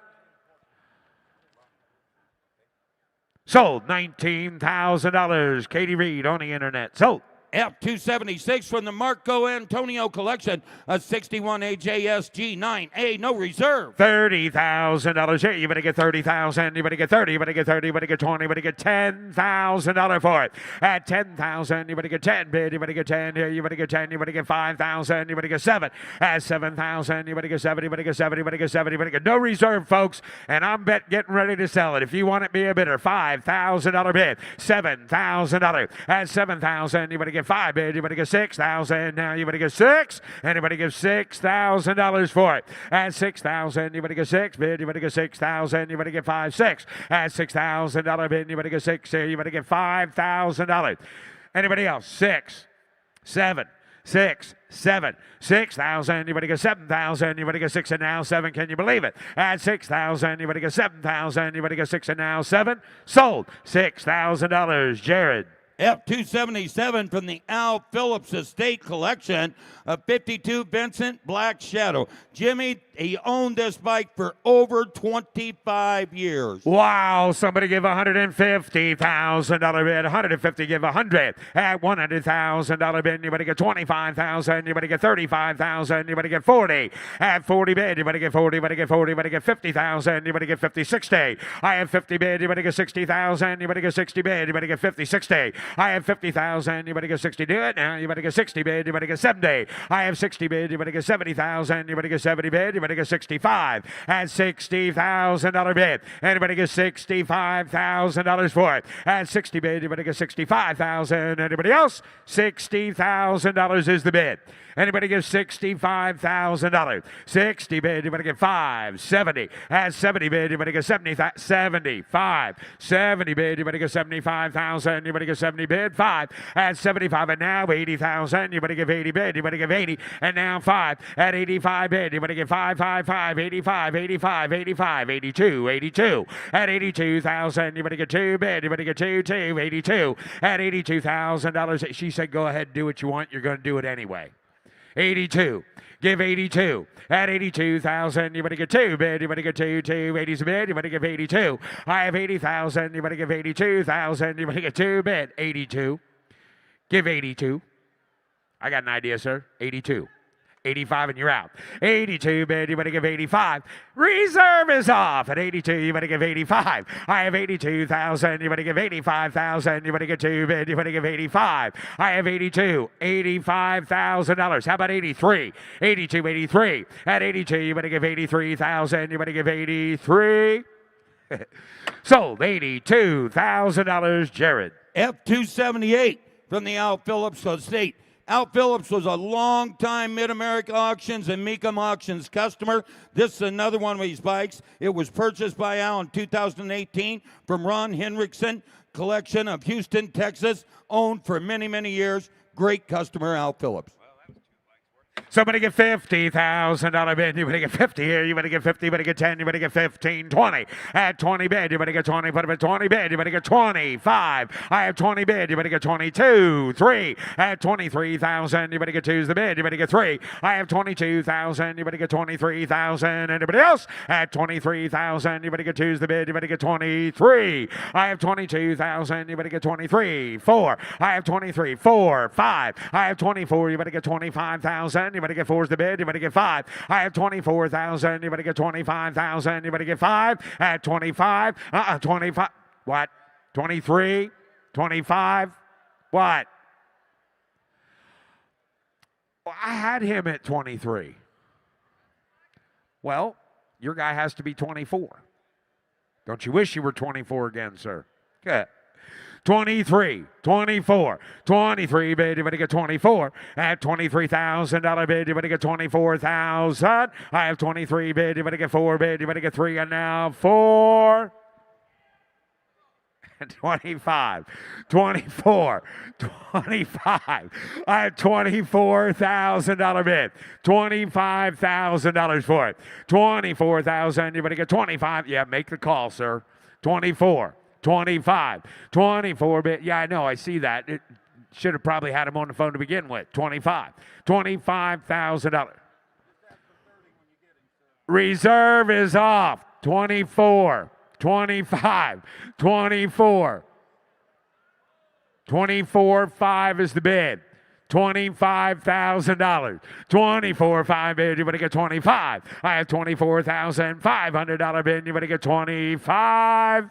Sold. $19,000. Katie Reed on the internet. Sold. F276 from the Marco Antonio collection, a 61 AJSG 9A, no reserve. $30,000 here. You better get 30,000. You better get 30. You better get 30. You better get 20. You better get $10,000 for it. At 10,000, you better get 10 bid. You better get 10 here. You better get 10. You better get 5,000. You better get 7. At 7,000, you better get 7. You better get 7. You better get 7. You better get no reserve, folks. And I'm getting ready to sell it. If you want it, be a bidder. $5,000 bid. $7,000. At 7,000, you better get 5 bid. You better get 6,000. Now you better get 6, and you better give $6,000 for it. At 6,000, you better get 6 bid. You better get 6,000. You better get 5, 6. At $6,000 bid, you better get 6 here. You better get $5,000. Anybody else? 6, 7, 6, 7, 6,000. You better get 7,000. You better get 6 and now 7. Can you believe it? At 6,000, you better get 7,000. You better get 6 and now 7. Sold. $6,000. Jared. F277 from the Al Phillips Estate Collection, a 52 Vincent Black Shadow. Jimmy, he owned this bike for over 25 years. Wow, somebody give $150,000 bid. 150, give 100. At $100,000 bid, you better get 25,000. You better get 35,000. You better get 40. At 40 bid, you better get 40. You better get 40. You better get 50,000. You better get 50, 60. I have 50 bid. You better get 60,000. You better get 60 bid. You better get 50, 60. I have 50,000. You better get 60. Do it now. You better get 60 bid. You better get 70. I have 60 bid. You better get 70,000. You better get 70 bid. You better get 65. At $60,000 bid. Anybody get $65,000 for it? At 60 bid. You better get 65,000. Anybody else? $60,000 is the bid. Anybody give $65,000? 60 bid, you better get 5. 70. At 70 bid, you better get 75. 70 bid, you better get 75,000. You better get 70 bid, 5. At 75 and now 80,000. You better give 80 bid. You better give 80 and now 5. At 85 bid, you better get 5, 85, 82. At 82,000, you better get 2 bid. You better get 2, 82. At $82,000, she said, go ahead, do what you want. You're going to do it anyway. 82. Give 82. At 82,000, you better get 2 bid. You better get 2, 80's a bid. You better give 82. I have 80,000. You better give 82,000. You better get 2 bid. 82. Give 82. I got an idea, sir. 82. 85 and you're out. 82 bid, you better give 85. Reserve is off. At 82, you better give 85. I have 82,000. You better give 85,000. You better get 2 bid. You better give 85. I have 82. $85,000. How about 83? 82, 83. At 82, you better give 83,000. You better give 83. Sold. $82,000. Jared. F278 from the Al Phillips Estate. Al Phillips was a long-time Mid-America Auctions and Mecum Auctions customer. This is another one of his bikes. It was purchased by Al in 2018 from Ron Henriksen, collection of Houston, Texas, owned for many, many years. Great customer, Al Phillips. Somebody get $50,000 bid. You better get 50 here. You better get 50. You better get 10. You better get 15, 20. At 20 bid, you better get 20. Put up at 20 bid. You better get 25. I have 20 bid. You better get 22, 3. At 23,000, you better get 2's the bid. You better get 3. I have 22,000. You better get 23,000. Anybody else? At 23,000, you better get 2's the bid. You better get 23. I have 22,000. You better get 23, 4. I have 23, 4, 5. I have 24. You better get 25,000. Anybody get 4's the bid. Anybody get 5? I have 24,000. Anybody get 25,000? Anybody get 5? At 25. 25. What? 23? 25? What? Well, I had him at 23. Well, your guy has to be 24. Don't you wish you were 24 again, sir? Good. 23, 24, 23 bid, you better get 24. At $23,000 bid, you better get 24,000. I have 23 bid, you better get 4 bid, you better get 3, and now 4. 25, 24, 25. I have $24,000 bid. $25,000 for it. 24,000. You better get 25. Yeah, make the call, sir. 24, 25, 24 bid. Yeah, I know. I see that. It should have probably had him on the phone to begin with. 25, $25,000. Reserve is off. 24. 25, 24, 24.5 is the bid. $25,000. 24.5 bid. You better get 25. I have $24,500 bid. You better get 25.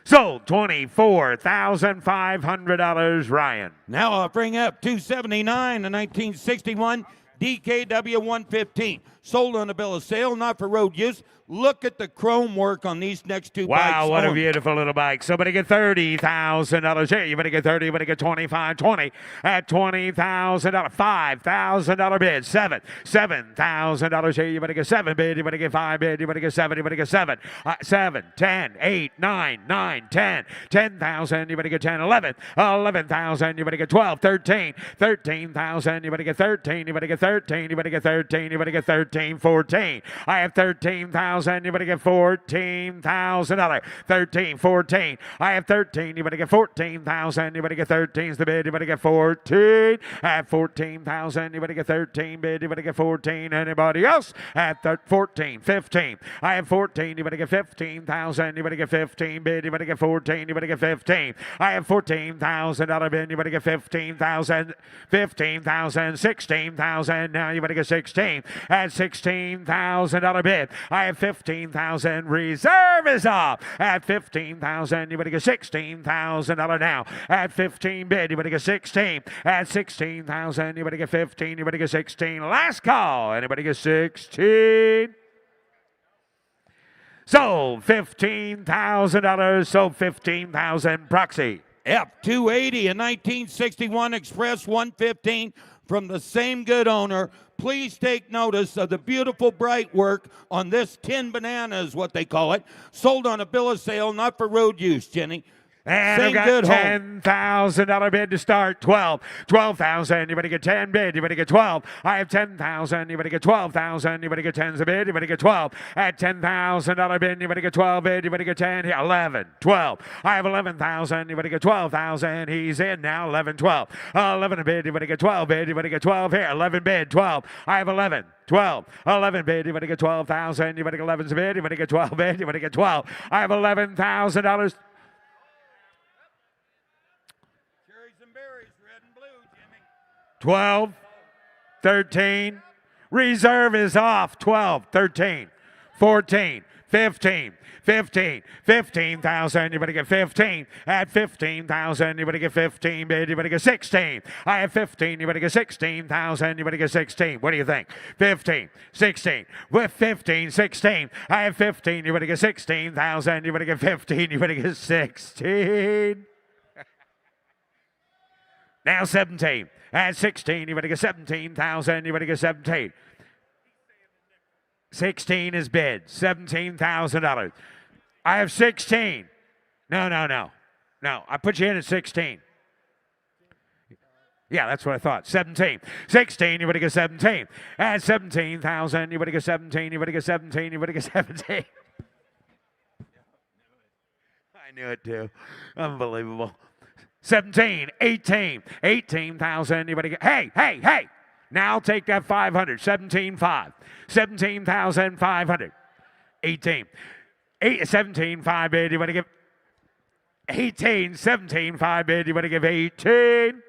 Sold. $24,500. Ryan. Now I'll bring up 279, a 1961 DKW 115. Sold on a bill of sale, not for road use. Look at the chrome work on these next two bikes. Wow, what a beautiful little bike. Somebody get $30,000 here. You better get 30, you better get 25, 20 at $20,000, $5,000 bid, $7,000 here. You better get 7 bid, you better get 5 bid, you better get 7, you better get 7, 7, 10, 8, 9, 9, 10, 10,000, you better get 10, 11, 11,000, you better get 12, 13, 13,000, you better get 13, you better get 13, you better get 13, you better get 13, 14. I have 13,000. You better get $14,000. 13, 14. I have 13. You better get 14,000. You better get 13's the bid. You better get 14. At 14,000. You better get 13 bid. You better get 14. Anybody else? At 14, 15. I have 14. You better get 15,000. You better get 15 bid. You better get 14. You better get 15. I have $14,000 bid. You better get 15,000. 15,000. 16,000. Now you better get 16. At $16,000 bid. I have 15,000. Reserve is off. At 15,000, you better get $16,000 now. At 15 bid, you better get 16. At 16,000, you better get 15. You better get 16. Last call. Anybody get 16? Sold $15,000. Sold 15,000. Proxy. F280, a 1961 Express 115 from the same good owner. Please take notice of the beautiful bright work on this tin banana is what they call it. Sold on a bill of sale, not for road use, Jenny. And I've got $10,000 bid to start. 12,000. You better get 10 bid. You better get 12. I have 10,000. You better get 12,000. You better get 10's a bid. You better get 12. At $10,000 bid. You better get 12 bid. You better get 10. Here, 11, 12. I have 11,000. You better get 12,000. He's in now. 11, 12. 11 a bid. You better get 12 bid. You better get 12 here. 11 bid. 12. I have 11. 12, 11 bid, you better get 12,000, you better get 11's a bid, you better get 12 bid, you better get 12. I have $11,000. 12, 13, reserve is off. 12, 13, 14, 15, 15, 15,000, you better get 15. At 15,000, you better get 15 bid, you better get 16. I have 15, you better get 16,000, you better get 16. What do you think? 15, 16, with 15, 16. I have 15, you better get 16,000, you better get 15, you better get 16. Now 17. At 16, you better get 17,000. You better get 17. 16 is bid. $17,000. I have 16. No. I put you in at 16. Yeah, that's what I thought. 17. 16, you better get 17. At 17,000, you better get 17. You better get 17. You better get 17. I knew it too. Unbelievable. 17, 18, 18,000. You better get, hey. Now take that 500. 17,500. 17,500. 18. 17,500 bid. You better give 18. 17,500 bid. You better give 18.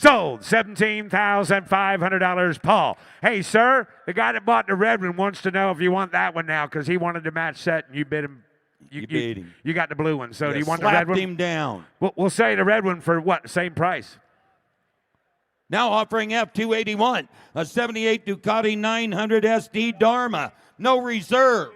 Sold. $17,500. Paul. Hey, sir, the guy that bought the red one wants to know if you want that one now because he wanted to match set and you bid him. You beat him. You got the blue one. So do you want the slapped red one? him down. We'll say the red one for what? Same price. Now offering F281, a 78 Ducati 900 SD Dharma. No reserve.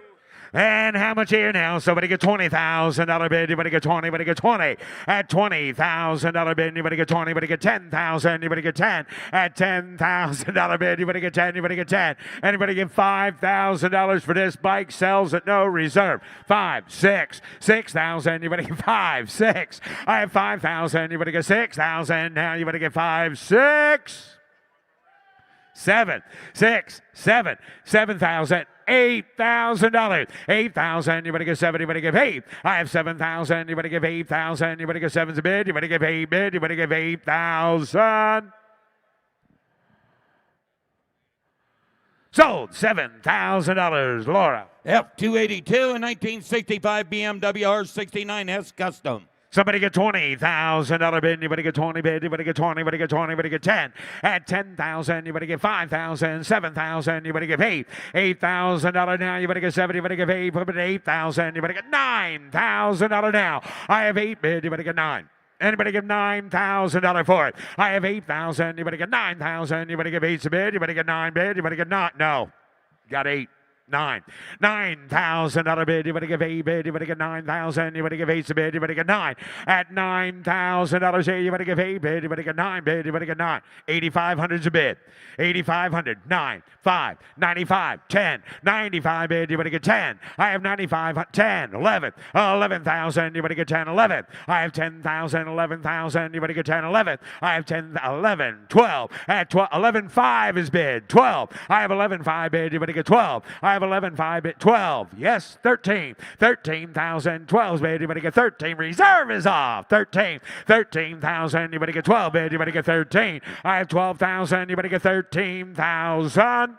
And how much here now? Somebody get $20,000 bid. Anybody get 20? Anybody get 20? At $20,000 bid. Anybody get 20? Anybody get 10,000? Anybody get 10? At $10,000 bid. Anybody get 10? Anybody get 10? Anybody get $5,000 for this bike? Sells at no reserve. 5, 6, 6,000. Anybody get 5, 6? I have 5,000. Anybody get 6,000? Now you better get 5, 6. 7, 6, 7, 7,000, $8,000. 8,000. Anybody give 7? Anybody give 8? I have 7,000. Anybody give 8,000? Anybody give 7's a bid? Anybody give 8 bid? Anybody give 8,000? Sold. $7,000. Laura. F282, a 1965 BMW R69S Custom. Somebody get $20,000 bid. Anybody get 20 bid? Anybody get 20? Anybody get 20? Anybody get 10? At 10,000. Anybody get 5,000? 7,000. Anybody get 8? $8,000 now. Anybody get 7? Anybody get 8? Put it at 8,000. Anybody get $9,000 now. I have 8 bid. Anybody get 9? Anybody give $9,000 for it? I have 8,000. Anybody get 9,000? Anybody give 8's a bid? Anybody get 9 bid? Anybody get 9? No. Got 8. 9. $9,000 bid. Anybody give 8 bid? Anybody get 9,000? Anybody give 8's a bid? Anybody get 9? At $9,000 here, anybody give 8 bid? Anybody get 9 bid? Anybody get 9? 8,500's a bid. 8,500. 9, 5, 95, 10, 95 bid. Anybody get 10? I have 95, 10, 11, 11,000. Anybody get 10? 11. I have 10,000, 11,000. Anybody get 10? 11. I have 10, 11, 12. At 12, 11,500 is bid. 12. I have 11,500 bid. Anybody get 12? I have 11,500 bid. 12. Yes, 13. 13,000. 12's bid. Anybody get 13? Reserve is off. 13. 13,000. Anybody get 12 bid? Anybody get 13? I have 12,000. Anybody get 13,000?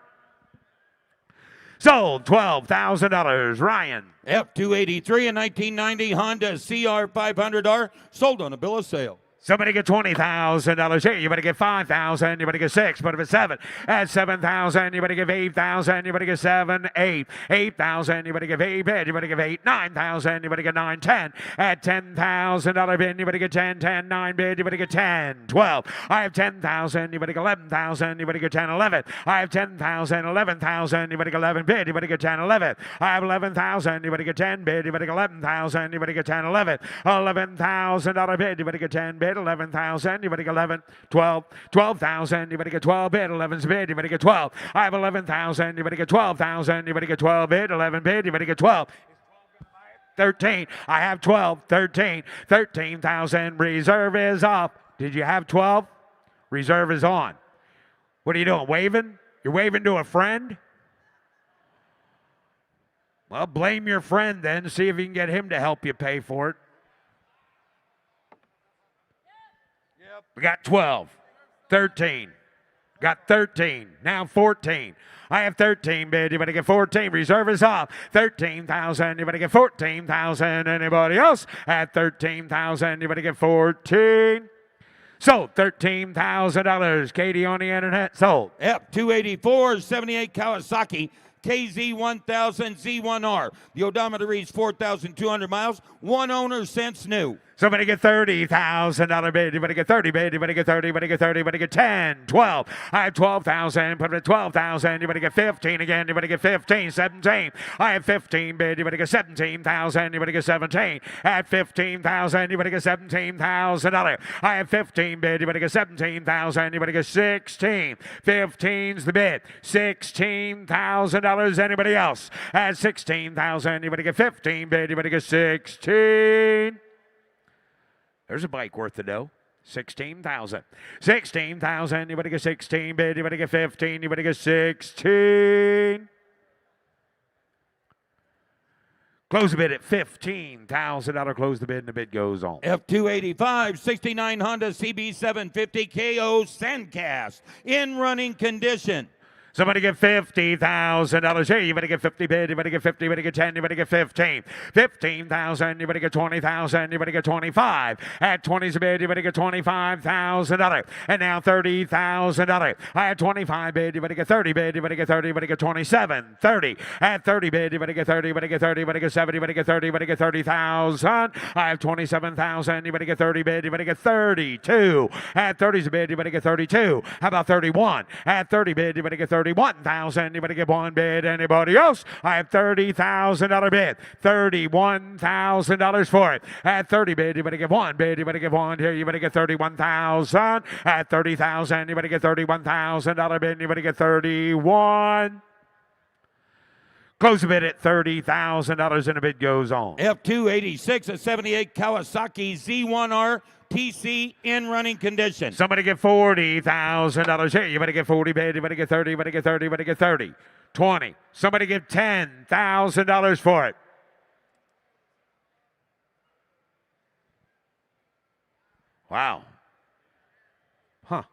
Sold. $12,000. Ryan. F283, a 1990 Honda CR500R, sold on a bill of sale. Somebody get $20,000 here. You better get 5,000. You better get 6. Put it at 7. At 7,000. You better give 8,000. You better get 7, 8. 8,000. You better give 8 bid. You better give 8. 9,000. You better get 9, 10. At $10,000 bid. You better get 10, 10, 9 bid. You better get 10, 12. I have 10,000. You better get 11,000. You better get 10, 11. I have 10,000, 11,000. You better get 11 bid. You better get 10, 11. I have 11,000. You better get 10 bid. You better get 11,000. You better get 10, 11. $11,000 bid. You better get 10 bid. 11,000. You better get 11, 12, 12,000. You better get 12 bid. 11's bid. You better get 12. I have 11,000. You better get 12,000. You better get 12 bid. 11 bid. You better get 12. 13. I have 12. 13. 13,000. Reserve is off. Did you have 12? Reserve is on. What are you doing? Waving? You're waving to a friend? Well, blame your friend then. See if you can get him to help you pay for it. We got 12, 13, got 13, now 14. I have 13 bid. You better get 14. Reserve is off. 13,000. You better get 14,000. Anybody else? At 13,000. You better get 14. Sold. $13,000. Katie on the internet. Sold. F284, 78 Kawasaki KZ1000 Z1R. The odometer reads 4,200 miles. One owner since new. Somebody get $30,000 bid. You better get 30 bid. You better get 30. You better get 30. You better get 10, 12. I have 12,000. Put it at 12,000. You better get 15 again. You better get 15, 17. I have 15 bid. You better get 17,000. You better get 17. At 15,000. You better get $17,000. I have 15 bid. You better get 17,000. You better get 16. 15's the bid. $16,000. Anybody else? At 16,000. You better get 15 bid. You better get 16. There's a bike worth the dough. 16,000. 16,000. You better get 16 bid. You better get 15. You better get 16. Close the bid at $15,000. Close the bid, and the bid goes on. F285, 69 Honda CB750 KO Sandcast in running condition. Somebody get $50,000 here. You better get 50 bid. You better get 50. You better get 10. You better get 15. 15,000. You better get 20,000. You better get 25. At 20's a bid. You better get $25,000. And now $30,000. I had 25 bid. You better get 30 bid. You better get 30. You better get 27. 30. At 30 bid. You better get 30. You better get 30. You better get 70. You better get 30. You better get 30,000. I have 27,000. You better get 30 bid. You better get 32. At 30's a bid. You better get 32. How about 31? At 30 bid. You better get 31,000. You better get one bid. Anybody else? I have $30,000 bid. $31,000 for it. At 30 bid, you better get one bid. You better get one here. You better get 31,000. At 30,000, you better get $31,000 bid. You better get 31. Close the bid at $30,000 and the bid goes on. F286, a 78 Kawasaki Z1R TC in running condition. Somebody get $40,000 here. You better get 40 bid. You better get 30. You better get 30. You better get 30. 20. Somebody give $10,000 for it. Wow. Huh.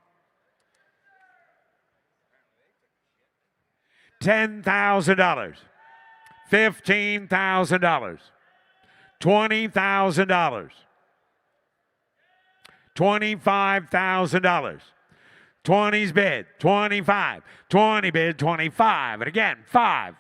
$10,000. $15,000. $20,000. $25,000. 20's bid, 25. 20 bid, 25. And again, 5.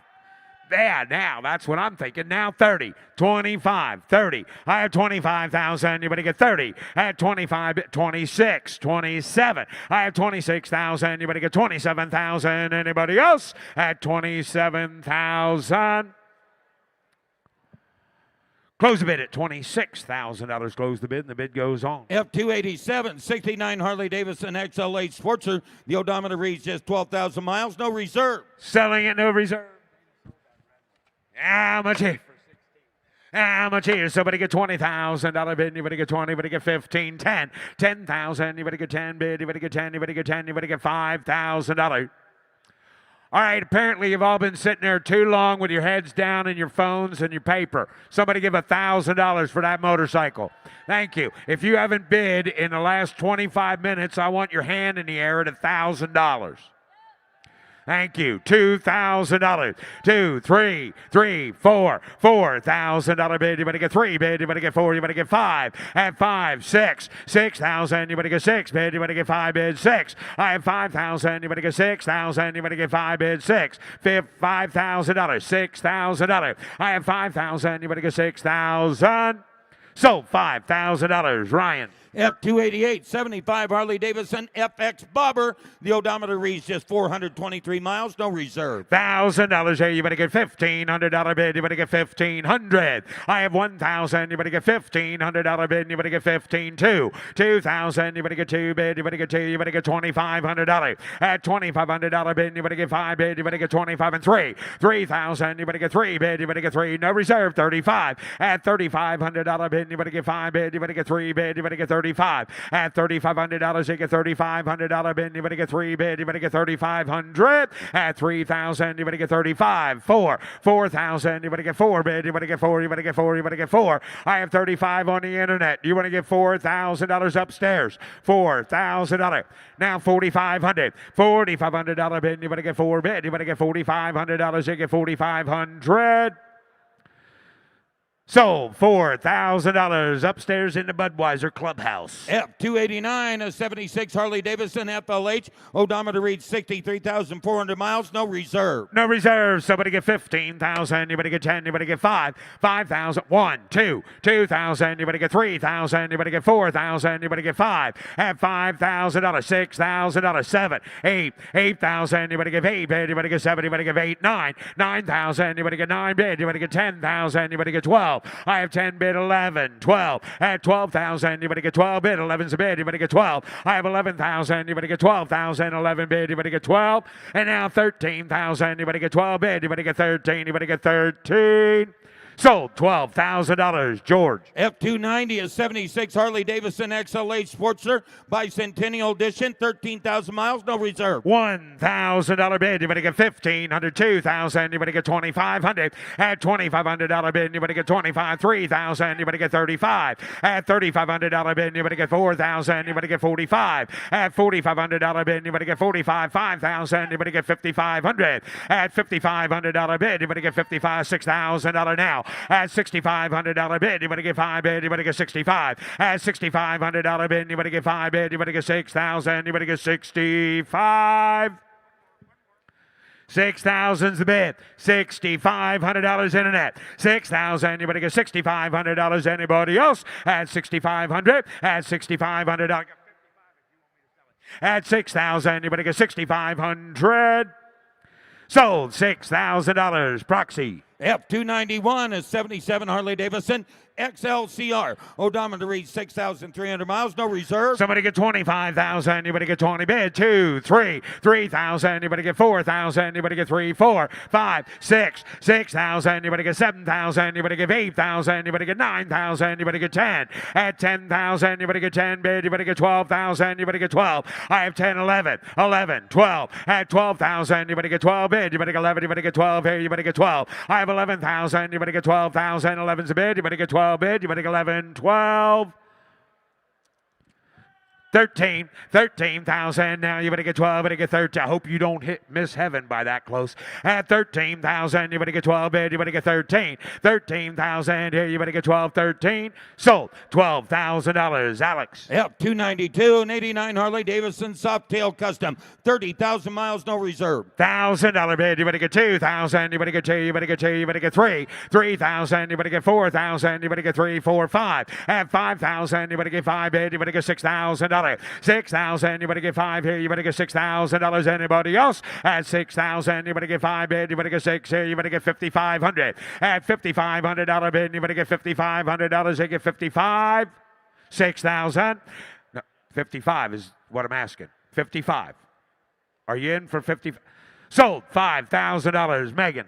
Yeah, now that's what I'm thinking. Now 30, 25, 30. I have 25,000. You better get 30. I have 25, 26, 27. I have 26,000. You better get 27,000. Anybody else? At 27,000. Close the bid at $26,000. Close the bid, and the bid goes on. F287, 69 Harley Davidson XL8 Sportster. The odometer reads just 12,000 miles, no reserve. Selling it, no reserve. How much here? How much here? Somebody get $20,000 bid. You better get 20. You better get 15. 10. 10,000. You better get 10 bid. You better get 10. You better get 10. You better get $5,000. All right, apparently you've all been sitting there too long with your heads down and your phones and your paper. Somebody give $1,000 for that motorcycle. Thank you. If you haven't bid in the last 25 minutes, I want your hand in the air at $1,000. Thank you. $2,000. 2, 3, 3, 4. $4,000 bid. You better get 3 bid. You better get 4. You better get 5. At 5, 6. 6,000. You better get 6 bid. You better get 5 bid. 6. I have 5,000. You better get 6,000. You better get 5 bid. 6. $5,000. $6,000. I have 5,000. You better get 6,000. So $5,000. Ryan. F288, 75 Harley Davidson FX Bobber. The odometer reads just 423 miles, no reserve. $1,000 here. You better get $1,500 bid. You better get 1,500. I have 1,000. You better get $1,500 bid. You better get 15. 2. 2,000. You better get 2 bid. You better get 2. You better get $2,500. At $2,500 bid. You better get 5 bid. You better get 25 and 3. 3,000. You better get 3 bid. You better get 3. No reserve. 35. At $3,500 bid. You better get 5 bid. You better get 3 bid. You better get 35. At $3,500, you get $3,500 bid. You better get 3 bid. You better get 3,500. At 3,000, you better get 35. 4. 4,000, you better get 4 bid. You better get 4. You better get 4. You better get 4. I have 35 on the internet. You want to get $4,000 upstairs. $4,000. Now 4,500. $4,500 bid. You better get 4 bid. You better get $4,500. You get 4,500. So, $4,000 upstairs in the Budweiser Clubhouse. F289, a 76 Harley Davidson FLH. Odometer reads 63,400 miles, no reserve. No reserve. Somebody get 15,000. You better get 10. You better get 5. 5,000. 1, 2. 2,000. You better get 3,000. You better get 4,000. You better get 5. At $5,000. $6,000. 7. 8. 8,000. You better get 8 bid. You better get 7. You better get 8. 9. 9,000. You better get 9 bid. You better get 10,000. You better get 12. I have 10 bid. 11. 12. At 12,000. You better get 12 bid. 11's a bid. You better get 12. I have 11,000. You better get 12,000. 11 bid. You better get 12. And now 13,000. You better get 12 bid. You better get 13. You better get 13. Sold. $12,000. George. F290 is 76 Harley Davidson XLH Sportster Bicentennial Edition, 13,000 miles, no reserve. $1,000 bid. You better get $1,500. $2,000. You better get $2,500. At $2,500 bid, you better get $25,000. $3,000. You better get $35,000. At $3,500 bid, you better get $4,000. You better get $45,000. At $4,500 bid, you better get $45,000. $5,000. You better get $5,500. At $5,500 bid, you better get $55,000. $6,000 now. At $6,500 bid, you better get 5 bid, you better get 65. At $6,500 bid, you better get 5 bid, you better get 6,000, you better get 65. 6,000's the bid. $6,500 internet. 6,000. You better get $6,500. Anybody else? At 6,500. At $6,500. At 6,000. You better get 6,500. Sold. $6,000. Proxy. F291 is 77 Harley Davidson XLCR. Odometer reads 6,300 miles, no reserve. Somebody get 25,000. You better get 20 bid. 2, 3, 3,000. You better get 4,000. You better get 3, 4, 5, 6, 6,000. You better get 7,000. You better get 8,000. You better get 9,000. You better get 10. At 10,000. You better get 10 bid. You better get 12,000. You better get 12. I have 10, 11, 11, 12. At 12,000. You better get 12 bid. You better get 11. You better get 12 here. You better get 12. I have 11,000. You better get 12,000. 11's a bid. You better get 12 bid. You better get 11, 12. 13,000. Now you better get 12, better get 13. I hope you don't miss heaven by that close. At 13,000, you better get 12 bid, you better get 13. 13,000 here, you better get 12, 13. Sold. $12,000. Alex. Yep, 292 and 89 Harley Davidson Softail Custom. 30,000 miles, no reserve. $1,000 bid, you better get 2,000, you better get 2, you better get 2, you better get 3. 3,000, you better get 4,000, you better get 3, 4, 5. At 5,000, you better get 5 bid, you better get $6,000. 6,000, you better get 5 here, you better get $6,000. Anybody else? At 6,000, you better get 5 bid, you better get 6 here, you better get $5,500. At $5,500 bid, you better get $5,500. They get 55. 6,000. No, 55 is what I'm asking. 55. Are you in for 50? Sold. $5,000. Megan.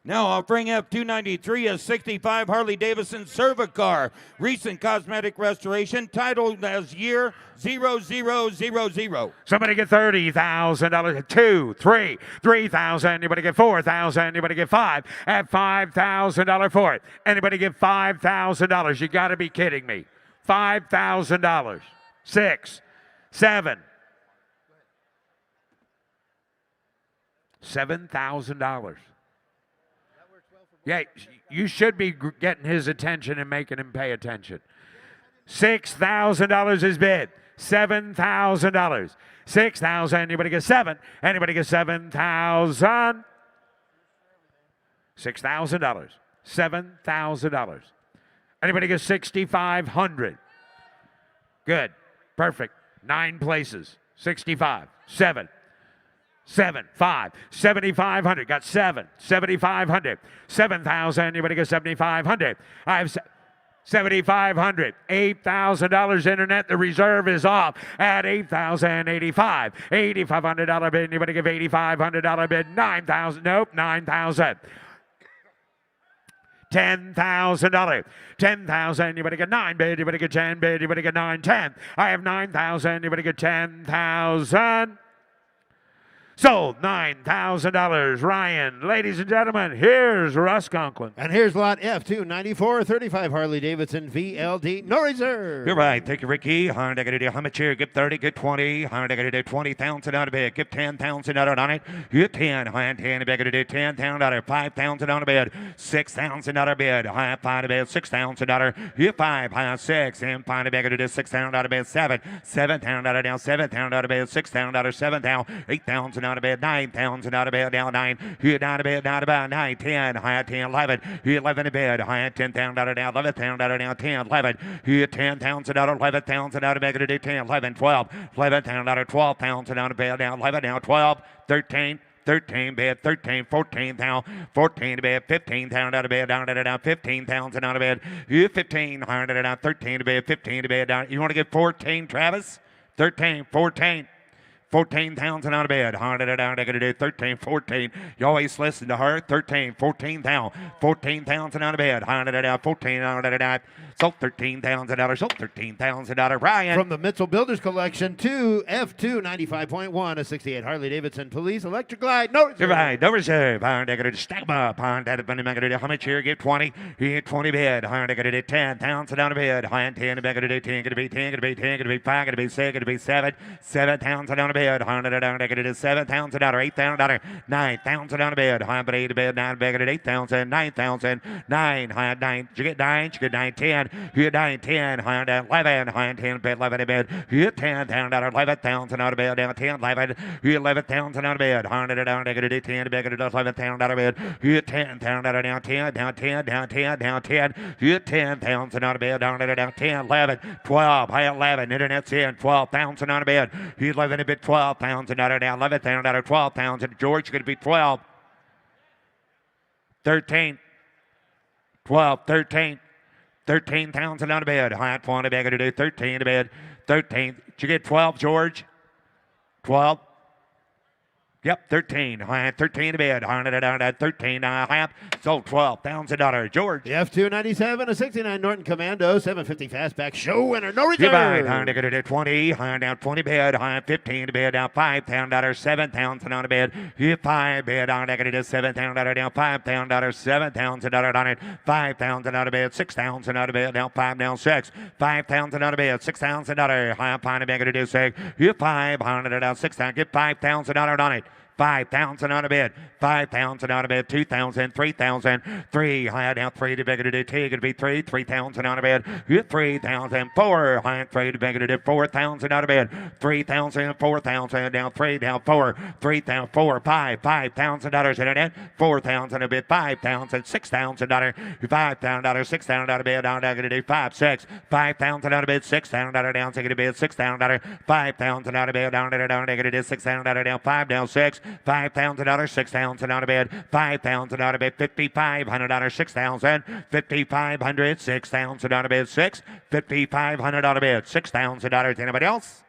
Now offering F293 a 65 Harley Davidson Cervicar. Recent cosmetic restoration titled as year 0000. Somebody get $30,000. 2, 3, 3,000. Anybody get 4,000. Anybody get 5 at $5,000 for it. Anybody get $5,000. You got to be kidding me. $5,000. 6, 7. $7,000. Yeah, you should be getting his attention and making him pay attention. $6,000 is bid. $7,000. 6,000. Anybody get 7? Anybody get 7,000? $6,000. $7,000. Anybody get 6,500? Good. Perfect. 9 places. 65. 7. 7, 5, 7,500. Got 7, 7,500. 7,000. Anybody get 7,500? I have 7,500. $8,000 internet. The reserve is off at $8,085. $8,500 bid. Anybody give $8,500 bid? 9,000. Nope, 9,000. $10,000. 10,000. You better get 9 bid. You better get 10 bid. You better get 9, 10. I have 9,000. You better get 10,000. Sold. $9,000. Ryan. Ladies and gentlemen, here's Russ Conklin. And here's lot F294, 35 Harley Davidson VLD, no reserve. You're right. Thank you, Ricky. How much here? Give 30, get 20. How to do 20,000 out of bed. Give 10,000 out on it. Get 10. High 10. Beg to do 10,000 out of 5,000 on a bed. 6,000 out of bed. High 5 to bed. 6,000 out. Get 5. High 6. And 5 to beg to do 6,000 out of bed. 7. 7,000 out of down. 7,000 out of bed. 6,000 out of 7,000. 8,000 out of bed. 9,000 out of bed. Down 9. Here down to bed. Down to bed. 9. 10. High 10. 11. Here 11 to bed. High 10,000 out of down. 11,000 out of down. 10. 11. Here 10,000 out of 11,000 out of bed. 10. 11. 12. 11,000 out of 12,000 out of bed. Down 11. Down 12. 13. 13 bed, 13, 14 down, 14 to bed, 15,000 out of bed, down to down, 15,000 out of bed, you 1,500 down, 13 to bed, 15 to bed, down. You want to get 14, Travis? 13, 14. 14,000 out of bed. 13, 14. You always listen to her. 13, 14,000. 14,000 out of bed. 14. Sold $13,000. Sold $13,000. Ryan. From the Mitchell Builders Collection to F2 95.1, a 68 Harley Davidson Police Electric Glide. No reserve. Right, no reserve. Stack them up. How much here? Get 20. Here, 20 bid. 10,000 out of bid. 10 to bed. 10 to be 10 to be 10 to be 5 to be 6 to be 7. 7,000 out of bed. 7,000 out of 8,000. 9,000 out of bed. 8 to bed. 9 bed. 8,000. 9,000. 9. You get 9. You get 9. 10. You get 9. 10. 11. 10 bed. 11 to bed. You get 10,000 out of 11,000 out of bed. Down 10. 11. You get 11,000 out of bed. 10 to bed. 11,000 out of bed. You get 10,000 out of down 10. Down 10. Down 10. Down 10. You get 10,000 out of bed. Down 10. 11. 12. 11. Internet's in. 12,000 out of bed. You 11 to bed. 12,000 out of down. 11,000 out of 12,000. George going to be 12. 13. 12. 13. 13,000 out of bed. High 20 bed. Going to do 13 to bed. 13. Did you get 12, George? 12. Yep, 13. 13 to bed. 13 half. Sold $12,000. George. The F297, a 69 Norton Commando, 750 fastback show winner. No reserve. Goodbye. 20. Down 20 bed. 15 to bed. Down $5,000. 7,000 on a bed. You 5 bed. Negative $7,000. Down $5,000. 7,000 on it. 5,000 out of bed. 6,000 out of bed. Down 5. Down 6. 5,000 out of bed. $6,000. High pine bed. Negative 6. You 500 down 6,000. Get $5,000 on it. 5,000 out of bed. 5,000 out of bed. 2,000. 3,000. 3. High down 3 to bigger to do 2. Going to be 3. 3,000 out of bed. You 3,000. 4. High 3 to bigger to do 4,000 out of bed. 3,000. 4,000 down 3 down 4. 3,000. 4. 5. $5,000 internet. 4,000 a bit. 5,000. $6,000. $5,000. 6,000 out of bed. Down going to do 5. 6. 5,000 out of bed. $6,000 down. Second to bed. $6,000. 5,000 out of bed. Down going to do 6,000 down 5 down 6. $5,000, 6,000 out of bed, 5,000 out of bed, $5,500, 6,000, 5,500, 6,000 out of bed, 6, 5,500 out of bed, $6,000. Anybody else?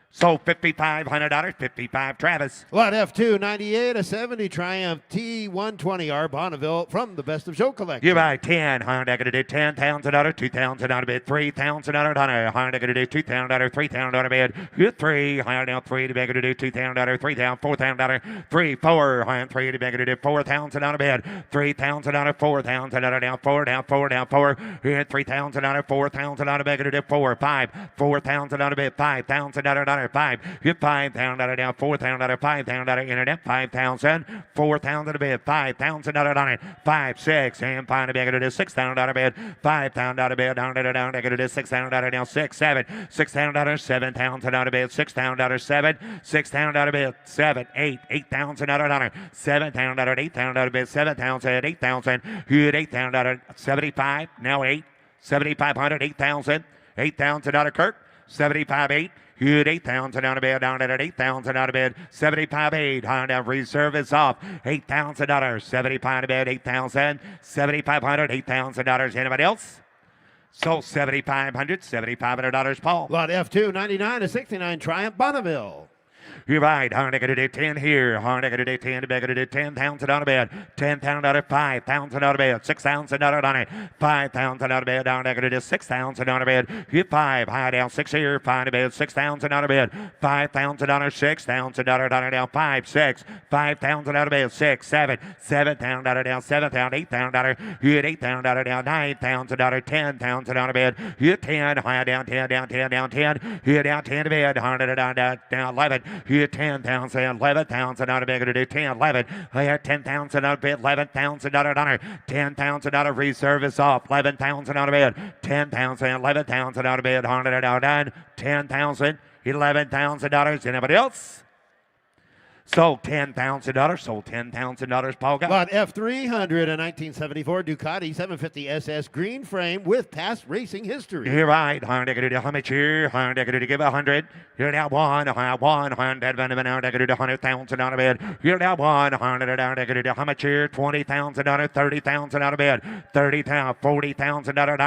So $5,500, 55 Travis. Lot F298, a 70 Triumph T120R Bonneville from the Best of Show Collection. You buy 10, Honda gonna do $10,000, 2,000 out of bed, $3,000, Honda gonna do $2,000, 3,000 out of bed, you 3, Honda down 3 to beg to do $2,000, 3,000, $4,000, 3, 4, Honda 3 to beg to do $4,000 out of bed, $3,000 out of $4,000 down 4 down 4 down 4, you 3,000 out of $4,000 out of beg to do 4, 5, $4,000 out of bed, $5,000 5, you 5,000 out of down 4,000 out of 5,000 out of internet, 5,000, 4,000 out of bed, 5,000 out on it, 5, 6, and find a beg to do 6,000 out of bed, 5,000 out of bed, down to do 6,000 out of down 6, 7, 6,000 out of 7,000 out of bed, 6,000 out of 7, 6,000 out of bed, 7, 8, 8,000 out of honor, 7,000 out of 8,000 out of bed, 7,000, 8,000, you had 8,000 out of 75, now 8, 7,500, 8,000, 8,000 out of Kirk, 75, 8. You had 8,000 out of bed, down at 8,000 out of bed, 75, 8. Honda reserve is off, $8,000, 75 out of bed, 8,000, 7,500, $8,000. Anybody else? So $7,500, $7,500, Paul. Lot F299, a 69 Triumph Bonneville. You're right. Honda going to do 10 here. Honda going to do 10 to bed. Going to do 10,000 out of bed. 10,000 out of 5,000 out of bed. 6,000 out on it. 5,000 out of bed. Honda going to do 6,000 out of bed. You 5. High down 6 here. 5 to bed. 6,000 out of bed. 5,000 out of 6,000 out of down 5, 6. 5,000 out of bed. 6, 7. 7,000 out of down 7,000. 8,000 out of. You had 8,000 out of down 9,000 out of 10,000 out of bed. You 10. High down 10 down 10 down 10. You down 10 to bed. Honda down 11. You 10,000, 11,000 out of bed, going to do 10, 11. I had 10,000 out of bed, 11,000 out of honor, 10,000 out of reserve is off, 11,000 out of bed, 10,000, 11,000 out of bed, Honda down, 10,000, $11,000. Anybody else? Sold $10,000. Sold $10,000. Paul got. Lot F300, a 1974 Ducati 750 SS green frame with past racing history. You're right. How much here? Give 100. You're now 100. 100,000 out of bed. You're now 100. How much here? $20,000. 30,000 out of bed. 30,000. 40,000 out of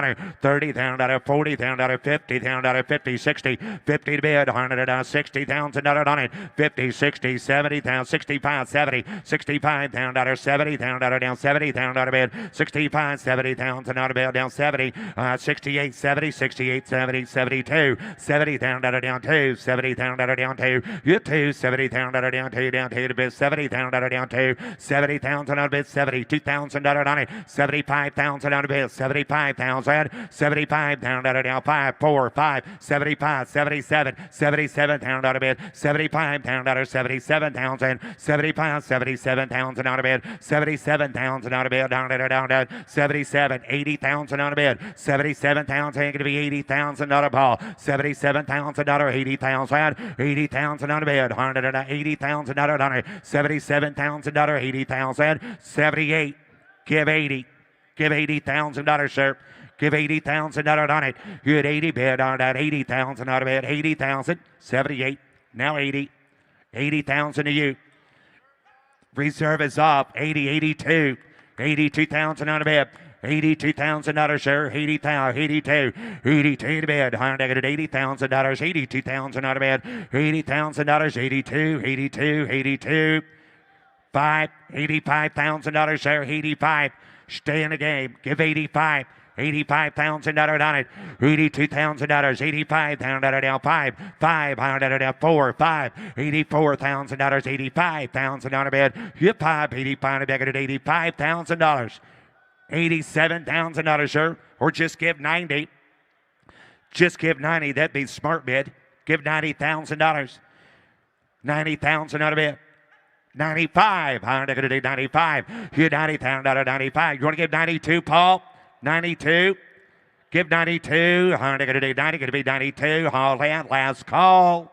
$30,000. 40,000. 50,000. 50, 60. 50 to bed. 100. 60,000 out of it. 50, 60, 70,000. 65, 70. 65,000. 70,000 down. 70,000 out of bed. 65, 70,000 out of bed down. 70. 68, 70. 68, 70. 72. 70,000 down 2. 70,000 down 2. You 2. 70,000 down 2. Down 2 to bid. 70,000 down 2. 70,000 out of bid. 72,000 on it. 75,000 out of bid. 75,000. 75,000 down 5. 4. 5. 75. 77. 77,000 out of bid. 75,000 out of 77,000. 75. 77,000 out of bid. 77,000 out of bid. Down. 77. 80,000 out of bid. 77,000 going to be 80,000 out of ball. 77,000 out of 80,000. 80,000 out of bid. 180,000 out of 100. 77,000 out of 80,000. 78. Give 80. Give $80,000, sir. Give 80,000 out on it. You had 80 bid on that. 80,000 out of it. 80,000. 78. Now 80. 80,000 to you. Reserve is off. 80, 82. 82,000 out of bed. 82,000 sir. 80,000, 82, 82 to bed. $80,000, 82,000 out of bed. $80,000, 82, 82, 82. 5, $85,000, sir. 85. Stay in the game. Give 85. $85,000 on it. $82,000. 85,000 down 5. 500 down 4. 5. $84,000. 85,000 on a bed. You 5. 85 back at $85,000. $87,000, sir. Or just give 90. Just give 90. That'd be smart bid. Give $90,000. 90,000 out of bed. 95. How are they going to do 95? You $90,000 95. You want to give 92, Paul? 92. Give 92. How are they going to do 90? Going to be 92. Harley, last call.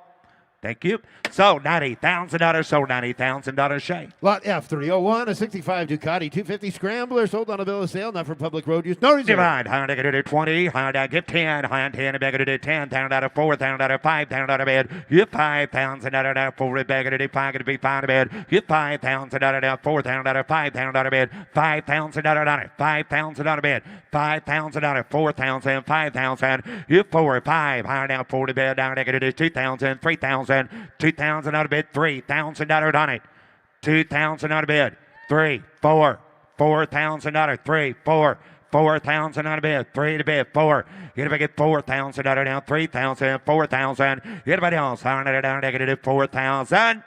Thank you. So $90,000. Sold $90,000. Shay. Lot F301, a 65 Ducati 250 Scrambler, sold on a bill of sale, not for public road use. No reserve. Divide. How are they going to do 20? How are they give 10? How are they going to do 10,000 out of 4,000 out of 5,000 out of bed? You 5,000 out of 4 bed. Going to do 5 going to be 5 to bed. You 5,000 out of 4,000 out of 5,000 out of bed. 5,000 out of it. 5,000 out of bed. 5,000 out of 4,000. 5,000. You 4 5. How are they 4 to bed? Down. They're going to do 2,000. 3,000. 2,000 out of bed. 3,000 out on it. 2,000 out of bed. 3, 4. 4,000 out of 3, 4. 4,000 out of bed. 3 to bed. 4. Anybody get 4,000 out of now? 3,000. 4,000. Anybody else? How are down? They're going to do 4,000.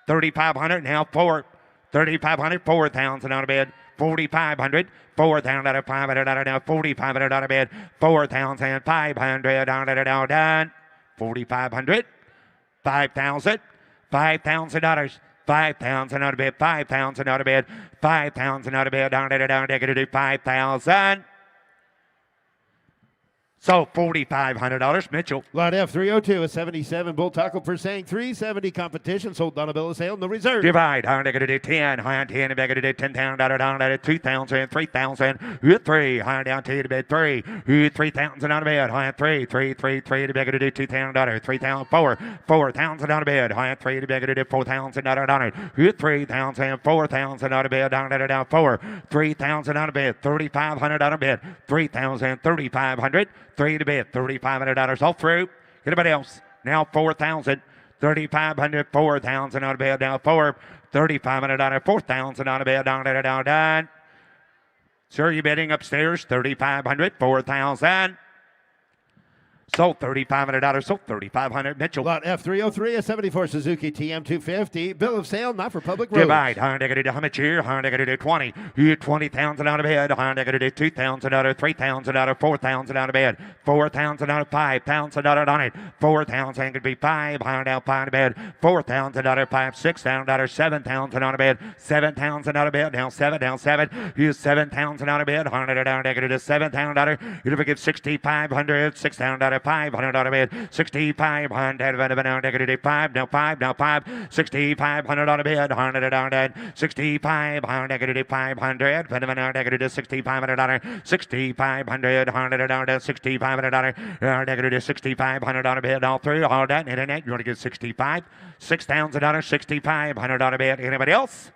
3,500 now. 4. 3,500. 4,000 out of bed. 4,500. 4,000 out of 500 out of now. 4,500 out of bed. 4,500 out of down. 4,500. 5,000. $5,000. 5,000 out of bed. 5,000 out of bed. 5,000 out of bed. Down, they're going to do 5,000. So $4,500. Mitchell. Lot F302, a 77 Bull Taco per saying 370 competition, sold on a bill of sale, no reserve. Divide. How are they going to do 10? How are they going to do 10,000 down at 2,000, 3,000. You 3. How are down to bed 3. You 3,000 out of bed. How are 3, 3, 3, 3 to be going to do 2,000. 3,000, 4. 4,000 out of bed. How are 3 to be going to do 4,000 down it. You 3,000, 4,000 out of bed. Down 4. 3,000 out of bed. 3,500 out of bed. 3,000, 3,500. 3 to bed, $3,500 all through. Anybody else? Now 4,000, 3,500, 4,000 out of bed. Now 4, 3,500 out of 4,000 out of bed. Down. Sir, you bidding upstairs? 3,500, 4,000. Sold $3,500. Sold $3,500. Mitchell. Lot F303, a 74 Suzuki TM250. Bill of sale, not for public roads. Divide. How are they going to do how much here? How are they going to do 20? You 20,000 out of bed. How are they going to do 2,000 out of 3,000 out of 4,000 out of bed? 4,000 out of 5,000 out of on it. 4,000 could be 5. How are they 5 out of bed? 4,000 out of 5. 6,000 out of 7,000 out of bed. 7,000 out of bed. Down 7. Down 7. You 7,000 out of bed. How are they going to do 7,000 out of? You never give 6,500. 6,000 out of $6,500 bid. $6,500 5 now 5 now 5. $6,500 bid. $100 $6,500 negative 500. Negative $6,500. $6,500 $100 $6,500 negative $6,500 bid. All through all that internet. You want to get 65. $6,000 $6,500 bid. Anybody else?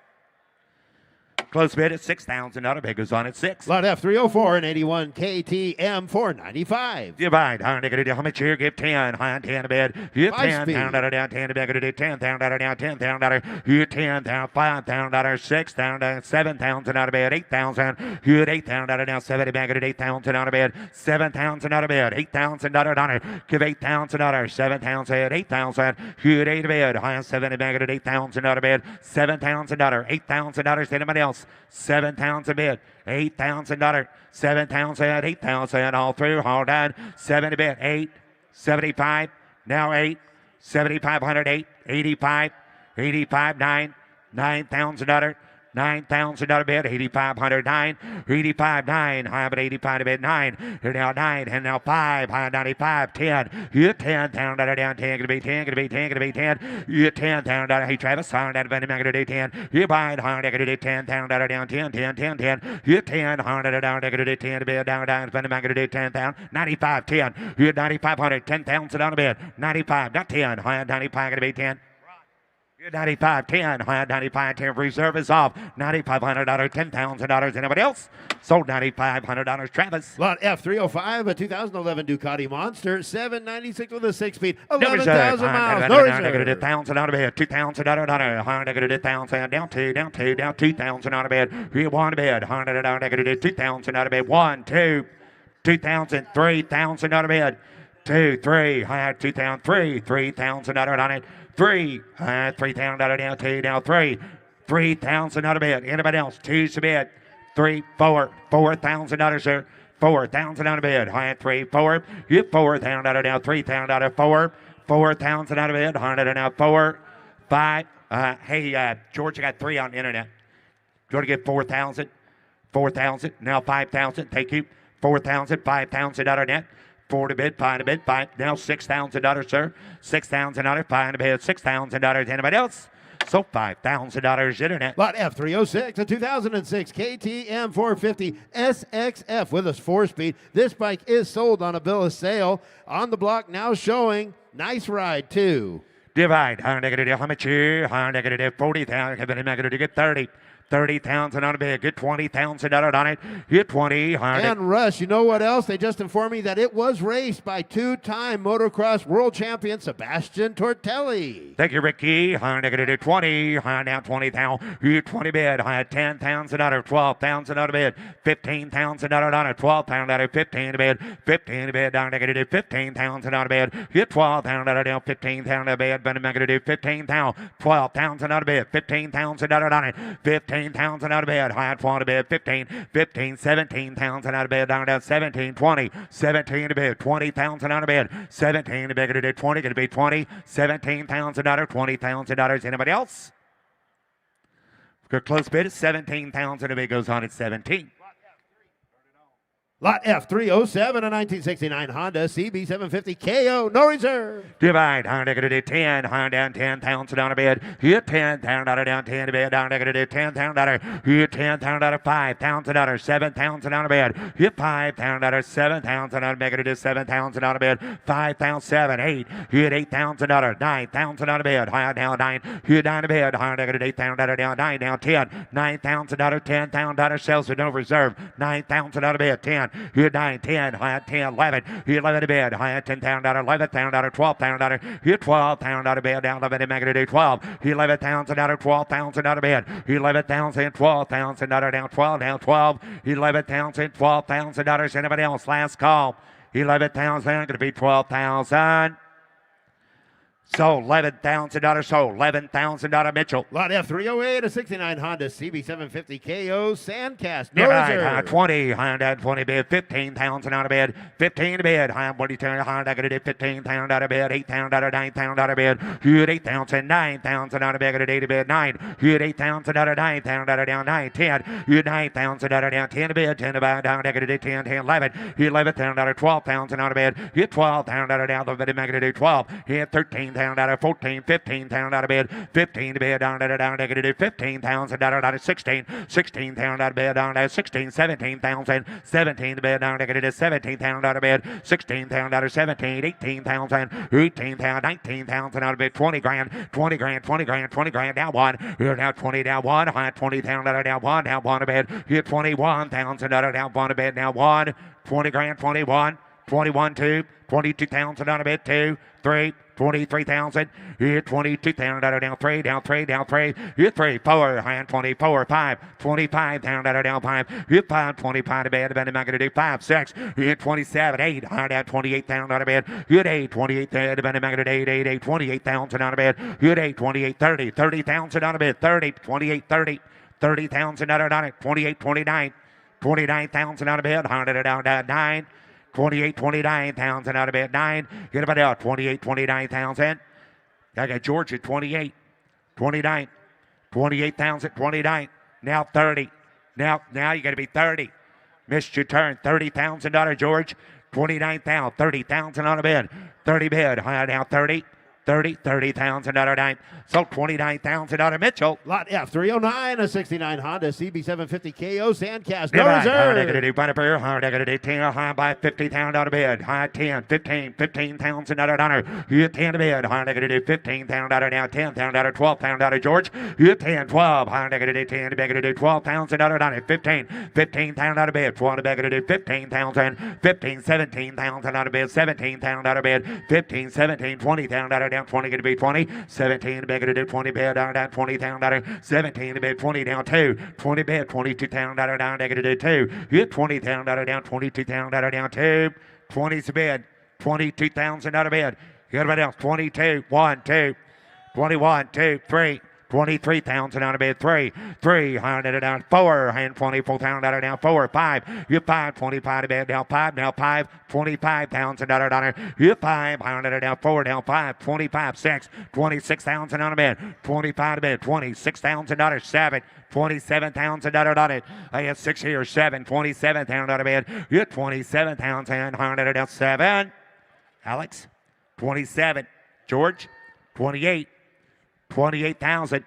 Close bid at $6,000 bid goes on at 6. Lot F304 and 81 KTM 495. Divide. How much here? Give 10. 10 to bid. You 10 down, down, 10 to bid. Go to 10 down, down, 10 down. You 10 down, 5 down, 6 down, 7,000 out of bid. 8,000. You 8,000 down, 70 bid. Go to 8,000 out of bid. 7,000 out of bid. $8,000 give $8,000. 7,000. 8,000. You 8 to bid. 70 bid. Go to 8,000 out of bid. $7,000. $8,000 to anybody else. 7,000 bid. $8,000. 7,000. 8,000. All through. All done. 70 bid. 8. 75. Now 8. 7,500. 8. 85. 85. 9. $9,000. $9,000 bid, 8,500, 9, 85, 9, high but 85 to bid, 9, here now 9, and now 5, high 95, 10, you 10, down, 10, gonna be 10, gonna be 10, gonna be 10, you 10, down, hey Travis, high, down, gonna do 10, you buy it, high, gonna do 10, down, 10, 10, 10, 10, you 10, high, down, gonna do 10 to bid, down, gonna do 10, down, 95, 10, you 9,500, $10,000 bid, 95, not 10, high, 95, gonna be 10. 95, 10, high 95, 10, reserve is off. $9,500, $10,000. Anybody else? Sold $9,500. Travis. Lot F305, a 2011 Ducati Monster, 796 with a 6-speed, No 11,000 miles. No reserve. Negative $1,000 out of bed. $2,000. High negative 1,000. Down 2, down 2, down 2,000 out of bed. Here 1 bed. $100 negative 2,000 out of bed. 1, 2, 2,000, 3,000 out of bed. 2, 3, high 2,000, 3, 3,000 out on it. 3, 3,000 down, 2 down, 3, 3,000 out of bed. Anybody else? 2's a bed. 3, 4, $4,000, sir. 4,000 out of bed. High 3, 4. You 4,000 out of now, 3,000 out of 4, 4,000 out of bed. 100 now, 4, 5. Hey, George, I got 3 on the internet. You want to get 4,000? 4,000. Now 5,000. Thank you. 4,000, 5,000 out of net. 4 to bid, 5 to bid, 5. Now $6,000, sir. $6,000, 5 to bid, $6,000. Anybody else? So $5,000 internet. Lot F306, a 2006 KTM 450 SXF with a 4-speed. This bike is sold on a bill of sale. On the block now showing Nice Ride 2. Divide. How much here? How negative 40,000. Have been negative to get 30. 30,000 on a bid. Get $20,000 on it. Get 20. And Russ, you know what else? They just informed me that it was raced by 2-time motocross world champion Sebastian Tortelli. Thank you, Ricky. High negative 20. High down 20,000. You 20 bid. High $10,000. 12,000 on a bid. $15,000 on it. 12,000 on it. 15 to bid. 15 to bid. Down negative 15,000 on a bid. Get 12,000 down. 15,000 on a bid. But negative 15,000. 12,000 on a bid. $15,000 on it. 15,000 out of bed, high at 12 to bed, 15, 17,000 out of bed, down 17, 20, 17 to bed, 20,000 out of bed, 17 to bed, going to do 20, going to be 20, $17,000, $20,000. Anybody else? Good close bid is 17,000 to bed, goes on at 17. Lot F307, a 1969 Honda CB750 KO, no reserve. Divide, Honda going to do 10, Honda down 10,000 down a bed. Hit 10,000 down 10 to bed, Honda going to do 10,000. Hit 10,000 $5,000, 7,000 down a bed. Hit 5,000, 7,000 down a bed, going to do 7,000 down a bed. 5,000, 7, 8. Hit $8,000, 9,000 down a bed. High down 9. Hit down a bed, Honda going to do $8,000 down 9 down 10. $9,000, $10,000 sales with no reserve. 9,000 out of bed, 10. Here 9, 10, high at 10, 11. Here 11 to bed, high at $10,000, $11,000, $12,000. Here 12,000 out of bed, down 11 to make it a 12. Here 11,000 out of 12,000 out of bed. Here 11,000, 12,000 out of down 12, down 12. 11,000, $12,000. Anybody else? Last call. 11,000, going to be 12,000. Sold $11,000. Sold $11,000 Mitchell. Lot F 308, a 69 Honda CB750 KO Sandcast. Get right, Noser. 20, Honda 20 bid, 15,000 out of bid, 15 to bid, what do you tell you, Honda gonna do 15,000 out of bid, 8,000 out of 9,000 out of bid, hit 8,000, 9,000 out of bid, gonna do to bid, 9, hit 8,000 out of 9,000 out of down, 9, 10, hit 9,000 out of down, 10 to bid, 10 to bid, down, gonna do 10, 10, 11, hit 11,000 out of 12,000 out of bid, hit 12,000 out of down, the bid, gonna do 12, hit 13,000 out of 14, 15,000 out of bid, 15 to bid, down, gonna do 15,000 out of 16, 16,000 out of bid, down to 16, 17,000, 17 to bid, down to 17,000 out of bid, 16,000 out of 17, 18,000, 18,000, 19,000 out of bid, 20 grand, 20 grand, 20 grand, 20 grand, down one, here now 20 down one, 20,000 out of down one a bid, here 21,000 out of down one a bid, now one, 20 grand, 21, 21, 2, 22,000 out of bid, 2, 3, 23,000, here 22,000 out of down 3, down 3, down 3, here 3, 4, hand 24, 5, 25,000 out of down 5, here 5, 25 to bed, I'm going to do 5, 6, here 27, 8, hand out 28,000 out of bed, here 8, 28, I'm going to do 8, 8, 8, 28,000 out of bed, here 8, 28, 30, 30,000 out of bed, 30, 28, 30, 30,000 out of bed, 28, 29, 29,000 out of bed, 100 out 9, 28, 29,000 out of bed, 9. Get about out, 28, 29,000. I got George at 28, 29, 28,000, 29. Now 30. Now you got to be 30. Missed your turn, $30,000, George. 29,000, 30,000 out of bed. 30 bid, now 30. 30,000 out of 9. So 29,000 out of Mitchell. Lot F 309, a 69 Honda CB750 KO Sandcast. Get No right, reserve. negative 10, high by 50,000 out of bid, high 10, 15, 15,000 out of honor, you 10 to bid, high negative 15,000 out of now, 10,000 out of 12,000 out of George, you 10, 12, high negative 10 to negative 12,000 out of honor, 15, 15,000 out of bid, 12 to negative 15,000, 15, 17,000 out of bid, 17,000 out of bid, 15, 17, 20,000 out of down 20 going to be 20, 17 to bid, going to do 20 bid, down 20,000 out of 17 to bid, 20 down 2, 20 bid, 22,000 out of down, negative 2, you 20,000 out of down, 22,000 out of down 2, 20's to bid, 22,000 out of bid, everybody else, 22, 1, 2, 21, 2, 3, 23,000 out of bid, 3, 300 down, 4, and 24,000 out of down, 4, 5, you 5, 25 to bid, down 5, now 5, 25,000 out of down, you 500 down, 4 down, 5, 25, 6, 26,000 out of bid, 25 to bid, 26,000 out of 7, 27,000 out of it. I have 6 here, 7, 27,000 out of bid, you 27,000, 100 down, 7, Alex, 27, George, 28, 28,000,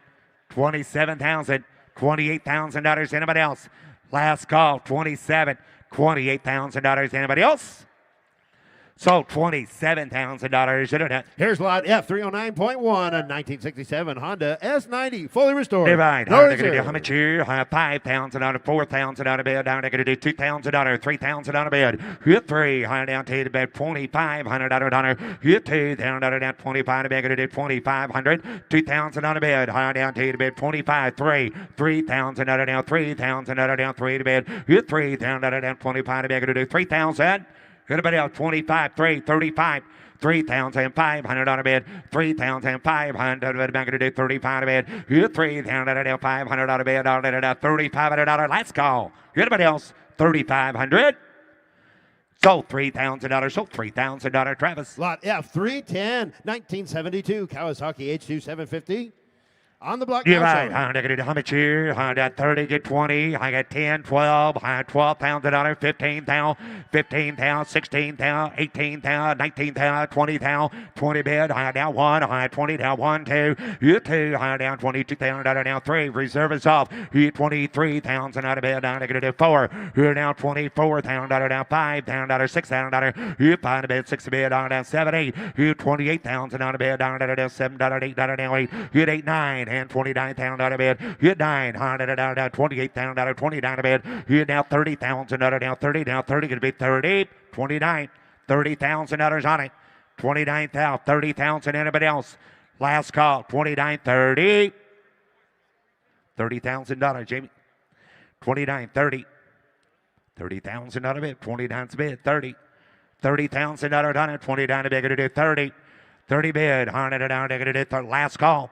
27,000, $28,000. Anybody else? Last call, 27, $28,000. Anybody else? So $27,000 internet. Here's lot F 309.1, a 1967 Honda S90, fully restored. Divide. No I'm going to do reserve. how much here? 5,000 out of 4,000 out of bed. I'm going to do 2,000 out of 3,000 out of bed. Hit 300 down to the bed. 2,500 out of dollar. Hit 2,000 out of down. 25 to bed. Going to do 2,500. 2,000 out of bed. High down to the bed. 25. 3,000 out of down. 3,000 out of down. 3 to bed. Hit 3,000 out of down. 25 to bed. Going to do 3,000. Everybody else, 25, 3, 35, 3,500 on a bid, 3,500 on a bid, I'm going to do 35 on a bid, you 3,500 on a bid, $3,500, let's go. Everybody else, 3,500. So $3,000, so $3,000, Travis. Lot F 310, 1972 Kawasaki H2 750. On the block. You're now right. showing. I'm going to do how much here? I got 30, get 20. I got 10, 12. I got $12,000, 15,000, 15,000, 16,000, 18,000, 19,000, 20,000, 20 bid. I down 1. I 20 down 1, 2. You 2. I down 22,000 out of down 3. Reserve is off. You 23,000 out of bid. I'm going to do 4. You're down 24,000 out of down 5. Down out of $6,000. You 5 bid, 6 bid. I'm down 7, 8. You 28,000 out of bid. Down out of 7, down 8, down 8. You 8, 9. And 29,000 out of bed. Hit 900 out of 28,000 out of 29 out of bed. Hit now 30,000 out of now 30 now 30 going to be 30 29 $30,000 on it. 29,000 30,000. Anybody else? Last call 29 30 $30,000 Jamie. 29 30 30,000 out of it. 29's bid 30 30,000 out of it. 29 to bid going to do 30 30 bid. Last call.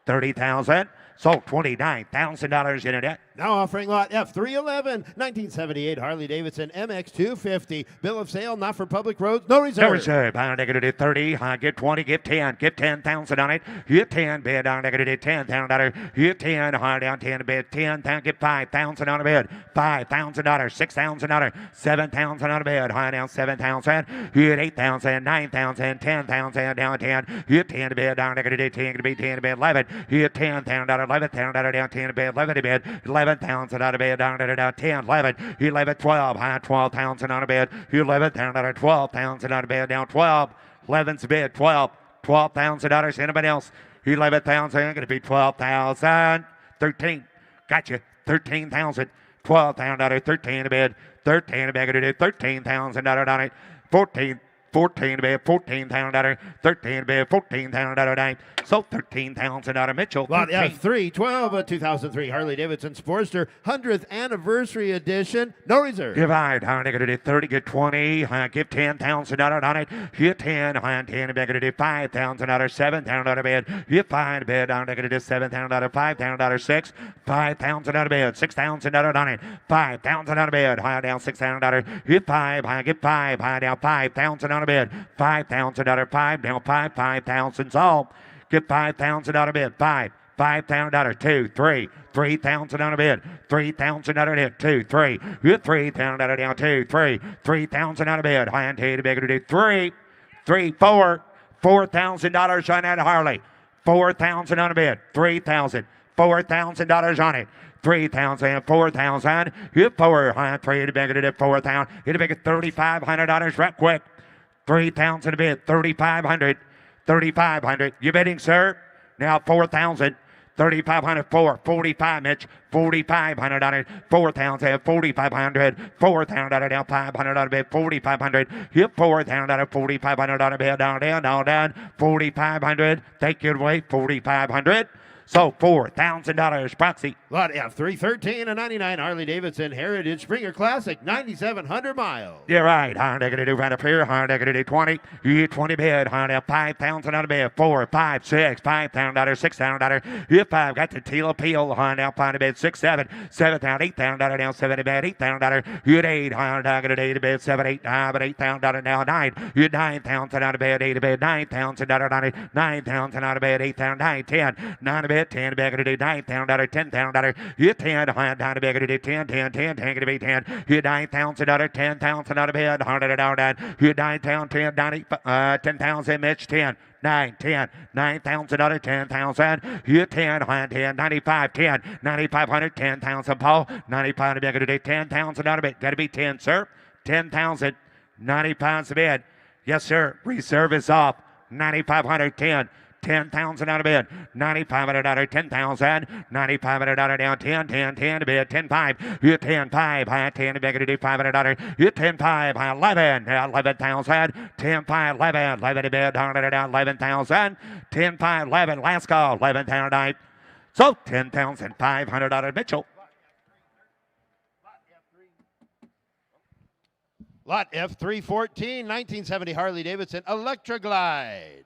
30,000. Sold $29,000 in a net. Now offering lot F311, 1978 Harley Davidson MX 250. Bill of sale, not for public roads, no reserve. No reserve. Negative 30. Get 20. Get 10. Get 10,000 on it. Get 10 bid. Negative $10,000. Get 10. Down 10 bid. 10,000. Get 5,000 on a bid. $5,000. $6,000. $7,000 on a bid. Down 7,000. Get 8,000. 9,000. 10,000. Down 10. Get 10 bid. Negative 10. Going to be 10 bid. 11. Get $10,000. $11,000 down 10 bid. 11 bid. 11,000 out of bid. Down 10. 11. 11. 12. 12,000 on a bid. 11,000. 12,000 out of bid. Down 12. 11's bid. 12. $12,000. Anybody else? 11,000. Going to be 12,000. 13. Gotcha. 13,000. 12,000. 13 a bid. 13 a bid. Going to do $13,000 on it. 14. 14 bid. $14,000. 13 bid. $14,000. So $13,000 Mitchell. Lot F312, 2003 Harley Davidson Sportster, 100th anniversary edition, no reserve. Divide. Negative 30. Get 20. Give $10,000 on it. Get 10. 10 negative $5,000. $7,000 bid. Get 5 bid. Negative $7,000. $5,000. 6. $5,000 bid. $6,000 on it. $5,000 bid. Down $6,000. Get 5. Get 5. Down $5,000 on a bid. $5,000. 5. Down 5. 5,000 sold. Get $5,000 on a bid. 5. $5,000. 2. 3. $3,000 on a bid. $3,000 on a bid. 2. 3. Get $3,000 down. 2. 3. $3,000 on a bid. High and to bigger to do 3. 3. 4. $4,000 on that Harley. 4,000 on a bid. 3,000. $4,000 on it. 3,000. 4,000. Get 4. High 3 to bigger to do 4,000. It'll make it $3,500 right quick. 3,000 a bid. 3,500. 3,500. You bidding, sir? Now 4,000. 3,500. 4. 45, Mitch. 4,500 on it. 4,000. 4,500. 4,000 down 500 on a bid. 4,500. Hit 4,000. 4,500 on a bid. Down. 4,500. Take it away. 4,500. So $4,000 proxy. Lot F313, a 99 Harley Davidson Heritage Springer Classic, 9,700 miles. You're right. Negative right up here. Negative 20. You 20 bid. $5,000 on a bid. 4, 5, 6. $5,000. $6,000. You 5. Got the teal appeal. Now find a bid. 6, 7. $7,000. $8,000 down 7 bid. $8,000. You 8. Negative 8 bid. 7, 8. But $8,000 now 9. You 9,000 out of bid. 8 bid. $9,000 on it. 9,000 out of bid. 8,000. 9, 10. 9 a bid. 10 bag to do $9,000, $10,000. You 10 down to bag to do 10, 10, 10, 10 to be 10. You $9,000, 10,000 out of bed, $100 You 9,000, 10, 10,000, Mitch 10. 9, 10, $9,000, 10,000. You 10, 10, 95, 10, 9,500, 10,000, Paul. 9,500 bag to do 10,000 out of it. Got to be 10, sir. 10,000, 95 a bed. Yes, sir. Reserve is off. 9,500, 10. 10,000 out of bid. 9,500 out of 10,000. 9,500 out of down 10, 10, 10 to bid. 10, 5. You 10, 5. High 10 to bid to $500. You 10, 5. High 11. 11,000. 10, 5. 11. 11 to bid. 11,000. 10, 5. 11. Last call. 11,000. So $10,500 out of Mitchell. Lot F314, 1970 Harley Davidson Electra Glide.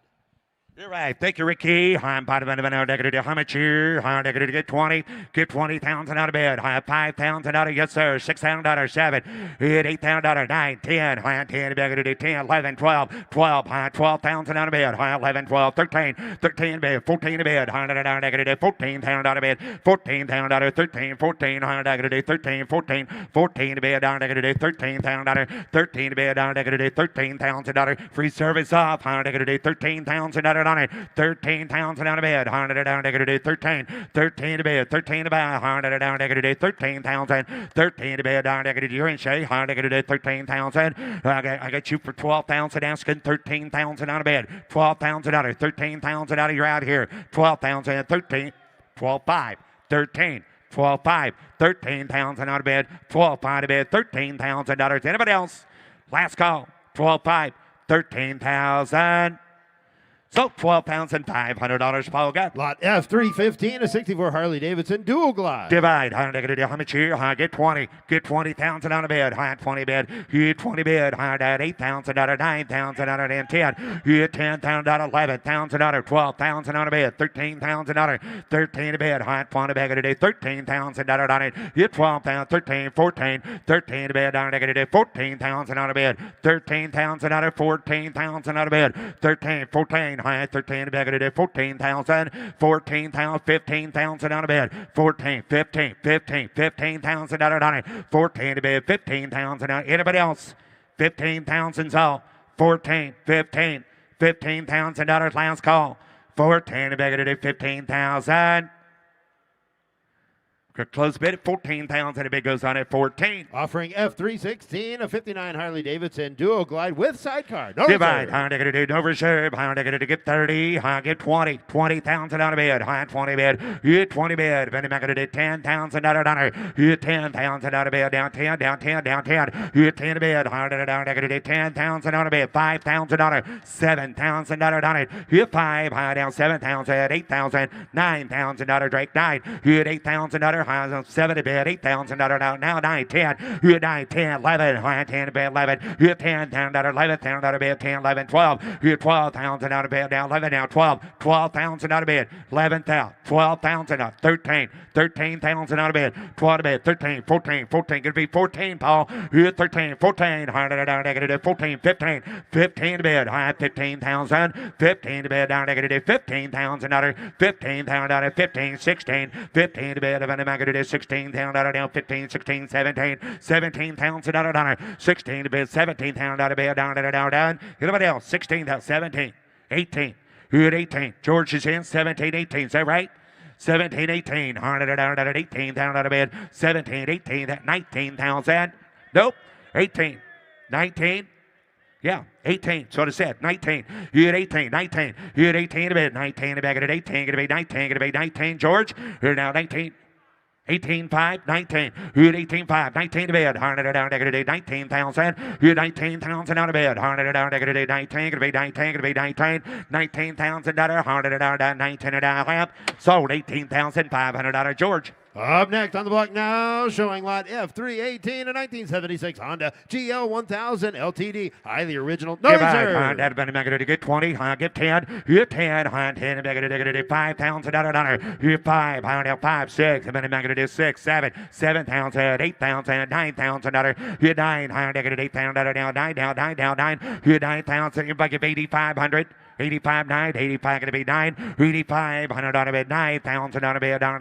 You're right. Thank you, Ricky. I'm bottom of an hour. Negative. How much here? Negative. Get 20. Get 20,000 out of bed. High 5,000 out of yes, sir. $6,000. 7. Hit $8,000. 9. 10. High 10. Negative. 10. 11. 12. 12. High 12,000 out of bed. High 11. 12. 13. 13 bed. 14 bed. High negative. 14,000 out of bed. 14,000. 13. 14. High negative. 13. 14. 14 bed. Negative. 13,000. 13 bed. Negative. $13,000. Free service off. High negative. 13,000 on it. 13,000 out of bed. 100 down negative 13. 13 to bed. 13 to buy. 100 down negative 13,000. 13 to bed. Down negative. You're in Shay. 100 negative 13,000. I got you for 12,000. Asking 13,000 out of bed. 12,000 out of 13,000 out of you're out here. 12,000. 13. 12, 5. 13. 12, 5. 13,000 out of bed. 12, 5 to bed. $13,000. Anybody else? Last call. 12, 5. 13,000. So $12,500, Paul got. Lot F315, a 64 Harley Davidson dual glide. Divide. How much here? Get 20. Get 20,000 out of bed. High 20 bed. Get 20 bed. High that 8,000 out of 9,000 out of 10. Get 10,000 out of 11,000 out of 12,000 out of bed. 13,000 out of 13 of bed. High 20 bed today. 13,000 out of it. Get 12,000. 13, 14. 13 to bed down today. 14,000 out of bed. 13,000 out of 14,000 out of bed. 13, 14. High 13 to bed today. 14,000. 14,000. 15,000 out of bed. 14, 15, 15, 15,000 out of it. 14 to bed. 15,000 out. Anybody else? 15,000's all. 14, 15, 15,000 last call. 14 to bed today. 15,000. Close bid at 14,000. A bid goes on at 14. Offering F316, a 59 Harley Davidson dual glide with sidecar. No Divide. reserve. High negative, no reserve. High negative, get 30. High get 20. 20,000 out of bid. High 20 bid. You 20 bid. Penny back at 10,000 out of donor. You 10,000 out of bid. Down 10, down 10, down 10. You 10 to bid. High down negative 10,000 out of bid. 5,000 out of 7,000 out of donor. You 5. High down 7,000. 8,000. 9,000 out of Drake 9. You 8,000 out of high 7 to bid. 8,000 out of now 9, 10. You 9, 10, 11. High 10 to bid 11. You 10,000 out of 11,000 out of bid. 10, 11, 12. You 12,000 out of bid. Now 11 now 12. 12,000 out of bid. 11,000. 12,000 out. 13. 13,000 out of bid. 12 to bid. 13, 14, 14. Gonna be 14, Paul. You 13, 14. High down negative 14, 15. 15 to bid. High 15,000. 15 to bid. Down negative 15,000 out of 15,000 out of 15, 16. 15 to bid. Of an negative 16,000 out of down 15, 16, 17. 17,000 out of down 16 to bid. 17,000 out of bid. Down. Anybody else? 16,000. 17. 18. You at 18. George is in. 17, 18. Is that right? 17, 18. 18,000 out of bed. 17, 18. That 19,000. Nope. 18. 19. Yeah, 18. So it said 19. You at 18. 19. You at 18 to bed. 19 to back at 18. Gonna be 19. Gonna be 19. George. You're now 19. 18.5, 19. You at 18.5, 19 to bed. 19,000. You at 19,000 out of bed. 19, gonna be 19, gonna be 19. 19,000 $100, 19 and a half. Sold $18,500. George. Up next on the block now, showing lot F318, a 1976 Honda GL1000 LTD, highly original, no reserve. That been going to get 20, get 10, you 10, 10, $5,000, you 5, 5, 6, and then I'm going to do 6, 7, 7,000, 8,000, $9,000, you 9, $8,000, now 9, you 9,000, you bucket 8,500. 85, 9, 85 gonna be 9, 8,500 out of bed, 9,000 out of bed, down,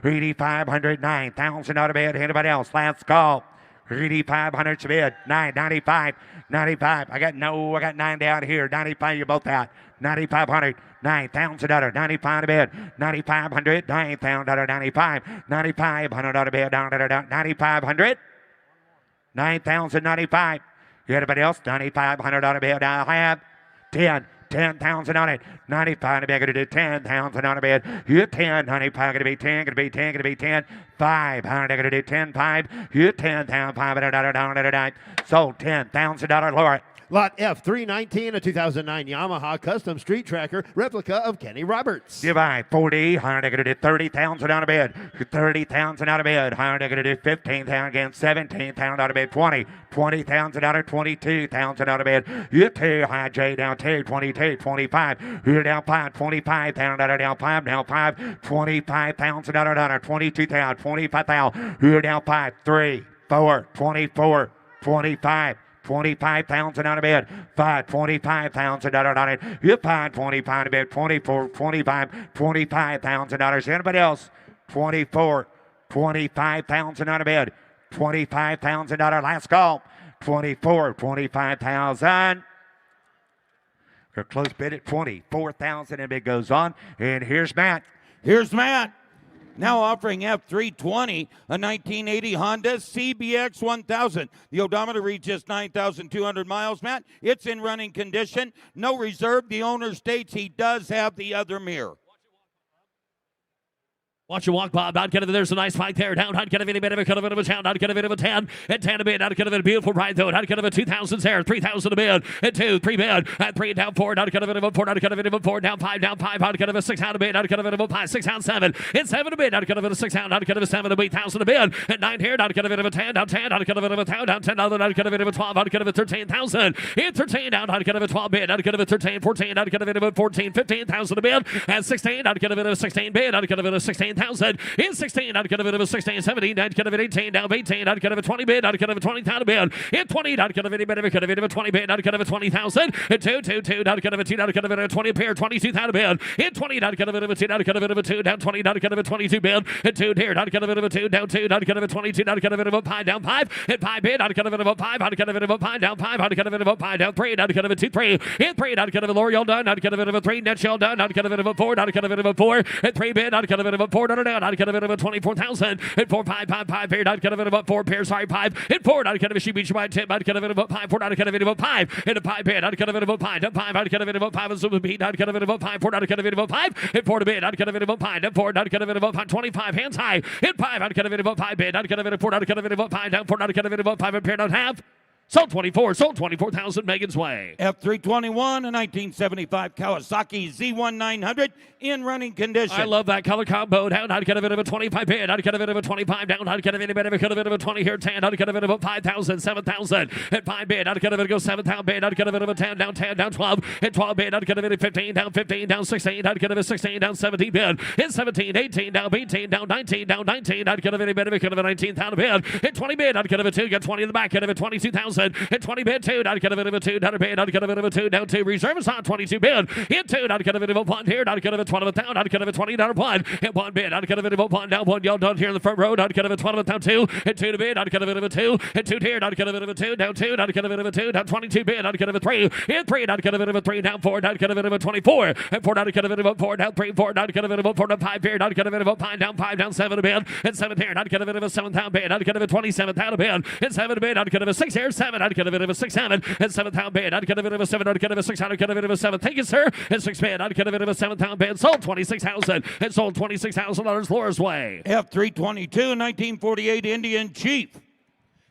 8,500, 9,000 out of bed. Anybody else? Last call. 8,500 to bid, 9, 95, 95. I got 9 down here. 95, you both out. 9,500, 9,000 out of 95 to bed, 9,500, 9,000 out of 95, 9,500 out of bed, down, 9,500, 9,095. Anybody else? 9,500 out of bed. I have 10,000 on it. 95 to be going to do 10,000 on a bed. You 10, 95 going to be 10, going to be 10, going to be 10. 500 going to do 10, 5. You 10,500 sold $10,000 lower. Lot F319, a 2009 Yamaha Custom Street Tracker, replica of Kenny Roberts. Divide 40, they're going to do 30,000 out of bed. 30,000 out of bed. They're going to do 15,000 again. 17,000 out of bed. 20,000 out of 22,000 out of bed. You 2, high J down 2, 22, 25. You're down 5, 25,000 out of down 5, now 5, 25,000 out of down 22,000, 25,000. You're down 5, 3, 4, 24, 25. 25,000 out of bed. 5, 25,000 on it. You 5, 25 out of bed. 24, 25, $25,000. Anybody else? 24, 25,000 out of bed. $25,000 last call. 24, 25,000. Your close bid at 24,000 and bid goes on. And here's Matt. Here's Matt. Now offering F320, a 1980 Honda CBX 1000. The odometer reads just 9,200 miles, Matt. It's in running condition. No reserve. The owner states he does have the other mirror. Watch you walk, Bob. Not get it. There's a nice fight there. Down. Not get it. Any bit of a cut of it of a town. Not get it of a 10. And 10 a bid. Not get it. A beautiful ride though. Not get it. 2,000 there. 3,000 a bid. And 2, 3 bid. And 3 down 4. Not get it. A 4. Not get it. A 4 down 5. Down 5. Not get it. A 6 out a bid. Not get it. A 5. 6 out 7. And 7 a bid. Not get it. A 6 out. Not get it. A 7 a 8,000 a bid. And 9 here. Not get it. A 10. Down 10. Not get it. A 10. Down 10. Not get it. A 12. Not get it. 13,000. And 13 down. Not get it. A 12 bid. Not get it. 13. 14. Not get it. A 14. 15,000 a bid. And 16. Not get it. A 16 bid. Not get it. A 16,000. And 16. Not get it. 16, 17, not get it 18, down 18, not get it 20 bid, not get it 20,000 bid, hit 20, not get it any better, could have been 20 bid, not get it 20,000, hit 2, 2, 2, not get it 2, not get it 20 pair, 22,000 bid, hit 20, not get it 2, not get it 2, down 20, not get it 22 bid, hit 2 here, not get it 2, down 2, not get it 22, not get it 5, down 5, hit 5 bid, not get it 5, not get it 5, down 5, not get it 5, down 3, not get it 2, 3, hit 3, not get it L'Oreal done, not get it 3, net shell done, not get it 4, not get it 4, hit 3 bid, not get it 4, not get it 24,000, hit 4, 5, 5, 5 pair, not get it about 4 pairs, sorry, 5, hit 4, not get it, she beat you by 10, not get it about 5, 4, not get it about 5, hit a 5 pair, not get it about 5, down 5, not get it about 5, and so beat, not get it about 5, 4, not get it about 5, hit 4 to bid, not get it about 5, down 4, not get it about 5, 25, hands high, hit 5, not get it about 5 bid, not get it about 4, not get it about 5, down 4, not get it about 5, and pair, not half. Sold 24,000 Megan's way. F321, a 1975 Kawasaki Z1900 in running condition. I love that color combo. Down, I'd get a bit of a 25 bid. I'd get a bit of a 25 down. I'd get a bit of a 20 here. 10. I'd get a bit of a 5,000, 7,000. At 5 bid. I'd get a bit of go 7,000 bid. I'd get a bit of a 10 down 12. At 12 bid. I'd get a bit of 15 down 16. I'd get a bit of 16 down 17 bid. At 17, 18 down 18 down 19 down 19. I'd get a bit of a 19,000 bid. At 20 bid. I'd get a bit of 2. Get 20 in the back. Get a bit of 22,000. At 20 bid 2. I'd get a bit of a 2. Down a bid. I'd get a bit of a 2 down 2. Reserve is on 22 bid. Hit 2. I'd get a bit of a 1 here. I'd get a bit of 12 down. I'd get a bit of 20 down 1. Hit 1 bid. I'd get a bit of a 1 down 1. Y'all done here in the front row. I'd get a bit of 12 down 2. Hit 2 to bid. I'd get a bit of a 2. Hit 2 here. I'd get a bit of a 2 down 2. I'd get a bit of a 2 down 22 bid. I'd get a bit of a 3. Hit 3. I'd get a bit of a 3 down 4. I'd get a bit of a 24. Hit 4. I'd get a bit of a 4 down 3. 4. I'd get a bit of a 4 down 5 here. I'd get a bit of a 5 down 7 to bid. Hit 7 here. I'd get a bit of a 7 down bid. I'd get a bit of a 27 down to bid. Hit 7 to bid. I'd get a bit of a 6 here. 7. I'd get a bit of a 6 7. Hit 7 down bid. I'd get a bit of a 7. I'd get a bit of a 6. I'd get a bit of a 7. Thank you, sir. Hit 6 bid. I'd get a bit of a 7 down bid. Sold 26,000. It sold $26,000 Laura's way. F322, 1948 Indian Chief.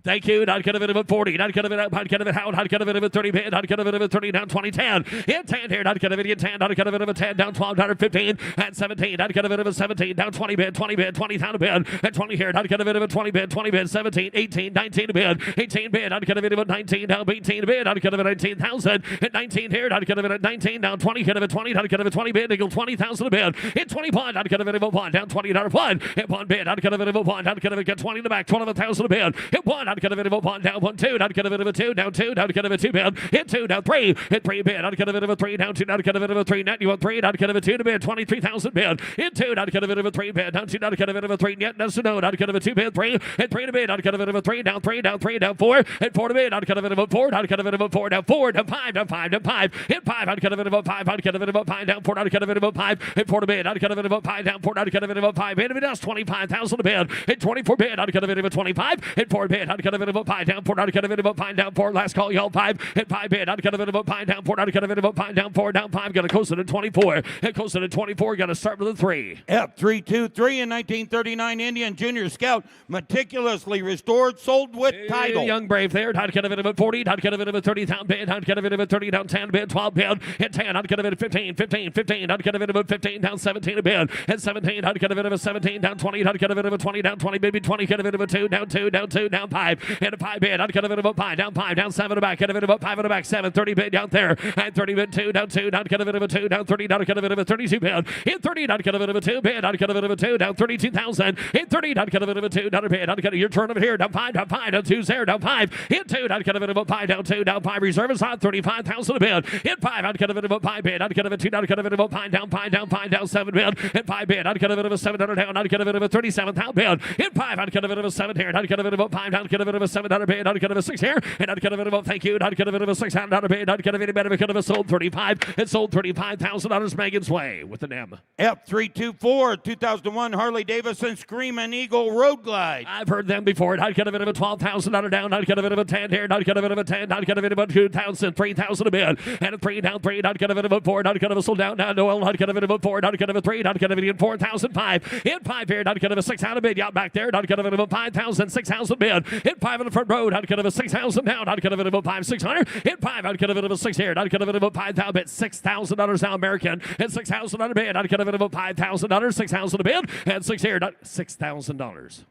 Thank you. Not get a bit of a 40. Not get a bit of not get a bit out. Not get a bit of a 30 bid. Not get a bit of a 30 down 20 10. Hit 10 here. Not get a bit of 10. Not get a bit of a 10 down 12 down 15 and 17. Not get a bit of a 17 down 20 bid. 20 bid. 20 down a bid. And 20 here. Not get a bit of a 20 bid. 20 bid. 17. 18. 19 a bid. 18 bid. Not get a bit of a 19 down 18 a bid. Not get a bit of 19,000. Hit 19 here. Not get a bit of 19 down 20. Hit a bit 20. Not get a bit 20 bid. Nickel 20,000 a bid. Hit 21. Not get a bit of a 1 down 20 down 1. Hit 1 bid. Not get a bit of a 1. Not get a bit get 20 in the back. 12,000 a bid. Hit 1. Not get a bit of a 1 down 1 2. Not get a bit of a 2 down 2. Not get a bit of a 2 bid. Hit 2 down 3. Hit 3 bid. Not get a bit of a 3 down 2. Not get a bit of a 3 net. You want 3. Not get a bit of a 2 to bid. 23,000 bid. Hit 2. Not get a bit of a 3 bid. Down 2. Not get a bit of a 3 net. No, so no. Not get a bit of a 2 bid. 3. Hit 3 to bid. Not get a bit of a 3 down 3 down 3 down 4. Hit 4 to bid. Not get a bit of a 4. Not get a bit of a 4 down 4 down 5 down 5 down 5. Hit 5. Not get a bit of a 5. Not get a bit of a 5 down 4. Not get a bit of a 5. Hit 4 to bid. Not get a bit of a 5 down 4. Not get a bit of a 5. Hit a bit else 25,000 to bid. Hit 24 bid. Not get a bit of a 25. Hit 4 bid. Not get a bit of a 5 down 4. Not get a bit of a 5 down 4. Last call, y'all 5. Hit 5 bid. Not get a bit of a 5 down 4. Not get a bit of a 5 down 4 down 5. Got to coast it at 24. It coast it at 24. Got to start with a 3. F323 in 1939 Indian Junior Scout, meticulously restored, sold with title. Young Brave there. Not get a bit of a 40. Not get a bit of a 30 down bid. Not get a bit of a 30 down 10 bid. 12 bid. Hit 10. Not get a bit of 15. 15. 15. Not get a bit of a 15 down 17 a bid. Hit 17. Not get a bit of a 17 down 20. Not get a bit of a 20 down 20. Maybe 20. Get a bit of a 2 down 2 down 2 down 5. Hit a 5 bid. Not get a bit of a 5 down 7 to back. Get a bit of a 5 in the back. 7. 30 bid down there. And 30 bid 2 down 2. Not get a bit of a 2 down 30. Not get a bit of a 32 bid. Hit 30. Not get a bit of a 2 bid. Not get a bit of a 2 down 32,000. Hit 30. Not get a bit of a 2 down a bid. Not get your turn over here. Down 5 down 2 there down 5. Hit 2. Not get a bit of a 5 down 2 down 5. Reserve is on 35,000 a bid. Hit 5. Not get a bit of a 5 bid. Not get a bit of a 2. Not get a bit of a 5 down 7 bid. Hit 5 bid. Not get a bit of a 7 down. Not get a bit of a 37,000 bid. Hit 5. Not get a bit of a 7 here. Not get a bit of a 5 down. Get get a bit of a $7 bid, not get a 6 here, and not get a bit of a thank you, not get a bit of a $600 bid, not get a bit of a sold 35, it sold $35,000 Megan's way with an M. F324, 2001 Harley Davidson Screamin' Eagle Road Glide. I've heard them before. Not get a bit of a $12,000 down, not get a bit of a 10 here, not get a bit of a 10, not get a bit of a 2,000, 3,000 a bid, and a 3 down 3, not get a bit of a 4, not get a sold down, Noel, not get a bit of a 4, not get a 3, not get a bit of 4,005, in 5 here, not get a 6 out of bid, out back there, not get a bit of a 5,000, 6,000 bid, in 5 in the front row, not get a 6,000 down, not get a bit of a 5, 600, in 5, not get a bit of a 6 here, not get a bit of a 5,000 bid, $6,000 now American, and 6,000 on a bid, not get a bit of a $5,000, 6,000 a bid, and 6 here, not $6,000.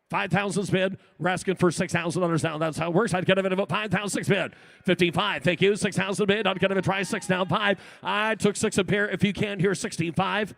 5,000 bid. We're asking for $6,000 down. That's how it works. I'd get a bit of a 5,000 bid. 55. Thank you. 6,000 bid. I'd get a bit. Try 6 down 5. I took 6 up here. If you can, here's 65.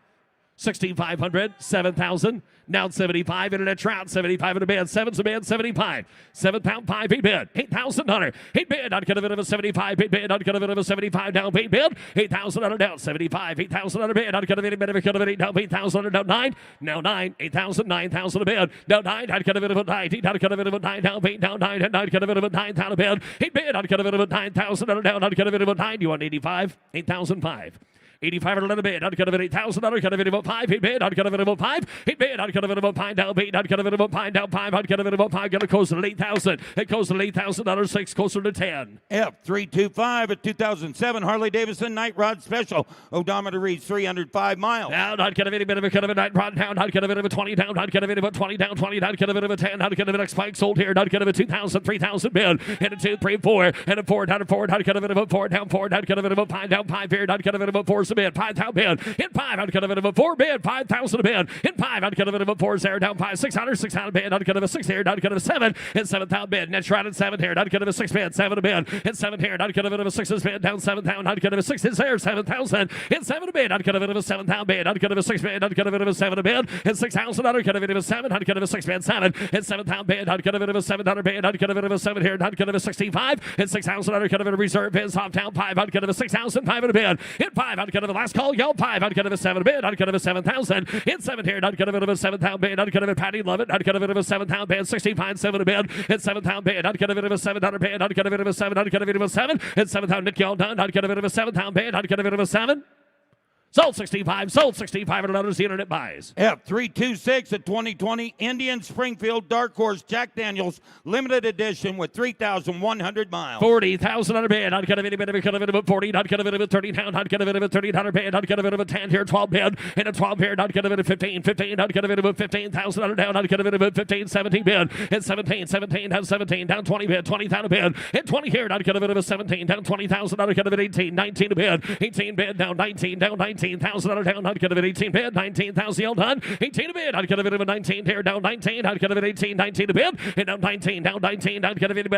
6,500. 7,000. Now 75. Internet trout. 75 in a bid. 7's a bid. 75. 7 pound 5. 8 bid. $8,000. 8 bid. I'd get a bit of a 75. 8 bid. I'd get a bit of a 75 down. 8 bid. $8,000 down. 75. $8,000 bid. I'd get a bit of a 8 down. $8,000 down 9. Now 9. 8,000. 9,000 a bid. Down 9. I'd get a bit of a 90. I'd get a bit of a 9 down. 8 down 9. And I'd get a bit of a 9,000 a bid. 8 bid. I'd get a bit of a 9,000 down. I'd get a bit of a 9. You want 85? 8,005. 85 a bid. I'd get a bit of $8,000. Get a bit of a 5. 8 bid. I'd get a bit of a 5. 8 bid. I'd get a bit of a 5 down. 8. I'd get a bit of a 5 down. 5. I'd get a bit of a 5. Get a closer to 8,000. It goes to $8,000. 6 closer to 10. F325, a 2007 Harley Davidson Night Rod Special. Odometer reads 305 miles. Now, I'd get a bit of a night rod down. I'd get a bit of a 20 down. I'd get a bit of a 20 down. 20. I'd get a bit of a 10. I'd get a bit of a spike sold here. I'd get a bit of 2,000, 3,000 bid. And a 2, 3, 4. And a 4 down. A 4. I'd get a bit of a 4 down. 4. I'd get a bit of a 5 down. 5 here. I'd get a bit of a 4 bid. 5,000 bid. In 5, I'd get a bit of a 4 bid. 5,000 a bid. In 5, I'd get a bit of a 4 there down 5. 600. 600 bid. I'd get a 6 here. I'd get a 7. And 7,000 bid. Next round at 7 here. I'd get a 6 bid. 7 a bid. And 7 here. I'd get a bit of a 6 bid. Down 7,000. I'd get a 6 there. 7,000. And 7 a bid. I'd get a bit of a 7,000 bid. I'd get a 6 bid. I'd get a bit of a 7 a bid. And 6,000. I'd get a bit of a 7. I'd get a 6 bid. 7. And 7,000 bid. I'd get a bit of a 700 bid. I'd get a bit of a 7 here. I'd get a 65. And 6,000. I'd get a bit of reserve bid. Top down 5. I'd get a 6,000. 5 in a bid. In 5. I'd get a last call. Yell 5. I'd get a 7 bid. I'd get a 7,000. In 7 here. I'd get a bit of a 7,000 bid. I'd get a bit of Patty Love It. I'd get a bit of a 7,000 bid. 65. 7 a bid. And 7,000 bid. I'd get a bit of a 700 bid. I'd get a bit of a 7. I'd get a bit of a 7. And 7,000. Nick Y'all done. I'd get a bit of a 7,000 bid. I'd get a bit of a 7. Sold 65. Sold 65 at others. The internet buys. F326, a 2020 Indian Springfield Dark Horse Jack Daniels limited edition with 3,100 miles. 40,000 on a bid. I'd get a bit of a 40. I'd get a bit of a 30 down. I'd get a bit of a 30 bid. I'd get a bit of a 10 here. 12 bid. And a 12 here. I'd get a bit of 15. 15. I'd get a bit of a 15,000 on down. I'd get a bit of a 15. 17 bid. And 17. 17 down 17. Down 20 bid. 20,000 bid. And 20 here. I'd get a bit of a 17. Down 20,000. I'd get a bit of 18. 19 a bid. 18 bid. Down 19. Down 19,000 down. I'd get a bit 18 bid. 19,000 all done. 18 a bid. I'd get a bit of a 19 here. Down 19. I'd get a bit 18. 19 a bid. And down 19. Down 19. I'd get a bit of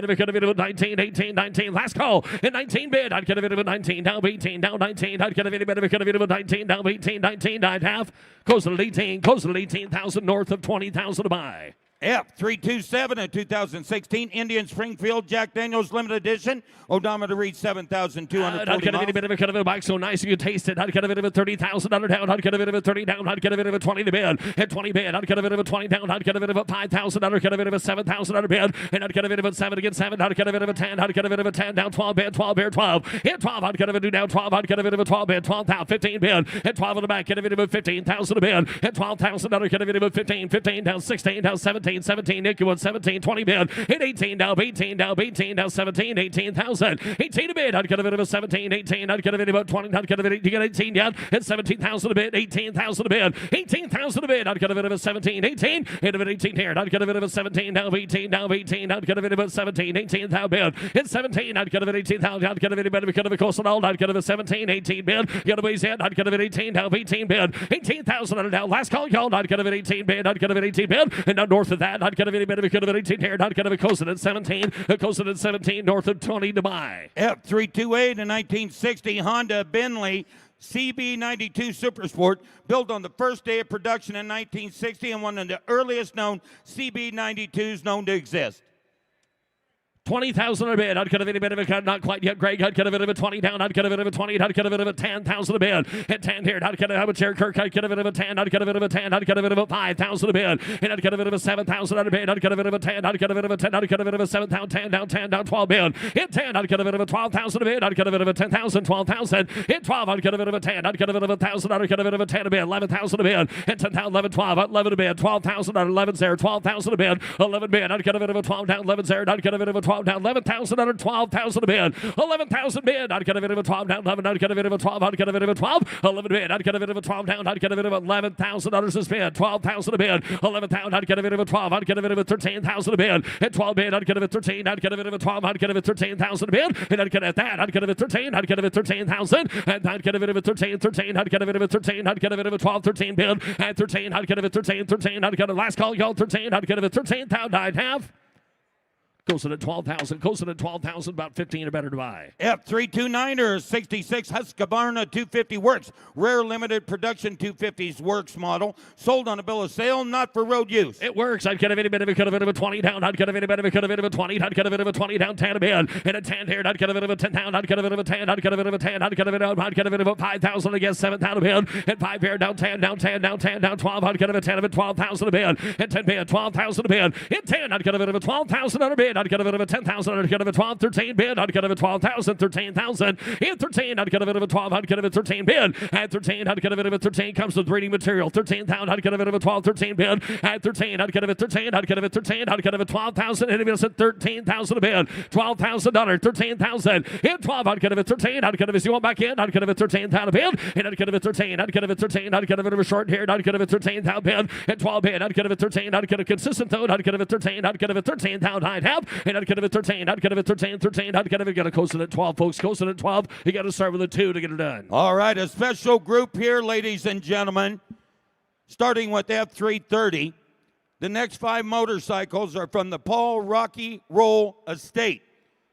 a 19. 18. 19. Last call. And 19 bid. I'd get a bit of a 19. Down 18. Down 19. I'd get a bit of a 19. Down 18. 19. I'd have. Close to 18. Close to 18,000 north of 20,000 to buy. F327, a 2016 Indian Springfield Jack Daniels limited edition. Odometer reads 7,240 I'd get a bit of a bike so nice you can taste it. I'd get a bit of a $30,000 down. I'd get a bit of a 30 down. I'd get a bit of a 20 to bid. At 20 bid. I'd get a bit of a 20 down. I'd get a bit of a $5,000. I'd get a bit of a $7,000 bid. And I'd get a bit of a 7 against 7. I'd get a bit of a 10. I'd get a bit of a 10 down. 12 bid. 12 bid. 12. Hit 12. I'd get a bit of down 12. I'd get a bit of a 12 bid. 12,000. 15 bid. At 12 on the back. Get a bit of a 15,000 a bid. At 12,000. I'd get a bit of a 15. 15 down. 16 down. 17. 17. Nick, you 17, 20 bid, hit 18 down, 18 down, 18 down, 17, 18,000, 18 a bid. I'd get a bit of a 17, 18. I'd get a bit of a 20. I'd get a bit of 18 down, and 17,000 a bid, 18,000 a bid, 18,000 a bid. I'd get a bit of a 17, 18, hit a bit 18 here. I'd get a bit of a 17 down, 18 down, 18. I'd get a bit of a 17, 18,000 bid, hit 17. I'd get a bit 18,000. I'd get a bit of a coastal. I'd get a 17, 18 bid. Get a ways in. I'd get a bit 18 down, 18 bid, 18,000 down. Last call, y'all. I'd get a bit 18 bid. I'd get a bit 18 bid, and now north of that, I'd get a bit of a 18 here. I'd get a coastal at 17, coastal at 17 north of 20 to buy. F328, a 1960 Honda Bentley CB92 Supersport, built on the first day of production in 1960 and one of the earliest known CB92s known to exist. 20,000 a bid. I'd cut a bit of a cut, not quite yet. Greg, I'd cut a bit of a 20 down. I'd cut a bit of a 20. I'd cut a bit of a 10,000 a bid. And 10 here. I'd cut a chair. Kirk, I'd cut a bit of a 10. I'd cut a bit of a 10. I'd cut a bit of a 5,000 a bid. And I'd cut a bit of a 7,000 a bid. I'd cut a bit of a 10. I'd cut a bit of a 10. I'd cut a bit of a 7,000. 10 down, 10 down, 12 bid. In 10, I'd cut a bit of a 12,000 a bid. I'd cut a bit of a 10,000, 12,000. In 12, I'd cut a bit of a 10. I'd cut a bit of a 1,000. I'd cut a bit of a 10 a bid. 11,000 a bid. And 10,000, 11, 12. 11 a bid. 12,000. I'd 11 there. 12,000 a bid. 11 bid. I'd cut a bit of a 12 down. 11 there. I'd cut a bit of a 12 down. 11,000. I'd 12,000 a bid. 11,000 bid. I'd cut a bit of a 12 down. 11. I'd cut a bit of a 12. I'd cut a bit of a 12. 11 bid. I'd cut a bit of a 12 down. I'd cut a bit of $11,000 a bid. 12,000 a bid. 11,000. I'd cut a bit of a 12. I'd cut a bit of a 13,000 a bid. At 12 bid. I'd cut a bit of 13. I'd cut a bit of a 12. I'd cut a bit of 13,000 a bid. And I'd cut at that. I'd cut a bit of 13. I'd cut a bit of 13,000. And I'd cut a bit of a 13. 13. I'd cut a bit of a 13. I'd cut a bit of a 12. 13 bid. And 13. I'd cut a bit of 13. 13. I'd cut a last call. Y'all 13. I'd cut a bit of 13,000. I'd have. Goes in at 12,000. Goes in at 12,000. About 15 or better to buy. F329er 66 Husqvarna 250 Works. Rare limited production 250s Works model. Sold on a bill of sale, not for road use. It works. I'd cut a bit of a cut a bit of a 20 down. I'd cut a bit of a cut a bit of a 20. I'd cut a bit of a 20 down, 10 a bid. And a 10 here. I'd cut a bit of a 10 down. I'd cut a bit of a 10. I'd cut a bit of a 10. I'd cut a bit of a 5,000 against 7,000 a bid. And 5 here down, 10 down, 10 down, 10 down, 12. I'd cut a bit 10 of it, 12,000 a bid. And 10 bid, 12,000 a bid. In 10, I'd cut a bit of a 12,000 on a bid. I'd cut a bit of a 10,000. I'd cut a bit of a 12, 13 bid. I'd cut a bit of 12,000, 13,000. In 13, I'd cut a bit of a 12. I'd cut a bit of 13 bid. At 13, I'd cut a bit of a 13. Comes with breeding material. 13,000. I'd cut a bit of a 12, 13 bid. At 13, I'd cut a bit of 13. I'd cut a bit of 13. I'd cut a bit of 12,000. And it's at 13,000 a bid. $12,000, 13,000. In 12, I'd cut a bit of 13. I'd cut a bit. You want back in? I'd cut a bit of 13,000 a bid. And I'd cut a bit of 13. I'd cut a bit of 13. I'd cut a bit of a short here. I'd cut a bit of 13,000 bid. At 12 bid. I'd cut a bit of 13. I'd cut a consistent though. I'd cut a bit of 13. I'd cut a bit of 13,000. I'd have. And I'd cut a bit of 13. I'd cut a bit of 13. 13. I'd cut a bit. Got to coast it at 12, folks. Coast it at 12. You got to start with a 2 to get it done. All right, a special group here, ladies and gentlemen, starting with F330. The next 5 motorcycles are from the Paul Rocky Roll Estate.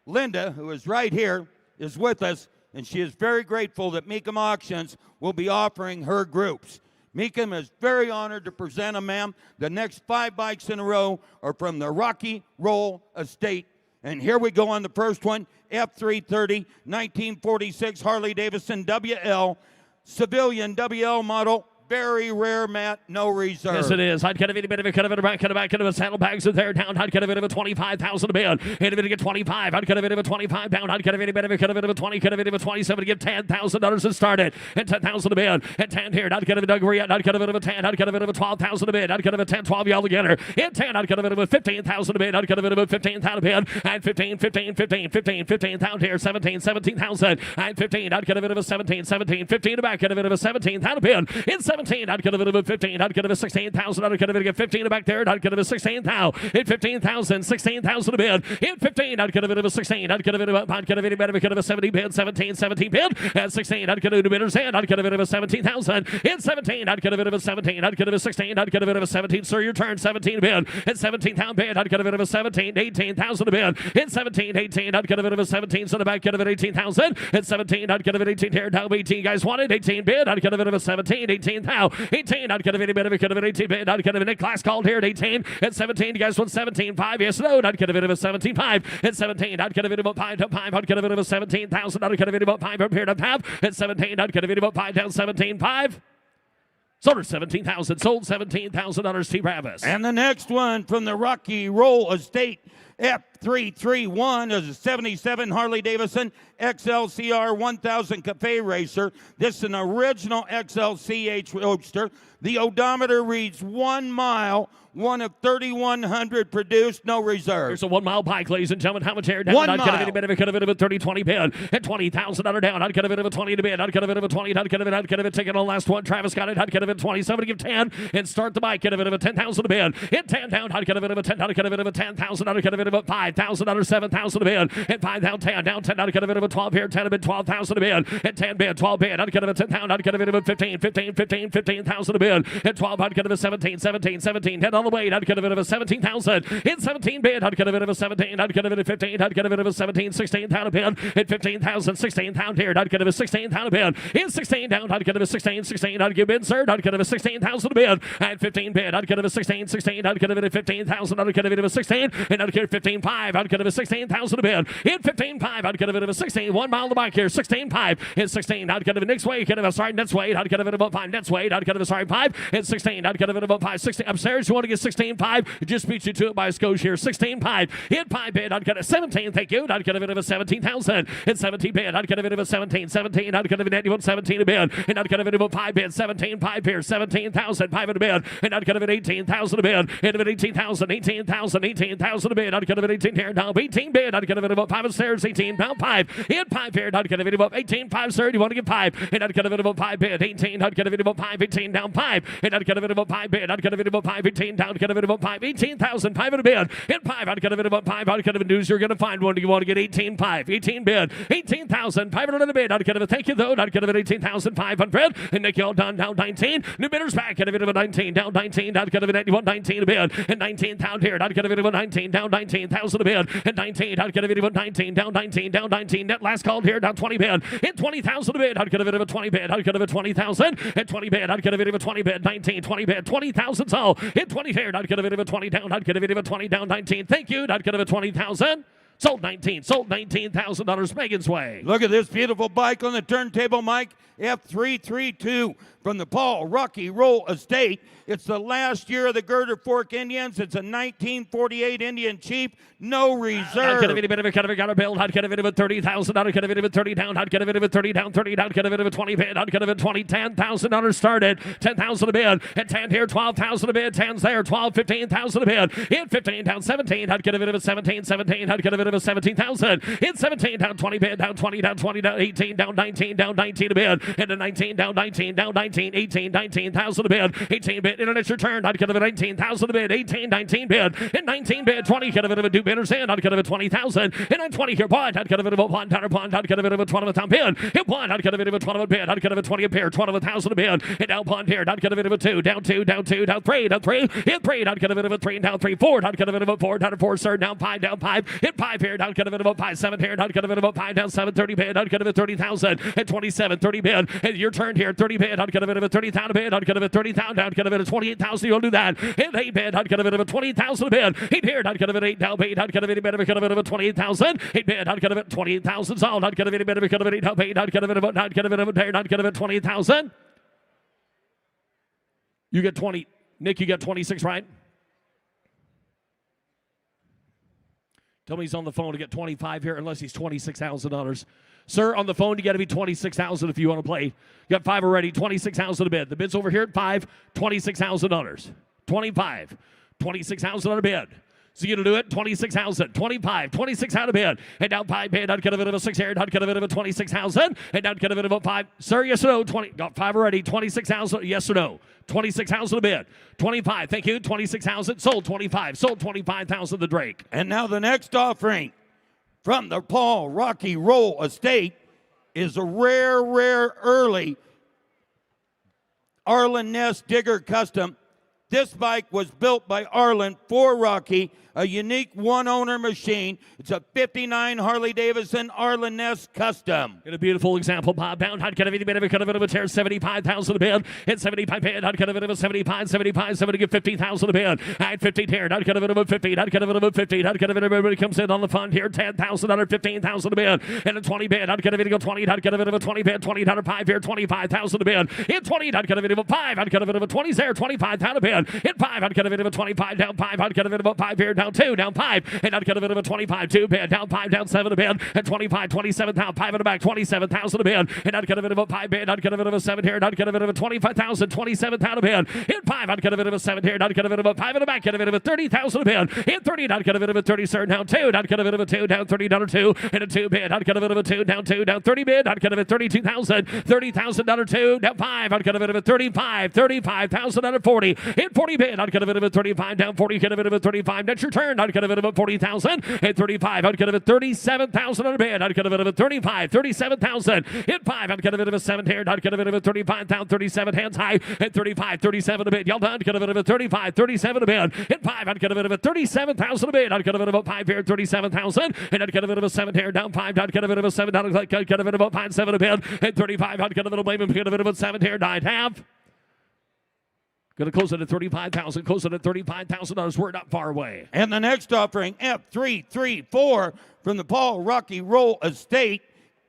Linda, who is right here, is with us, and she is very grateful that Mecum Auctions will be offering her groups. Mecum is very honored to present them, ma'am. The next 5 bikes in a row are from the Rocky Roll Estate. And here we go on the first one, F330, 1946 Harley-Davidson WL, civilian WL model, very rare, Matt, no reserve. Yes, it is. I'd cut a bit of a cut of it back, cut it back, cut of a saddlebags in there down. I'd cut a bit of a 25,000 a bid. And a bit of a 25. I'd cut a bit of a 25 down. I'd cut a bit of a cut of a 20, cut a bit of a 27 to give $10,000 to start it. And 10,000 a bid. And 10 here. I'd cut a bit of a I'd cut a bit of a 10. I'd cut a bit of a 12,000 a bid. I'd cut a bit of a 10, 12 y'all together. In 10, I'd cut a bit of a 15,000 a bid. I'd cut a bit of a 15,000 a bid. And 15, 15, 15, 15, 15,000 here. 17, 17,000. And 15, I'd cut a bit of a 17, 17, 15 back. Cut a bit of a 17,000 a bid. In 17, I'd cut a bit of a 15. I'd cut a bit of 16,000. I'd cut a bit of 15 back there. I'd cut a bit of 16,000. In 15,000, 16,000 a bid. In 15, I'd cut a bit of a 16. I'd cut a bit of a, I'd cut a bit of a 70 bid. 17, 17 bid. At 16, I'd cut a bit of a bidder's hand. I'd cut a bit of a 17,000. In 17, I'd cut a bit of a 17. I'd cut a bit of a 16. I'd cut a bit of a 17. Sir, your turn. 17 bid. At 17,000 bid. I'd cut a bit of a 17. 18,000 a bid. In 17, 18, I'd cut a bit of a 17. So the back cut a bit of 18,000. At 17, I'd cut a bit of 18 here. Down 18 guys wanted. 18 bid. I'd cut a bit of a 17. 18,000. 18, I'd cut a bit of a cut of an 18 bid. I'd cut a bit of class called here at 18. At 17, you guys want 17.5. Yes, no. I'd cut a bit of a 17.5. At 17, I'd cut a bit of a 5 to 5. I'd cut a bit of a 17,000. I'd cut a bit of a 5 up here to 5. At 17, I'd cut a bit of a 5 down 17.5. Sold at 17,000. Sold $17,000 T. Ravis. And the next one from the Rocky Roll Estate, F331 is a 77 Harley-Davidson XLCR 1000 Cafe Racer. This is an original XLCH Roadster. The odometer reads 1 mile, one of 3,100 produced, no reserve. Here's a 1 mile bike, ladies and gentlemen. How much air down? 1 I'd mile. cut a bit of a 30, 20 bid. At 20,000 down. I'd cut a bit of a 20 to bid. I'd cut a bit of a 20. I'd cut a bit. Taking the last one. Travis got it. I'd cut a bit of 20. Somebody give 10 and start the bike. Cut a bit of a 10,000 to bid. At 10 down. I'd cut a bit of a 10. I'd cut a bit of a 10,000. I'd cut a bit of a 5,000. 7,000 to bid. At 5 down. 10 down. 10. I'd cut a bit of a 12 here. 10 a bit. 12,000 to bid. At 10 bid. 12 bid. I'd cut a bit of a 10 down. I'd cut a bit of a 15. 15,000 to bid. At 12. I'd cut a bit of 17. 17. 17. Head on the way. I'd get a bit of a 17,000. In 17 bid. I'd get a bit of a 17. I'd get a bit of 15. I'd get a bit of a 17. 16 pound a bid. At 15,000. 16 pound here. I'd get a 16 pound a bid. In 16 down. I'd get a 16. 16. I'd give bid, sir. I'd get a 16,000 a bid. At 15 bid. I'd get a 16. 16. I'd get a bit of 15,000. I'd get a bit of a 16. And I'd get 15.5. I'd get a 16,000 a bid. In 15.5. I'd get a bit of a 16. 1 mile the back here. 16.5. In 16. I'd get a next way. Get a sorry next way. I'd get a bit about 5 next way. I'd get a sorry 5. In 16. I'd get a bit about 5. 16 upstairs. You want to get 16.5? It just beats you to it by a skosh here. 16.5. In 5 bid. I'd get a 17. Thank you. I'd get a bit of a 17,000. In 17 bid. I'd get a bit of a 17. 17. I'd get a bit of 17 a bid. And I'd get a bit of a 5 bid. 17. 5 here. 17,000. 5 in a bid. And I'd get a bit 18,000 a bid. And a bit 18,000. 18,000. 18,000 a bid. I'd get a bit 18 here. Now 18 bid. I'd get a bit about 5 upstairs. 18 pound 5. In 5 here. I'd get a bit about 18. 5 sir. You want to get 5. And I'd get a bit about 5 bid. 18. I'd get a bit about 5. 18 down 5. And I'd get a bit about 5 bid. I'd get a bit about 5. 18 down. Get a bit about 5. 18,000. 5 in a bid. In 5. I'd get a bit about 5. I'd get a bit news. You're going to find one. Do you want to get 18 5? 18 bid. 18,000. 500 in a bid. I'd get a thank you though. I'd get a bit 18,500. And Nick y'all down 19. New bidders back. Get a bit of a 19 down 19. I'd get a bit 91. 19 a bid. And 19 pound here. I'd get a bit of a 19 down 19,000 a bid. And 19. I'd get a bit of a 19 down 19 down 19. Net last called here down 20 bid. In 20,000 a bid. I'd get a bit of a 20 bid. I'd get a bit of 20,000. And 20 bid. I'd get a bit of a 20 bid. 19 20 bid. 20,000 all. In 20 here. I'd get a bit of a 20 down. I'd get a bit of a 20 down 19. Thank you. I'd get a bit of 20,000. Sold 19. Sold $19,000 Megan's way. Look at this beautiful bike on the turntable, Mike. F332 from the Paul Rocky Roll Estate. It's the last year of the Girder Fork Indians. It's a 1948 Indian Chief, no reserve. I'd get a bit of a kind of a got a build. I'd get a bit of a 30,000. I'd get a bit of a 30 down. I'd get a bit of a 30 down, 30 down. Get a bit of a 20 bid. I'd get a bit of 20, $10,000 started. 10,000 a bid. And 10 here, 12,000 a bid. 10's there, 12, 15,000 a bid. In 15 down 17. I'd get a bit of a 17, 17. I'd get a bit of a 17,000. In 17 down 20 bid. Down 20 down 20 down 18 down 19 down 19 a bid. And a 19 down 19 down 19 18 19,000 a bid. 18 bid. Internet's your turn. I'd get a bit 19,000 a bid. 18 19 bid. And 19 bid. 20 get a bit of a do bidders in. I'd get a bit of 20,000. And on 20 here bond. I'd get a bit of a $1 bond. I'd get a bit of a 20 town bid. Hit one. I'd get a bit of a 20 a bid. I'd get a bit of 20 a pair. 20,000 a bid. And down bond here. I'd get a bit of a 2 down 2 down 2 down 3 down 3. Hit 3. I'd get a bit of a 3 down 3 4. I'd get a bit of a 4 down 4 sir down 5 down 5. Hit 5 here. I'd get a bit of a 5 7 here. I'd get a bit of a 5 down 7 30 bid. I'd get a bit of 30,000 and 27 30 bid. And your turn here 30 bid. I'd get a bit of a 30,000 a bid. I'd get a bit of 30,000. I'd get a bit of 28,000. You'll do that. And 8 bid. I'd get a bit of a 20,000 a bid. 8 here. I'd get a bit of 8 down bid. I'd get a bit of a 28,000. 8 bid. I'd get a bit of 28,000 sold. I'd get a bit of 8 down bid. I'd get a bit of I'd get a bit of I'd get a bit of 20,000. You get 20. Nick, you got 26, right? Tell me he's on the phone to get 25 here, unless he's $26,000. Sir, on the phone, you got to be 26,000 if you want to play. You got 5 already, 26,000 a bid. The bid's over here at 5, $26,000. 25, 26,000 on a bid. So you're going to do it, 26,000, 25, 26 out of bid. And down 5 bid, I'd get a bit of a 6 here, I'd get a bit of a 26,000. And I'd get a bit of a 5. Sir, yes or no? 20, got 5 already, 26,000, yes or no? 26,000 a bid. 25, thank you, 26,000, sold 25, sold 25,000 to Drake. And now the next offering from the Paul Rocky Roll Estate is a rare early Arlen Ness Digger Custom. This bike was built by Arlen for Rocky, a unique one-owner machine. It's a 59 Harley-Davidson Arlen Ness Custom. In a beautiful example, Bob Bound, I'd get a bit of a tear, 75,000 a bid. At 75 bid, I'd get a bit of a 75, 70 get 50,000 a bid. At 50 here, I'd get a bit of a 50, I'd get a bit of a 50, I'd get a bit of everybody comes in on the fund here, 10,000 under 15,000 a bid. And a 20 bid, I'd get a bit of a 20, I'd get a bit of a 20 bid, 20 under 5 here, 25,000 a bid. In 20, I'd get a bit of a 5, I'd get a bit of a 20 there, 25,000 a bid. In 5, I'd get a bit of a 25 down 5, I'd get a bit of a 5 here, down 2, down 5, and I'd get a bit of a 25 2 bid, down 5, down 7 a bid, and 25, 27 down 5 in the back, 27,000 a bid, and I'd get a bit of a 5 bid, I'd get a bit of a 7 here, and I'd get a bit of a 25,000, 27,000 a bid. In 5, I'd get a bit of a 7 here, and I'd get a bit of a 5 in the back, get a bit of a 30,000 a bid. In 30, I'd get a bit of a 30 sir, down 2, and I'd get a bit of a 2 down 30 down 2, and a 2 bid, I'd get a bit of a 2 down 30 bid, I'd get a bit of 32,000, 30,000 down 2, down 5, I'd get a bit of a 35,000 down 40. In hit 40 bid, I'd get a bit of a 35, down 40, get a bit of a 35, that's your turn, I'd get a bit of a 40,000, hit 35, I'd get a bit of 37,000 on a bid, I'd get a bit of a 35, 37,000, hit 5, I'd get a bit of a 7 here, I'd get a bit of a 35,000, 37, hands high, hit 35, 37 a bid, y'all done, get a bit of a 35, 37 a bid, hit 5, I'd get a bit of a 37,000 a bid, I'd get a bit of a 5 here, 37,000, and I'd get a bit of a 7 here, down 5, I'd get a bit of a 7, I'd get a bit of a 5, 7 a bid, hit 35, I'd get a bit of a get a bit of a 7 here, 9 half. Going to close it at 35,000. Close it at $35,000. We're not far away. And the next offering, F334 from the Paul Rocky Roll Estate,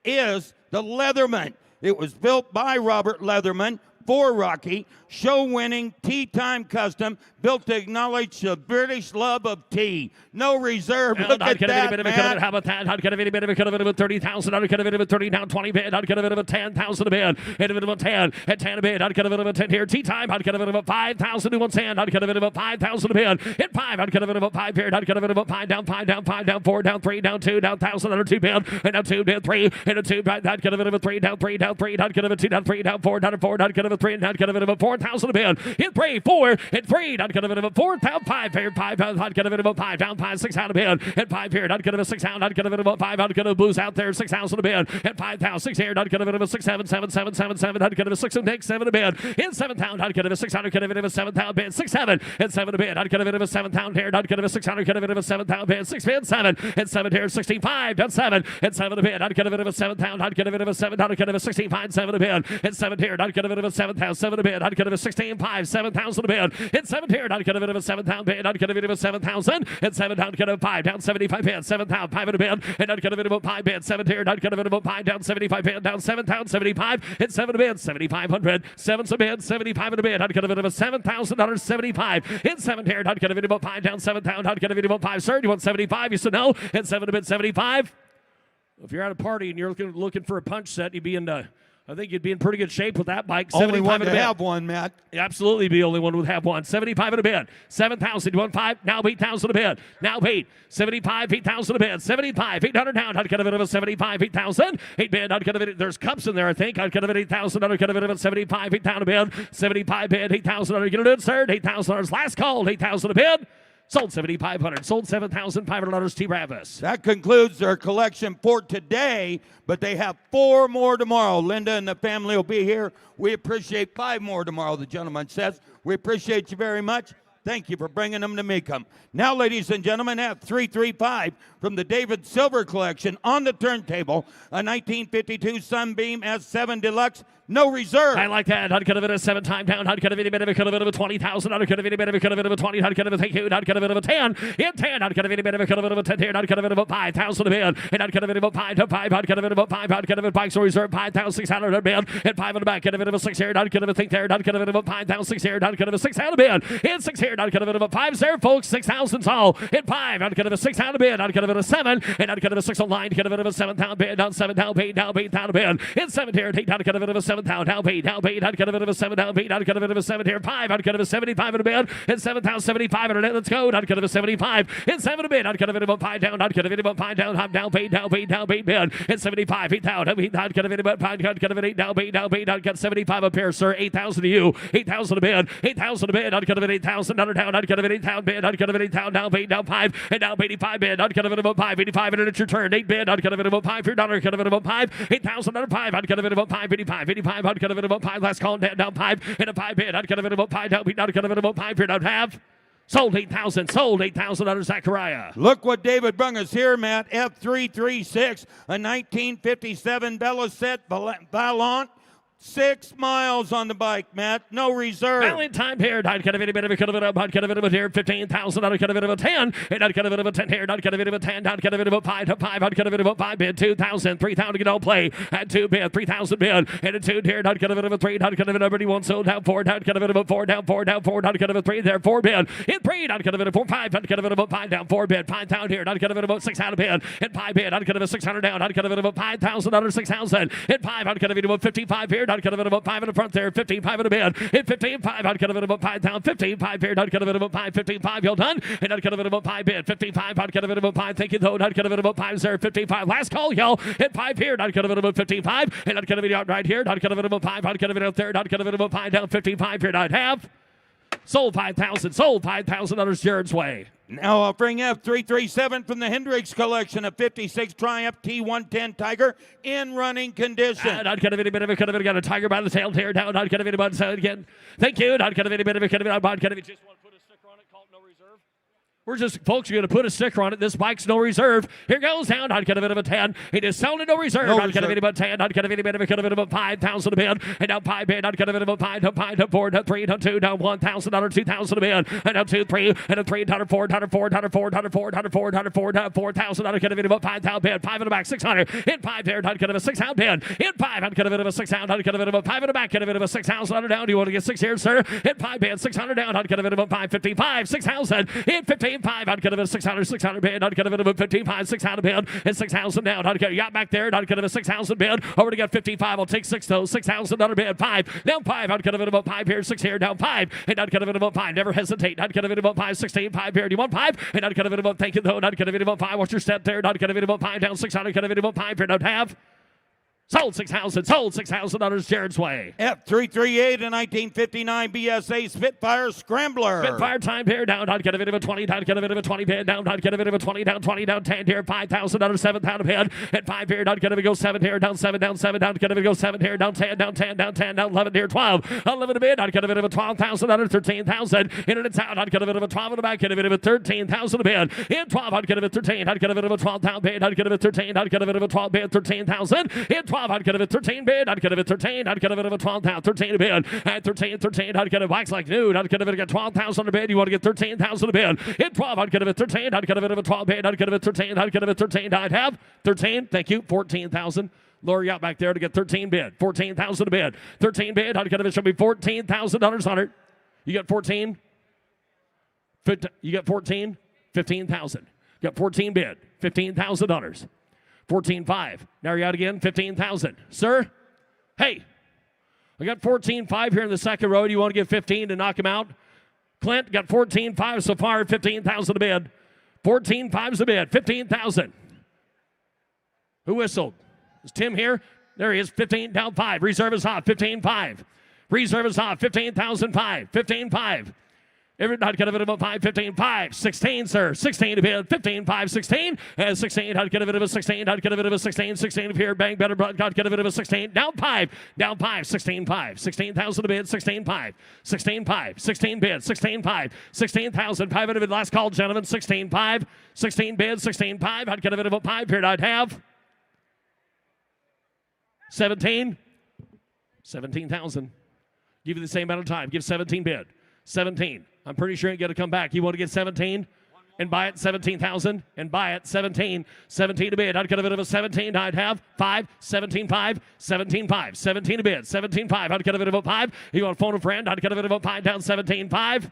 is the Leatherman. It was built by Robert Leatherman for Rocky, show-winning tea time custom, built to acknowledge the British love of tea. No reserve. Look at that, man. How about that? I'd get a bit of a 30,000. I'd get a bit of a 30 down 20 bid. I'd get a bit of a 10,000 a bid. Hit a bit of a 10. At 10 a bid. I'd get a bit of a 10 here. Tea time. I'd get a bit of a 5,000 to 110. I'd get a bit of a 5,000 a bid. Hit 5. I'd get a bit of a 5 here. I'd get a bit of a 5 down 5 down 5 down 4 down 3 down 2 down 1,000 under 2 bid. And down 2 bid 3 and a 2. I'd get a bit of a 3 down 3 down 3. I'd get a bit of 2 down 3 down 4 down 4. I'd get a bit of 3 and I'd get a bit of a 4,000 a bid. Hit 3 4 hit 3. I'd get a bit of a 4 pound 5 here 5. I'd get a bit of a 5 down 5 6 out a bid. Hit 5 here. I'd get a bit of 6 out. I'd get a bit of a 5. I'd get a booze out there 6,000 a bid. Hit 5,000 6 here. I'd get a bit of a 6 7 7 7 7 7. I'd get a 6 and 7 a bid. Hit 7,000. I'd get a 600. Get a bit of a 7,000 bid. 6 7 hit 7 a bid. I'd get a bit of a 7,000 here. I'd get a 600. Get a bit of a 7,000 bid. 6 bid 7 hit 7 here. 65 down 7 hit 7 a bid. I'd get a bit of a 7,000. I'd get a bit of a 7. I'd get a 65 7 a bid. Hit 7 here. I'd get a bit of a 7,000 7 a bid. I'd get a 16 5 7,000 a bid. Hit 7 here. I'd get a bit of a 7,000 bid. I'd get a bit of a 7,000. Hit 7 down. Get a 5 down 75 bid. 7,000 5 in a bid. And I'd get a bit of a 5 bid. 7 here. I'd get a bit of a 5 down 75 bid. Down 7,000 75. Hit 7 a bid. 7,500. 7's a bid. 75 in a bid. I'd get a bit of a $7,000 75. Hit 7 here. I'd get a bit of a 5 down 7,000. I'd get a bit of a 5. Sir, do you want 75? You said no. Hit 7 a bid 75. If you're at a party and you're looking for a punch set, you'd be in I think you'd be in pretty good shape with that bike. Only one to have one, Matt. Absolutely be the only one who would have one. 75 in a bid. 7,000. You want 5? Now 8,000 a bid. Now 8. 75, 8,000 a bid. 75, 800 down. I'd get a bit of a 75, 8,000. 8 bid. I'd get a bit. There's cups in there, I think. I'd get a bit 8,000. I'd get a bit of a 75, 8,000 a bid. 75 bid. 8,000. I'd get it in, sir. $8,000. Last call. 8,000 a bid. Sold 7,500. Sold $7,500. T. Ravis. That concludes their collection for today, but they have 4 more tomorrow. Linda and the family will be here. We appreciate 5 more tomorrow, the gentleman says. We appreciate you very much. Thank you for bringing them to Mecum. Now, ladies and gentlemen, F335 from the David Silver collection on the turntable, a 1952 Sunbeam S7 Deluxe. No reserve. I like that. I'd get a bit of a 7 time down. I'd get a bit of a 20,000. I'd get a bit of a 20. I'd get a thank you. I'd get a bit of a 10. In 10. I'd get a bit of a 10 here. I'd get a bit of a 5,000 a bid. And I'd get a bit of a 5 to 5. I'd get a bit of a 5. I'd get a bit of bikes reserve 5,600 a bid. And 5 on the back. Get a bit of a 6 here. I'd get a think there. I'd get a bit of a 5,006 here. I'd get a 6 out of bid. And 6 here. I'd get a bit of a 5 there, folks. 6,000 all. And 5. I'd get a 6 out of bid. I'd get a bit of 7. And I'd get a 6 online. Get a bit of a 7,000 bid. Down 7 down 8 down 8 down a bid. And 7 here. Take down. Get a bit of a 7,000 down 8 down. I'd get a bit of a 7 down beat. I'd get a bit of a 7 here. 5. I'd get a 75 in a bid. And 7,075 in a net. Let's go. I'd get a 75. And 7 a bid. I'd get a bit of a 5 down. I'd get a bit of a 5 down. Hop down, bait down, bait down, bait bid. And 75. 8,000. I'd get a bit of a 5. I'd get a bit 8 down, bait down, bait. I'd get 75 up here, sir. 8,000 to you. 8,000 a bid. 8,000 a bid. I'd get a bit 8,000 down. I'd get a bit 8,000 bid. I'd get a bit 8,000 down, bait down 5. And down 85 bid. I'd get a bit of a 5. 85 and it's your turn. 8 bid. I'd get a bit of a 5 here. I'd get a bit of a 5. 8,000 under 5. I'd get a bit of a 5. 85. 85. I'd get a bit of a 5. Last call down 5. And a 5 bid. I'd get a bit of a 5 down. I'd get a bit of a 5 here. I'd have. Sold 8,000. Sold 8,000 under Zachariah. Look what David brung us here, Matt. F336, a 1957 Velocette Vallant. 6 miles on the bike, Matt. No reserve. Valentine here. I'd get a bit of a cut of it up. I'd get a bit of a here. 15,000. I'd get a bit of a 10. And I'd get a bit of a 10 here. I'd get a bit of a 10. I'd get a bit of a 5 to 5. I'd get a bit of a 5 bid. 2,000. 3,000 to get all play. At 2 bid. 3,000 bid. And a 2 here. I'd get a bit of a 3. I'd get a bit of a 1. Sold down 4. I'd get a bit of a 4 down 4 down 4. I'd get a bit of a 3 there. 4 bid. In 3. I'd get a bit of 4 5. I'd get a bit of a 5 down 4 bid. 5,000 here. I'd get a bit of a 6 out of bid. And 5 bid. I'd get a bit of 600 down. I'd get a bit of a 5,000 under 6,000. And 5. I'd get a bit of a 55 here. I'd get a bit of a 5 in the front there. 55 in a bid. Hit 15.5. I'd get a bit of a 5 down. 15.5 here. I'd get a bit of a 5. 15.5. Y'all done? And I'd get a bit of a 5 bid. 55. I'd get a bit of a 5. Thank you, though. I'd get a bit of a 5 there. 55. Last call, y'all. Hit 5 here. I'd get a bit of a 55. And I'd get a bit out right here. I'd get a bit of a 5. I'd get a bit out there. I'd get a bit of a 5 down. 55 here. I'd have. Sold 5,000. Sold $5,000 Jared's way. Now offering F337 from the Hendrix collection, a 56 Triumph T110 Tiger in running condition. Not kind of any bit of a kind of got a tiger by the tail, tear down. Not kind of any bit again. Thank you. Not kind of any bit of a kind of kind of just want to put a sticker on it, call it no reserve. We're just, folks, you're going to put a sticker on it. This bike's no reserve. Here goes down. Not kind of a 10. It is sold at no reserve. Not kind of any but 10. Not kind of any bit of a kind of 5,000 a bid. And down 5 bid. Not kind of a 5, down 5, down 4, down 3, down 2, down $1,000, 2,000 a bid. And down 2, 3, and a 3, down 4, down 4, down 4, down 4, down 4, down 4, down 4,000. Not kind of any but 5,000 bid. 5 in the back, 600. In 5 there. Not kind of a 6,000 bid. In 5, not kind of a 6,000. Not kind of a 5 in the back. Kind of a 6,000 down. Do you want to get 6 here, sir? In 5 bid. 600 down. Not kind of a 555. 6,000. In 15, 5. Not kind of a 600 bid, not kind of a 55, 600 bid, and 6,000 down. Not kind of got back there, not kind of a 6,000 bid. Already got 55. I'll take 6 though. $6,000 bid. 5 down 5. Not kind of about 5 here. 6 here down 5. And not kind of about 5. Never hesitate. Not kind of about 5. 16 5 here. Do you want 5? And not kind of about thank you though. Not kind of about 5. What's your step there? Not kind of about 5 down 600. Kind of about 5 here. Don't have. Sold 6,000. Sold $6,000 Jared's way. F338, a 1959 BSA Spitfire Scrambler. Spitfire time here down. Not get a bit of a 20. Not get a bit of a 20 bid down. Not get a bit of a 20 down. 20 down. 10 here. $5,000. 7,000 bid. At 5 here. Not get a go 7 here. Down 7 down 7 down. Get a go 7 here. Down 10 down 10 down 10 down 11 here. 12. 11 a bid. Not get a bit of a $12,000. 13,000. In and it's out. Not get a bit of a 12 in the back. Get a bit of a 13,000 a bid. In 12. Not get a bit of 13. Not get a bit of a 12,000 bid. Not get a bit of 13. Not get a bit of a 12 bid. 13,000. In 12. Not get a bit of 13 bid. I'd get a bit 13. I'd get a bit of a 12,000. 13 a bid. At 13. I'd get a bikes like new. I'd get a bit of 12,000 a bid. You want to get 13,000 a bid. In 12, I'd get a bit 13. I'd get a bit of a 12 bid. I'd get a bit 13. I'd get a bit 13. I'd have 13. Thank you. 14,000. Lower you out back there to get 13 bid. 14,000 a bid. 13 bid. I'd get a bit. Should be $14,000 on it. You got 14. You got 14. 15,000. You got 14 bid. $15,000. 14.5. Now you're out again. 15,000. Sir. Hey, I got 14.5 here in the second row. Do you want to get 15 to knock him out? Clint got 14.5 so far, 15,000 a bid. 14.5's a bid, 15,000. Who whistled? Is Tim here? There he is, 15 down 5. Reserve is off, 15.5. Reserve is off, 15,005. 15.5. Every not get a bit of a 5, 15, 5, 16, sir. 16 to bid, 15, 5, 16, and 16. I'd get a bit of a 16. I'd get a bit of a 16. 16 up here, bang, better blood. God, get a bit of a 16. Down 5, 16, 5, 16,000 to bid, 16, 5, 16, 5, 16 bid, 16, 5, 16,000. 5 at a bid. Last call, gentlemen. 16, 5, 16 bid, 16, 5. I'd get a bit of a 5 here. I'd have 17, 17,000. Give you the same amount of time. Give 17 bid, 17. I'm pretty sure you're going to come back. You want to get 17 and buy it 17,000 and buy it 17. 17 to bid. I'd get a bit of a 17. I'd have 5, 17, 5, 17, 5, 17 to bid, 17, 5. I'd get a bit of a 5. You want to phone a friend? I'd get a bit of a 5 down 17, 5.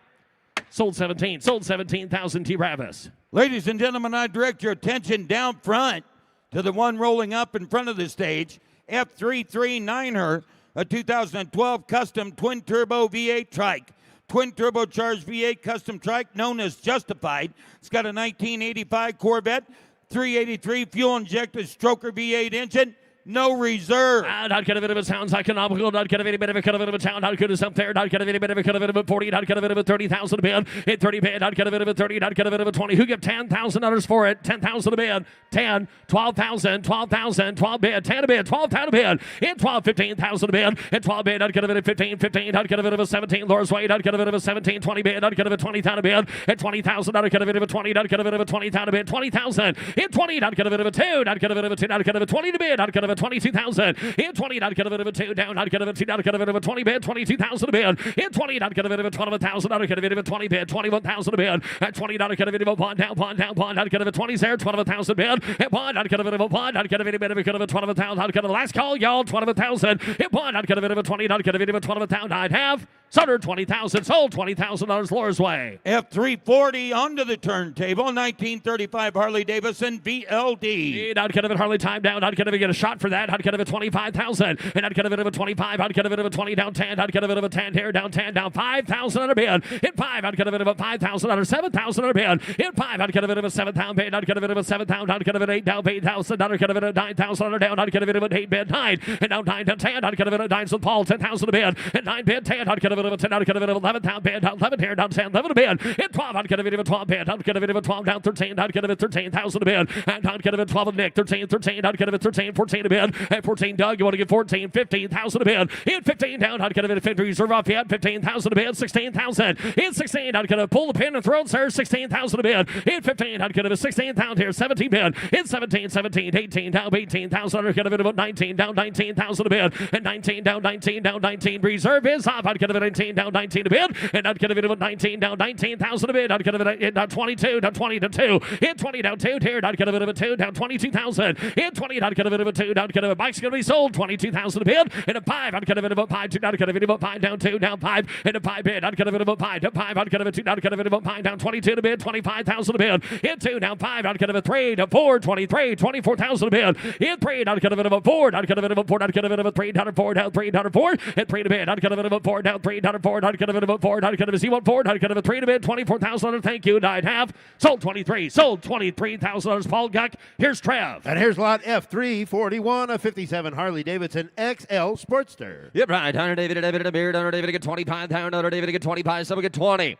Sold 17. Sold 17,000 T. Ravis. Ladies and gentlemen, I direct your attention down front to the one rolling up in front of the stage. F339er, a 2012 custom twin-turbo V8 trike. Twin turbocharged V8 custom trike known as Justified. It's got a 1985 Corvette, 383 fuel injected stroker V8 engine. No reserve. Not get a bit of a sounds economical. Not get a bit of a cut of a town. Not good as up there. Not get a bit of a cut of a 40. Not get a bit of a 30,000 a bid. Hit 30 bid. Not get a bit of a 30. Not get a bit of a 20. Who give $10,000 for it? 10,000 a bid. 10, 12,000, 12,000, 12 bid. 10 a bid. 12,000 a bid. In 12, 15,000 a bid. In 12 bid. Not get a bit of 15, 15. Not get a bit of a 17. Laura's way. Not get a bit of a 17, 20 bid. Not get a bit of a 20,000 a bid. At 20,000. Not get a bit of a 20. Not get a bit of a 20,000 a bid. 20,000. In 20. Not get a bit of a 2. Not get a bit of a 2. Not get a bit of a 20 to bid. Not get a bit of a 22,000. In 20, not get a bit of a 2 down, not get a bit of a 2, not get a bit of a 20 bid, 22,000 a bid. In 20, not get a bit of a 12,000, not get a bit of a 20 bid, 21,000 a bid. At 20, not get a bit of a bond down, not get a bit of a 20 there, 12,000 bid. At bond, not get a bit of a bond, not get a bit of a 12,000, not get a last call, y'all, 12,000. At bond, not get a bit of a 20, not get a bit of a 12,000. I'd have sold 20,000, sold $20,000 Laura's way. F340 onto the turntable, 1935 Harley Davidson VLD. Not get a bit Harley time down, not get a get a shot for that, not get a bit 25,000. And I'd get a bit of a 25. I'd get a bit of a 20 down 10. I'd get a bit of a 10 here down 10 down 5,000 on a bid. In 5, I'd get a bit of a 5,000 on a 7,000 on a bid. In 5, I'd get a bit of a 7,000 bid. I'd get a bit of a 7,000. I'd get a bit of 8 down 8,000. I'd get a bit of 9,000 on a down. I'd get a bit of an 8 bid 9. And down 9 down 10. I'd get a bit of 9 with Paul 10,000 a bid. And 9 bid 10. I'd get a bit a 10, out of 11, down bid, down 11 here, down 10, 11 a bid. Hit 12, out of a 12 bid, out of a 12, down 13, out of 13,000 a bid. And out of 12 of Nick, 13, out of 13, 14 a bid. And 14, Doug, you want to get 14, 15,000 a bid. Hit 15 down, out of 50, reserve off yet, 15,000 a bid, 16,000. Hit 16, out of pull the pin and throw it, sir, 16,000 a bid. Hit 15, out of 16 down here, 17 bid. Hit 17, 18 down, 18,000, out of about 19 down, 19,000 a bid. And 19 down, 19 down, 19. Reserve is off, out of 19 down, 19 a bid. And out of about 19 down, 19,000 a bid. Out of it down 22, down 20 to 2. Hit 20 down 2 here, out of it 2 down 22,000. Hit 20 out of it 2 down of bike's gonna be sold 22,000 a bid. And a 5 out of it about 5 2 out of it about 5 down 2 down 5 and a 5 bid out of it about 5 down 5 out of it 2 out of it about 5 down 22 to bid 25,000 a bid. Hit 2 down 5 out of it 3 to 4 23 24,000 a bid. Hit 3 out of it about 4 out of it about 4 out of it about 3 down 4 down 3 down 4 hit 3 to bid out of it about 4 down 3 down 4 out of it about 4 out of it C1 4 out of it 3 to bid 24,000. Thank you. I'd have sold 23 sold $23,000. Paul Guck. Here's Trev. And here's lot F341, a 57 Harley Davidson XL Sportster. Yep, right. Hunter David, a beard. Hunter David, get 25 pound. Hunter David, get 25. Someone get 20.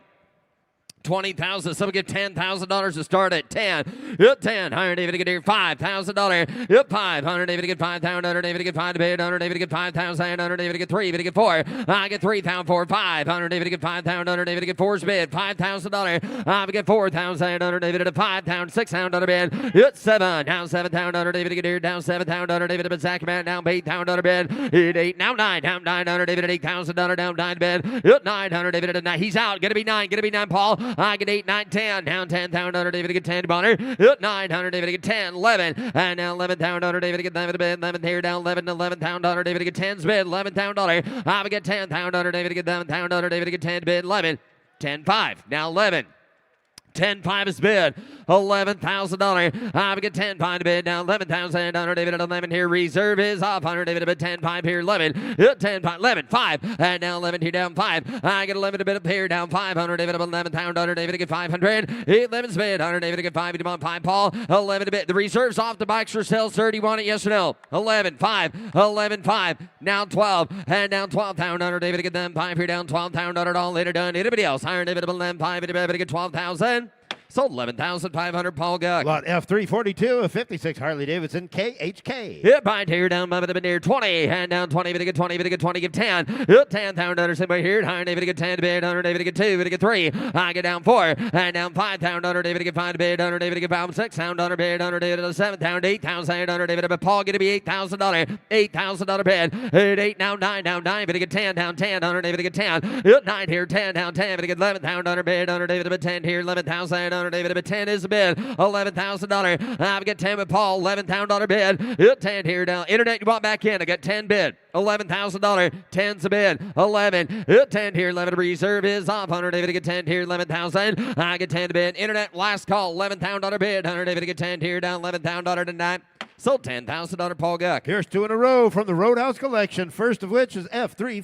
20,000. Someone get $10,000 to start at 10. Yep, 10. Hunter David get here $5,000. Yep, 5. Hunter David get 5,000. Hunter David get 5 to bid. Hunter David get 5,000. Hunter David get 3. David get 4. I get 3,000 for 5. Hunter David get 5,000. Hunter David get 4's bid. $5,000. I get 4,000. Hunter David at 5,000. 6,000 bid. Yep, 7. Down 7,000. Hunter David get here down 7,000. Hunter David at Zachman down 8,000 bid. Hit 8. Now 9. Down 9. Hunter David at 8,000. Down 9 bid. Yep, 9. Hunter David at 9. He's out. Gonna be 9. Gonna be 9. Paul. I get 8, 9, 10. Down 10,000. Hunter David get 10 to Bonner. 9. Hunter David get 10. 11. And now 11,000. Hunter David get 11 to bid. 11 here down 11. 11,000. Hunter David get 10's bid. $11,000. I would get 10,000. Hunter David get 11,000. Hunter David get 10 to bid. 11. 10, 5. Now 11. 10-5 is bid. $11,000. I would get 10-5 to bid. Now 11,000. Hunter David at 11 here. Reserve is off. Hunter David at 10-5 here. 11. 10-5. 11. 5. And now 11 here down 5. I get 11 to bid up here down 5. Hunter David at 11,000. Hunter David to get 500. 11's bid. Hunter David to get 5. You 5. Paul. 11 to bid. The reserve's off. The bikes for sale. 30. Want it? Yes or no? 11. 5. 11. 5. Now 12. And down 12,000. Hunter David to get them 5 here down 12,000. All later done. Anybody else? Hunter David at 11,5. David to get 12,000. Sold 11,500. Paul Guck. Lot F342, a 56 Harley Davidson KHK. Yep, right here down by the near 20. And down 20, but to get 20, but to get 20, give 10. Yep, 10,000 somebody here. Hunter David to get 10 to bid. Hunter David to get 2, but to get 3. I get down 4. And down 5,000. Hunter David to get 5 to bid. Hunter David to get 5, 6 pound. Hunter bid. Hunter David to 7,000. 8,000. Hunter David to Paul get to be $8,000. $8,000 bid. 8 now 9 down 9, but to get 10 down 10. Hunter David to get 10. Yep, 9 here 10 down 10, but to get 11,000. Hunter bid. Hunter David to 10 here 11,000. Hunter David to 10 is a bid. $11,000. I get 10 with Paul. $11,000 bid. 10 here down. Internet, you want back in. I got 10 bid. $11,000. 10's a bid. 11. 10 here. 11 reserve is off. Hunter David to get 10 here. 11,000. I get 10 to bid. Internet, last call. $11,000 bid. Hunter David to get 10 here down. $11,000 tonight. Sold $10,000. Paul Guck. Here's 2 in a row from the Roadhouse Collection. First of which is F343,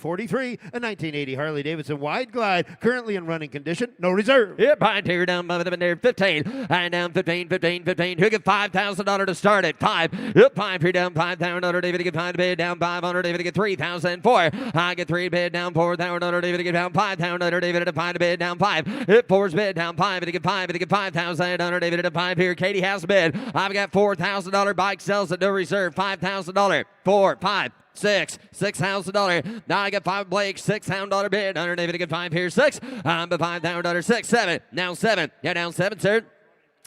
a 1980 Harley Davidson Wide Glide, currently in running condition, no reserve. Yep, behind here down by the there 15. And down 15. Who get $5,000 to start at 5. Yep, 5 here down 5,000. David to get 5 to bid down 500. David to get 3,000. 4. I get 3 to bid down 4,000. David to get down 5,000. David to 5 to bid down 5. Hit 4's bid down 5. To get 5. To get 5,000. David to 5 here. Katie has a bid. I've got $4,000 bike sales at no reserve. $5,000. 4, 5. 6, $6,000. Now I got 5 Blake, $6,000 bid. Hunter David to get 5 here, 6. I'm the $5,000, 6, 7. Now 7. Yeah, down 7, sir.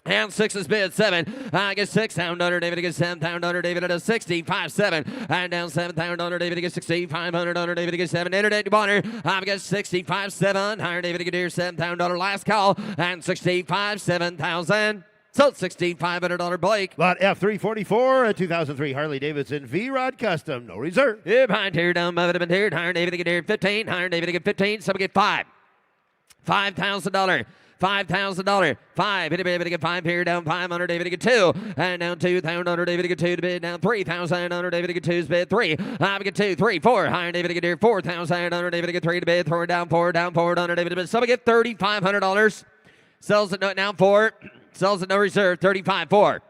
And 6 is bid 7. I get 6,000. David to get 7,000. David at a 65, 7. And down 7,000. David to get 6,500. David to get 7. Internet Bonner. I've got 65, 7. Hunter David to get here $7,000 last call. And 65, 7,000. So $1,600 Blake. Lot F344, a 2003 Harley Davidson V-Rod Custom, no reserve. Yeah, behind here, down by the here. Hunter David to get here 15. Hunter David to get 15. Someone get 5. $5,000. $5,000. 5. Hit a bid to get 5 here, down 500. David to get 2. And down 2,000. David to get 2 to bid. Down 3,000. David to get 2's bid 3. I get 2, 3, 4. Higher David to get here 4,000. David to get 3 to bid. Throw it down 4, down 4. David to bid. Someone get $3,500. Sells it now 4. Sells it no reserve. 35, 4.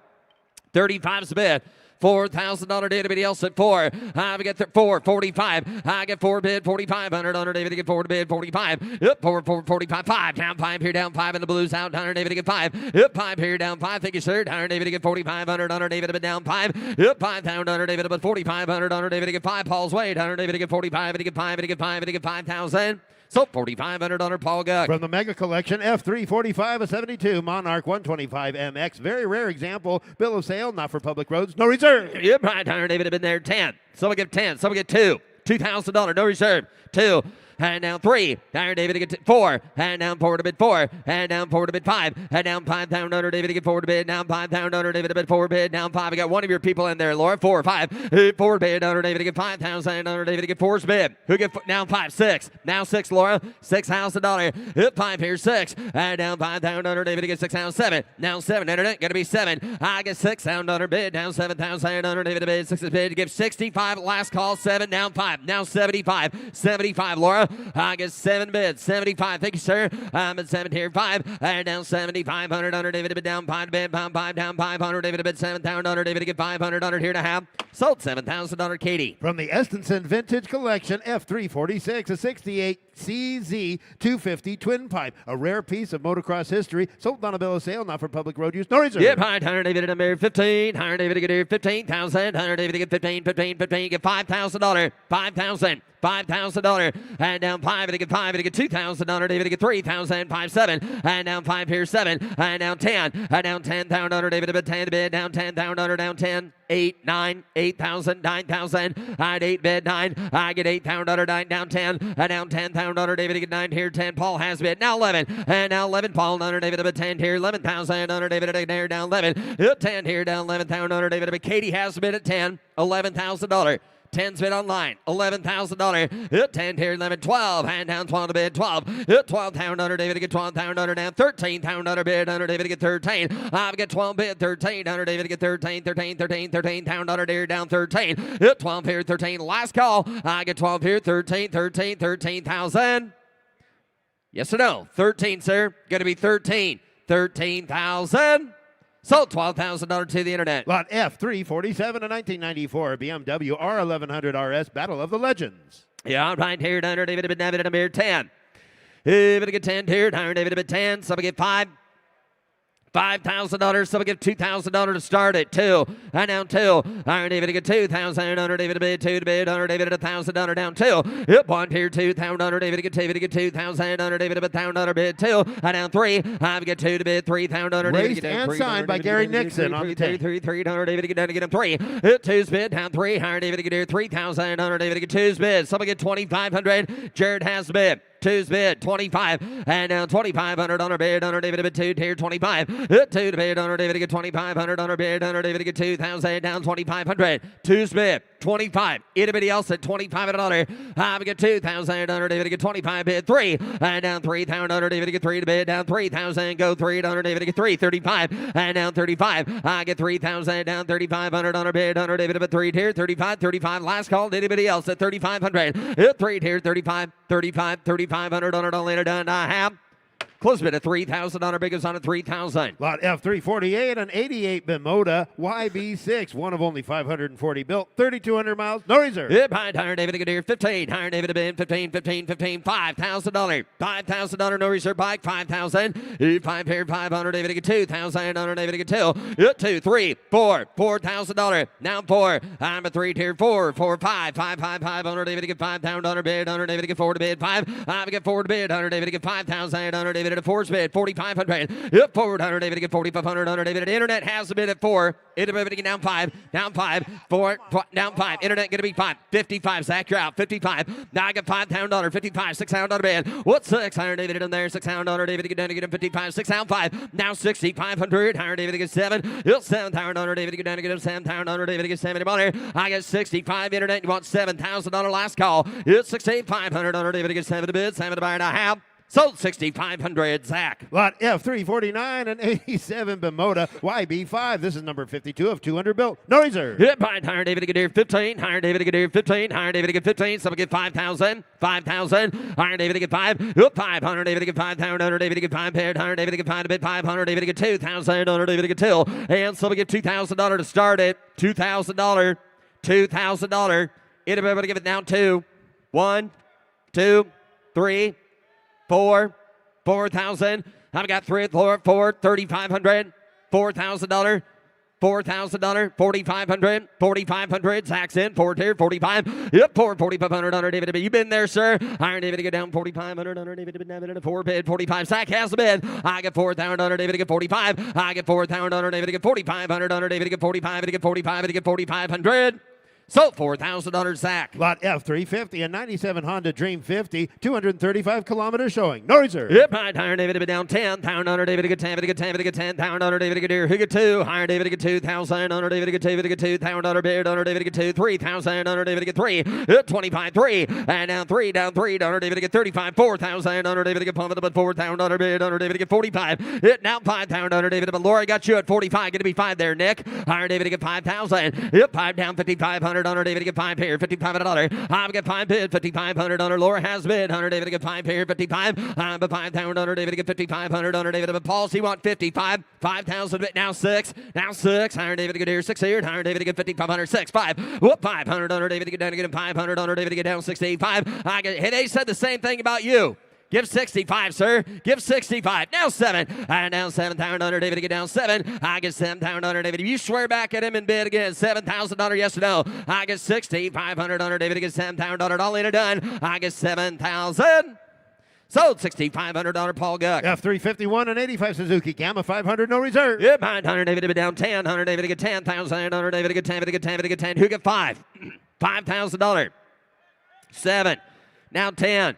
35's the bid. $4,000 bid. Anybody else at 4? I get 4, 45. I get 4 bid, 4,500 on David to get 4 to bid, 45. Yep, 45, 5. Down 5 here, down 5, and the blues out. Down David to get 5. Yep, 5 here, down 5. Thank you, sir. Down David to get 4,500 on David to bid down 5. Yep, 5 down under David to bid 4,500 on David to get 5. Paul's way. Down David to get 45, and to get 5, and to get 5, and to get 5,000. So $4,500 Paul Guck. From the Mega Collection, F345 of 72, Monarch 125 MX. Very rare example. Bill of sale, not for public roads, no reserve. Yep, right. Hunter David have been there. 10. Someone get 10. Someone get 2. $2,000, no reserve. 2. And down 3. Hunter David to get 4. And down 4 to bid 4. And down 4 to bid 5. And down 5 down Hunter David to get 4 to bid. Down 5 down Hunter David to bid 4 bid. Down 5. I got one of your people in there, Laura. 4 or 5. 4 bid. Hunter David to get 5,000. Hunter David to get 4's bid. Who get down 5? 6. Now 6, Laura. $6,000. Hit 5 here. 6. And down 5 down Hunter David to get 6 down 7. Now 7. Internet gonna be 7. I get 6 down Hunter bid. Down 7,000. Hunter David to bid 6 bid. To give 65. Last call 7 down 5. Now 75. 75, Laura. I get 7 bids, 75. Thank you, sir. I'm at 7 here, 5. And down 7,500. Under David to bid down 5 bid, pound 5 down 500. David to bid 7,000. Under David to get 500. Under here to have. Sold $7,000. Katie. From the Estenson Vintage Collection, F346, a 68 CZ 250 twin pipe. A rare piece of motocross history. Sold on a bill of sale, not for public road use, no reserve. Yep, Hunter David to bid 15. Hunter David to get here 15,000. Hunter David to get 15, 15, 15. Get $5,000. 5,000. $5,000. And down 5 and to get 5 and to get $2,000. David to get 3,000. 5, 7. And down 5 here, 7. And down 10. And down 10,000. David to bid 10 to bid. Down 10,000. Down 10. 8, 9, 8,000, 9,000. I had 8 bid 9. I get 8,000. 9 down 10. And down 10,000. David to get 9 here. 10. Paul has bid. Now 11. And now 11. Paul under David to bid 10 here. 11,000. Under David to get there. Down 11. 10 here. Down 11,000. David to bid. Katie has bid at 10. $11,000. 10's bid online, $11,000. 10 here, 11, 12, and down 12 to bid, 12. 12 down under David to get 12,000 down, 13 down under bid under David to get 13. I've got 12 bid, 13 under David to get 13, 13, 13, 13 down under there, down 13. 12 here, 13. Last call. I get 12 here, 13, 13, 13,000. Yes or no? 13, sir. Going to be 13. 13,000. Sold $12,000 to the internet. Lot F347, a 1994 BMW R1100 RS Battle of the Legends. Yeah, right here, Hunter David to bid 10. David to get 10 here, Hunter David to bid 10. Somebody get 5. $5,000. Somebody give $2,000 to start it. 2. And down 2. Iron David to get 2,000. Under David to bid 2 to bid. Under David at $1,000 down 2. Yep, 1 here 2,000. Under David to get 2,000. Under David at $1,000 bid 2. And down 3. I get 2 to bid 3,000. Under David to get and signed by Gary Nixon on the 3. Under David to get down to get him 3. 2's bid down 3. Iron David to get here 3,000. Under David to get 2's bid. Somebody get 2,500. Jared has the bid. 2's bid, 25, and down 2,500 on our bid, on our David to bid 2, tier 25, 2 to bid, on our David to get 2,500 on our bid, on our David to get 2,000, down 2,500, 2's bid, 25, anybody else at $2,500, I get 2,000, on our David to get 25, bid 3, and down 3,000, on our David to get 3 to bid, down 3,000, go 3, on our David to get 3, 35, and down 35, I get 3,000, down 3,500 on our bid, on our David to bid 3, tier 35, 35, last call, anybody else at 3,500, 3 tier 35, 35, 3,500 on it, all later done. I have close bid at $3,000. Biggest on at $3,000. Lot F348, an 88 Bimota YB6, one of only 540 built, 3,200 miles, no reserve. Yep, higher David to get here, 15. Higher David to bid 15, 15, 15, $5,000. $5,000 no reserve bike, 5,000. 5 here, 500 David to get 2,000. On David to get 2. 2, 3, 4, $4,000. Now 4. I'm a 3 tier 4, 4, 5, 5, 5, 5. On David to get 5,000. On bid. On David to get 4 to bid 5. I get 4 to bid. On David to get 5,000. On David at 4's bid, 4,500. Yep, forward 100. David to get 4,500. 100. David at internet has a bid at 4. Internet to get down 5, down 5, 4, down 5. Internet going to be 5, 55. Zach, you're out, 55. Now I get $5,000, 55, $600 bid. What's 600? David in there, $600. David to get down to get him 55, 6 down 5. Now 6,500. Higher David to get 7. Yep, 7,000. David to get down to get him 7,000. David to get 70 money. I get 65. Internet, you want $7,000 last call. It's 6,500. David to get 7 to bid, 7 to buy and a half. Sold 6,500. Zach. Lot F349 and 87 Bimota YB5. This is number 52 of 200 built. No reserve. Hit by Higher David Gadir 15. Higher David Gadir 15. Higher David get 15. Someone get 5,000. 5,000. Higher David get 5. Up 500. David get 5,000. David get 5 paired. Higher David get 5 a bit. 500. David get 2,000. David get 2. And someone get $2,000 to start it. $2,000. $2,000. Anybody give it down 2. 1, 2, 3, 4, 4,000. I've got 3, 4, 3,500. $4,000. $4,000. 4,500. 4,500. Zach's in. 4 tier. 45. Yep. 4,500. David. You've been there, sir. Iron David to get down 4,500. David to 4 bid. 45. Zach has the bid. I get 4,000. David to get 45. I get 4,000. David to get 4,500. David to get 45. To get 45. To get 4,500. So $4,000 Zach. Lot F350 and 97 Honda Dream 50, 235 kilometers showing. No reserve. Yep, higher David to be down 10. Higher David to get 10. David to get 10. Higher David to get deer. Who get 2? Higher David to get 2,000. Under David to get 2. David to get 2. Higher beard. Under David to get 2. 3,000. Under David to get 3. 25. 3. And down 3. Down 3. Under David to get 35. 4,000. Under David to get pumped up 4,000. Under beard. Under David to get 45. Hit now 5,000. Under David. But Laura got you at 45. Going to be 5 there, Nick. Higher David to get 5,000. Yep, 5 down 5,500. Under David to get 5 here. $5,500. I've got 5 bid. $5,500. Laura has bid. 100 David to get 5 here. 55. I'm a 5,000. Under David to get 5,500. Under David to Paul. He want 55. 5,000 bid. Now 6. Now 6. Higher David to get here. 6 here. Higher David to get 5,500. 6. 5. Whoop. 500. Under David to get down to get him 500. Under David to get down 65. Hey, they said the same thing about you. Give 65, sir. Give 65. Now 7. And down 7,000 under David to get down 7. I get 7,000 under David. If you swear back at him and bid again, $7,000 yes or no. I get 6,500 under David to get $7,000. All in and done. I get 7,000. Sold $6,500 Paul Guck. F351 and 85 Suzuki Gamma 500, no reserve. Yep, 100 David to be down 10. 100 David to get 10,000. 100 David to get 10. David to get 10. David to get 10. Who get 5? $5,000. 7. Now 10.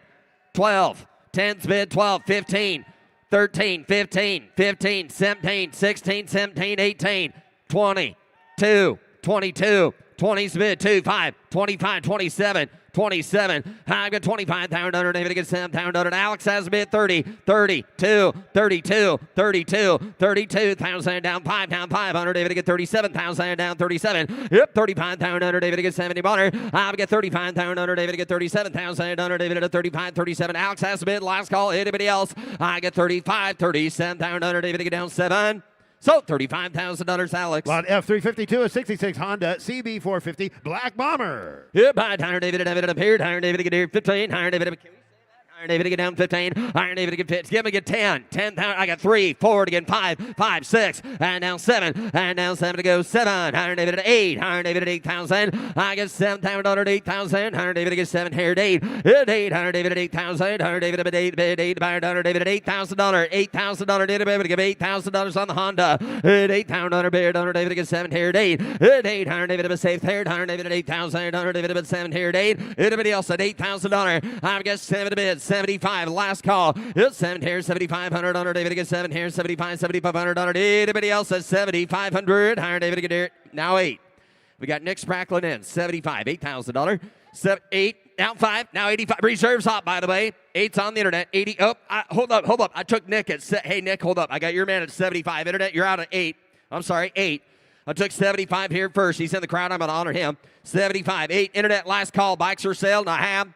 12. 10's bid 12, 15, 13, 15, 15, 17, 16, 17, 18, 20, 2, 22, 20's bid 2, 5, 25, 27, 27. I've got 25,000 under David to get 7,000 under. Alex has a bid 30, 32, 32, 32, 32,000 down 5, down 500. David to get 37,000 down 37. Yep, 35,000 under David to get 70 butter. I've got 35,000 under David to get 37,000 under David to 35, 37. Alex has a bid. Last call. Anybody else? I get 35, 37,000 under David to get down 7. So $35,000, Alex. Lot F352, a 66 Honda CB450 Black Bomber. Yep, higher David and David appeared. Higher David to get here 15. Higher David. Iron David to get down 15. Iron David to get 15. Give me get 10. 10,000. I got 3, 4 to get 5, 5, 6. And now 7. And now 7 to go 7. Iron David at 8. Iron David at 8,000. I get 7,000 at 8,000. Iron David to get 7 here at 8. At 8. Iron David at 8,000. Iron David at 8. Bid 8. Iron David at $8,000. $8,000. David to give $8,000 on the Honda. At 8,000 bid. Iron David to get 7 here at 8. At 8. Iron David to be safe third. Iron David at 8,000. Iron David to be 7 here at 8. Anybody else at $8,000? I've got 7 to bid. 75. Last call. It's 7 here, 7,500 under David to get 7 here, 75, 7,500 under. Anybody else at 7,500? Higher David to get here. Now 8. We got Nick Spracklin in 75, $8,000. 7, 8. Now 5. Now 85. Reserves hot, by the way. 8's on the internet. 80. Oh, hold up. I took Nick at. Hey Nick, hold up. I got your man at 75. Internet, you're out at 8. I'm sorry, 8. I took 75 here first. He's in the crowd. I'm going to honor him. 75, 8. Internet, last call. Bikes for sale. Now have.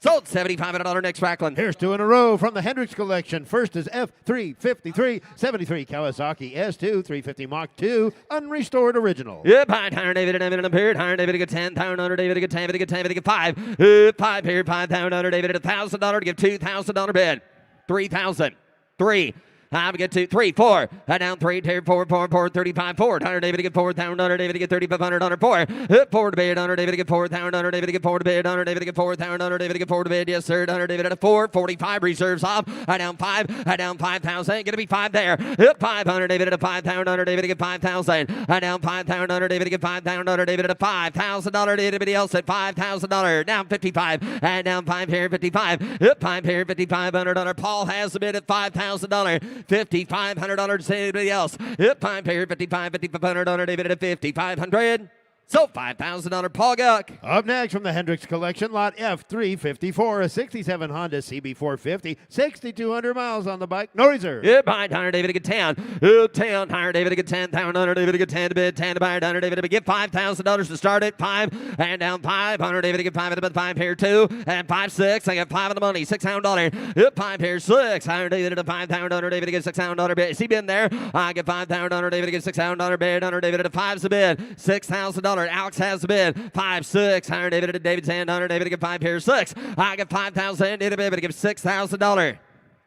Sold $7,500 Nick Spracklin. Here's 2 in a row from the Hendricks collection. First is F353, 73 Kawasaki S2, 350 Mach 2, unrestored original. Yep, higher David and appeared. Higher David to get 10,000 under David to get 10, David to get 10, David to get 5. 5 here, 5,000 under David at $1,000 to give $2,000 bid. 3,000. 3. I get 2, 3, 4. Down 3, 2, 4, 4, 4, 35, 4. Under David to get 4,000 under David to get 3,500 under 4. 4 to bid under David to get 4,000 under David to get 4 to bid under David to get 4,000 under David to get 4 to bid. Yes, sir. Under David at a 4, 45 reserves off. Down 5. Down 5,000. Going to be 5 there. 500 David at a 5,000 under David to get 5,000. Down 5,000 under David to get 5,000 under David at a $5,000. Anybody else at $5,000? Down 55. And down 5 here, 55. 5 here, 55 under. Paul has a bid at $5,000. $5,500 to anybody else. 5 here, 55, $5,500 under David at 5,500. So $5,000 Paul Guck. Up next from the Hendricks collection, lot F354, a 67 Honda CB450, 6,200 miles on the bike, no reserve. Yeah, behind Hunter David to get 10. 10, Hunter David to get 10. Hunter David to get 10 to bid. 10 to buy it. Hunter David to get $5,000 to start it. 5 and down 5. Hunter David to get 5 at the bid. 5 here 2 and 5 6. I got 5 on the money. $600. 5 here 6. Hunter David to 5,000. Hunter David to get $600 bid. Is he been there? I get 5,000. Hunter David to get $600 bid. Hunter David to 5's the bid. $6,000. Alex has the bid. 5 6. Hunter David to David's hand. Hunter David to get 5 here 6. I get 5,000. It'll be able to give $6,000.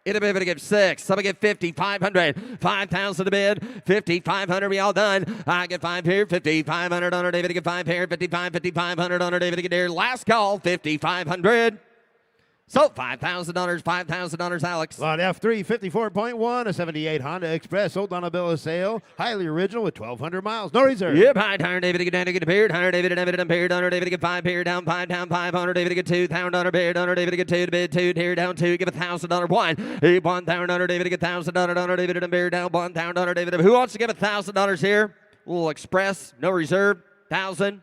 It'll be able to give 6. Somebody get 50, 500, 5,000 to bid, 50, 500. We all done. I get 5 here, 50, 500 on David to get 5 here, 55, 5,500 on David to get here. Last call, 5,500. So $5,000, $5,000, Alex. Lot F354.1, a 78 Honda Express, sold on a bill of sale, highly original with 1,200 miles, no reserve. Yep, Hunter David to get down to get appeared. Hunter David to David appeared. Hunter David to get 5 here, down 5, down 5. Hunter David to get 2,000 on bid. Hunter David to get 2 to bid, 2 here, down 2. Give $1,000 1. 1,000 Hunter David to get $1,000. Hunter David to appear down 1,000 Hunter David. Who wants to give $1,000 here? A little express, no reserve. 1,000,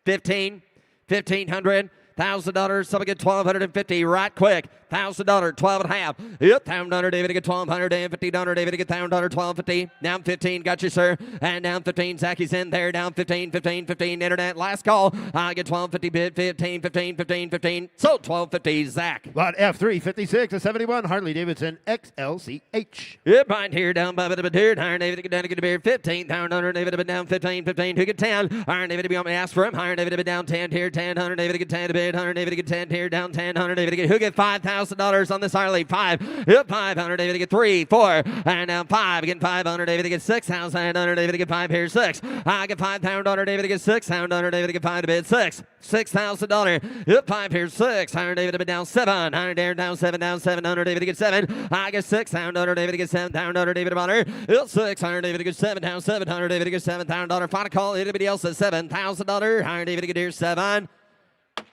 15, 1,500. $1,000, somebody get $1,250 right quick. $1,000, 12 and a half. Yep, $1,000, David to get $1,200, $50, David to get $1,000, $1,250. Down 15, got you, sir. And down 15, Zacky's in there. Down 15, 15, 15. Internet, last call. I get $1,250 bid, 15, 15, 15, 15. So $1,250, Zach. Lot F356, a 71 Harley Davidson XLCH. Yep, right here, down by the beard. Iron David to get down to get a beer. 15, $100, David to be down 15, 15. Who get 10? Iron David to be on me, ask for him. Iron David to be down 10 here, 10, $100, David to get 10 to bid. 100, David to get 10 here, down 10, 100, David to get. Who get $5,000 on this Harley? 5. Yep, 500, David to get 3, 4, and now 5. Again, 500, David to get 6,000, David to get 5 here, 6. I get $5,000, David to get 6,000, David to get 5 to bid, 6. $6,000. Yep, 5 here, 6. 100, David to bid down 7. 100 there, down 7, down 700, David to get 7. I get 6,000, David to get 7,000, David to butter. Yep, 600, David to get 7, down 700, David to get $7,000. Final call, anybody else at $7,000. 100, David to get here, 7.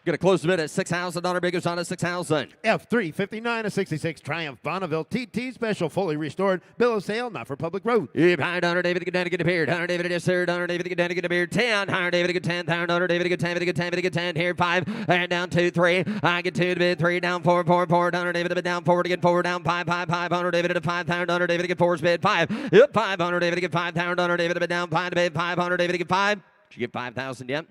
Gonna close the bid at $6,000. Biggest on at 6,000. F359, a 66 Triumph Bonneville TT Special, fully restored. Bill of sale, not for public road. Yep, 100, David to get down to get a beard. 100, David to get sir. 100, David to get down to get a beard. 10, 100, David to get 10. 100, David to get 10. David to get 10. David to get 10 here. 5 and down 2, 3. I get 2 to bid. 3 down 4, 4, 4. 100, David to bid down 4 to get 4 down 5, 5, 5. 100, David to 5,000. 100, David to get 4's bid 5. Yep, 500, David to get 5,000. 100, David to bid down 5 to bid 500, David to get 5. Did you get 5,000 yet?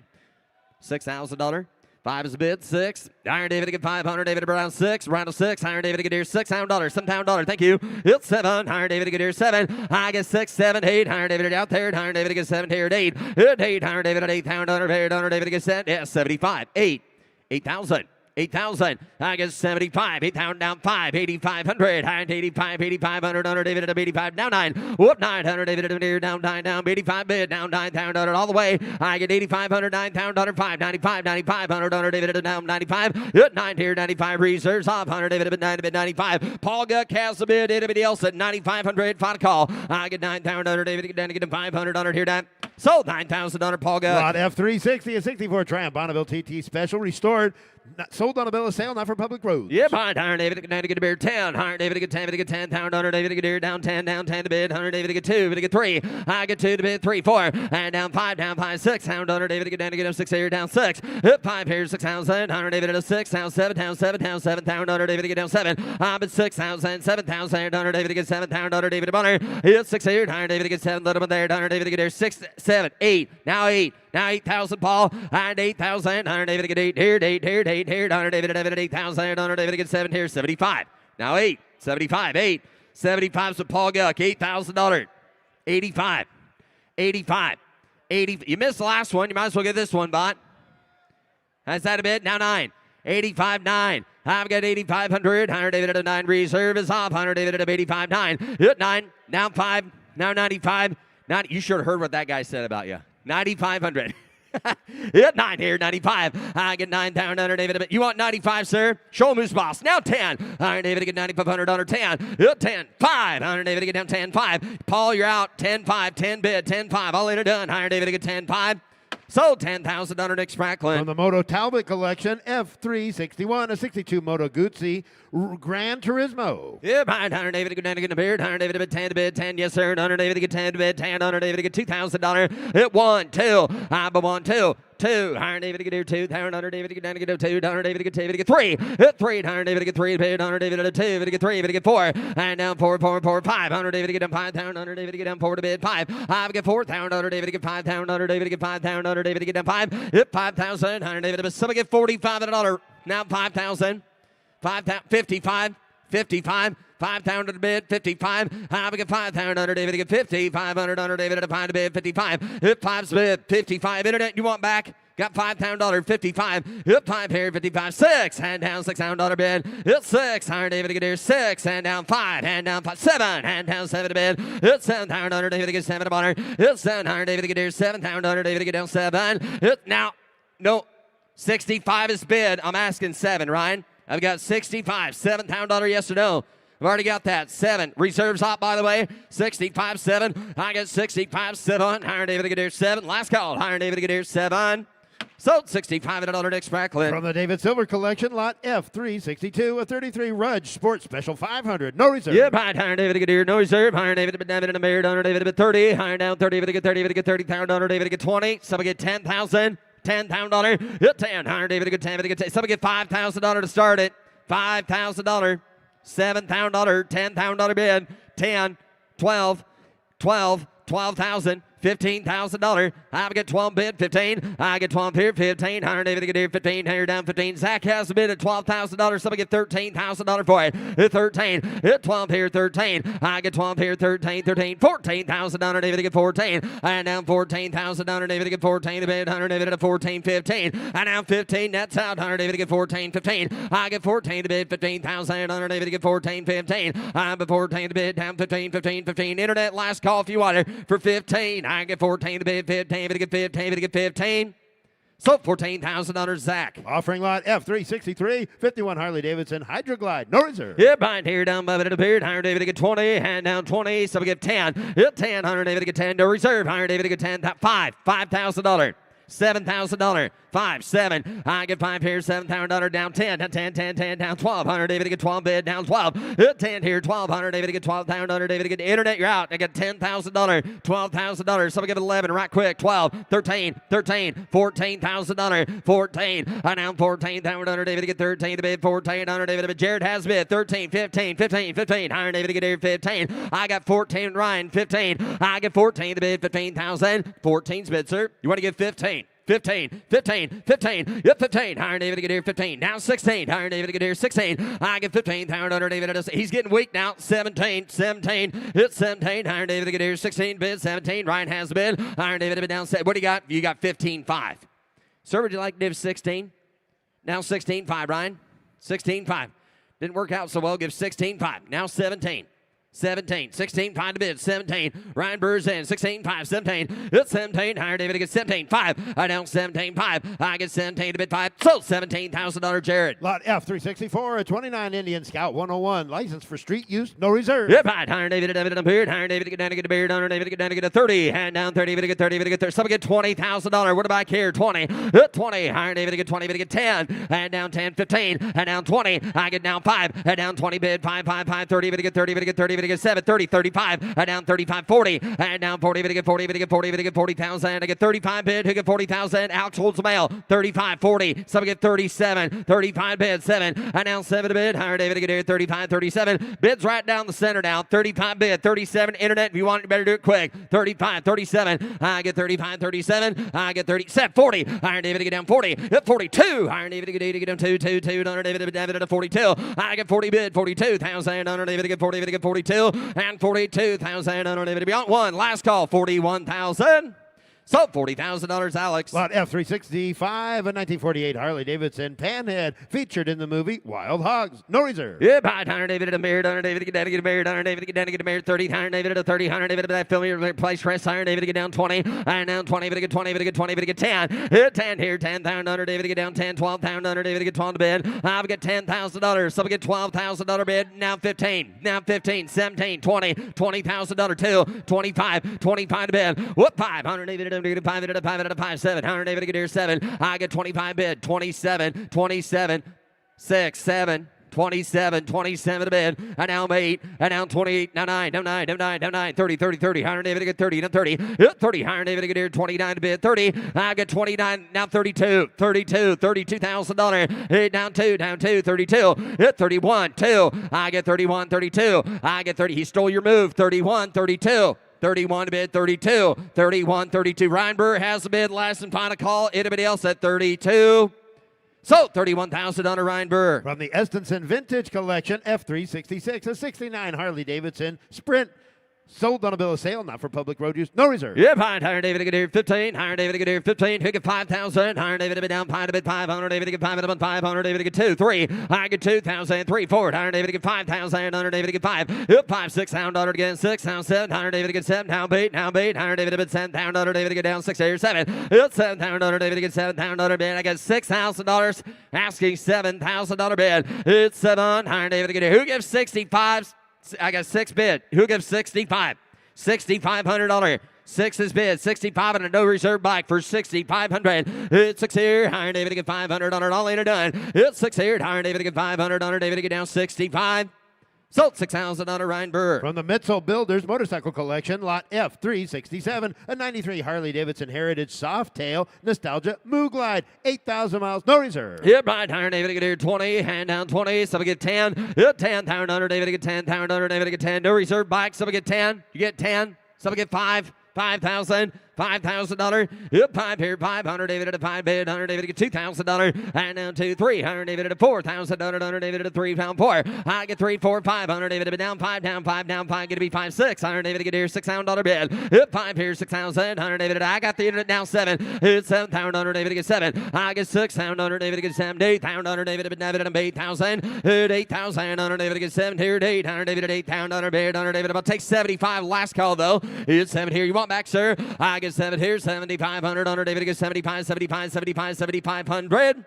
$6,000. 5 is a bid. 6. Iron David to get 500. David to Brown 6. Round of 6. Iron David to get here. $6,000. $7,000. Thank you. It's 7. Iron David to get here. 7. I get 6, 7, 8. Iron David out there. Iron David to get 7 here at 8. 8. Iron David at 8,000. Iron David to get 7. Yeah, 75. 8. 8,000. 8,000. I get 75. 8,000 down 5. 8,500. High 85. 8,500. Under David at 85. Down 9. Whoop 900. David at down 9. Down 85 bid. Down 9,000 all the way. I get 8,500. 9,000. 5. 95. 9,500. Under David at down 95. 9 here. 95 reserves off. 100 David at 90 bid 95. Paul Guck has the bid. Anybody else at 9,500? Final call. I get 9,000. Under David get down to get him 500. Under here down. So $9,000 Paul Guck. Lot F360, a 64 Triumph Bonneville TT Special, restored, sold on a bill of sale, not for public roads. Yep, Iron David to get a beer 10. Iron David to get 10, to get 10. 100 David to get here, down 10 to bid. 100 David to get 2, to get 3. I get 2 to bid 3, 4, and down 5, 6. 100 David to get down to get him 6 here, down 6. Up 5 here, 6,000. 100 David at a 6, down 7, down 7, down 7. 100 David to get down 7. I'm at 6,000, 7,000. 100 David to get 7. 100 David to Bunner. It's 6 here. 100 David to get 7. Little bit there. 100 David to get here 6, 7, 8. Now 8. Now 8,000, Paul. And 8,000. 100 David to get 8 here, 8 here, 8 here. 100 David at 8,000. 100 David to get 7 here, 75. Now 8. 75. 8. 75 to Paul Guck. $8,000. 85. 85. 80. You missed the last one. You might as well get this one, bot. That's that a bit. Now 9. 85, 9. I've got 8,500. 100 David at a 9. Reserve is off. 100 David at 85, 9. Hit 9. Now 5. Now 95. You should have heard what that guy said about you. 9,500. Hit 9 here, 95. I get 9,000. David. You want 95, sir? Show him who's boss. Now 10. 100 David to get 9,500 under 10. Hit 10. 5. 100 David to get down 10, 5. Paul, you're out. 10, 5. 10 bid. 10, 5. All in done. 100 David to get 10, 5. Sold. $10,000 Nick Spracklen. From the Moto Talbot collection, F361, a 62 Moto Guzzi Gran Turismo. Yeah, behind Hunter David to go down to get the beard. Hunter David to bid 10 to bid 10. Yes, sir. Hunter David to get 10 to bid 10. Hunter David to get $2,000. Hit 1, 2. I but 1, 2. 2. Hunter David to get here 2. Hunter David to get down to get 2. Hunter David to get 2. To get 3. Hit 3. Hunter David to get 3 to bid. Hunter David to 2. To get 3. To get 4. And down 4, 4, 4, 5. Hunter David to get down 5. Hunter David to get down 4 to bid 5. I get 4. Hunter David to get 5. Hunter David to get 5. Hunter David to get down 5. Hit 5,000. Hunter David to bid. Somebody get $45. Now 5,000. 5,000. 55. 55. 5,000 to the bid, 55. I get 5,000 under David to get 50. 500 under David to find a bid, 55. Hit 5's bid, 55. Internet, you want back? Got $5,000, 55. Hit 5 here, 55. 6. Hand down, $6,000 bid. Hit 6. Higher David to get here, 6. Hand down 5. Hand down 5. 7. Hand down 7 to bid. Hit 7,000 under David to get 7 to honor. Hit 7. Higher David to get here, 7,000 under David to get down 7. Hit now. No. 65 is bid. I'm asking 7, Ryan. I've got 65. $7,000 yes or no? I've already got that. 7. Reserves hot, by the way. 65, 7. I get 65, 7. Higher David to get here, 7. Last call. Higher David to get here, 7. Sold. 65 and $1 Nick Spracklen. From the David Silver collection, lot F362, a 33 Rudge Sport Special 500. No reserve. Yeah, behind Higher David to get here, no reserve. Higher David to David in the mirror. Hunter David to 30. Higher down 30. David to get 30. David to get 30. Hunter David to get 20. Somebody get 10,000. $10,000. Hit 10. Hunter David to get 10. David to get 10. Somebody get $5,000 to start it. $5,000. $7,000, $10,000 bid, 10, 12, 12, 12,000, $15,000. I get 12 bid, 15. I get 12 here, 15. Hunter David to get here, 15. Here down 15. Zach has a bid at $12,000. Somebody get $13,000 for it. Hit 13. Hit 12 here, 13. I get 12 here, 13, 13. $14,000. Hunter David to get 14. And down 14,000. Hunter David to get 14 to bid. Hunter David to 14, 15. And now 15. That's out. Hunter David to get 14, 15. I get 14 to bid, 15,000. Hunter David to get 14, 15. I'm at 14 to bid, down 15, 15, 15. Internet last call if you want it for 15. I get 14 to bid, 15 to get 15 to get 15. So $14,000 Zach. Offering lot F363, 51 Harley Davidson Hydroglide. No reserve. Yeah, behind here, down by it appeared. Higher David to get 20, hand down 20. So we get 10. Hit 10. Hunter David to get 10. No reserve. Higher David to get 10. $5,000. $7,000. 5, 7. I get 5 here, $7,000 down 10, 10, 10, 10, down 12. Hunter David to get 12 bid, down 12. Hit 10 here, 12. Hunter David to get 12. Hunter David to get the internet, you're out. I got $10,000, $12,000. Somebody give it 11 right quick. 12, 13, 13, $14,000, 14. I down 14. Hunter David to get 13 to bid, 14. Hunter David to bid. Jared has bid 13, 15, 15, 15. Hunter David to get here 15. I got 14. Ryan 15. I get 14 to bid, 15,000. 14's bid, sir. You want to get 15? 15, 15, 15, yep, 15. Higher David to get here, 15. Now 16. Higher David to get here, 16. I get 15. Higher David, he's getting weak now. 17, 17, hit 17. Higher David to get here, 16 bid, 17. Ryan has the bid. Higher David to bid down 7. What do you got? You got 15.5. Sir, would you like to give 16? Now 16.5, Ryan. 16.5. Didn't work out so well. Give 16.5. Now 17. 17, 16, 5 to bid, 17. Ryan Brewer's in, 16, 5, 17. It's 17. Higher David to get 17, 5. I down 17, 5. I get 17 to bid 5. So $17,000, Jared. Lot F364, a 29 Indian Scout 101. License for street use, no reserve. Yep, right. Higher David to David beard. Higher David to get down to get a beard. Higher David to get down to get a 30. Hand down 30, David to get 30, David to get 30. Somebody get $20,000. What do I care? 20. 20. Higher David to get 20, David to get 10. Hand down 10, 15. Hand down 20. I get down 5. Hand down 20 bid, 5, 5, 5, 30. David to get 30, David to get 30. To get 7, 30, 35, and down 35, 40, and down 40, to get 40, to get 40, to get 40,000, I get 35 bid, to get 40,000, out holds the mail, 35, 40, some get 37, 35 bid, 7, and now 7 to bid, higher David to get here, 35, 37, bids right down the center now, 35 bid, 37, internet, if you want it, you better do it quick, 35, 37, I get 35, 37, I get 37, 40, higher David to get down 40, at 42, higher David to get down 2, 2, 2, under David at 42, I get 40 bid, 42,000, under David to get 40, to get 42, and 42,000 under David beyond one. Last call, 41,000. So $40,000, Alex. Lot F365, a 1948 Harley Davidson Panhead, featured in the movie Wild Hogs. No reserve. Yeah, by Hunter David at a mirror, Hunter David to get down to get a mirror, Hunter David to get down to get a mirror, 30, Hunter David at a 30, Hunter David at that film here, place press, Hunter David to get down 20, and down 20, to get 20, to get 20, to get 10. Hit 10 here, 10,000, Hunter David to get down 10, 12,000, Hunter David to get 12 to bid. I've got $10,000, so we get $12,000 bid, now 15, 17, 20, $20,000, 2, 25, 25 to bid. What 5? Hunter David at a negative 5, negative 5, negative 5, 7. 100 negative 7. I get 25 bid. 27, 27, 6, 7. 27, 27 to bid, and now 8, and now 28, now 9, now 9, now 9, now 9, 30, 30, 30, 100 David, 30, now 30, 30, 100 David, here, 29 to bid, 30, I get 29, now 32, 32, $32,000, down 2, 32, 31, 2, I get 31, 32, I get 30, he stole your move, 31, 32. 31 to bid, 32, 31, 32. Ryan Burr has the bid, last and final call. Anybody else at 32? So, $31,000 Ryan Burr. From the Estenson Vintage Collection, F366, a 69 Harley-Davidson Sprint. Sold on a bill of sale, not for public road use, no reserve. Yep, Higher David to get 15. Higher David to get 15. Who get 5,000? Higher David to be down 5 to bid 500. David to get 5 to 500. David to get 2, 3. I get 2,000. 3, 4. Higher David to get 5,000. Higher David to get 5. Yep, 5, 6. $100 again. 6, down 7. Higher David to get 7. Down 8. Down 8. Higher David to bid 7. $1,000. David to get down 6 here. 7. Yep, $7,000. David to get $7,000 bid. I got $6,000. Asking $7,000 bid. It's 7. Higher David to get. Who gives 65? I got 6 bid. Who gives 65? $6,500. 6 is bid. 65 and a no reserve bike for $6,500. It's 6 here. Higher David to get $500. All in or done. It's 6 here. Higher David to get $500. David to get down 65. Sold $6,000 Ryan Burr. From the Mitchell Builders Motorcycle Collection, lot F367, a 93 Harley-Davidson Heritage Softail Nostalgia Mooglide, 8,000 miles, no reserve. Yep, right. Higher David to get here 20, hand down 20. Somebody get 10. Yep, 10. $1,000. David to get 10. $1,000. David to get 10. No reserve bike. Somebody get 10. You get 10. Somebody get 5. 5,000. $5,000. Yep, 5 here. 500. David at a 5 bid. 100. David to get $2,000. And down 2, 300. David at a $4,000. 100. David at a 3 pound 4. I get 3, 4, 500. David to be down 5, down 5, down 5. Get to be 5, 6. 100. David to get here $6,000 bid. Yep, 5 here. 6,000. 100. David. I got the internet down 7. It's 7,000. David to get 7. I get 6,000. David to get 7. 8,000. David to be David at 8,000. 8,000. 100. David to get 7 here. 800. David at 8,000 bid. 100. David about take 75. Last call though. It's 7 here. You want back, sir? I get 7 here. 7,500. 100. David to get 75. 75. 75. 7,500.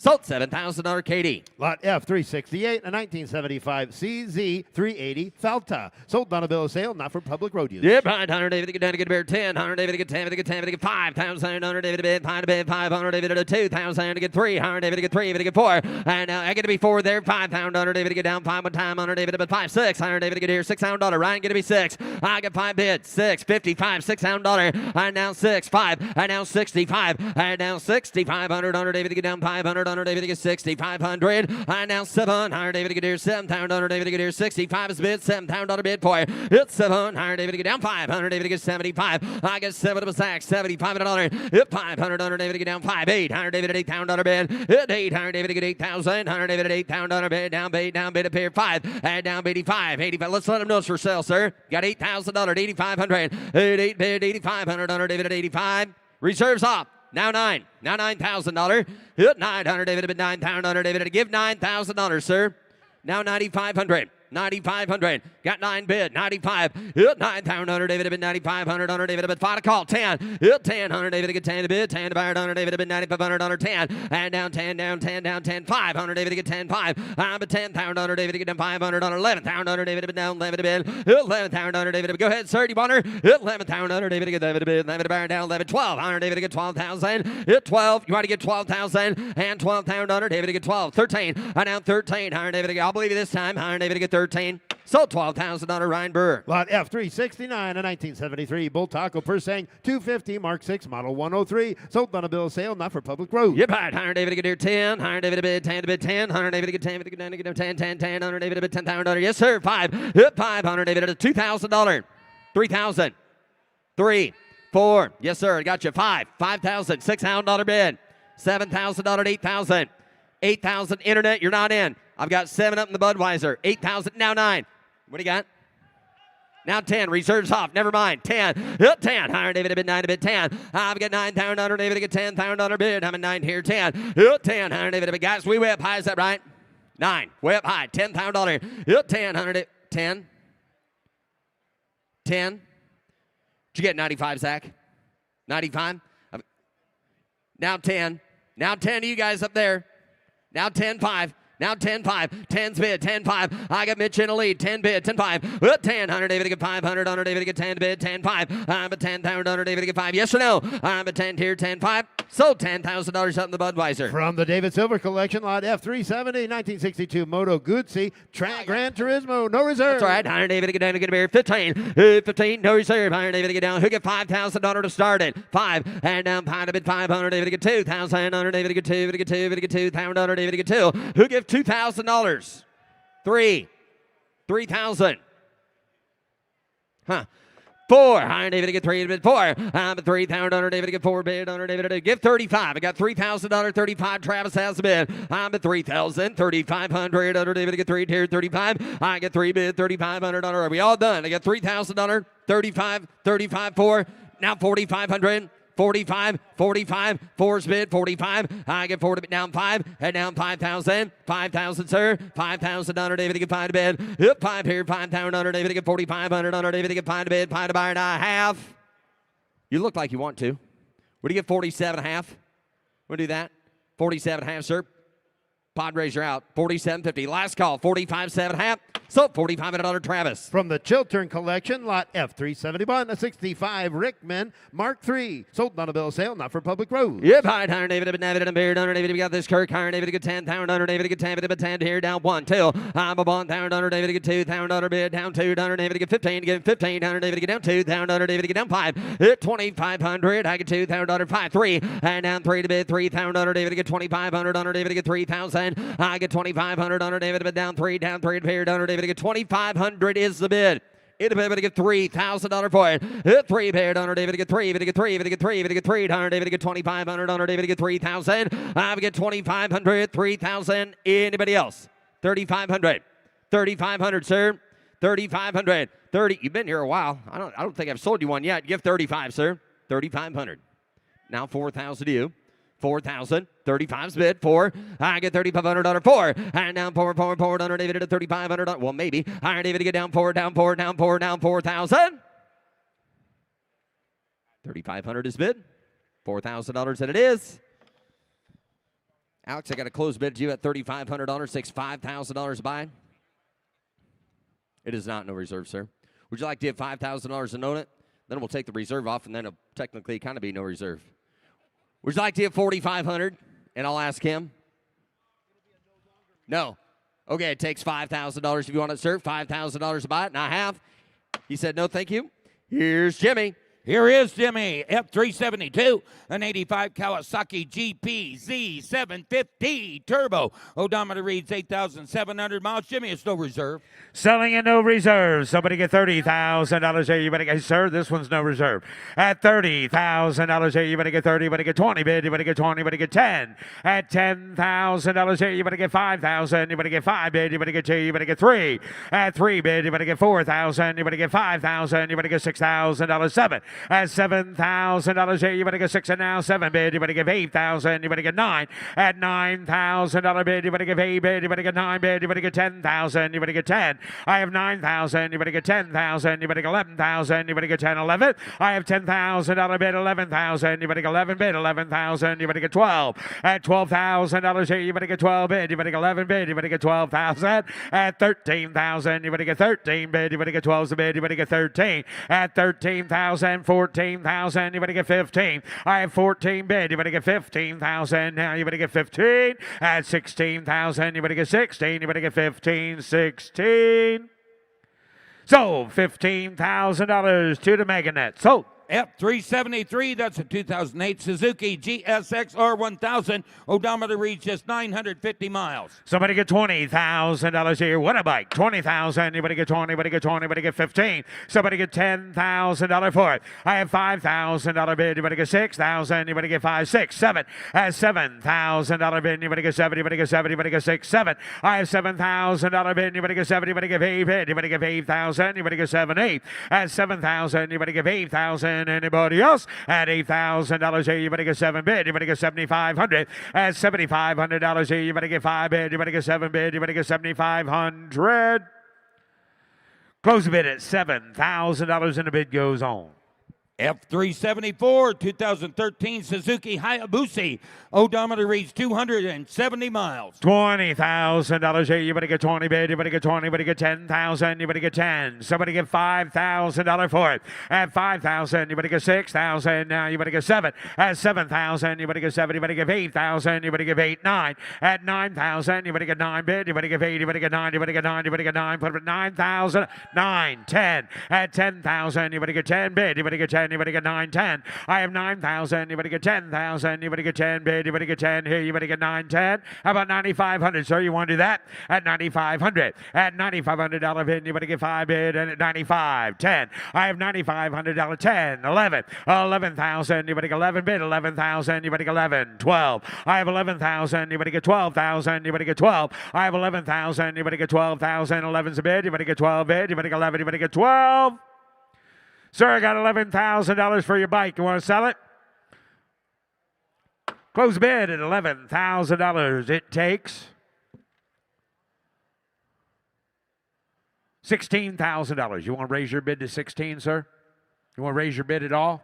Sold $7,000 Katie. Lot F368, a 1975 CZ380 Falta. Sold on a bill of sale, not for public road use. Yep, 100 David to get down to get a bear 10. 100 David to get 10. David to get 10. David to get 5,000. 100 David to bid 5 to bid 500. David to 2,000 to get 3. 100 David to get 3. David to get 4. And now I get to be 4 there. 5,000. 100 David to get down 5 one time. 100 David to bid 5, 6. 100 David to get here $6,000. Ryan get to be 6. I get 5 bid 6. 55. $6,000. And now 6. 5. And now 65. And now 6,500. 100 David to get down 500. 100 David to get 60. 500. I now 700. David to get here 7,000. David to get here 65 is bid. $7,000 bid for it. It's 700. David to get down 500. David to get 75. I get 7 of a sack. $75. Hit 500. David to get down 5. 800. David at $8,000 bid. Hit 800. David to get 8,000. 100. David at $8,000 bid. Down bid up here 5. And down 85. 85. Let's let them know it's for sale, sir. Got $8,000. 8,500. 8 bid 8,500. 100. David at 85. Reserves off. Now 9. Now $9,000. Hit 900. David at 9,000. David to give $9,000, sir. Now 9,500. 9,500. Got 9 bid. 95. Hit 9,000. David to bid 9,500. 100. David to bid 5 to call. 10. Hit 10. 100. David to get 10 to bid. 10 to buy. 100. David to bid 9,500. 10. And down 10. Down 10. Down 10. 500. David to get 10. 5. I'm at 10,000. David to get down 500. 11,000. David to bid down 11 to bid. 11,000. David to bid. Go ahead, sir. Do you want her? Hit 11,000. David to get David to bid. 11 to buy down 11. 12,000. David to get 12,000. Hit 12. You want to get 12,000 and 12,000. David to get 12. 13. And down 13. 100. David to get. I'll believe you this time. 100. David to get 13. Sold $12,000 Ryan Burr. Lot F369, a 1973 Bull Taco Persang 250 Mark 6 Model 103. Sold on a bill of sale, not for public road. Yep, 100 David to get here 10. 100 David to bid 10 to bid 10. 100 David to get 10. David to get down to get 10, 10, 10. 100 David to bid $10,000. Yes, sir. 5. Yep, 500 David at $2,000. 3,000. 3. 4. Yes, sir. I got you. 5. 5,000. $6,000 bid. $7,000. 8,000. 8,000 internet. You're not in. I've got 7 up in the Budweiser. 8,000. Now 9. What do you got? Now 10. Reserves off. Never mind. 10. 10. 100 David to bid 9 to bid 10. I've got 9,000. David to get $10,000 bid. I'm at 9 here. 10. 10. 100 David to bid. Guys, we way up high. Is that right? 9. Way up high. $10,000. 10. 100. 10. 10. Did you get 95, Zach? 95? Now 10. Now 10 to you guys up there. Now 10, 5. Now 10-5. 10's bid. 10-5. I got Mitch in the lead. 10 bid. 10-5. 10. Hunter David to get 500. Hunter David to get 10 bid. 10-5. I'm at 10,000. Hunter David to get 5. Yes or no? I'm at 10 here. 10-5. So $10,000 up in the Budweiser. From the David Silver Collection, lot F370, 1962 Moto Guzzi, Gran Turismo, no reserve. That's all right. Hunter David to get down to get a beer. 15. 15. No reserve. Hunter David to get down. Who get $5,000 to start it? 5. And down. Pine to bid 500. David to get 2,000. Hunter David to get 2. David to get 2. David to get 2,000. Hunter David to get 2. Who give $2,000? 3. 3,000. Huh. 4. Hunter David to get 3 bid 4. I'm at 3,000. Hunter David to get 4 bid. Hunter David to give 35. I got $3,000. 35. Travis has a bid. I'm at 3,000. 3,500. Hunter David to get 3 tier 35. I get 3 bid. 3,500. Are we all done? I got $3,000. 35. 35. 4. Now 4,500. 45, 45, 4's bid, 45. I get 4 to bid, down 5, and down 5,000. 5,000, sir. 5,000, Hunter David to get 5 to bid. Yep, 5 here, 5,000, Hunter David to get 4,500. Hunter David to get 5 to bid, 5 to buy, and I have. You look like you want to. Would you get 47 and a half? We'll do that. 47 and a half, sir. Padres are out. 47.50. Last call. 45.7 half. So $4,500 Travis. From the Chiltern Collection, lot F371, a 65 Rickman Mark III. Sold on a bill of sale, not for public road. Yep, Hunter David, David, and Beard. Hunter David, we got this Kirk. Hunter David, get 10,000. Hunter David, get 10. David, 10 here, down 1, 2. I'm a 1,000. Hunter David, get 2,000. Hunter bid, down 2. Hunter David, get 15. Get 15. Hunter David, get down 2,000. Hunter David, get down 5. Hit 2,500. I get 2,000. 5, 3. And down 3 to bid, 3,000. Hunter David, get 2,500. Hunter David, get 3,000. I get 2,500. Hunter David, but down 3 to Beard. Hunter David, get 2,500 is the bid. It'll be able to get $3,000 for it. Hit 3 bid. Hunter David to get 3. David to get 3. David to get 3. David to get 3. Hunter David to get 2,500. Hunter David to get 3,000. I would get 2,500. 3,000. Anybody else? 3,500. 3,500, sir. 3,500. 30. You've been here a while. I don't think I've sold you one yet. Give 35, sir. 3,500. Now 4,000 to you. 4,000. 35's bid. 4. I get $3,500. 4. And down 4. Hunter David at $3,500. Well, maybe. Hunter David to get down 4. Down 4,000. 3,500 is bid. $4,000 that it is. Alex, I got a close bid to you at $3,500. Takes $5,000 to buy. It is not no reserve, sir. Would you like to have $5,000 to note it? Then we'll take the reserve off, and then it'll technically kind of be no reserve. Would you like to have 4,500? And I'll ask him. No. Okay, it takes $5,000 if you want it, sir. $5,000 to buy it, and I have. He said no, thank you. Here's Jimmy. Here is Jimmy, F372, an 85 Kawasaki GP Z750 Turbo. Odometer reads 8,700 miles. Jimmy, it's no reserve. Selling at no reserve. Somebody get $30,000 here. You better get, sir, this one's no reserve. At $30,000 here, you better get 30. You better get 20 bid. You better get 20. You better get 10. At $10,000 here, you better get 5,000. You better get 5 bid. You better get 2. You better get 3. At 3 bid, you better get 4,000. You better get 5,000. You better get $6,000. 7. At $7,000 here, you better get 6 and now 7 bid. You better give 8,000. You better get 9. At $9,000 bid, you better give 8 bid. You better get 9 bid. You better get 10,000. You better get 10. I have 9,000. You better get 10,000. You better get 11,000. You better get 10, 11. I have $10,000 bid, 11,000. You better get 11 bid, 11,000. You better get 12. At $12,000 here, you better get 12 bid. You better get 11 bid. You better get 12,000. At 13,000, you better get 13 bid. You better get 12 bid. You better get 13. At 13,000. 14,000, you better get 15. I have 14 bid, you better get 15,000. Now you better get 15. At 16,000, you better get 16. You better get 15, 16. So $15,000 to the Meganet. So F373, that's a 2008 Suzuki GSX R1000. Odometer reads just 950 miles. somebody get $20,000 here. What a bike. 20,000. You better get 20. You better get 20. You better get 15. Somebody get $10,000 for it. I have $5,000 bid. You better get 6,000. You better get 5, 6, 7. At $7,000 bid. You better get 7. You better get 7. You better get 6, 7. I have $7,000 bid. You better get 7. You better get 8 bid. You better get 8,000. You better get 7, 8. At 7,000. You better get 8,000. Anybody else? At $8,000 here, you better get 7 bid. You better get 7,500. At $7,500 here, you better get 5 bid. You better get 7 bid. You better get 7,500. Close the bid at $7,000 and the bid goes on. F374 2013 Suzuki Hayabusa. Odometer reads 270 miles. $20,000 here. You better get 20 bid. You better get 20. You better get 10,000. You better get 10. Somebody get $5,000 for it. At 5,000, you better get 6,000. Now you better get 7. At 7,000, you better get 7. You better give 8,000. You better give 8, 9. At 9,000, you better get 9 bid. You better give 8. You better get 9. You better get 9. You better get 9. Put it at 9,000. 9, 10. At 10,000, you better get 10 bid. You better get 10. You better get 9, 10. I have 9,000. You better get 10,000. You better get 10 bid. You better get 10 here. You better get 9, 10. How about 9,500, sir? You want to do that? At 9,500. At $9,500 bid, you better get 5 bid. And at 95, 10. I have $9,500, 10, 11. 11,000. You better get 11 bid. 11,000. You better get 11. 12. I have 11,000. You better get 12,000. You better get 12. I have 11,000. You better get 12,000. 11's a bid. You better get 12 bid. You better get 11. You better get 12. Sir, I got $11,000 for your bike. You want to sell it? Close bid at $11,000. It takes $16,000. You want to raise your bid to 16, sir? You want to raise your bid at all?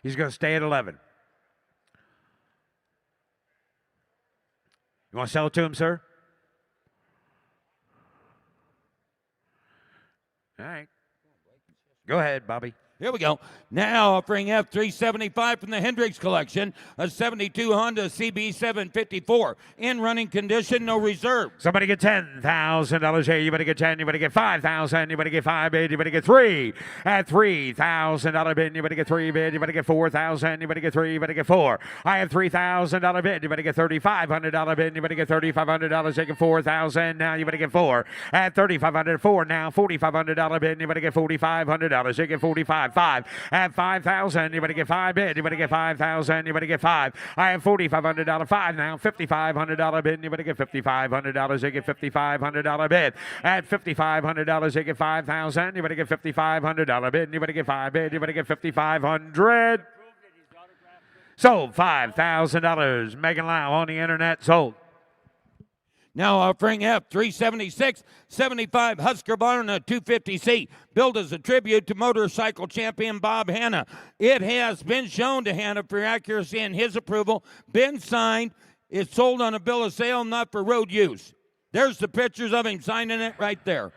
He's going to stay at 11. You want to sell it to him, sir? All right. Go ahead, Bobby. Here we go. Now offering F375 from the Hendricks collection, a 72 Honda CB754. In running condition, no reserve. Somebody get $10,000 here. You better get 10. You better get 5,000. You better get 5 bid. You better get 3. At $3,000 bid, you better get 3 bid. You better get 4,000. You better get 3. You better get 4. I have $3,000 bid. You better get $3,500 bid. You better get $3,500. Take it 4,000. Now you better get 4. At $3,500, 4 now. $4,500 bid. You better get $4,500. Take it 45. 5. At 5,000, you better get 5 bid. You better get 5,000. You better get 5. I have $4,500. 5 now. $5,500 bid. You better get $5,500. They get $5,500 bid. At $5,500, they get 5,000. You better get $5,500 bid. You better get 5 bid. You better get $5,500. Sold $5,000. Megan Lau on the internet. Sold. Now offering F376 75 Husqvarna 250C, built as a tribute to motorcycle champion Bob Hanna. It has been shown to Hanna for accuracy and his approval, been signed. It's sold on a bill of sale, not for road use. There's the pictures of him signing it right there.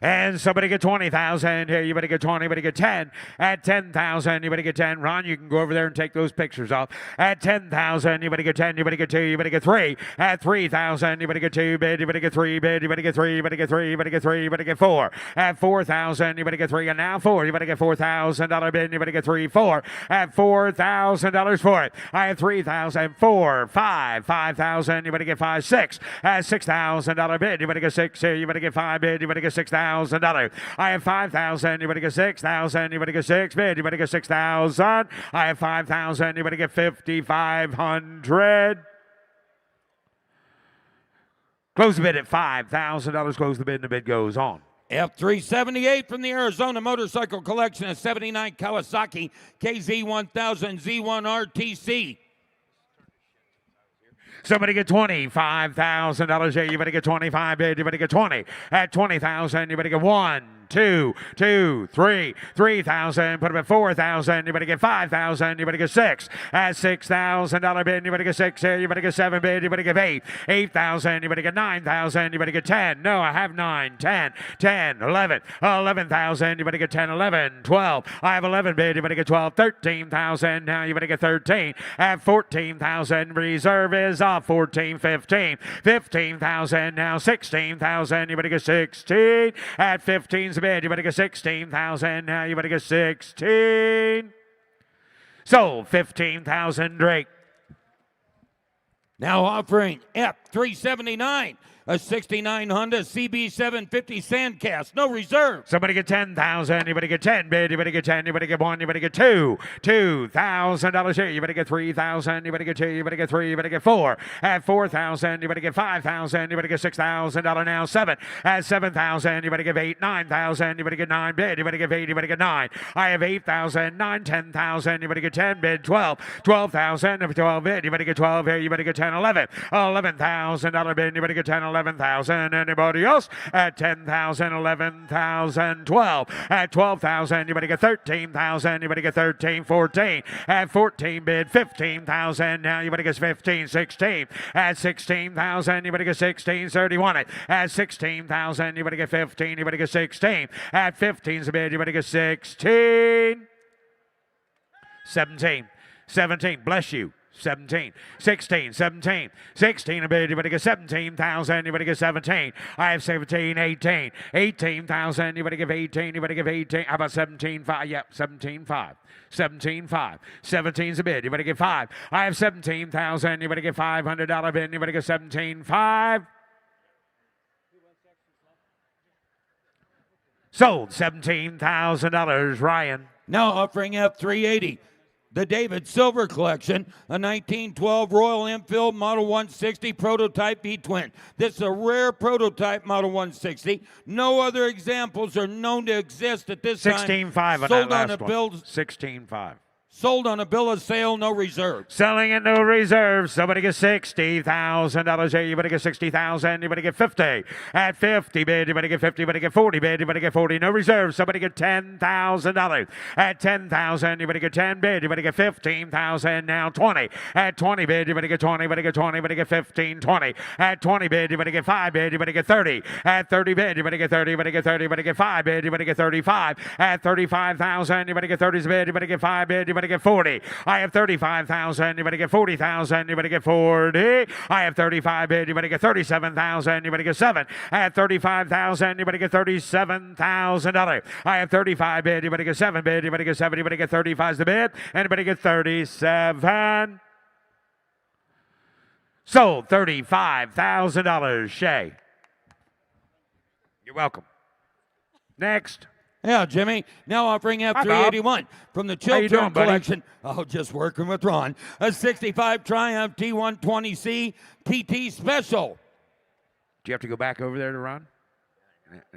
And somebody get 20,000 here. You better get 20. You better get 10. At 10,000, you better get 10. Ron, you can go over there and take those pictures off. At 10,000, you better get 10. You better get 2. You better get 3. At 3,000, you better get 2 bid. You better get 3 bid. You better get 3. You better get 3. You better get 3. You better get 4. At 4,000, you better get 3. And now 4. You better get $4,000 bid. You better get 3. 4. At $4,000 for it. I have 3,000. 4. 5. 5,000. You better get 5. 6. At $6,000 bid. You better get 6 here. You better get 5 bid. You better get $6,000. I have 5,000. You better get 6,000. You better get 6 bid. You better get 6,000. I have 5,000. You better get 5,500. Close the bid at $5,000. Close the bid, and the bid goes on. F378 from the Arizona Motorcycle Collection, a 79 Kawasaki KZ1000 Z1 RTC. Somebody get $25,000 here. You better get 25 bid. You better get 20. At 20,000, you better get 1, 2, 2, 3, 3,000. Put them at 4,000. You better get 5,000. You better get 6. At $6,000 bid, you better get 6 here. You better get 7 bid. You better get 8. 8,000. You better get 9,000. You better get 10. No, I have 9, 10, 10, 11. 11,000. You better get 10, 11, 12. I have 11 bid. You better get 12. 13,000. Now you better get 13. At 14,000. Reserve is off. 14, 15. 15,000. Now 16,000. You better get 16. At 15's bid. You better get 16,000. Now you better get 16. Sold 15,000. Drake. Now offering F379, a 69 Honda CB750 Sandcast, no reserve. Somebody get 10,000. You better get 10 bid. You better get 10. You better get 1. You better get 2. $2,000 here. You better get 3,000. You better get 2. You better get 3. You better get 4. At 4,000, you better get 5,000. You better get $6,000 now. 7. At 7,000, you better give 8. 9,000. You better get 9 bid. You better get 8. You better get 9. I have 8,000. 9, 10,000. You better get 10 bid. 12. 12,000. 12 bid. You better get 12 here. You better get 10. 11. $11,000 bid. You better get 10. 11,000. Anybody else? At 10,000, 11,000, 12. At 12,000, anybody get 13,000. Anybody get 13, 14. At 14 bid, 15,000. Now anybody gets 15, 16. At 16,000, anybody get 16, 31. At 16,000, anybody get 15. Anybody get 16. At 15's a bid, anybody get 16. 17. 17. Bless you. 17, 16, 17, 16, anybody get 17,000, anybody get 17. I have 17, 18, 18,000, anybody give 18, anybody give 18. How about 17,5? Yep, 17,5. 17,5. 17's a bid. Anybody get 5? I have 17,000, anybody get $500 bid, anybody get 17,5. Sold $17,000, Ryan. Now offering F380. The David Silver Collection, a 1912 Royal Enfield Model 160 prototype V-twin. This is a rare prototype Model 160. No other examples are known to exist at this time. 16.5 on Sold that on last a one. bill. 16.5. Sold on a bill of sale, no reserve. Selling at no reserve. Somebody get $60,000 here. You better get 60,000. You better get 50. At 50 bid, you better get 50. You better get 40 bid. You better get 40. No reserve. Somebody get $10,000. At 10,000, you better get 10 bid. You better get 15,000. Now 20. At 20 bid, you better get 20. You better get 20. You better get 15. 20. At 20 bid, you better get 5 bid. You better get 30. At 30 bid, you better get 30. You better get 30. You better get 5 bid. You better get 35. At 35,000, you better get 30 bid. You better get 5 bid. You better get 40. I have 35,000. You better get 40,000. You better get 40. I have 35 bid. You better get 37,000. You better get 7. At 35,000. You better get $37,000. I have 35 bid. You better get 7 bid. You better get 7. You better get 35's the bid. Anybody get 37? Sold $35,000. Shay. You're welcome. Next. Yeah, Jimmy. Now offering F381 from the How you Children doing, buddy? Collection. Oh, just working with Ron. A 65 Triumph T120C PT Special. Do you have to go back over there to Ron?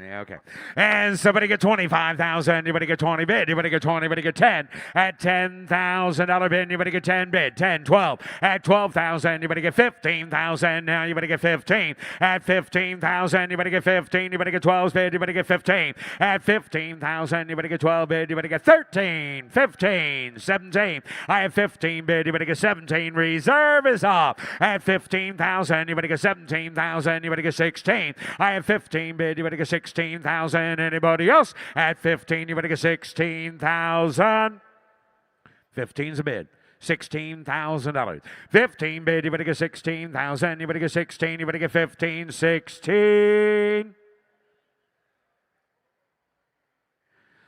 Yeah, okay. And somebody get 25,000. You better get 20 bid. You better get 20. You better get 10. At $10,000 bid, you better get 10 bid. 10, 12. At 12,000, you better get 15,000. Now you better get 15. At 15,000, you better get 15. You better get 12 bid. You better get 15. At 15,000, you better get 12 bid. You better get 13, 15, 17. I have 15 bid. You better get 17. Reserve is off. At 15,000, you better get 17,000. You better get 16. I have 15 bid. You better get 16,000. Anybody else? At 15, you better get 16,000. 15's a bid. $16,000. 15 bid, you better get 16,000. You better get 16. You better get 15. 16.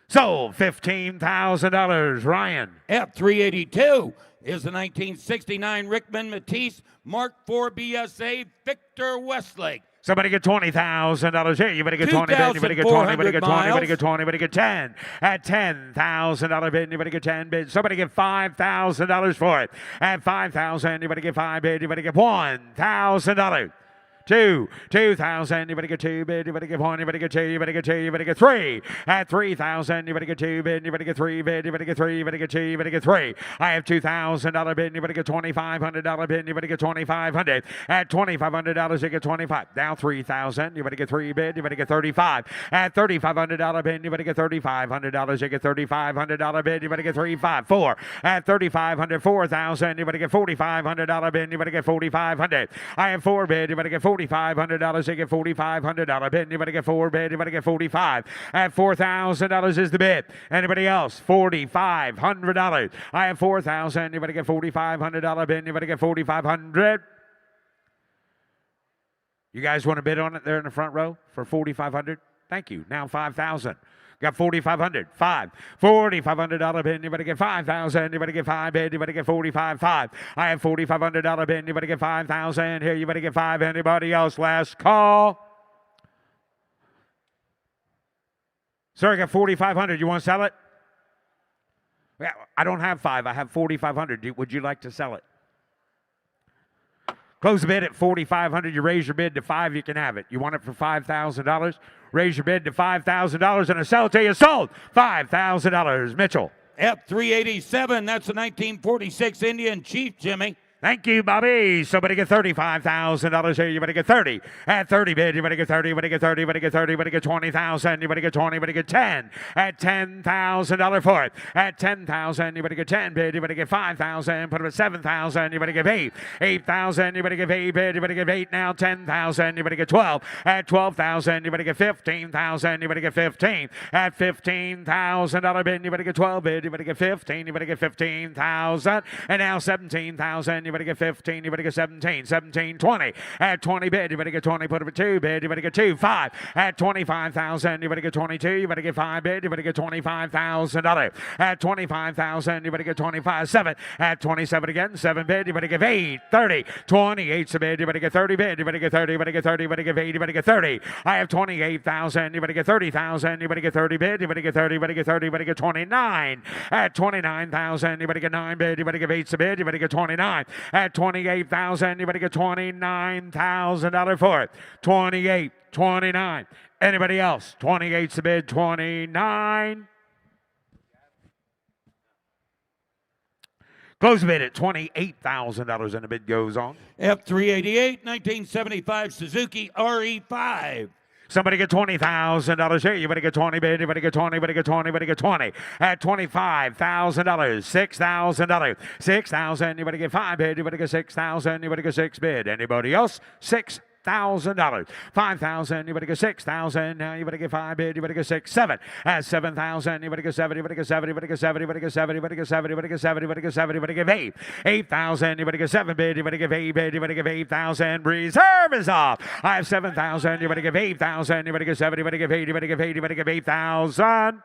Sold $15,000. Ryan. F382 is the 1969 Rickman Matisse Mark IV BSA Victor Westlake. Somebody get $20,000 here. You better get 20 bid. You better get 20. You better get 20. You better get 20. You better get 10. At $10,000 bid, you better get 10 bid. Somebody get $5,000 for it. At 5,000, you better get 5 bid. You better get $1,000. 2,000, you better get 2 bid, you better get 1, you better get 2, you better get 2, you better get 3. At 3,000, you better get 2 bid, you better get 3 bid, you better get 3, you better get 2, you better get 3. I have $2,000 bid, you better get $2,500 bid, you better get 2,500. At $2,500, you get 25. Now 3,000, you better get 3 bid, you better get 35. At $3,500 bid, you better get $3,500, you get $3,500 bid, you better get 3,500. 4. At 3,500, 4,000, you better get $4,500 bid, you better get 4,500. I have 4 bid, you better get $4,500, you get $4,500 bid, you better get 4 bid, you better get 45. At $4,000 is the bid. Anybody else? $4,500. I have 4,000, you better get $4,500 bid, you better get 4,500. You guys want to bid on it there in the front row for 4,500? Thank you. Now 5,000. Got 4,500. 5. $4,500 bid. You better get 5,000. You better get 5 bid. You better get 45. I have $4,500 bid. You better get 5,000. Here, you better get 5. Anybody else? Last call. Sir, I got 4,500. You want to sell it? Yeah, I don't have 5. I have 4,500. Would you like to sell it? Close the bid at 4,500. You raise your bid to 5, you can have it. You want it for $5,000? Raise your bid to $5,000 and I sell it to you. Sold. $5,000. Mitchell. F387, that's a 1946 Indian Chief, Jimmy. Thank you, Bobby. Somebody get $35,000 here. You better get 30. At 30 bid, you better get 30. You better get 30. You better get 30. You better get 20,000. You better get 20. You better get 10. At $10,000 for it. At 10,000, you better get 10 bid. You better get 5,000. Put it at 7,000. You better give 8. 8,000. You better give 8 bid. You better give 8 now. 10,000. You better get 12. At 12,000, you better get 15,000. You better get 15. At $15,000 bid, you better get 12 bid. You better get 15. You better get 15,000. And now 17,000. You better get 15, you better get 17, 17, 20. At 20 bid, you better get 20, put up a 2 bid, you better get 2, 5. At 25,000, you better get 22, you better get 5 bid, you better get $25,000. At 25,000, you better get 25, 7. At 27 again, 7 bid, you better give 8, 30. 28's a bid, you better get 30 bid, you better get 30, you better get 30, you better give 8, you better get 30. I have 28,000, you better get 30,000, you better get 30 bid, you better get 30, you better get 30, you better get 29. At 29,000, you better get 9 bid, you better give 8's a bid, you better get 29. At 28,000, you better get $29,000 for it. 28, 29. Anybody else? 28's the bid, 29. Close bid at $28,000 and the bid goes on. F388, 1975 Suzuki RE5. Somebody get $20,000 here. You better get 20 bid. You better get 20. You better get 20. You better get 20. At $25,000, $6,000. 6,000. You better get 5 bid. You better get 6,000. You better get 6 bid. Anybody else? $6,000. 5,000. You better get 6,000. Now you better get 5 bid. You better get 6, 7. At 7,000. You better get 7. You better get 7. You better get 7. You better get 7. You better get 7. You better get 7. You better get 7. You better get 8. 8,000. You better get 7 bid. You better give 8 bid. You better give 8,000. Reserve is off. I have 7,000. You better give 8,000. You better get 7. You better give 8. You better give 8. You better give 8,000.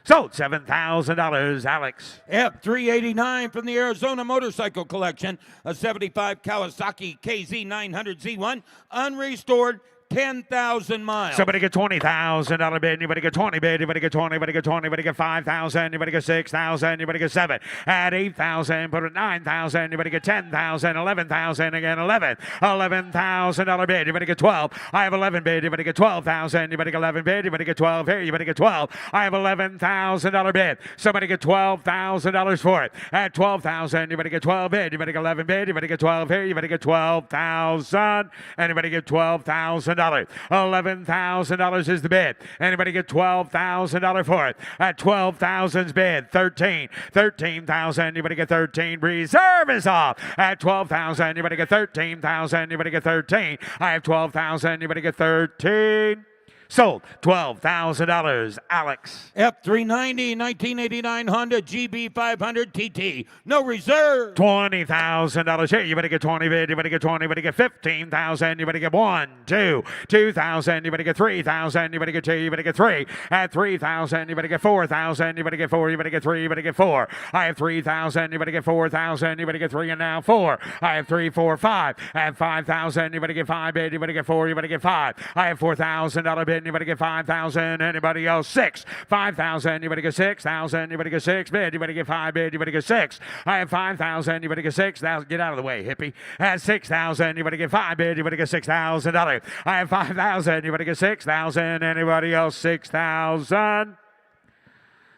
Sold $7,000, Alex. F389 from the Arizona Motorcycle Collection, a 75 Kawasaki KZ900Z1, unrestored, 10,000 miles. Somebody get $20,000 bid. You better get 20 bid. You better get 20. You better get 20. You better get 5,000. You better get 6,000. You better get 7. Add 8,000. Put it 9,000. You better get 10,000. 11,000 again. 11. $11,000 bid. You better get 12. I have 11 bid. You better get 12,000. You better get 11 bid. You better get 12 here. You better get 12. I have $11,000 bid. Somebody get $12,000 for it. At 12,000. You better get 12 bid. You better get 11 bid. You better get 12 here. You better get 12,000. Anybody get $12,000? $11,000 is the bid. Anybody get $12,000 for it? At 12,000's bid. 13. 13,000. You better get 13. Reserve is off. At 12,000. You better get 13,000. You better get 13. I have 12,000. You better get 13. Sold $12,000, Alex. F390, 1989 Honda GB500 TT. No reserve. $20,000 here. You better get 20 bid. You better get 20. You better get 15,000. You better get 1, 2, 2,000. You better get 3,000. You better get 2. You better get 3. At 3,000. You better get 4,000. You better get 4. You better get 3. You better get 4. I have 3,000. You better get 4,000. You better get 3 and now 4. I have 3, 4, 5. I have 5,000. You better get 5 bid. You better get 4. You better get 5. I have $4,000 bid. You better get 5,000. Anybody else? 6. 5,000. You better get 6,000. You better get 6 bid. You better get 5 bid. You better get 6. I have 5,000. You better get 6,000. Get out of the way, hippie. At 6,000. You better get 5 bid. You better get $6,000. I have 5,000. You better get 6,000. Anybody else? 6,000.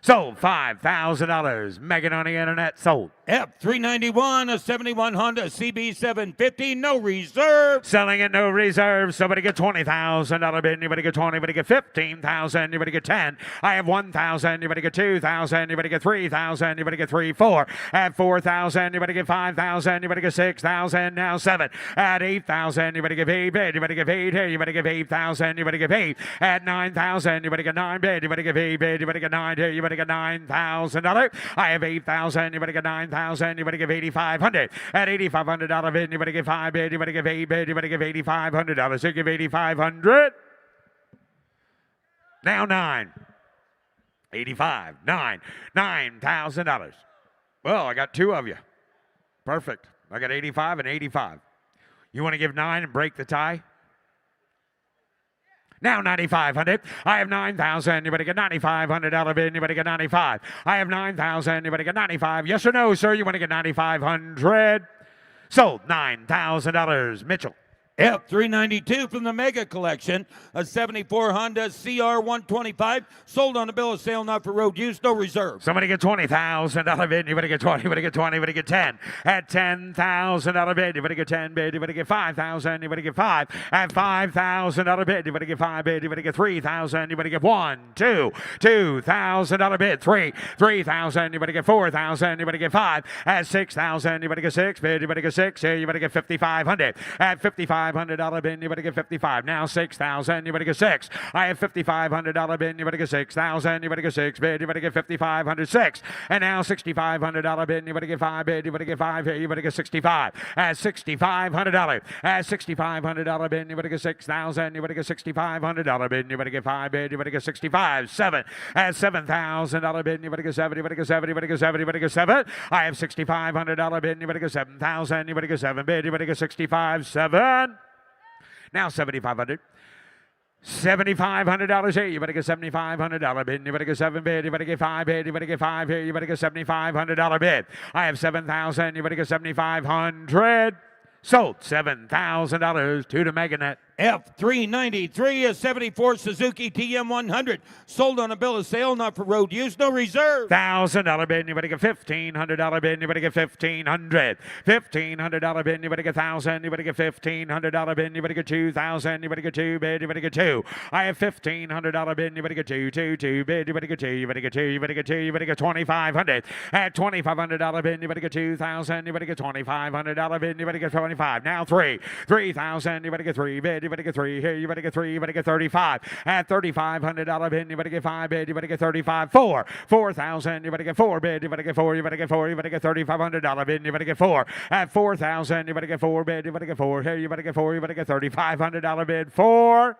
Sold $5,000. Megan on the internet sold. F391, a 71 Honda CB750, no reserve. Selling at no reserve. Somebody get $20,000 bid. You better get 20. You better get 15,000. You better get 10. I have 1,000. You better get 2,000. You better get 3,000. You better get 3, 4. At 4,000. You better get 5,000. You better get 6,000. Now 7. At 8,000. You better give 8 bid. You better give 8 here. You better give 8,000. You better give 8. At 9,000. You better get 9 bid. You better give 8 bid. You better get 9 here. You better get $9,000. I have 8,000. You better get 9,000. You better give 8,500. At $8,500 bid, you better give 5 bid. You better give 8 bid. You better give $8,500. So give 8,500. Now 9. 85. 9. $9,000. Well, I got 2 of you. Perfect. I got 85 and 85. You want to give 9 and break the tie? Now 9,500. I have 9,000. You better get $9,500 bid. You better get 95. I have 9,000. You better get 95. Yes or no, sir? You want to get 9,500? Sold $9,000. Mitchell. F392 from the Mega Collection, a 74 Honda CR125, sold on a bill of sale, not for road use, no reserve. Somebody get $20,000 bid. You better get 20. You better get 20. You better get 10. At $10,000 bid. You better get 10 bid. You better get 5,000. You better get 5. At $5,000 bid. You better get 5 bid. You better get 3,000. You better get 1, 2, $2,000 bid. 3,000. You better get 4,000. You better get 5. At 6,000. You better get 6 bid. You better get 6. Here you better get 5,500. At $5,500 bin. You better get 55. Now 6,000. You better get 6. I have $5,500 bin. You better get 6,000. You better get 6 bid. You better get 5,500. 6. And now $6,500 bin. You better get 5 bid. You better get 5 here. You better get 65. At $6,500. At $6,500 bin. You better get 6,000. You better get $6,500 bin. You better get 5 bid. You better get 65. 7. At $7,000 bin. You better get 7. You better get 7. You better get 7. You better get 7. I have $6,500 bin. You better get 7,000. You better get 7 bid. You better get 65. 7. Now 7,500. $7,500 here. You better get $7,500 bid. You better get 7 bid. You better get 5 bid. You better get 5 here. You better get $7,500 bid. I have 7,000. You better get 7,500. Sold $7,000 to the Meganet. F393, a 74 Suzuki TM100, sold on a bill of sale, not for road use, no reserve. $1,000 bid. You better get $1,500 bid. You better get 1,500. $1,500 bid. You better get 1,000. You better get $1,500 bid. You better get 2,000. You better get 2 bid. You better get 2. I have $1,500 bid. You better get 2 bid. You better get 2. You better get 2. You better get 2. You better get 2,500. At $2,500 bid. You better get 2,000. You better get $2,500 bid. You better get 25. Now 3,000. You better get 3 bid. You better get 3 here. You better get 3. You better get 35. At $3,500 bid. You better get 5 bid. You better get 35. 4,000. You better get 4 bid. You better get 4. You better get 4. You better get $3,500 bid. You better get 4. At 4,000. You better get 4 bid. You better get 4 here. You better get 4. You better get $3,500 bid. 4.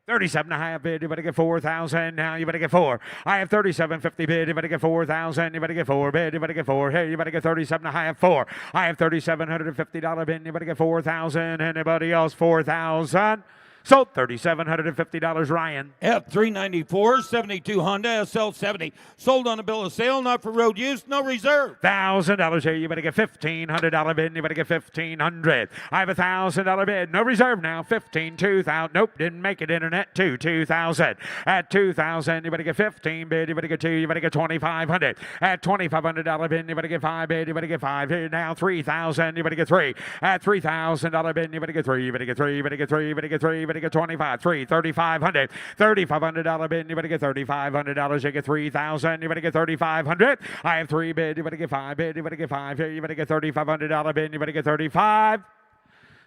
37.5 bid. You better get 4,000. Now you better get 4. I have 37.50 bid. You better get 4,000. You better get 4 bid. You better get 4. Here you better get 37.5. 4. I have $3,750 bid. You better get 4,000. Anybody else? 4,000. Sold $3,750. Ryan. F394, 72 Honda SL70, sold on a bill of sale, not for road use, no reserve. $1,000 here. You better get $1,500 bid. You better get 1,500. I have $1,000 bid. No reserve now. 15. 2,000. Nope, didn't make it. Internet. 2,000. At 2,000, you better get 15 bid. You better get 2. You better get 2,500. At $2,500 bid. You better get 5 bid. You better get 5 here now. 3,000. You better get 3. At $3,000 bid. You better get 3. You better get 3. You better get 3. You better get 3. You better get 25. 3. $3,500. $3,500 bid. You better get $3,500. You get 3,000. You better get 3,500. I have 3 bid. You better get 5 bid. You better get 5 here. You better get $3,500 bid. You better get 35.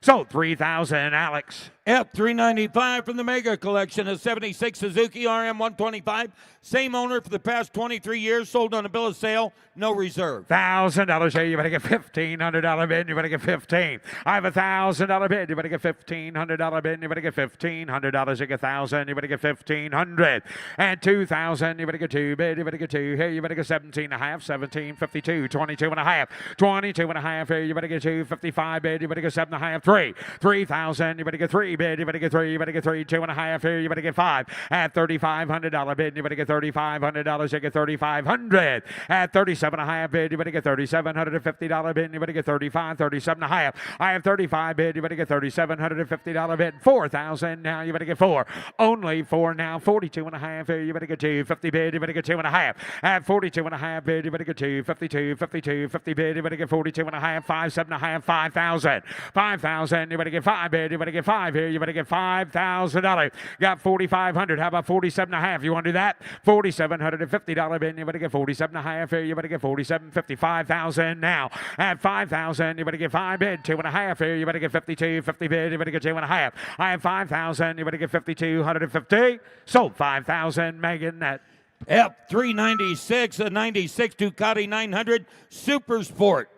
Sold 3,000. Alex. F395 from the Mega Collection, a 76 Suzuki RM125, same owner for the past 23 years, sold on a bill of sale, no reserve. $1,000 here. You better get $1,500 bid. You better get 15. I have $1,000 bid. You better get $1,500 bid. You better get $1,500. You get 1,000. You better get 1,500. And 2,000. You better get 2 bid. You better get 2 here. You better get 17.5. 17.52. 22.5. 22.5 here. You better get 2.55 bid. You better get 7.5. 3. 3,000. You better get 3 bid. You better get 3. You better get 3. 2.5 here. You better get 5. At $3,500 bid. You better get $3,500. You get 3,500. At 37.5 bid. You better get $3,750 bid. You better get 35. 37.5. I have 35 bid. You better get $3,750 bid. 4,000. Now you better get 4. Only 4 now. 42.5 here. You better get 2. 50 bid. You better get 2.5. At 42.5 bid. You better get 2. 52. 52. 50 bid. You better get 42.5. 5. 7.5. 5,000. 5,000. You better get 5 bid. You better get 5 here. You better get $5,000. Got 4,500. How about 47.5? You want to do that? $4,750 bid. You better get 47.5 here. You better get 47.50. 5,000 now. At 5,000, you better get 5 bid. 2.5 here. You better get 52. 50 bid. You better get 2.5. I have 5,000. You better get 5,250. Sold 5,000. Megan net. F396, a 96 Ducati 900 Super Sport.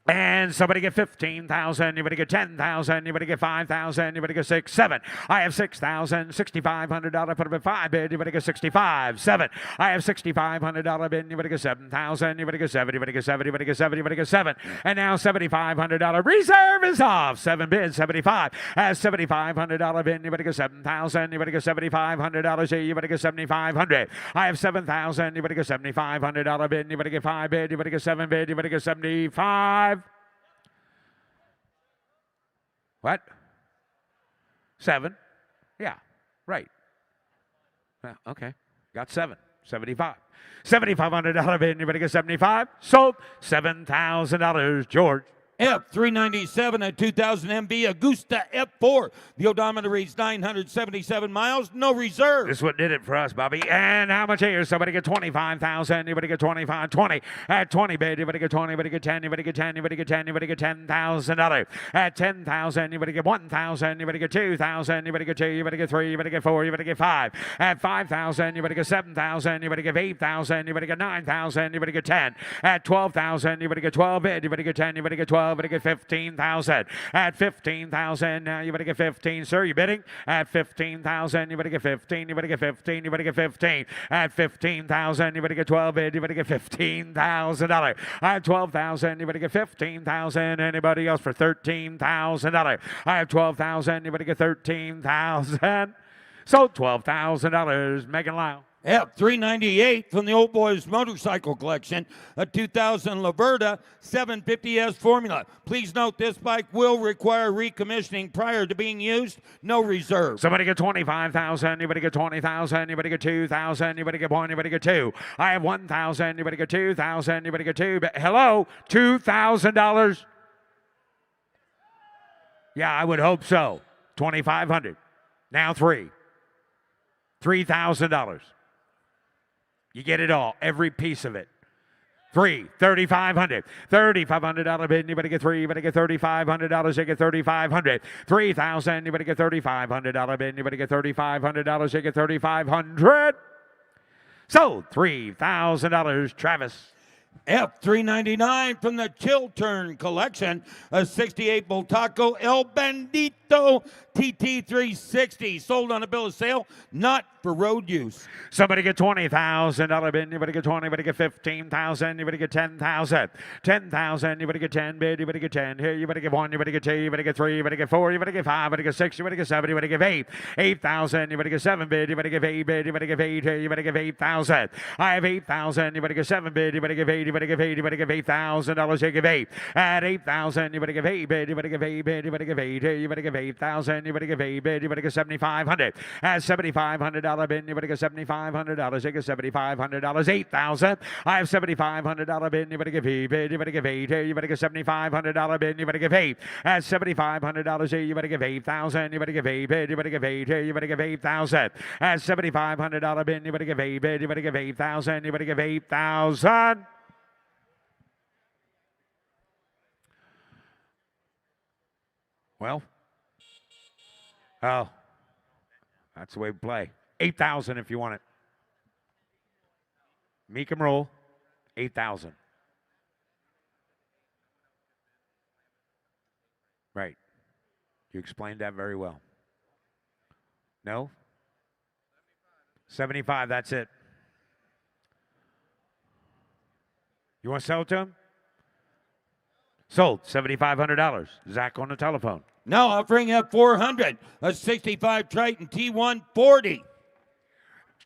And somebody get 15,000. You better get 10,000. You better get 5,000. You better get 6, 7. I have 6,000. $6,500. Put up at 5 bid. You better get 65. 7. I have $6,500 bid. You better get 7,000. You better get 7. You better get 7. You better get 7. You better get 7. And now $7,500 reserve is off. 7 bid. 75. As $7,500 bid. You better get 7,000. You better get $7,500 here. You better get 7,500. I have 7,000. You better get $7,500 bid. You better get 5 bid. You better get 7 bid. You better get 75. What? 7. Yeah, right. Okay, got 7. 75. $7,500 bid. Anybody get 75? Sold. $7,000. George. F397 at 2000 MB Augusta F4. The odometer reads 977 miles. No reserve. This is what did it for us, Bobby. And how much here? Somebody get 25,000. Anybody get 25? 20. At 20 bid. Anybody get 20? Anybody get 10? Anybody get 10? Anybody get 10? Anybody get $10,000. At 10,000. Anybody get 1,000? Anybody get 2,000? Anybody get 2? Anybody get 3? Anybody get 4? Anybody get 5? At 5,000. Anybody get 7,000? Anybody get 8,000? Anybody get 9,000? Anybody get 10? At 12,000. Anybody get 12 bid. Anybody get 10? Anybody get 12? Anybody get 15,000. At 15,000. Now you better get 15, sir. You bidding? At 15,000. You better get 15. You better get 15. You better get 15. At 15,000. You better get 12 bid. You better get $15,000. At 12,000. You better get 15,000. Anybody else for $13,000? I have 12,000. You better get 13,000. So $12,000. Megan Lau. F398 from the Old Boys Motorcycle Collection, a 2000 Laverda 750S Formula. Please note this bike will require recommissioning prior to being used. No reserve. Somebody get 25,000. Anybody get 20,000. Anybody get 2,000. Anybody get 1. Anybody get 2. I have 1,000. Anybody get 2,000. Anybody get 2. Hello, $2,000. Yeah, I would hope so. 2,500. Now 3. $3,000. You get it all, every piece of it. 3, $3,500. $3,500 bid. Anybody get 3? Anybody get $3,500? They get $3,500. 3,000. Anybody get $3,500 bid? Anybody get $3,500? They get $3,500. Sold. $3,000. Travis. F399 from the Chill Turn Collection, a 68 Voltaco El Bandito TT360, sold on a bill of sale, not for road use. Somebody get $20,000 bid. Anybody get 20? Anybody get 15,000? Anybody get 10,000? 10,000. Anybody get 10 bid? Anybody get 10? Here, you better get 1. You better get 2. You better get 3. You better get 4. You better get 5. You better get 6. You better get 7. You better get 8. 8,000. You better get 7 bid. You better get 8 bid. You better get 8. Here, you better get 8,000. I have 8,000. You better get 7 bid. You better get 8. You better give 8. You better give $8,000. You give 8. At 8,000. You better give 8 bid. You better give 8 bid. You better give 8. Here, you better give 8,000. You better give 8 bid. You better get 7,500. At $7,500 bid. You better get $7,500. You get $7,500. 8,000. I have $7,500 bid. You better give 8 bid. You better give 8. Here, you better get $7,500 bid. You better give 8. At $7,500 here, you better give 8,000. You better give 8 bid. You better give 8. Here, you better give 8,000. At $7,500 bid. You better give 8 bid. You better give 8,000. You better give 8,000. Well, oh, that's the way we play. 8,000 if you want it. Mecum roll, 8,000. Right. You explained that very well. No? 75, that's it. You want to sell it to him? Sold, $7,500. Zach on the telephone. Now offering at 400, a 65 Triton T140.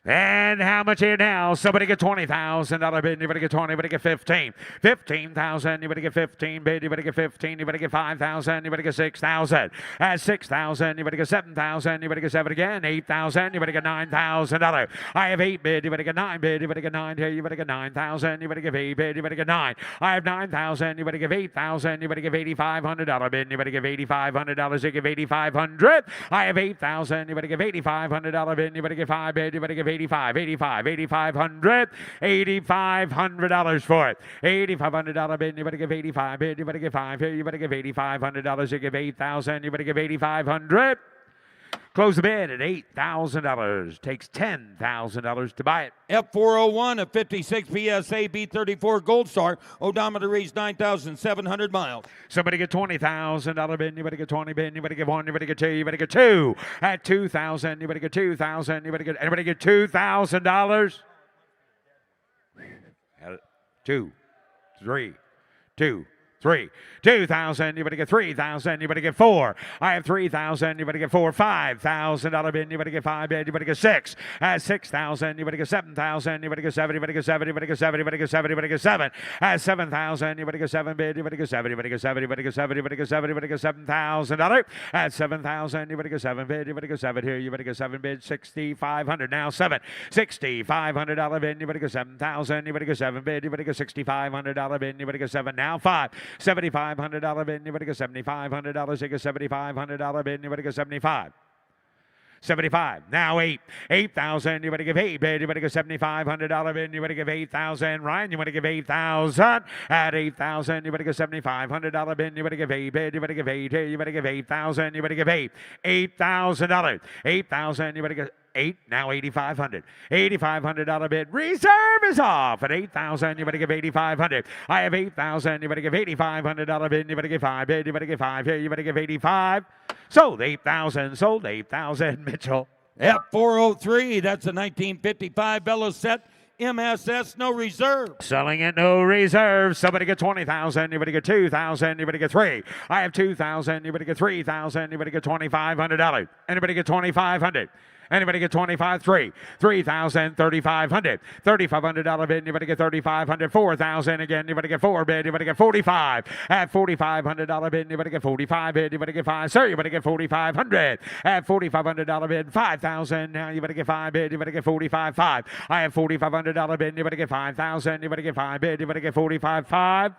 And how much here now? Somebody get $20,000 bid. Anybody get 20? Anybody get 15? 15,000. Anybody get 15 bid? Anybody get 15? Anybody get 5,000? Anybody get 6,000? At 6,000. Anybody get 7,000? Anybody get 7 again? 8,000. Anybody get $9,000? I have 8 bid. Anybody get 9 bid? Anybody get 9 here? You better get 9,000. Anybody give 8 bid? Anybody get 9? I have 9,000. Anybody give 8,000? Anybody give $8,500 bid? Anybody give $8,500? You give 8,500. I have 8,000. Anybody give $8,500 bid? Anybody give 5 bid? Anybody give 8,500 $8,500 for it. $8,500 bid. You better give 85 bid. You better give 5 here. You better give $8,500. You give 8,000. You better give 8,500. Close the bid at $8,000. Takes $10,000 to buy it. F401, a 56 PSA B34 Gold Star. Odometer reads 9,700 miles. Somebody get $20,000 bid. You better get 20 bid. You better get 1. You better get 2. You better get 2. At 2,000. You better get 2,000. You better get. Anybody get $2,000? 2, 3, 2, 3, 2,000, you better get 3,000, you better get 4. I have 3,000, you better get 4. $5,000 bid, you better get 5 bid, you better get 6. At 6,000, you better get 7,000, you better get 7, you better get 7, you better get 7, you better get 7, you better get 7. At 7,000, you better get 7 bid, you better get 7, you better get 7, you better get 7, you better get 7, you better get $7,000. At 7,000, you better get 7 bid, you better get 7 here, you better get 7 bid, 6,500. Now 7, $6,500 bid, you better get 7,000, you better get 7 bid, you better get $6,500 bid, you better get 7. Now 5, $7,500 bid, you better get $7,500, you get $7,500 bid, you better get 75. 75. Now 8. 8,000. You better give 8 bid. You better give $7,500 bid. You better give 8,000. Ryan, you better give 8,000. At 8,000, you better give $7,500 bid. You better give 8 bid. You better give 8. You better give 8,000. You better give 8. $8,000. 8,000. You better give 8. Now 8,500. $8,500 bid. Reserve is off at 8,000. You better give 8,500. I have 8,000. You better give $8,500 bid. You better give 5 bid. You better give 5 here. You better give 85. Sold 8,000. Sold 8,000. Mitchell. F403. That's a 1955 Velocette MSS, no reserve. Selling at no reserve. Somebody get 20,000. You better get 2,000. You better get 3. I have 2,000. You better get 3,000. You better get $2,500. Anybody get 2,500? Anybody get 25? 3. 3,000, 3,500. $3,500 bid, you better get 3,500. 4,000 again, you better get 4 bid, you better get 45. At $4,500 bid, you better get 45 bid, you better get 5. Sir, you better get 4,500. At $4,500 bid, 5,000. Now you better get 5 bid, you better get 45. 5. I have $4,500 bid, you better get 5,000. You better get 5 bid, you better get 45. 5.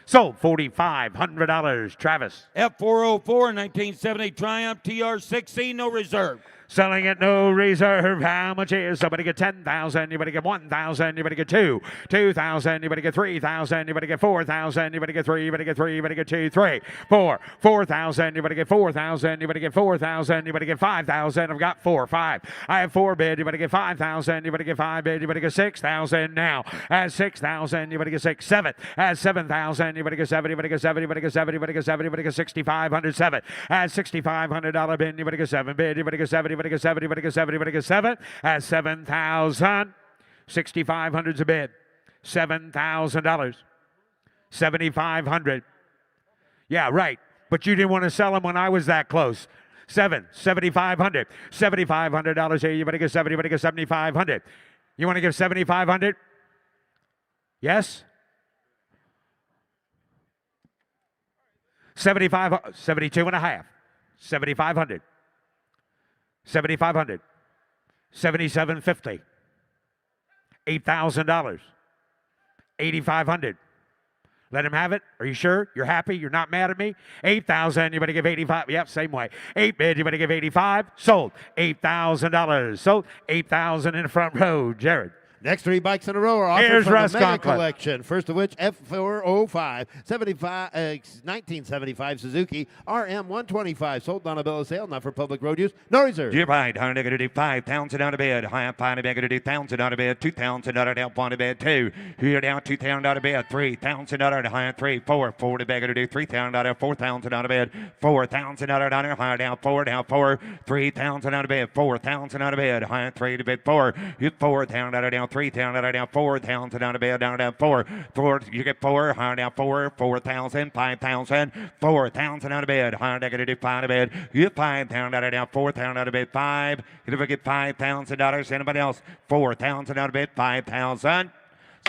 Sold $4,500. Travis. F404, 1970 Triumph TR6C, no reserve. Selling at no reserve. How much is? Somebody get 10,000. You better get 1,000. You better get 2. 2,000. You better get 3,000. You better get 4,000. You better get 3. You better get 3. You better get 2. 3. 4. 4,000. You better get 4,000. You better get 4,000. You better get 5,000. I've got 4. 5. I have 4 bid. You better get 5,000. You better get 5 bid. You better get 6,000 now. At 6,000. You better get 6. 7. At 7,000. You better get 7. You better get 7. You better get 7. You better get 7. You better get 6,500. 7. At $6,500 bid. You better get 7 bid. You better get 7. You better get 7. You better get 7. You better get 7. At 7,000. 6,500's a bid. $7,000. 7,500. Yeah, right. But you didn't want to sell them when I was that close. 7,500. $7,500 here. You better get 7. You better get 7,500. You want to give 7,500? Yes? 75, 72 and a half. 7,500. 7,500. 7,750. $8,000. 8,500. Let him have it. Are you sure? You're happy? You're not mad at me? 8,000. You better give 85. Yep, same way. 8 bid. You better give 85. Sold. $8,000. Sold. 8,000 in the front row. Jared. Next 3 bikes in a row are offered Here's from Russ the Mega Conklin. Collection. First of which, F405, 1975 Suzuki RM125. Sold on a bill of sale, not for public road use. No reserve. You're right. I'm going to do 5,000 out of bed. I'm going to do 1,000 out of bed. 2,000 out of bed. 1 out of bed. 2. Here down 2,000 out of bed. 3,000 out of bed. 3. 4. 4 to bed. Going to do 3,000 out of 4,000 out of bed. 4,000 out of bed. High down 4 down 4. 3,000 out of bed. 4,000 out of bed. High 3 to bed 4. You 4,000 out of down 3,000 out of down 4,000 out of bed down 4. 4. You get 4. High down 4. 4,000. 5,000. 4,000 out of bed. High down going to do 5 out of bed. You 5,000 out of down 4,000 out of bed 5. You never get $5,000. Anybody else? 4,000 out of bed 5,000.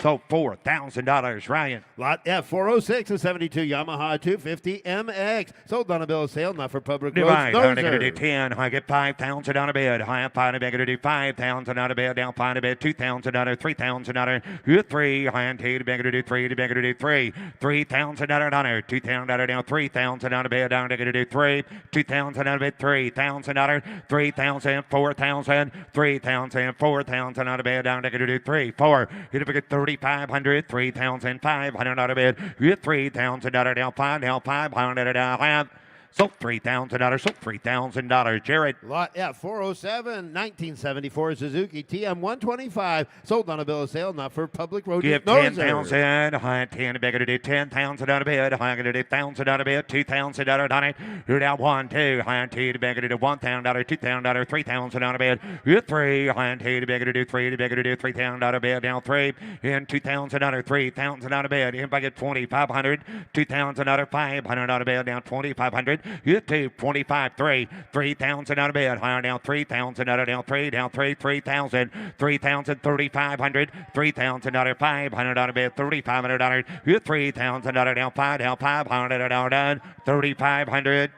So $4,000, Ryan. Lot F406, a 72 Yamaha 250 MX. Sold on a bill of sale, not for public roads. Divide. No I'm going to do reserve. 10. I get 5,000 out of bed. I am 5 going to do 5,000 out of bed. Down 5 out of bed. 2,000 out of 3,000 out of 3. I am 2 going to do 3. To going to do 3. 3,000 out of 2,000 out of down 3,000 out of bed. Down going to do 3. 2,000 out of bed. 3,000 out of 3,000. 4,000. 3,000. 4,000 out of bed. Down going to do 3. 4. You get 3,500, 3,500 out of bed. You 3,000 out of down 5, down 500 out of Sold $3,000. Sold $3,000. Jared. Lot F, 407, 1974 Suzuki TM125. Sold on a bill of sale, not for public road use. Give 10,000. High 10. Bigger to do 10,000 on a bid. High to do 1,000 on a bid. $2,000 on it. You're down 1, 2. High 2 to bigger to do $1,000, $2,000, 3,000 on a bid. You're 3. High 2 to bigger to do 3. To bigger to do $3,000 bid. Down 3. In $2,000, 3,000 on a bid. In by get 2,500. $2,000, 500 on a bid. Down 2,500. You're 2. 25. 3. 3,000 on a bid. Higher down 3,000 down 3. Down 3. 3,000. 3,000. 3,500. $3,000, 500 on a bid. $3,500. You're $3,000 down 5. Down 500 down done. 3,500.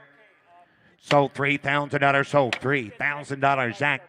Sold $3,000. Sold $3,000. Zach.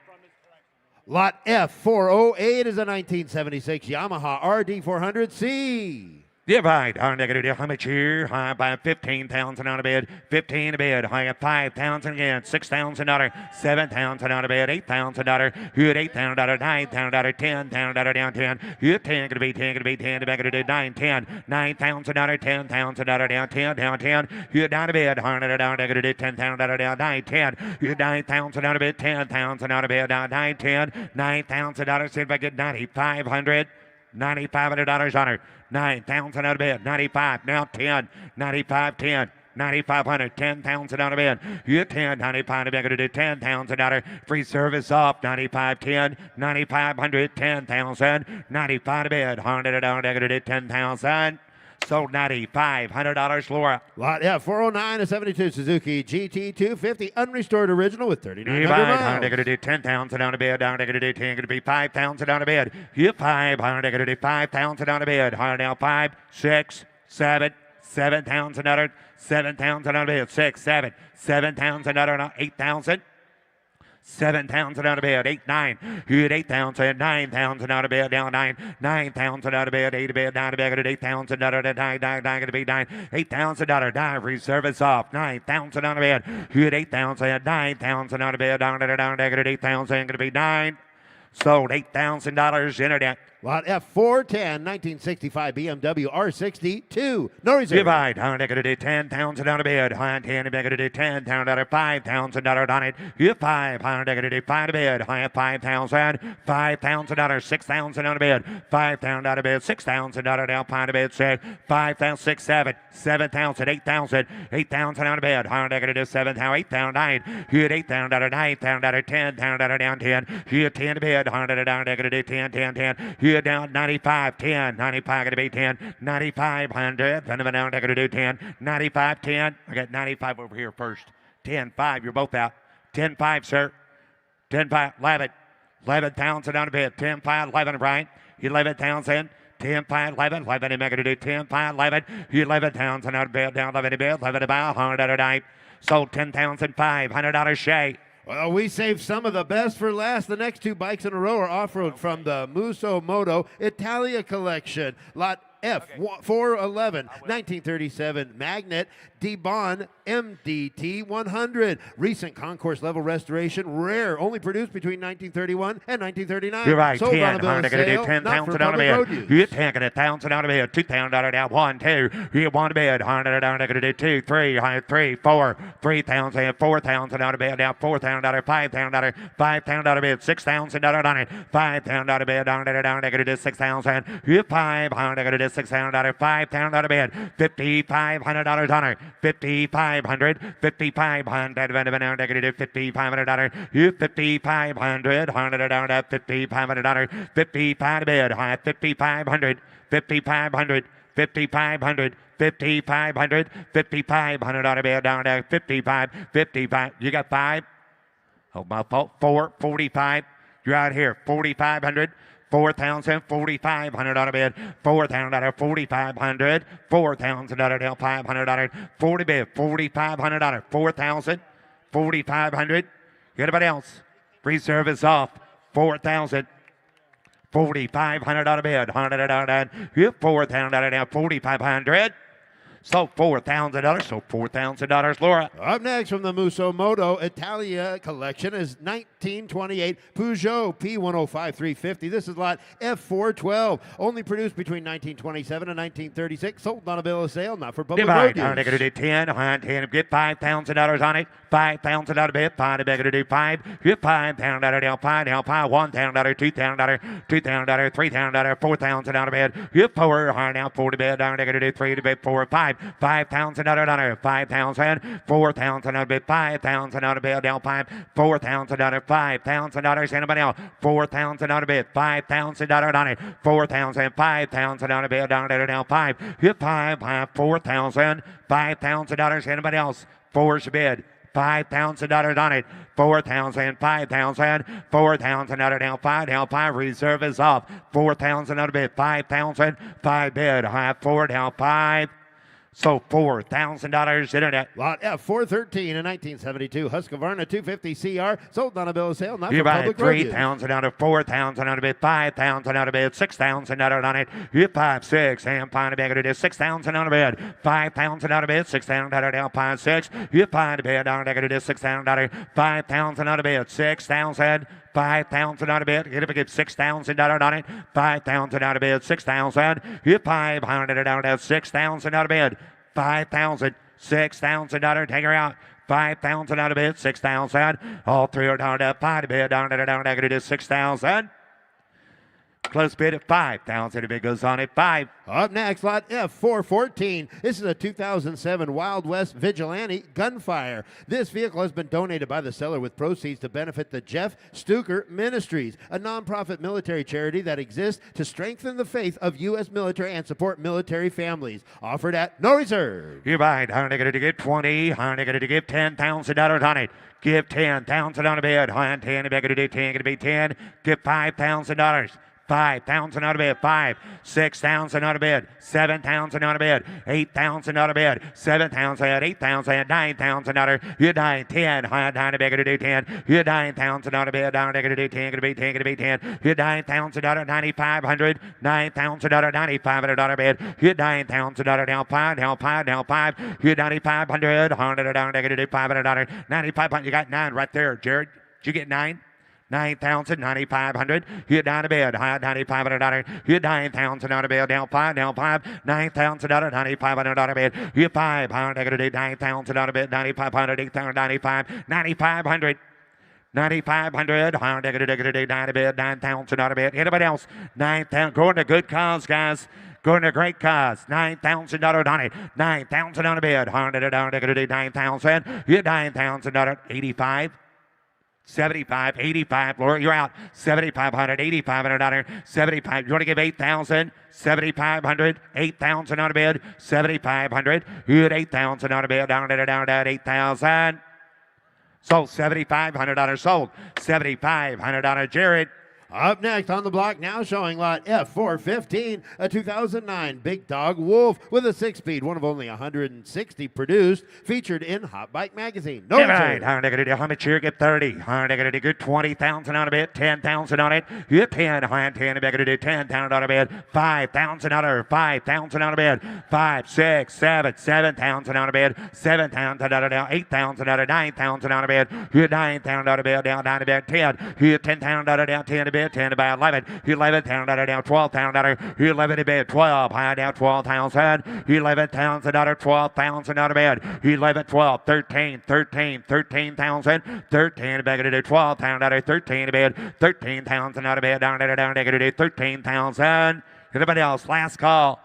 Lot F, 408 is a 1976 Yamaha RD400C. Divide. High negative. How much here? High by 15,000 on a bid. 15 a bid. High at 5,000 again. $6,000. 7,000 on a bid. $8,000. You at $8,000. $9,000. $10,000 down 10. You at 10 gonna be 10 gonna be 10. Back to do 9 10. $9,000. $10,000 down 10 down 10. You at down a bid. $100 down negative do $10,000 down 9 10. You at 9,000 on a bid. 10,000 on a bid down 9 10. $9,000. See if I get 9,500. $9,500 on her. 9,000 out of bed. 95. Now 10. 95. 10. 9,500. 10,000 out of bed. You 10. 95. I'm going to do 10,000 out of free service off. 95. 10. 9,500. 10,000. 95 to bed. 100 down. I'm going to do 10,000. Sold $9,500, Laura. Lot F, 409 to 72 Suzuki GT250 unrestored original with 3,900 miles. miles. They're going to do 10,000 on a bed. Down. They're going to do 10. Going to be 5,000 on a bed. You 500. They're going to do 5,000 on a bed. Higher now 5, 6, 7, 7,000 on it. 7,000 on a bed. 6, 7, 7,000 on it. 8,000. 7,000 out of bed, 8, 9. You at 8,000, 9,000 out of bed, down 9, 9,000 out of bed, 8 to bed, down to bed at 8,000 out of 9, 9, going to be 9, $8,000 dive free service off, 9,000 out of bed. You at 8,000, 9,000 out of bed, down to negative 8,000, going to be 9. Sold $8,000 internet. Lot F410, 1965 BMW R62. No reserve. Divide. High going to do 10,000 out of bed. High 10. Going to do 10,000 out of $5,000 on it. You 5. High going to do 5 to bed. High at 5,000. $5,000. 6,000 out of bed. 5,000 out of bed. $6,000 down. 5 to bed. 6. 5,000. 6, 7. 7,000. 8,000. 8,000 out of bed. High going to do 7,000. 8,000. 9. You at 8,000 out of 9,000 out of 10,000 down 10. You at 10 to bed. 100 down. Going to do 10, 10, 10. You down 95, 10, 95 going to be 10, 9,500, then down going to do 10, 95, 10. I got 95 over here first. 10, 5, you're both out. 10, 5, sir. 10, 5, 11. 11,000 on a bid. 10, 5, 11, Brian. 11,000. 10, 5, 11, 11, and going to do 10, 5, 11. 11,000 on a bid, down 11 to bid, 11 to buy, 100 at a night. Sold $10,500 Shay. Well, we saved some of the best for last. The next two bikes in a row are off-road from the Muso Moto Italia collection. Lot F, 411, 1937 Magnet Debon MDT 100. Recent concourse level restoration. Rare. Only produced between 1931 and 1939. You're right. Sold 10. on a bill I'm of going to do sale, 10,000 not on a for bed. public road use. You're taking 1,000 on a bed. 2,000 down. 1, 2. You 1 to bed. 100 down. They're going to do 2, 3, 3, 4. 3,000. 4,000 on a bed. Down 4,000 down. 5,000 down. 5,000 down a bed. 6,000 down on it. 5,000 down a bed. Down. They're going to do 6,000. You 500. They're going to do 6,000 down. 5,000 down a bed. $5,500 on her. 5,500. 5,500. They're going to do $5,500. You 5,500. 100 down. 5,500. 55 to bed. High 5,500. 5,500. 5,500. 5,500. 5,500 on a bed. Down there. 55. 55. You got 5. Oh, my fault. 4. 45. You're out here. 4,500. 4,000, 4,500 on a bid, 4,000, 4,500, 4,000 down, 500, 40 bid, 4,500, 4,000, 4,500. Anybody else? Free service off, 4,000. 4,500 on a bid, 100 down, 4,000 down, 4,500. Sold $4,000. Sold $4,000. Laura. Up next from the Musomoto Italia collection is 1928 Peugeot P105 350. This is lot F412. Only produced between 1927 and 1936. Sold on a bill of sale, not for public road Divide. I'm use. going to do 10. I'm 10. Get $5,000 on it. $5,000 bid. $5. I'm going to do 5. Get $5,000 down. $5 down. $1,000. $2,000. $2,000. $3,000. $4,000 bid. Get 4. Hard now. 4 to bid. I'm going to do 3 to bid. 4. 5. $5,000 on it. 5,000. $4,000 bid. $5,000 bid. Down 5. $4,000. $5,000. Anybody else? $4,000 bid. $5,000 on it. $4,000. $5,000 bid. Down 5. Get 5. $4,000. $5,000. Anybody else? 4's bid. $5,000 on it. 4,000, 5,000, 4,000 down 5, down 5. Reserve is off. 4,000 out of bid. 5,000, 5 bid. High 4 down 5. So $4,000 internet. Lot F413 in 1972 Husqvarna 250 CR. Sold on a bill of sale, not You for buy public road use. 3,000 out of 4,000 out of bid, 5,000 out of bid, 6,000 out on it. You 5, 6, and find a bag of it. 6,000 out of bid, 5,000 out of bid, 6,000 out of down 5, 6. You find a bid down a it. 6,000 out of 5,000 out of bid, 6,000. 5,000 out of bid. Get up and get $6,000 on it. 5,000 out of bid. 6,000. You 500 out of 6,000 out of bid. 5,000. $6,000. Take her out. 5,000 out of bid. 6,000. All three are down to 5 to bid. Down to it is 6,000. Close bid at 5,000. The bid goes on at 5. Up next, lot F414. This is a 2007 Wild West Vigilante Gunfire. This vehicle has been donated by the seller with proceeds to benefit the Jeff Stuker Ministries, a nonprofit military charity that exists to strengthen the faith of U.S. military and support military families. Offered at no reserve. You buy it. I'm going to give 20. I'm going to give $10,000 on it. Give 10,000 on a bid. 10. I'm going to do 10. Going to be 10. Give $5,000. 5,000 out of bid. 5, 6,000 out of bid. 7,000 out of bid. 8,000 out of bid. 7,000, 8,000, 9,000 out of bid. You 9, 10. High down to bid. Going to do 10. You 9,000 out of bid. Down to do 10. Going to be 10. Going to be 10. You 9,000 out of 9,500. 9,000 out of 9,500 out of bid. You 9,000 out of down 5. Down 5. Down 5. You 9,500. 100 down to do 500 out of 9,500. You got 9 right there, Jared. Did you get 9? 9,000, 9,500. Hit down to bed. High $9,500. Hit 9,000 out of bed. Down 5, down 5. 9,000 out of 9,500 out of bed. Hit 500. 9,000 out of bed. 9,500. 8,000. 95. 9,500. 9,500. 100. 9 to bed. 9,000 out of bed. Anybody else? 9,000. Going to good cause, guys. Going to great cause. $9,000 on it. 9,000 out of bed. 100. 9,000. Hit 9,000 out of 85. 75, 85, Laura, you're out. 7,500, 8,500, 75. You want to give 8,000? 7,500, 8,000 on a bid. 7,500. You had 8,000 on a bid. Down at 8,000. Sold $7,500 sold. $7,500 Jared. Up next on the block, now showing lot F415, a 2009 Big Dog Wolf with a 6-speed, one of only 160 produced, featured in Hot Bike Magazine. No right. How much here? Get 30. Good 20,000 on a bid. 10,000 on it. You 10. 10. 10,000 on a bid. 5,000 on a 5,000 on a bid. 5, 6, 7, 7,000 on a bid. 7,000 on a down. 8,000 on a 9,000 on a bid. You 9,000 on a bid. Down 9 to bid. 10. You 10,000 on a down. 10 to bid. 10 to buy 11. 11,000 down 12,000. 11 to bid 12. High down 12,000. 11,000 12,000 out of bed. 11, 12, 13, 13, 13,000. 13 back to 12,000 out of 13 to bid. 13,000 out of bed. Down to 13,000. Anybody else? Last call.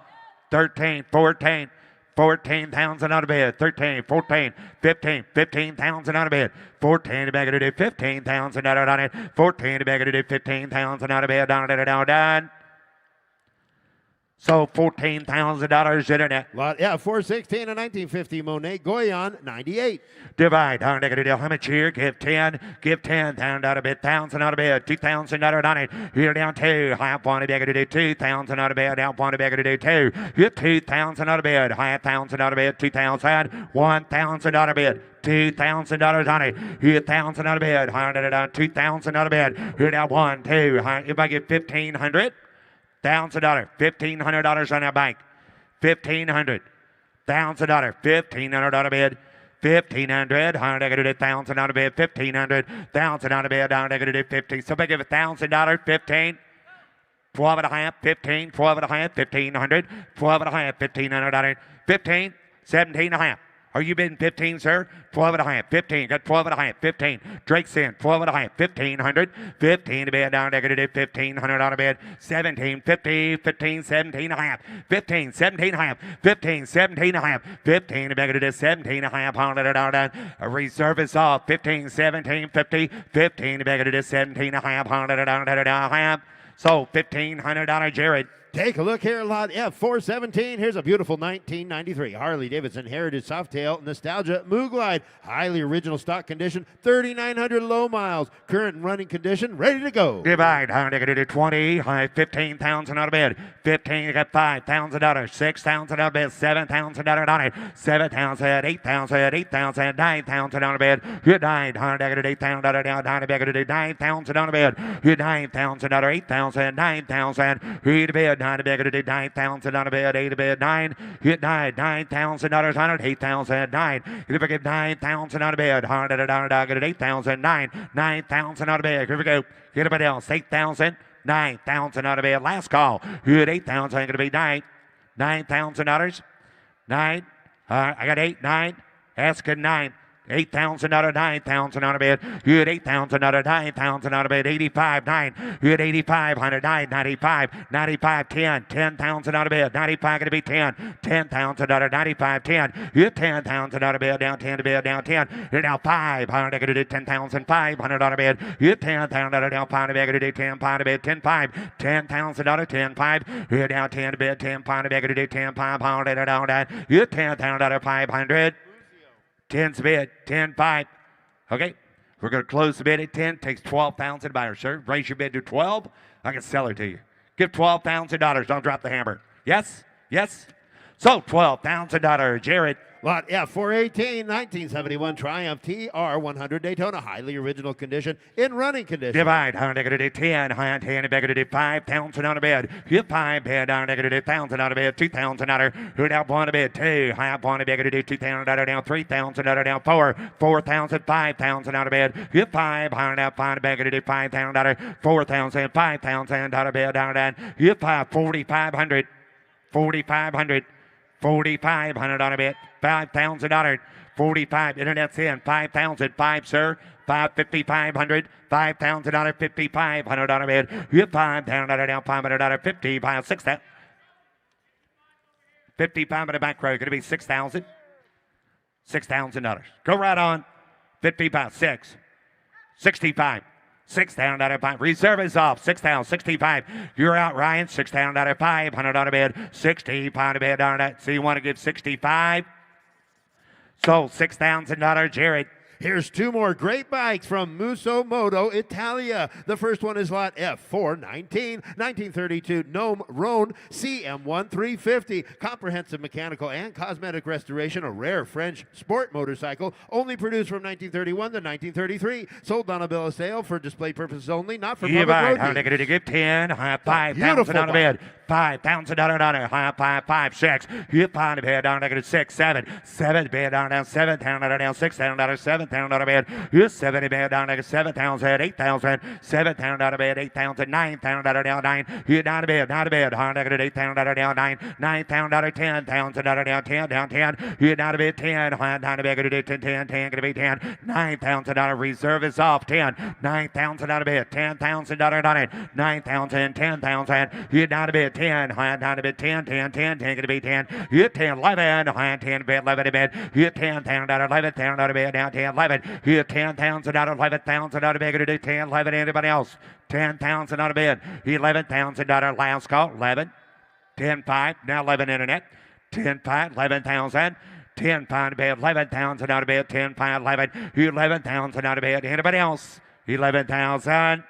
13, 14. 14,000 out of bed. 13, 14, 15, 15,000 out of bed. 14 to bag it to 15,000 out of it. 14 to bag it to 15,000 out of bed. Down. So $14,000 internet. Lot F416, a 1950 Monet Goyon 98. Divide. How much here? Give 10. Give 10,000 out of bed. 1,000 out of bed. 2,000 out of it. Here down 2. High point to bag it to 2,000 out of bed. Down point to bag it to 2. Here 2,000 out of bed. High 1,000 out of bed. 2,000. 1,000 out of bed. $2,000 on it. Here 1,000 out of bed. 2,000 out of bed. Here down 1, 2. If I get 1,500. $1,000, $1,500 on our bank. 1,500, $1,000, $1,500 bid. 1,500, $1,000 bid, 1,500, $1,000 bid, $1,050. Somebody give $1,000, 15, 12 and a half, 15, 12 and a half, 1,500, 12 and a half, $1,500, 15, 17 and a half. Are you bidding 15, sir? 12 and a half, 15, got 12 and a half, 15. Drake's in, 12 and a half, 1,500, 15 to bid, down there, $1,500 bid, 17, 50, 15, 17 and a half, 15, 17 and a half, 15, 17 and a half, 15 to bid, 17 and a half, $100 a reserve is off, 15, 17, 50, 15 to bid, 17 and a half, $100 So $1,500, Jared. Take a look here, lot F417. Here's a beautiful 1993 Harley-Davidson Heritage Softail Nostalgia Mooglide. Highly original stock condition, 3,900 low miles. Current and running condition, ready to go. Divide, 20, 15,000 out of bed. 15, you got $5,000, 6,000 out of bed, $7,000 on it. 7,000, 8,000, 8,000, 9,000 on the bed. You died, $8,000 down, down to bed, 9,000 on the bed. You $9,000, 8,000, 9,000. You to bed. 9 to bed, 9,000 on a bed, 8 to bed, 9. Hit 9, $9,000 on it, 8,000, 9. If I get 9,000 on a bed, $100, get it, 8,000, 9, 9,000 on a bed. Here we go. Get everybody else, 8,000, 9,000 on a bed. Last call. Hit 8,000, going to be 9, $9,000, 9. I got 8, 9. Asking 9. $8,000, 9,000 on a bed. You had $8,000, 9,000 on a bed. 85, 9. You had 85, 109, 95, 95, 10, 10,000 on a bed. 95 going to be 10, $10,000, 95, 10. You had 10,000 on a bed, down 10 to bed, down 10. You're now 500, going to do 10,500 on a bed. You had 10,000, down 5 to bed, going to do 10, 5 to bed, 10, 5, $10,000, 10, 5. You're down 10 to bed, 10, 5 to bed, going to do 10, 500 down that. You had 10,000, 500. 10's bid, 10, 5. Okay, we're going to close the bid at 10. Takes 12,000 to buy her, sir. Raise your bid to 12. I can sell her to you. Give $12,000. Don't drop the hammer. Yes? Yes? So $12,000, Jared. Lot F418, 1971 Triumph TR100 Daytona, highly original condition, in running condition. Divide, 10, 10, negative 5,000 on a bed. You 5 bed, negative 1,000 on a bed, $2,000. Who down 1 a bed, 2, high up 1 a bed, $2,000 down, 3,000 down, 4, 4,000, 5,000 on a bed. You 5, high up 5 a bed, $5,000, 4,000, 5,000 on a bed, down, you 5, 4,500, 4,500. 4,500 on a bit, $5,000, 45, internet's in, 5,000, 5, sir, 5,500, $5,000, 5,500 on a bit, you $5,000 down, $500, 55, 6,000, 55 on the back row, going to be 6,000, $6,000. Go right on, 55, 6, 65. 6,000 out of 5. Reserve is off. 6,000, 65. You're out, Ryan. 6,000 out of 500 on a bed. 65 a bed on that. So you want to give 65? So $6,000, Jared. Here's 2 more great bikes from Musso Moto Italia. The first one is lot F419, 1932 Gnome Rhone CM1350. Comprehensive mechanical and cosmetic restoration, a rare French sport motorcycle, only produced from 1931 to 1933. Sold on a bill of sale for display purposes only, not for public road use. How to give 10, 5,000 on a bed. $5,000 on it, high 5, 5, 6. You find a bed down negative 6, 7. 7 bed down, $7,000 down, $6,000, $7,000 on a bed. You 70 bed down negative 7,000, 8,000, $7,000 on a bed, 8,000, $9,000 down, 9. You down a bed, high negative $8,000 down, 9, $9,000, $10,000 down, 10, down 10. You down a bed, 10, high down a bed, going to do 10, 10, 10, going to be 10. $9,000 reserve is off, 10. $9,000 on a bed, $10,000 on it, 9,000, 10,000. You down a bed, 10, high down a bit, 10, 10, 10, 10, going to be 10. You 10, 11, high 10 bed, 11 a bed. You 10,000 out of 11,000 out of bed, down 10, 11. You 10,000 out of 11,000 out of bed, going to do 10, 11. Anybody else? 10,000 out of bed. $11,000 last call, 11. 10, 5, now 11 internet. 10, 5, 11,000. 10, 5 bed, 11,000 out of bed, 10, 5, 11. 11,000 out of bed. Anybody else? 11,000.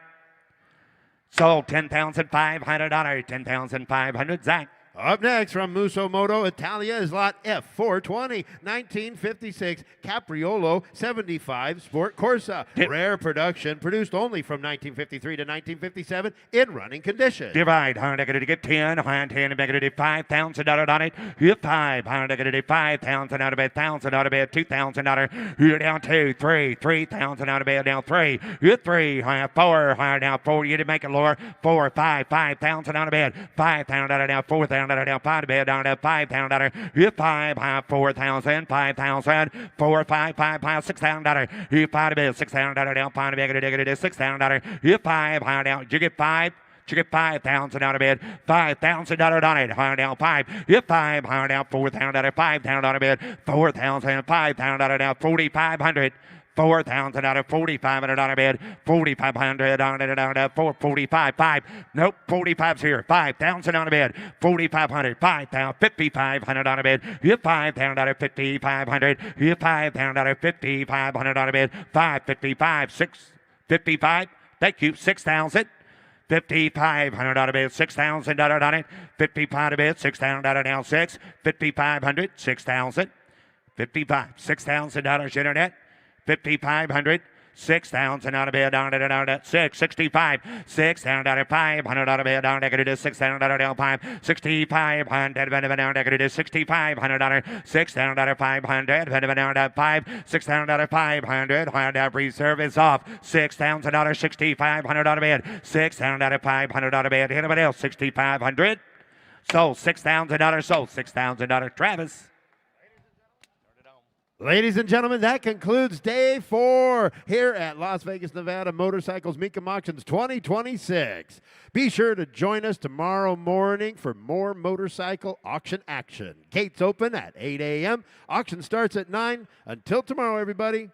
Sold $10,500. $10,500. Zach. Up next from Musomoto, Italia is lot F420, 1956 Capriolo 75 Sport Corsa. Rare production, produced only from 1953 to 1957 in running condition. Divide, $100 get 10, $110 $5,000 on it. Hit 5, $100 $5,000 out of bed, $1,000 out of bed, $2,000. You're down 2, 3, $3,000 out of bed, down 3. Hit 3, 4, down 4. You didn't make it lower. 4, 5, $5,000 out of bed, $5,000 down 4,000 down 5 to bed, down to $5,000. Hit 5, 4,000, 5,000. 4, 5, $6,000. Hit 5 to bed, $6,000 down 5 to bed, $6,000. Hit 5, down. Did you get 5? You get 5,000 out of bed, $5,000 on it, higher down 5, hit 5, higher down 4,000, 5,000 out of bed, 4,000, 5,000 down 4,500. 4,000 out of 4,500 out of bed, 4,500 on it, down to 445, 5. Nope, 45's here. 5,000 out of bed, 4,500, 5,000, 5,500 out of bed. Hit 5,000 out of 5,500. Hit 5,000 out of 5,500 out of bed, 555, 655. Thank you, 6,000. 5,500 out of bed, $6,000 on it. 55 out of bed, $6,000 down 6. 5,500, 6,000. 55, $6,000 internet. 5,500, 6,000 out of bed, down to 6, 65, 6,000 out of 500 out of bed, down to 6,000 down 5, 6,500 down to 6,500, 6,000 out of 500 down to 5, 6,000 out of 500, hard out reserve is off, 6,000 6,500 out of bed, 6,000 out of 500 out of bed, anybody else 6,500, sold $6,000, sold $6,000, Travis. Ladies and gentlemen, that concludes day 4 here at Las Vegas, Nevada Motorcycles Mecum Auctions 2026. Be sure to join us tomorrow morning for more motorcycle auction action. Gates open at 8 a.m. Auction starts at 9. Until tomorrow, everybody.